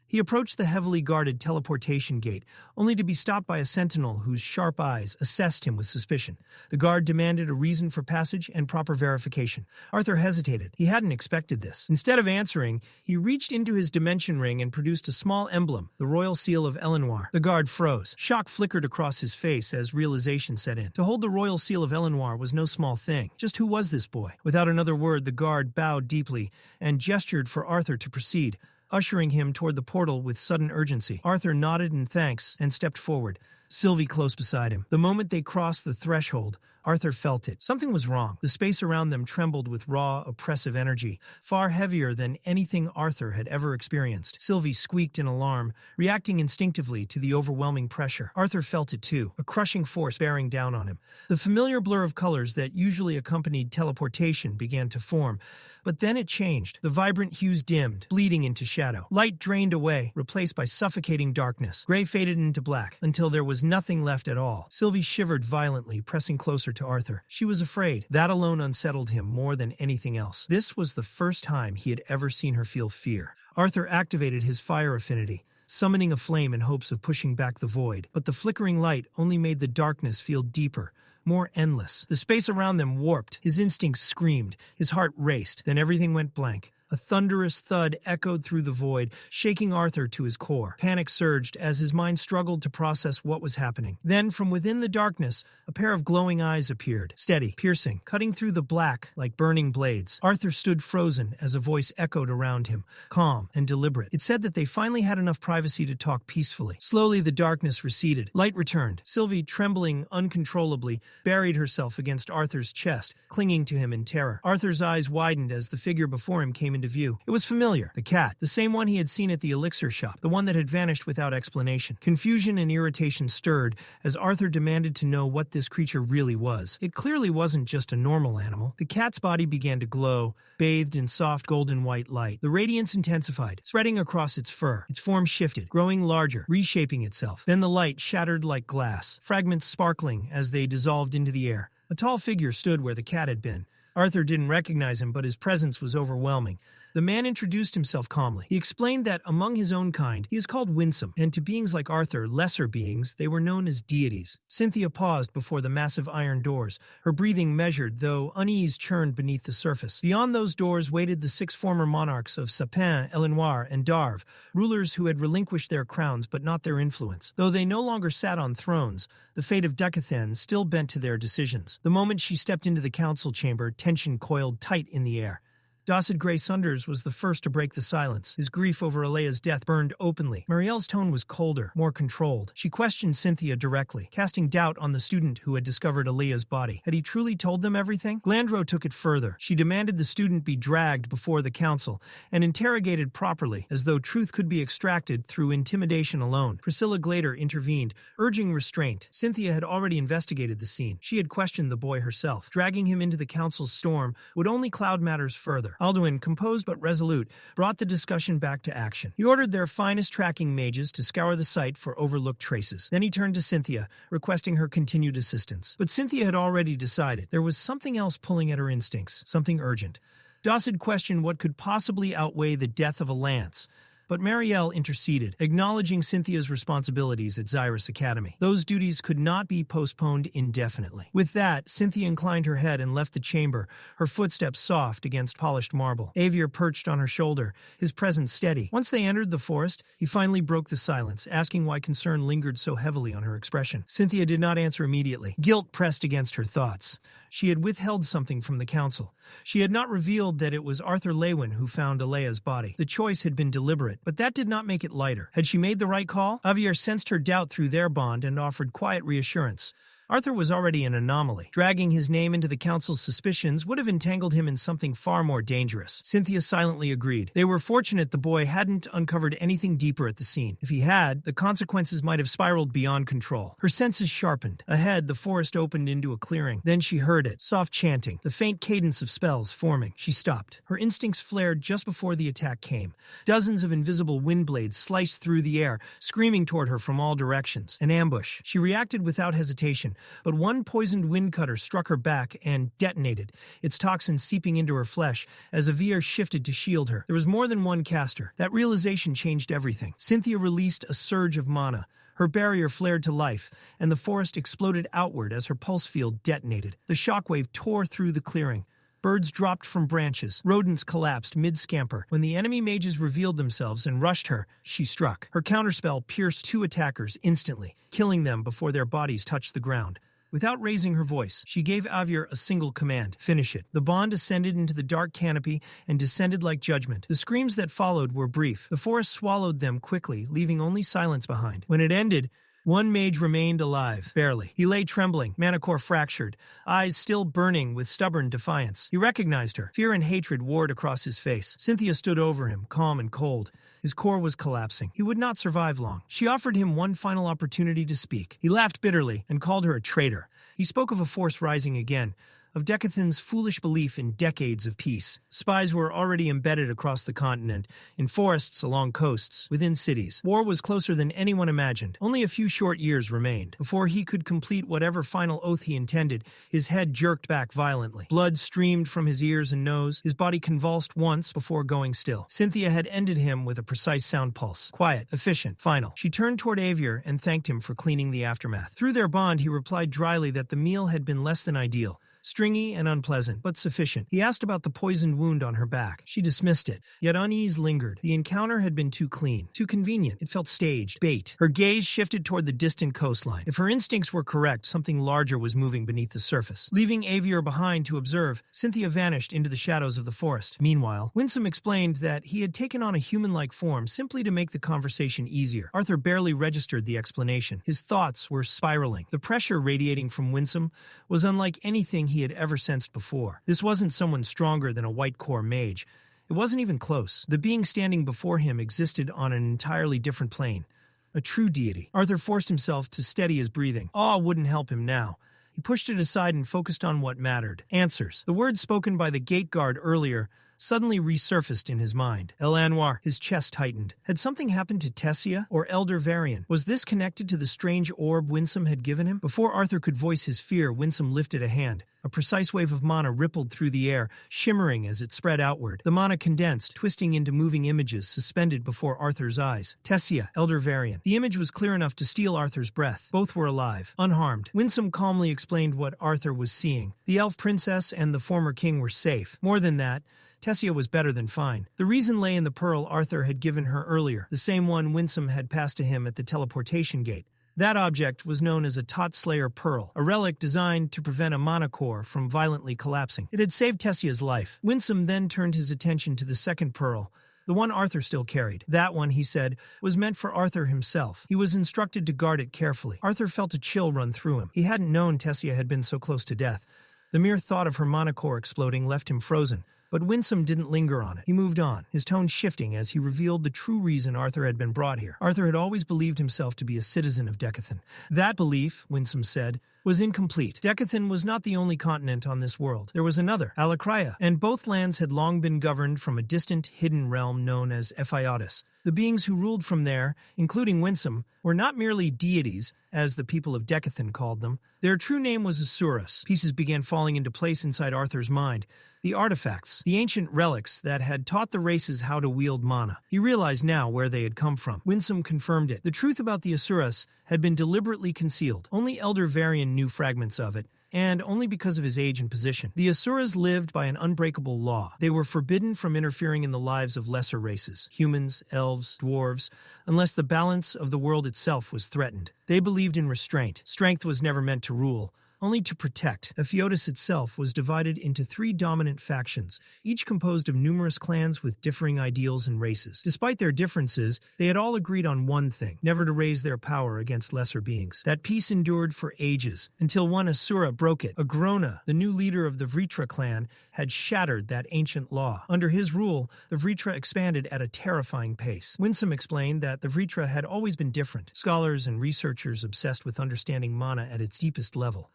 He approached the heavily guarded teleportation gate, only to be stopped by a sentinel whose sharp eyes assessed him with suspicion. The guard demanded a reason for passage and proper verification. Arthur hesitated. He hadn't expected this. Instead of answering, he reached into his dimension ring and produced a small emblem, the royal seal of Elenoir. The guard froze. Shock flickered across his face as realization set in. To hold the royal seal of Elenoir was no small thing. Just who was this boy? Without another word, the guard bowed deeply and gestured for Arthur to proceed, ushering him toward the portal with sudden urgency. Arthur nodded in thanks and stepped forward, Sylvie close beside him. The moment they crossed the threshold, Arthur felt it. Something was wrong. The space around them trembled with raw, oppressive energy, far heavier than anything Arthur had ever experienced. Sylvie squeaked in alarm, reacting instinctively to the overwhelming pressure. Arthur felt it too, a crushing force bearing down on him. The familiar blur of colors that usually accompanied teleportation began to form, but then it changed. The vibrant hues dimmed, bleeding into shadow. Light drained away, replaced by suffocating darkness. Gray faded into black, until there was nothing left at all. Sylvie shivered violently, pressing closer to Arthur. She was afraid. That alone unsettled him more than anything else. This was the first time he had ever seen her feel fear. Arthur activated his fire affinity, summoning a flame in hopes of pushing back the void. But the flickering light only made the darkness feel deeper, more endless. The space around them warped. His instincts screamed. His heart raced. Then everything went blank. A thunderous thud echoed through the void, shaking Arthur to his core. Panic surged as his mind struggled to process what was happening. Then, from within the darkness, a pair of glowing eyes appeared, steady, piercing, cutting through the black like burning blades. Arthur stood frozen as a voice echoed around him, calm and deliberate. It said that they finally had enough privacy to talk peacefully. Slowly, the darkness receded. Light returned. Sylvie, trembling uncontrollably, buried herself against Arthur's chest, clinging to him in terror. Arthur's eyes widened as the figure before him came into view. It was familiar. The cat. The same one he had seen at the elixir shop. The one that had vanished without explanation. Confusion and irritation stirred as Arthur demanded to know what this creature really was. It clearly wasn't just a normal animal. The cat's body began to glow, bathed in soft golden white light. The radiance intensified, spreading across its fur. Its form shifted, growing larger, reshaping itself. Then the light shattered like glass, fragments sparkling as they dissolved into the air. A tall figure stood where the cat had been. Arthur didn't recognize him, but his presence was overwhelming. The man introduced himself calmly. He explained that among his own kind, he is called Windsom, and to beings like Arthur, lesser beings, they were known as deities. Cynthia paused before the massive iron doors. Her breathing measured, though unease churned beneath the surface. Beyond those doors waited the 6 former monarchs of Sapin, Elenoir, and Darve, rulers who had relinquished their crowns but not their influence. Though they no longer sat on thrones, the fate of Decathen still bent to their decisions. The moment she stepped into the council chamber, tension coiled tight in the air. Dawson Gray Sunders was the first to break the silence. His grief over Alea's death burned openly. Marielle's tone was colder, more controlled. She questioned Cynthia directly, casting doubt on the student who had discovered Alea's body. Had he truly told them everything? Glandro took it further. She demanded the student be dragged before the council and interrogated properly, as though truth could be extracted through intimidation alone. Priscilla Glader intervened, urging restraint. Cynthia had already investigated the scene. She had questioned the boy herself. Dragging him into the council's storm would only cloud matters further. Alduin, composed but resolute, brought the discussion back to action. He ordered their finest tracking mages to scour the site for overlooked traces. Then he turned to Cynthia, requesting her continued assistance. But Cynthia had already decided. There was something else pulling at her instincts, something urgent. Dawson questioned what could possibly outweigh the death of a lance. But Marielle interceded, acknowledging Cynthia's responsibilities at Xyrus Academy. Those duties could not be postponed indefinitely. With that, Cynthia inclined her head and left the chamber, her footsteps soft against polished marble. Avier perched on her shoulder, his presence steady. Once they entered the forest, he finally broke the silence, asking why concern lingered so heavily on her expression. Cynthia did not answer immediately. Guilt pressed against her thoughts. She had withheld something from the council. She had not revealed that it was Arthur Leywin who found Alea's body. The choice had been deliberate, but that did not make it lighter. Had she made the right call? Avier sensed her doubt through their bond and offered quiet reassurance. Arthur was already an anomaly. Dragging his name into the council's suspicions would have entangled him in something far more dangerous. Cynthia silently agreed. They were fortunate the boy hadn't uncovered anything deeper at the scene. If he had, the consequences might have spiraled beyond control. Her senses sharpened. Ahead, the forest opened into a clearing. Then she heard it, soft chanting, the faint cadence of spells forming. She stopped. Her instincts flared just before the attack came. Dozens of invisible wind blades sliced through the air, screaming toward her from all directions. An ambush. She reacted without hesitation. But one poisoned wind cutter struck her back and detonated, its toxins seeping into her flesh as Avier shifted to shield her. There was more than one caster. That realization changed everything. Cynthia released a surge of mana. Her barrier flared to life, and the forest exploded outward as her pulse field detonated. The shockwave tore through the clearing. Birds dropped from branches. Rodents collapsed mid-scamper. When the enemy mages revealed themselves and rushed her, she struck. Her counterspell pierced 2 attackers instantly, killing them before their bodies touched the ground. Without raising her voice, she gave Avier a single command: finish it. The bond ascended into the dark canopy and descended like judgment. The screams that followed were brief. The forest swallowed them quickly, leaving only silence behind. When it ended, one mage remained alive, barely. He lay trembling, manicore fractured, eyes still burning with stubborn defiance. He recognized her. Fear and hatred warred across his face. Cynthia stood over him, calm and cold. His core was collapsing. He would not survive long. She offered him one final opportunity to speak. He laughed bitterly and called her a traitor. He spoke of a force rising again, of Decathan's foolish belief in decades of peace. Spies were already embedded across the continent, in forests along coasts, within cities. War was closer than anyone imagined. Only a few short years remained. Before he could complete whatever final oath he intended, his head jerked back violently. Blood streamed from his ears and nose. His body convulsed once before going still. Cynthia had ended him with a precise sound pulse. Quiet, efficient, final. She turned toward Avier and thanked him for cleaning the aftermath. Through their bond, he replied dryly that the meal had been less than ideal. Stringy and unpleasant, but sufficient. He asked about the poisoned wound on her back. She dismissed it, yet unease lingered. The encounter had been too clean, too convenient. It felt staged, bait. Her gaze shifted toward the distant coastline. If her instincts were correct, something larger was moving beneath the surface. Leaving Avier behind to observe, Cynthia vanished into the shadows of the forest. Meanwhile, Windsom explained that he had taken on a human-like form simply to make the conversation easier. Arthur barely registered the explanation. His thoughts were spiraling. The pressure radiating from Windsom was unlike anything he had ever sensed before. This wasn't someone stronger than a white core mage. It wasn't even close. The being standing before him existed on an entirely different plane. A true deity. Arthur forced himself to steady his breathing. Awe wouldn't help him now. He pushed it aside and focused on what mattered. Answers. The words spoken by the gate guard earlier, suddenly resurfaced in his mind. El Anwar, his chest tightened. Had something happened to Tessia or Elder Varian? Was this connected to the strange orb Windsom had given him? Before Arthur could voice his fear, Windsom lifted a hand. A precise wave of mana rippled through the air, shimmering as it spread outward. The mana condensed, twisting into moving images suspended before Arthur's eyes. Tessia, Elder Varian. The image was clear enough to steal Arthur's breath. Both were alive, unharmed. Windsom calmly explained what Arthur was seeing. The elf princess and the former king were safe. More than that, Tessia was better than fine. The reason lay in the pearl Arthur had given her earlier, the same one Windsom had passed to him at the teleportation gate. That object was known as a Tot Slayer Pearl, a relic designed to prevent a mana core from violently collapsing. It had saved Tessia's life. Windsom then turned his attention to the second pearl, the one Arthur still carried. That one, he said, was meant for Arthur himself. He was instructed to guard it carefully. Arthur felt a chill run through him. He hadn't known Tessia had been so close to death. The mere thought of her mana core exploding left him frozen. But Windsom didn't linger on it. He moved on, his tone shifting as he revealed the true reason Arthur had been brought here. Arthur had always believed himself to be a citizen of Decathan. That belief, Windsom said, was incomplete. Decathan was not the only continent on this world. There was another, Alakria, and both lands had long been governed from a distant, hidden realm known as Ephiodus. The beings who ruled from there, including Windsom, were not merely deities, as the people of Decathan called them. Their true name was Asuras. Pieces began falling into place inside Arthur's mind. The artifacts, the ancient relics that had taught the races how to wield mana. He realized now where they had come from. Windsom confirmed it. The truth about the Asuras had been deliberately concealed. Only Elder Varian knew fragments of it, and only because of his age and position. The Asuras lived by an unbreakable law. They were forbidden from interfering in the lives of lesser races, humans, elves, dwarves, unless the balance of the world itself was threatened. They believed in restraint. Strength was never meant to rule, only to protect. Ephiodus itself was divided into 3 dominant factions, each composed of numerous clans with differing ideals and races. Despite their differences, they had all agreed on one thing: never to raise their power against lesser beings. That peace endured for ages, until one Asura broke it. Agrona, the new leader of the Vritra clan, had shattered that ancient law. Under his rule, the Vritra expanded at a terrifying pace. Windsom explained that the Vritra had always been different, scholars and researchers obsessed with understanding mana at its deepest level.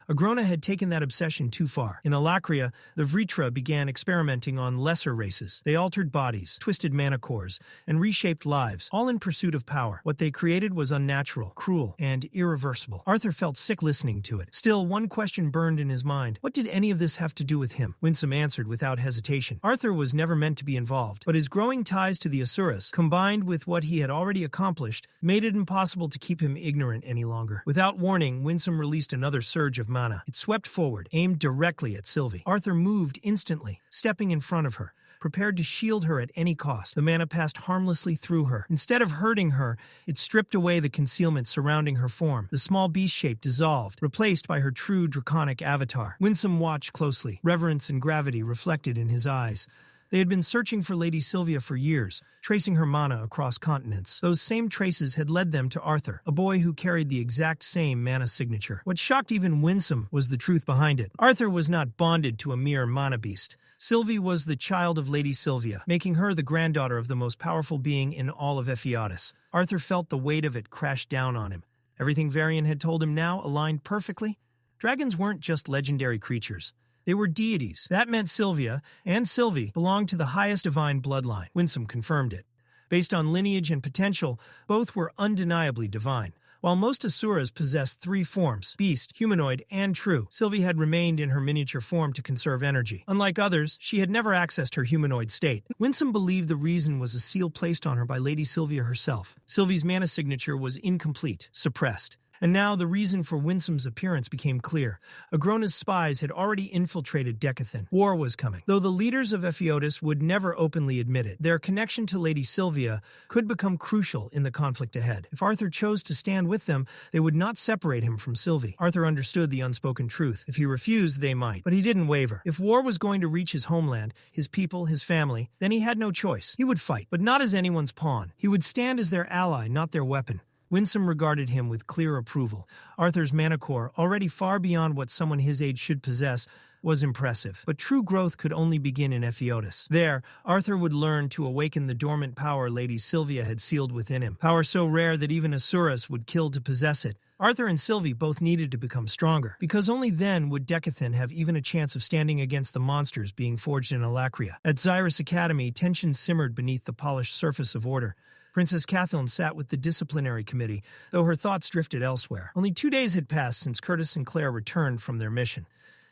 Agrona had taken that obsession too far. In Alakria, the Vritra began experimenting on lesser races. They altered bodies, twisted mana cores, and reshaped lives, all in pursuit of power. What they created was unnatural, cruel, and irreversible. Arthur felt sick listening to it. Still, one question burned in his mind. What did any of this have to do with him? Windsom answered without hesitation. Arthur was never meant to be involved, but his growing ties to the Asuras, combined with what he had already accomplished, made it impossible to keep him ignorant any longer. Without warning, Windsom released another surge of mana. It swept forward, aimed directly at Sylvie. Arthur moved instantly, stepping in front of her, prepared to shield her at any cost. The mana passed harmlessly through her. Instead of hurting her, it stripped away the concealment surrounding her form. The small beast shape dissolved, replaced by her true draconic avatar. Windsom watched closely, reverence and gravity reflected in his eyes. They had been searching for Lady Sylvia for years, tracing her mana across continents. Those same traces had led them to Arthur, a boy who carried the exact same mana signature. What shocked even Windsom was the truth behind it. Arthur was not bonded to a mere mana beast. Sylvie was the child of Lady Sylvia, making her the granddaughter of the most powerful being in all of Ephiodus. Arthur felt the weight of it crash down on him. Everything Varian had told him now aligned perfectly. Dragons weren't just legendary creatures. They were deities. That meant Sylvia and Sylvie belonged to the highest divine bloodline. Windsom confirmed it. Based on lineage and potential, both were undeniably divine. While most Asuras possessed 3 forms, beast, humanoid, and true, Sylvie had remained in her miniature form to conserve energy. Unlike others, she had never accessed her humanoid state. Windsom believed the reason was a seal placed on her by Lady Sylvia herself. Sylvie's mana signature was incomplete, suppressed. And now the reason for Windsom's appearance became clear. Agrona's spies had already infiltrated Decathan. War was coming. Though the leaders of Ephiodus would never openly admit it, their connection to Lady Sylvia could become crucial in the conflict ahead. If Arthur chose to stand with them, they would not separate him from Sylvie. Arthur understood the unspoken truth. If he refused, they might. But he didn't waver. If war was going to reach his homeland, his people, his family, then he had no choice. He would fight, but not as anyone's pawn. He would stand as their ally, not their weapon. Windsom regarded him with clear approval. Arthur's mana core, already far beyond what someone his age should possess, was impressive. But true growth could only begin in Ephiodus. There, Arthur would learn to awaken the dormant power Lady Sylvia had sealed within him. Power so rare that even Asuras would kill to possess it. Arthur and Sylvie both needed to become stronger, because only then would Decathan have even a chance of standing against the monsters being forged in Alacria. At Xyrus Academy, tension simmered beneath the polished surface of order. Princess Kathleen sat with the disciplinary committee, though her thoughts drifted elsewhere. Only 2 days had passed since Curtis and Claire returned from their mission.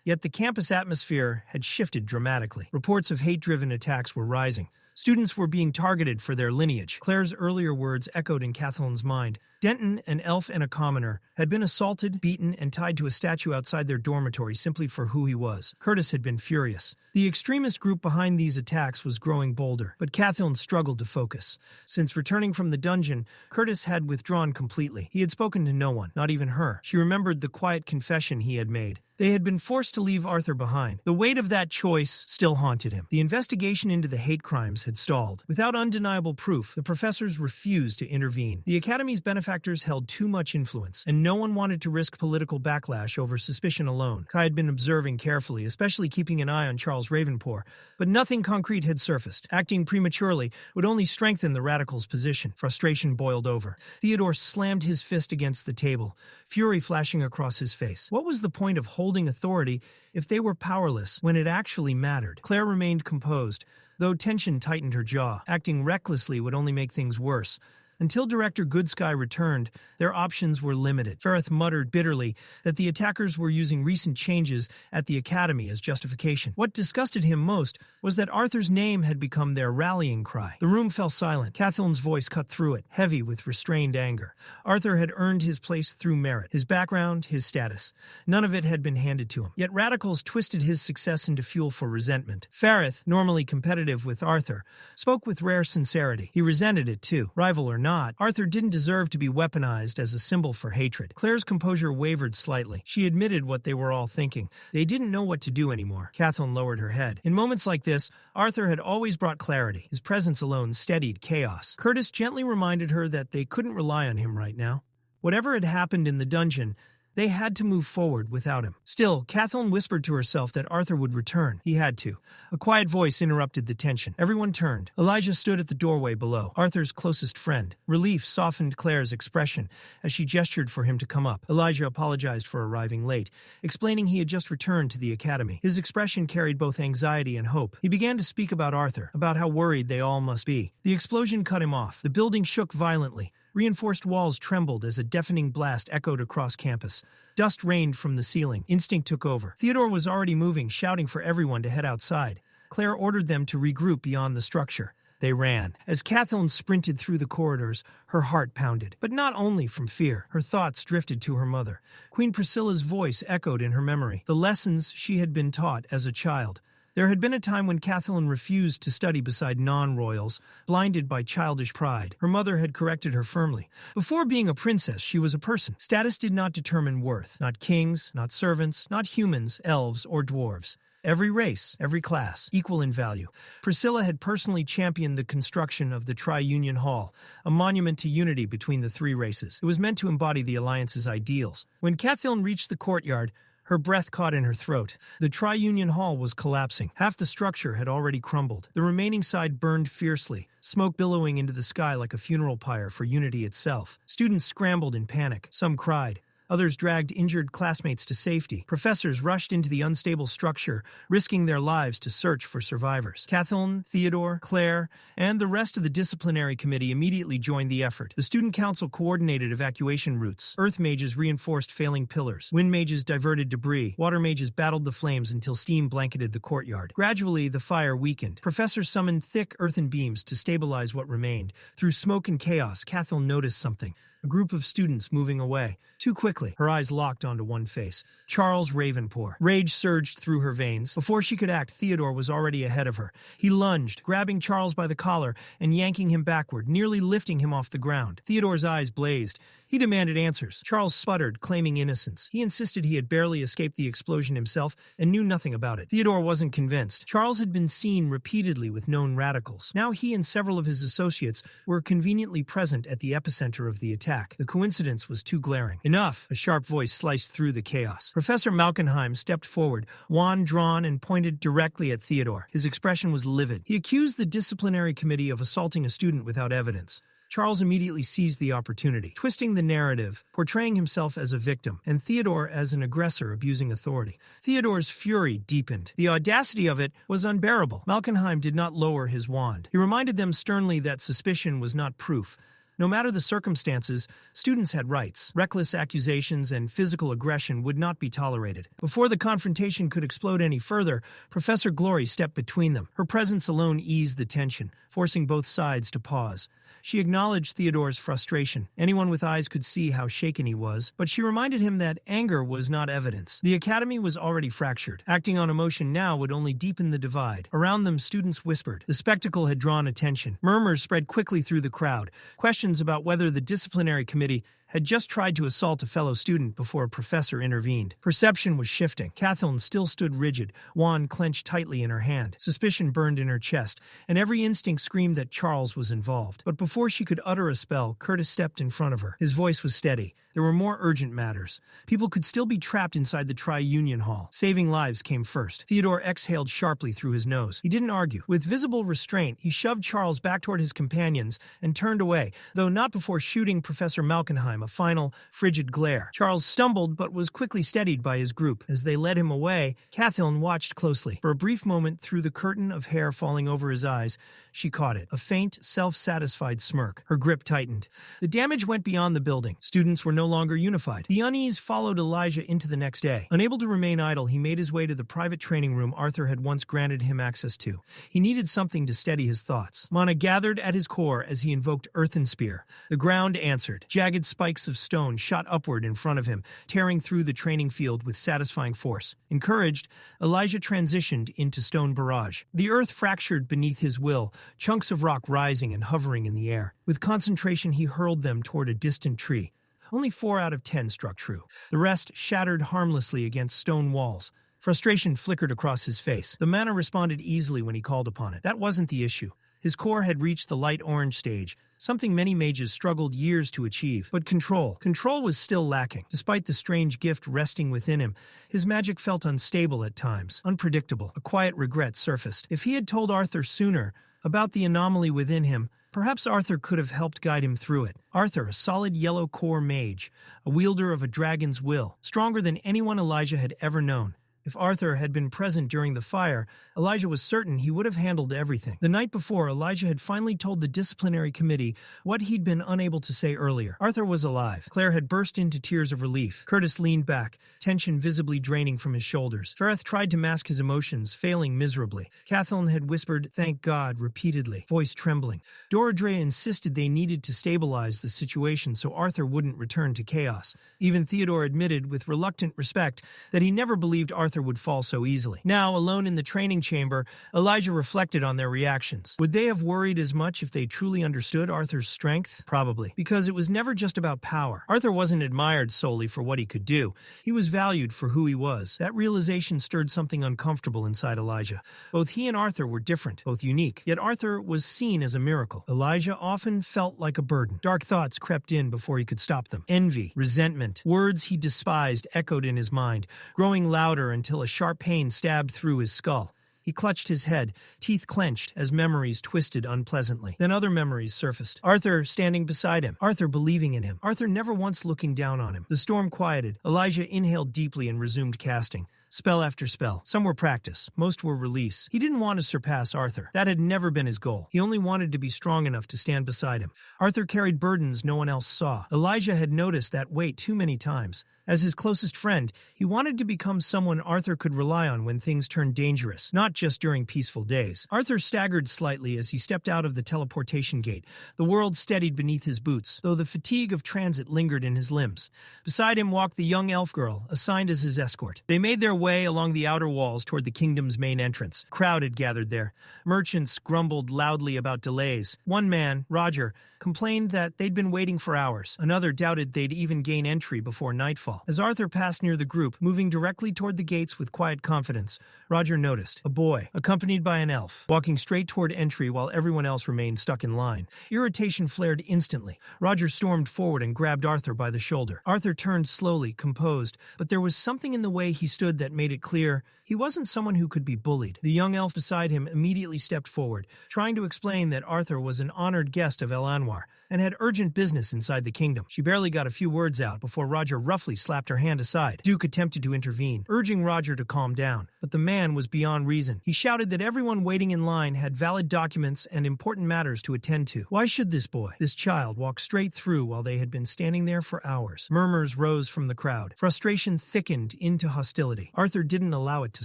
Yet the campus atmosphere had shifted dramatically. Reports of hate-driven attacks were rising. Students were being targeted for their lineage. Claire's earlier words echoed in Kathleen's mind. Denton, an elf and a commoner, had been assaulted, beaten, and tied to a statue outside their dormitory simply for who he was. Curtis had been furious. The extremist group behind these attacks was growing bolder, but Kathleen struggled to focus. Since returning from the dungeon, Curtis had withdrawn completely. He had spoken to no one, not even her. She remembered the quiet confession he had made. They had been forced to leave Arthur behind. The weight of that choice still haunted him. The investigation into the hate crimes had stalled. Without undeniable proof, the professors refused to intervene. The Academy's benefactors held too much influence, and no one wanted to risk political backlash over suspicion alone. Kai had been observing carefully, especially keeping an eye on Charles Ravenpour, but nothing concrete had surfaced. Acting prematurely would only strengthen the radicals' position. Frustration boiled over. Theodore slammed his fist against the table, fury flashing across his face. What was the point of holding authority if they were powerless when it actually mattered? Claire remained composed, though tension tightened her jaw. Acting recklessly would only make things worse. Until Director Goodsky returned, their options were limited. Ferrith muttered bitterly that the attackers were using recent changes at the Academy as justification. What disgusted him most was that Arthur's name had become their rallying cry. The room fell silent. Kathleen's voice cut through it, heavy with restrained anger. Arthur had earned his place through merit, his background, his status. None of it had been handed to him. Yet radicals twisted his success into fuel for resentment. Ferrith, normally competitive with Arthur, spoke with rare sincerity. He resented it too. Rival or not, Arthur didn't deserve to be weaponized as a symbol for hatred. Claire's composure wavered slightly. She admitted what they were all thinking. They didn't know what to do anymore. Kathleen lowered her head. In moments like this, Arthur had always brought clarity. His presence alone steadied chaos. Curtis gently reminded her that they couldn't rely on him right now. Whatever had happened in the dungeon, they had to move forward without him. Still, Kathleen whispered to herself that Arthur would return. He had to. A quiet voice interrupted the tension. Everyone turned. Elijah stood at the doorway below, Arthur's closest friend. Relief softened Claire's expression as she gestured for him to come up. Elijah apologized for arriving late, explaining he had just returned to the academy. His expression carried both anxiety and hope. He began to speak about Arthur, about how worried they all must be. The explosion cut him off. The building shook violently. Reinforced walls trembled as a deafening blast echoed across campus. Dust rained from the ceiling. Instinct took over. Theodore was already moving, shouting for everyone to head outside. Claire ordered them to regroup beyond the structure. They ran. As Kathleen sprinted through the corridors, her heart pounded. But not only from fear. Her thoughts drifted to her mother. Queen Priscilla's voice echoed in her memory. The lessons she had been taught as a child. There had been a time when Kathleen refused to study beside non-royals, blinded by childish pride. Her mother had corrected her firmly. Before being a princess, she was a person. Status did not determine worth. Not kings, not servants, not humans, elves, or dwarves. Every race, every class, equal in value. Priscilla had personally championed the construction of the Tri-Union Hall, a monument to unity between the three races. It was meant to embody the Alliance's ideals. When Kathleen reached the courtyard, her breath caught in her throat. The Tri-Union Hall was collapsing. Half the structure had already crumbled. The remaining side burned fiercely, smoke billowing into the sky like a funeral pyre for unity itself. Students scrambled in panic. Some cried. Others dragged injured classmates to safety. Professors rushed into the unstable structure, risking their lives to search for survivors. Kathleen, Theodore, Claire, and the rest of the disciplinary committee immediately joined the effort. The student council coordinated evacuation routes. Earth mages reinforced failing pillars. Wind mages diverted debris. Water mages battled the flames until steam blanketed the courtyard. Gradually, the fire weakened. Professors summoned thick earthen beams to stabilize what remained. Through smoke and chaos, Kathleen noticed something. A group of students moving away. Too quickly, her eyes locked onto one face. Charles Ravenpour. Rage surged through her veins. Before she could act, Theodore was already ahead of her. He lunged, grabbing Charles by the collar and yanking him backward, nearly lifting him off the ground. Theodore's eyes blazed. He demanded answers. Charles sputtered, claiming innocence. He insisted he had barely escaped the explosion himself and knew nothing about it. Theodore wasn't convinced. Charles had been seen repeatedly with known radicals. Now he and several of his associates were conveniently present at the epicenter of the attack. The coincidence was too glaring. Enough! A sharp voice sliced through the chaos. Professor Malkenheim stepped forward, wand drawn, and pointed directly at Theodore. His expression was livid. He accused the disciplinary committee of assaulting a student without evidence. Charles immediately seized the opportunity, twisting the narrative, portraying himself as a victim, and Theodore as an aggressor abusing authority. Theodore's fury deepened. The audacity of it was unbearable. Malkenheim did not lower his wand. He reminded them sternly that suspicion was not proof. No matter the circumstances, students had rights. Reckless accusations and physical aggression would not be tolerated. Before the confrontation could explode any further, Professor Glory stepped between them. Her presence alone eased the tension, forcing both sides to pause. She acknowledged Theodore's frustration. Anyone with eyes could see how shaken he was, but she reminded him that anger was not evidence. The academy was already fractured. Acting on emotion now would only deepen the divide. Around them, students whispered. The spectacle had drawn attention. Murmurs spread quickly through the crowd. Questions about whether the disciplinary committee had just tried to assault a fellow student before a professor intervened. Perception was shifting. Catherine still stood rigid, wand clenched tightly in her hand. Suspicion burned in her chest, and every instinct screamed that Charles was involved. But before she could utter a spell, Curtis stepped in front of her. His voice was steady. There were more urgent matters. People could still be trapped inside the Tri-Union Hall. Saving lives came first. Theodore exhaled sharply through his nose. He didn't argue. With visible restraint, he shoved Charles back toward his companions and turned away, though not before shooting Professor Malkenheim a final, frigid glare. Charles stumbled but was quickly steadied by his group. As they led him away, Catherine watched closely. For a brief moment, through the curtain of hair falling over his eyes, she caught it. A faint, self-satisfied smirk. Her grip tightened. The damage went beyond the building. Students were no longer unified. The unease followed Elijah into the next day. Unable to remain idle, he made his way to the private training room Arthur had once granted him access to. He needed something to steady his thoughts. Mana gathered at his core as he invoked Earthen Spear. The ground answered. Jagged spikes of stone shot upward in front of him, tearing through the training field with satisfying force. Encouraged, Elijah transitioned into Stone Barrage. The earth fractured beneath his will, chunks of rock rising and hovering in the air. With concentration, he hurled them toward a distant tree. Only 4 out of 10 struck true. The rest shattered harmlessly against stone walls. Frustration flickered across his face. The mana responded easily when he called upon it. That wasn't the issue. His core had reached the light orange stage, something many mages struggled years to achieve. But control was still lacking. Despite the strange gift resting within him, his magic felt unstable at times, unpredictable. A quiet regret surfaced. If he had told Arthur sooner about the anomaly within him, perhaps Arthur could have helped guide him through it. Arthur, a solid yellow core mage, a wielder of a dragon's will, stronger than anyone Elijah had ever known. If Arthur had been present during the fire, Elijah was certain he would have handled everything. The night before, Elijah had finally told the disciplinary committee what he'd been unable to say earlier. Arthur was alive. Claire had burst into tears of relief. Curtis leaned back, tension visibly draining from his shoulders. Fereth tried to mask his emotions, failing miserably. Catherine had whispered, "Thank God," repeatedly, voice trembling. Doradrea insisted they needed to stabilize the situation so Arthur wouldn't return to chaos. Even Theodore admitted, with reluctant respect, that he never believed Arthur would fall so easily. Now, alone in the training chamber, Elijah reflected on their reactions. Would they have worried as much if they truly understood Arthur's strength? Probably, because it was never just about power. Arthur wasn't admired solely for what he could do. He was valued for who he was. That realization stirred something uncomfortable inside Elijah. Both he and Arthur were different, both unique, yet Arthur was seen as a miracle. Elijah often felt like a burden. Dark thoughts crept in before he could stop them. Envy, resentment, words he despised echoed in his mind, growing louder until a sharp pain stabbed through his skull. He clutched his head, teeth clenched as memories twisted unpleasantly. Then other memories surfaced. Arthur standing beside him. Arthur believing in him. Arthur never once looking down on him. The storm quieted. Elijah inhaled deeply and resumed casting. Spell after spell. Some were practice. Most were release. He didn't want to surpass Arthur. That had never been his goal. He only wanted to be strong enough to stand beside him. Arthur carried burdens no one else saw. Elijah had noticed that weight too many times. As his closest friend, he wanted to become someone Arthur could rely on when things turned dangerous, not just during peaceful days. Arthur staggered slightly as he stepped out of the teleportation gate. The world steadied beneath his boots, though the fatigue of transit lingered in his limbs. Beside him walked the young elf girl, assigned as his escort. They made their way along the outer walls toward the kingdom's main entrance. A crowd had gathered there. Merchants grumbled loudly about delays. One man, Roger, complained that they'd been waiting for hours. Another doubted they'd even gain entry before nightfall. As Arthur passed near the group, moving directly toward the gates with quiet confidence, Roger noticed a boy, accompanied by an elf, walking straight toward entry while everyone else remained stuck in line. Irritation flared instantly. Roger stormed forward and grabbed Arthur by the shoulder. Arthur turned slowly, composed, but there was something in the way he stood that made it clear he He wasn't someone who could be bullied. The young elf beside him immediately stepped forward, trying to explain that Arthur was an honored guest of El Anwar and had urgent business inside the kingdom. She barely got a few words out before Roger roughly slapped her hand aside. Duke attempted to intervene, urging Roger to calm down, but the man was beyond reason. He shouted that everyone waiting in line had valid documents and important matters to attend to. Why should this boy, this child, walk straight through while they had been standing there for hours? Murmurs rose from the crowd. Frustration thickened into hostility. Arthur didn't allow it to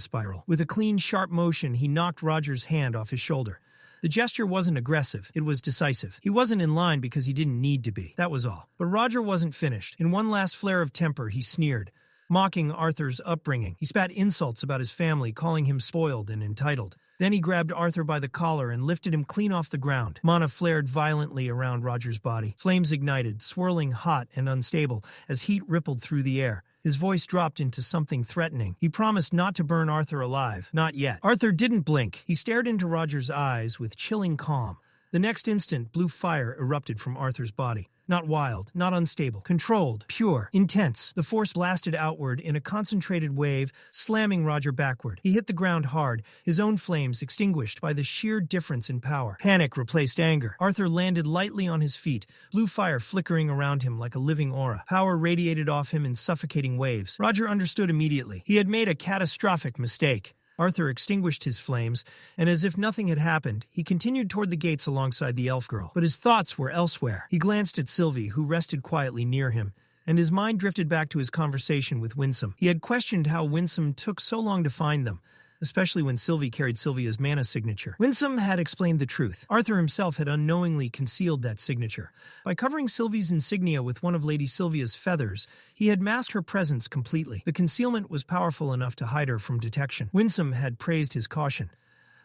spiral. With a clean, sharp motion, he knocked Roger's hand off his shoulder. The gesture wasn't aggressive, it was decisive. He wasn't in line because he didn't need to be. That was all. But Roger wasn't finished. In one last flare of temper, he sneered, mocking Arthur's upbringing. He spat insults about his family, calling him spoiled and entitled. Then he grabbed Arthur by the collar and lifted him clean off the ground. Mana flared violently around Roger's body. Flames ignited, swirling hot and unstable as heat rippled through the air. His voice dropped into something threatening. He promised not to burn Arthur alive. Not yet. Arthur didn't blink. He stared into Roger's eyes with chilling calm. The next instant, blue fire erupted from Arthur's body. Not wild, not unstable, controlled, pure, intense. The force blasted outward in a concentrated wave, slamming Roger backward. He hit the ground hard, his own flames extinguished by the sheer difference in power. Panic replaced anger. Arthur landed lightly on his feet, blue fire flickering around him like a living aura. Power radiated off him in suffocating waves. Roger understood immediately. He had made a catastrophic mistake. Arthur extinguished his flames, and as if nothing had happened, he continued toward the gates alongside the elf girl. But his thoughts were elsewhere. He glanced at Sylvie, who rested quietly near him, and his mind drifted back to his conversation with Windsom. He had questioned how Windsom took so long to find them, especially when Sylvie carried Sylvia's mana signature. Windsom had explained the truth. Arthur himself had unknowingly concealed that signature. By covering Sylvie's insignia with one of Lady Sylvia's feathers, he had masked her presence completely. The concealment was powerful enough to hide her from detection. Windsom had praised his caution.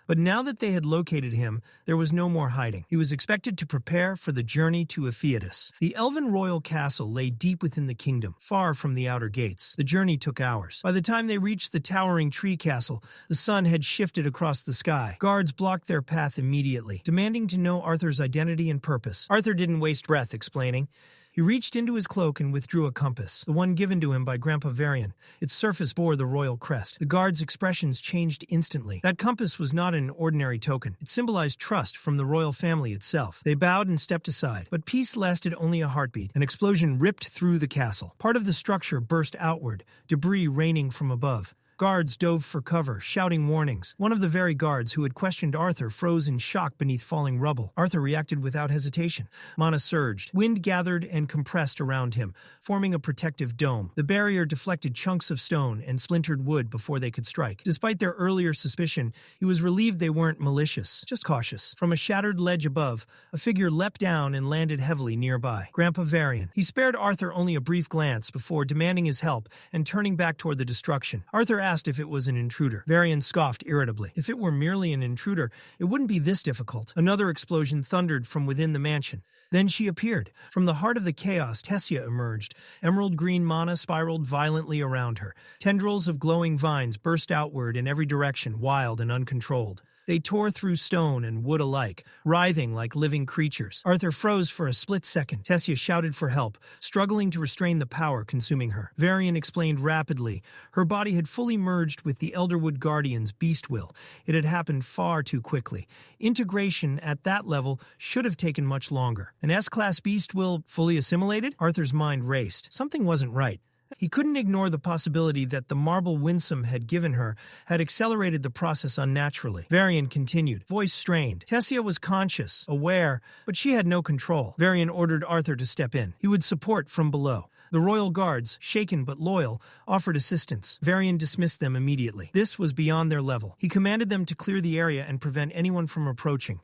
But now that they had located him, there was no more hiding. He was expected to prepare for the journey to Epheatus. The elven royal castle lay deep within the kingdom, far from the outer gates. The journey took hours. By the time they reached the towering tree castle, the sun had shifted across the sky. Guards blocked their path immediately, demanding to know Arthur's identity and purpose. Arthur didn't waste breath explaining. He reached into his cloak and withdrew a compass, the one given to him by Grandpa Varian. Its surface bore the royal crest. The guard's expressions changed instantly. That compass was not an ordinary token. It symbolized trust from the royal family itself. They bowed and stepped aside, but peace lasted only a heartbeat. An explosion ripped through the castle. Part of the structure burst outward, debris raining from above. Guards dove for cover, shouting warnings. One of the very guards who had questioned Arthur froze in shock beneath falling rubble. Arthur reacted without hesitation. Mana surged. Wind gathered and compressed around him, forming a protective dome. The barrier deflected chunks of stone and splintered wood before they could strike. Despite their earlier suspicion, he was relieved they weren't malicious, just cautious. From a shattered ledge above, a figure leapt down and landed heavily nearby. Grandpa Varian. He spared Arthur only a brief glance before demanding his help and turning back toward the destruction. Arthur asked if it was an intruder. Varian scoffed irritably. If it were merely an intruder, it wouldn't be this difficult. Another explosion thundered from within the mansion. Then she appeared. From the heart of the chaos, Tessia emerged. Emerald green mana spiraled violently around her. Tendrils of glowing vines burst outward in every direction, wild and uncontrolled. They tore through stone and wood alike, writhing like living creatures. Arthur froze for a split second. Tessia shouted for help, struggling to restrain the power consuming her. Varian explained rapidly. Her body had fully merged with the Elderwood Guardian's beast will. It had happened far too quickly. Integration at that level should have taken much longer. An S-class beast will fully assimilated? Arthur's mind raced. Something wasn't right. He couldn't ignore the possibility that the marble Windsom had given her had accelerated the process unnaturally. Varian continued, voice strained. Tessia was conscious, aware, but she had no control. Varian ordered Arthur to step in. He would support from below. The royal guards, shaken but loyal, offered assistance. Varian dismissed them immediately. This was beyond their level. He commanded them to clear the area and prevent anyone from approaching.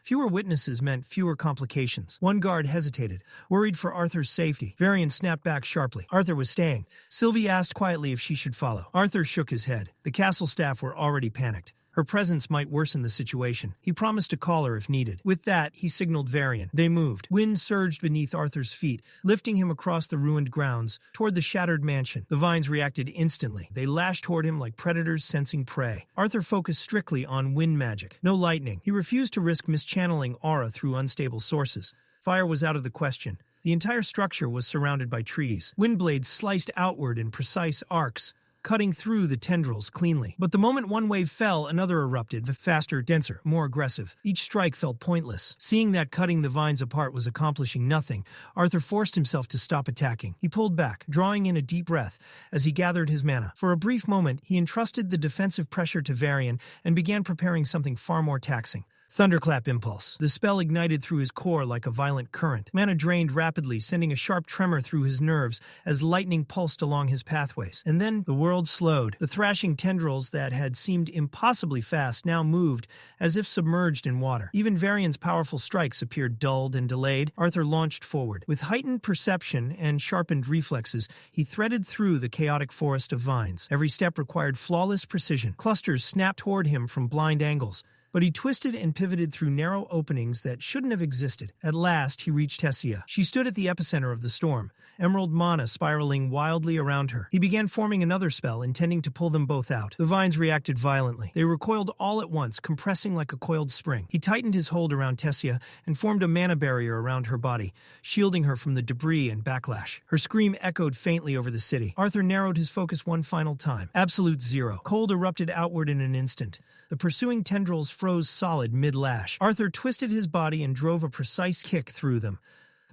Fewer witnesses meant fewer complications. One guard hesitated, worried for Arthur's safety. Varian snapped back sharply. Arthur was staying. Sylvie asked quietly if she should follow. Arthur shook his head. The castle staff were already panicked. Her presence might worsen the situation. He promised to call her if needed. With that, he signaled Varian. They moved. Wind surged beneath Arthur's feet, lifting him across the ruined grounds, toward the shattered mansion. The vines reacted instantly. They lashed toward him like predators sensing prey. Arthur focused strictly on wind magic. No lightning. He refused to risk mischanneling aura through unstable sources. Fire was out of the question. The entire structure was surrounded by trees. Wind blades sliced outward in precise arcs, cutting through the tendrils cleanly. But the moment one wave fell, another erupted, faster, denser, more aggressive. Each strike felt pointless. Seeing that cutting the vines apart was accomplishing nothing, Arthur forced himself to stop attacking. He pulled back, drawing in a deep breath as he gathered his mana. For a brief moment, he entrusted the defensive pressure to Varian and began preparing something far more taxing. Thunderclap Impulse. The spell ignited through his core like a violent current. Mana drained rapidly, sending a sharp tremor through his nerves as lightning pulsed along his pathways. And then the world slowed. The thrashing tendrils that had seemed impossibly fast now moved as if submerged in water. Even Varian's powerful strikes appeared dulled and delayed. Arthur launched forward. With heightened perception and sharpened reflexes, he threaded through the chaotic forest of vines. Every step required flawless precision. Clusters snapped toward him from blind angles, but he twisted and pivoted through narrow openings that shouldn't have existed. At last, he reached Tessia. She stood at the epicenter of the storm, emerald mana spiraling wildly around her. He began forming another spell, intending to pull them both out. The vines reacted violently. They recoiled all at once, compressing like a coiled spring. He tightened his hold around Tessia and formed a mana barrier around her body, shielding her from the debris and backlash. Her scream echoed faintly over the city. Arthur narrowed his focus one final time. Absolute zero. Cold erupted outward in an instant. The pursuing tendrils froze solid mid-lash. Arthur twisted his body and drove a precise kick through them.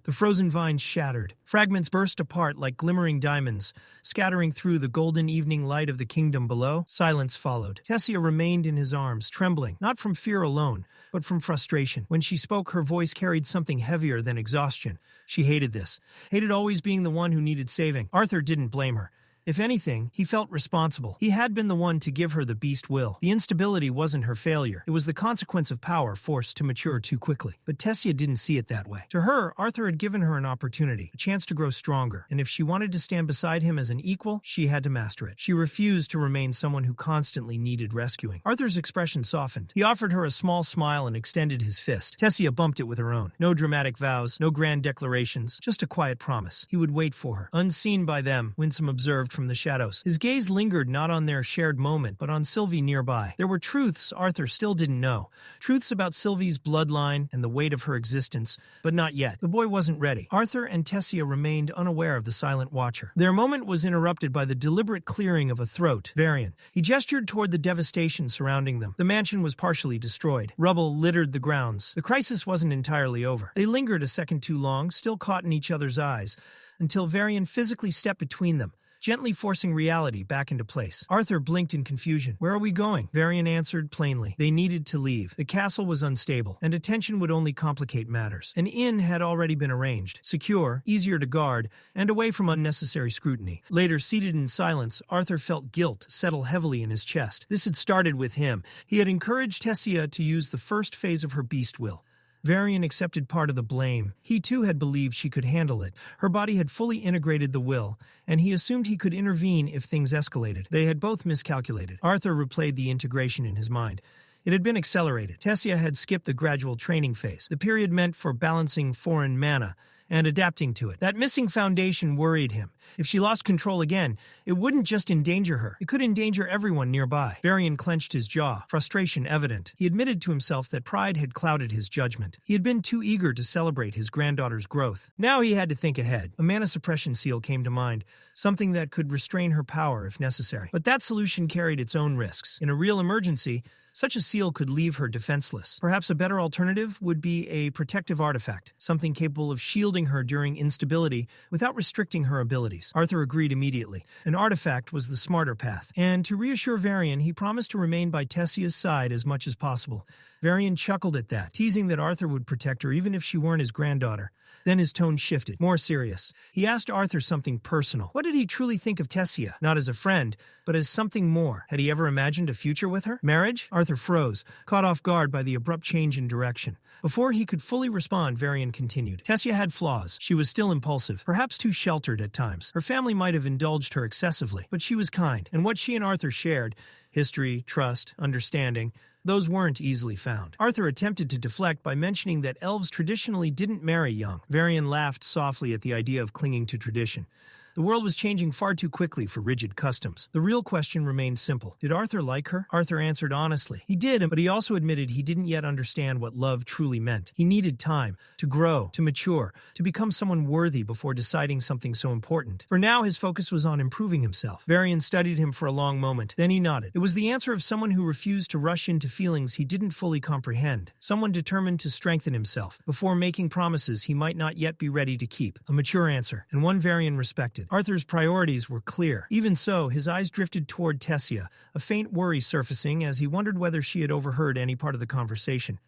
The frozen vines shattered. Fragments burst apart like glimmering diamonds, scattering through the golden evening light of the kingdom below. Silence followed. Tessia remained in his arms, trembling, not from fear alone, but from frustration. When she spoke, her voice carried something heavier than exhaustion. She hated this. Hated always being the one who needed saving. Arthur didn't blame her. If anything, he felt responsible. He had been the one to give her the beast will. The instability wasn't her failure. It was the consequence of power forced to mature too quickly. But Tessia didn't see it that way. To her, Arthur had given her an opportunity, a chance to grow stronger. And if she wanted to stand beside him as an equal, she had to master it. She refused to remain someone who constantly needed rescuing. Arthur's expression softened. He offered her a small smile and extended his fist. Tessia bumped it with her own. No dramatic vows, no grand declarations, just a quiet promise. He would wait for her. Unseen by them, Windsom observed from the shadows. His gaze lingered not on their shared moment, but on Sylvie nearby. There were truths Arthur still didn't know. Truths about Sylvie's bloodline and the weight of her existence, but not yet. The boy wasn't ready. Arthur and Tessia remained unaware of the silent watcher. Their moment was interrupted by the deliberate clearing of a throat. Varian. He gestured toward the devastation surrounding them. The mansion was partially destroyed. Rubble littered the grounds. The crisis wasn't entirely over. They lingered a second too long, still caught in each other's eyes, until Varian physically stepped between them, gently forcing reality back into place. Arthur blinked in confusion. Where are we going? Varian answered plainly. They needed to leave. The castle was unstable, and attention would only complicate matters. An inn had already been arranged, secure, easier to guard, and away from unnecessary scrutiny. Later, seated in silence, Arthur felt guilt settle heavily in his chest. This had started with him. He had encouraged Tessia to use the first phase of her beast will. Varian accepted part of the blame. He too had believed she could handle it. Her body had fully integrated the will, and he assumed he could intervene if things escalated. They had both miscalculated. Arthur replayed the integration in his mind. It had been accelerated. Tessia had skipped the gradual training phase, the period meant for balancing foreign mana and adapting to it. That missing foundation worried him. If she lost control again, it wouldn't just endanger her. It could endanger everyone nearby. Varian clenched his jaw, frustration evident. He admitted to himself that pride had clouded his judgment. He had been too eager to celebrate his granddaughter's growth. Now he had to think ahead. A mana suppression seal came to mind, something that could restrain her power if necessary. But that solution carried its own risks. In a real emergency, such a seal could leave her defenseless. Perhaps a better alternative would be a protective artifact, something capable of shielding her during instability without restricting her abilities. Arthur agreed immediately. An artifact was the smarter path, and to reassure Varian, he promised to remain by Tessia's side as much as possible. Varian chuckled at that, teasing that Arthur would protect her even if she weren't his granddaughter. Then his tone shifted, more serious. He asked Arthur something personal. What did he truly think of Tessia? Not as a friend, but as something more. Had he ever imagined a future with her? Marriage? Arthur froze, caught off guard by the abrupt change in direction. Before he could fully respond, Varian continued. Tessia had flaws. She was still impulsive, perhaps too sheltered at times. Her family might have indulged her excessively, but she was kind. And what she and Arthur shared, history, trust, understanding, those weren't easily found. Arthur attempted to deflect by mentioning that elves traditionally didn't marry young. Varian laughed softly at the idea of clinging to tradition. The world was changing far too quickly for rigid customs. The real question remained simple. Did Arthur like her? Arthur answered honestly. He did, but he also admitted he didn't yet understand what love truly meant. He needed time to grow, to mature, to become someone worthy before deciding something so important. For now, his focus was on improving himself. Varian studied him for a long moment. Then he nodded. It was the answer of someone who refused to rush into feelings he didn't fully comprehend. Someone determined to strengthen himself before making promises he might not yet be ready to keep. A mature answer, and one Varian respected. Arthur's priorities were clear. Even so, his eyes drifted toward Tessia, a faint worry surfacing as he wondered whether she had overheard any part of the conversation.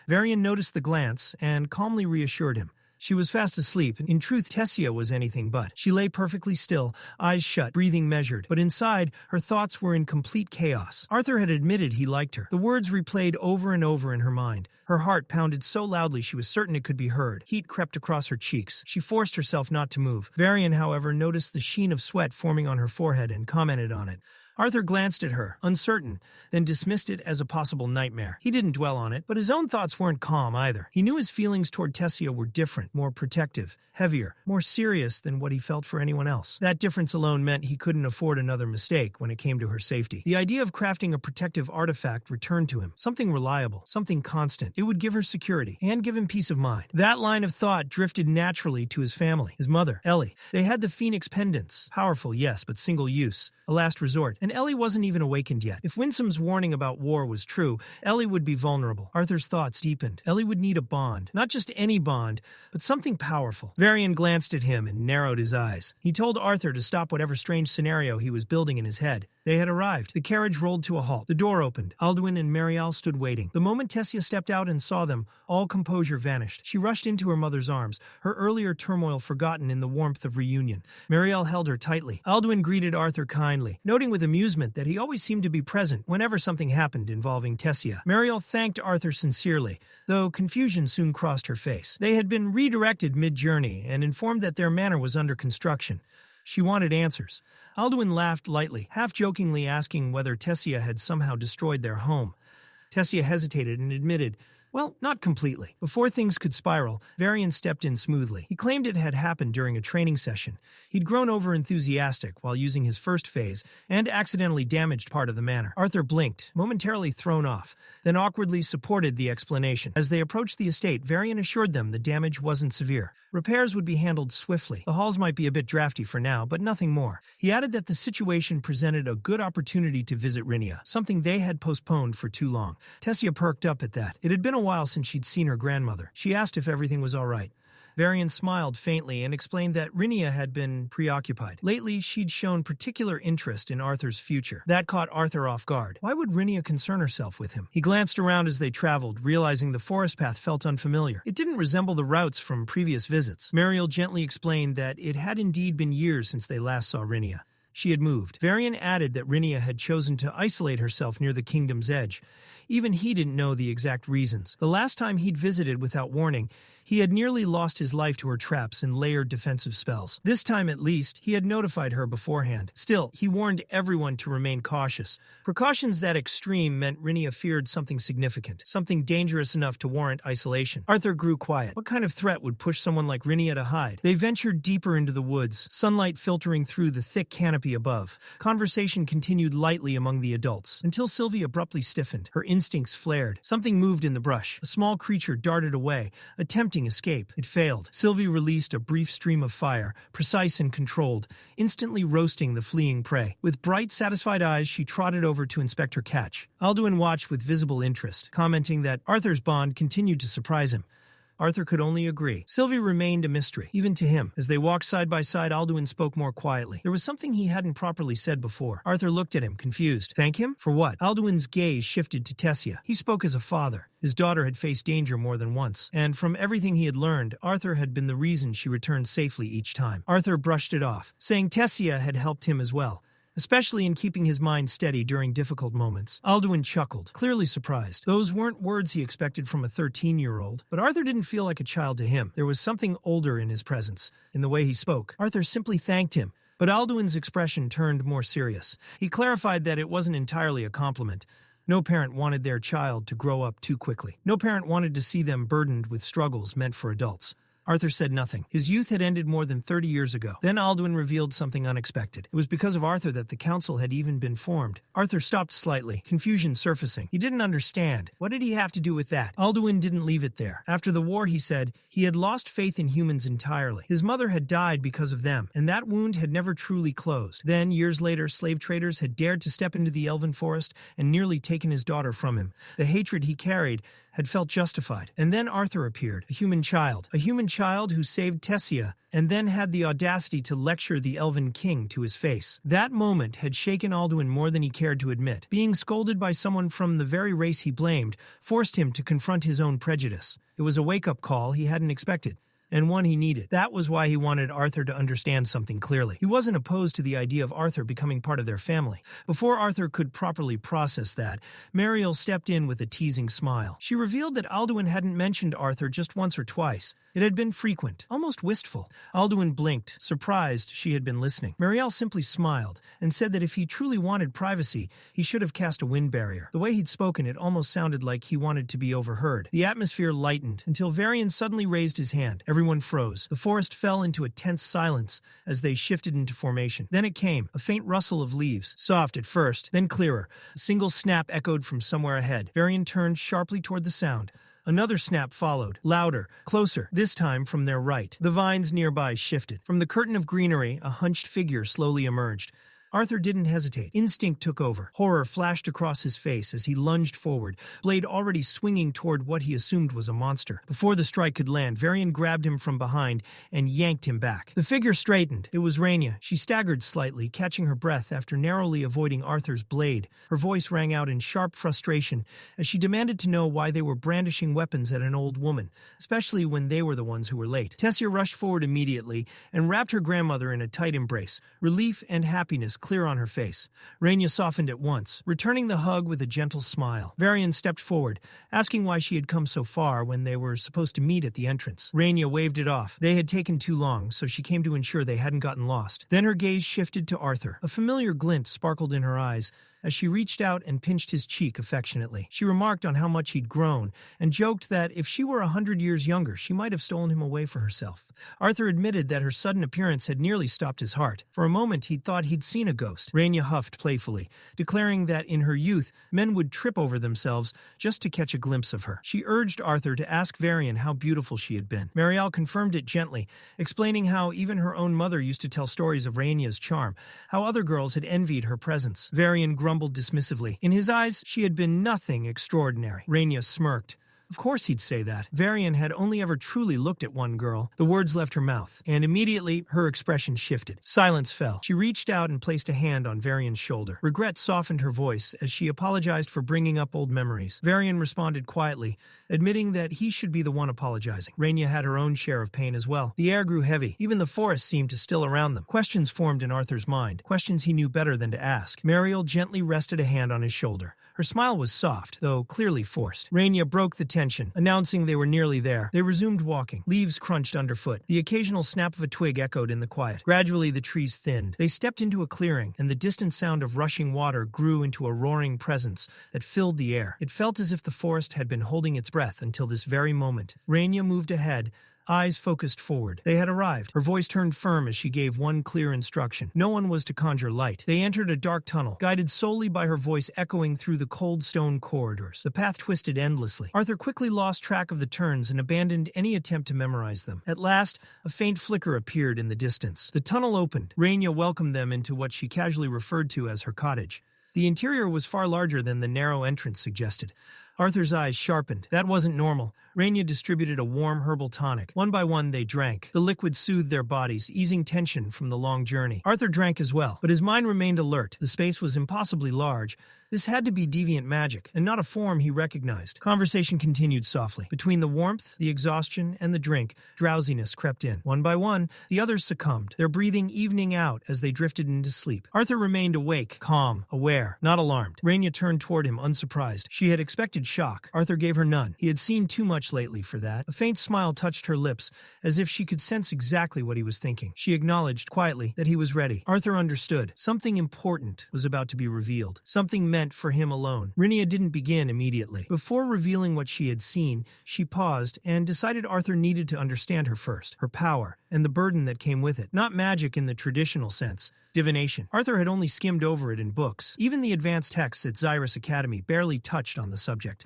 Varian noticed the glance and calmly reassured him. She was fast asleep. In truth, Tessia was anything but. She lay perfectly still, eyes shut, breathing measured. But inside, her thoughts were in complete chaos. Arthur had admitted he liked her. The words replayed over and over in her mind. Her heart pounded so loudly she was certain it could be heard. Heat crept across her cheeks. She forced herself not to move. Varian, however, noticed the sheen of sweat forming on her forehead and commented on it. Arthur glanced at her, uncertain, then dismissed it as a possible nightmare. He didn't dwell on it, but his own thoughts weren't calm either. He knew his feelings toward Tessia were different, more protective, heavier, more serious than what he felt for anyone else. That difference alone meant he couldn't afford another mistake when it came to her safety. The idea of crafting a protective artifact returned to him, something reliable, something constant. It would give her security and give him peace of mind. That line of thought drifted naturally to his family, his mother, Ellie. They had the Phoenix pendants, powerful, yes, but single use, a last resort. And Ellie wasn't even awakened yet. If Windsom's warning about war was true, Ellie would be vulnerable. Arthur's thoughts deepened. Ellie would need a bond. Not just any bond, but something powerful. Varian glanced at him and narrowed his eyes. He told Arthur to stop whatever strange scenario he was building in his head. They had arrived. The carriage rolled to a halt. The door opened. Alduin and Marial stood waiting. The moment Tessia stepped out and saw them, all composure vanished. She rushed into her mother's arms, her earlier turmoil forgotten in the warmth of reunion. Marial held her tightly. Alduin greeted Arthur kindly, noting with amusement that he always seemed to be present whenever something happened involving Tessia. Marial thanked Arthur sincerely, though confusion soon crossed her face. They had been redirected mid-journey and informed that their manor was under construction. She wanted answers. Alduin laughed lightly, half-jokingly asking whether Tessia had somehow destroyed their home. Tessia hesitated and admitted, well, not completely. Before things could spiral, Varian stepped in smoothly. He claimed it had happened during a training session. He'd grown over-enthusiastic while using his first phase and accidentally damaged part of the manor. Arthur blinked, momentarily thrown off, then awkwardly supported the explanation. As they approached the estate, Varian assured them the damage wasn't severe. Repairs would be handled swiftly. The halls might be a bit drafty for now, but nothing more. He added that the situation presented a good opportunity to visit Rhynia, something they had postponed for too long. Tessia perked up at that. It had been a while since she'd seen her grandmother. She asked if everything was all right. Varian smiled faintly and explained that Rhynia had been preoccupied. Lately, she'd shown particular interest in Arthur's future. That caught Arthur off guard. Why would Rhynia concern herself with him? He glanced around as they traveled, realizing the forest path felt unfamiliar. It didn't resemble the routes from previous visits. Mariel gently explained that it had indeed been years since they last saw Rhynia. She had moved. Varian added that Rhynia had chosen to isolate herself near the kingdom's edge. Even he didn't know the exact reasons. The last time he'd visited without warning, he had nearly lost his life to her traps and layered defensive spells. This time, at least, he had notified her beforehand. Still, he warned everyone to remain cautious. Precautions that extreme meant Rhynia feared something significant, something dangerous enough to warrant isolation. Arthur grew quiet. What kind of threat would push someone like Rhynia to hide? They ventured deeper into the woods, sunlight filtering through the thick canopy above. Conversation continued lightly among the adults, until Sylvie abruptly stiffened. Her instincts flared. Something moved in the brush. A small creature darted away, attempting escape. It failed. Sylvie released a brief stream of fire, precise and controlled, instantly roasting the fleeing prey. With bright, satisfied eyes, she trotted over to inspect her catch. Alduin watched with visible interest, commenting that Arthur's bond continued to surprise him. Arthur could only agree. Sylvie remained a mystery, even to him. As they walked side by side, Alduin spoke more quietly. There was something he hadn't properly said before. Arthur looked at him, confused. Thank him? For what? Alduin's gaze shifted to Tessia. He spoke as a father. His daughter had faced danger more than once, and from everything he had learned, Arthur had been the reason she returned safely each time. Arthur brushed it off, saying Tessia had helped him as well, especially in keeping his mind steady during difficult moments. Alduin chuckled, clearly surprised. Those weren't words he expected from a 13-year-old, but Arthur didn't feel like a child to him. There was something older in his presence, in the way he spoke. Arthur simply thanked him, but Alduin's expression turned more serious. He clarified that it wasn't entirely a compliment. No parent wanted their child to grow up too quickly. No parent wanted to see them burdened with struggles meant for adults. Arthur said nothing. His youth had ended more than 30 years ago. Then Alduin revealed something unexpected. It was because of Arthur that the council had even been formed. Arthur stopped slightly, confusion surfacing. He didn't understand. What did he have to do with that? Alduin didn't leave it there. After the war, he said, he had lost faith in humans entirely. His mother had died because of them, and that wound had never truly closed. Then, years later, slave traders had dared to step into the elven forest and nearly taken his daughter from him. The hatred he carried had felt justified. And then Arthur appeared, a human child who saved Tessia, and then had the audacity to lecture the Elven King to his face. That moment had shaken Alduin more than he cared to admit. Being scolded by someone from the very race he blamed forced him to confront his own prejudice. It was a wake-up call he hadn't expected, and one he needed. That was why he wanted Arthur to understand something clearly. He wasn't opposed to the idea of Arthur becoming part of their family. Before Arthur could properly process that, Mariel stepped in with a teasing smile. She revealed that Alduin hadn't mentioned Arthur just once or twice. It had been frequent, almost wistful. Alduin blinked, surprised she had been listening. Mariel simply smiled and said that if he truly wanted privacy, he should have cast a wind barrier. The way he'd spoken, it almost sounded like he wanted to be overheard. The atmosphere lightened until Varian suddenly raised his hand. Everyone froze. The forest fell into a tense silence as they shifted into formation. Then it came, a faint rustle of leaves, soft at first, then clearer. A single snap echoed from somewhere ahead. Varian turned sharply toward the sound. Another snap followed, louder, closer, this time from their right. The vines nearby shifted. From the curtain of greenery, a hunched figure slowly emerged. Arthur didn't hesitate. Instinct took over. Horror flashed across his face as he lunged forward, blade already swinging toward what he assumed was a monster. Before the strike could land, Varian grabbed him from behind and yanked him back. The figure straightened. It was Rainia. She staggered slightly, catching her breath after narrowly avoiding Arthur's blade. Her voice rang out in sharp frustration as she demanded to know why they were brandishing weapons at an old woman, especially when they were the ones who were late. Tessia rushed forward immediately and wrapped her grandmother in a tight embrace, relief and happiness clear on her face. Rainia softened at once, returning the hug with a gentle smile. Varian stepped forward, asking why she had come so far when they were supposed to meet at the entrance. Rainia waved it off. They had taken too long, so she came to ensure they hadn't gotten lost. Then her gaze shifted to Arthur. A familiar glint sparkled in her eyes as she reached out and pinched his cheek affectionately. She remarked on how much he'd grown and joked that if she were 100 years younger, she might have stolen him away for herself. Arthur admitted that her sudden appearance had nearly stopped his heart. For a moment, he'd thought he'd seen a ghost. Rainia huffed playfully, declaring that in her youth, men would trip over themselves just to catch a glimpse of her. She urged Arthur to ask Varian how beautiful she had been. Mariel confirmed it gently, explaining how even her own mother used to tell stories of Rainia's charm, how other girls had envied her presence. Varian grumbled dismissively. In his eyes, she had been nothing extraordinary. Rainia smirked. Of course he'd say that. Varian had only ever truly looked at one girl. The words left her mouth, and immediately her expression shifted. Silence fell. She reached out and placed a hand on Varian's shoulder. Regret softened her voice as she apologized for bringing up old memories. Varian responded quietly, admitting that he should be the one apologizing. Rainia had her own share of pain as well. The air grew heavy. Even the forest seemed to still around them. Questions formed in Arthur's mind, questions he knew better than to ask. Mariel gently rested a hand on his shoulder. Her smile was soft, though clearly forced. Rainia broke the tension, announcing they were nearly there. They resumed walking. Leaves crunched underfoot. The occasional snap of a twig echoed in the quiet. Gradually, the trees thinned. They stepped into a clearing, and the distant sound of rushing water grew into a roaring presence that filled the air. It felt as if the forest had been holding its breath until this very moment. Rainia moved ahead, eyes focused forward. They had arrived. Her voice turned firm as she gave one clear instruction. No one was to conjure light. They entered a dark tunnel, guided solely by her voice echoing through the cold stone corridors. The path twisted endlessly. Arthur quickly lost track of the turns and abandoned any attempt to memorize them. At last, a faint flicker appeared in the distance. The tunnel opened. Rainia welcomed them into what she casually referred to as her cottage. The interior was far larger than the narrow entrance suggested. Arthur's eyes sharpened. That wasn't normal. Rainia distributed a warm herbal tonic. One by one, they drank. The liquid soothed their bodies, easing tension from the long journey. Arthur drank as well, but his mind remained alert. The space was impossibly large. This had to be deviant magic, and not a form he recognized. Conversation continued softly. Between the warmth, the exhaustion, and the drink, drowsiness crept in. One by one, the others succumbed, their breathing evening out as they drifted into sleep. Arthur remained awake, calm, aware, not alarmed. Rainia turned toward him, unsurprised. She had expected shock. Arthur gave her none. He had seen too much lately for that. A faint smile touched her lips, as if she could sense exactly what he was thinking. She acknowledged quietly that he was ready. Arthur understood. Something important was about to be revealed. Something meant meant for him alone. Rhaenyra didn't begin immediately. Before revealing what she had seen, she paused and decided Arthur needed to understand her first, her power, and the burden that came with it. Not magic in the traditional sense. Divination. Arthur had only skimmed over it in books. Even the advanced texts at Xyrus Academy barely touched on the subject.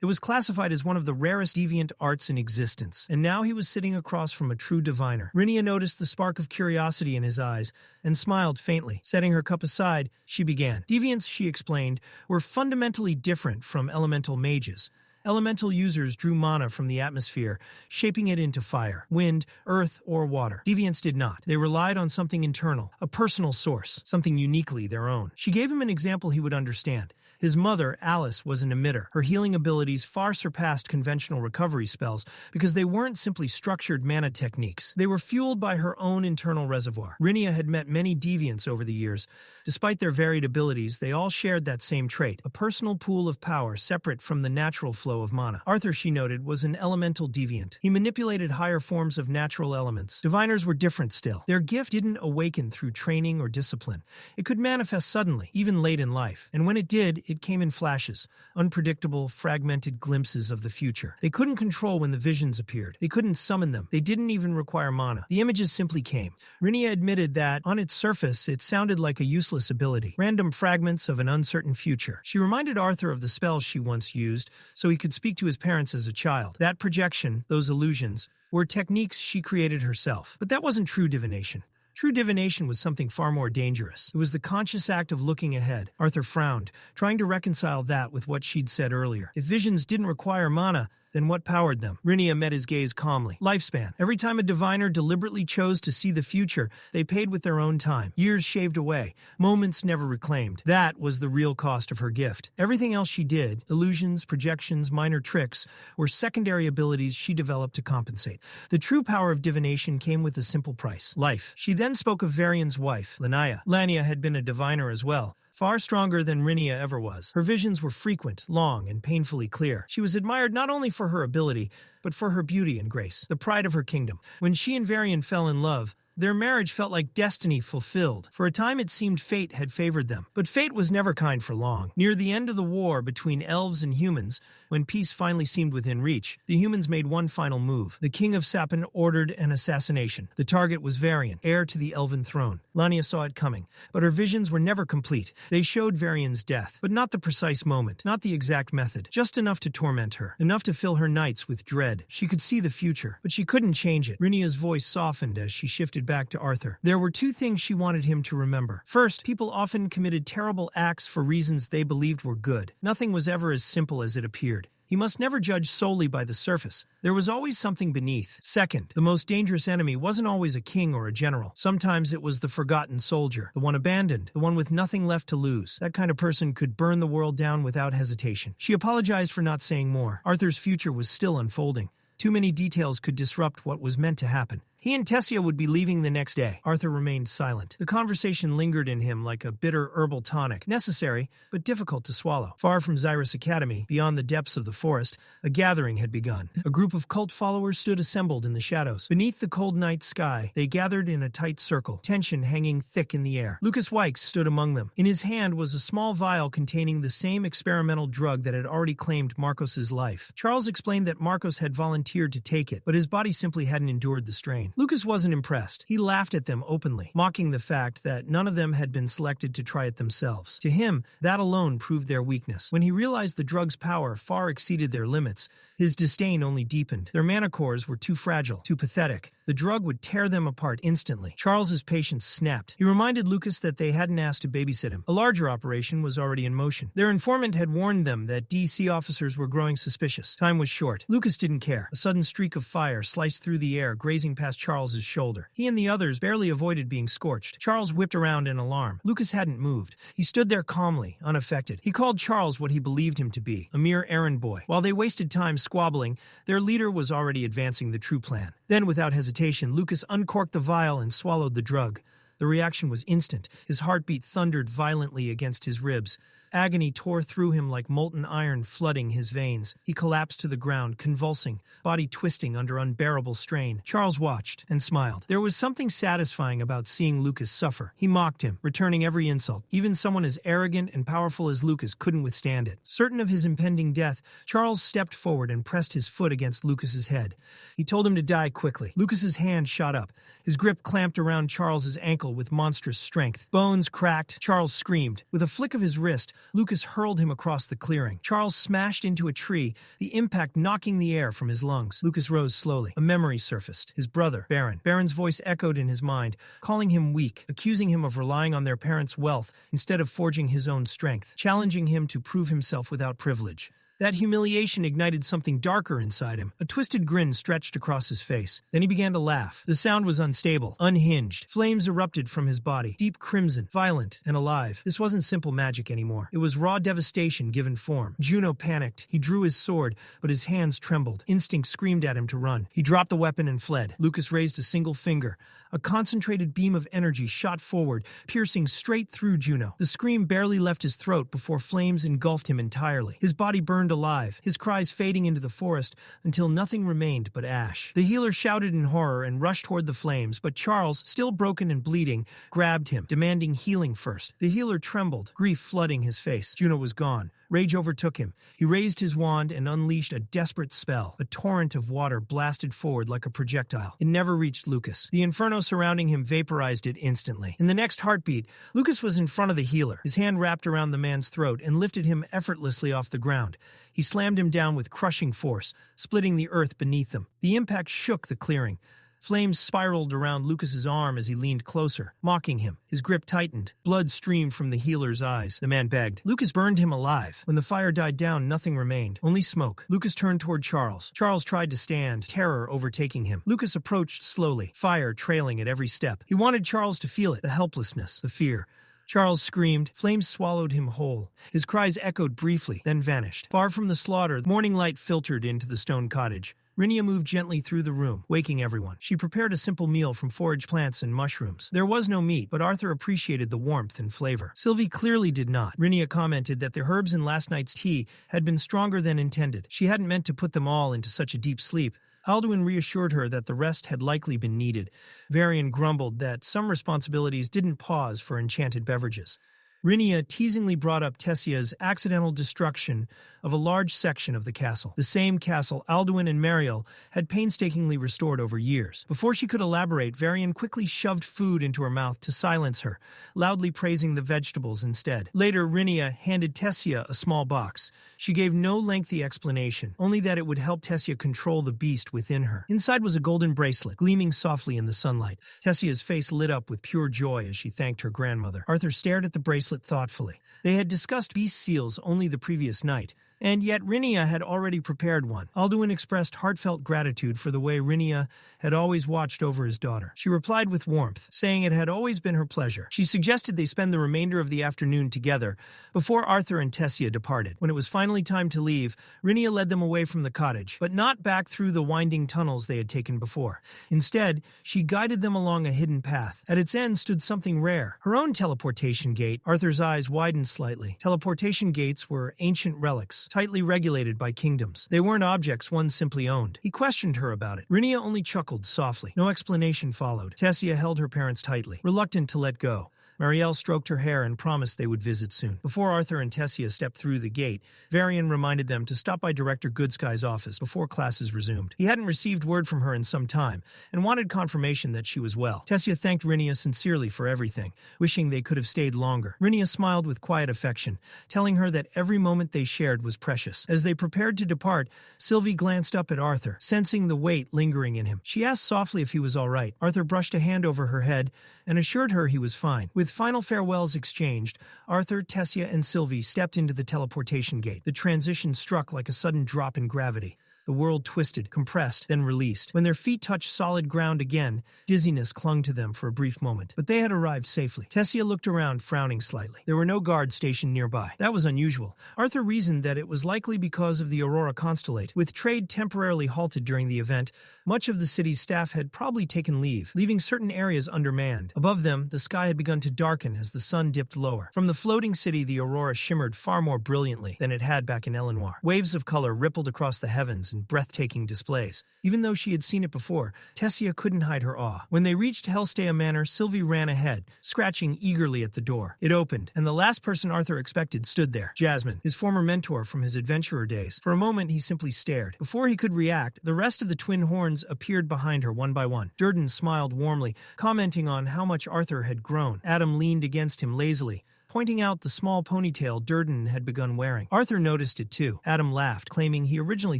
It was classified as one of the rarest deviant arts in existence, and now he was sitting across from a true diviner. Rhaenyra noticed the spark of curiosity in his eyes and smiled faintly. Setting her cup aside, she began. Deviants, she explained, were fundamentally different from elemental mages. Elemental users drew mana from the atmosphere, shaping it into fire, wind, earth, or water. Deviants did not. They relied on something internal, a personal source, something uniquely their own. She gave him an example he would understand. His mother, Alice, was an emitter. Her healing abilities far surpassed conventional recovery spells because they weren't simply structured mana techniques. They were fueled by her own internal reservoir. Rhaenyra had met many deviants over the years. Despite their varied abilities, they all shared that same trait, a personal pool of power separate from the natural flow of mana. Arthur, she noted, was an elemental deviant. He manipulated higher forms of natural elements. Diviners were different still. Their gift didn't awaken through training or discipline. It could manifest suddenly, even late in life. And when it did, it came in flashes, unpredictable, fragmented glimpses of the future. They couldn't control when the visions appeared. They couldn't summon them. They didn't even require mana. The images simply came. Rhaenyra admitted that, on its surface, it sounded like a useless ability. Random fragments of an uncertain future. She reminded Arthur of the spells she once used, so he could speak to his parents as a child. That projection, those illusions, were techniques she created herself. But that wasn't true divination. True divination was something far more dangerous. It was the conscious act of looking ahead. Arthur frowned, trying to reconcile that with what she'd said earlier. If visions didn't require mana, then what powered them? Rhaenyra met his gaze calmly. Lifespan. Every time a diviner deliberately chose to see the future, they paid with their own time. Years shaved away. Moments never reclaimed. That was the real cost of her gift. Everything else she did, illusions, projections, minor tricks, were secondary abilities she developed to compensate. The true power of divination came with a simple price: life. She then spoke of Varian's wife, Lania. Lania had been a diviner as well. Far stronger than Rhaenyra ever was. Her visions were frequent, long, and painfully clear. She was admired not only for her ability, but for her beauty and grace, the pride of her kingdom. When she and Varian fell in love, their marriage felt like destiny fulfilled. For a time it seemed fate had favored them. But fate was never kind for long. Near the end of the war between elves and humans, when peace finally seemed within reach, the humans made one final move. The king of Sapin ordered an assassination. The target was Varian, heir to the elven throne. Lania saw it coming, but her visions were never complete. They showed Varian's death, but not the precise moment, not the exact method, just enough to torment her, enough to fill her nights with dread. She could see the future, but she couldn't change it. Rhaenyra's voice softened as she shifted back to Arthur. There were two things she wanted him to remember. First, people often committed terrible acts for reasons they believed were good. Nothing was ever as simple as it appeared. He must never judge solely by the surface. There was always something beneath. Second, the most dangerous enemy wasn't always a king or a general. Sometimes it was the forgotten soldier, the one abandoned, the one with nothing left to lose. That kind of person could burn the world down without hesitation. She apologized for not saying more. Arthur's future was still unfolding. Too many details could disrupt what was meant to happen. He and Tessia would be leaving the next day. Arthur remained silent. The conversation lingered in him like a bitter herbal tonic, necessary, but difficult to swallow. Far from Xyrus Academy, beyond the depths of the forest, a gathering had begun. A group of cult followers stood assembled in the shadows. Beneath the cold night sky, they gathered in a tight circle, tension hanging thick in the air. Lucas Wykes stood among them. In his hand was a small vial containing the same experimental drug that had already claimed Marcos's life. Charles explained that Marcos had volunteered to take it, but his body simply hadn't endured the strain. Lucas wasn't impressed. He laughed at them openly, mocking the fact that none of them had been selected to try it themselves. To him, that alone proved their weakness. When he realized the drug's power far exceeded their limits, his disdain only deepened. Their mana cores were too fragile, too pathetic. The drug would tear them apart instantly. Charles's patience snapped. He reminded Lucas that they hadn't asked to babysit him. A larger operation was already in motion. Their informant had warned them that DC officers were growing suspicious. Time was short. Lucas didn't care. A sudden streak of fire sliced through the air, grazing past Charles's shoulder. He and the others barely avoided being scorched. Charles whipped around in alarm. Lucas hadn't moved. He stood there calmly, unaffected. He called Charles what he believed him to be, a mere errand boy. While they wasted time squabbling, their leader was already advancing the true plan. Then, without hesitation, Lucas uncorked the vial and swallowed the drug. The reaction was instant. His heartbeat thundered violently against his ribs. Agony tore through him like molten iron flooding his veins. He collapsed to the ground, convulsing, body twisting under unbearable strain. Charles watched and smiled. There was something satisfying about seeing Lucas suffer. He mocked him, returning every insult. Even someone as arrogant and powerful as Lucas couldn't withstand it. Certain of his impending death, Charles stepped forward and pressed his foot against Lucas's head. He told him to die quickly. Lucas's hand shot up. His grip clamped around Charles's ankle with monstrous strength. Bones cracked. Charles screamed. With a flick of his wrist, Lucas hurled him across the clearing. Charles smashed into a tree, the impact knocking the air from his lungs. Lucas rose slowly. A memory surfaced. His brother, Baron. Baron's voice echoed in his mind, calling him weak, accusing him of relying on their parents' wealth instead of forging his own strength, challenging him to prove himself without privilege. That humiliation ignited something darker inside him. A twisted grin stretched across his face. Then he began to laugh. The sound was unstable, unhinged. Flames erupted from his body, deep crimson, violent, and alive. This wasn't simple magic anymore. It was raw devastation given form. Juno panicked. He drew his sword, but his hands trembled. Instinct screamed at him to run. He dropped the weapon and fled. Lucas raised a single finger. A concentrated beam of energy shot forward, piercing straight through Juno. The scream barely left his throat before flames engulfed him entirely. His body burned alive, his cries fading into the forest until nothing remained but ash. The healer shouted in horror and rushed toward the flames, but Charles, still broken and bleeding, grabbed him, demanding healing first. The healer trembled, grief flooding his face. Juno was gone. Rage overtook him. He raised his wand and unleashed a desperate spell. A torrent of water blasted forward like a projectile. It never reached Lucas. The inferno surrounding him vaporized it instantly. In the next heartbeat, Lucas was in front of the healer. His hand wrapped around the man's throat and lifted him effortlessly off the ground. He slammed him down with crushing force, splitting the earth beneath them. The impact shook the clearing. Flames spiraled around Lucas's arm as he leaned closer, mocking him. His grip tightened. Blood streamed from the healer's eyes. The man begged. Lucas burned him alive. When the fire died down, nothing remained. Only smoke. Lucas turned toward Charles. Charles tried to stand, terror overtaking him. Lucas approached slowly, fire trailing at every step. He wanted Charles to feel it, the helplessness, the fear. Charles screamed. Flames swallowed him whole. His cries echoed briefly, then vanished. Far from the slaughter, morning light filtered into the stone cottage. Rinia moved gently through the room, waking everyone. She prepared a simple meal from foraged plants and mushrooms. There was no meat, but Arthur appreciated the warmth and flavor. Sylvie clearly did not. Rinia commented that the herbs in last night's tea had been stronger than intended. She hadn't meant to put them all into such a deep sleep. Alduin reassured her that the rest had likely been needed. Varian grumbled that some responsibilities didn't pause for enchanted beverages. Rinia teasingly brought up Tessia's accidental destruction of a large section of the castle, the same castle Alduin and Mariel had painstakingly restored over years. Before she could elaborate, Varian quickly shoved food into her mouth to silence her, loudly praising the vegetables instead. Later, Rinia handed Tessia a small box. She gave no lengthy explanation, only that it would help Tessia control the beast within her. Inside was a golden bracelet, gleaming softly in the sunlight. Tessia's face lit up with pure joy as she thanked her grandmother. Arthur stared at the bracelet thoughtfully. They had discussed beast seals only the previous night, and yet Rinia had already prepared one. Alduin expressed heartfelt gratitude for the way Rinia had always watched over his daughter. She replied with warmth, saying it had always been her pleasure. She suggested they spend the remainder of the afternoon together before Arthur and Tessia departed. When it was finally time to leave, Rinia led them away from the cottage, but not back through the winding tunnels they had taken before. Instead, she guided them along a hidden path. At its end stood something rare, her own teleportation gate. Arthur's eyes widened slightly. Teleportation gates were ancient relics, tightly regulated by kingdoms. They weren't objects one simply owned. He questioned her about it. Rinia only chuckled softly. No explanation followed. Tessia held her parents tightly, reluctant to let go. Marielle stroked her hair and promised they would visit soon. Before Arthur and Tessia stepped through the gate, Varian reminded them to stop by Director Goodsky's office before classes resumed. He hadn't received word from her in some time and wanted confirmation that she was well. Tessia thanked Rinia sincerely for everything, wishing they could have stayed longer. Rinia smiled with quiet affection, telling her that every moment they shared was precious. As they prepared to depart, Sylvie glanced up at Arthur, sensing the weight lingering in him. She asked softly if he was all right. Arthur brushed a hand over her head and assured her he was fine. With final farewells exchanged, Arthur, Tessia, and Sylvie stepped into the teleportation gate. The transition struck like a sudden drop in gravity. The world twisted, compressed, then released. When their feet touched solid ground again, dizziness clung to them for a brief moment. But they had arrived safely. Tessia looked around, frowning slightly. There were no guards stationed nearby. That was unusual. Arthur reasoned that it was likely because of the Aurora Constellate. With trade temporarily halted during the event, Much of the city's staff had probably taken leave, leaving certain areas undermanned. Above them, the sky had begun to darken as the sun dipped lower. From the floating city, the aurora shimmered far more brilliantly than it had back in Elenoir. Waves of color rippled across the heavens in breathtaking displays. Even though she had seen it before, Tessia couldn't hide her awe. When they reached Hellstea Manor, Sylvie ran ahead, scratching eagerly at the door. It opened, and the last person Arthur expected stood there, Jasmine, his former mentor from his adventurer days. For a moment, he simply stared. Before he could react, the rest of the twin horns appeared behind her one by one. Durden smiled warmly, commenting on how much Arthur had grown. Adam leaned against him lazily, pointing out the small ponytail Durden had begun wearing. Arthur noticed it too. Adam laughed, claiming he originally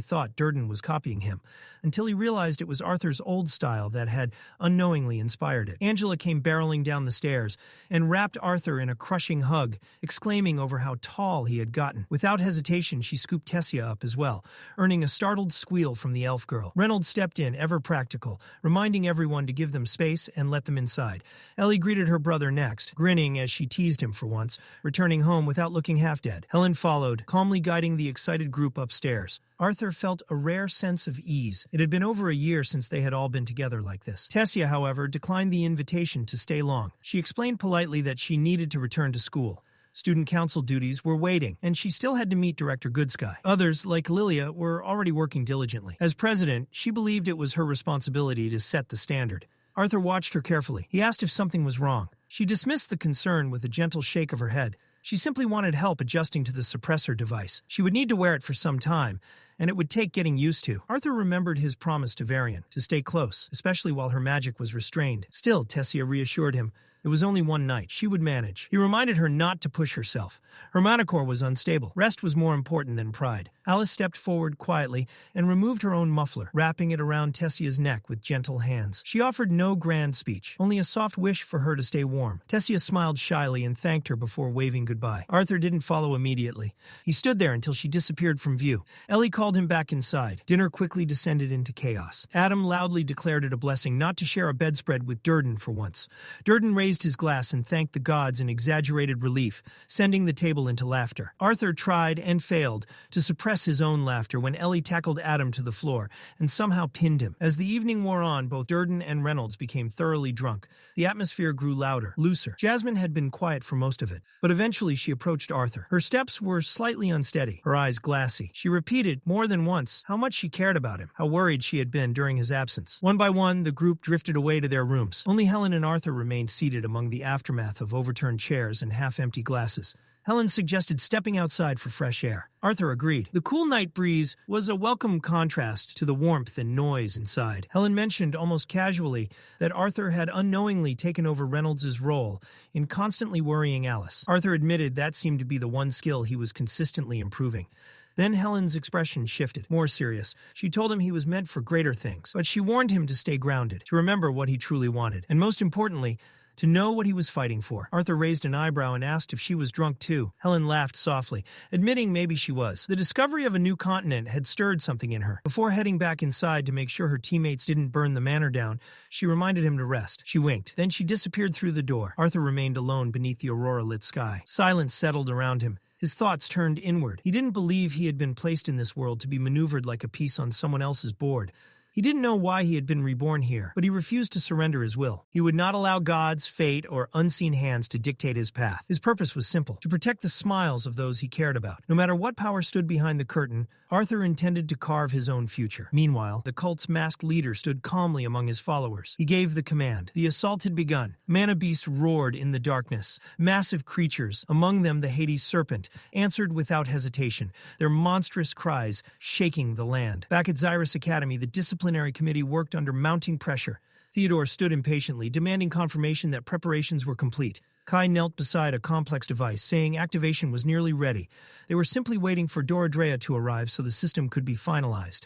thought Durden was copying him, until he realized it was Arthur's old style that had unknowingly inspired it. Angela came barreling down the stairs and wrapped Arthur in a crushing hug, exclaiming over how tall he had gotten. Without hesitation, she scooped Tessia up as well, earning a startled squeal from the elf girl. Reynolds stepped in, ever practical, reminding everyone to give them space and let them inside. Ellie greeted her brother next, grinning as she teased him for once, returning home without looking half dead. Helen followed, calmly guiding the excited group upstairs. Arthur felt a rare sense of ease. It had been over a year since they had all been together like this. Tessia, however, declined the invitation to stay long. She explained politely that she needed to return to school. Student council duties were waiting, and she still had to meet Director Goodsky. Others, like Lilia, were already working diligently. As president, she believed it was her responsibility to set the standard. Arthur watched her carefully. He asked if something was wrong. She dismissed the concern with a gentle shake of her head. She simply wanted help adjusting to the suppressor device. She would need to wear it for some time, and it would take getting used to. Arthur remembered his promise to Varian, to stay close, especially while her magic was restrained. Still, Tessia reassured him, it was only one night. She would manage. He reminded her not to push herself. Her manicore was unstable. Rest was more important than pride. Alice stepped forward quietly and removed her own muffler, wrapping it around Tessia's neck with gentle hands. She offered no grand speech, only a soft wish for her to stay warm. Tessia smiled shyly and thanked her before waving goodbye. Arthur didn't follow immediately. He stood there until she disappeared from view. Ellie called him back inside. Dinner quickly descended into chaos. Adam loudly declared it a blessing not to share a bedspread with Durden for once. Durden raised his glass and thanked the gods in exaggerated relief, sending the table into laughter. Arthur tried and failed to suppress his own laughter when Ellie tackled Adam to the floor and somehow pinned him. As the evening wore on, both Durden and Reynolds became thoroughly drunk. The atmosphere grew louder, looser. Jasmine had been quiet for most of it, but eventually she approached Arthur. Her steps were slightly unsteady, her eyes glassy. She repeated more than once how much she cared about him, how worried she had been during his absence. One by one, the group drifted away to their rooms. Only Helen and Arthur remained seated among the aftermath of overturned chairs and half-empty glasses. Helen suggested stepping outside for fresh air. Arthur agreed. The cool night breeze was a welcome contrast to the warmth and noise inside. Helen mentioned almost casually that Arthur had unknowingly taken over Reynolds' role in constantly worrying Alice. Arthur admitted that seemed to be the one skill he was consistently improving. Then Helen's expression shifted, more serious. She told him he was meant for greater things, but she warned him to stay grounded, to remember what he truly wanted, and most importantly, to know what he was fighting for. Arthur raised an eyebrow and asked if she was drunk too. Helen laughed softly, admitting maybe she was. The discovery of a new continent had stirred something in her. Before heading back inside to make sure her teammates didn't burn the manor down, she reminded him to rest. She winked. Then she disappeared through the door. Arthur remained alone beneath the aurora-lit sky. Silence settled around him. His thoughts turned inward. He didn't believe he had been placed in this world to be maneuvered like a piece on someone else's board. He didn't know why he had been reborn here, but he refused to surrender his will. He would not allow gods, fate, or unseen hands to dictate his path. His purpose was simple, to protect the smiles of those he cared about. No matter what power stood behind the curtain, Arthur intended to carve his own future. Meanwhile, the cult's masked leader stood calmly among his followers. He gave the command. The assault had begun. Mana beasts roared in the darkness. Massive creatures, among them the Hades serpent, answered without hesitation, their monstrous cries shaking the land. Back at Xyrus Academy, the disciplinary committee worked under mounting pressure. Theodore stood impatiently, demanding confirmation that preparations were complete. Kai knelt beside a complex device, saying activation was nearly ready. They were simply waiting for Doradrea to arrive so the system could be finalized.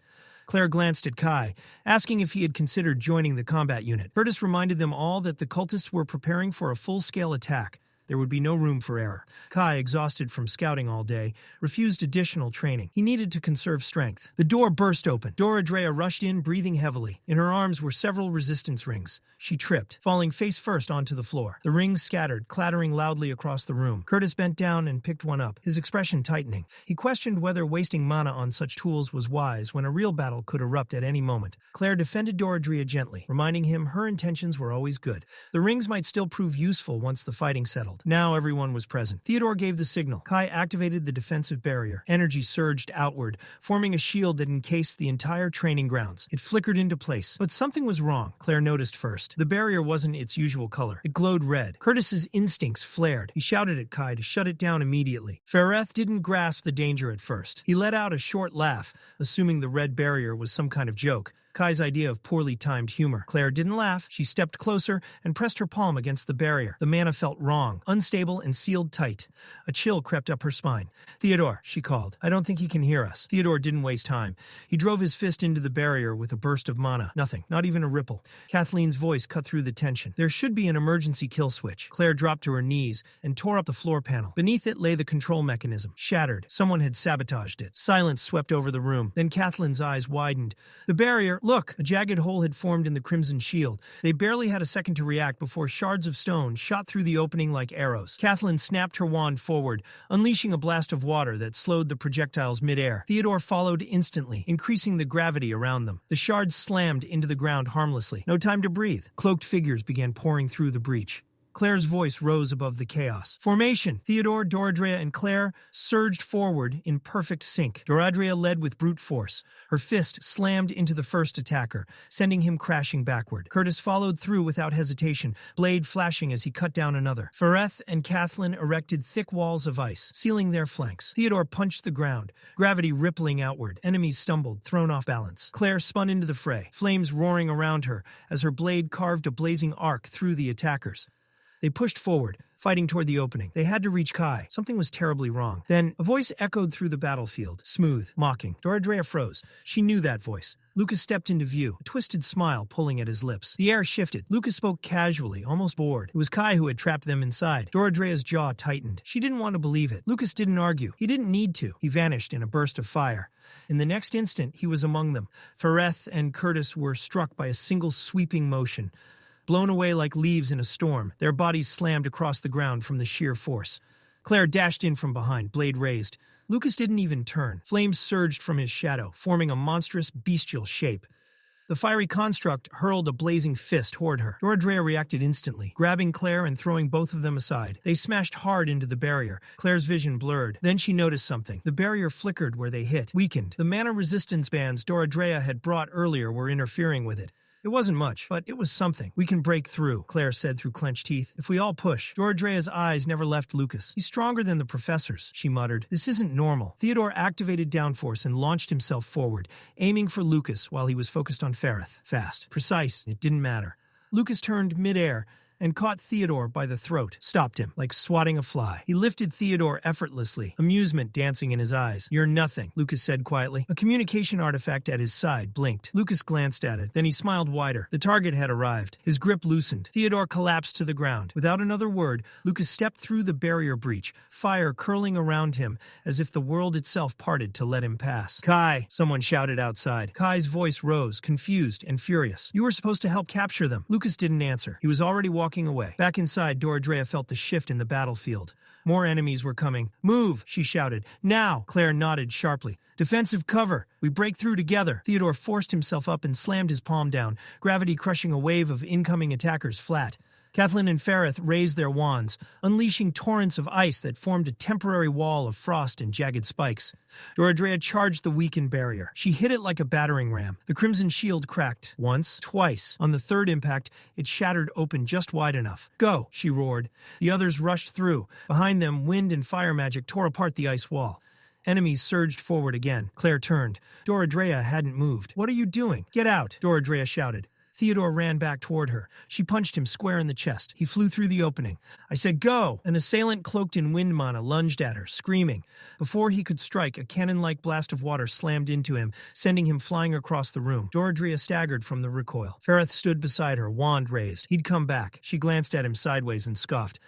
Claire glanced at Kai, asking if he had considered joining the combat unit. Curtis reminded them all that the cultists were preparing for a full-scale attack. There would be no room for error. Kai, exhausted from scouting all day, refused additional training. He needed to conserve strength. The door burst open. Dora rushed in, breathing heavily. In her arms were several resistance rings. She tripped, falling face first onto the floor. The rings scattered, clattering loudly across the room. Curtis bent down and picked one up, his expression tightening. He questioned whether wasting mana on such tools was wise when a real battle could erupt at any moment. Claire defended Dora gently, reminding him her intentions were always good. The rings might still prove useful once the fighting settled. Now everyone was present. Theodore gave the signal. Kai activated the defensive barrier. Energy surged outward, forming a shield that encased the entire training grounds. It flickered into place. But something was wrong, Claire noticed first. The barrier wasn't its usual color. It glowed red. Curtis's instincts flared. He shouted at Kai to shut it down immediately. Fereth didn't grasp the danger at first. He let out a short laugh, assuming the red barrier was some kind of joke. Kai's idea of poorly timed humor. Claire didn't laugh. She stepped closer and pressed her palm against the barrier. The mana felt wrong, unstable, and sealed tight. A chill crept up her spine. "Theodore," she called. "I don't think he can hear us." Theodore didn't waste time. He drove his fist into the barrier with a burst of mana. Nothing, not even a ripple. Kathleen's voice cut through the tension. "There should be an emergency kill switch." Claire dropped to her knees and tore up the floor panel. Beneath it lay the control mechanism, shattered. Someone had sabotaged it. Silence swept over the room. Then Kathleen's eyes widened. "The barrier, look!" A jagged hole had formed in the crimson shield. They barely had a second to react before shards of stone shot through the opening like arrows. Kathleen snapped her wand forward, unleashing a blast of water that slowed the projectiles mid-air. Theodore followed instantly, increasing the gravity around them. The shards slammed into the ground harmlessly. No time to breathe. Cloaked figures began pouring through the breach. Claire's voice rose above the chaos. Formation! Theodore, Doradrea, and Claire surged forward in perfect sync. Doradrea led with brute force. Her fist slammed into the first attacker, sending him crashing backward. Curtis followed through without hesitation, blade flashing as he cut down another. Fereth and Kathleen erected thick walls of ice, sealing their flanks. Theodore punched the ground, gravity rippling outward. Enemies stumbled, thrown off balance. Claire spun into the fray, flames roaring around her as her blade carved a blazing arc through the attackers. They pushed forward, fighting toward the opening. They had to reach Kai. Something was terribly wrong. Then, a voice echoed through the battlefield, smooth, mocking. Doradrea froze. She knew that voice. Lucas stepped into view, a twisted smile pulling at his lips. The air shifted. Lucas spoke casually, almost bored. It was Kai who had trapped them inside. Doradrea's jaw tightened. She didn't want to believe it. Lucas didn't argue. He didn't need to. He vanished in a burst of fire. In the next instant, he was among them. Fereth and Curtis were struck by a single sweeping motion. Blown away like leaves in a storm, their bodies slammed across the ground from the sheer force. Claire dashed in from behind, blade raised. Lucas didn't even turn. Flames surged from his shadow, forming a monstrous, bestial shape. The fiery construct hurled a blazing fist toward her. Doradrea reacted instantly, grabbing Claire and throwing both of them aside. They smashed hard into the barrier. Claire's vision blurred. Then she noticed something. The barrier flickered where they hit, weakened. The mana resistance bands Doradrea had brought earlier were interfering with it. It wasn't much, but it was something. "We can break through," Claire said through clenched teeth. "If we all push." Doradrea's eyes never left Lucas. "He's stronger than the professor's," she muttered. "This isn't normal." Theodore activated downforce and launched himself forward, aiming for Lucas while he was focused on Fereth. Fast, precise, it didn't matter. Lucas turned midair and caught Theodore by the throat, stopped him, like swatting a fly. He lifted Theodore effortlessly, amusement dancing in his eyes. "You're nothing," Lucas said quietly. A communication artifact at his side blinked. Lucas glanced at it, then he smiled wider. The target had arrived. His grip loosened. Theodore collapsed to the ground. Without another word, Lucas stepped through the barrier breach, fire curling around him as if the world itself parted to let him pass. "Kai!" someone shouted outside. Kai's voice rose, confused and furious. "You were supposed to help capture them." Lucas didn't answer. He was already walking away. Back inside, Doradrea felt the shift in the battlefield. More enemies were coming. "Move!" she shouted. "Now!" Claire nodded sharply. "Defensive cover! We break through together!" Theodore forced himself up and slammed his palm down, gravity crushing a wave of incoming attackers flat. Kathleen and Fereth raised their wands, unleashing torrents of ice that formed a temporary wall of frost and jagged spikes. Doradrea charged the weakened barrier. She hit it like a battering ram. The crimson shield cracked. Once, twice. On the third impact, it shattered open just wide enough. "Go!" she roared. The others rushed through. Behind them, wind and fire magic tore apart the ice wall. Enemies surged forward again. Claire turned. Doradrea hadn't moved. "What are you doing?" "Get out!" Doradrea shouted. Theodore ran back toward her. She punched him square in the chest. He flew through the opening. "I said go!" An assailant cloaked in wind mana lunged at her, screaming. Before he could strike, a cannon-like blast of water slammed into him, sending him flying across the room. Doradrea staggered from the recoil. Fereth stood beside her, wand raised. He'd come back. She glanced at him sideways and scoffed.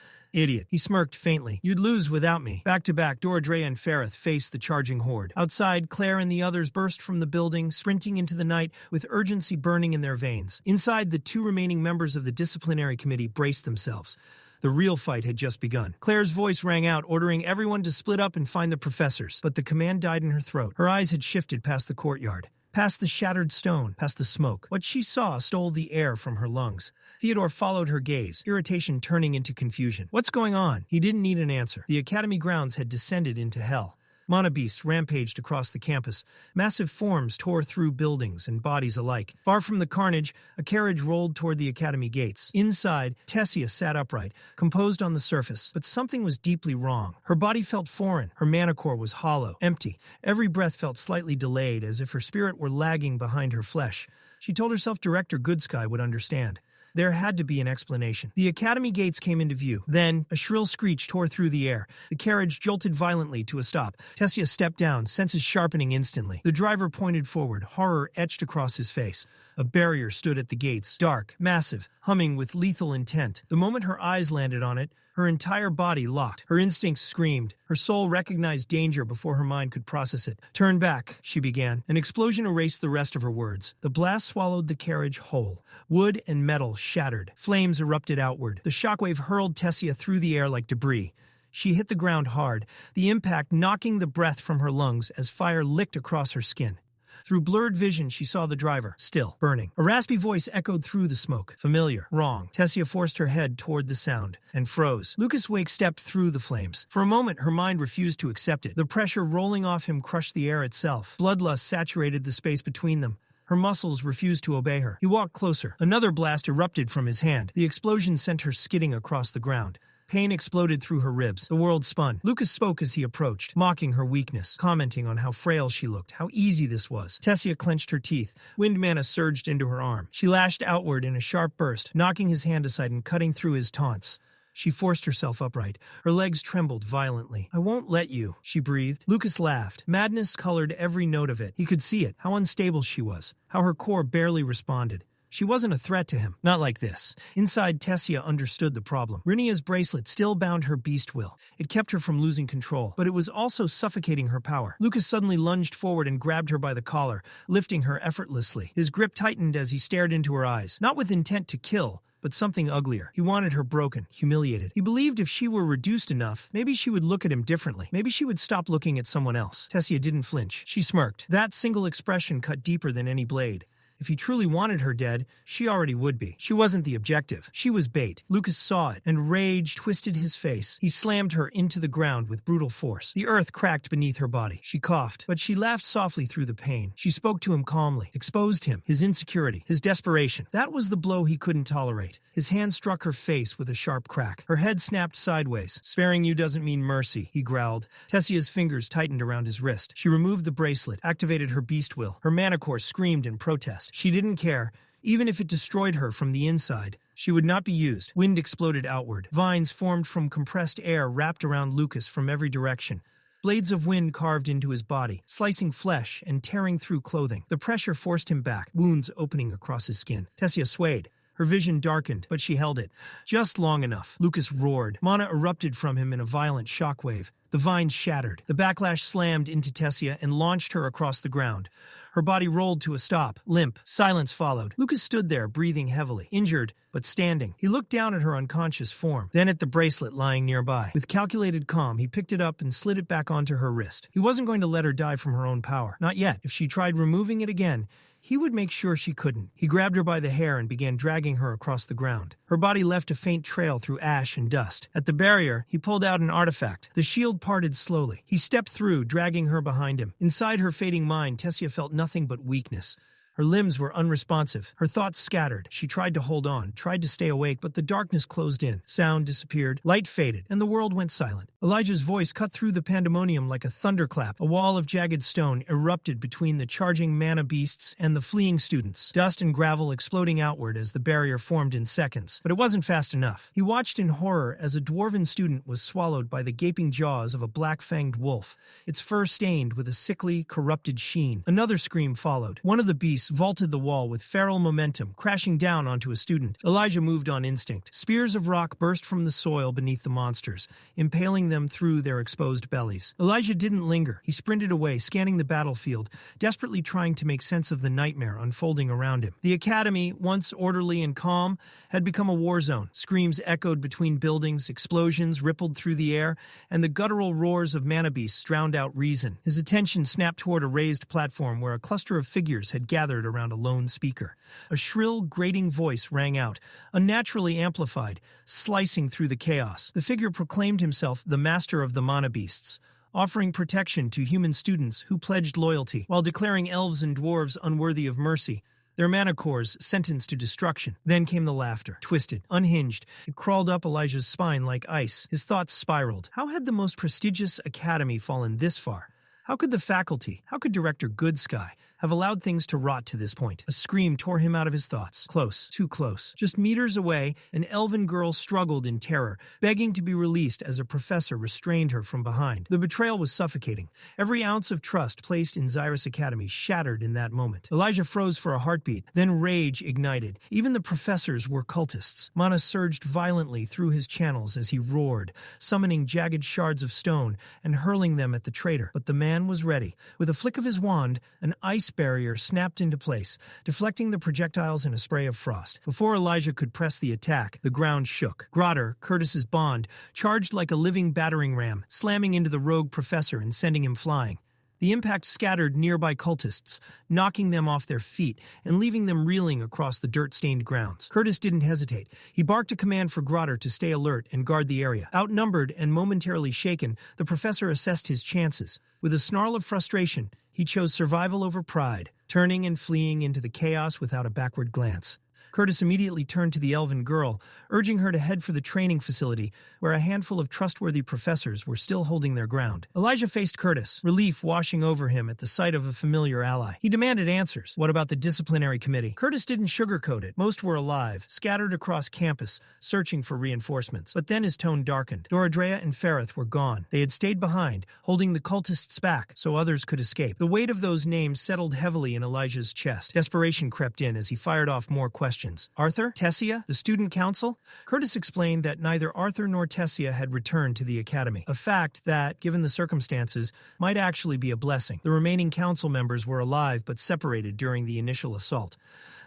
Idiot. He smirked faintly. You'd lose without me. Back to back, Doradrea and Ferrith faced the charging horde. Outside, Claire and the others burst from the building, sprinting into the night with urgency burning in their veins. Inside, the 2 remaining members of the disciplinary committee braced themselves. The real fight had just begun. Claire's voice rang out, ordering everyone to split up and find the professors. But the command died in her throat. Her eyes had shifted past the courtyard, past the shattered stone, past the smoke. What she saw stole the air from her lungs. Theodore followed her gaze, irritation turning into confusion. What's going on? He didn't need an answer. The academy grounds had descended into hell. Monobeasts rampaged across the campus. Massive forms tore through buildings and bodies alike. Far from the carnage, a carriage rolled toward the academy gates. Inside, Tessia sat upright, composed on the surface, but something was deeply wrong. Her body felt foreign. Her mana core was hollow, empty. Every breath felt slightly delayed, as if her spirit were lagging behind her flesh. She told herself Director Goodsky would understand. There had to be an explanation. The academy gates came into view. Then, a shrill screech tore through the air. The carriage jolted violently to a stop. Tessia stepped down, senses sharpening instantly. The driver pointed forward, horror etched across his face. A barrier stood at the gates, dark, massive, humming with lethal intent. The moment her eyes landed on it, her entire body locked. Her instincts screamed. Her soul recognized danger before her mind could process it. Turn back, she began. An explosion erased the rest of her words. The blast swallowed the carriage whole. Wood and metal shattered. Flames erupted outward. The shockwave hurled Tessia through the air like debris. She hit the ground hard, the impact knocking the breath from her lungs as fire licked across her skin. Through blurred vision, she saw the driver, still, burning. A raspy voice echoed through the smoke. Familiar. Wrong. Tessia forced her head toward the sound and froze. Lucas Wake stepped through the flames. For a moment, her mind refused to accept it. The pressure rolling off him crushed the air itself. Bloodlust saturated the space between them. Her muscles refused to obey her. He walked closer. Another blast erupted from his hand. The explosion sent her skidding across the ground. Pain exploded through her ribs. The world spun. Lucas spoke as he approached, mocking her weakness, commenting on how frail she looked, how easy this was. Tessia clenched her teeth. Wind mana surged into her arm. She lashed outward in a sharp burst, knocking his hand aside and cutting through his taunts. She forced herself upright. Her legs trembled violently. I won't let you, she breathed. Lucas laughed. Madness colored every note of it. He could see it, how unstable she was, how her core barely responded. She wasn't a threat to him. Not like this. Inside, Tessia understood the problem. Rinia's bracelet still bound her beast will. It kept her from losing control, but it was also suffocating her power. Lucas suddenly lunged forward and grabbed her by the collar, lifting her effortlessly. His grip tightened as he stared into her eyes, not with intent to kill, but something uglier. He wanted her broken, humiliated. He believed if she were reduced enough, maybe she would look at him differently. Maybe she would stop looking at someone else. Tessia didn't flinch. She smirked. That single expression cut deeper than any blade. If he truly wanted her dead, she already would be. She wasn't the objective. She was bait. Lucas saw it, and rage twisted his face. He slammed her into the ground with brutal force. The earth cracked beneath her body. She coughed, but she laughed softly through the pain. She spoke to him calmly, exposed him, his insecurity, his desperation. That was the blow he couldn't tolerate. His hand struck her face with a sharp crack. Her head snapped sideways. Sparing you doesn't mean mercy, he growled. Tessia's fingers tightened around his wrist. She removed the bracelet, activated her beast will. Her mana core screamed in protest. She didn't care. Even if it destroyed her from the inside, she would not be used. Wind exploded outward. Vines formed from compressed air wrapped around Lucas from every direction. Blades of wind carved into his body, slicing flesh and tearing through clothing. The pressure forced him back, wounds opening across his skin. Tessia swayed. Her vision darkened, but she held it. Just long enough. Lucas roared. Mana erupted from him in a violent shockwave. The vines shattered. The backlash slammed into Tessia and launched her across the ground. Her body rolled to a stop, limp. Silence followed. Lucas stood there, breathing heavily, injured, but standing. He looked down at her unconscious form, then at the bracelet lying nearby. With calculated calm, he picked it up and slid it back onto her wrist. He wasn't going to let her die from her own power. Not yet. If she tried removing it again, he would make sure she couldn't. He grabbed her by the hair and began dragging her across the ground. Her body left a faint trail through ash and dust. At the barrier, he pulled out an artifact. The shield parted slowly. He stepped through, dragging her behind him. Inside her fading mind, Tessia felt nothing but weakness. Her limbs were unresponsive. Her thoughts scattered. She tried to hold on, tried to stay awake, but the darkness closed in. Sound disappeared. Light faded, and the world went silent. Elijah's voice cut through the pandemonium like a thunderclap. A wall of jagged stone erupted between the charging mana beasts and the fleeing students. Dust and gravel exploding outward as the barrier formed in seconds. But it wasn't fast enough. He watched in horror as a dwarven student was swallowed by the gaping jaws of a black-fanged wolf, its fur stained with a sickly, corrupted sheen. Another scream followed. One of the beasts beasts vaulted the wall with feral momentum, crashing down onto a student. Elijah moved on instinct. Spears of rock burst from the soil beneath the monsters, impaling them through their exposed bellies. Elijah didn't linger. He sprinted away, scanning the battlefield, desperately trying to make sense of the nightmare unfolding around him. The academy, once orderly and calm, had become a war zone. Screams echoed between buildings, explosions rippled through the air, and the guttural roars of mana beasts drowned out reason. His attention snapped toward a raised platform where a cluster of figures had gathered around a lone speaker. A shrill, grating voice rang out, unnaturally amplified, slicing through the chaos. The figure proclaimed himself the master of the mana beasts, offering protection to human students who pledged loyalty, while declaring elves and dwarves unworthy of mercy, their mana cores sentenced to destruction. Then came the laughter, twisted, unhinged. It crawled up Elijah's spine like ice. His thoughts spiraled. How had the most prestigious academy fallen this far? How could the faculty, how could Director Goodsky have allowed things to rot to this point? A scream tore him out of his thoughts. Close, too close. Just meters away, an elven girl struggled in terror, begging to be released as a professor restrained her from behind. The betrayal was suffocating. Every ounce of trust placed in Xyrus Academy shattered in that moment. Elijah froze for a heartbeat, then rage ignited. Even the professors were cultists. Mana surged violently through his channels as he roared, summoning jagged shards of stone and hurling them at the traitor. But the man was ready. With a flick of his wand, an ice barrier snapped into place, deflecting the projectiles in a spray of frost. Before Elijah could press the attack, the ground shook. Grotter, Curtis's bond, charged like a living battering ram, slamming into the rogue professor and sending him flying. The impact scattered nearby cultists, knocking them off their feet and leaving them reeling across the dirt-stained grounds. Curtis didn't hesitate. He barked a command for Grotter to stay alert and guard the area. Outnumbered and momentarily shaken, the professor assessed his chances. With a snarl of frustration, he chose survival over pride, turning and fleeing into the chaos without a backward glance. Curtis immediately turned to the elven girl, urging her to head for the training facility, where a handful of trustworthy professors were still holding their ground. Elijah faced Curtis, relief washing over him at the sight of a familiar ally. He demanded answers. What about the disciplinary committee? Curtis didn't sugarcoat it. Most were alive, scattered across campus, searching for reinforcements. But then his tone darkened. Doradrea and Ferrith were gone. They had stayed behind, holding the cultists back so others could escape. The weight of those names settled heavily in Elijah's chest. Desperation crept in as he fired off more questions. Arthur? Tessia? The student council? Curtis explained that neither Arthur nor Tessia had returned to the academy, a fact that, given the circumstances, might actually be a blessing. The remaining council members were alive but separated during the initial assault.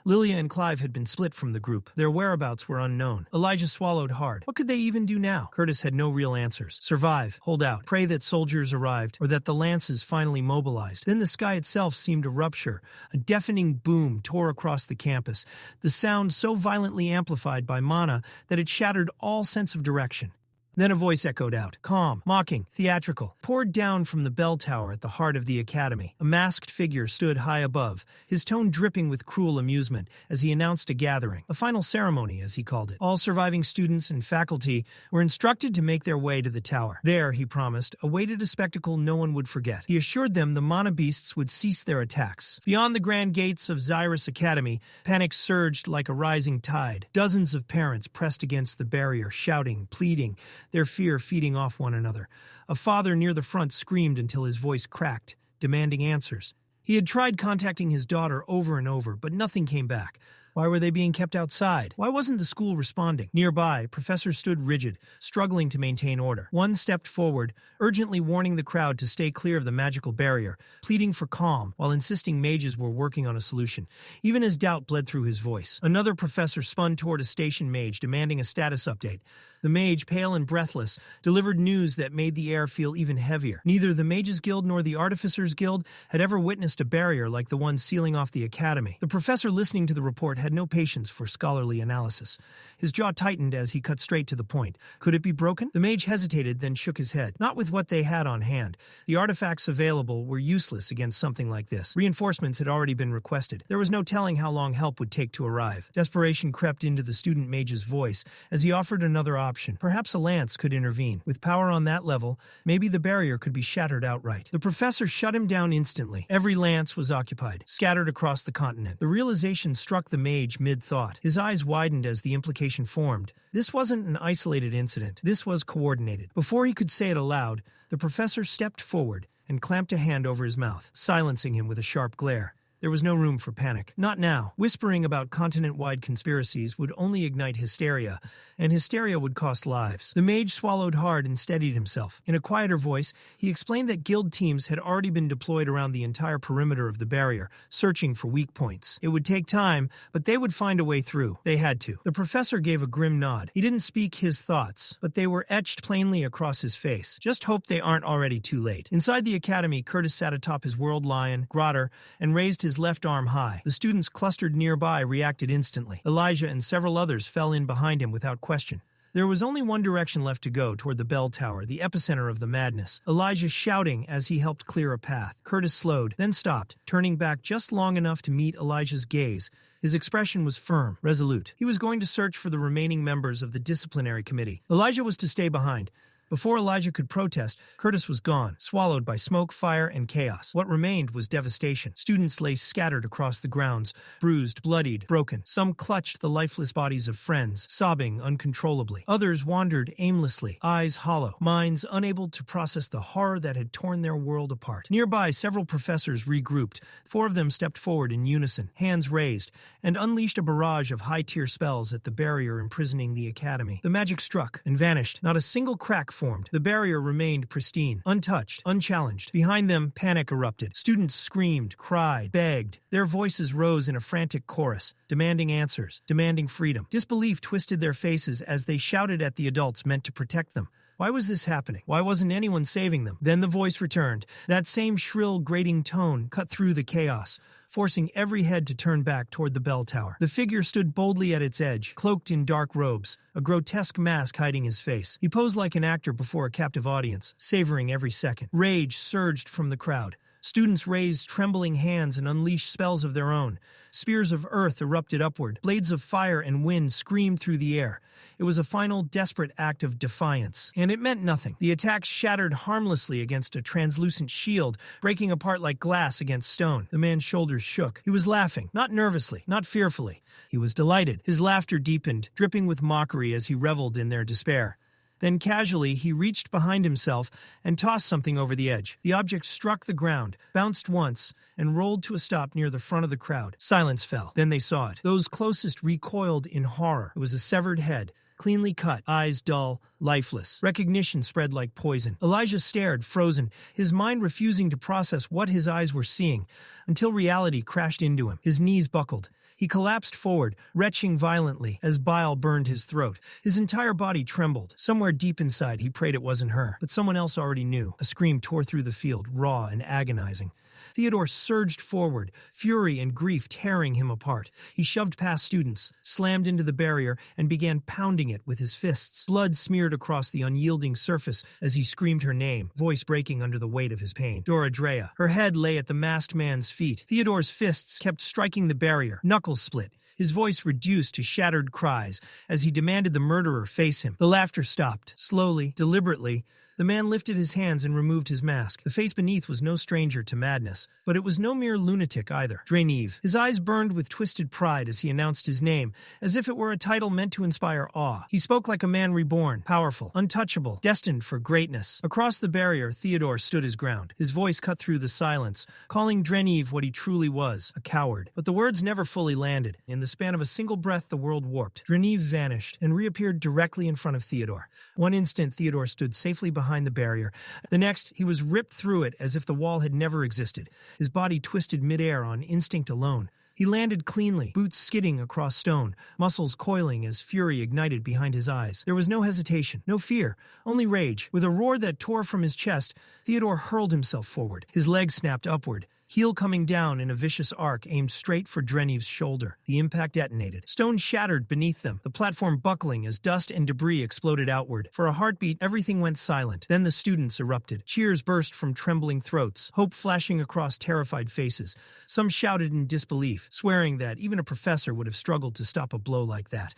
Lilia and Clive had been split from the group. Their whereabouts were unknown. Elijah swallowed hard. What could they even do now? Curtis had no real answers. Survive, hold out, pray that soldiers arrived, or that the lances finally mobilized. Then the sky itself seemed to rupture. A deafening boom tore across the campus, the sound so violently amplified by mana that it shattered all sense of direction. Then a voice echoed out, calm, mocking, theatrical, poured down from the bell tower at the heart of the academy. A masked figure stood high above, his tone dripping with cruel amusement as he announced a gathering, a final ceremony, as he called it. All surviving students and faculty were instructed to make their way to the tower. There, he promised, awaited a spectacle no one would forget. He assured them the mana beasts would cease their attacks. Beyond the grand gates of Xyrus Academy, panic surged like a rising tide. Dozens of parents pressed against the barrier, shouting, pleading, their fear feeding off one another. A father near the front screamed until his voice cracked, demanding answers. He had tried contacting his daughter over and over, but nothing came back. Why were they being kept outside? Why wasn't the school responding? Nearby, professors stood rigid, struggling to maintain order. One stepped forward, urgently warning the crowd to stay clear of the magical barrier, pleading for calm, while insisting mages were working on a solution, even as doubt bled through his voice. Another professor spun toward a station mage, demanding a status update. The mage, pale and breathless, delivered news that made the air feel even heavier. Neither the Mages Guild nor the Artificers Guild had ever witnessed a barrier like the one sealing off the academy. The professor listening to the report had no patience for scholarly analysis. His jaw tightened as he cut straight to the point. Could it be broken? The mage hesitated, then shook his head. Not with what they had on hand. The artifacts available were useless against something like this. Reinforcements had already been requested. There was no telling how long help would take to arrive. Desperation crept into the student mage's voice as he offered another option. Perhaps a lance could intervene. With power on that level, maybe the barrier could be shattered outright. The professor shut him down instantly. Every lance was occupied, scattered across the continent. The realization struck the mage mid-thought. His eyes widened as the implication formed. This wasn't an isolated incident. This was coordinated. Before he could say it aloud, the professor stepped forward and clamped a hand over his mouth, silencing him with a sharp glare. There was no room for panic. Not now. Whispering about continent-wide conspiracies would only ignite hysteria, and hysteria would cost lives. The mage swallowed hard and steadied himself. In a quieter voice, he explained that guild teams had already been deployed around the entire perimeter of the barrier, searching for weak points. It would take time, but they would find a way through. They had to. The professor gave a grim nod. He didn't speak his thoughts, but they were etched plainly across his face. Just hope they aren't already too late. Inside the academy, Curtis sat atop his world lion, Grotter, and raised his left arm high. The students clustered nearby reacted instantly. Elijah and several others fell in behind him without question. There was only one direction left to go, toward the bell tower, the epicenter of the madness. Elijah shouting as he helped clear a path. Curtis slowed, then stopped, turning back just long enough to meet Elijah's gaze. His expression was firm, resolute. He was going to search for the remaining members of the disciplinary committee. Elijah was to stay behind. Before Elijah could protest, Curtis was gone, swallowed by smoke, fire, and chaos. What remained was devastation. Students lay scattered across the grounds, bruised, bloodied, broken. Some clutched the lifeless bodies of friends, sobbing uncontrollably. Others wandered aimlessly, eyes hollow, minds unable to process the horror that had torn their world apart. Nearby, several professors regrouped. 4 of them stepped forward in unison, hands raised, and unleashed a barrage of high-tier spells at the barrier imprisoning the academy. The magic struck and vanished. Not a single crack formed. The barrier remained pristine, untouched, unchallenged. Behind them, panic erupted. Students screamed, cried, begged. Their voices rose in a frantic chorus, demanding answers, demanding freedom. Disbelief twisted their faces as they shouted at the adults meant to protect them. Why was this happening? Why wasn't anyone saving them? Then the voice returned. That same shrill, grating tone cut through the chaos, forcing every head to turn back toward the bell tower. The figure stood boldly at its edge, cloaked in dark robes, a grotesque mask hiding his face. He posed like an actor before a captive audience, savoring every second. Rage surged from the crowd. Students raised trembling hands and unleashed spells of their own. Spears of earth erupted upward. Blades of fire and wind screamed through the air. It was a final, desperate act of defiance. And it meant nothing. The attacks shattered harmlessly against a translucent shield, breaking apart like glass against stone. The man's shoulders shook. He was laughing, not nervously, not fearfully. He was delighted. His laughter deepened, dripping with mockery as he reveled in their despair. Then casually, he reached behind himself and tossed something over the edge. The object struck the ground, bounced once, and rolled to a stop near the front of the crowd. Silence fell. Then they saw it. Those closest recoiled in horror. It was a severed head, cleanly cut, eyes dull, lifeless. Recognition spread like poison. Elijah stared, frozen, his mind refusing to process what his eyes were seeing, until reality crashed into him. His knees buckled. He collapsed forward, retching violently as bile burned his throat. His entire body trembled. Somewhere deep inside, he prayed it wasn't her. But someone else already knew. A scream tore through the field, raw and agonizing. Theodore surged forward, fury and grief tearing him apart. He shoved past students, slammed into the barrier, and began pounding it with his fists. Blood smeared across the unyielding surface as he screamed her name, voice breaking under the weight of his pain. Dora Drea. Her head lay at the masked man's feet. Theodore's fists kept striking the barrier, knuckles split. His voice reduced to shattered cries as he demanded the murderer face him. The laughter stopped. Slowly, deliberately, the man lifted his hands and removed his mask. The face beneath was no stranger to madness, but it was no mere lunatic either. Drenive. His eyes burned with twisted pride as he announced his name, as if it were a title meant to inspire awe. He spoke like a man reborn, powerful, untouchable, destined for greatness. Across the barrier, Theodore stood his ground. His voice cut through the silence, calling Drenive what he truly was, a coward. But the words never fully landed. In the span of a single breath, the world warped. Drenive vanished and reappeared directly in front of Theodore. One instant, Theodore stood safely behind the barrier. The next, he was ripped through it as if the wall had never existed. His body twisted midair on instinct alone. He landed cleanly, boots skidding across stone, muscles coiling as fury ignited behind his eyes. There was no hesitation, no fear, only rage. With a roar that tore from his chest, Theodore hurled himself forward. His legs snapped upward, heel coming down in a vicious arc aimed straight for Drenive's shoulder. The impact detonated. Stone shattered beneath them, the platform buckling as dust and debris exploded outward. For a heartbeat, everything went silent. Then the students erupted. Cheers burst from trembling throats, hope flashing across terrified faces. Some shouted in disbelief, swearing that even a professor would have struggled to stop a blow like that.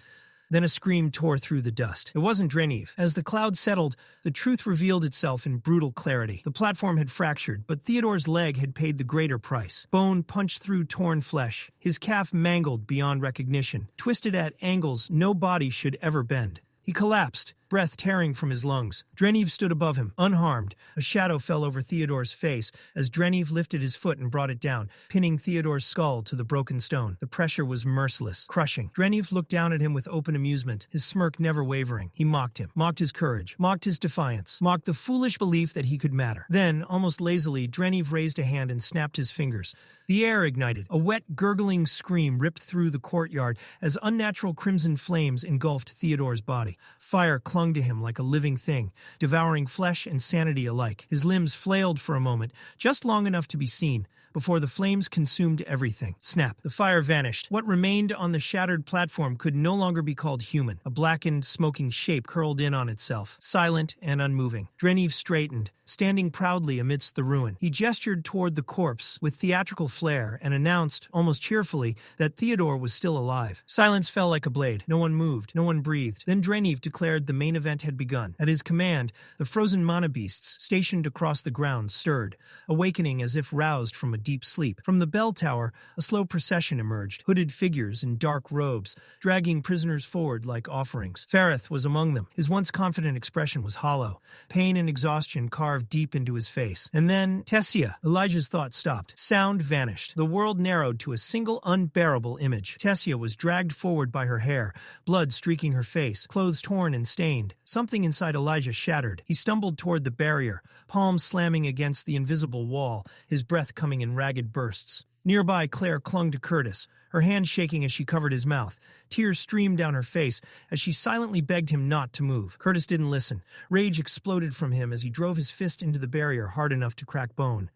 Then a scream tore through the dust. It wasn't Drenive. As the cloud settled, the truth revealed itself in brutal clarity. The platform had fractured, but Theodore's leg had paid the greater price. Bone punched through torn flesh, his calf mangled beyond recognition, twisted at angles no body should ever bend. He collapsed, breath tearing from his lungs. Dreniv stood above him, unharmed. A shadow fell over Theodore's face as Dreniv lifted his foot and brought it down, pinning Theodore's skull to the broken stone. The pressure was merciless, crushing. Dreniv looked down at him with open amusement, his smirk never wavering. He mocked him, mocked his courage, mocked his defiance, mocked the foolish belief that he could matter. Then, almost lazily, Dreniv raised a hand and snapped his fingers. The air ignited. A wet, gurgling scream ripped through the courtyard as unnatural crimson flames engulfed Theodore's body. Fire clung to him like a living thing, devouring flesh and sanity alike. His limbs flailed for a moment, just long enough to be seen, before the flames consumed everything. Snap. The fire vanished. What remained on the shattered platform could no longer be called human. A blackened, smoking shape curled in on itself, silent and unmoving. Dreniv straightened, standing proudly amidst the ruin. He gestured toward the corpse with theatrical flair and announced, almost cheerfully, that Theodore was still alive. Silence fell like a blade. No one moved. No one breathed. Then Dreniv declared the main event had begun. At his command, the frozen mana beasts stationed across the grounds stirred, awakening as if roused from a deep sleep. From the bell tower, a slow procession emerged, hooded figures in dark robes, dragging prisoners forward like offerings. Fareth was among them. His once confident expression was hollow, pain and exhaustion carved deep into his face. And then, Tessia. Elijah's thought stopped. Sound vanished. The world narrowed to a single unbearable image. Tessia was dragged forward by her hair, blood streaking her face, clothes torn and stained. Something inside Elijah shattered. He stumbled toward the barrier, palms slamming against the invisible wall, his breath coming in ragged bursts. Nearby, Claire clung to Curtis, her hand shaking as she covered his mouth. Tears streamed down her face as she silently begged him not to move. Curtis didn't listen. Rage exploded from him as he drove his fist into the barrier hard enough to crack bone.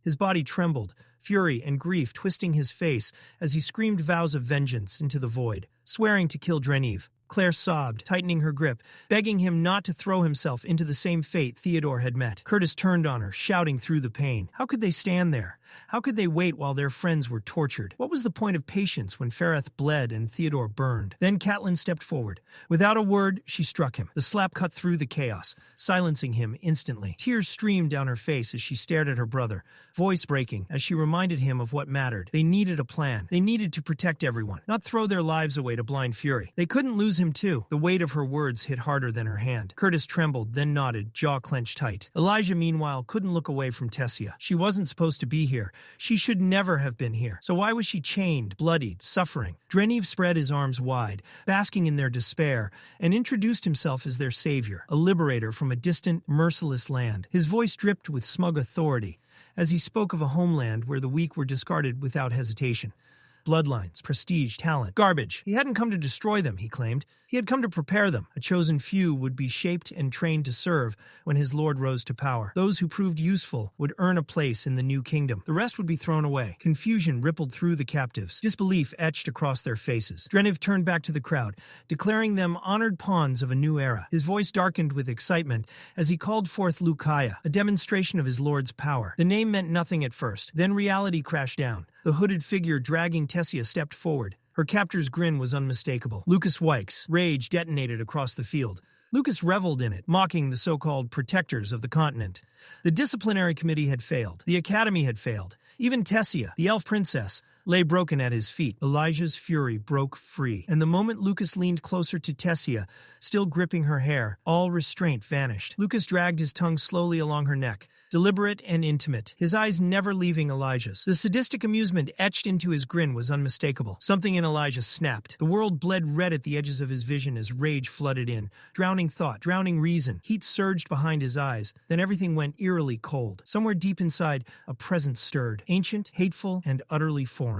His body trembled, fury and grief twisting his face as he screamed vows of vengeance into the void, swearing to kill Dreniv. Claire sobbed, tightening her grip, begging him not to throw himself into the same fate Theodore had met. Curtis turned on her, shouting through the pain. How could they stand there? How could they wait while their friends were tortured? What was the point of patience when Fareth bled and Theodore burned? Then Catelyn stepped forward. Without a word, she struck him. The slap cut through the chaos, silencing him instantly. Tears streamed down her face as she stared at her brother, voice breaking as she reminded him of what mattered. They needed a plan. They needed to protect everyone, not throw their lives away to blind fury. They couldn't lose him too. The weight of her words hit harder than her hand. Curtis trembled, then nodded, jaw clenched tight. Elijah, meanwhile, couldn't look away from Tessia. She wasn't supposed to be here. She should never have been here. So why was she chained, bloodied, suffering? Dreniv spread his arms wide, basking in their despair, and introduced himself as their savior, a liberator from a distant, merciless land. His voice dripped with smug authority as he spoke of a homeland where the weak were discarded without hesitation. Bloodlines, prestige, talent, garbage. He hadn't come to destroy them, he claimed. He had come to prepare them. A chosen few would be shaped and trained to serve when his lord rose to power. Those who proved useful would earn a place in the new kingdom. The rest would be thrown away. Confusion rippled through the captives. Disbelief etched across their faces. Dreniv turned back to the crowd, declaring them honored pawns of a new era. His voice darkened with excitement as he called forth Lukaya, a demonstration of his lord's power. The name meant nothing at first. Then reality crashed down. The hooded figure dragging Tessia stepped forward. Her captor's grin was unmistakable. Lucas Wykes. Rage detonated across the field. Lucas reveled in it, mocking the so-called protectors of the continent. The disciplinary committee had failed. The academy had failed. Even Tessia, the elf princess, lay broken at his feet. Elijah's fury broke free, and the moment Lucas leaned closer to Tessia, still gripping her hair, all restraint vanished. Lucas dragged his tongue slowly along her neck, deliberate and intimate, his eyes never leaving Elijah's. The sadistic amusement etched into his grin was unmistakable. Something in Elijah snapped. The world bled red at the edges of his vision as rage flooded in, drowning thought, drowning reason. Heat surged behind his eyes, then everything went eerily cold. Somewhere deep inside, a presence stirred, ancient, hateful, and utterly foreign.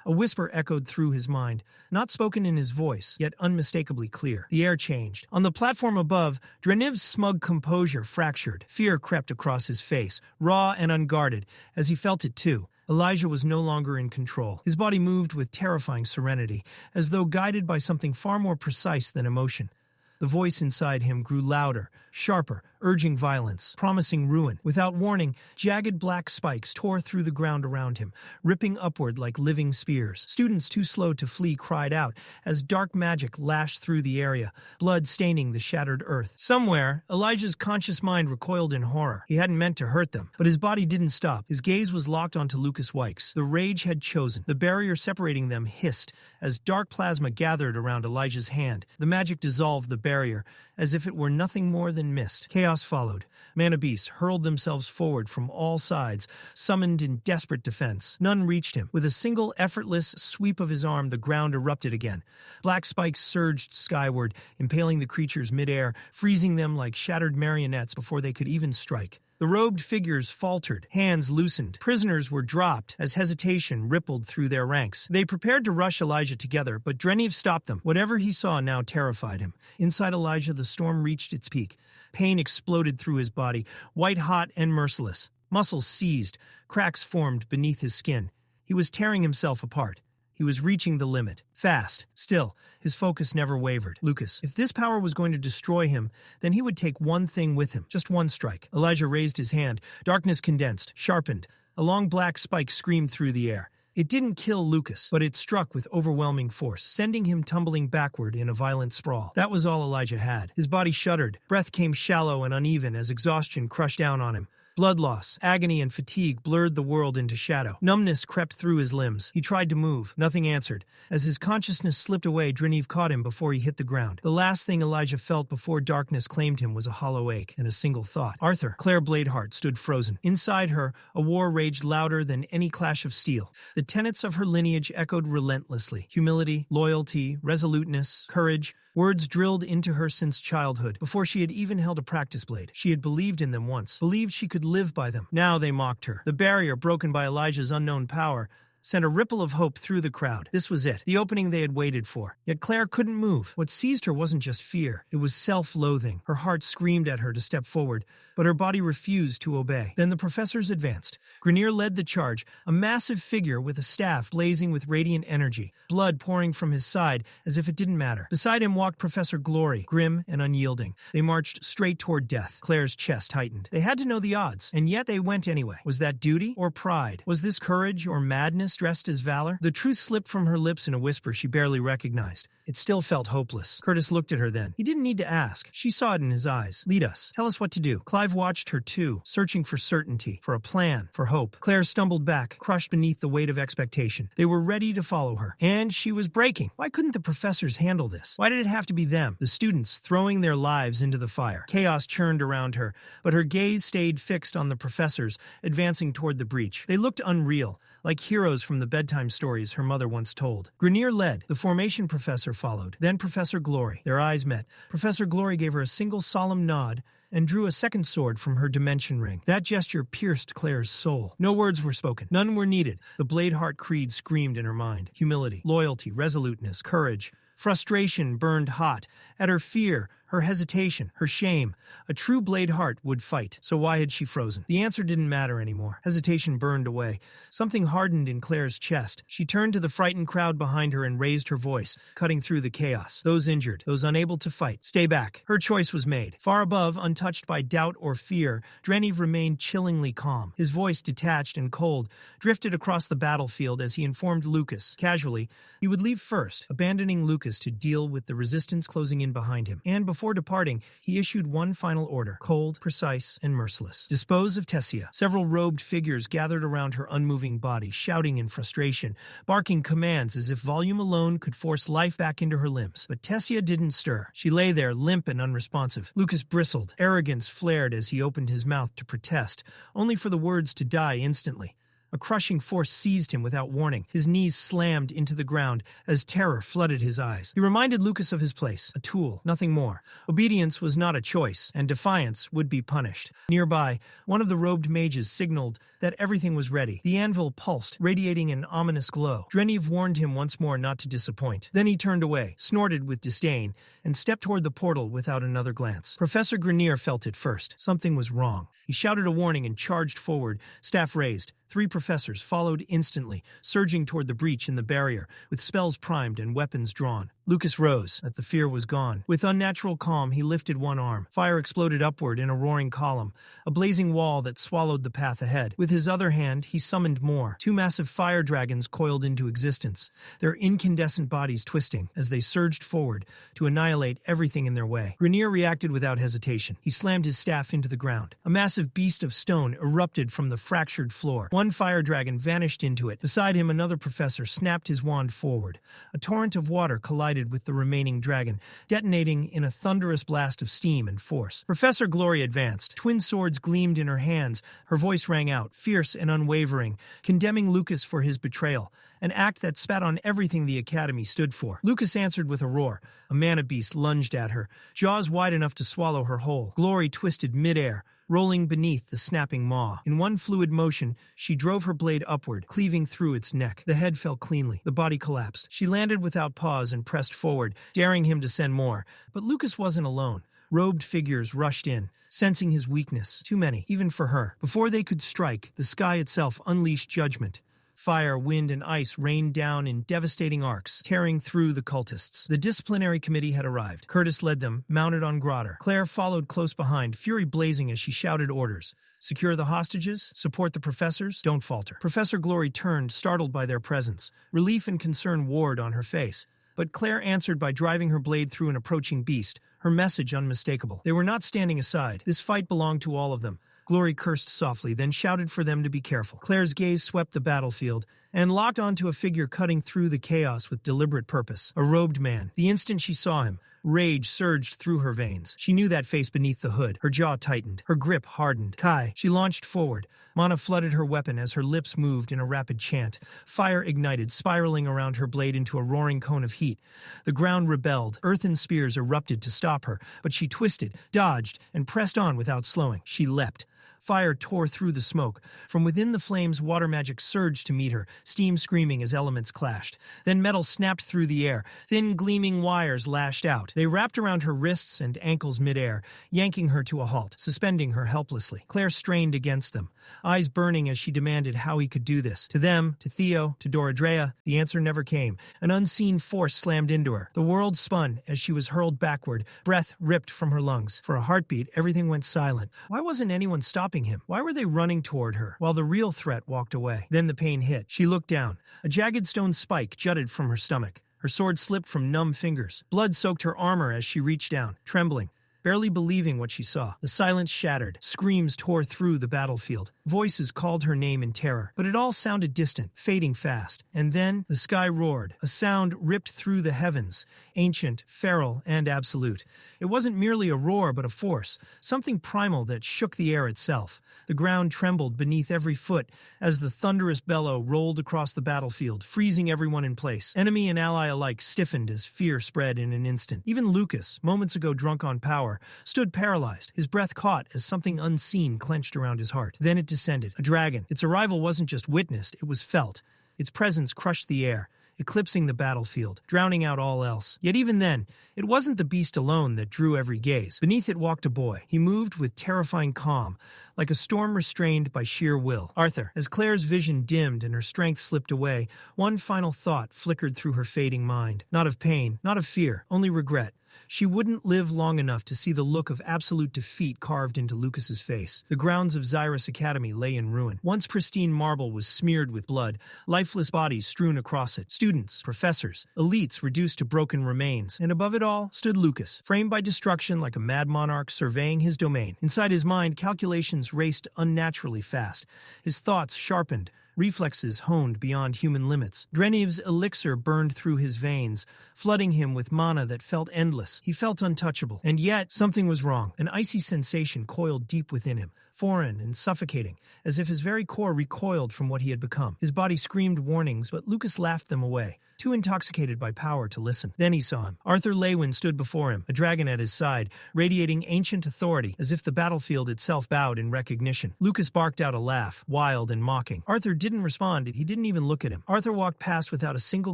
A whisper echoed through his mind, not spoken in his voice, yet unmistakably clear. The air changed. On the platform above, Dreniv's smug composure fractured. Fear crept across his face, raw and unguarded, as he felt it too. Elijah was no longer in control. His body moved with terrifying serenity, as though guided by something far more precise than emotion. The voice inside him grew louder, sharper, urging violence, promising ruin. Without warning, jagged black spikes tore through the ground around him, ripping upward like living spears. Students too slow to flee cried out as dark magic lashed through the area, blood staining the shattered earth. Somewhere, Elijah's conscious mind recoiled in horror. He hadn't meant to hurt them, but his body didn't stop. His gaze was locked onto Lucas Wykes. The rage had chosen. The barrier separating them hissed as dark plasma gathered around Elijah's hand. The magic dissolved the barrier, as if it were nothing more than mist. Chaos followed. Mana beasts hurled themselves forward from all sides, summoned in desperate defense. None reached him. With a single, effortless sweep of his arm, the ground erupted again. Black spikes surged skyward, impaling the creatures midair, freezing them like shattered marionettes before they could even strike. The robed figures faltered, hands loosened. Prisoners were dropped as hesitation rippled through their ranks. They prepared to rush Elijah together, but Dreniv stopped them. Whatever he saw now terrified him. Inside Elijah, the storm reached its peak. Pain exploded through his body, white-hot and merciless. Muscles seized, cracks formed beneath his skin. He was tearing himself apart. He was reaching the limit. Fast. Still, his focus never wavered. Lucas, if this power was going to destroy him, then he would take one thing with him. Just one strike. Elijah raised his hand. Darkness condensed, sharpened. A long black spike screamed through the air. It didn't kill Lucas, but it struck with overwhelming force, sending him tumbling backward in a violent sprawl. That was all Elijah had. His body shuddered. Breath came shallow and uneven as exhaustion crushed down on him. Blood loss, agony, and fatigue blurred the world into shadow. Numbness crept through his limbs. He tried to move. Nothing answered. As his consciousness slipped away, Dreniv caught him before he hit the ground. The last thing Elijah felt before darkness claimed him was a hollow ache and a single thought. Arthur, Claire Bladeheart, stood frozen. Inside her, a war raged louder than any clash of steel. The tenets of her lineage echoed relentlessly. Humility, loyalty, resoluteness, courage. Words drilled into her since childhood. Before she had even held a practice blade, she had believed in them once, believed she could live by them. Now they mocked her. The barrier broken by Elijah's unknown power sent a ripple of hope through the crowd. This was it, the opening they had waited for. Yet Claire couldn't move. What seized her wasn't just fear. It was self-loathing. Her heart screamed at her to step forward, but her body refused to obey. Then the professors advanced. Grenier led the charge, a massive figure with a staff blazing with radiant energy, blood pouring from his side as if it didn't matter. Beside him walked Professor Glory, grim and unyielding. They marched straight toward death. Claire's chest tightened. They had to know the odds, and yet they went anyway. Was that duty or pride? Was this courage or madness dressed as valor? The truth slipped from her lips in a whisper she barely recognized. It still felt hopeless. Curtis looked at her then. He didn't need to ask. She saw it in his eyes. Lead us. Tell us what to do. Clive watched her too, searching for certainty, for a plan, for hope. Claire stumbled back, crushed beneath the weight of expectation. They were ready to follow her. And she was breaking. Why couldn't the professors handle this? Why did it have to be them, the students, throwing their lives into the fire? Chaos churned around her, but her gaze stayed fixed on the professors, advancing toward the breach. They looked unreal, like heroes from the bedtime stories her mother once told. Grenier led. The formation professor followed. Then Professor Glory. Their eyes met. Professor Glory gave her a single solemn nod and drew a second sword from her dimension ring. That gesture pierced Claire's soul. No words were spoken. None were needed. The Bladeheart creed screamed in her mind. Humility, loyalty, resoluteness, courage. Frustration burned hot. At her fear, her hesitation, her shame. A true Bladeheart would fight. So why had she frozen? The answer didn't matter anymore. Hesitation burned away. Something hardened in Claire's chest. She turned to the frightened crowd behind her and raised her voice, cutting through the chaos. Those injured, those unable to fight, stay back. Her choice was made. Far above, untouched by doubt or fear, Dreniv remained chillingly calm. His voice, detached and cold, drifted across the battlefield as he informed Lucas, casually, he would leave first, abandoning Lucas to deal with the resistance closing in behind him. And before departing, he issued one final order, cold, precise, and merciless. Dispose of Tessia. Several robed figures gathered around her unmoving body, shouting in frustration, barking commands as if volume alone could force life back into her limbs. But Tessia didn't stir. She lay there, limp and unresponsive. Lucas bristled. Arrogance flared as he opened his mouth to protest, only for the words to die instantly. A crushing force seized him without warning. His knees slammed into the ground as terror flooded his eyes. He reminded Lucas of his place, a tool, nothing more. Obedience was not a choice, and defiance would be punished. Nearby, one of the robed mages signaled that everything was ready. The anvil pulsed, radiating an ominous glow. Dreniv warned him once more not to disappoint. Then he turned away, snorted with disdain, and stepped toward the portal without another glance. Professor Grenier felt it first. Something was wrong. He shouted a warning and charged forward, staff raised. 3 professors followed instantly, surging toward the breach in the barrier, with spells primed and weapons drawn. Lucas rose, but the fear was gone. With unnatural calm, he lifted one arm. Fire exploded upward in a roaring column, a blazing wall that swallowed the path ahead. With his other hand, he summoned more. 2 massive fire dragons coiled into existence, their incandescent bodies twisting as they surged forward to annihilate everything in their way. Grenier reacted without hesitation. He slammed his staff into the ground. A massive beast of stone erupted from the fractured floor. One fire dragon vanished into it. Beside him, another professor snapped his wand forward. A torrent of water collided collided with the remaining dragon, detonating in a thunderous blast of steam and force. Professor Glory advanced. Twin swords gleamed in her hands. Her voice rang out, fierce and unwavering, condemning Lucas for his betrayal, an act that spat on everything the Academy stood for. Lucas answered with a roar. A mana beast lunged at her, jaws wide enough to swallow her whole. Glory twisted midair, rolling beneath the snapping maw. In one fluid motion, she drove her blade upward, cleaving through its neck. The head fell cleanly. The body collapsed. She landed without pause and pressed forward, daring him to send more. But Lucas wasn't alone. Robed figures rushed in, sensing his weakness. Too many, even for her. Before they could strike, the sky itself unleashed judgment. Fire, wind, and ice rained down in devastating arcs, tearing through the cultists. The disciplinary committee had arrived. Curtis led them, mounted on Grotter. Claire followed close behind, fury blazing as she shouted orders. Secure the hostages, support the professors, don't falter. Professor Glory turned, startled by their presence. Relief and concern warred on her face. But Claire answered by driving her blade through an approaching beast, her message unmistakable. They were not standing aside. This fight belonged to all of them. Glory cursed softly, then shouted for them to be careful. Claire's gaze swept the battlefield and locked onto a figure cutting through the chaos with deliberate purpose. A robed man. The instant she saw him, rage surged through her veins. She knew that face beneath the hood. Her jaw tightened. Her grip hardened. Kai. She launched forward. Mana flooded her weapon as her lips moved in a rapid chant. Fire ignited, spiraling around her blade into a roaring cone of heat. The ground rebelled. Earthen spears erupted to stop her, but she twisted, dodged, and pressed on without slowing. She leapt. Fire tore through the smoke. From within the flames, water magic surged to meet her, steam screaming as elements clashed. Then metal snapped through the air. Thin, gleaming wires lashed out. They wrapped around her wrists and ankles midair, yanking her to a halt, suspending her helplessly. Claire strained against them, eyes burning as she demanded how he could do this. To them, to Theo, to Doradrea, the answer never came. An unseen force slammed into her. The world spun as she was hurled backward, breath ripped from her lungs. For a heartbeat, everything went silent. Why wasn't anyone stopping him? Why were they running toward her, while the real threat walked away? Then the pain hit. She looked down. A jagged stone spike jutted from her stomach. Her sword slipped from numb fingers. Blood soaked her armor as she reached down, trembling, barely believing what she saw. The silence shattered. Screams tore through the battlefield. Voices called her name in terror, but it all sounded distant, fading fast. And then the sky roared. A sound ripped through the heavens, ancient, feral, and absolute. It wasn't merely a roar, but a force, something primal that shook the air itself. The ground trembled beneath every foot as the thunderous bellow rolled across the battlefield, freezing everyone in place. Enemy and ally alike stiffened as fear spread in an instant. Even Lucas, moments ago drunk on power, stood paralyzed, his breath caught as something unseen clenched around his heart. Then it descended. A dragon. Its arrival wasn't just witnessed, it was felt. Its presence crushed the air, eclipsing the battlefield, drowning out all else. Yet even then, it wasn't the beast alone that drew every gaze. Beneath it walked a boy. He moved with terrifying calm, like a storm restrained by sheer will. Arthur. As Claire's vision dimmed and her strength slipped away, one final thought flickered through her fading mind. Not of pain, not of fear, only regret. She wouldn't live long enough to see the look of absolute defeat carved into Lucas's face. The grounds of Xyrus Academy lay in ruin. Once pristine marble was smeared with blood, lifeless bodies strewn across it. Students, professors, elites reduced to broken remains. And above it all stood Lucas, framed by destruction like a mad monarch surveying his domain. Inside his mind, calculations raced unnaturally fast. His thoughts sharpened, reflexes honed beyond human limits. Dreniv's elixir burned through his veins, flooding him with mana that felt endless. He felt untouchable. And yet, something was wrong. An icy sensation coiled deep within him, foreign and suffocating, as if his very core recoiled from what he had become. His body screamed warnings, but Lucas laughed them away, too intoxicated by power to listen. Then he saw him. Arthur Leywin stood before him, a dragon at his side, radiating ancient authority, as if the battlefield itself bowed in recognition. Lucas barked out a laugh, wild and mocking. Arthur didn't respond. He didn't even look at him. Arthur walked past without a single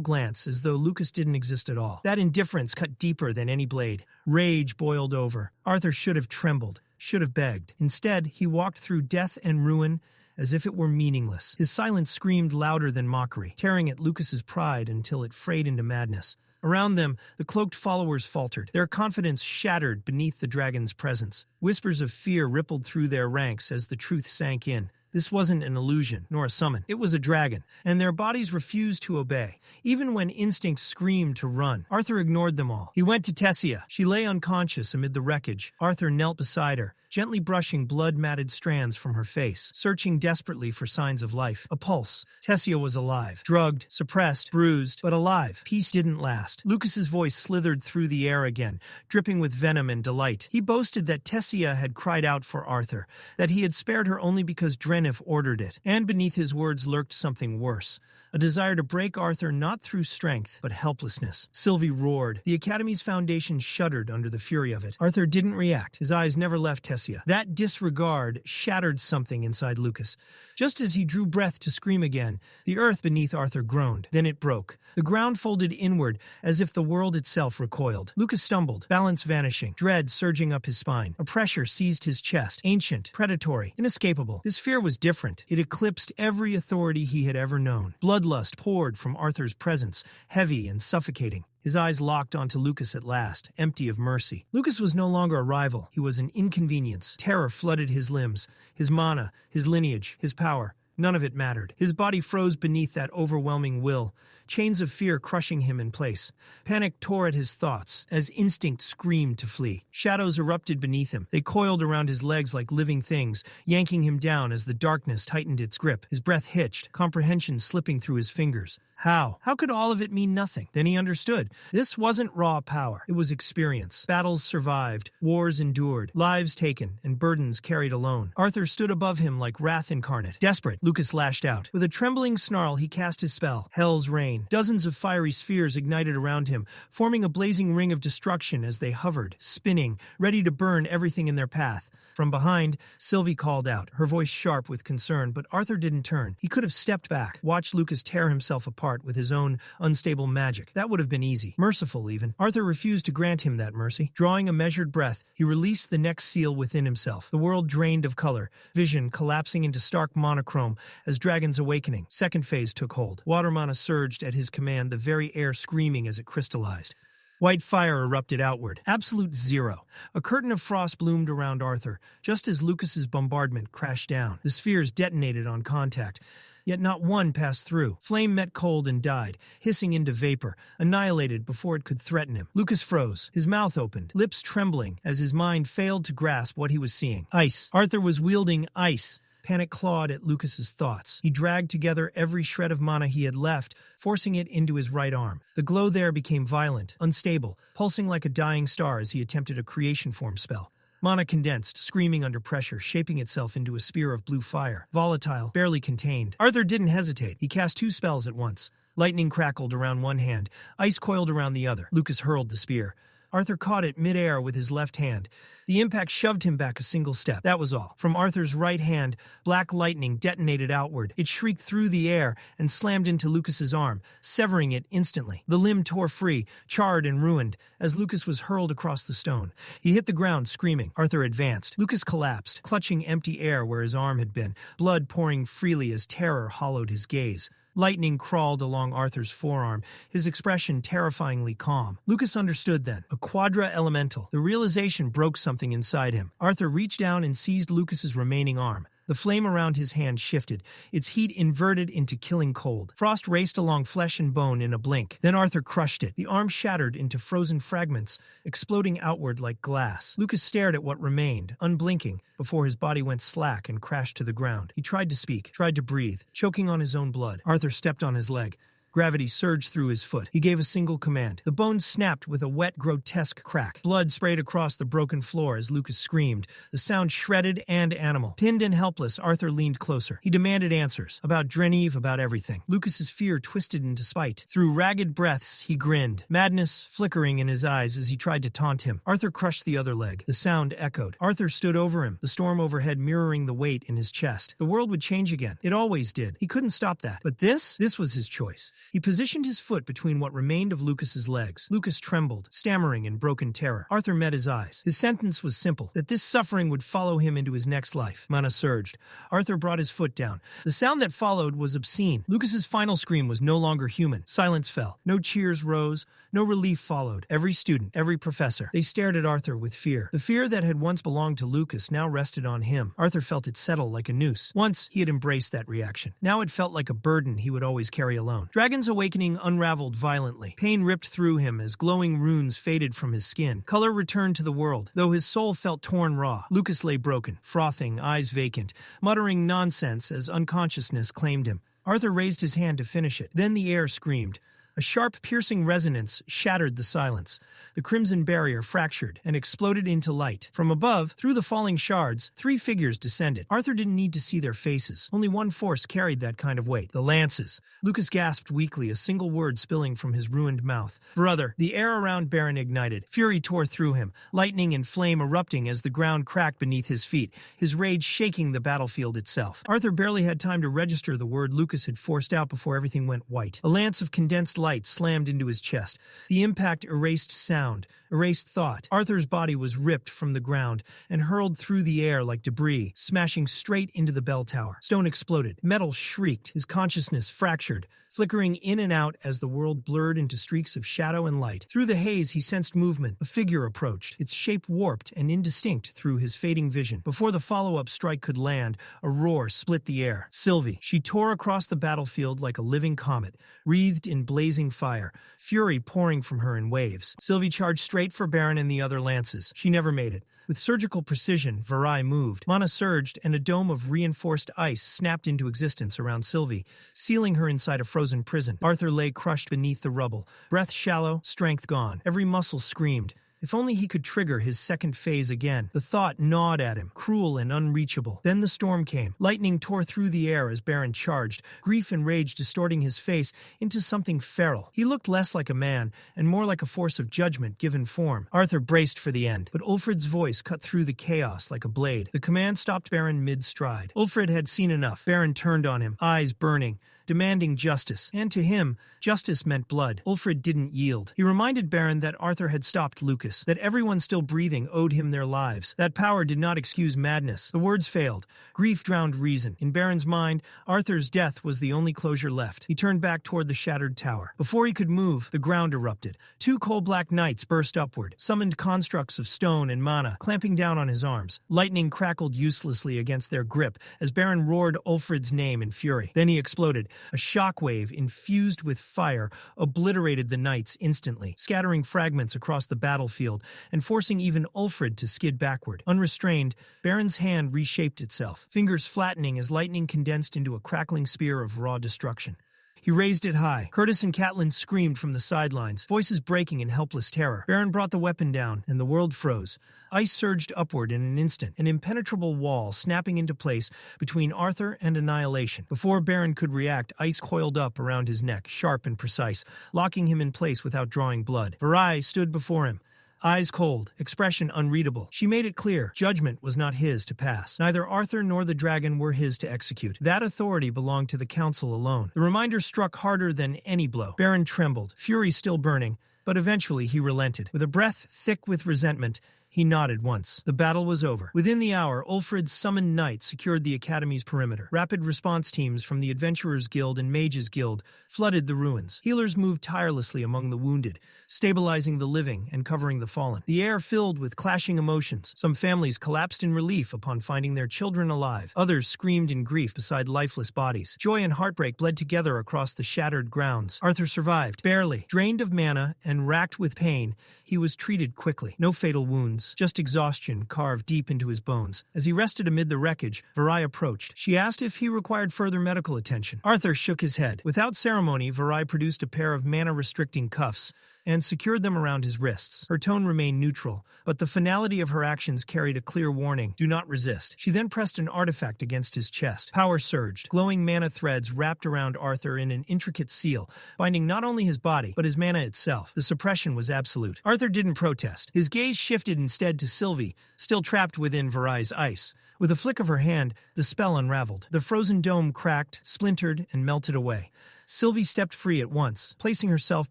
glance, as though Lucas didn't exist at all. That indifference cut deeper than any blade. Rage boiled over. Arthur should have trembled, should have begged. Instead, he walked through death and ruin as if it were meaningless. His silence screamed louder than mockery, tearing at Lucas's pride until it frayed into madness. Around them, the cloaked followers faltered, their confidence shattered beneath the dragon's presence. Whispers of fear rippled through their ranks as the truth sank in. This wasn't an illusion, nor a summon. It was a dragon, and their bodies refused to obey, even when instincts screamed to run. Arthur ignored them all. He went to Tessia. She lay unconscious amid the wreckage. Arthur knelt beside her, gently brushing blood-matted strands from her face, searching desperately for signs of life. A pulse. Tessia was alive. Drugged, suppressed, bruised, but alive. Peace didn't last. Lucas's voice slithered through the air again, dripping with venom and delight. He boasted that Tessia had cried out for Arthur, that he had spared her only because Drenif ordered it. And beneath his words lurked something worse. A desire to break Arthur not through strength, but helplessness. Sylvie roared. The Academy's foundation shuddered under the fury of it. Arthur didn't react. His eyes never left Tessia. That disregard shattered something inside Lucas. Just as he drew breath to scream again, the earth beneath Arthur groaned. Then it broke. The ground folded inward, as if the world itself recoiled. Lucas stumbled, balance vanishing, dread surging up his spine. A pressure seized his chest, ancient, predatory, inescapable. His fear was different. It eclipsed every authority he had ever known. Bloodlust poured from Arthur's presence, heavy and suffocating. His eyes locked onto Lucas at last, empty of mercy. Lucas was no longer a rival. He was an inconvenience. Terror flooded his limbs, his mana, his lineage, his power. None of it mattered. His body froze beneath that overwhelming will, chains of fear crushing him in place. Panic tore at his thoughts, as instinct screamed to flee. Shadows erupted beneath him. They coiled around his legs like living things, yanking him down as the darkness tightened its grip. His breath hitched, comprehension slipping through his fingers. How? How could all of it mean nothing? Then he understood. This wasn't raw power. It was experience. Battles survived, wars endured, lives taken, and burdens carried alone. Arthur stood above him like wrath incarnate. Desperate, Lucas lashed out. With a trembling snarl, he cast his spell, Hell's Rain. Dozens of fiery spheres ignited around him, forming a blazing ring of destruction as they hovered, spinning, ready to burn everything in their path. From behind, Sylvie called out, her voice sharp with concern, but Arthur didn't turn. He could have stepped back, watched Lucas tear himself apart with his own unstable magic. That would have been easy. Merciful, even. Arthur refused to grant him that mercy. Drawing a measured breath, he released the next seal within himself. The world drained of color, vision collapsing into stark monochrome as Dragon's Awakening. Second phase took hold. Water mana surged at his command, the very air screaming as it crystallized. White fire erupted outward. Absolute zero. A curtain of frost bloomed around Arthur, just as Lucas's bombardment crashed down. The spheres detonated on contact, yet not one passed through. Flame met cold and died, hissing into vapor, annihilated before it could threaten him. Lucas froze, his mouth opened, lips trembling as his mind failed to grasp what he was seeing. Ice. Arthur was wielding ice. Panic clawed at Lucas's thoughts. He dragged together every shred of mana he had left, forcing it into his right arm. The glow there became violent, unstable, pulsing like a dying star as he attempted a creation form spell. Mana condensed, screaming under pressure, shaping itself into a spear of blue fire. Volatile, barely contained. Arthur didn't hesitate. He cast two spells at once. Lightning crackled around one hand, ice coiled around the other. Lucas hurled the spear. Arthur caught it mid-air with his left hand. The impact shoved him back a single step. That was all. From Arthur's right hand, black lightning detonated outward. It shrieked through the air and slammed into Lucas's arm, severing it instantly. The limb tore free, charred and ruined, as Lucas was hurled across the stone. He hit the ground, screaming. Arthur advanced. Lucas collapsed, clutching empty air where his arm had been, blood pouring freely as terror hollowed his gaze. Lightning crawled along Arthur's forearm, his expression terrifyingly calm. Lucas understood then. A quadra elemental. The realization broke something inside him. Arthur reached down and seized Lucas's remaining arm. The flame around his hand shifted, its heat inverted into killing cold. Frost raced along flesh and bone in a blink. Then Arthur crushed it. The arm shattered into frozen fragments, exploding outward like glass. Lucas stared at what remained, unblinking, before his body went slack and crashed to the ground. He tried to speak, tried to breathe, choking on his own blood. Arthur stepped on his leg. Gravity surged through his foot. He gave a single command. The bones snapped with a wet, grotesque crack. Blood sprayed across the broken floor as Lucas screamed, the sound shredded and animal. Pinned and helpless, Arthur leaned closer. He demanded answers. About Drenif, about everything. Lucas's fear twisted into spite. Through ragged breaths, he grinned, madness flickering in his eyes as he tried to taunt him. Arthur crushed the other leg. The sound echoed. Arthur stood over him, the storm overhead mirroring the weight in his chest. The world would change again. It always did. He couldn't stop that. But this was his choice. He positioned his foot between what remained of Lucas's legs. Lucas trembled, stammering in broken terror. Arthur met his eyes. His sentence was simple, that this suffering would follow him into his next life. Mana surged. Arthur brought his foot down. The sound that followed was obscene. Lucas's final scream was no longer human. Silence fell. No cheers rose. No relief followed. Every student, every professor, they stared at Arthur with fear. The fear that had once belonged to Lucas now rested on him. Arthur felt it settle like a noose. Once, he had embraced that reaction. Now it felt like a burden he would always carry alone. Dragon Dragon's awakening unraveled violently. Pain ripped through him as glowing runes faded from his skin. Color returned to the world, though his soul felt torn raw. Lucas lay broken, frothing, eyes vacant, muttering nonsense as unconsciousness claimed him. Arthur raised his hand to finish it. Then the air screamed. A sharp, piercing resonance shattered the silence. The crimson barrier fractured and exploded into light. From above, through the falling shards, 3 figures descended. Arthur didn't need to see their faces. Only one force carried that kind of weight. The lances. Lucas gasped weakly, a single word spilling from his ruined mouth. Brother. The air around Baron ignited. Fury tore through him, lightning and flame erupting as the ground cracked beneath his feet, his rage shaking the battlefield itself. Arthur barely had time to register the word Lucas had forced out before everything went white. A lance of condensed light slammed into his chest. The impact erased sound, erased thought. Arthur's body was ripped from the ground and hurled through the air like debris, smashing straight into the bell tower. Stone exploded. Metal shrieked. His consciousness fractured, flickering in and out as the world blurred into streaks of shadow and light. Through the haze, he sensed movement. A figure approached, its shape warped and indistinct through his fading vision. Before the follow-up strike could land, a roar split the air. Sylvie. She tore across the battlefield like a living comet, wreathed in blazing fire, fury pouring from her in waves. Sylvie charged straight for Baron and the other lances. She never made it. With surgical precision, Varai moved. Mana surged, and a dome of reinforced ice snapped into existence around Sylvie, sealing her inside a frozen prison. Arthur lay crushed beneath the rubble, breath shallow, strength gone. Every muscle screamed. If only he could trigger his second phase again. The thought gnawed at him, cruel and unreachable. Then the storm came. Lightning tore through the air as Baron charged, grief and rage distorting his face into something feral. He looked less like a man and more like a force of judgment given form. Arthur braced for the end, but Ulfred's voice cut through the chaos like a blade. The command stopped Baron mid-stride. Ulfred had seen enough. Baron turned on him, eyes burning, demanding justice. And to him, justice meant blood. Ulfred didn't yield. He reminded Baron that Arthur had stopped Lucas, that everyone still breathing owed him their lives. That power did not excuse madness. The words failed. Grief drowned reason. In Baron's mind, Arthur's death was the only closure left. He turned back toward the shattered tower. Before he could move, the ground erupted. 2 coal-black knights burst upward, summoned constructs of stone and mana, clamping down on his arms. Lightning crackled uselessly against their grip as Baron roared Ulfred's name in fury. Then he exploded. A shockwave infused with fire obliterated the knights instantly, scattering fragments across the battlefield and forcing even Ulfred to skid backward. Unrestrained, Baron's hand reshaped itself, fingers flattening as lightning condensed into a crackling spear of raw destruction. He raised it high. Curtis and Catelyn screamed from the sidelines, voices breaking in helpless terror. Baron brought the weapon down, and the world froze. Ice surged upward in an instant, an impenetrable wall snapping into place between Arthur and annihilation. Before Baron could react, ice coiled up around his neck, sharp and precise, locking him in place without drawing blood. Varai stood before him, eyes cold, expression unreadable. She made it clear, judgment was not his to pass. Neither Arthur nor the dragon were his to execute. That authority belonged to the council alone. The reminder struck harder than any blow. Baron trembled, fury still burning, but eventually he relented. With a breath thick with resentment, he nodded once. The battle was over. Within the hour, Ulfred's summoned knights secured the Academy's perimeter. Rapid response teams from the Adventurers Guild and Mages Guild flooded the ruins. Healers moved tirelessly among the wounded, stabilizing the living and covering the fallen. The air filled with clashing emotions. Some families collapsed in relief upon finding their children alive. Others screamed in grief beside lifeless bodies. Joy and heartbreak bled together across the shattered grounds. Arthur survived, barely. Drained of mana and racked with pain, he was treated quickly. No fatal wounds, just exhaustion carved deep into his bones. As he rested amid the wreckage, Varai approached. She asked if he required further medical attention. Arthur shook his head. Without ceremony, Varai produced a pair of mana-restricting cuffs and secured them around his wrists. Her tone remained neutral, but the finality of her actions carried a clear warning: do not resist. She then pressed an artifact against his chest. Power surged. Glowing mana threads wrapped around Arthur in an intricate seal, binding not only his body, but his mana itself. The suppression was absolute. Arthur didn't protest. His gaze shifted instead to Sylvie, still trapped within Varai's ice. With a flick of her hand, the spell unraveled. The frozen dome cracked, splintered, and melted away. Sylvie stepped free at once, placing herself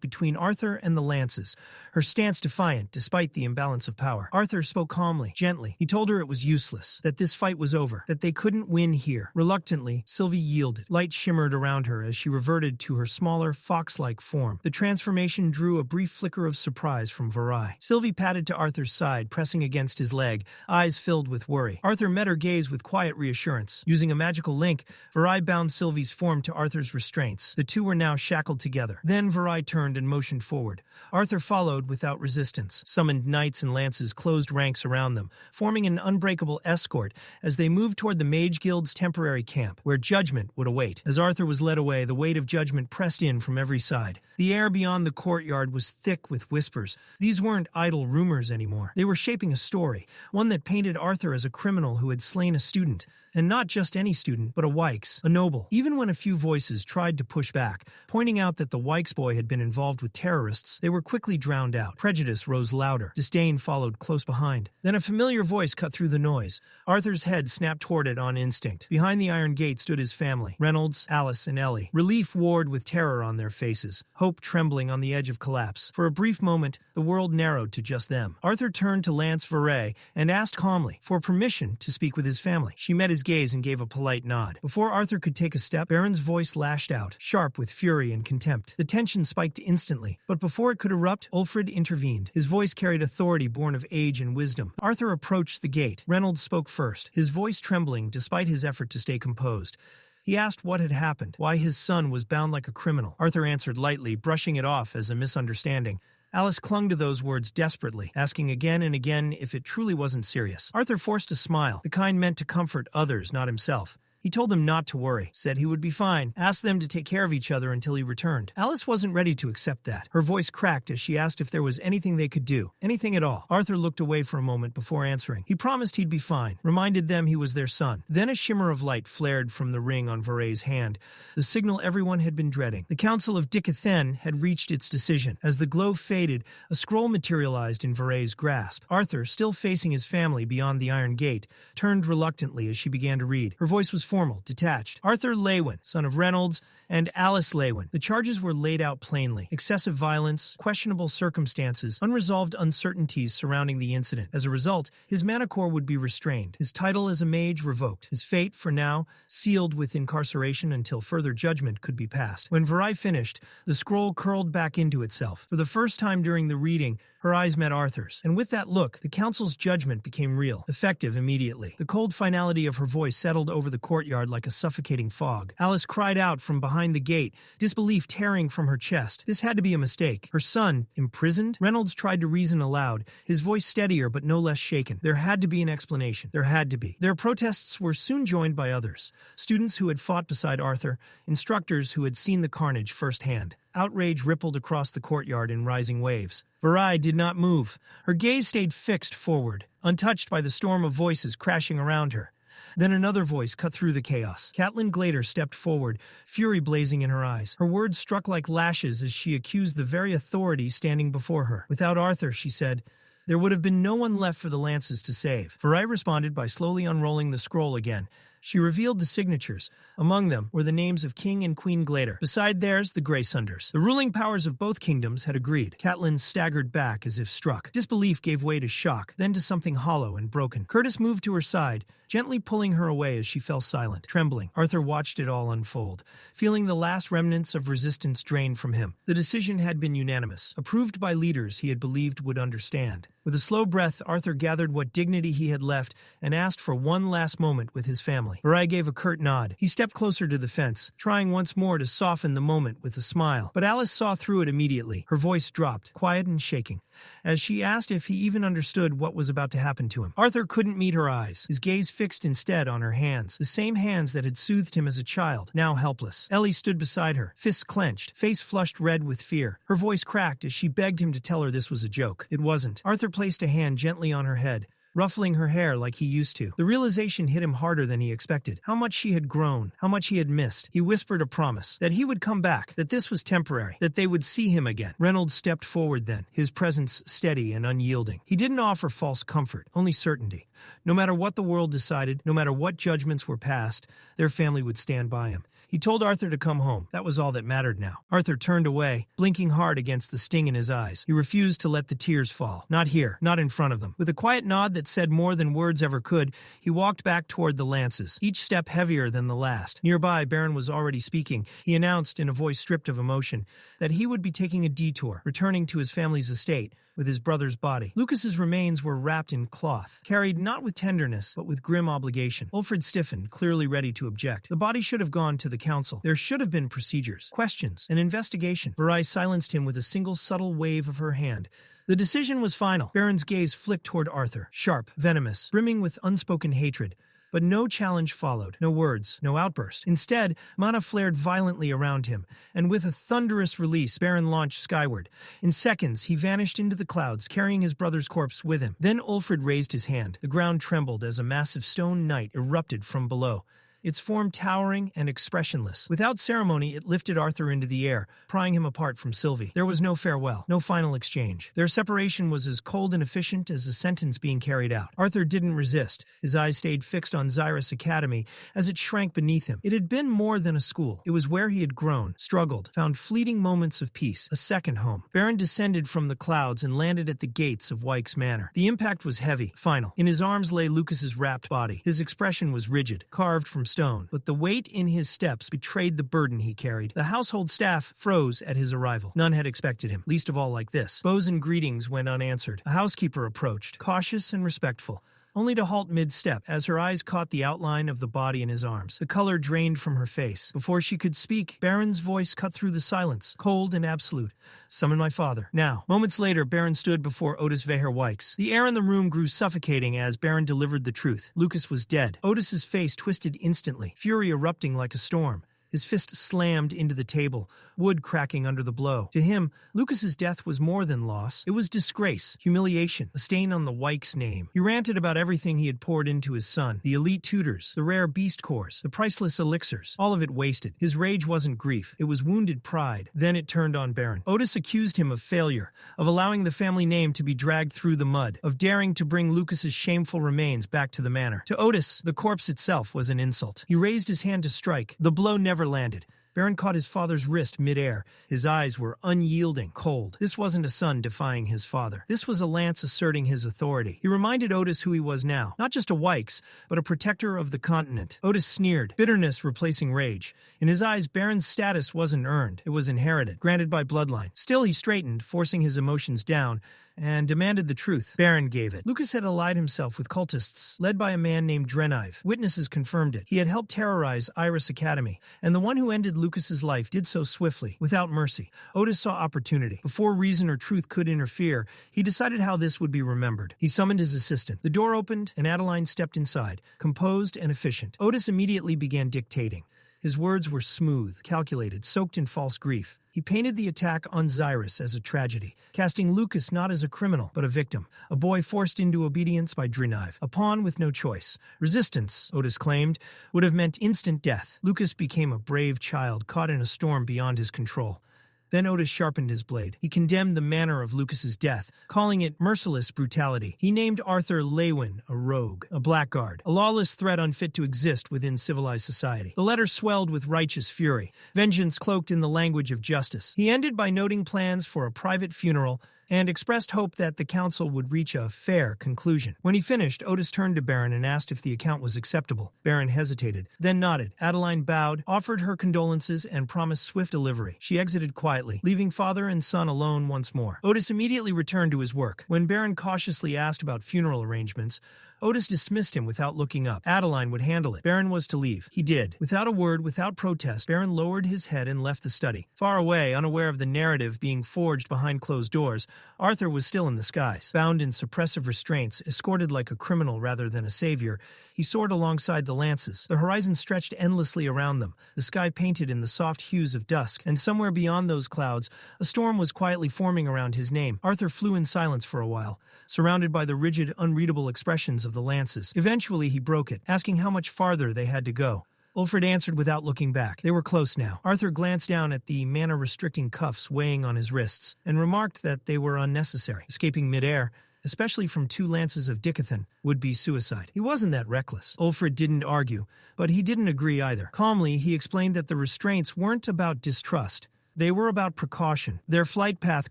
between Arthur and the lances, her stance defiant despite the imbalance of power. Arthur spoke calmly, gently. He told her it was useless, that this fight was over, that they couldn't win here. Reluctantly, Sylvie yielded. Light shimmered around her as she reverted to her smaller, fox-like form. The transformation drew a brief flicker of surprise from Varai. Sylvie patted to Arthur's side, pressing against his leg, eyes filled with worry. Arthur met her gaze with quiet reassurance. Using a magical link, Varai bound Sylvie's form to Arthur's restraints. The two were now shackled together. Then Varai turned and motioned forward. Arthur followed without resistance. Summoned knights and lances closed ranks around them, forming an unbreakable escort as they moved toward the Mage Guild's temporary camp, where judgment would await. As Arthur was led away, the weight of judgment pressed in from every side. The air beyond the courtyard was thick with whispers. These weren't idle rumors anymore. They were shaping a story, one that painted Arthur as a criminal who had slain a student. And not just any student, but a Wykes, a noble. Even when a few voices tried to push back, pointing out that the Wykes boy had been involved with terrorists, they were quickly drowned out. Prejudice rose louder. Disdain followed close behind. Then a familiar voice cut through the noise. Arthur's head snapped toward it on instinct. Behind the iron gate stood his family, Reynolds, Alice, and Ellie. Relief warred with terror on their faces, hope trembling on the edge of collapse. For a brief moment, the world narrowed to just them. Arthur turned to Lance Varay and asked calmly for permission to speak with his family. She met his gaze and gave a polite nod. Before Arthur could take a step, Baron's voice lashed out, sharp with fury and contempt. The tension spiked instantly, but before it could erupt, Ulfrid intervened. His voice carried authority born of age and wisdom. Arthur approached the gate. Reynolds spoke first, his voice trembling despite his effort to stay composed. He asked what had happened, why his son was bound like a criminal. Arthur answered lightly, brushing it off as a misunderstanding. Alice clung to those words desperately, asking again and again if it truly wasn't serious. Arthur forced a smile, the kind meant to comfort others, not himself. He told them not to worry, said he would be fine, asked them to take care of each other until he returned. Alice wasn't ready to accept that. Her voice cracked as she asked if there was anything they could do, anything at all. Arthur looked away for a moment before answering. He promised he'd be fine, reminded them he was their son. Then a shimmer of light flared from the ring on Varay's hand, the signal everyone had been dreading. The Council of Dicathen had reached its decision. As the glow faded, a scroll materialized in Varay's grasp. Arthur, still facing his family beyond the iron gate, turned reluctantly as she began to read. Her voice was formal, detached. Arthur Leywin, son of Reynolds, and Alice Leywin. The charges were laid out plainly. Excessive violence, questionable circumstances, unresolved uncertainties surrounding the incident. As a result, his manacor would be restrained, his title as a mage revoked, his fate, for now, sealed with incarceration until further judgment could be passed. When Varai finished, the scroll curled back into itself. For the first time during the reading, her eyes met Arthur's, and with that look, the council's judgment became real, effective immediately. The cold finality of her voice settled over the courtyard like a suffocating fog. Alice cried out from behind the gate, disbelief tearing from her chest. This had to be a mistake. Her son, imprisoned? Reynolds tried to reason aloud, his voice steadier but no less shaken. There had to be an explanation. There had to be. Their protests were soon joined by others. Students who had fought beside Arthur, instructors who had seen the carnage firsthand. Outrage rippled across the courtyard in rising waves. Varai did not move. Her gaze stayed fixed forward, untouched by the storm of voices crashing around her. Then another voice cut through the chaos. Catelyn Glader stepped forward, fury blazing in her eyes. Her words struck like lashes as she accused the very authority standing before her. Without Arthur, she said, there would have been no one left for the lances to save. Varai responded by slowly unrolling the scroll again. She revealed the signatures. Among them were the names of King and Queen Glader. Beside theirs, the Greysunders. The ruling powers of both kingdoms had agreed. Catelyn staggered back as if struck. Disbelief gave way to shock, then to something hollow and broken. Curtis moved to her side, gently pulling her away as she fell silent. Trembling, Arthur watched it all unfold, feeling the last remnants of resistance drain from him. The decision had been unanimous, approved by leaders he had believed would understand. With a slow breath, Arthur gathered what dignity he had left and asked for one last moment with his family. Varai gave a curt nod. He stepped closer to the fence, trying once more to soften the moment with a smile. But Alice saw through it immediately. Her voice dropped, quiet and shaking, as she asked if he even understood what was about to happen to him. Arthur couldn't meet her eyes, his gaze fixed instead on her hands, the same hands that had soothed him as a child, now helpless. Ellie stood beside her, fists clenched, face flushed red with fear. Her voice cracked as she begged him to tell her this was a joke. It wasn't. Arthur placed a hand gently on her head, ruffling her hair like he used to. The realization hit him harder than he expected. How much she had grown, how much he had missed. He whispered a promise, that he would come back, that this was temporary, that they would see him again. Reynolds stepped forward then, his presence steady and unyielding. He didn't offer false comfort, only certainty. No matter what the world decided, no matter what judgments were passed, their family would stand by him. He told Arthur to come home. That was all that mattered now. Arthur turned away, blinking hard against the sting in his eyes. He refused to let the tears fall. Not here, not in front of them. With a quiet nod that said more than words ever could, he walked back toward the lances, each step heavier than the last. Nearby, Baron was already speaking. He announced, in a voice stripped of emotion, that he would be taking a detour, returning to his family's estate, with his brother's body. Lucas's remains were wrapped in cloth, carried not with tenderness, but with grim obligation. Ulfrid stiffened, clearly ready to object. The body should have gone to the council. There should have been procedures, questions, an investigation. Virai silenced him with a single subtle wave of her hand. The decision was final. Baron's gaze flicked toward Arthur, sharp, venomous, brimming with unspoken hatred. But no challenge followed, no words, no outburst. Instead, mana flared violently around him, and with a thunderous release, Baron launched skyward. In seconds, he vanished into the clouds, carrying his brother's corpse with him. Then Ulfrid raised his hand. The ground trembled as a massive stone knight erupted from below, its form towering and expressionless. Without ceremony, it lifted Arthur into the air, prying him apart from Sylvie. There was no farewell, no final exchange. Their separation was as cold and efficient as a sentence being carried out. Arthur didn't resist. His eyes stayed fixed on Xyrus Academy as it shrank beneath him. It had been more than a school. It was where he had grown, struggled, found fleeting moments of peace, a second home. Baron descended from the clouds and landed at the gates of Wyke's Manor. The impact was heavy, final. In his arms lay Lucas's wrapped body. His expression was rigid, carved from stone, but the weight in his steps betrayed the burden he carried. The household staff froze at his arrival. None had expected him, least of all like this. Bows and greetings went unanswered. A housekeeper approached, cautious and respectful, only to halt mid-step as her eyes caught the outline of the body in his arms. The color drained from her face. Before she could speak, Baron's voice cut through the silence, cold and absolute. "Summon my father, now." Moments later, Baron stood before Otis Veher Wykes. The air in the room grew suffocating as Baron delivered the truth. Lucas was dead. Otis's face twisted instantly, fury erupting like a storm. His fist slammed into the table, wood cracking under the blow. To him, Lucas's death was more than loss. It was disgrace, humiliation, a stain on the Wykes name. He ranted about everything he had poured into his son, the elite tutors, the rare beast cores, the priceless elixirs, all of it wasted. His rage wasn't grief, it was wounded pride. Then it turned on Baron. Otis accused him of failure, of allowing the family name to be dragged through the mud, of daring to bring Lucas's shameful remains back to the manor. To Otis, the corpse itself was an insult. He raised his hand to strike. The blow never landed. Baron caught his father's wrist mid-air. His eyes were unyielding, cold. This wasn't a son defying his father. This was a lance asserting his authority. He reminded Otis who he was now. Not just a Wykes, but a protector of the continent. Otis sneered, bitterness replacing rage. In his eyes, Baron's status wasn't earned. It was inherited, granted by bloodline. Still, he straightened, forcing his emotions down, and demanded the truth. Baron gave it. Lucas had allied himself with cultists, led by a man named Drenive. Witnesses confirmed it. He had helped terrorize Iris Academy, and the one who ended Lucas's life did so swiftly, without mercy. Otis saw opportunity. Before reason or truth could interfere, he decided how this would be remembered. He summoned his assistant. The door opened, and Adeline stepped inside, composed and efficient. Otis immediately began dictating. His words were smooth, calculated, soaked in false grief. He painted the attack on Xyrus as a tragedy, casting Lucas not as a criminal, but a victim, a boy forced into obedience by Drenive, a pawn with no choice. Resistance, Otis claimed, would have meant instant death. Lucas became a brave child caught in a storm beyond his control. Then Otis sharpened his blade. He condemned the manner of Lucas's death, calling it merciless brutality. He named Arthur Leywin a rogue, a blackguard, a lawless threat unfit to exist within civilized society. The letter swelled with righteous fury, vengeance cloaked in the language of justice. He ended by noting plans for a private funeral and expressed hope that the council would reach a fair conclusion. When he finished, Otis turned to Baron and asked if the account was acceptable. Baron hesitated, then nodded. Adeline bowed, offered her condolences, and promised swift delivery. She exited quietly, leaving father and son alone once more. Otis immediately returned to his work. When Baron cautiously asked about funeral arrangements, Otis dismissed him without looking up. Adeline would handle it. Baron was to leave. He did. Without a word, without protest, Baron lowered his head and left the study. Far away, unaware of the narrative being forged behind closed doors, Arthur was still in the skies. Bound in suppressive restraints, escorted like a criminal rather than a savior, he soared alongside the lances. The horizon stretched endlessly around them, the sky painted in the soft hues of dusk, and somewhere beyond those clouds, a storm was quietly forming around his name. Arthur flew in silence for a while, surrounded by the rigid, unreadable expressions of the lances. Eventually, he broke it, asking how much farther they had to go. Ulfrid answered without looking back. They were close now. Arthur glanced down at the mana-restricting cuffs weighing on his wrists, and remarked that they were unnecessary. Escaping midair, especially from 2 lances of Dickathon, would be suicide. He wasn't that reckless. Ulfrid didn't argue, but he didn't agree either. Calmly, he explained that the restraints weren't about distrust, They were about precaution. Their flight path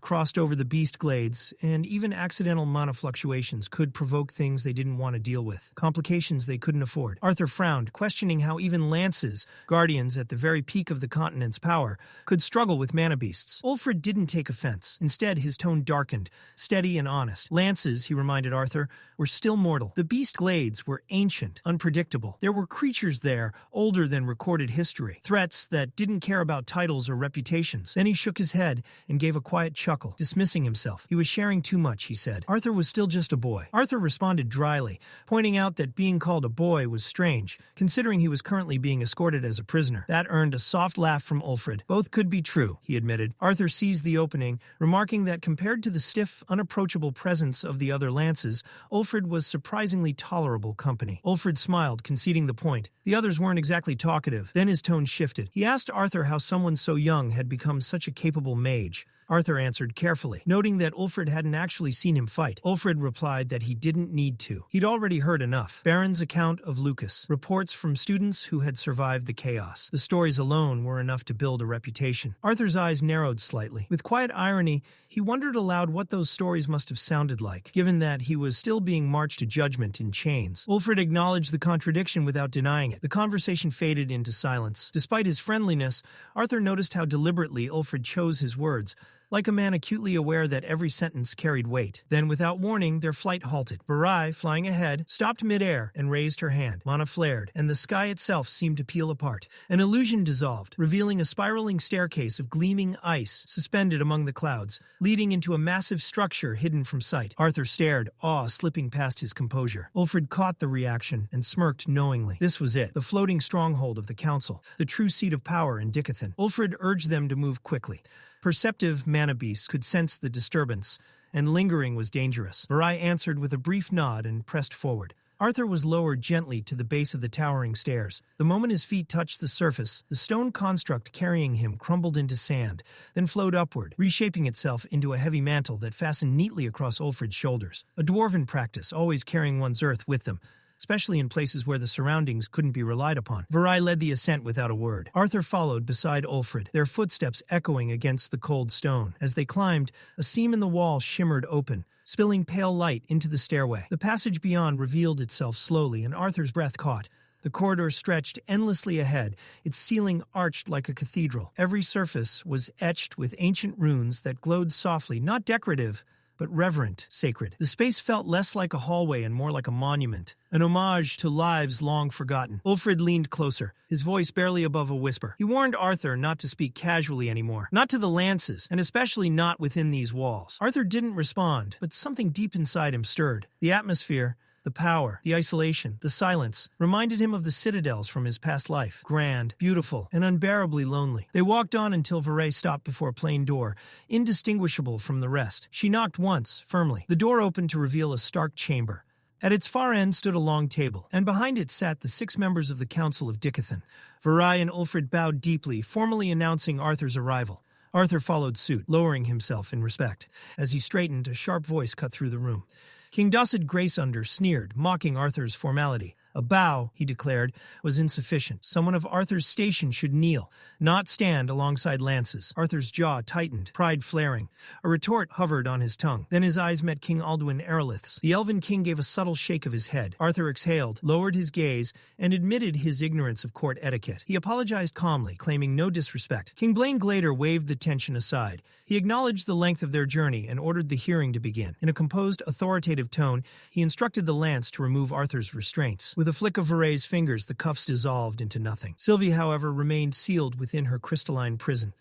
crossed over the beast glades, and even accidental mana fluctuations could provoke things they didn't want to deal with, complications they couldn't afford. Arthur frowned, questioning how even lances, guardians at the very peak of the continent's power, could struggle with mana beasts. Ulfred didn't take offense. Instead, his tone darkened, steady and honest. Lances, he reminded Arthur, were still mortal. The beast glades were ancient, unpredictable. There were creatures there, older than recorded history, threats that didn't care about titles or reputations. Then he shook his head and gave a quiet chuckle, dismissing himself. He was sharing too much, he said. Arthur was still just a boy. Arthur responded dryly, pointing out that being called a boy was strange, considering he was currently being escorted as a prisoner. That earned a soft laugh from Ulfred. Both could be true, he admitted. Arthur seized the opening, remarking that compared to the stiff, unapproachable presence of the other lances, Ulfred was surprisingly tolerable company. Ulfred smiled, conceding the point. The others weren't exactly talkative. Then his tone shifted. He asked Arthur how someone so young had become such a capable mage. Arthur answered carefully, noting that Ulfred hadn't actually seen him fight. Ulfred replied that he didn't need to. He'd already heard enough. Baron's account of Lucas, reports from students who had survived the chaos. The stories alone were enough to build a reputation. Arthur's eyes narrowed slightly. With quiet irony, he wondered aloud what those stories must have sounded like, given that he was still being marched to judgment in chains. Ulfred acknowledged the contradiction without denying it. The conversation faded into silence. Despite his friendliness, Arthur noticed how deliberately Ulfred chose his words, like a man acutely aware that every sentence carried weight. Then, without warning, their flight halted. Varai, flying ahead, stopped mid-air and raised her hand. Mana flared, and the sky itself seemed to peel apart. An illusion dissolved, revealing a spiraling staircase of gleaming ice suspended among the clouds, leading into a massive structure hidden from sight. Arthur stared, awe slipping past his composure. Ulfred caught the reaction and smirked knowingly. This was it, the floating stronghold of the council, the true seat of power in Dicothan. Ulfred urged them to move quickly. Perceptive mana beasts could sense the disturbance, and lingering was dangerous. Varai answered with a brief nod and pressed forward. Arthur was lowered gently to the base of the towering stairs. The moment his feet touched the surface, the stone construct carrying him crumbled into sand, then flowed upward, reshaping itself into a heavy mantle that fastened neatly across Ulfred's shoulders. A dwarven practice, always carrying one's earth with them, especially in places where the surroundings couldn't be relied upon. Varai led the ascent without a word. Arthur followed beside Ulfred, their footsteps echoing against the cold stone. As they climbed, a seam in the wall shimmered open, spilling pale light into the stairway. The passage beyond revealed itself slowly, and Arthur's breath caught. The corridor stretched endlessly ahead, its ceiling arched like a cathedral. Every surface was etched with ancient runes that glowed softly, not decorative, but reverent, sacred. The space felt less like a hallway and more like a monument, an homage to lives long forgotten. Ulfred leaned closer, his voice barely above a whisper. He warned Arthur not to speak casually anymore, not to the lances, and especially not within these walls. Arthur didn't respond, but something deep inside him stirred. The atmosphere, the power, the isolation, the silence, reminded him of the citadels from his past life. Grand, beautiful, and unbearably lonely. They walked on until Varai stopped before a plain door, indistinguishable from the rest. She knocked once, firmly. The door opened to reveal a stark chamber. At its far end stood a long table, and behind it sat the 6 members of the Council of Dicothan. Varai and Ulfred bowed deeply, formally announcing Arthur's arrival. Arthur followed suit, lowering himself in respect. As he straightened, a sharp voice cut through the room. King Dossid Graceunder sneered, mocking Arthur's formality. A bow, he declared, was insufficient. Someone of Arthur's station should kneel, not stand alongside lances. Arthur's jaw tightened, pride flaring. A retort hovered on his tongue. Then his eyes met King Alduin Erlith's. The Elven King gave a subtle shake of his head. Arthur exhaled, lowered his gaze, and admitted his ignorance of court etiquette. He apologized calmly, claiming no disrespect. King Blaine Glader waved the tension aside. He acknowledged the length of their journey and ordered the hearing to begin. In a composed, authoritative tone, he instructed the lance to remove Arthur's restraints. With a flick of Varay's fingers, the cuffs dissolved into nothing. Sylvie, however, remained sealed within her crystalline prison.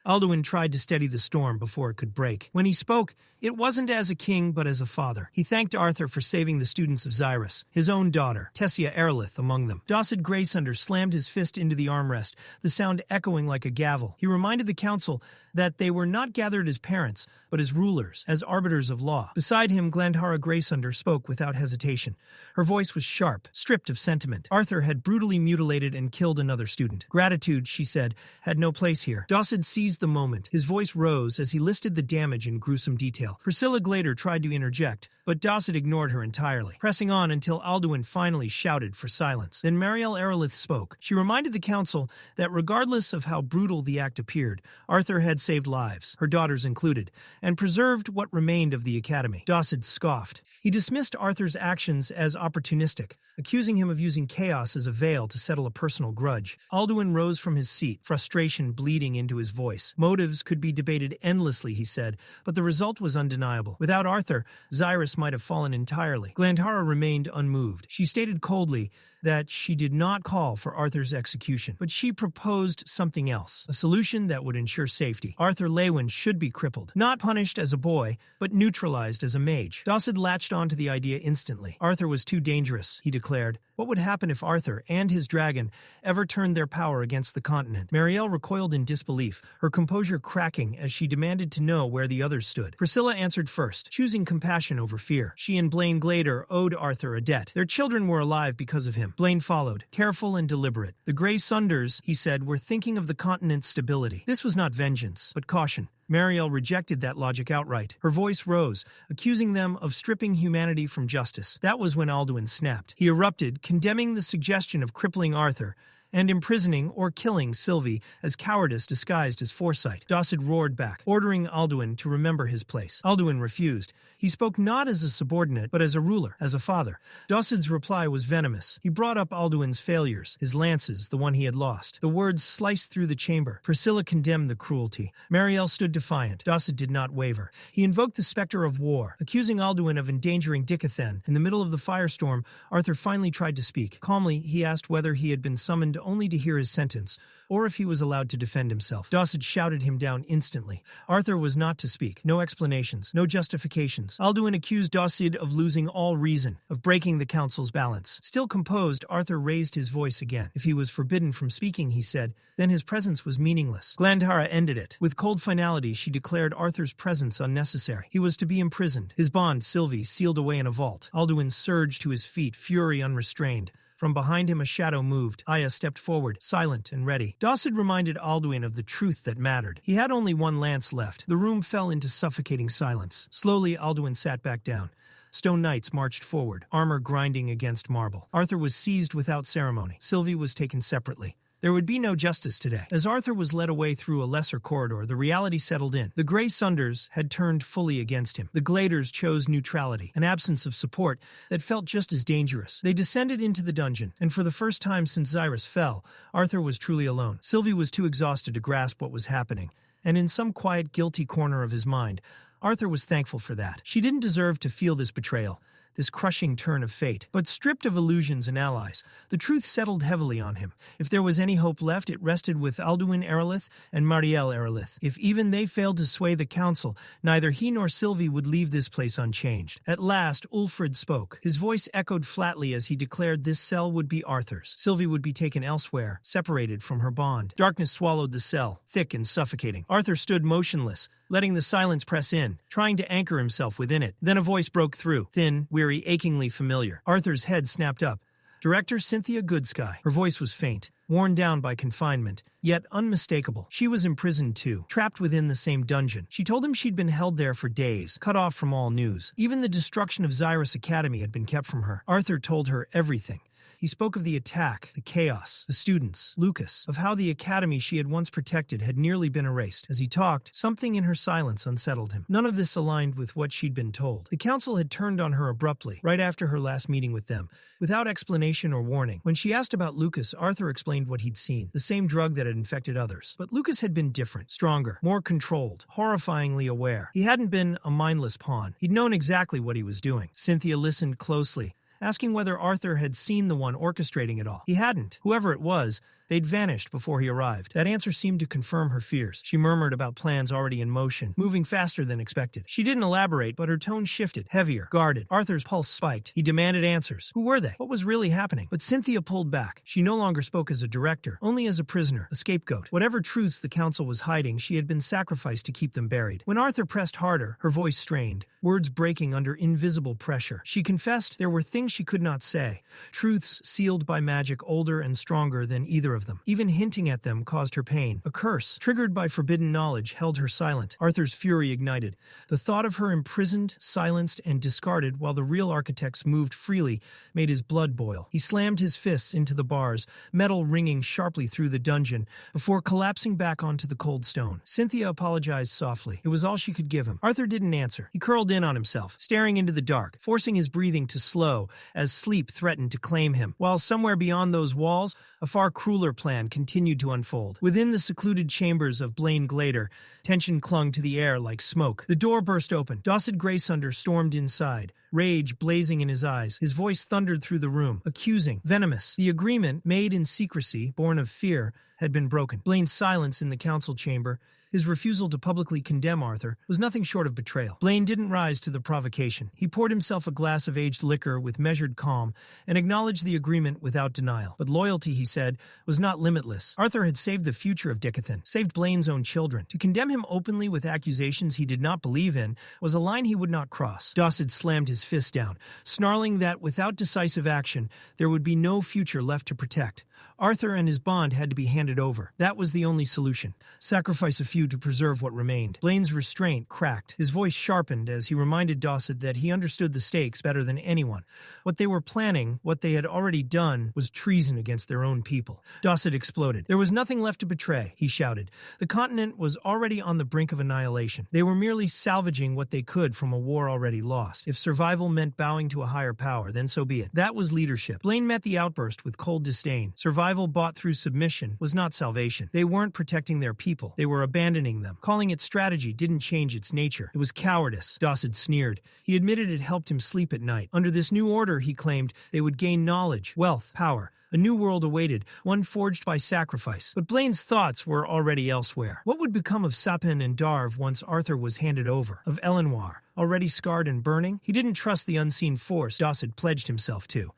Alduin tried to steady the storm before it could break. When he spoke, it wasn't as a king, but as a father. He thanked Arthur for saving the students of Xyrus, his own daughter, Tessia Erlith, among them. Dossid Graceunder slammed his fist into the armrest, the sound echoing like a gavel. He reminded the council that they were not gathered as parents, but as rulers, as arbiters of law. Beside him, Glandhara Greysunder spoke without hesitation. Her voice was sharp, stripped of sentiment. Arthur had brutally mutilated and killed another student. Gratitude, she said, had no place here. Dawson seized the moment. His voice rose as he listed the damage in gruesome detail. Priscilla Glader tried to interject, but Dawson ignored her entirely, pressing on until Alduin finally shouted for silence. Then Marielle Erelith spoke. She reminded the council that regardless of how brutal the act appeared, Arthur had saved lives, her daughters included, and preserved what remained of the academy. Dawson scoffed. He dismissed Arthur's actions as opportunistic, accusing him of using chaos as a veil to settle a personal grudge. Alduin rose from his seat, frustration bleeding into his voice. Motives could be debated endlessly, he said, but the result was undeniable. Without Arthur, Xyrus might have fallen entirely. Glandhara remained unmoved. She stated coldly that she did not call for Arthur's execution, but she proposed something else, a solution that would ensure safety. Arthur Leywin should be crippled, not punished as a boy, but neutralized as a mage. Dawson latched onto the idea instantly. Arthur was too dangerous, he declared. What would happen if Arthur and his dragon ever turned their power against the continent? Marielle recoiled in disbelief, her composure cracking as she demanded to know where the others stood. Priscilla answered first, choosing compassion over fear. She and Blaine Glader owed Arthur a debt. Their children were alive because of him. Blaine followed, careful and deliberate. The Grey Sunders, he said, were thinking of the continent's stability. This was not vengeance, but caution. Marielle rejected that logic outright. Her voice rose, accusing them of stripping humanity from justice. That was when Alduin snapped. He erupted, condemning the suggestion of crippling Arthur and imprisoning or killing Sylvie as cowardice disguised as foresight. Dawson roared back, ordering Alduin to remember his place. Alduin refused. He spoke not as a subordinate, but as a ruler, as a father. Dawson's reply was venomous. He brought up Alduin's failures, his lances, the one he had lost. The words sliced through the chamber. Priscilla condemned the cruelty. Marielle stood defiant. Dawson did not waver. He invoked the specter of war, accusing Alduin of endangering Dicathen. In the middle of the firestorm, Arthur finally tried to speak. Calmly, he asked whether he had been summoned only to hear his sentence, or if he was allowed to defend himself. Dawson shouted him down instantly. Arthur was not to speak. No explanations, no justifications. Alduin accused Dawson of losing all reason, of breaking the council's balance. Still composed, Arthur raised his voice again. If he was forbidden from speaking, he said, then his presence was meaningless. Glandhara ended it. With cold finality, she declared Arthur's presence unnecessary. He was to be imprisoned, his bond, Sylvie, sealed away in a vault. Alduin surged to his feet, fury unrestrained. From behind him a shadow moved. Aya stepped forward, silent and ready. Dawson reminded Alduin of the truth that mattered. He had only one lance left. The room fell into suffocating silence. Slowly, Alduin sat back down. Stone knights marched forward, armor grinding against marble. Arthur was seized without ceremony. Sylvie was taken separately. There would be no justice today. As Arthur was led away through a lesser corridor, the reality settled in. The Grey Sunders had turned fully against him. The Gladers chose neutrality, an absence of support that felt just as dangerous. They descended into the dungeon, and for the first time since Xyrus fell, Arthur was truly alone. Sylvie was too exhausted to grasp what was happening, and in some quiet, guilty corner of his mind, Arthur was thankful for that. She didn't deserve to feel this betrayal, this crushing turn of fate. But stripped of illusions and allies, the truth settled heavily on him. If there was any hope left, it rested with Alduin Erelith and Marielle Erelith. If even they failed to sway the council, neither he nor Sylvie would leave this place unchanged. At last, Ulfrid spoke. His voice echoed flatly as he declared this cell would be Arthur's. Sylvie would be taken elsewhere, separated from her bond. Darkness swallowed the cell, thick and suffocating. Arthur stood motionless, letting the silence press in, trying to anchor himself within it. Then a voice broke through, thin, weary, achingly familiar. Arthur's head snapped up. Director Cynthia Goodsky. Her voice was faint, worn down by confinement, yet unmistakable. She was imprisoned too, trapped within the same dungeon. She told him she'd been held there for days, cut off from all news. Even the destruction of Xyrus Academy had been kept from her. Arthur told her everything. He spoke of the attack, the chaos, the students, Lucas, of how the academy she had once protected had nearly been erased. As he talked, something in her silence unsettled him. None of this aligned with what she'd been told. The council had turned on her abruptly, right after her last meeting with them, without explanation or warning. When she asked about Lucas, Arthur explained what he'd seen, the same drug that had infected others. But Lucas had been different, stronger, more controlled, horrifyingly aware. He hadn't been a mindless pawn. He'd known exactly what he was doing. Cynthia listened closely, asking whether Arthur had seen the one orchestrating it all. He hadn't. Whoever it was, They'd vanished before he arrived. That answer seemed to confirm her fears. She murmured about plans already in motion, moving faster than expected. She didn't elaborate, but her tone shifted, heavier, guarded. Arthur's pulse spiked. He demanded answers. Who were they? What was really happening? But Cynthia pulled back. She no longer spoke as a director, only as a prisoner, a scapegoat. Whatever truths the council was hiding, she had been sacrificed to keep them buried. When Arthur pressed harder, her voice strained, words breaking under invisible pressure. She confessed there were things she could not say, truths sealed by magic older and stronger than either of them. Even hinting at them caused her pain. A curse, triggered by forbidden knowledge, held her silent. Arthur's fury ignited. The thought of her imprisoned, silenced, and discarded while the real architects moved freely made his blood boil. He slammed his fists into the bars, metal ringing sharply through the dungeon, before collapsing back onto the cold stone. Cynthia apologized softly. It was all she could give him. Arthur didn't answer. He curled in on himself, staring into the dark, forcing his breathing to slow as sleep threatened to claim him. While somewhere beyond those walls, a far crueler plan continued to unfold. Within the secluded chambers of Blaine Glader, tension clung to the air like smoke. The door burst open. Dawson Graysunder stormed inside, rage blazing in his eyes. His voice thundered through the room, accusing, venomous. The agreement, made in secrecy, born of fear, had been broken. Blaine's silence in the council chamber, his refusal to publicly condemn Arthur, was nothing short of betrayal. Blaine didn't rise to the provocation. He poured himself a glass of aged liquor with measured calm and acknowledged the agreement without denial. But loyalty, he said, was not limitless. Arthur had saved the future of Dickathon, saved Blaine's own children. To condemn him openly with accusations he did not believe in was a line he would not cross. Dawson slammed his fist down, snarling that without decisive action, there would be no future left to protect. Arthur and his bond had to be handed over. That was the only solution. Sacrifice a few to preserve what remained. Blaine's restraint cracked. His voice sharpened as he reminded Dawson that he understood the stakes better than anyone. What they were planning, what they had already done, was treason against their own people. Dawson exploded. There was nothing left to betray, he shouted. The continent was already on the brink of annihilation. They were merely salvaging what they could from a war already lost. If survival meant bowing to a higher power, then so be it. That was leadership. Blaine met the outburst with cold disdain. Survival bought through submission was not salvation. They weren't protecting their people. They were abandoning them. Calling it strategy didn't change its nature. It was cowardice. Dawson sneered. He admitted it helped him sleep at night. Under this new order, he claimed, they would gain knowledge, wealth, power. A new world awaited, one forged by sacrifice. But Blaine's thoughts were already elsewhere. What would become of Sapin and Darv once Arthur was handed over? Of Elenoir, already scarred and burning? He didn't trust the unseen force Dawson pledged himself to.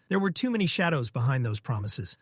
There were too many shadows behind those promises.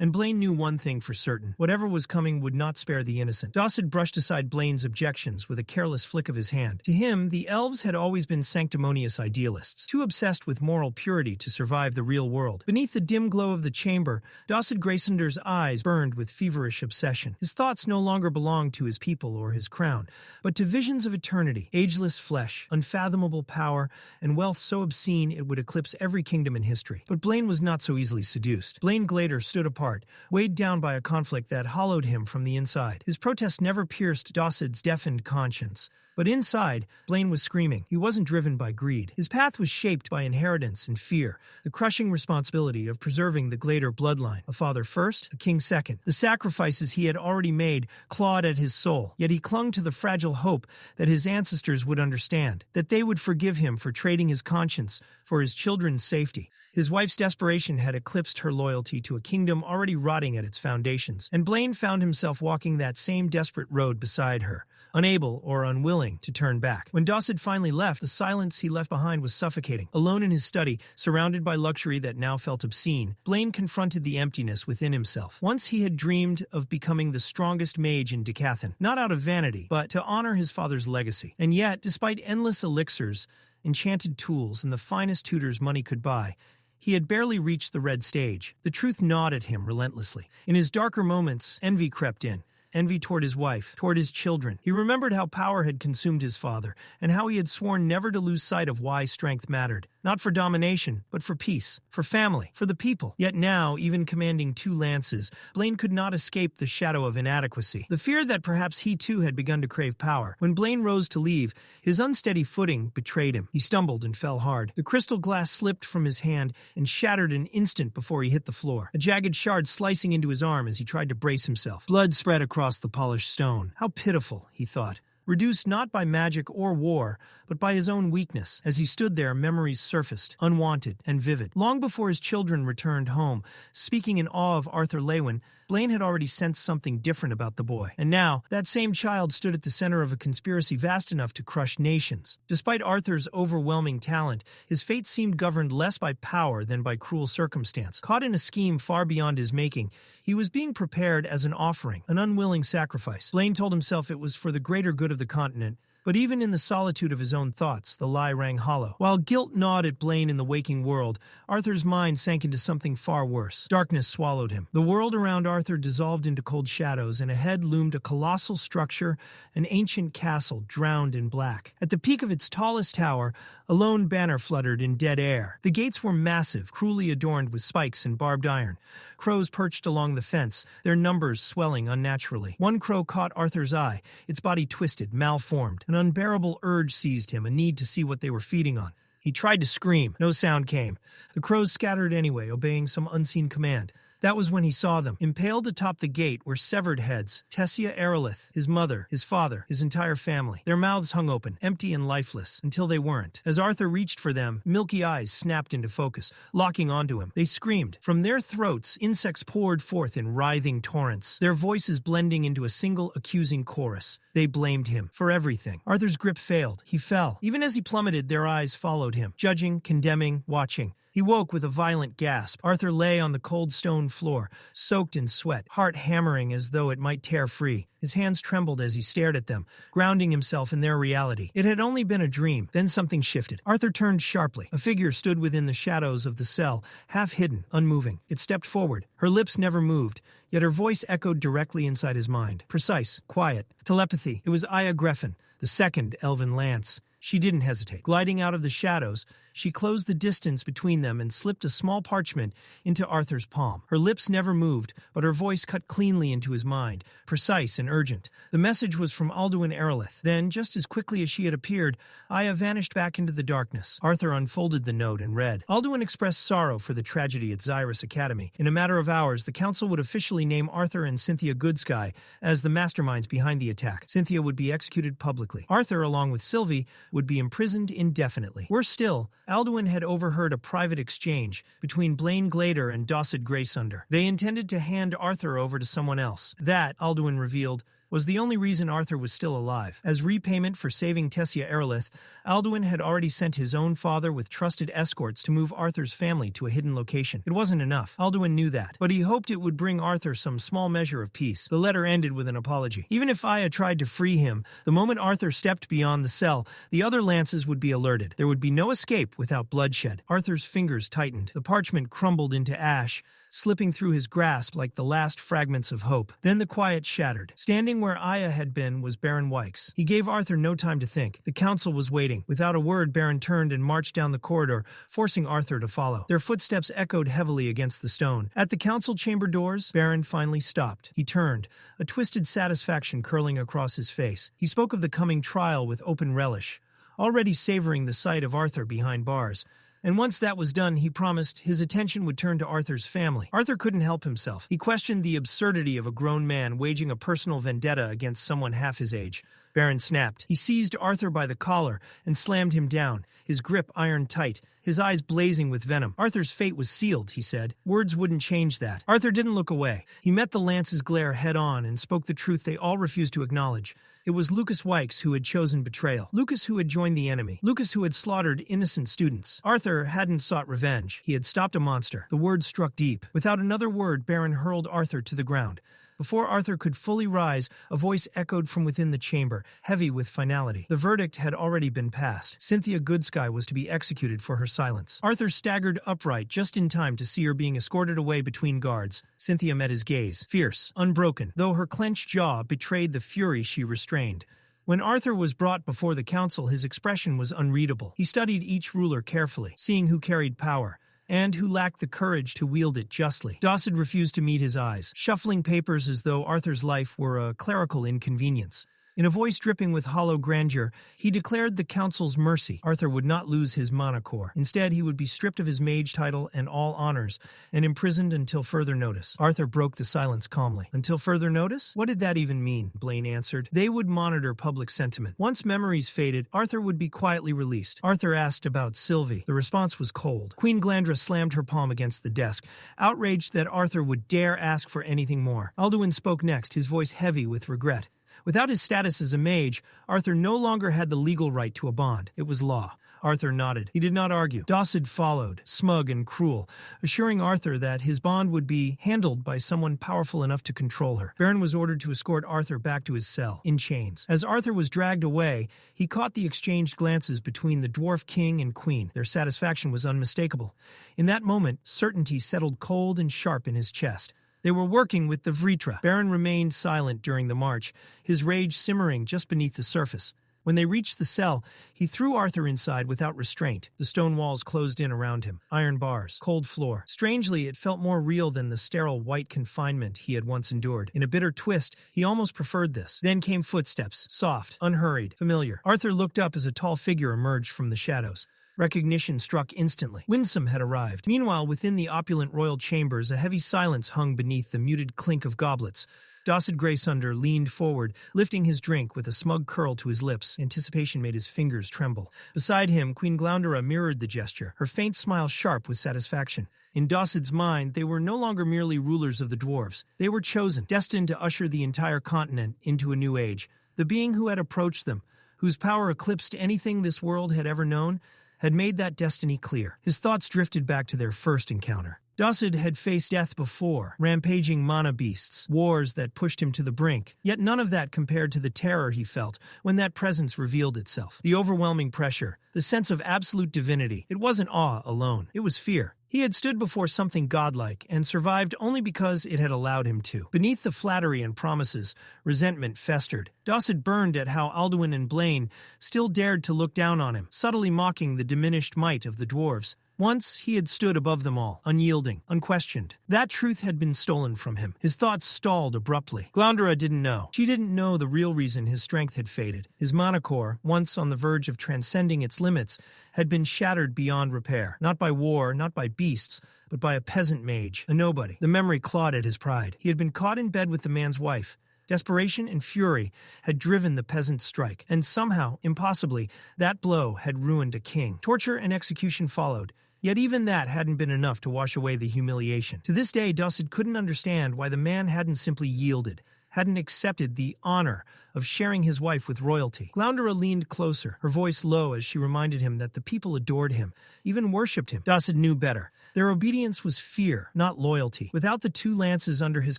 And Blaine knew one thing for certain. Whatever was coming would not spare the innocent. Dawson brushed aside Blaine's objections with a careless flick of his hand. To him, the elves had always been sanctimonious idealists, too obsessed with moral purity to survive the real world. Beneath the dim glow of the chamber, Dawson Graysunder's eyes burned with feverish obsession. His thoughts no longer belonged to his people or his crown, but to visions of eternity, ageless flesh, unfathomable power, and wealth so obscene it would eclipse every kingdom in history. But Blaine was not so easily seduced. Blaine Glader stood apart, weighed down by a conflict that hollowed him from the inside. His protest never pierced Dawson's deafened conscience. But inside, Blaine was screaming. He wasn't driven by greed. His path was shaped by inheritance and fear, the crushing responsibility of preserving the Glader bloodline. A father first, a king second. The sacrifices he had already made clawed at his soul, yet he clung to the fragile hope that his ancestors would understand, that they would forgive him for trading his conscience for his children's safety. His wife's desperation had eclipsed her loyalty to a kingdom already rotting at its foundations, and Blaine found himself walking that same desperate road beside her, unable or unwilling to turn back. When Dawson finally left, the silence he left behind was suffocating. Alone in his study, surrounded by luxury that now felt obscene, Blaine confronted the emptiness within himself. Once he had dreamed of becoming the strongest mage in Dickathon, not out of vanity, but to honor his father's legacy. And yet, despite endless elixirs, enchanted tools, and the finest tutors money could buy, he had barely reached the red stage. The truth gnawed at him relentlessly. In his darker moments, envy crept in. Envy toward his wife, toward his children. He remembered how power had consumed his father, and how he had sworn never to lose sight of why strength mattered. Not for domination, but for peace, for family, for the people. Yet now, even commanding 2 lances, Blaine could not escape the shadow of inadequacy. The fear that perhaps he too had begun to crave power. When Blaine rose to leave, his unsteady footing betrayed him. He stumbled and fell hard. The crystal glass slipped from his hand and shattered an instant before he hit the floor, a jagged shard slicing into his arm as he tried to brace himself. Blood spread across the polished stone. How pitiful, he thought. Reduced not by magic or war, but by his own weakness. As he stood there, memories surfaced, unwanted and vivid. Long before his children returned home, speaking in awe of Arthur Leywin, Blaine had already sensed something different about the boy, and now, that same child stood at the center of a conspiracy vast enough to crush nations. Despite Arthur's overwhelming talent, his fate seemed governed less by power than by cruel circumstance. Caught in a scheme far beyond his making, he was being prepared as an offering, an unwilling sacrifice. Blaine told himself it was for the greater good of the continent, but even in the solitude of his own thoughts, the lie rang hollow. While guilt gnawed at Blaine in the waking world, Arthur's mind sank into something far worse. Darkness swallowed him. The world around Arthur dissolved into cold shadows, and ahead loomed a colossal structure, an ancient castle drowned in black. At the peak of its tallest tower, a lone banner fluttered in dead air. The gates were massive, cruelly adorned with spikes and barbed iron. Crows perched along the fence, their numbers swelling unnaturally. One crow caught Arthur's eye, its body twisted, malformed. An unbearable urge seized him, a need to see what they were feeding on. He tried to scream. No sound came. The crows scattered anyway, obeying some unseen command. That was when he saw them. Impaled atop the gate were severed heads. Tessia Aerolith, his mother, his father, his entire family. Their mouths hung open, empty and lifeless, until they weren't. As Arthur reached for them, milky eyes snapped into focus, locking onto him. They screamed. From their throats, insects poured forth in writhing torrents, their voices blending into a single accusing chorus. They blamed him for everything. Arthur's grip failed. He fell. Even as he plummeted, their eyes followed him, judging, condemning, watching. He woke with a violent gasp. Arthur lay on the cold stone floor, soaked in sweat, heart hammering as though it might tear free. His hands trembled as he stared at them, grounding himself in their reality. It had only been a dream. Then something shifted. Arthur turned sharply. A figure stood within the shadows of the cell, half hidden, unmoving. It stepped forward. Her lips never moved, yet her voice echoed directly inside his mind. Precise, quiet, telepathy. It was Aya Greffin, the second elven lance. She didn't hesitate. Gliding out of the shadows, she closed the distance between them and slipped a small parchment into Arthur's palm. Her lips never moved, but her voice cut cleanly into his mind, precise and urgent. The message was from Alduin Aerolith. Then, just as quickly as she had appeared, Aya vanished back into the darkness. Arthur unfolded the note and read. Alduin expressed sorrow for the tragedy at Xyrus Academy. In a matter of hours, the council would officially name Arthur and Cynthia Goodsky as the masterminds behind the attack. Cynthia would be executed publicly. Arthur, along with Sylvie, would be imprisoned indefinitely. Worse still, Alduin had overheard a private exchange between Blaine Glader and Dossid Graysunder. They intended to hand Arthur over to someone else. That, Alduin revealed, was the only reason Arthur was still alive. As repayment for saving Tessia Aerolith, Alduin had already sent his own father with trusted escorts to move Arthur's family to a hidden location. It wasn't enough. Alduin knew that, but he hoped it would bring Arthur some small measure of peace. The letter ended with an apology. Even if Aya tried to free him, the moment Arthur stepped beyond the cell, the other lances would be alerted. There would be no escape without bloodshed. Arthur's fingers tightened. The parchment crumbled into ash, slipping through his grasp like the last fragments of hope. Then the quiet shattered. Standing where Aya had been was Baron Wykes. He gave Arthur no time to think. The council was waiting. Without a word, Baron turned and marched down the corridor, forcing Arthur to follow. Their footsteps echoed heavily against the stone. At the council chamber doors, Baron finally stopped. He turned, a twisted satisfaction curling across his face. He spoke of the coming trial with open relish, already savoring the sight of Arthur behind bars. And once that was done, he promised his attention would turn to Arthur's family. Arthur couldn't help himself. He questioned the absurdity of a grown man waging a personal vendetta against someone half his age. Baron snapped. He seized Arthur by the collar and slammed him down, his grip iron tight, his eyes blazing with venom. Arthur's fate was sealed, he said. Words wouldn't change that. Arthur didn't look away. He met the lance's glare head-on and spoke the truth they all refused to acknowledge. It was Lucas Wykes who had chosen betrayal. Lucas who had joined the enemy. Lucas who had slaughtered innocent students. Arthur hadn't sought revenge. He had stopped a monster. The words struck deep. Without another word, Baron hurled Arthur to the ground. Before Arthur could fully rise, a voice echoed from within the chamber, heavy with finality. The verdict had already been passed. Cynthia Goodsky was to be executed for her silence. Arthur staggered upright just in time to see her being escorted away between guards. Cynthia met his gaze, fierce, unbroken, though her clenched jaw betrayed the fury she restrained. When Arthur was brought before the council, his expression was unreadable. He studied each ruler carefully, seeing who carried power and who lacked the courage to wield it justly. Dossid refused to meet his eyes, shuffling papers as though Arthur's life were a clerical inconvenience. In a voice dripping with hollow grandeur, he declared the council's mercy. Arthur would not lose his monocore. Instead, he would be stripped of his mage title and all honors, and imprisoned until further notice. Arthur broke the silence calmly. Until further notice? What did that even mean? Blaine answered. They would monitor public sentiment. Once memories faded, Arthur would be quietly released. Arthur asked about Sylvie. The response was cold. Queen Glandra slammed her palm against the desk, outraged that Arthur would dare ask for anything more. Alduin spoke next, his voice heavy with regret. Without his status as a mage, Arthur no longer had the legal right to a bond. It was law. Arthur nodded. He did not argue. Dossid followed, smug and cruel, assuring Arthur that his bond would be handled by someone powerful enough to control her. Baron was ordered to escort Arthur back to his cell, in chains. As Arthur was dragged away, he caught the exchanged glances between the Dwarf King and Queen. Their satisfaction was unmistakable. In that moment, certainty settled cold and sharp in his chest. They were working with the Vritra. Baron remained silent during the march, his rage simmering just beneath the surface. When they reached the cell, he threw Arthur inside without restraint. The stone walls closed in around him. Iron bars, cold floor. Strangely, it felt more real than the sterile white confinement he had once endured. In a bitter twist, he almost preferred this. Then came footsteps, soft, unhurried, familiar. Arthur looked up as a tall figure emerged from the shadows. Recognition struck instantly. Windsom had arrived. Meanwhile, within the opulent royal chambers, a heavy silence hung beneath the muted clink of goblets. Dossid Greysunder leaned forward, lifting his drink with a smug curl to his lips. Anticipation made his fingers tremble. Beside him, Queen Glandra mirrored the gesture, her faint smile sharp with satisfaction. In Dossid's mind, they were no longer merely rulers of the dwarves. They were chosen, destined to usher the entire continent into a new age. The being who had approached them, whose power eclipsed anything this world had ever known, had made that destiny clear. His thoughts drifted back to their first encounter. Dossid had faced death before, rampaging mana beasts, wars that pushed him to the brink. Yet none of that compared to the terror he felt when that presence revealed itself. The overwhelming pressure, the sense of absolute divinity. It wasn't awe alone, it was fear. He had stood before something godlike and survived only because it had allowed him to. Beneath the flattery and promises, resentment festered. Dossid burned at how Alduin and Blaine still dared to look down on him, subtly mocking the diminished might of the dwarves. Once, he had stood above them all, unyielding, unquestioned. That truth had been stolen from him. His thoughts stalled abruptly. Glandra didn't know. She didn't know the real reason his strength had faded. His monocore, once on the verge of transcending its limits, had been shattered beyond repair. Not by war, not by beasts, but by a peasant mage, a nobody. The memory clawed at his pride. He had been caught in bed with the man's wife. Desperation and fury had driven the peasant's strike, and somehow, impossibly, that blow had ruined a king. Torture and execution followed. Yet even that hadn't been enough to wash away the humiliation. To this day, Dossid couldn't understand why the man hadn't simply yielded, hadn't accepted the honor of sharing his wife with royalty. Glandra leaned closer, her voice low as she reminded him that the people adored him, even worshipped him. Dossid knew better. Their obedience was fear, not loyalty. Without the 2 lances under his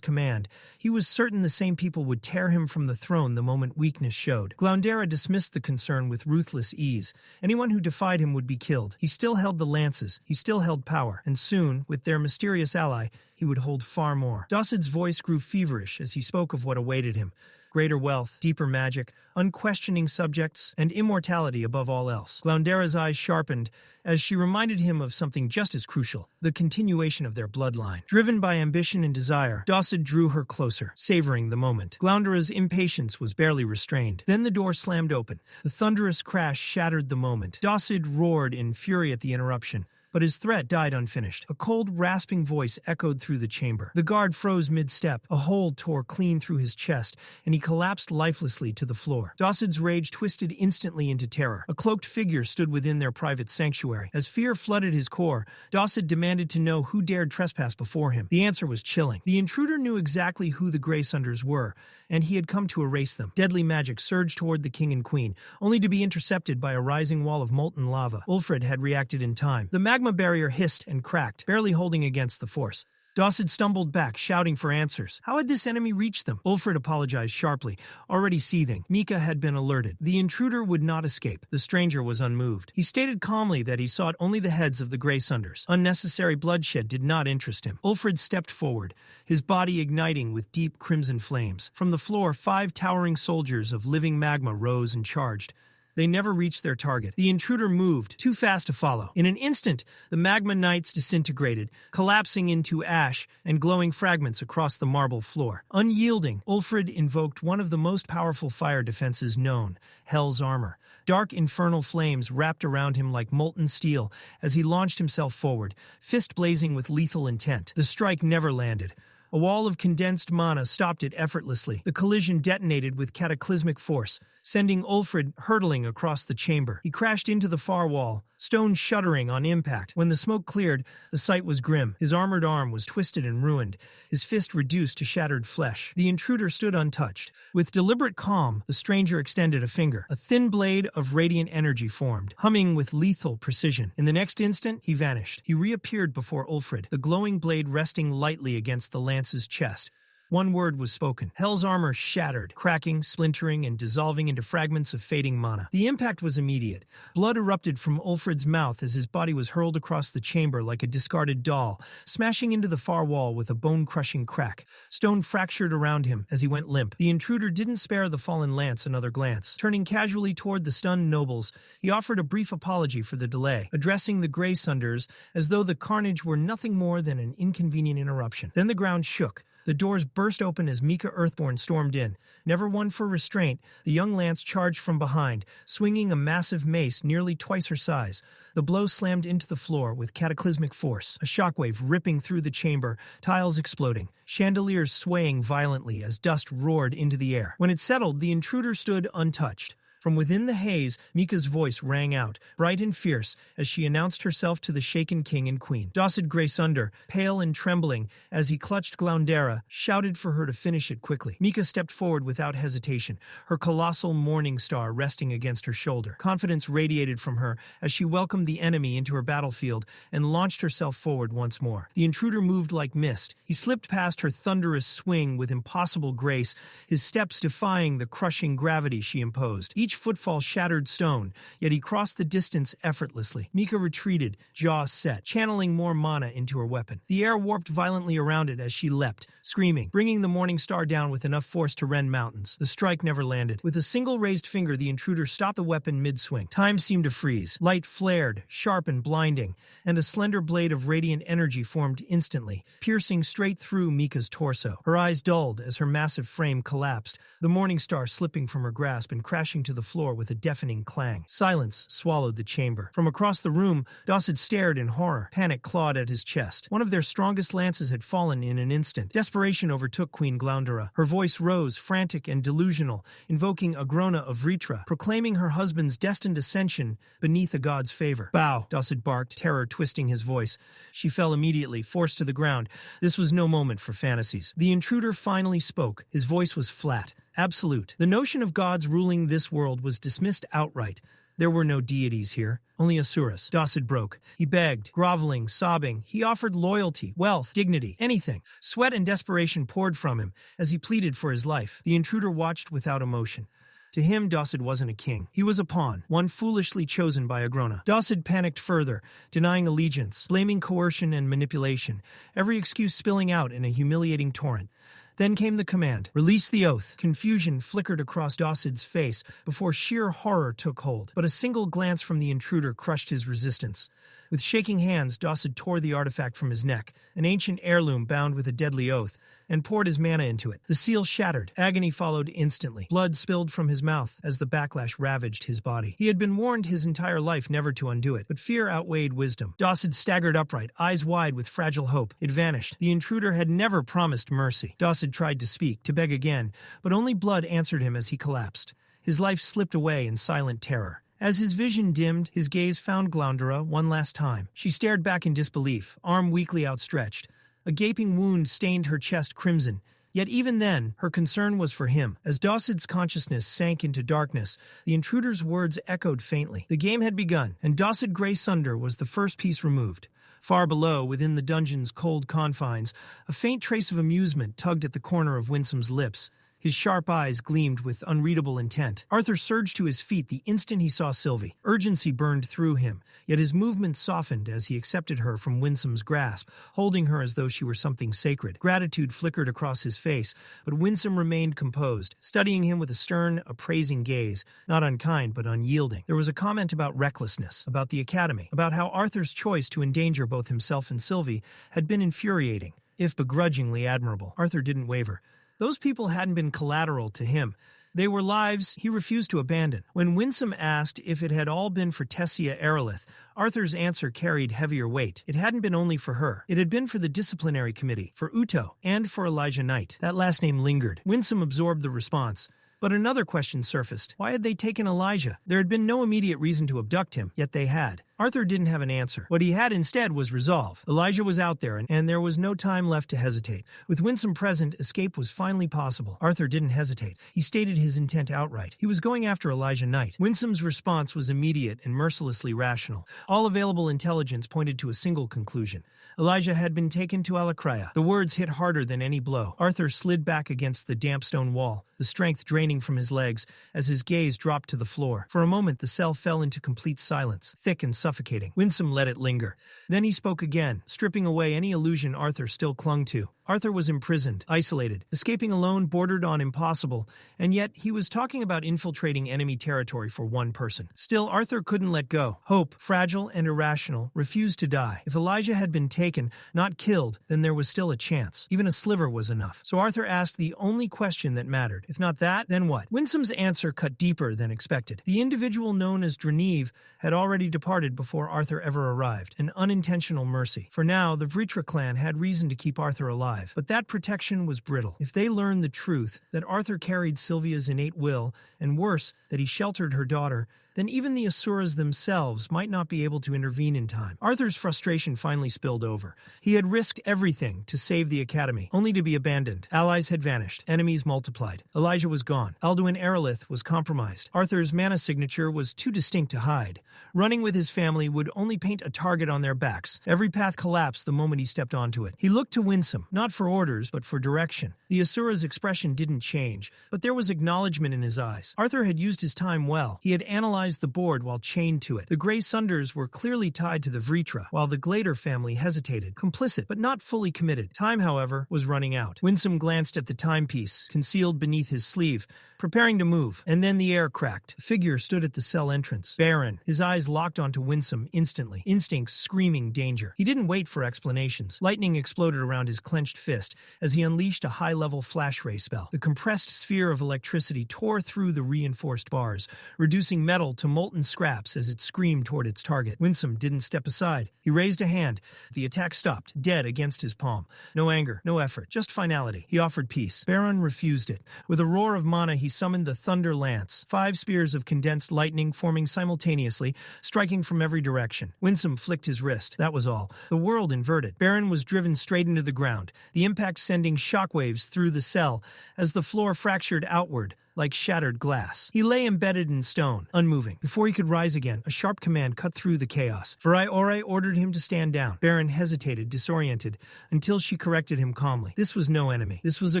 command, he was certain the same people would tear him from the throne the moment weakness showed. Glandra dismissed the concern with ruthless ease. Anyone who defied him would be killed. He still held the lances, he still held power, and soon, with their mysterious ally, he would hold far more. Dossid's voice grew feverish as he spoke of what awaited him. Greater wealth, deeper magic, unquestioning subjects, and immortality above all else. Glandra's eyes sharpened as she reminded him of something just as crucial, the continuation of their bloodline. Driven by ambition and desire, Dossid drew her closer, savoring the moment. Glandra's impatience was barely restrained. Then the door slammed open. The thunderous crash shattered the moment. Dossid roared in fury at the interruption. But his threat died unfinished. A cold, rasping voice echoed through the chamber. The guard froze mid-step. A hole tore clean through his chest, and he collapsed lifelessly to the floor. Dossid's rage twisted instantly into terror. A cloaked figure stood within their private sanctuary. As fear flooded his core, Dossid demanded to know who dared trespass before him. The answer was chilling. The intruder knew exactly who the Greysunders were, and he had come to erase them. Deadly magic surged toward the king and queen, only to be intercepted by a rising wall of molten lava. Ulfred had reacted in time. The magma barrier hissed and cracked, barely holding against the force. Dossid stumbled back, shouting for answers. How had this enemy reached them? Ulfred apologized sharply, already seething. Mika had been alerted. The intruder would not escape. The stranger was unmoved. He stated calmly that he sought only the heads of the Greysunders. Unnecessary bloodshed did not interest him. Ulfred stepped forward, his body igniting with deep crimson flames. From the floor, 5 towering soldiers of living magma rose and charged. They never reached their target. The intruder moved, too fast to follow. In an instant, the magma knights disintegrated, collapsing into ash and glowing fragments across the marble floor. Unyielding, Ulfrid invoked one of the most powerful fire defenses known, Hell's Armor. Dark infernal flames wrapped around him like molten steel as he launched himself forward, fist blazing with lethal intent. The strike never landed. A wall of condensed mana stopped it effortlessly. The collision detonated with cataclysmic force, sending Ulfrid hurtling across the chamber. He crashed into the far wall, stone shuddering on impact. When the smoke cleared, the sight was grim. His armored arm was twisted and ruined, his fist reduced to shattered flesh. The intruder stood untouched. With deliberate calm, the stranger extended a finger. A thin blade of radiant energy formed, humming with lethal precision. In the next instant, he vanished. He reappeared before Ulfrid, the glowing blade resting lightly against the lance's chest. One word was spoken. Hell's armor shattered, cracking, splintering, and dissolving into fragments of fading mana. The impact was immediate. Blood erupted from Ulfrid's mouth as his body was hurled across the chamber like a discarded doll, smashing into the far wall with a bone-crushing crack. Stone fractured around him as he went limp. The intruder didn't spare the fallen lance another glance. Turning casually toward the stunned nobles, he offered a brief apology for the delay, addressing the Grey Sunders as though the carnage were nothing more than an inconvenient interruption. Then the ground shook. The doors burst open as Mika Earthborn stormed in. Never one for restraint, the young lance charged from behind, swinging a massive mace nearly twice her size. The blow slammed into the floor with cataclysmic force, a shockwave ripping through the chamber, tiles exploding, chandeliers swaying violently as dust roared into the air. When it settled, the intruder stood untouched. From within the haze, Mika's voice rang out, bright and fierce, as she announced herself to the shaken king and queen. Dossid Greysunder, pale and trembling, as he clutched Gloundera, shouted for her to finish it quickly. Mika stepped forward without hesitation, her colossal morning star resting against her shoulder. Confidence radiated from her as she welcomed the enemy into her battlefield and launched herself forward once more. The intruder moved like mist. He slipped past her thunderous swing with impossible grace, his steps defying the crushing gravity she imposed. Each footfall shattered stone, yet he crossed the distance effortlessly. Mika retreated, jaw set, channeling more mana into her weapon. The air warped violently around it as she leapt, screaming, bringing the morning star down with enough force to rend mountains. The strike never landed. With a single raised finger, the intruder stopped the weapon mid-swing. Time seemed to freeze. Light flared, sharp and blinding, and a slender blade of radiant energy formed instantly, piercing straight through Mika's torso. Her eyes dulled as her massive frame collapsed, the morning star slipping from her grasp and crashing to the floor with a deafening clang. Silence swallowed the chamber. From across the room, Dossid stared in horror. Panic clawed at his chest. One of their strongest lances had fallen in an instant. Desperation overtook Queen Gloundera. Her voice rose, frantic and delusional, invoking Agrona of Vritra, proclaiming her husband's destined ascension beneath a god's favor. "Bow," Dossid barked, terror twisting his voice. She fell immediately, forced to the ground. This was no moment for fantasies. The intruder finally spoke. His voice was flat, absolute. The notion of gods ruling this world was dismissed outright. There were no deities here, only Asuras. Dossid broke. He begged, groveling, sobbing. He offered loyalty, wealth, dignity, anything. Sweat and desperation poured from him as he pleaded for his life. The intruder watched without emotion. To him, Dossid wasn't a king. He was a pawn, one foolishly chosen by Agrona. Dossid panicked further, denying allegiance, blaming coercion and manipulation, every excuse spilling out in a humiliating torrent. Then came the command, "Release the oath." Confusion flickered across Dossid's face before sheer horror took hold. But a single glance from the intruder crushed his resistance. With shaking hands, Dossid tore the artifact from his neck, an ancient heirloom bound with a deadly oath, and poured his mana into it. The seal shattered. Agony followed instantly. Blood spilled from his mouth as the backlash ravaged his body. He had been warned his entire life never to undo it, but fear outweighed wisdom. Dossid staggered upright, eyes wide with fragile hope. It vanished. The intruder had never promised mercy. Dossid tried to speak, to beg again, but only blood answered him as he collapsed. His life slipped away in silent terror. As his vision dimmed, his gaze found Gloundera one last time. She stared back in disbelief, arm weakly outstretched. A gaping wound stained her chest crimson. Yet even then, her concern was for him. As Dossid's consciousness sank into darkness, the intruder's words echoed faintly. The game had begun, and Dossid Greysunder was the first piece removed. Far below, within the dungeon's cold confines, a faint trace of amusement tugged at the corner of Windsom's lips. His sharp eyes gleamed with unreadable intent. Arthur surged to his feet the instant he saw Sylvie. Urgency burned through him, yet his movements softened as he accepted her from Windsom's grasp, holding her as though she were something sacred. Gratitude flickered across his face, but Windsom remained composed, studying him with a stern, appraising gaze, not unkind but unyielding. There was a comment about recklessness, about the academy, about how Arthur's choice to endanger both himself and Sylvie had been infuriating, if begrudgingly admirable. Arthur didn't waver. Those people hadn't been collateral to him. They were lives he refused to abandon. When Windsom asked if it had all been for Tessia Erelith, Arthur's answer carried heavier weight. It hadn't been only for her. It had been for the disciplinary committee, for Uto, and for Elijah Knight. That last name lingered. Windsom absorbed the response. But another question surfaced. Why had they taken Elijah? There had been no immediate reason to abduct him, yet they had. Arthur didn't have an answer. What he had instead was resolve. Elijah was out there, and there was no time left to hesitate. With Windsom present, escape was finally possible. Arthur didn't hesitate. He stated his intent outright. He was going after Elijah Knight. Windsom's response was immediate and mercilessly rational. All available intelligence pointed to a single conclusion. Elijah had been taken to Alakraya. The words hit harder than any blow. Arthur slid back against the damp stone wall, the strength draining from his legs as his gaze dropped to the floor. For a moment, the cell fell into complete silence, thick and suffocating. Windsom let it linger. Then he spoke again, stripping away any illusion Arthur still clung to. Arthur was imprisoned, isolated. Escaping alone bordered on impossible, and yet he was talking about infiltrating enemy territory for one person. Still, Arthur couldn't let go. Hope, fragile and irrational, refused to die. If Elijah had been taken, not killed, then there was still a chance. Even a sliver was enough. So Arthur asked the only question that mattered. If not that, then what? Windsom's answer cut deeper than expected. The individual known as Draneve had already departed before Arthur ever arrived, an unintentional mercy. For now, the Vritra clan had reason to keep Arthur alive. But that protection was brittle. If they learned the truth, that Arthur carried Sylvia's innate will, and worse, that he sheltered her daughter, then even the Asuras themselves might not be able to intervene in time. Arthur's frustration finally spilled over. He had risked everything to save the academy, only to be abandoned. Allies had vanished. Enemies multiplied. Elijah was gone. Alduin Erelith was compromised. Arthur's mana signature was too distinct to hide. Running with his family would only paint a target on their backs. Every path collapsed the moment he stepped onto it. He looked to Windsom, not for orders, but for direction. The Asura's expression didn't change, but there was acknowledgement in his eyes. Arthur had used his time well. He had analyzed the board while chained to it. The Grey Sunders were clearly tied to the Vritra, while the Glader family hesitated, complicit, but not fully committed. Time, however, was running out. Windsom glanced at the timepiece, concealed beneath his sleeve, preparing to move, and then the air cracked. A figure stood at the cell entrance. Baron. His eyes locked onto Windsom instantly, instincts screaming danger. He didn't wait for explanations. Lightning exploded around his clenched fist as he unleashed a high-level flash ray spell. The compressed sphere of electricity tore through the reinforced bars, reducing metal to molten scraps as it screamed toward its target. Windsom didn't step aside. He raised a hand. The attack stopped, dead against his palm. No anger, no effort, just finality. He offered peace. Baron refused it. With a roar of mana, he summoned the Thunder Lance, 5 spears of condensed lightning forming simultaneously, striking from every direction. Windsom flicked his wrist. That was all. The world inverted. Baron was driven straight into the ground, the impact sending shockwaves through the cell as the floor fractured outward like shattered glass. He lay embedded in stone, unmoving. Before he could rise again, a sharp command cut through the chaos. Varai Ore ordered him to stand down. Baron hesitated, disoriented, until she corrected him calmly. This was no enemy. This was a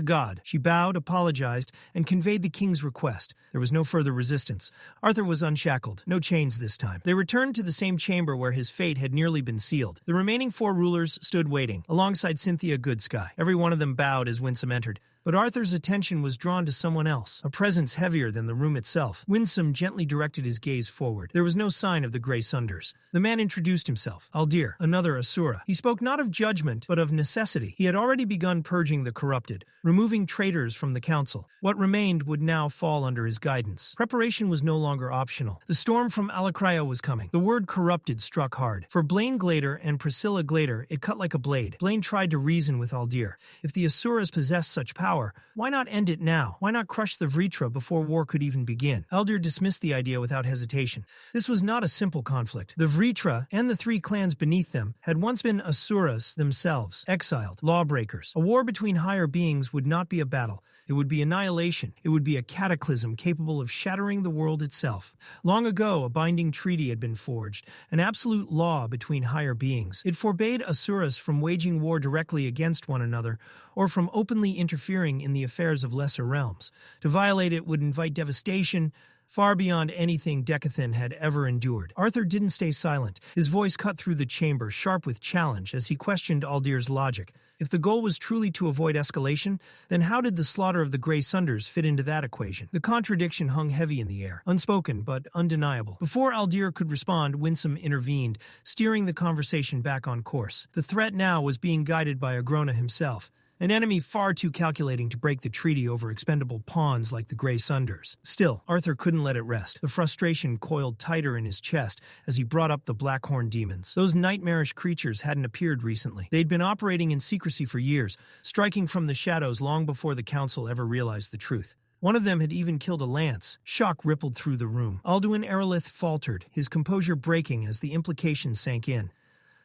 god. She bowed, apologized, and conveyed the king's request. There was no further resistance. Arthur was unshackled. No chains this time. They returned to the same chamber where his fate had nearly been sealed. The remaining 4 rulers stood waiting, alongside Cynthia Goodsky. Every one of them bowed as Windsom entered. But Arthur's attention was drawn to someone else, a presence heavier than the room itself. Windsom gently directed his gaze forward. There was no sign of the Grey Sunders. The man introduced himself. Aldir, another Asura. He spoke not of judgment, but of necessity. He had already begun purging the corrupted, removing traitors from the council. What remained would now fall under his guidance. Preparation was no longer optional. The storm from Alakraya was coming. The word corrupted struck hard. For Blaine Glader and Priscilla Glader, it cut like a blade. Blaine tried to reason with Aldir. If the Asuras possessed such power, why not end it now? Why not crush the Vritra before war could even begin? Aldir dismissed the idea without hesitation. This was not a simple conflict. The Vritra and the 3 clans beneath them had once been Asuras themselves, exiled, lawbreakers. A war between higher beings would not be a battle. It would be annihilation. It would be a cataclysm capable of shattering the world itself. Long ago, a binding treaty had been forged, an absolute law between higher beings. It forbade Asuras from waging war directly against one another, or from openly interfering in the affairs of lesser realms. To violate it would invite devastation, far beyond anything Decathan had ever endured. Arthur didn't stay silent. His voice cut through the chamber, sharp with challenge, as he questioned Aldir's logic. If the goal was truly to avoid escalation, then how did the slaughter of the Grey Sunders fit into that equation? The contradiction hung heavy in the air, unspoken but undeniable. Before Aldir could respond, Windsom intervened, steering the conversation back on course. The threat now was being guided by Agrona himself, an enemy far too calculating to break the treaty over expendable pawns like the Grey Sunders. Still, Arthur couldn't let it rest. The frustration coiled tighter in his chest as he brought up the Blackhorn demons. Those nightmarish creatures hadn't appeared recently. They'd been operating in secrecy for years, striking from the shadows long before the council ever realized the truth. One of them had even killed a lance. Shock rippled through the room. Alduin Erelith faltered, his composure breaking as the implications sank in.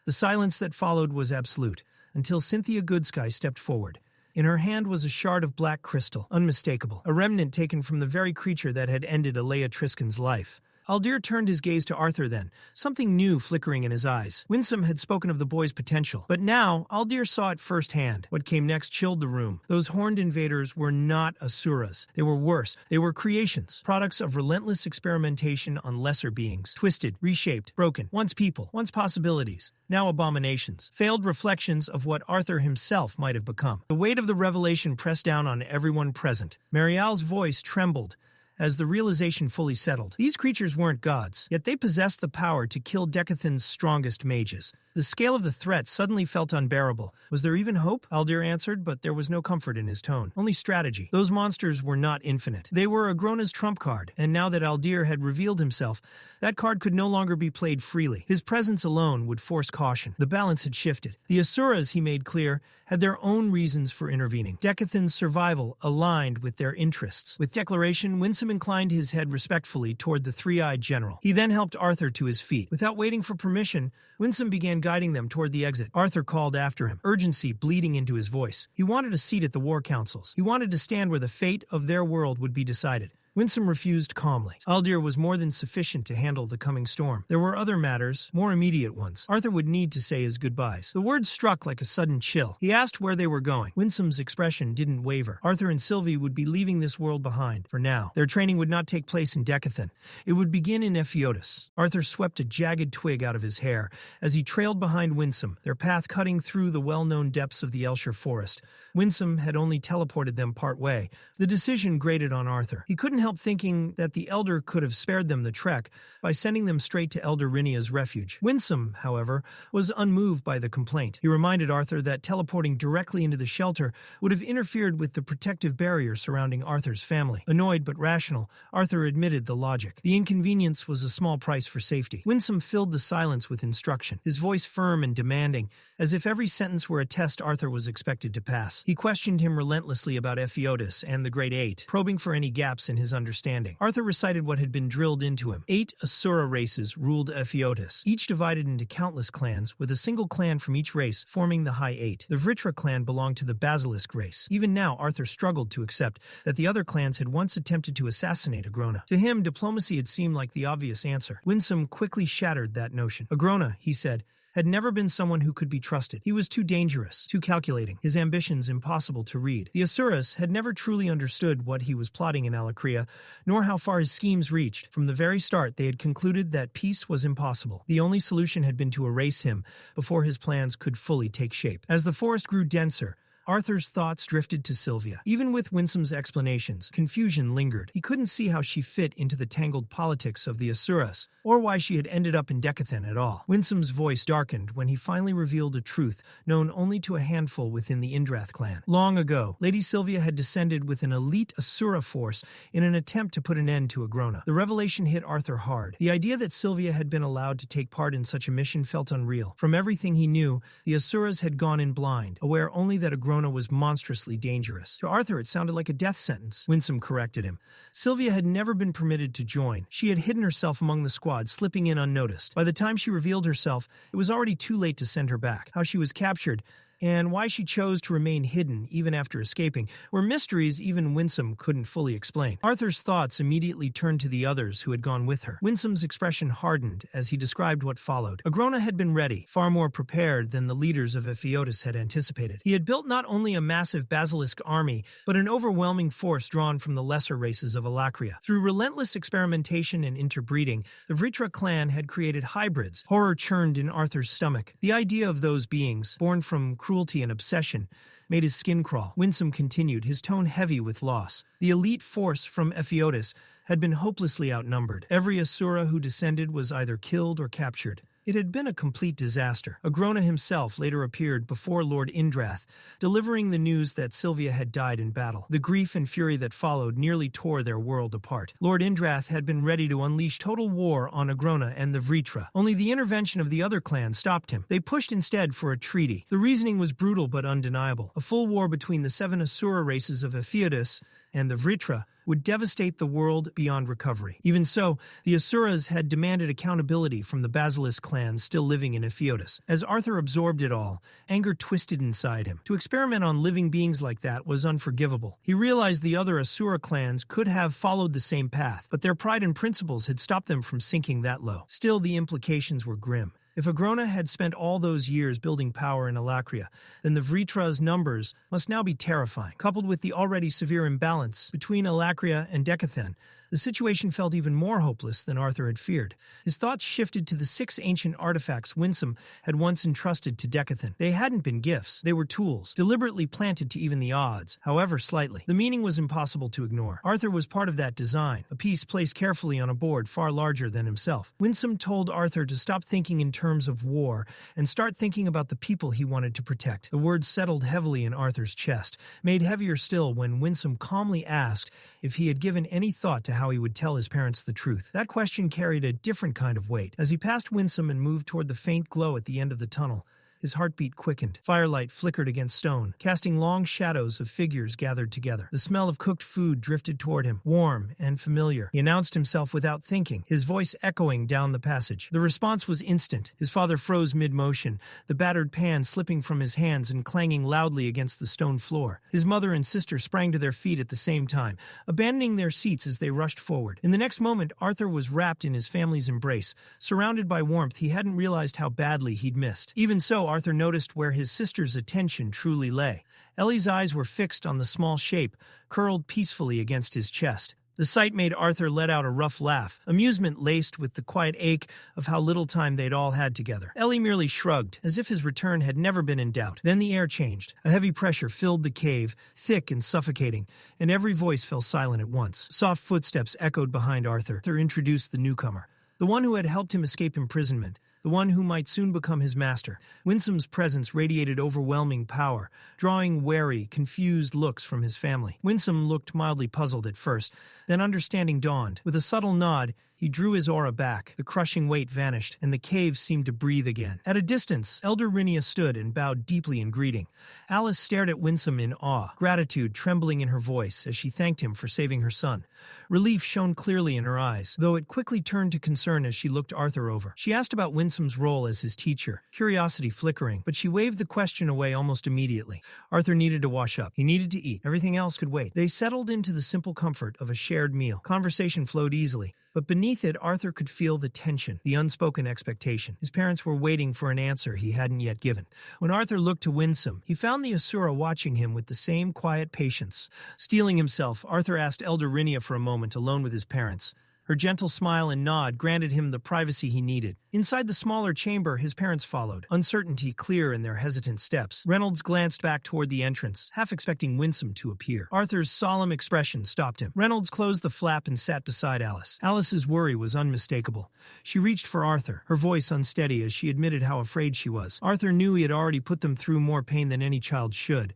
The silence that followed was absolute, until Cynthia Goodsky stepped forward. In her hand was a shard of black crystal, unmistakable, a remnant taken from the very creature that had ended Alea Triskan's life. Aldir turned his gaze to Arthur then, something new flickering in his eyes. Windsom had spoken of the boy's potential, but now Aldir saw it firsthand. What came next chilled the room. Those horned invaders were not Asuras. They were worse. They were creations, products of relentless experimentation on lesser beings, twisted, reshaped, broken, once people, once possibilities, now abominations, failed reflections of what Arthur himself might have become. The weight of the revelation pressed down on everyone present. Marial's voice trembled as the realization fully settled. These creatures weren't gods, yet they possessed the power to kill Decathan's strongest mages. The scale of the threat suddenly felt unbearable. Was there even hope? Aldir answered, but there was no comfort in his tone. Only strategy. Those monsters were not infinite. They were Agrona's trump card, and now that Aldir had revealed himself, that card could no longer be played freely. His presence alone would force caution. The balance had shifted. The Asuras, he made clear, had their own reasons for intervening. Decathan's survival aligned with their interests. With declaration, Windsom inclined his head respectfully toward the three-eyed general. He then helped Arthur to his feet. Without waiting for permission, Windsom began guiding them toward the exit. Arthur called after him, urgency bleeding into his voice. He wanted a seat at the war councils. He wanted to stand where the fate of their world would be decided. Windsom refused calmly. Aldir was more than sufficient to handle the coming storm. There were other matters, more immediate ones. Arthur would need to say his goodbyes. The words struck like a sudden chill. He asked where they were going. Windsom's expression didn't waver. Arthur and Sylvie would be leaving this world behind, for now. Their training would not take place in Decathan. It would begin in Ephiotis. Arthur swept a jagged twig out of his hair as he trailed behind Windsom, their path cutting through the well-known depths of the Elshire forest. Windsom had only teleported them part way. The decision grated on Arthur. He couldn't help thinking that the Elder could have spared them the trek by sending them straight to Elder Rinia's refuge. Windsom, however, was unmoved by the complaint. He reminded Arthur that teleporting directly into the shelter would have interfered with the protective barrier surrounding Arthur's family. Annoyed but rational, Arthur admitted the logic. The inconvenience was a small price for safety. Windsom filled the silence with instruction, his voice firm and demanding, as if every sentence were a test Arthur was expected to pass. He questioned him relentlessly about Ephiotis and the Great Eight, probing for any gaps in his understanding. Arthur recited what had been drilled into him. 8 Asura races ruled Ephiotis, each divided into countless clans, with a single clan from each race forming the High Eight. The Vritra clan belonged to the Basilisk race. Even now, Arthur struggled to accept that the other clans had once attempted to assassinate Agrona. To him, diplomacy had seemed like the obvious answer. Windsom quickly shattered that notion. Agrona, he said, had never been someone who could be trusted. He was too dangerous, too calculating, his ambitions impossible to read. The Asuras had never truly understood what he was plotting in Alakria, nor how far his schemes reached. From the very start, they had concluded that peace was impossible. The only solution had been to erase him before his plans could fully take shape. As the forest grew denser, Arthur's thoughts drifted to Sylvia. Even with Windsom's explanations, confusion lingered. He couldn't see how she fit into the tangled politics of the Asuras, or why she had ended up in Decathan at all. Windsom's voice darkened when he finally revealed a truth known only to a handful within the Indrath clan. Long ago, Lady Sylvia had descended with an elite Asura force in an attempt to put an end to Agrona. The revelation hit Arthur hard. The idea that Sylvia had been allowed to take part in such a mission felt unreal. From everything he knew, the Asuras had gone in blind, aware only that Agrona was monstrously dangerous. To Arthur, it sounded like a death sentence. Windsom corrected him. Sylvia had never been permitted to join. She had hidden herself among the squad, slipping in unnoticed. By the time she revealed herself, it was already too late to send her back. How she was captured and why she chose to remain hidden even after escaping were mysteries even Windsom couldn't fully explain. Arthur's thoughts immediately turned to the others who had gone with her. Windsom's expression hardened as he described what followed. Agrona had been ready, far more prepared than the leaders of Epheotis had anticipated. He had built not only a massive basilisk army, but an overwhelming force drawn from the lesser races of Alacria. Through relentless experimentation and interbreeding, the Vritra clan had created hybrids. Horror churned in Arthur's stomach. The idea of those beings, born from cruelty and obsession, made his skin crawl. Windsom continued, his tone heavy with loss. The elite force from Epheotis had been hopelessly outnumbered. Every Asura who descended was either killed or captured. It had been a complete disaster. Agrona himself later appeared before Lord Indrath, delivering the news that Sylvia had died in battle. The grief and fury that followed nearly tore their world apart. Lord Indrath had been ready to unleash total war on Agrona and the Vritra. Only the intervention of the other clans stopped him. They pushed instead for a treaty. The reasoning was brutal but undeniable. A full war between the 7 Asura races of Epheotis and the Vritra would devastate the world beyond recovery. Even so, the Asuras had demanded accountability from the Basilisk clans still living in Epheotis. As Arthur absorbed it all, anger twisted inside him. To experiment on living beings like that was unforgivable. He realized the other Asura clans could have followed the same path, but their pride and principles had stopped them from sinking that low. Still, the implications were grim. If Agrona had spent all those years building power in Alacria, then the Vritra's numbers must now be terrifying. Coupled with the already severe imbalance between Alacria and Decathan, the situation felt even more hopeless than Arthur had feared. His thoughts shifted to the 6 ancient artifacts Windsom had once entrusted to Decathan. They hadn't been gifts, they were tools, deliberately planted to even the odds, however slightly. The meaning was impossible to ignore. Arthur was part of that design, a piece placed carefully on a board far larger than himself. Windsom told Arthur to stop thinking in terms of war and start thinking about the people he wanted to protect. The words settled heavily in Arthur's chest, made heavier still when Windsom calmly asked if he had given any thought to how he would tell his parents the truth. That question carried a different kind of weight. As he passed Windsom and moved toward the faint glow at the end of the tunnel, his heartbeat quickened. Firelight flickered against stone, casting long shadows of figures gathered together. The smell of cooked food drifted toward him, warm and familiar. He announced himself without thinking, his voice echoing down the passage. The response was instant. His father froze mid-motion, the battered pan slipping from his hands and clanging loudly against the stone floor. His mother and sister sprang to their feet at the same time, abandoning their seats as they rushed forward. In the next moment, Arthur was wrapped in his family's embrace, surrounded by warmth he hadn't realized how badly he'd missed. Even so, Arthur noticed where his sister's attention truly lay. Ellie's eyes were fixed on the small shape, curled peacefully against his chest. The sight made Arthur let out a rough laugh, amusement laced with the quiet ache of how little time they'd all had together. Ellie merely shrugged, as if his return had never been in doubt. Then the air changed. A heavy pressure filled the cave, thick and suffocating, and every voice fell silent at once. Soft footsteps echoed behind Arthur. Arthur introduced the newcomer, the one who had helped him escape imprisonment, the one who might soon become his master. Windsom's presence radiated overwhelming power, drawing wary, confused looks from his family. Windsom looked mildly puzzled at first, then understanding dawned. With a subtle nod, he drew his aura back. The crushing weight vanished, and the cave seemed to breathe again. At a distance, Elder Rhynia stood and bowed deeply in greeting. Alice stared at Windsom in awe, gratitude trembling in her voice as she thanked him for saving her son. Relief shone clearly in her eyes, though it quickly turned to concern as she looked Arthur over. She asked about Windsom's role as his teacher, curiosity flickering, but she waved the question away almost immediately. Arthur needed to wash up. He needed to eat. Everything else could wait. They settled into the simple comfort of a shared meal. Conversation flowed easily, but beneath it, Arthur could feel the tension, the unspoken expectation. His parents were waiting for an answer he hadn't yet given. When Arthur looked to Windsom, he found the Asura watching him with the same quiet patience. Steeling himself, Arthur asked Elder Rhynia for a moment alone with his parents. Her gentle smile and nod granted him the privacy he needed. Inside the smaller chamber, his parents followed, uncertainty clear in their hesitant steps. Reynolds glanced back toward the entrance, half expecting Windsom to appear. Arthur's solemn expression stopped him. Reynolds closed the flap and sat beside Alice. Alice's worry was unmistakable. She reached for Arthur, her voice unsteady as she admitted how afraid she was. Arthur knew he had already put them through more pain than any child should.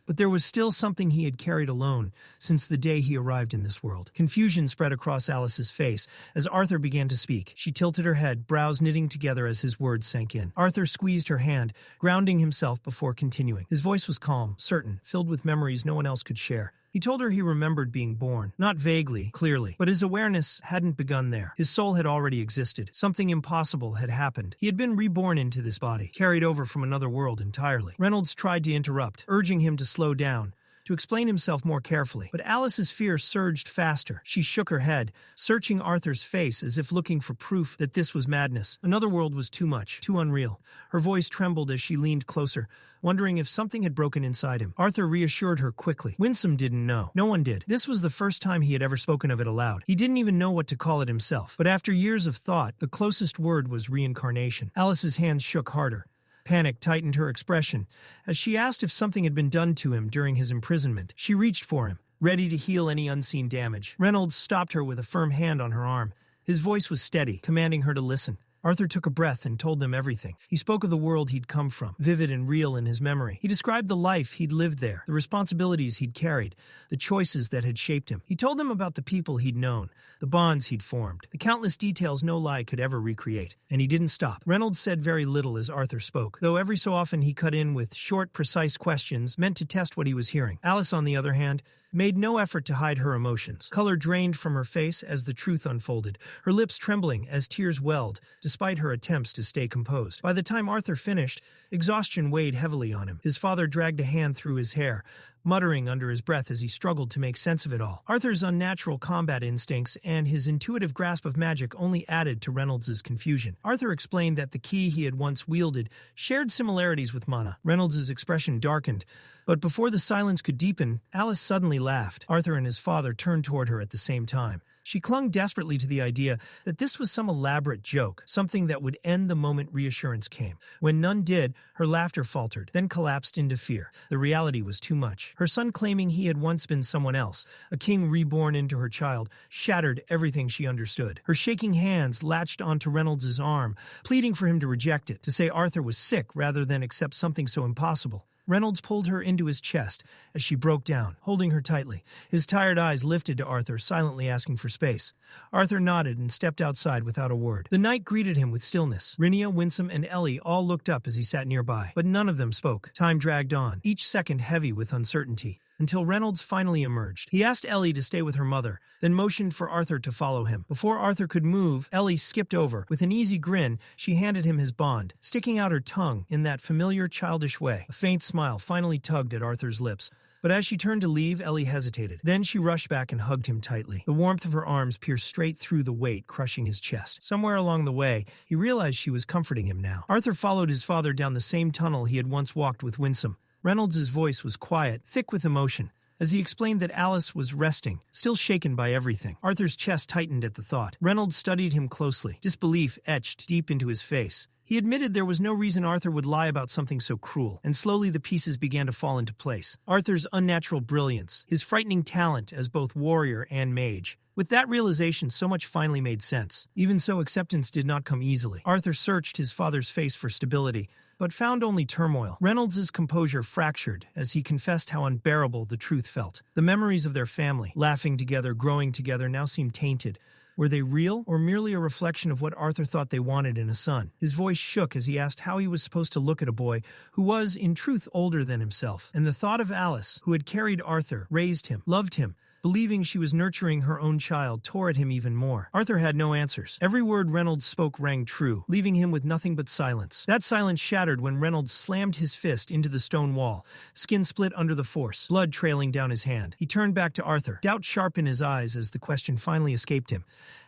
But there was still something he had carried alone since the day he arrived in this world. Confusion spread across Alice's face as Arthur began to speak. She tilted her head, brows knitting together as his words sank in. Arthur squeezed her hand, grounding himself before continuing. His voice was calm, certain, filled with memories no one else could share. He told her he remembered being born, not vaguely, clearly, but his awareness hadn't begun there. His soul had already existed. Something impossible had happened. He had been reborn into this body, carried over from another world entirely. Reynolds tried to interrupt, urging him to slow down, to explain himself more carefully. But Alice's fear surged faster. She shook her head, searching Arthur's face as if looking for proof that this was madness. Another world was too much, too unreal. Her voice trembled as she leaned closer, wondering if something had broken inside him. Arthur reassured her quickly. Windsom didn't know. No one did. This was the first time he had ever spoken of it aloud. He didn't even know what to call it himself. But after years of thought, the closest word was reincarnation. Alice's hands shook harder. Panic tightened her expression as she asked if something had been done to him during his imprisonment. She reached for him, ready to heal any unseen damage. Reynolds stopped her with a firm hand on her arm. His voice was steady, commanding her to listen. Arthur took a breath and told them everything. He spoke of the world he'd come from, vivid and real in his memory. He described the life he'd lived there, the responsibilities he'd carried, the choices that had shaped him. He told them about the people he'd known, the bonds he'd formed, the countless details no lie could ever recreate. And he didn't stop. Reynolds said very little as Arthur spoke, though every so often he cut in with short, precise questions meant to test what he was hearing. Alice, on the other hand, made no effort to hide her emotions. Color drained from her face as the truth unfolded, her lips trembling as tears welled, despite her attempts to stay composed. By the time Arthur finished, exhaustion weighed heavily on him. His father dragged a hand through his hair, muttering under his breath as he struggled to make sense of it all. Arthur's unnatural combat instincts and his intuitive grasp of magic only added to Reynolds' confusion. Arthur explained that the key he had once wielded shared similarities with mana. Reynolds' expression darkened, but before the silence could deepen, Alice suddenly laughed. Arthur and his father turned toward her at the same time. She clung desperately to the idea that this was some elaborate joke, something that would end the moment reassurance came. When none did, her laughter faltered, then collapsed into fear. The reality was too much. Her son claiming he had once been someone else, a king reborn into her child, shattered everything she understood. Her shaking hands latched onto Reynolds' arm, pleading for him to reject it, to say Arthur was sick rather than accept something so impossible. Reynolds pulled her into his chest as she broke down, holding her tightly. His tired eyes lifted to Arthur, silently asking for space. Arthur nodded and stepped outside without a word. The night greeted him with stillness. Rhenia, Windsom, and Ellie all looked up as he sat nearby, but none of them spoke. Time dragged on, each second heavy with uncertainty, until Reynolds finally emerged. He asked Ellie to stay with her mother, then motioned for Arthur to follow him. Before Arthur could move, Ellie skipped over. With an easy grin, she handed him his bond, sticking out her tongue in that familiar childish way. A faint smile finally tugged at Arthur's lips. But as she turned to leave, Ellie hesitated. Then she rushed back and hugged him tightly. The warmth of her arms pierced straight through the weight, crushing his chest. Somewhere along the way, he realized she was comforting him now. Arthur followed his father down the same tunnel he had once walked with Windsom. Reynolds' voice was quiet, thick with emotion, as he explained that Alice was resting, still shaken by everything. Arthur's chest tightened at the thought. Reynolds studied him closely, disbelief etched deep into his face. He admitted there was no reason Arthur would lie about something so cruel, and slowly the pieces began to fall into place. Arthur's unnatural brilliance, his frightening talent as both warrior and mage. With that realization, so much finally made sense. Even so, acceptance did not come easily. Arthur searched his father's face for stability, but found only turmoil. Reynolds' composure fractured as he confessed how unbearable the truth felt. The memories of their family, laughing together, growing together, now seemed tainted. Were they real, or merely a reflection of what Arthur thought they wanted in a son? His voice shook as he asked how he was supposed to look at a boy who was, in truth, older than himself. And the thought of Alice, who had carried Arthur, raised him, loved him, believing she was nurturing her own child, tore at him even more. Arthur had no answers. Every word Reynolds spoke rang true, leaving him with nothing but silence. That silence shattered when Reynolds slammed his fist into the stone wall, skin split under the force, blood trailing down his hand. He turned back to Arthur, doubt sharp in his eyes as the question finally escaped him.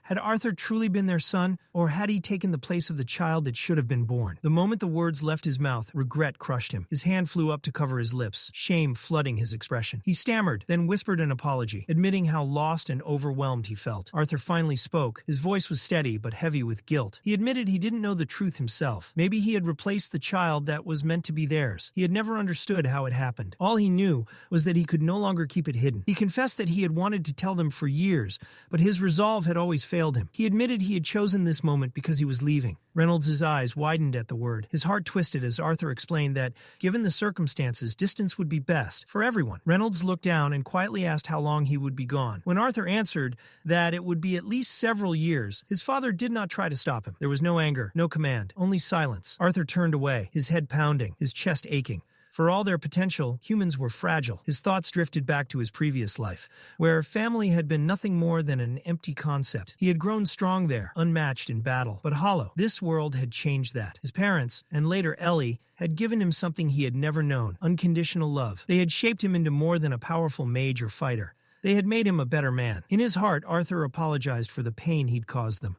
Had Arthur truly been their son, or had he taken the place of the child that should have been born? The moment the words left his mouth, regret crushed him. His hand flew up to cover his lips, shame flooding his expression. He stammered, then whispered an apology, admitting how lost and overwhelmed he felt. Arthur finally spoke. His voice was steady but heavy with guilt. He admitted he didn't know the truth himself. Maybe he had replaced the child that was meant to be theirs. He had never understood how it happened. All he knew was that he could no longer keep it hidden. He confessed that he had wanted to tell them for years, but his resolve had always failed him. He admitted he had chosen this moment because he was leaving. Reynolds' eyes widened at the word. His heart twisted as Arthur explained that, given the circumstances, distance would be best for everyone. Reynolds looked down and quietly asked how long he would be gone. When Arthur answered that it would be at least several years, his father did not try to stop him. There was no anger, no command, only silence. Arthur turned away, his head pounding, his chest aching. For all their potential, humans were fragile. His thoughts drifted back to his previous life, where family had been nothing more than an empty concept. He had grown strong there, unmatched in battle, but hollow. This world had changed that. His parents, and later Ellie, had given him something he had never known: unconditional love. They had shaped him into more than a powerful mage or fighter. They had made him a better man. In his heart, Arthur apologized for the pain he'd caused them.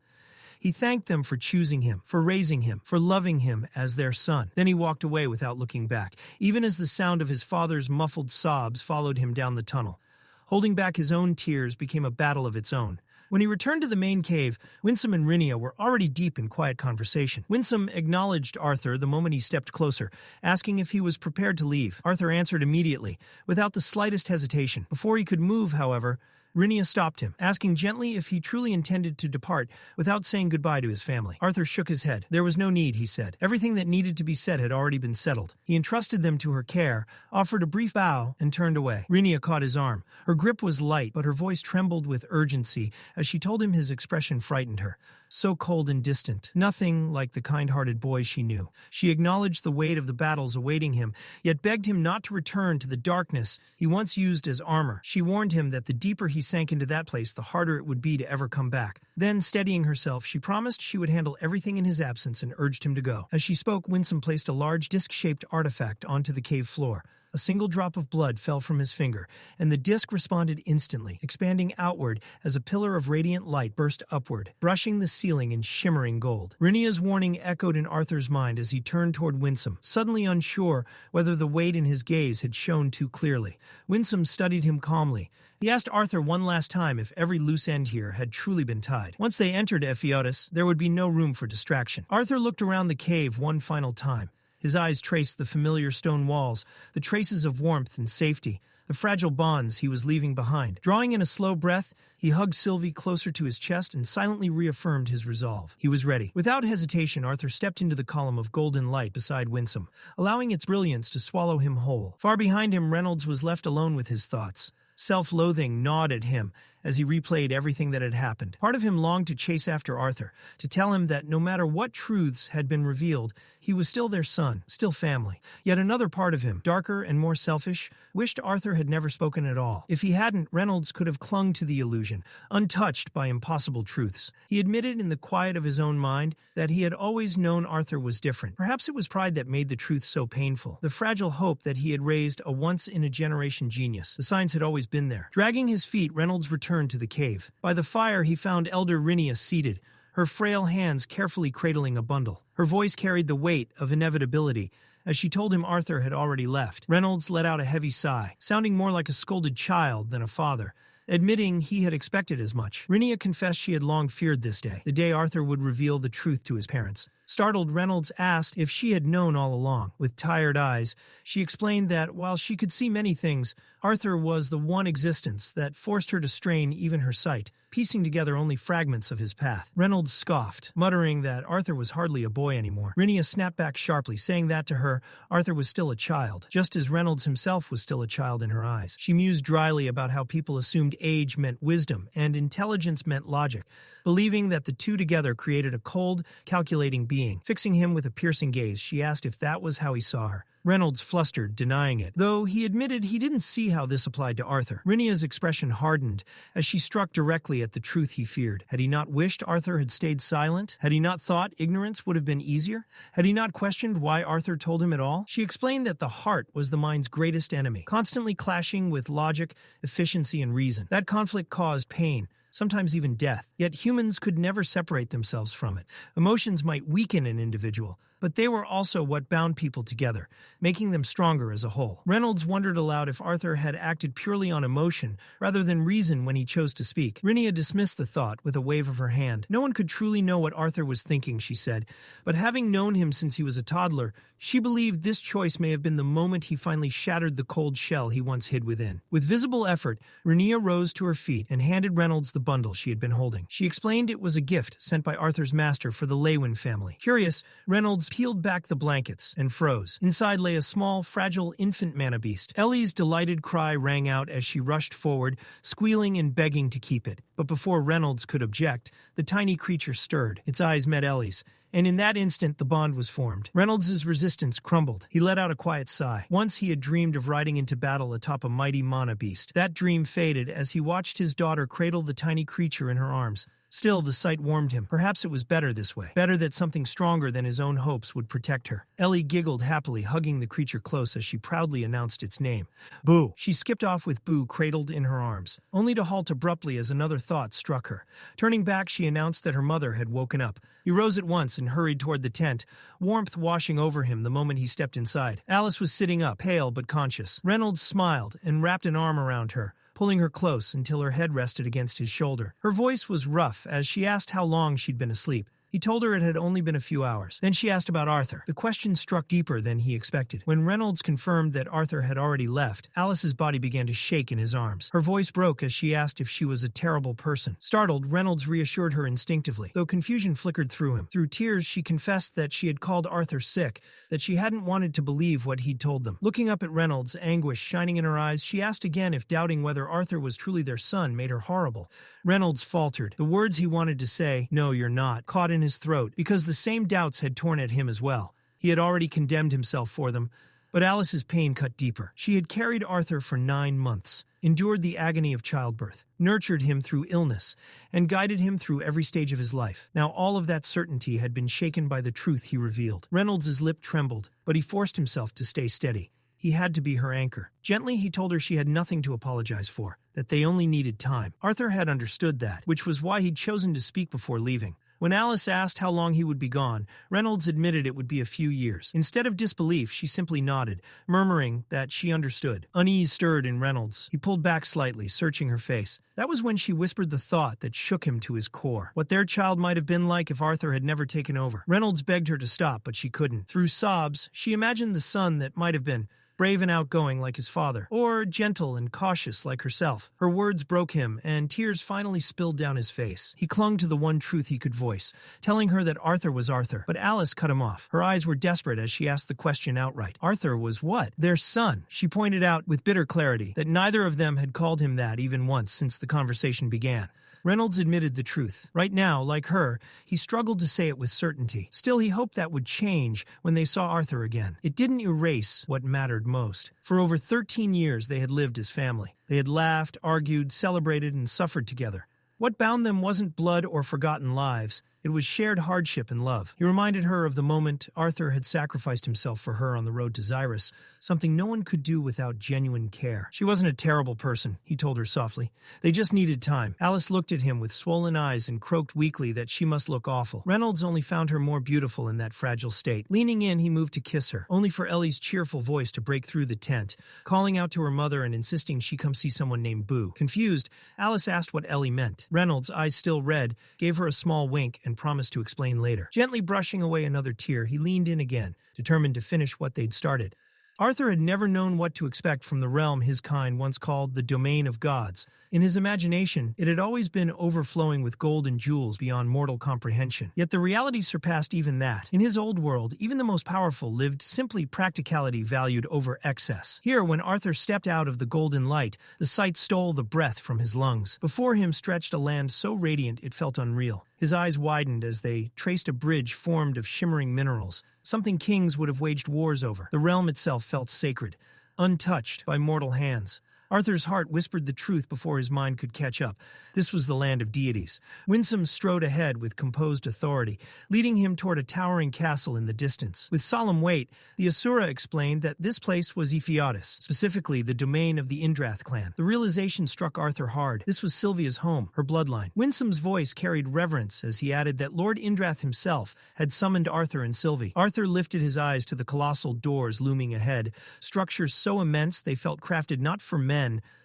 He thanked them for choosing him, for raising him, for loving him as their son. Then he walked away without looking back, even as the sound of his father's muffled sobs followed him down the tunnel. Holding back his own tears became a battle of its own. When he returned to the main cave, Windsom and Rhaenyra were already deep in quiet conversation. Windsom acknowledged Arthur the moment he stepped closer, asking if he was prepared to leave. Arthur answered immediately, without the slightest hesitation. Before he could move, however, Rhaenyra stopped him, asking gently if he truly intended to depart without saying goodbye to his family. Arthur shook his head. There was no need, he said. Everything that needed to be said had already been settled. He entrusted them to her care, offered a brief bow, and turned away. Rhaenyra caught his arm. Her grip was light, but her voice trembled with urgency as she told him his expression frightened her. So cold and distant, nothing like the kind-hearted boy she knew. She acknowledged the weight of the battles awaiting him, yet begged him not to return to the darkness he once used as armor. She warned him that the deeper he sank into that place, the harder it would be to ever come back. Then, steadying herself, she promised she would handle everything in his absence and urged him to go. As she spoke, Windsom placed a large disc-shaped artifact onto the cave floor. A single drop of blood fell from his finger, and the disc responded instantly, expanding outward as a pillar of radiant light burst upward, brushing the ceiling in shimmering gold. Rhaenyra's warning echoed in Arthur's mind as he turned toward Windsom, suddenly unsure whether the weight in his gaze had shown too clearly. Windsom studied him calmly. He asked Arthur one last time if every loose end here had truly been tied. Once they entered Epheotis, there would be no room for distraction. Arthur looked around the cave one final time. His eyes traced the familiar stone walls, the traces of warmth and safety, the fragile bonds he was leaving behind. Drawing in a slow breath, he hugged Sylvie closer to his chest and silently reaffirmed his resolve. He was ready. Without hesitation, Arthur stepped into the column of golden light beside Windsom, allowing its brilliance to swallow him whole. Far behind him, Reynolds was left alone with his thoughts. Self-loathing gnawed at him as he replayed everything that had happened. Part of him longed to chase after Arthur, to tell him that no matter what truths had been revealed, he was still their son, still family. Yet another part of him, darker and more selfish, wished Arthur had never spoken at all. If he hadn't, Reynolds could have clung to the illusion, untouched by impossible truths. He admitted in the quiet of his own mind that he had always known Arthur was different. Perhaps it was pride that made the truth so painful, the fragile hope that he had raised a once-in-a-generation genius. The signs had always been there. Dragging his feet, Reynolds returned to the cave. By the fire, he found Elder Rhaenyra seated, her frail hands carefully cradling a bundle. Her voice carried the weight of inevitability as she told him Arthur had already left. Reynolds let out a heavy sigh, sounding more like a scolded child than a father, admitting he had expected as much. Rhaenyra confessed she had long feared this day, the day Arthur would reveal the truth to his parents. Startled, Reynolds asked if she had known all along. With tired eyes, she explained that while she could see many things, Arthur was the one existence that forced her to strain even her sight, piecing together only fragments of his path. Reynolds scoffed, muttering that Arthur was hardly a boy anymore. Rhaenyra snapped back sharply, saying that to her, Arthur was still a child, just as Reynolds himself was still a child in her eyes. She mused dryly about how people assumed age meant wisdom and intelligence meant logic, believing that the two together created a cold, calculating being. Fixing him with a piercing gaze, she asked if that was how he saw her. Reynolds flustered, denying it, though he admitted he didn't see how this applied to Arthur. Rhaenyra's expression hardened as she struck directly at the truth he feared. Had he not wished Arthur had stayed silent? Had he not thought ignorance would have been easier? Had he not questioned why Arthur told him it all? She explained that the heart was the mind's greatest enemy, constantly clashing with logic, efficiency, and reason. That conflict caused pain, sometimes even death. Yet humans could never separate themselves from it. Emotions might weaken an individual, but they were also what bound people together, making them stronger as a whole. Reynolds wondered aloud if Arthur had acted purely on emotion rather than reason when he chose to speak. Rhaenyra dismissed the thought with a wave of her hand. No one could truly know what Arthur was thinking, she said, but having known him since he was a toddler, she believed this choice may have been the moment he finally shattered the cold shell he once hid within. With visible effort, Rhaenyra rose to her feet and handed Reynolds the bundle she had been holding. She explained it was a gift sent by Arthur's master for the Leywin family. Curious, Reynolds peeled back the blankets and froze. Inside lay a small, fragile infant mana beast. Ellie's delighted cry rang out as she rushed forward, squealing and begging to keep it. But before Reynolds could object, the tiny creature stirred. Its eyes met Ellie's, and in that instant the bond was formed. Reynolds's resistance crumbled. He let out a quiet sigh. Once he had dreamed of riding into battle atop a mighty mana beast. That dream faded as he watched his daughter cradle the tiny creature in her arms. Still, the sight warmed him. Perhaps it was better this way. Better that something stronger than his own hopes would protect her. Ellie giggled happily, hugging the creature close as she proudly announced its name. Boo! She skipped off with Boo cradled in her arms, only to halt abruptly as another thought struck her. Turning back, she announced that her mother had woken up. He rose at once and hurried toward the tent, warmth washing over him the moment he stepped inside. Alice was sitting up, pale but conscious. Reynolds smiled and wrapped an arm around her, pulling her close until her head rested against his shoulder. Her voice was rough as she asked how long she'd been asleep. He told her it had only been a few hours. Then she asked about Arthur. The question struck deeper than he expected. When Reynolds confirmed that Arthur had already left, Alice's body began to shake in his arms. Her voice broke as she asked if she was a terrible person. Startled, Reynolds reassured her instinctively, though confusion flickered through him. Through tears, she confessed that she had called Arthur sick, that she hadn't wanted to believe what he'd told them. Looking up at Reynolds, anguish shining in her eyes, she asked again if doubting whether Arthur was truly their son made her horrible. Reynolds faltered. The words he wanted to say, "No, you're not," caught in his throat, because the same doubts had torn at him as well. He had already condemned himself for them, but Alice's pain cut deeper. She had carried Arthur for 9 months, endured the agony of childbirth, nurtured him through illness, and guided him through every stage of his life. Now all of that certainty had been shaken by the truth he revealed. Reynolds' lip trembled, but he forced himself to stay steady. He had to be her anchor. Gently, he told her she had nothing to apologize for, that they only needed time. Arthur had understood that, which was why he'd chosen to speak before leaving. When Alice asked how long he would be gone, Reynolds admitted it would be a few years. Instead of disbelief, she simply nodded, murmuring that she understood. Unease stirred in Reynolds. He pulled back slightly, searching her face. That was when she whispered the thought that shook him to his core. What their child might have been like if Arthur had never taken over. Reynolds begged her to stop, but she couldn't. Through sobs, she imagined the son that might have been, brave and outgoing like his father, or gentle and cautious like herself. Her words broke him, and tears finally spilled down his face. He clung to the one truth he could voice, telling her that Arthur was Arthur. But Alice cut him off. Her eyes were desperate as she asked the question outright. Arthur was what? Their son. She pointed out with bitter clarity that neither of them had called him that even once since the conversation began. Reynolds admitted the truth. Right now, like her, he struggled to say it with certainty. Still, he hoped that would change when they saw Arthur again. It didn't erase what mattered most. For over 13 years, they had lived as family. They had laughed, argued, celebrated, and suffered together. What bound them wasn't blood or forgotten lives. It was shared hardship and love. He reminded her of the moment Arthur had sacrificed himself for her on the road to Xyrus, something no one could do without genuine care. She wasn't a terrible person, he told her softly. They just needed time. Alice looked at him with swollen eyes and croaked weakly that she must look awful. Reynolds only found her more beautiful in that fragile state. Leaning in, he moved to kiss her, only for Ellie's cheerful voice to break through the tent, calling out to her mother and insisting she come see someone named Boo. Confused, Alice asked what Ellie meant. Reynolds, eyes still red, gave her a small wink and promised to explain later. Gently brushing away another tear, he leaned in again, determined to finish what they'd started. Arthur had never known what to expect from the realm his kind once called the domain of gods. In his imagination, it had always been overflowing with gold and jewels beyond mortal comprehension. Yet the reality surpassed even that. In his old world, even the most powerful lived simply practicality valued over excess. Here, when Arthur stepped out of the golden light, the sight stole the breath from his lungs. Before him stretched a land so radiant it felt unreal. His eyes widened as they traced a bridge formed of shimmering minerals, something kings would have waged wars over. The realm itself felt sacred, untouched by mortal hands. Arthur's heart whispered the truth before his mind could catch up. This was the land of deities. Windsom strode ahead with composed authority, leading him toward a towering castle in the distance. With solemn weight, the Asura explained that this place was Ephiatis, specifically the domain of the Indrath clan. The realization struck Arthur hard. This was Sylvia's home, her bloodline. Windsom's voice carried reverence as he added that Lord Indrath himself had summoned Arthur and Sylvie. Arthur lifted his eyes to the colossal doors looming ahead, structures so immense they felt crafted not for men,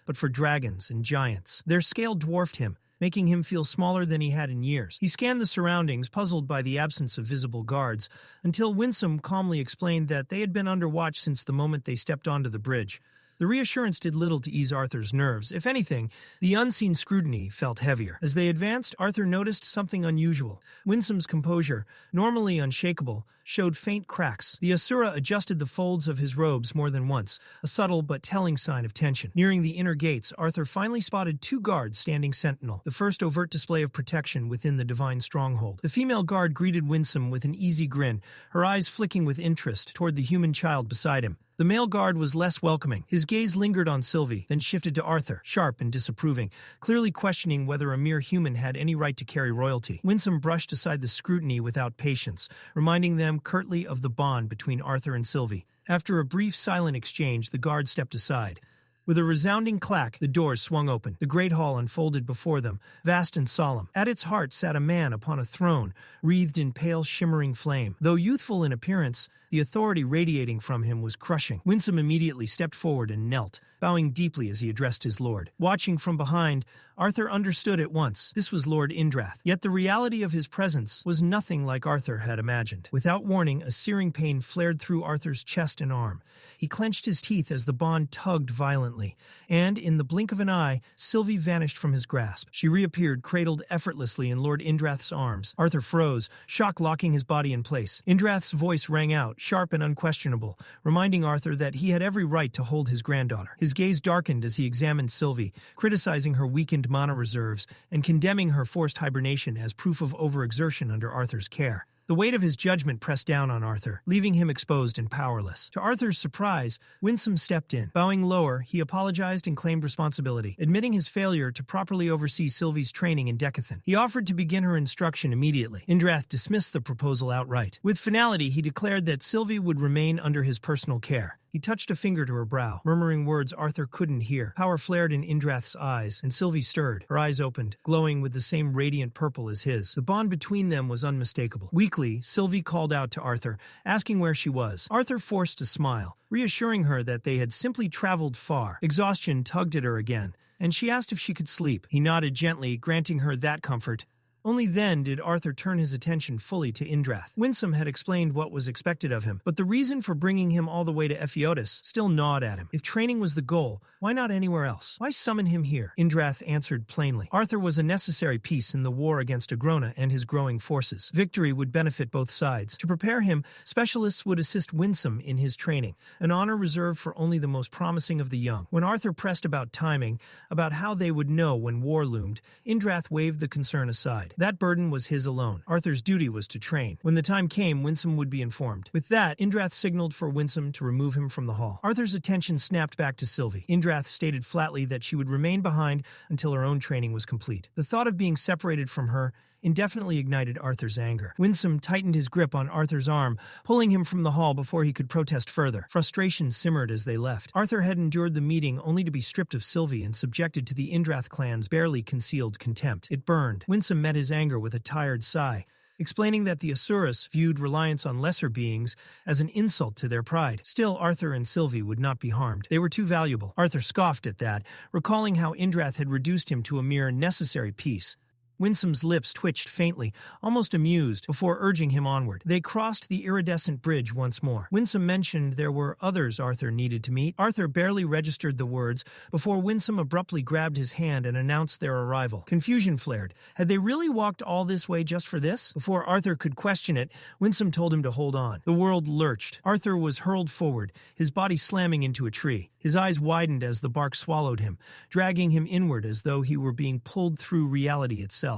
but for dragons and giants. Their scale dwarfed him, making him feel smaller than he had in years. He scanned the surroundings, puzzled by the absence of visible guards, until Windsom calmly explained that they had been under watch since the moment they stepped onto the bridge. The reassurance did little to ease Arthur's nerves. If anything, the unseen scrutiny felt heavier. As they advanced, Arthur noticed something unusual. Windsom's composure, normally unshakable, showed faint cracks. The Asura adjusted the folds of his robes more than once, a subtle but telling sign of tension. Nearing the inner gates, Arthur finally spotted 2 guards standing sentinel, the first overt display of protection within the divine stronghold. The female guard greeted Windsom with an easy grin, her eyes flicking with interest toward the human child beside him. The male guard was less welcoming. His gaze lingered on Sylvie, then shifted to Arthur, sharp and disapproving, clearly questioning whether a mere human had any right to carry royalty. Windsom brushed aside the scrutiny without patience, reminding them curtly of the bond between Arthur and Sylvie. After a brief silent exchange, the guard stepped aside. With a resounding clack, the doors swung open. The great hall unfolded before them, vast and solemn. At its heart sat a man upon a throne, wreathed in pale, shimmering flame. Though youthful in appearance, the authority radiating from him was crushing. Windsom immediately stepped forward and knelt, bowing deeply as he addressed his lord. Watching from behind, Arthur understood at once. This was Lord Indrath. Yet the reality of his presence was nothing like Arthur had imagined. Without warning, a searing pain flared through Arthur's chest and arm. He clenched his teeth as the bond tugged violently, and, in the blink of an eye, Sylvie vanished from his grasp. She reappeared, cradled effortlessly in Lord Indrath's arms. Arthur froze, shock locking his body in place. Indrath's voice rang out, sharp and unquestionable, reminding Arthur that he had every right to hold his granddaughter. His gaze darkened as he examined Sylvie, criticizing her weakened mana reserves and condemning her forced hibernation as proof of overexertion under Arthur's care. The weight of his judgment pressed down on Arthur, leaving him exposed and powerless. To Arthur's surprise, Windsom stepped in. Bowing lower, he apologized and claimed responsibility, admitting his failure to properly oversee Sylvie's training in Decathlon. He offered to begin her instruction immediately. Indrath dismissed the proposal outright. With finality, he declared that Sylvie would remain under his personal care. He touched a finger to her brow, murmuring words Arthur couldn't hear. Power flared in Indrath's eyes, and Sylvie stirred. Her eyes opened, glowing with the same radiant purple as his. The bond between them was unmistakable. Weakly, Sylvie called out to Arthur, asking where she was. Arthur forced a smile, reassuring her that they had simply traveled far. Exhaustion tugged at her again, and she asked if she could sleep. He nodded gently, granting her that comfort. Only then did Arthur turn his attention fully to Indrath. Windsom had explained what was expected of him, but the reason for bringing him all the way to Epheotis still gnawed at him. If training was the goal, why not anywhere else? Why summon him here? Indrath answered plainly. Arthur was a necessary piece in the war against Agrona and his growing forces. Victory would benefit both sides. To prepare him, specialists would assist Windsom in his training, an honor reserved for only the most promising of the young. When Arthur pressed about timing, about how they would know when war loomed, Indrath waved the concern aside. That burden was his alone. Arthur's duty was to train. When the time came, Windsom would be informed. With that, Indrath signaled for Windsom to remove him from the hall. Arthur's attention snapped back to Sylvie. Indrath stated flatly that she would remain behind until her own training was complete. The thought of being separated from her indefinitely ignited Arthur's anger. Windsom tightened his grip on Arthur's arm, pulling him from the hall before he could protest further. Frustration simmered as they left. Arthur had endured the meeting only to be stripped of Sylvie and subjected to the Indrath clan's barely concealed contempt. It burned. Windsom met his anger with a tired sigh, explaining that the Asuras viewed reliance on lesser beings as an insult to their pride. Still, Arthur and Sylvie would not be harmed. They were too valuable. Arthur scoffed at that, recalling how Indrath had reduced him to a mere necessary piece. Windsom's lips twitched faintly, almost amused, before urging him onward. They crossed the iridescent bridge once more. Windsom mentioned there were others Arthur needed to meet. Arthur barely registered the words before Windsom abruptly grabbed his hand and announced their arrival. Confusion flared. Had they really walked all this way just for this? Before Arthur could question it, Windsom told him to hold on. The world lurched. Arthur was hurled forward, his body slamming into a tree. His eyes widened as the bark swallowed him, dragging him inward as though he were being pulled through reality itself.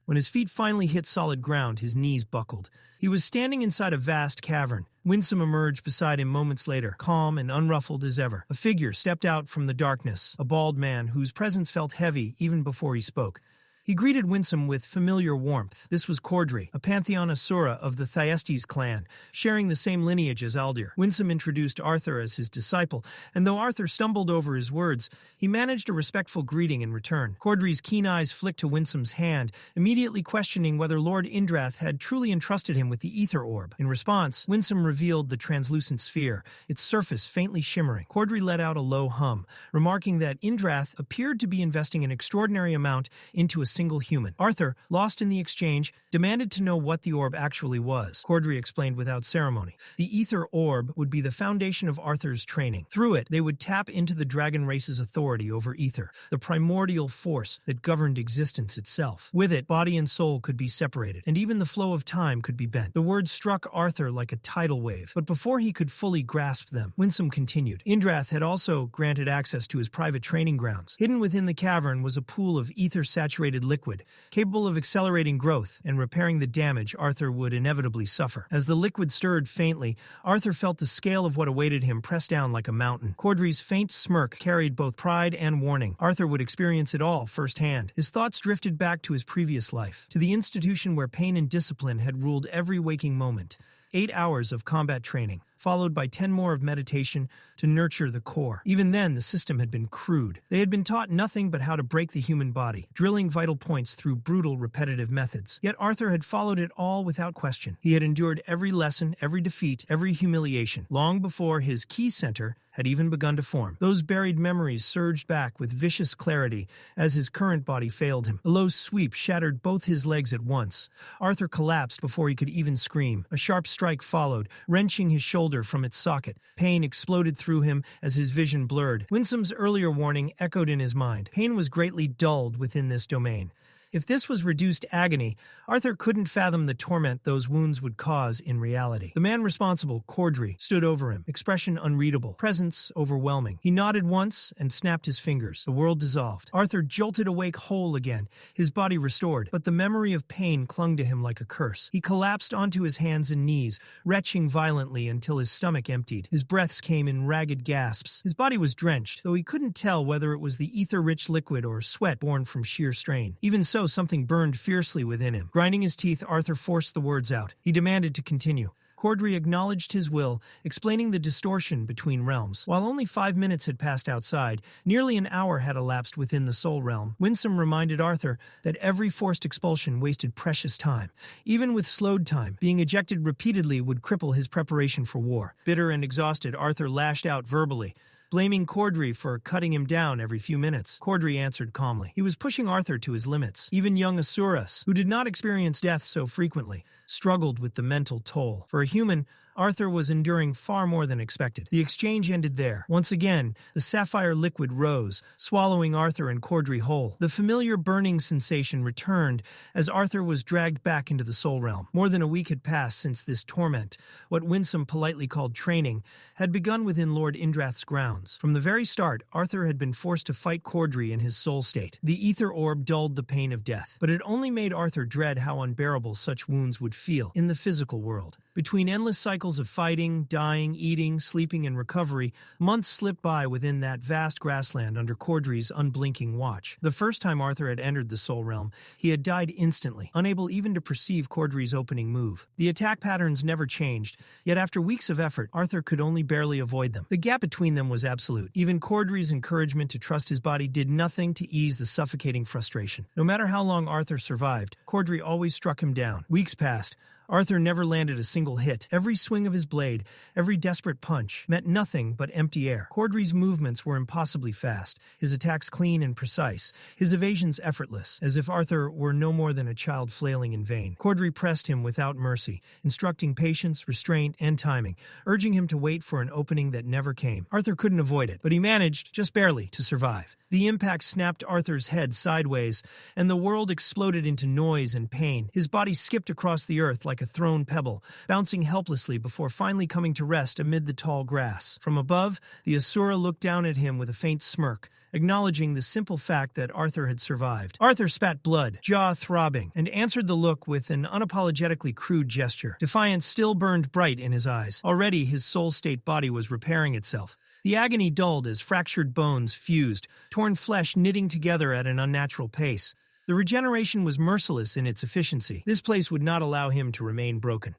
When his feet finally hit solid ground, his knees buckled. He was standing inside a vast cavern. Windsom emerged beside him moments later, calm and unruffled as ever. A figure stepped out from the darkness, a bald man whose presence felt heavy even before he spoke. He greeted Windsom with familiar warmth. This was Cordry, a pantheon Asura of the Thyestes clan, sharing the same lineage as Aldir. Windsom introduced Arthur as his disciple, and though Arthur stumbled over his words, he managed a respectful greeting in return. Cordry's keen eyes flicked to Windsom's hand, immediately questioning whether Lord Indrath had truly entrusted him with the ether orb. In response, Windsom revealed the translucent sphere, its surface faintly shimmering. Cordry let out a low hum, remarking that Indrath appeared to be investing an extraordinary amount into a single human. Arthur, lost in the exchange, demanded to know what the orb actually was. Cordry explained without ceremony. The ether orb would be the foundation of Arthur's training. Through it, they would tap into the dragon race's authority over ether, the primordial force that governed existence itself. With it, body and soul could be separated, and even the flow of time could be bent. The words struck Arthur like a tidal wave, but before he could fully grasp them, Windsom continued. Indrath had also granted access to his private training grounds. Hidden within the cavern was a pool of ether-saturated liquid, capable of accelerating growth and repairing the damage Arthur would inevitably suffer. As the liquid stirred faintly, Arthur felt the scale of what awaited him press down like a mountain. Cordry's faint smirk carried both pride and warning. Arthur would experience it all firsthand. His thoughts drifted back to his previous life, to the institution where pain and discipline had ruled every waking moment. 8 hours of combat training, followed by 10 more of meditation to nurture the core. Even then, the system had been crude. They had been taught nothing but how to break the human body, drilling vital points through brutal, repetitive methods. Yet Arthur had followed it all without question. He had endured every lesson, every defeat, every humiliation, long before his key center had even begun to form. Those buried memories surged back with vicious clarity as his current body failed him. A low sweep shattered both his legs at once. Arthur collapsed before he could even scream. A sharp strike followed, wrenching his shoulder from its socket. Pain exploded through him as his vision blurred. Windsom's earlier warning echoed in his mind. Pain was greatly dulled within this domain. If this was reduced agony, Arthur couldn't fathom the torment those wounds would cause in reality. The man responsible, Cordry, stood over him, expression unreadable, presence overwhelming. He nodded once and snapped his fingers. The world dissolved. Arthur jolted awake whole again, his body restored, but the memory of pain clung to him like a curse. He collapsed onto his hands and knees, retching violently until his stomach emptied. His breaths came in ragged gasps. His body was drenched, though he couldn't tell whether it was the ether-rich liquid or sweat born from sheer strain. Even so, something burned fiercely within him. Grinding his teeth, Arthur forced the words out. He demanded to continue. Cordry acknowledged his will, explaining the distortion between realms. While only 5 minutes had passed outside, nearly an hour had elapsed within the soul realm. Windsom reminded Arthur that every forced expulsion wasted precious time. Even with slowed time, being ejected repeatedly would cripple his preparation for war. Bitter and exhausted, Arthur lashed out verbally, blaming Cordry for cutting him down every few minutes. Cordry answered calmly. He was pushing Arthur to his limits. Even young Asuras, who did not experience death so frequently, struggled with the mental toll. For a human, Arthur was enduring far more than expected. The exchange ended there. Once again, the sapphire liquid rose, swallowing Arthur and Cordry whole. The familiar burning sensation returned as Arthur was dragged back into the soul realm. More than a week had passed since this torment, what Windsom politely called training, had begun within Lord Indrath's grounds. From the very start, Arthur had been forced to fight Cordry in his soul state. The ether orb dulled the pain of death, but it only made Arthur dread how unbearable such wounds would feel in the physical world. Between endless cycles of fighting, dying, eating, sleeping, and recovery, months slipped by within that vast grassland under Cordry's unblinking watch. The first time Arthur had entered the soul realm, he had died instantly, unable even to perceive Cordry's opening move. The attack patterns never changed, yet after weeks of effort, Arthur could only barely avoid them. The gap between them was absolute. Even Cordry's encouragement to trust his body did nothing to ease the suffocating frustration. No matter how long Arthur survived, Cordry always struck him down. Weeks passed. Arthur never landed a single hit. Every swing of his blade, every desperate punch, meant nothing but empty air. Cordry's movements were impossibly fast, his attacks clean and precise, his evasions effortless, as if Arthur were no more than a child flailing in vain. Cordry pressed him without mercy, instructing patience, restraint, and timing, urging him to wait for an opening that never came. Arthur couldn't avoid it, but he managed, just barely, to survive. The impact snapped Arthur's head sideways, and the world exploded into noise and pain. His body skipped across the earth like a thrown pebble, bouncing helplessly before finally coming to rest amid the tall grass. From above, the Asura looked down at him with a faint smirk, acknowledging the simple fact that Arthur had survived. Arthur spat blood, jaw throbbing, and answered the look with an unapologetically crude gesture. Defiance still burned bright in his eyes. Already his soul-state body was repairing itself. The agony dulled as fractured bones fused, torn flesh knitting together at an unnatural pace. The regeneration was merciless in its efficiency. This place would not allow him to remain broken.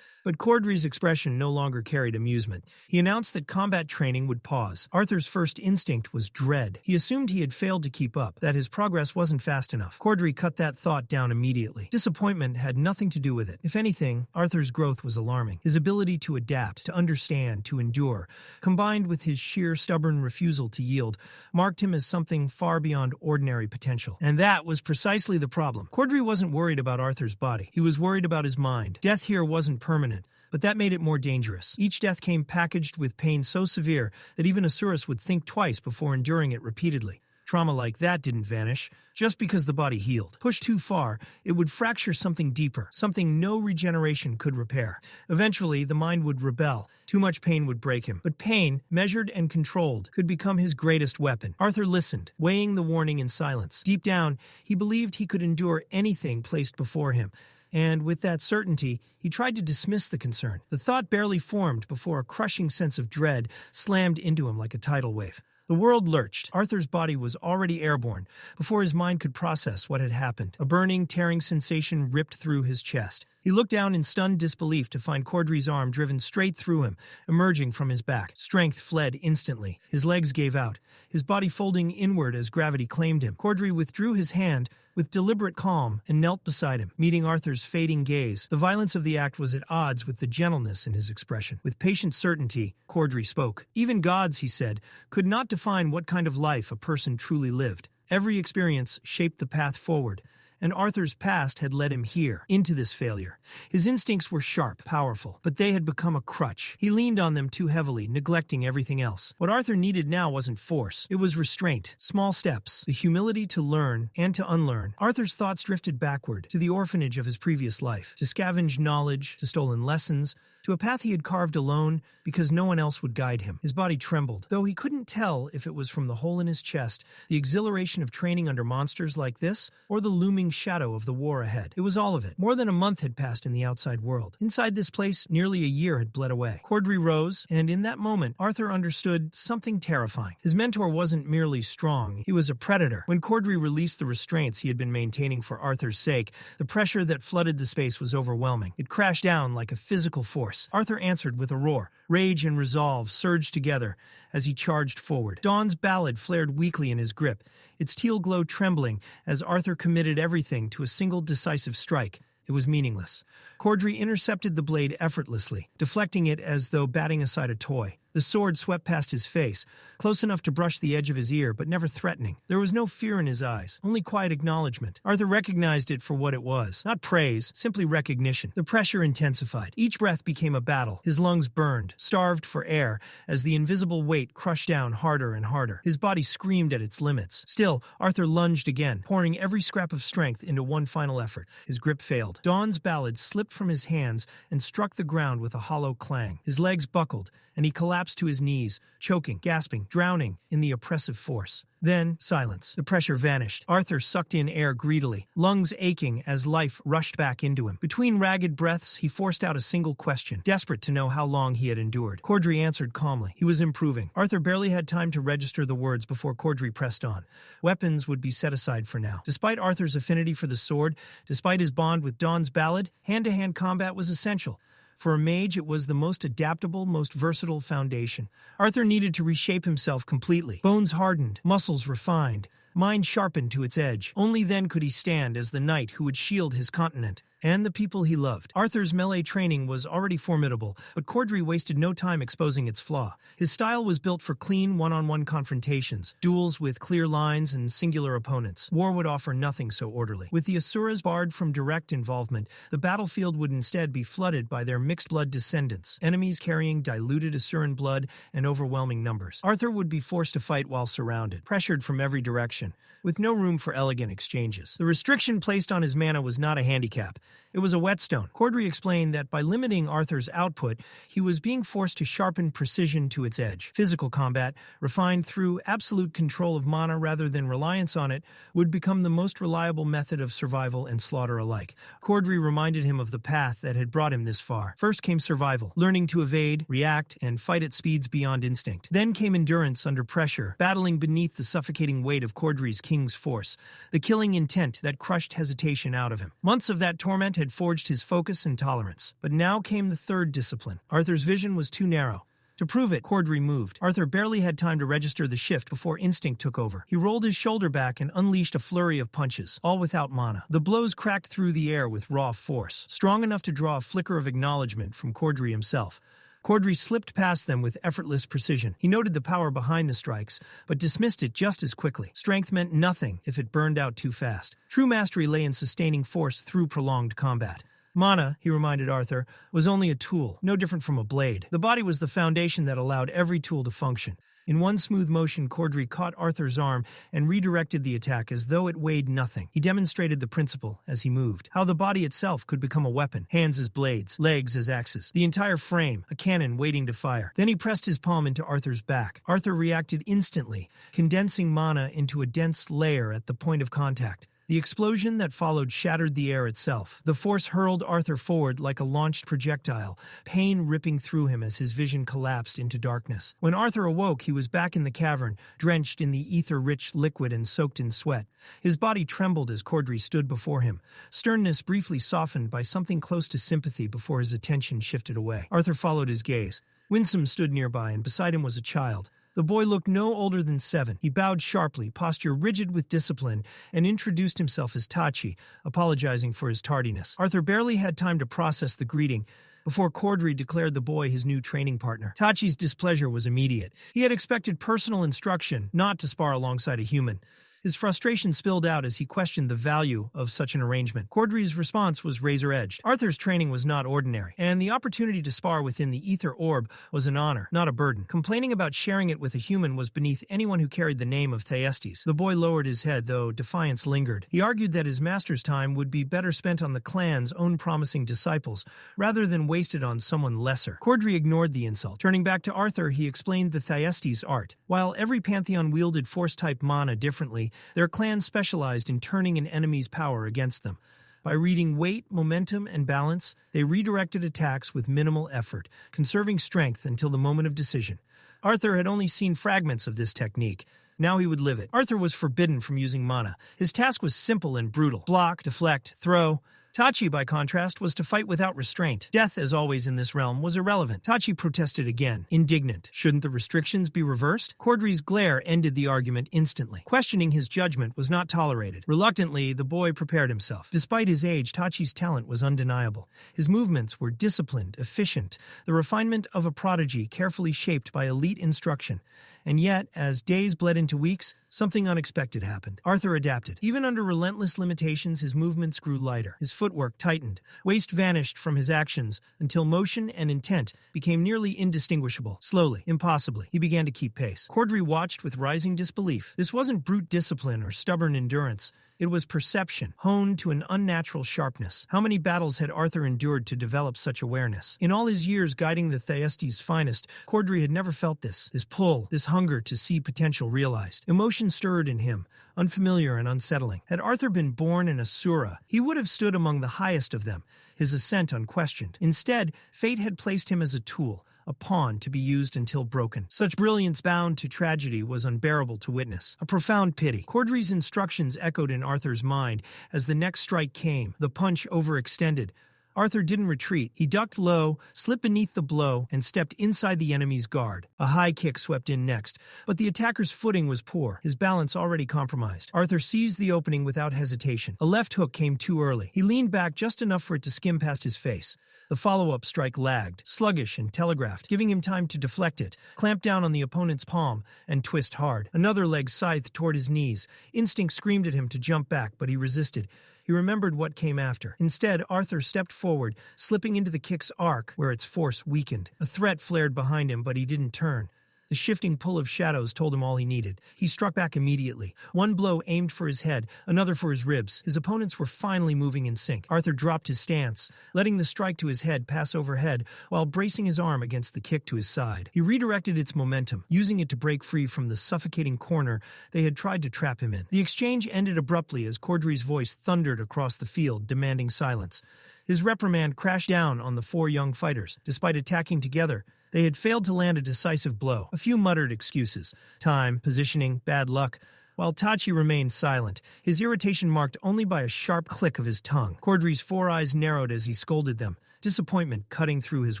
But Cordry's expression no longer carried amusement. He announced that combat training would pause. Arthur's first instinct was dread. He assumed he had failed to keep up, that his progress wasn't fast enough. Cordry cut that thought down immediately. Disappointment had nothing to do with it. If anything, Arthur's growth was alarming. His ability to adapt, to understand, to endure, combined with his sheer stubborn refusal to yield, marked him as something far beyond ordinary potential. And that was precisely the problem. Cordry wasn't worried about Arthur's body. He was worried about his mind. Death here wasn't permanent, but that made it more dangerous. Each death came packaged with pain so severe that even Asuras would think twice before enduring it repeatedly. Trauma like that didn't vanish just because the body healed. Pushed too far, it would fracture something deeper, something no regeneration could repair. Eventually, the mind would rebel. Too much pain would break him. But pain, measured and controlled, could become his greatest weapon. Arthur listened, weighing the warning in silence. Deep down, he believed he could endure anything placed before him. And with that certainty, he tried to dismiss the concern. The thought barely formed before a crushing sense of dread slammed into him like a tidal wave. The world lurched. Arthur's body was already airborne before his mind could process what had happened. A burning, tearing sensation ripped through his chest. He looked down in stunned disbelief to find Cordry's arm driven straight through him, emerging from his back. Strength fled instantly. His legs gave out, his body folding inward as gravity claimed him. Cordry withdrew his hand with deliberate calm and knelt beside him, meeting Arthur's fading gaze. The violence of the act was at odds with the gentleness in his expression. With patient certainty, Cordry spoke. Even gods, he said, could not define what kind of life a person truly lived. Every experience shaped the path forward, and Arthur's past had led him here, into this failure. His instincts were sharp, powerful, but they had become a crutch. He leaned on them too heavily, neglecting everything else. What Arthur needed now wasn't force. It was restraint, small steps, the humility to learn and to unlearn. Arthur's thoughts drifted backward, to the orphanage of his previous life, to scavenged knowledge, to stolen lessons, to a path he had carved alone because no one else would guide him. His body trembled, though he couldn't tell if it was from the hole in his chest, the exhilaration of training under monsters like this, or the looming shadow of the war ahead. It was all of it. More than a month had passed in the outside world. Inside this place, nearly a year had bled away. Cordry rose, and in that moment, Arthur understood something terrifying. His mentor wasn't merely strong, he was a predator. When Cordry released the restraints he had been maintaining for Arthur's sake, the pressure that flooded the space was overwhelming. It crashed down like a physical force. Arthur answered with a roar. Rage and resolve surged together as he charged forward. Dawn's ballad flared weakly in his grip, its teal glow trembling as Arthur committed everything to a single decisive strike. It was meaningless. Cordry intercepted the blade effortlessly, deflecting it as though batting aside a toy. The sword swept past his face, close enough to brush the edge of his ear, but never threatening. There was no fear in his eyes, only quiet acknowledgement. Arthur recognized it for what it was. Not praise, simply recognition. The pressure intensified. Each breath became a battle. His lungs burned, starved for air, as the invisible weight crushed down harder and harder. His body screamed at its limits. Still, Arthur lunged again, pouring every scrap of strength into one final effort. His grip failed. Dawn's ballad slipped from his hands and struck the ground with a hollow clang. His legs buckled, and he collapsed to his knees, choking, gasping, drowning in the oppressive force. Then, silence. The pressure vanished. Arthur sucked in air greedily, lungs aching as life rushed back into him. Between ragged breaths, he forced out a single question, desperate to know how long he had endured. Cordry answered calmly. He was improving. Arthur barely had time to register the words before Cordry pressed on. Weapons would be set aside for now. Despite Arthur's affinity for the sword, despite his bond with Dawn's ballad, hand-to-hand combat was essential. For a mage, it was the most adaptable, most versatile foundation. Arthur needed to reshape himself completely. Bones hardened, muscles refined, mind sharpened to its edge. Only then could he stand as the knight who would shield his continent and the people he loved. Arthur's melee training was already formidable, but Cordry wasted no time exposing its flaw. His style was built for clean, one-on-one confrontations, duels with clear lines and singular opponents. War would offer nothing so orderly. With the Asuras barred from direct involvement, the battlefield would instead be flooded by their mixed-blood descendants, enemies carrying diluted Asuran blood and overwhelming numbers. Arthur would be forced to fight while surrounded, pressured from every direction, with no room for elegant exchanges. The restriction placed on his mana was not a handicap. It was a whetstone. Cordry explained that by limiting Arthur's output, he was being forced to sharpen precision to its edge. Physical combat, refined through absolute control of mana rather than reliance on it, would become the most reliable method of survival and slaughter alike. Cordry reminded him of the path that had brought him this far. First came survival, learning to evade, react, and fight at speeds beyond instinct. Then came endurance under pressure, battling beneath the suffocating weight of Cordry's king's force, the killing intent that crushed hesitation out of him. Months of that torment had had forged his focus and tolerance. But now came the third discipline. Arthur's vision was too narrow. To prove it, Cordry moved. Arthur barely had time to register the shift before instinct took over. He rolled his shoulder back and unleashed a flurry of punches, all without mana. The blows cracked through the air with raw force, strong enough to draw a flicker of acknowledgement from Cordry himself. Cordry slipped past them with effortless precision. He noted the power behind the strikes, but dismissed it just as quickly. Strength meant nothing if it burned out too fast. True mastery lay in sustaining force through prolonged combat. Mana, he reminded Arthur, was only a tool, no different from a blade. The body was the foundation that allowed every tool to function. In one smooth motion, Cordry caught Arthur's arm and redirected the attack as though it weighed nothing. He demonstrated the principle as he moved, how the body itself could become a weapon, hands as blades, legs as axes, the entire frame, a cannon waiting to fire. Then he pressed his palm into Arthur's back. Arthur reacted instantly, condensing mana into a dense layer at the point of contact. The explosion that followed shattered the air itself. The force hurled Arthur forward like a launched projectile, pain ripping through him as his vision collapsed into darkness. When Arthur awoke, he was back in the cavern, drenched in the ether-rich liquid and soaked in sweat. His body trembled as Cordry stood before him, sternness briefly softened by something close to sympathy before his attention shifted away. Arthur followed his gaze. Windsom stood nearby, and beside him was a child. The boy looked no older than 7. He bowed sharply, posture rigid with discipline, and introduced himself as Tachi, apologizing for his tardiness. Arthur barely had time to process the greeting before Cordry declared the boy his new training partner. Tachi's displeasure was immediate. He had expected personal instruction, not to spar alongside a human. His frustration spilled out as he questioned the value of such an arrangement. Cordry's response was razor-edged. Arthur's training was not ordinary, and the opportunity to spar within the ether orb was an honor, not a burden. Complaining about sharing it with a human was beneath anyone who carried the name of Thyestes. The boy lowered his head, though defiance lingered. He argued that his master's time would be better spent on the clan's own promising disciples, rather than wasted on someone lesser. Cordry ignored the insult. Turning back to Arthur, he explained the Thyestes art. While every pantheon wielded force-type mana differently, their clan specialized in turning an enemy's power against them. By reading weight, momentum, and balance, they redirected attacks with minimal effort, conserving strength until the moment of decision. Arthur had only seen fragments of this technique. Now he would live it. Arthur was forbidden from using mana. His task was simple and brutal. Block, deflect, throw. Tachi, by contrast, was to fight without restraint. Death, as always in this realm, was irrelevant. Tachi protested again, indignant. Shouldn't the restrictions be reversed? Cordry's glare ended the argument instantly. Questioning his judgment was not tolerated. Reluctantly, the boy prepared himself. Despite his age, Tachi's talent was undeniable. His movements were disciplined, efficient, the refinement of a prodigy carefully shaped by elite instruction. And yet, as days bled into weeks, something unexpected happened. Arthur adapted. Even under relentless limitations, his movements grew lighter. His footwork tightened. Waste vanished from his actions until motion and intent became nearly indistinguishable. Slowly, impossibly, he began to keep pace. Cordry watched with rising disbelief. This wasn't brute discipline or stubborn endurance. It was perception, honed to an unnatural sharpness. How many battles had Arthur endured to develop such awareness? In all his years guiding the Thyestes' finest, Cordry had never felt this pull, this hunger to see potential realized. Emotion stirred in him, unfamiliar and unsettling. Had Arthur been born an Asura, he would have stood among the highest of them, his ascent unquestioned. Instead, fate had placed him as a tool, a pawn to be used until broken. Such brilliance bound to tragedy was unbearable to witness. A profound pity. Cordry's instructions echoed in Arthur's mind as the next strike came, the punch overextended. Arthur didn't retreat. He ducked low, slipped beneath the blow, and stepped inside the enemy's guard. A high kick swept in next, but the attacker's footing was poor, his balance already compromised. Arthur seized the opening without hesitation. A left hook came too early. He leaned back just enough for it to skim past his face. The follow-up strike lagged, sluggish and telegraphed, giving him time to deflect it, clamp down on the opponent's palm, and twist hard. Another leg scythed toward his knees. Instinct screamed at him to jump back, but he resisted. He remembered what came after. Instead, Arthur stepped forward, slipping into the kick's arc, where its force weakened. A threat flared behind him, but he didn't turn. The shifting pull of shadows told him all he needed. He struck back immediately. One blow aimed for his head, another for his ribs. His opponents were finally moving in sync. Arthur dropped his stance, letting the strike to his head pass overhead while bracing his arm against the kick to his side. He redirected its momentum, using it to break free from the suffocating corner they had tried to trap him in. The exchange ended abruptly as Cordry's voice thundered across the field, demanding silence. His reprimand crashed down on the 4 young fighters. Despite attacking together, they had failed to land a decisive blow. A few muttered excuses. Time, positioning, bad luck. while Tachi remained silent, his irritation marked only by a sharp click of his tongue. Cordry's 4 eyes narrowed as he scolded them, disappointment cutting through his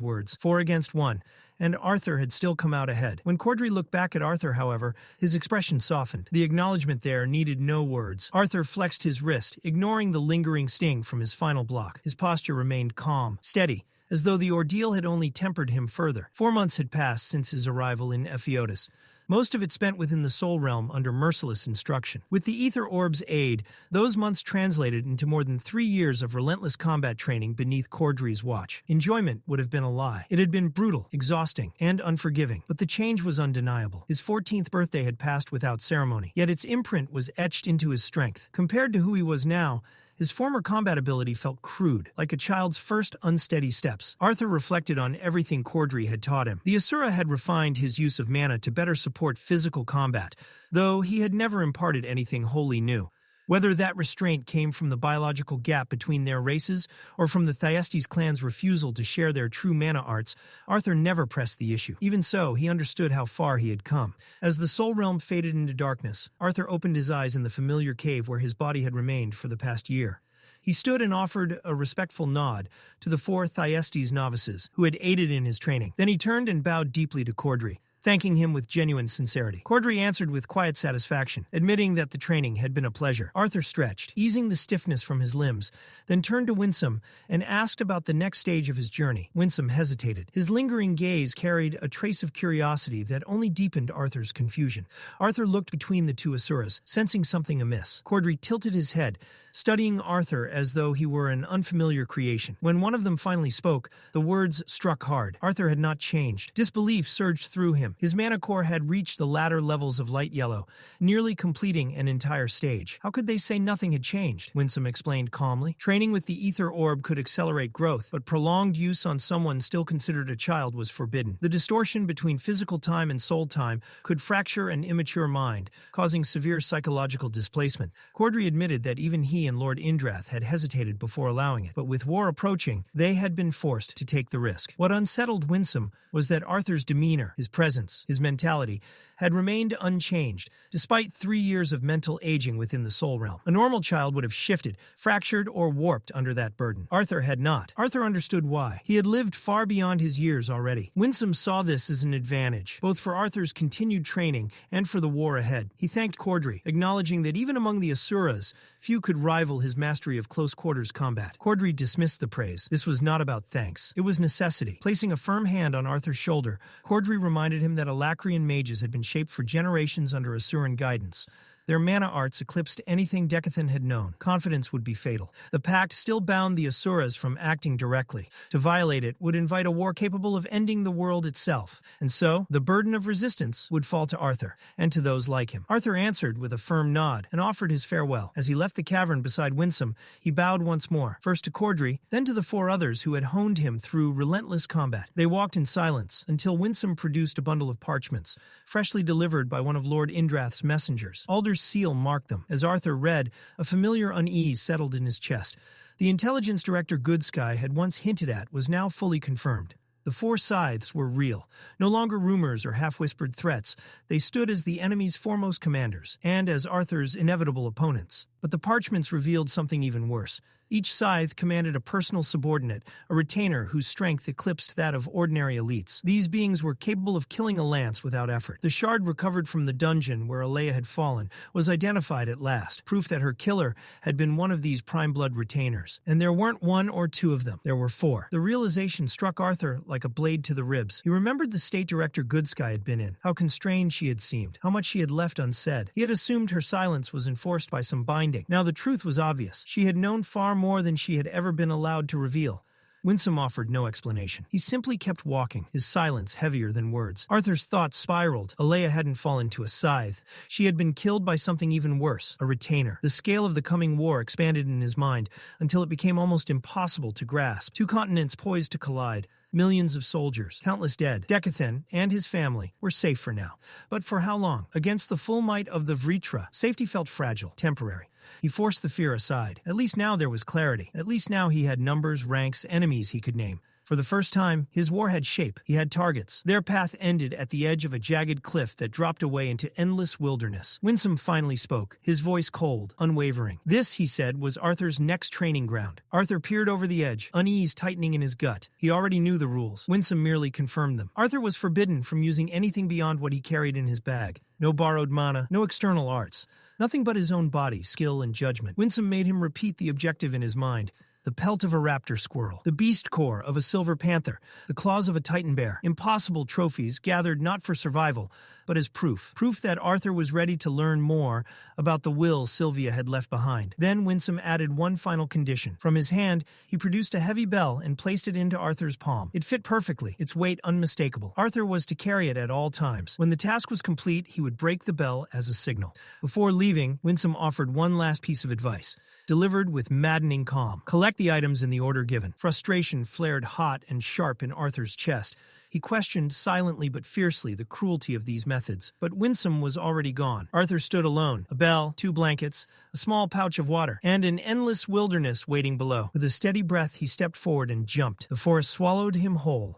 words. 4 against 1. And Arthur had still come out ahead. When Cordry looked back at Arthur, however, his expression softened. The acknowledgement there needed no words. Arthur flexed his wrist, ignoring the lingering sting from his final block. His posture remained calm, steady, as though the ordeal had only tempered him further. 4 months had passed since his arrival in Epheotis, most of it spent within the Soul Realm under merciless instruction. With the Ether Orb's aid, those months translated into more than 3 years of relentless combat training beneath Cordry's watch. Enjoyment would have been a lie. It had been brutal, exhausting, and unforgiving, but the change was undeniable. His 14th birthday had passed without ceremony, yet its imprint was etched into his strength. Compared to who he was now, his former combat ability felt crude, like a child's first unsteady steps. Arthur reflected on everything Cordry had taught him. The Asura had refined his use of mana to better support physical combat, though he had never imparted anything wholly new. Whether that restraint came from the biological gap between their races or from the Thyestes clan's refusal to share their true mana arts, Arthur never pressed the issue. Even so, he understood how far he had come. As the Soul Realm faded into darkness, Arthur opened his eyes in the familiar cave where his body had remained for the past year. He stood and offered a respectful nod to the 4 Thyestes novices who had aided in his training. Then he turned and bowed deeply to Cordry, thanking him with genuine sincerity. Cordry answered with quiet satisfaction, admitting that the training had been a pleasure. Arthur stretched, easing the stiffness from his limbs, then turned to Windsom and asked about the next stage of his journey. Windsom hesitated. His lingering gaze carried a trace of curiosity that only deepened Arthur's confusion. Arthur looked between the 2 Asuras, sensing something amiss. Cordry tilted his head, studying Arthur as though he were an unfamiliar creation. When one of them finally spoke, the words struck hard. Arthur had not changed. Disbelief surged through him. His mana core had reached the latter levels of light yellow, nearly completing an entire stage. How could they say nothing had changed? Windsom explained calmly. Training with the Ether Orb could accelerate growth, but prolonged use on someone still considered a child was forbidden. The distortion between physical time and soul time could fracture an immature mind, causing severe psychological displacement. Cordry admitted that even he and Lord Indrath had hesitated before allowing it, but with war approaching, they had been forced to take the risk. What unsettled Windsom was that Arthur's demeanor, his presence, his mentality, had remained unchanged, despite 3 years of mental aging within the Soul Realm. A normal child would have shifted, fractured, or warped under that burden. Arthur had not. Arthur understood why. He had lived far beyond his years already. Windsom saw this as an advantage, both for Arthur's continued training and for the war ahead. He thanked Cordry, acknowledging that even among the Asuras, few could rival his mastery of close-quarters combat. Cordry dismissed the praise. This was not about thanks. It was necessity. Placing a firm hand on Arthur's shoulder, Cordry reminded him that Alacrian mages had been shaped for generations under Asuran guidance. Their mana arts eclipsed anything Decathan had known. Confidence would be fatal. The pact still bound the Asuras from acting directly. To violate it would invite a war capable of ending the world itself. And so, the burden of resistance would fall to Arthur, and to those like him. Arthur answered with a firm nod, and offered his farewell. As he left the cavern beside Windsom, he bowed once more, first to Cordry, then to the 4 others who had honed him through relentless combat. They walked in silence, until Windsom produced a bundle of parchments, freshly delivered by one of Lord Indrath's messengers. Alder's seal marked them. As Arthur read, a familiar unease settled in his chest. The intelligence director Goodsky had once hinted at was now fully confirmed. The 4 scythes were real, no longer rumors or half-whispered threats. They stood as the enemy's foremost commanders, and as Arthur's inevitable opponents. But the parchments revealed something even worse. Each scythe commanded a personal subordinate, a retainer whose strength eclipsed that of ordinary elites. These beings were capable of killing a lance without effort. The shard recovered from the dungeon where Alea had fallen was identified at last, proof that her killer had been one of these prime blood retainers. And there weren't 1 or 2 of them. There were 4. The realization struck Arthur like a blade to the ribs. He remembered the state director Goodsky had been in, how constrained she had seemed, how much she had left unsaid. He had assumed her silence was enforced by some binding. Now the truth was obvious. She had known far more than she had ever been allowed to reveal. Windsom offered no explanation. He simply kept walking, his silence heavier than words. Arthur's thoughts spiraled. Alea hadn't fallen to a scythe. She had been killed by something even worse, a retainer. The scale of the coming war expanded in his mind until it became almost impossible to grasp. 2 continents poised to collide. Millions of soldiers, countless dead. Decathan and his family were safe for now. But for how long? Against the full might of the Vritra, safety felt fragile, temporary. He forced the fear aside. At least now there was clarity. At least now he had numbers, ranks, enemies he could name. For the first time, his war had shape. He had targets. Their path ended at the edge of a jagged cliff that dropped away into endless wilderness. Windsom finally spoke, his voice cold, unwavering. This, he said, was Arthur's next training ground. Arthur peered over the edge, unease tightening in his gut. He already knew the rules. Windsom merely confirmed them. Arthur was forbidden from using anything beyond what he carried in his bag. No borrowed mana, no external arts. Nothing but his own body, skill, and judgment. Windsom made him repeat the objective in his mind. The pelt of a raptor squirrel, the beast core of a silver panther, the claws of a titan bear. Impossible trophies gathered not for survival, but as proof. Proof that Arthur was ready to learn more about the will Sylvia had left behind. Then Windsom added one final condition. From his hand, he produced a heavy bell and placed it into Arthur's palm. It fit perfectly, its weight unmistakable. Arthur was to carry it at all times. When the task was complete, he would break the bell as a signal. Before leaving, Windsom offered one last piece of advice, delivered with maddening calm. Collect the items in the order given. Frustration flared hot and sharp in Arthur's chest. He questioned silently but fiercely the cruelty of these methods. But Windsom was already gone. Arthur stood alone. A bell, 2 blankets, a small pouch of water, and an endless wilderness waiting below. With a steady breath, he stepped forward and jumped. The forest swallowed him whole.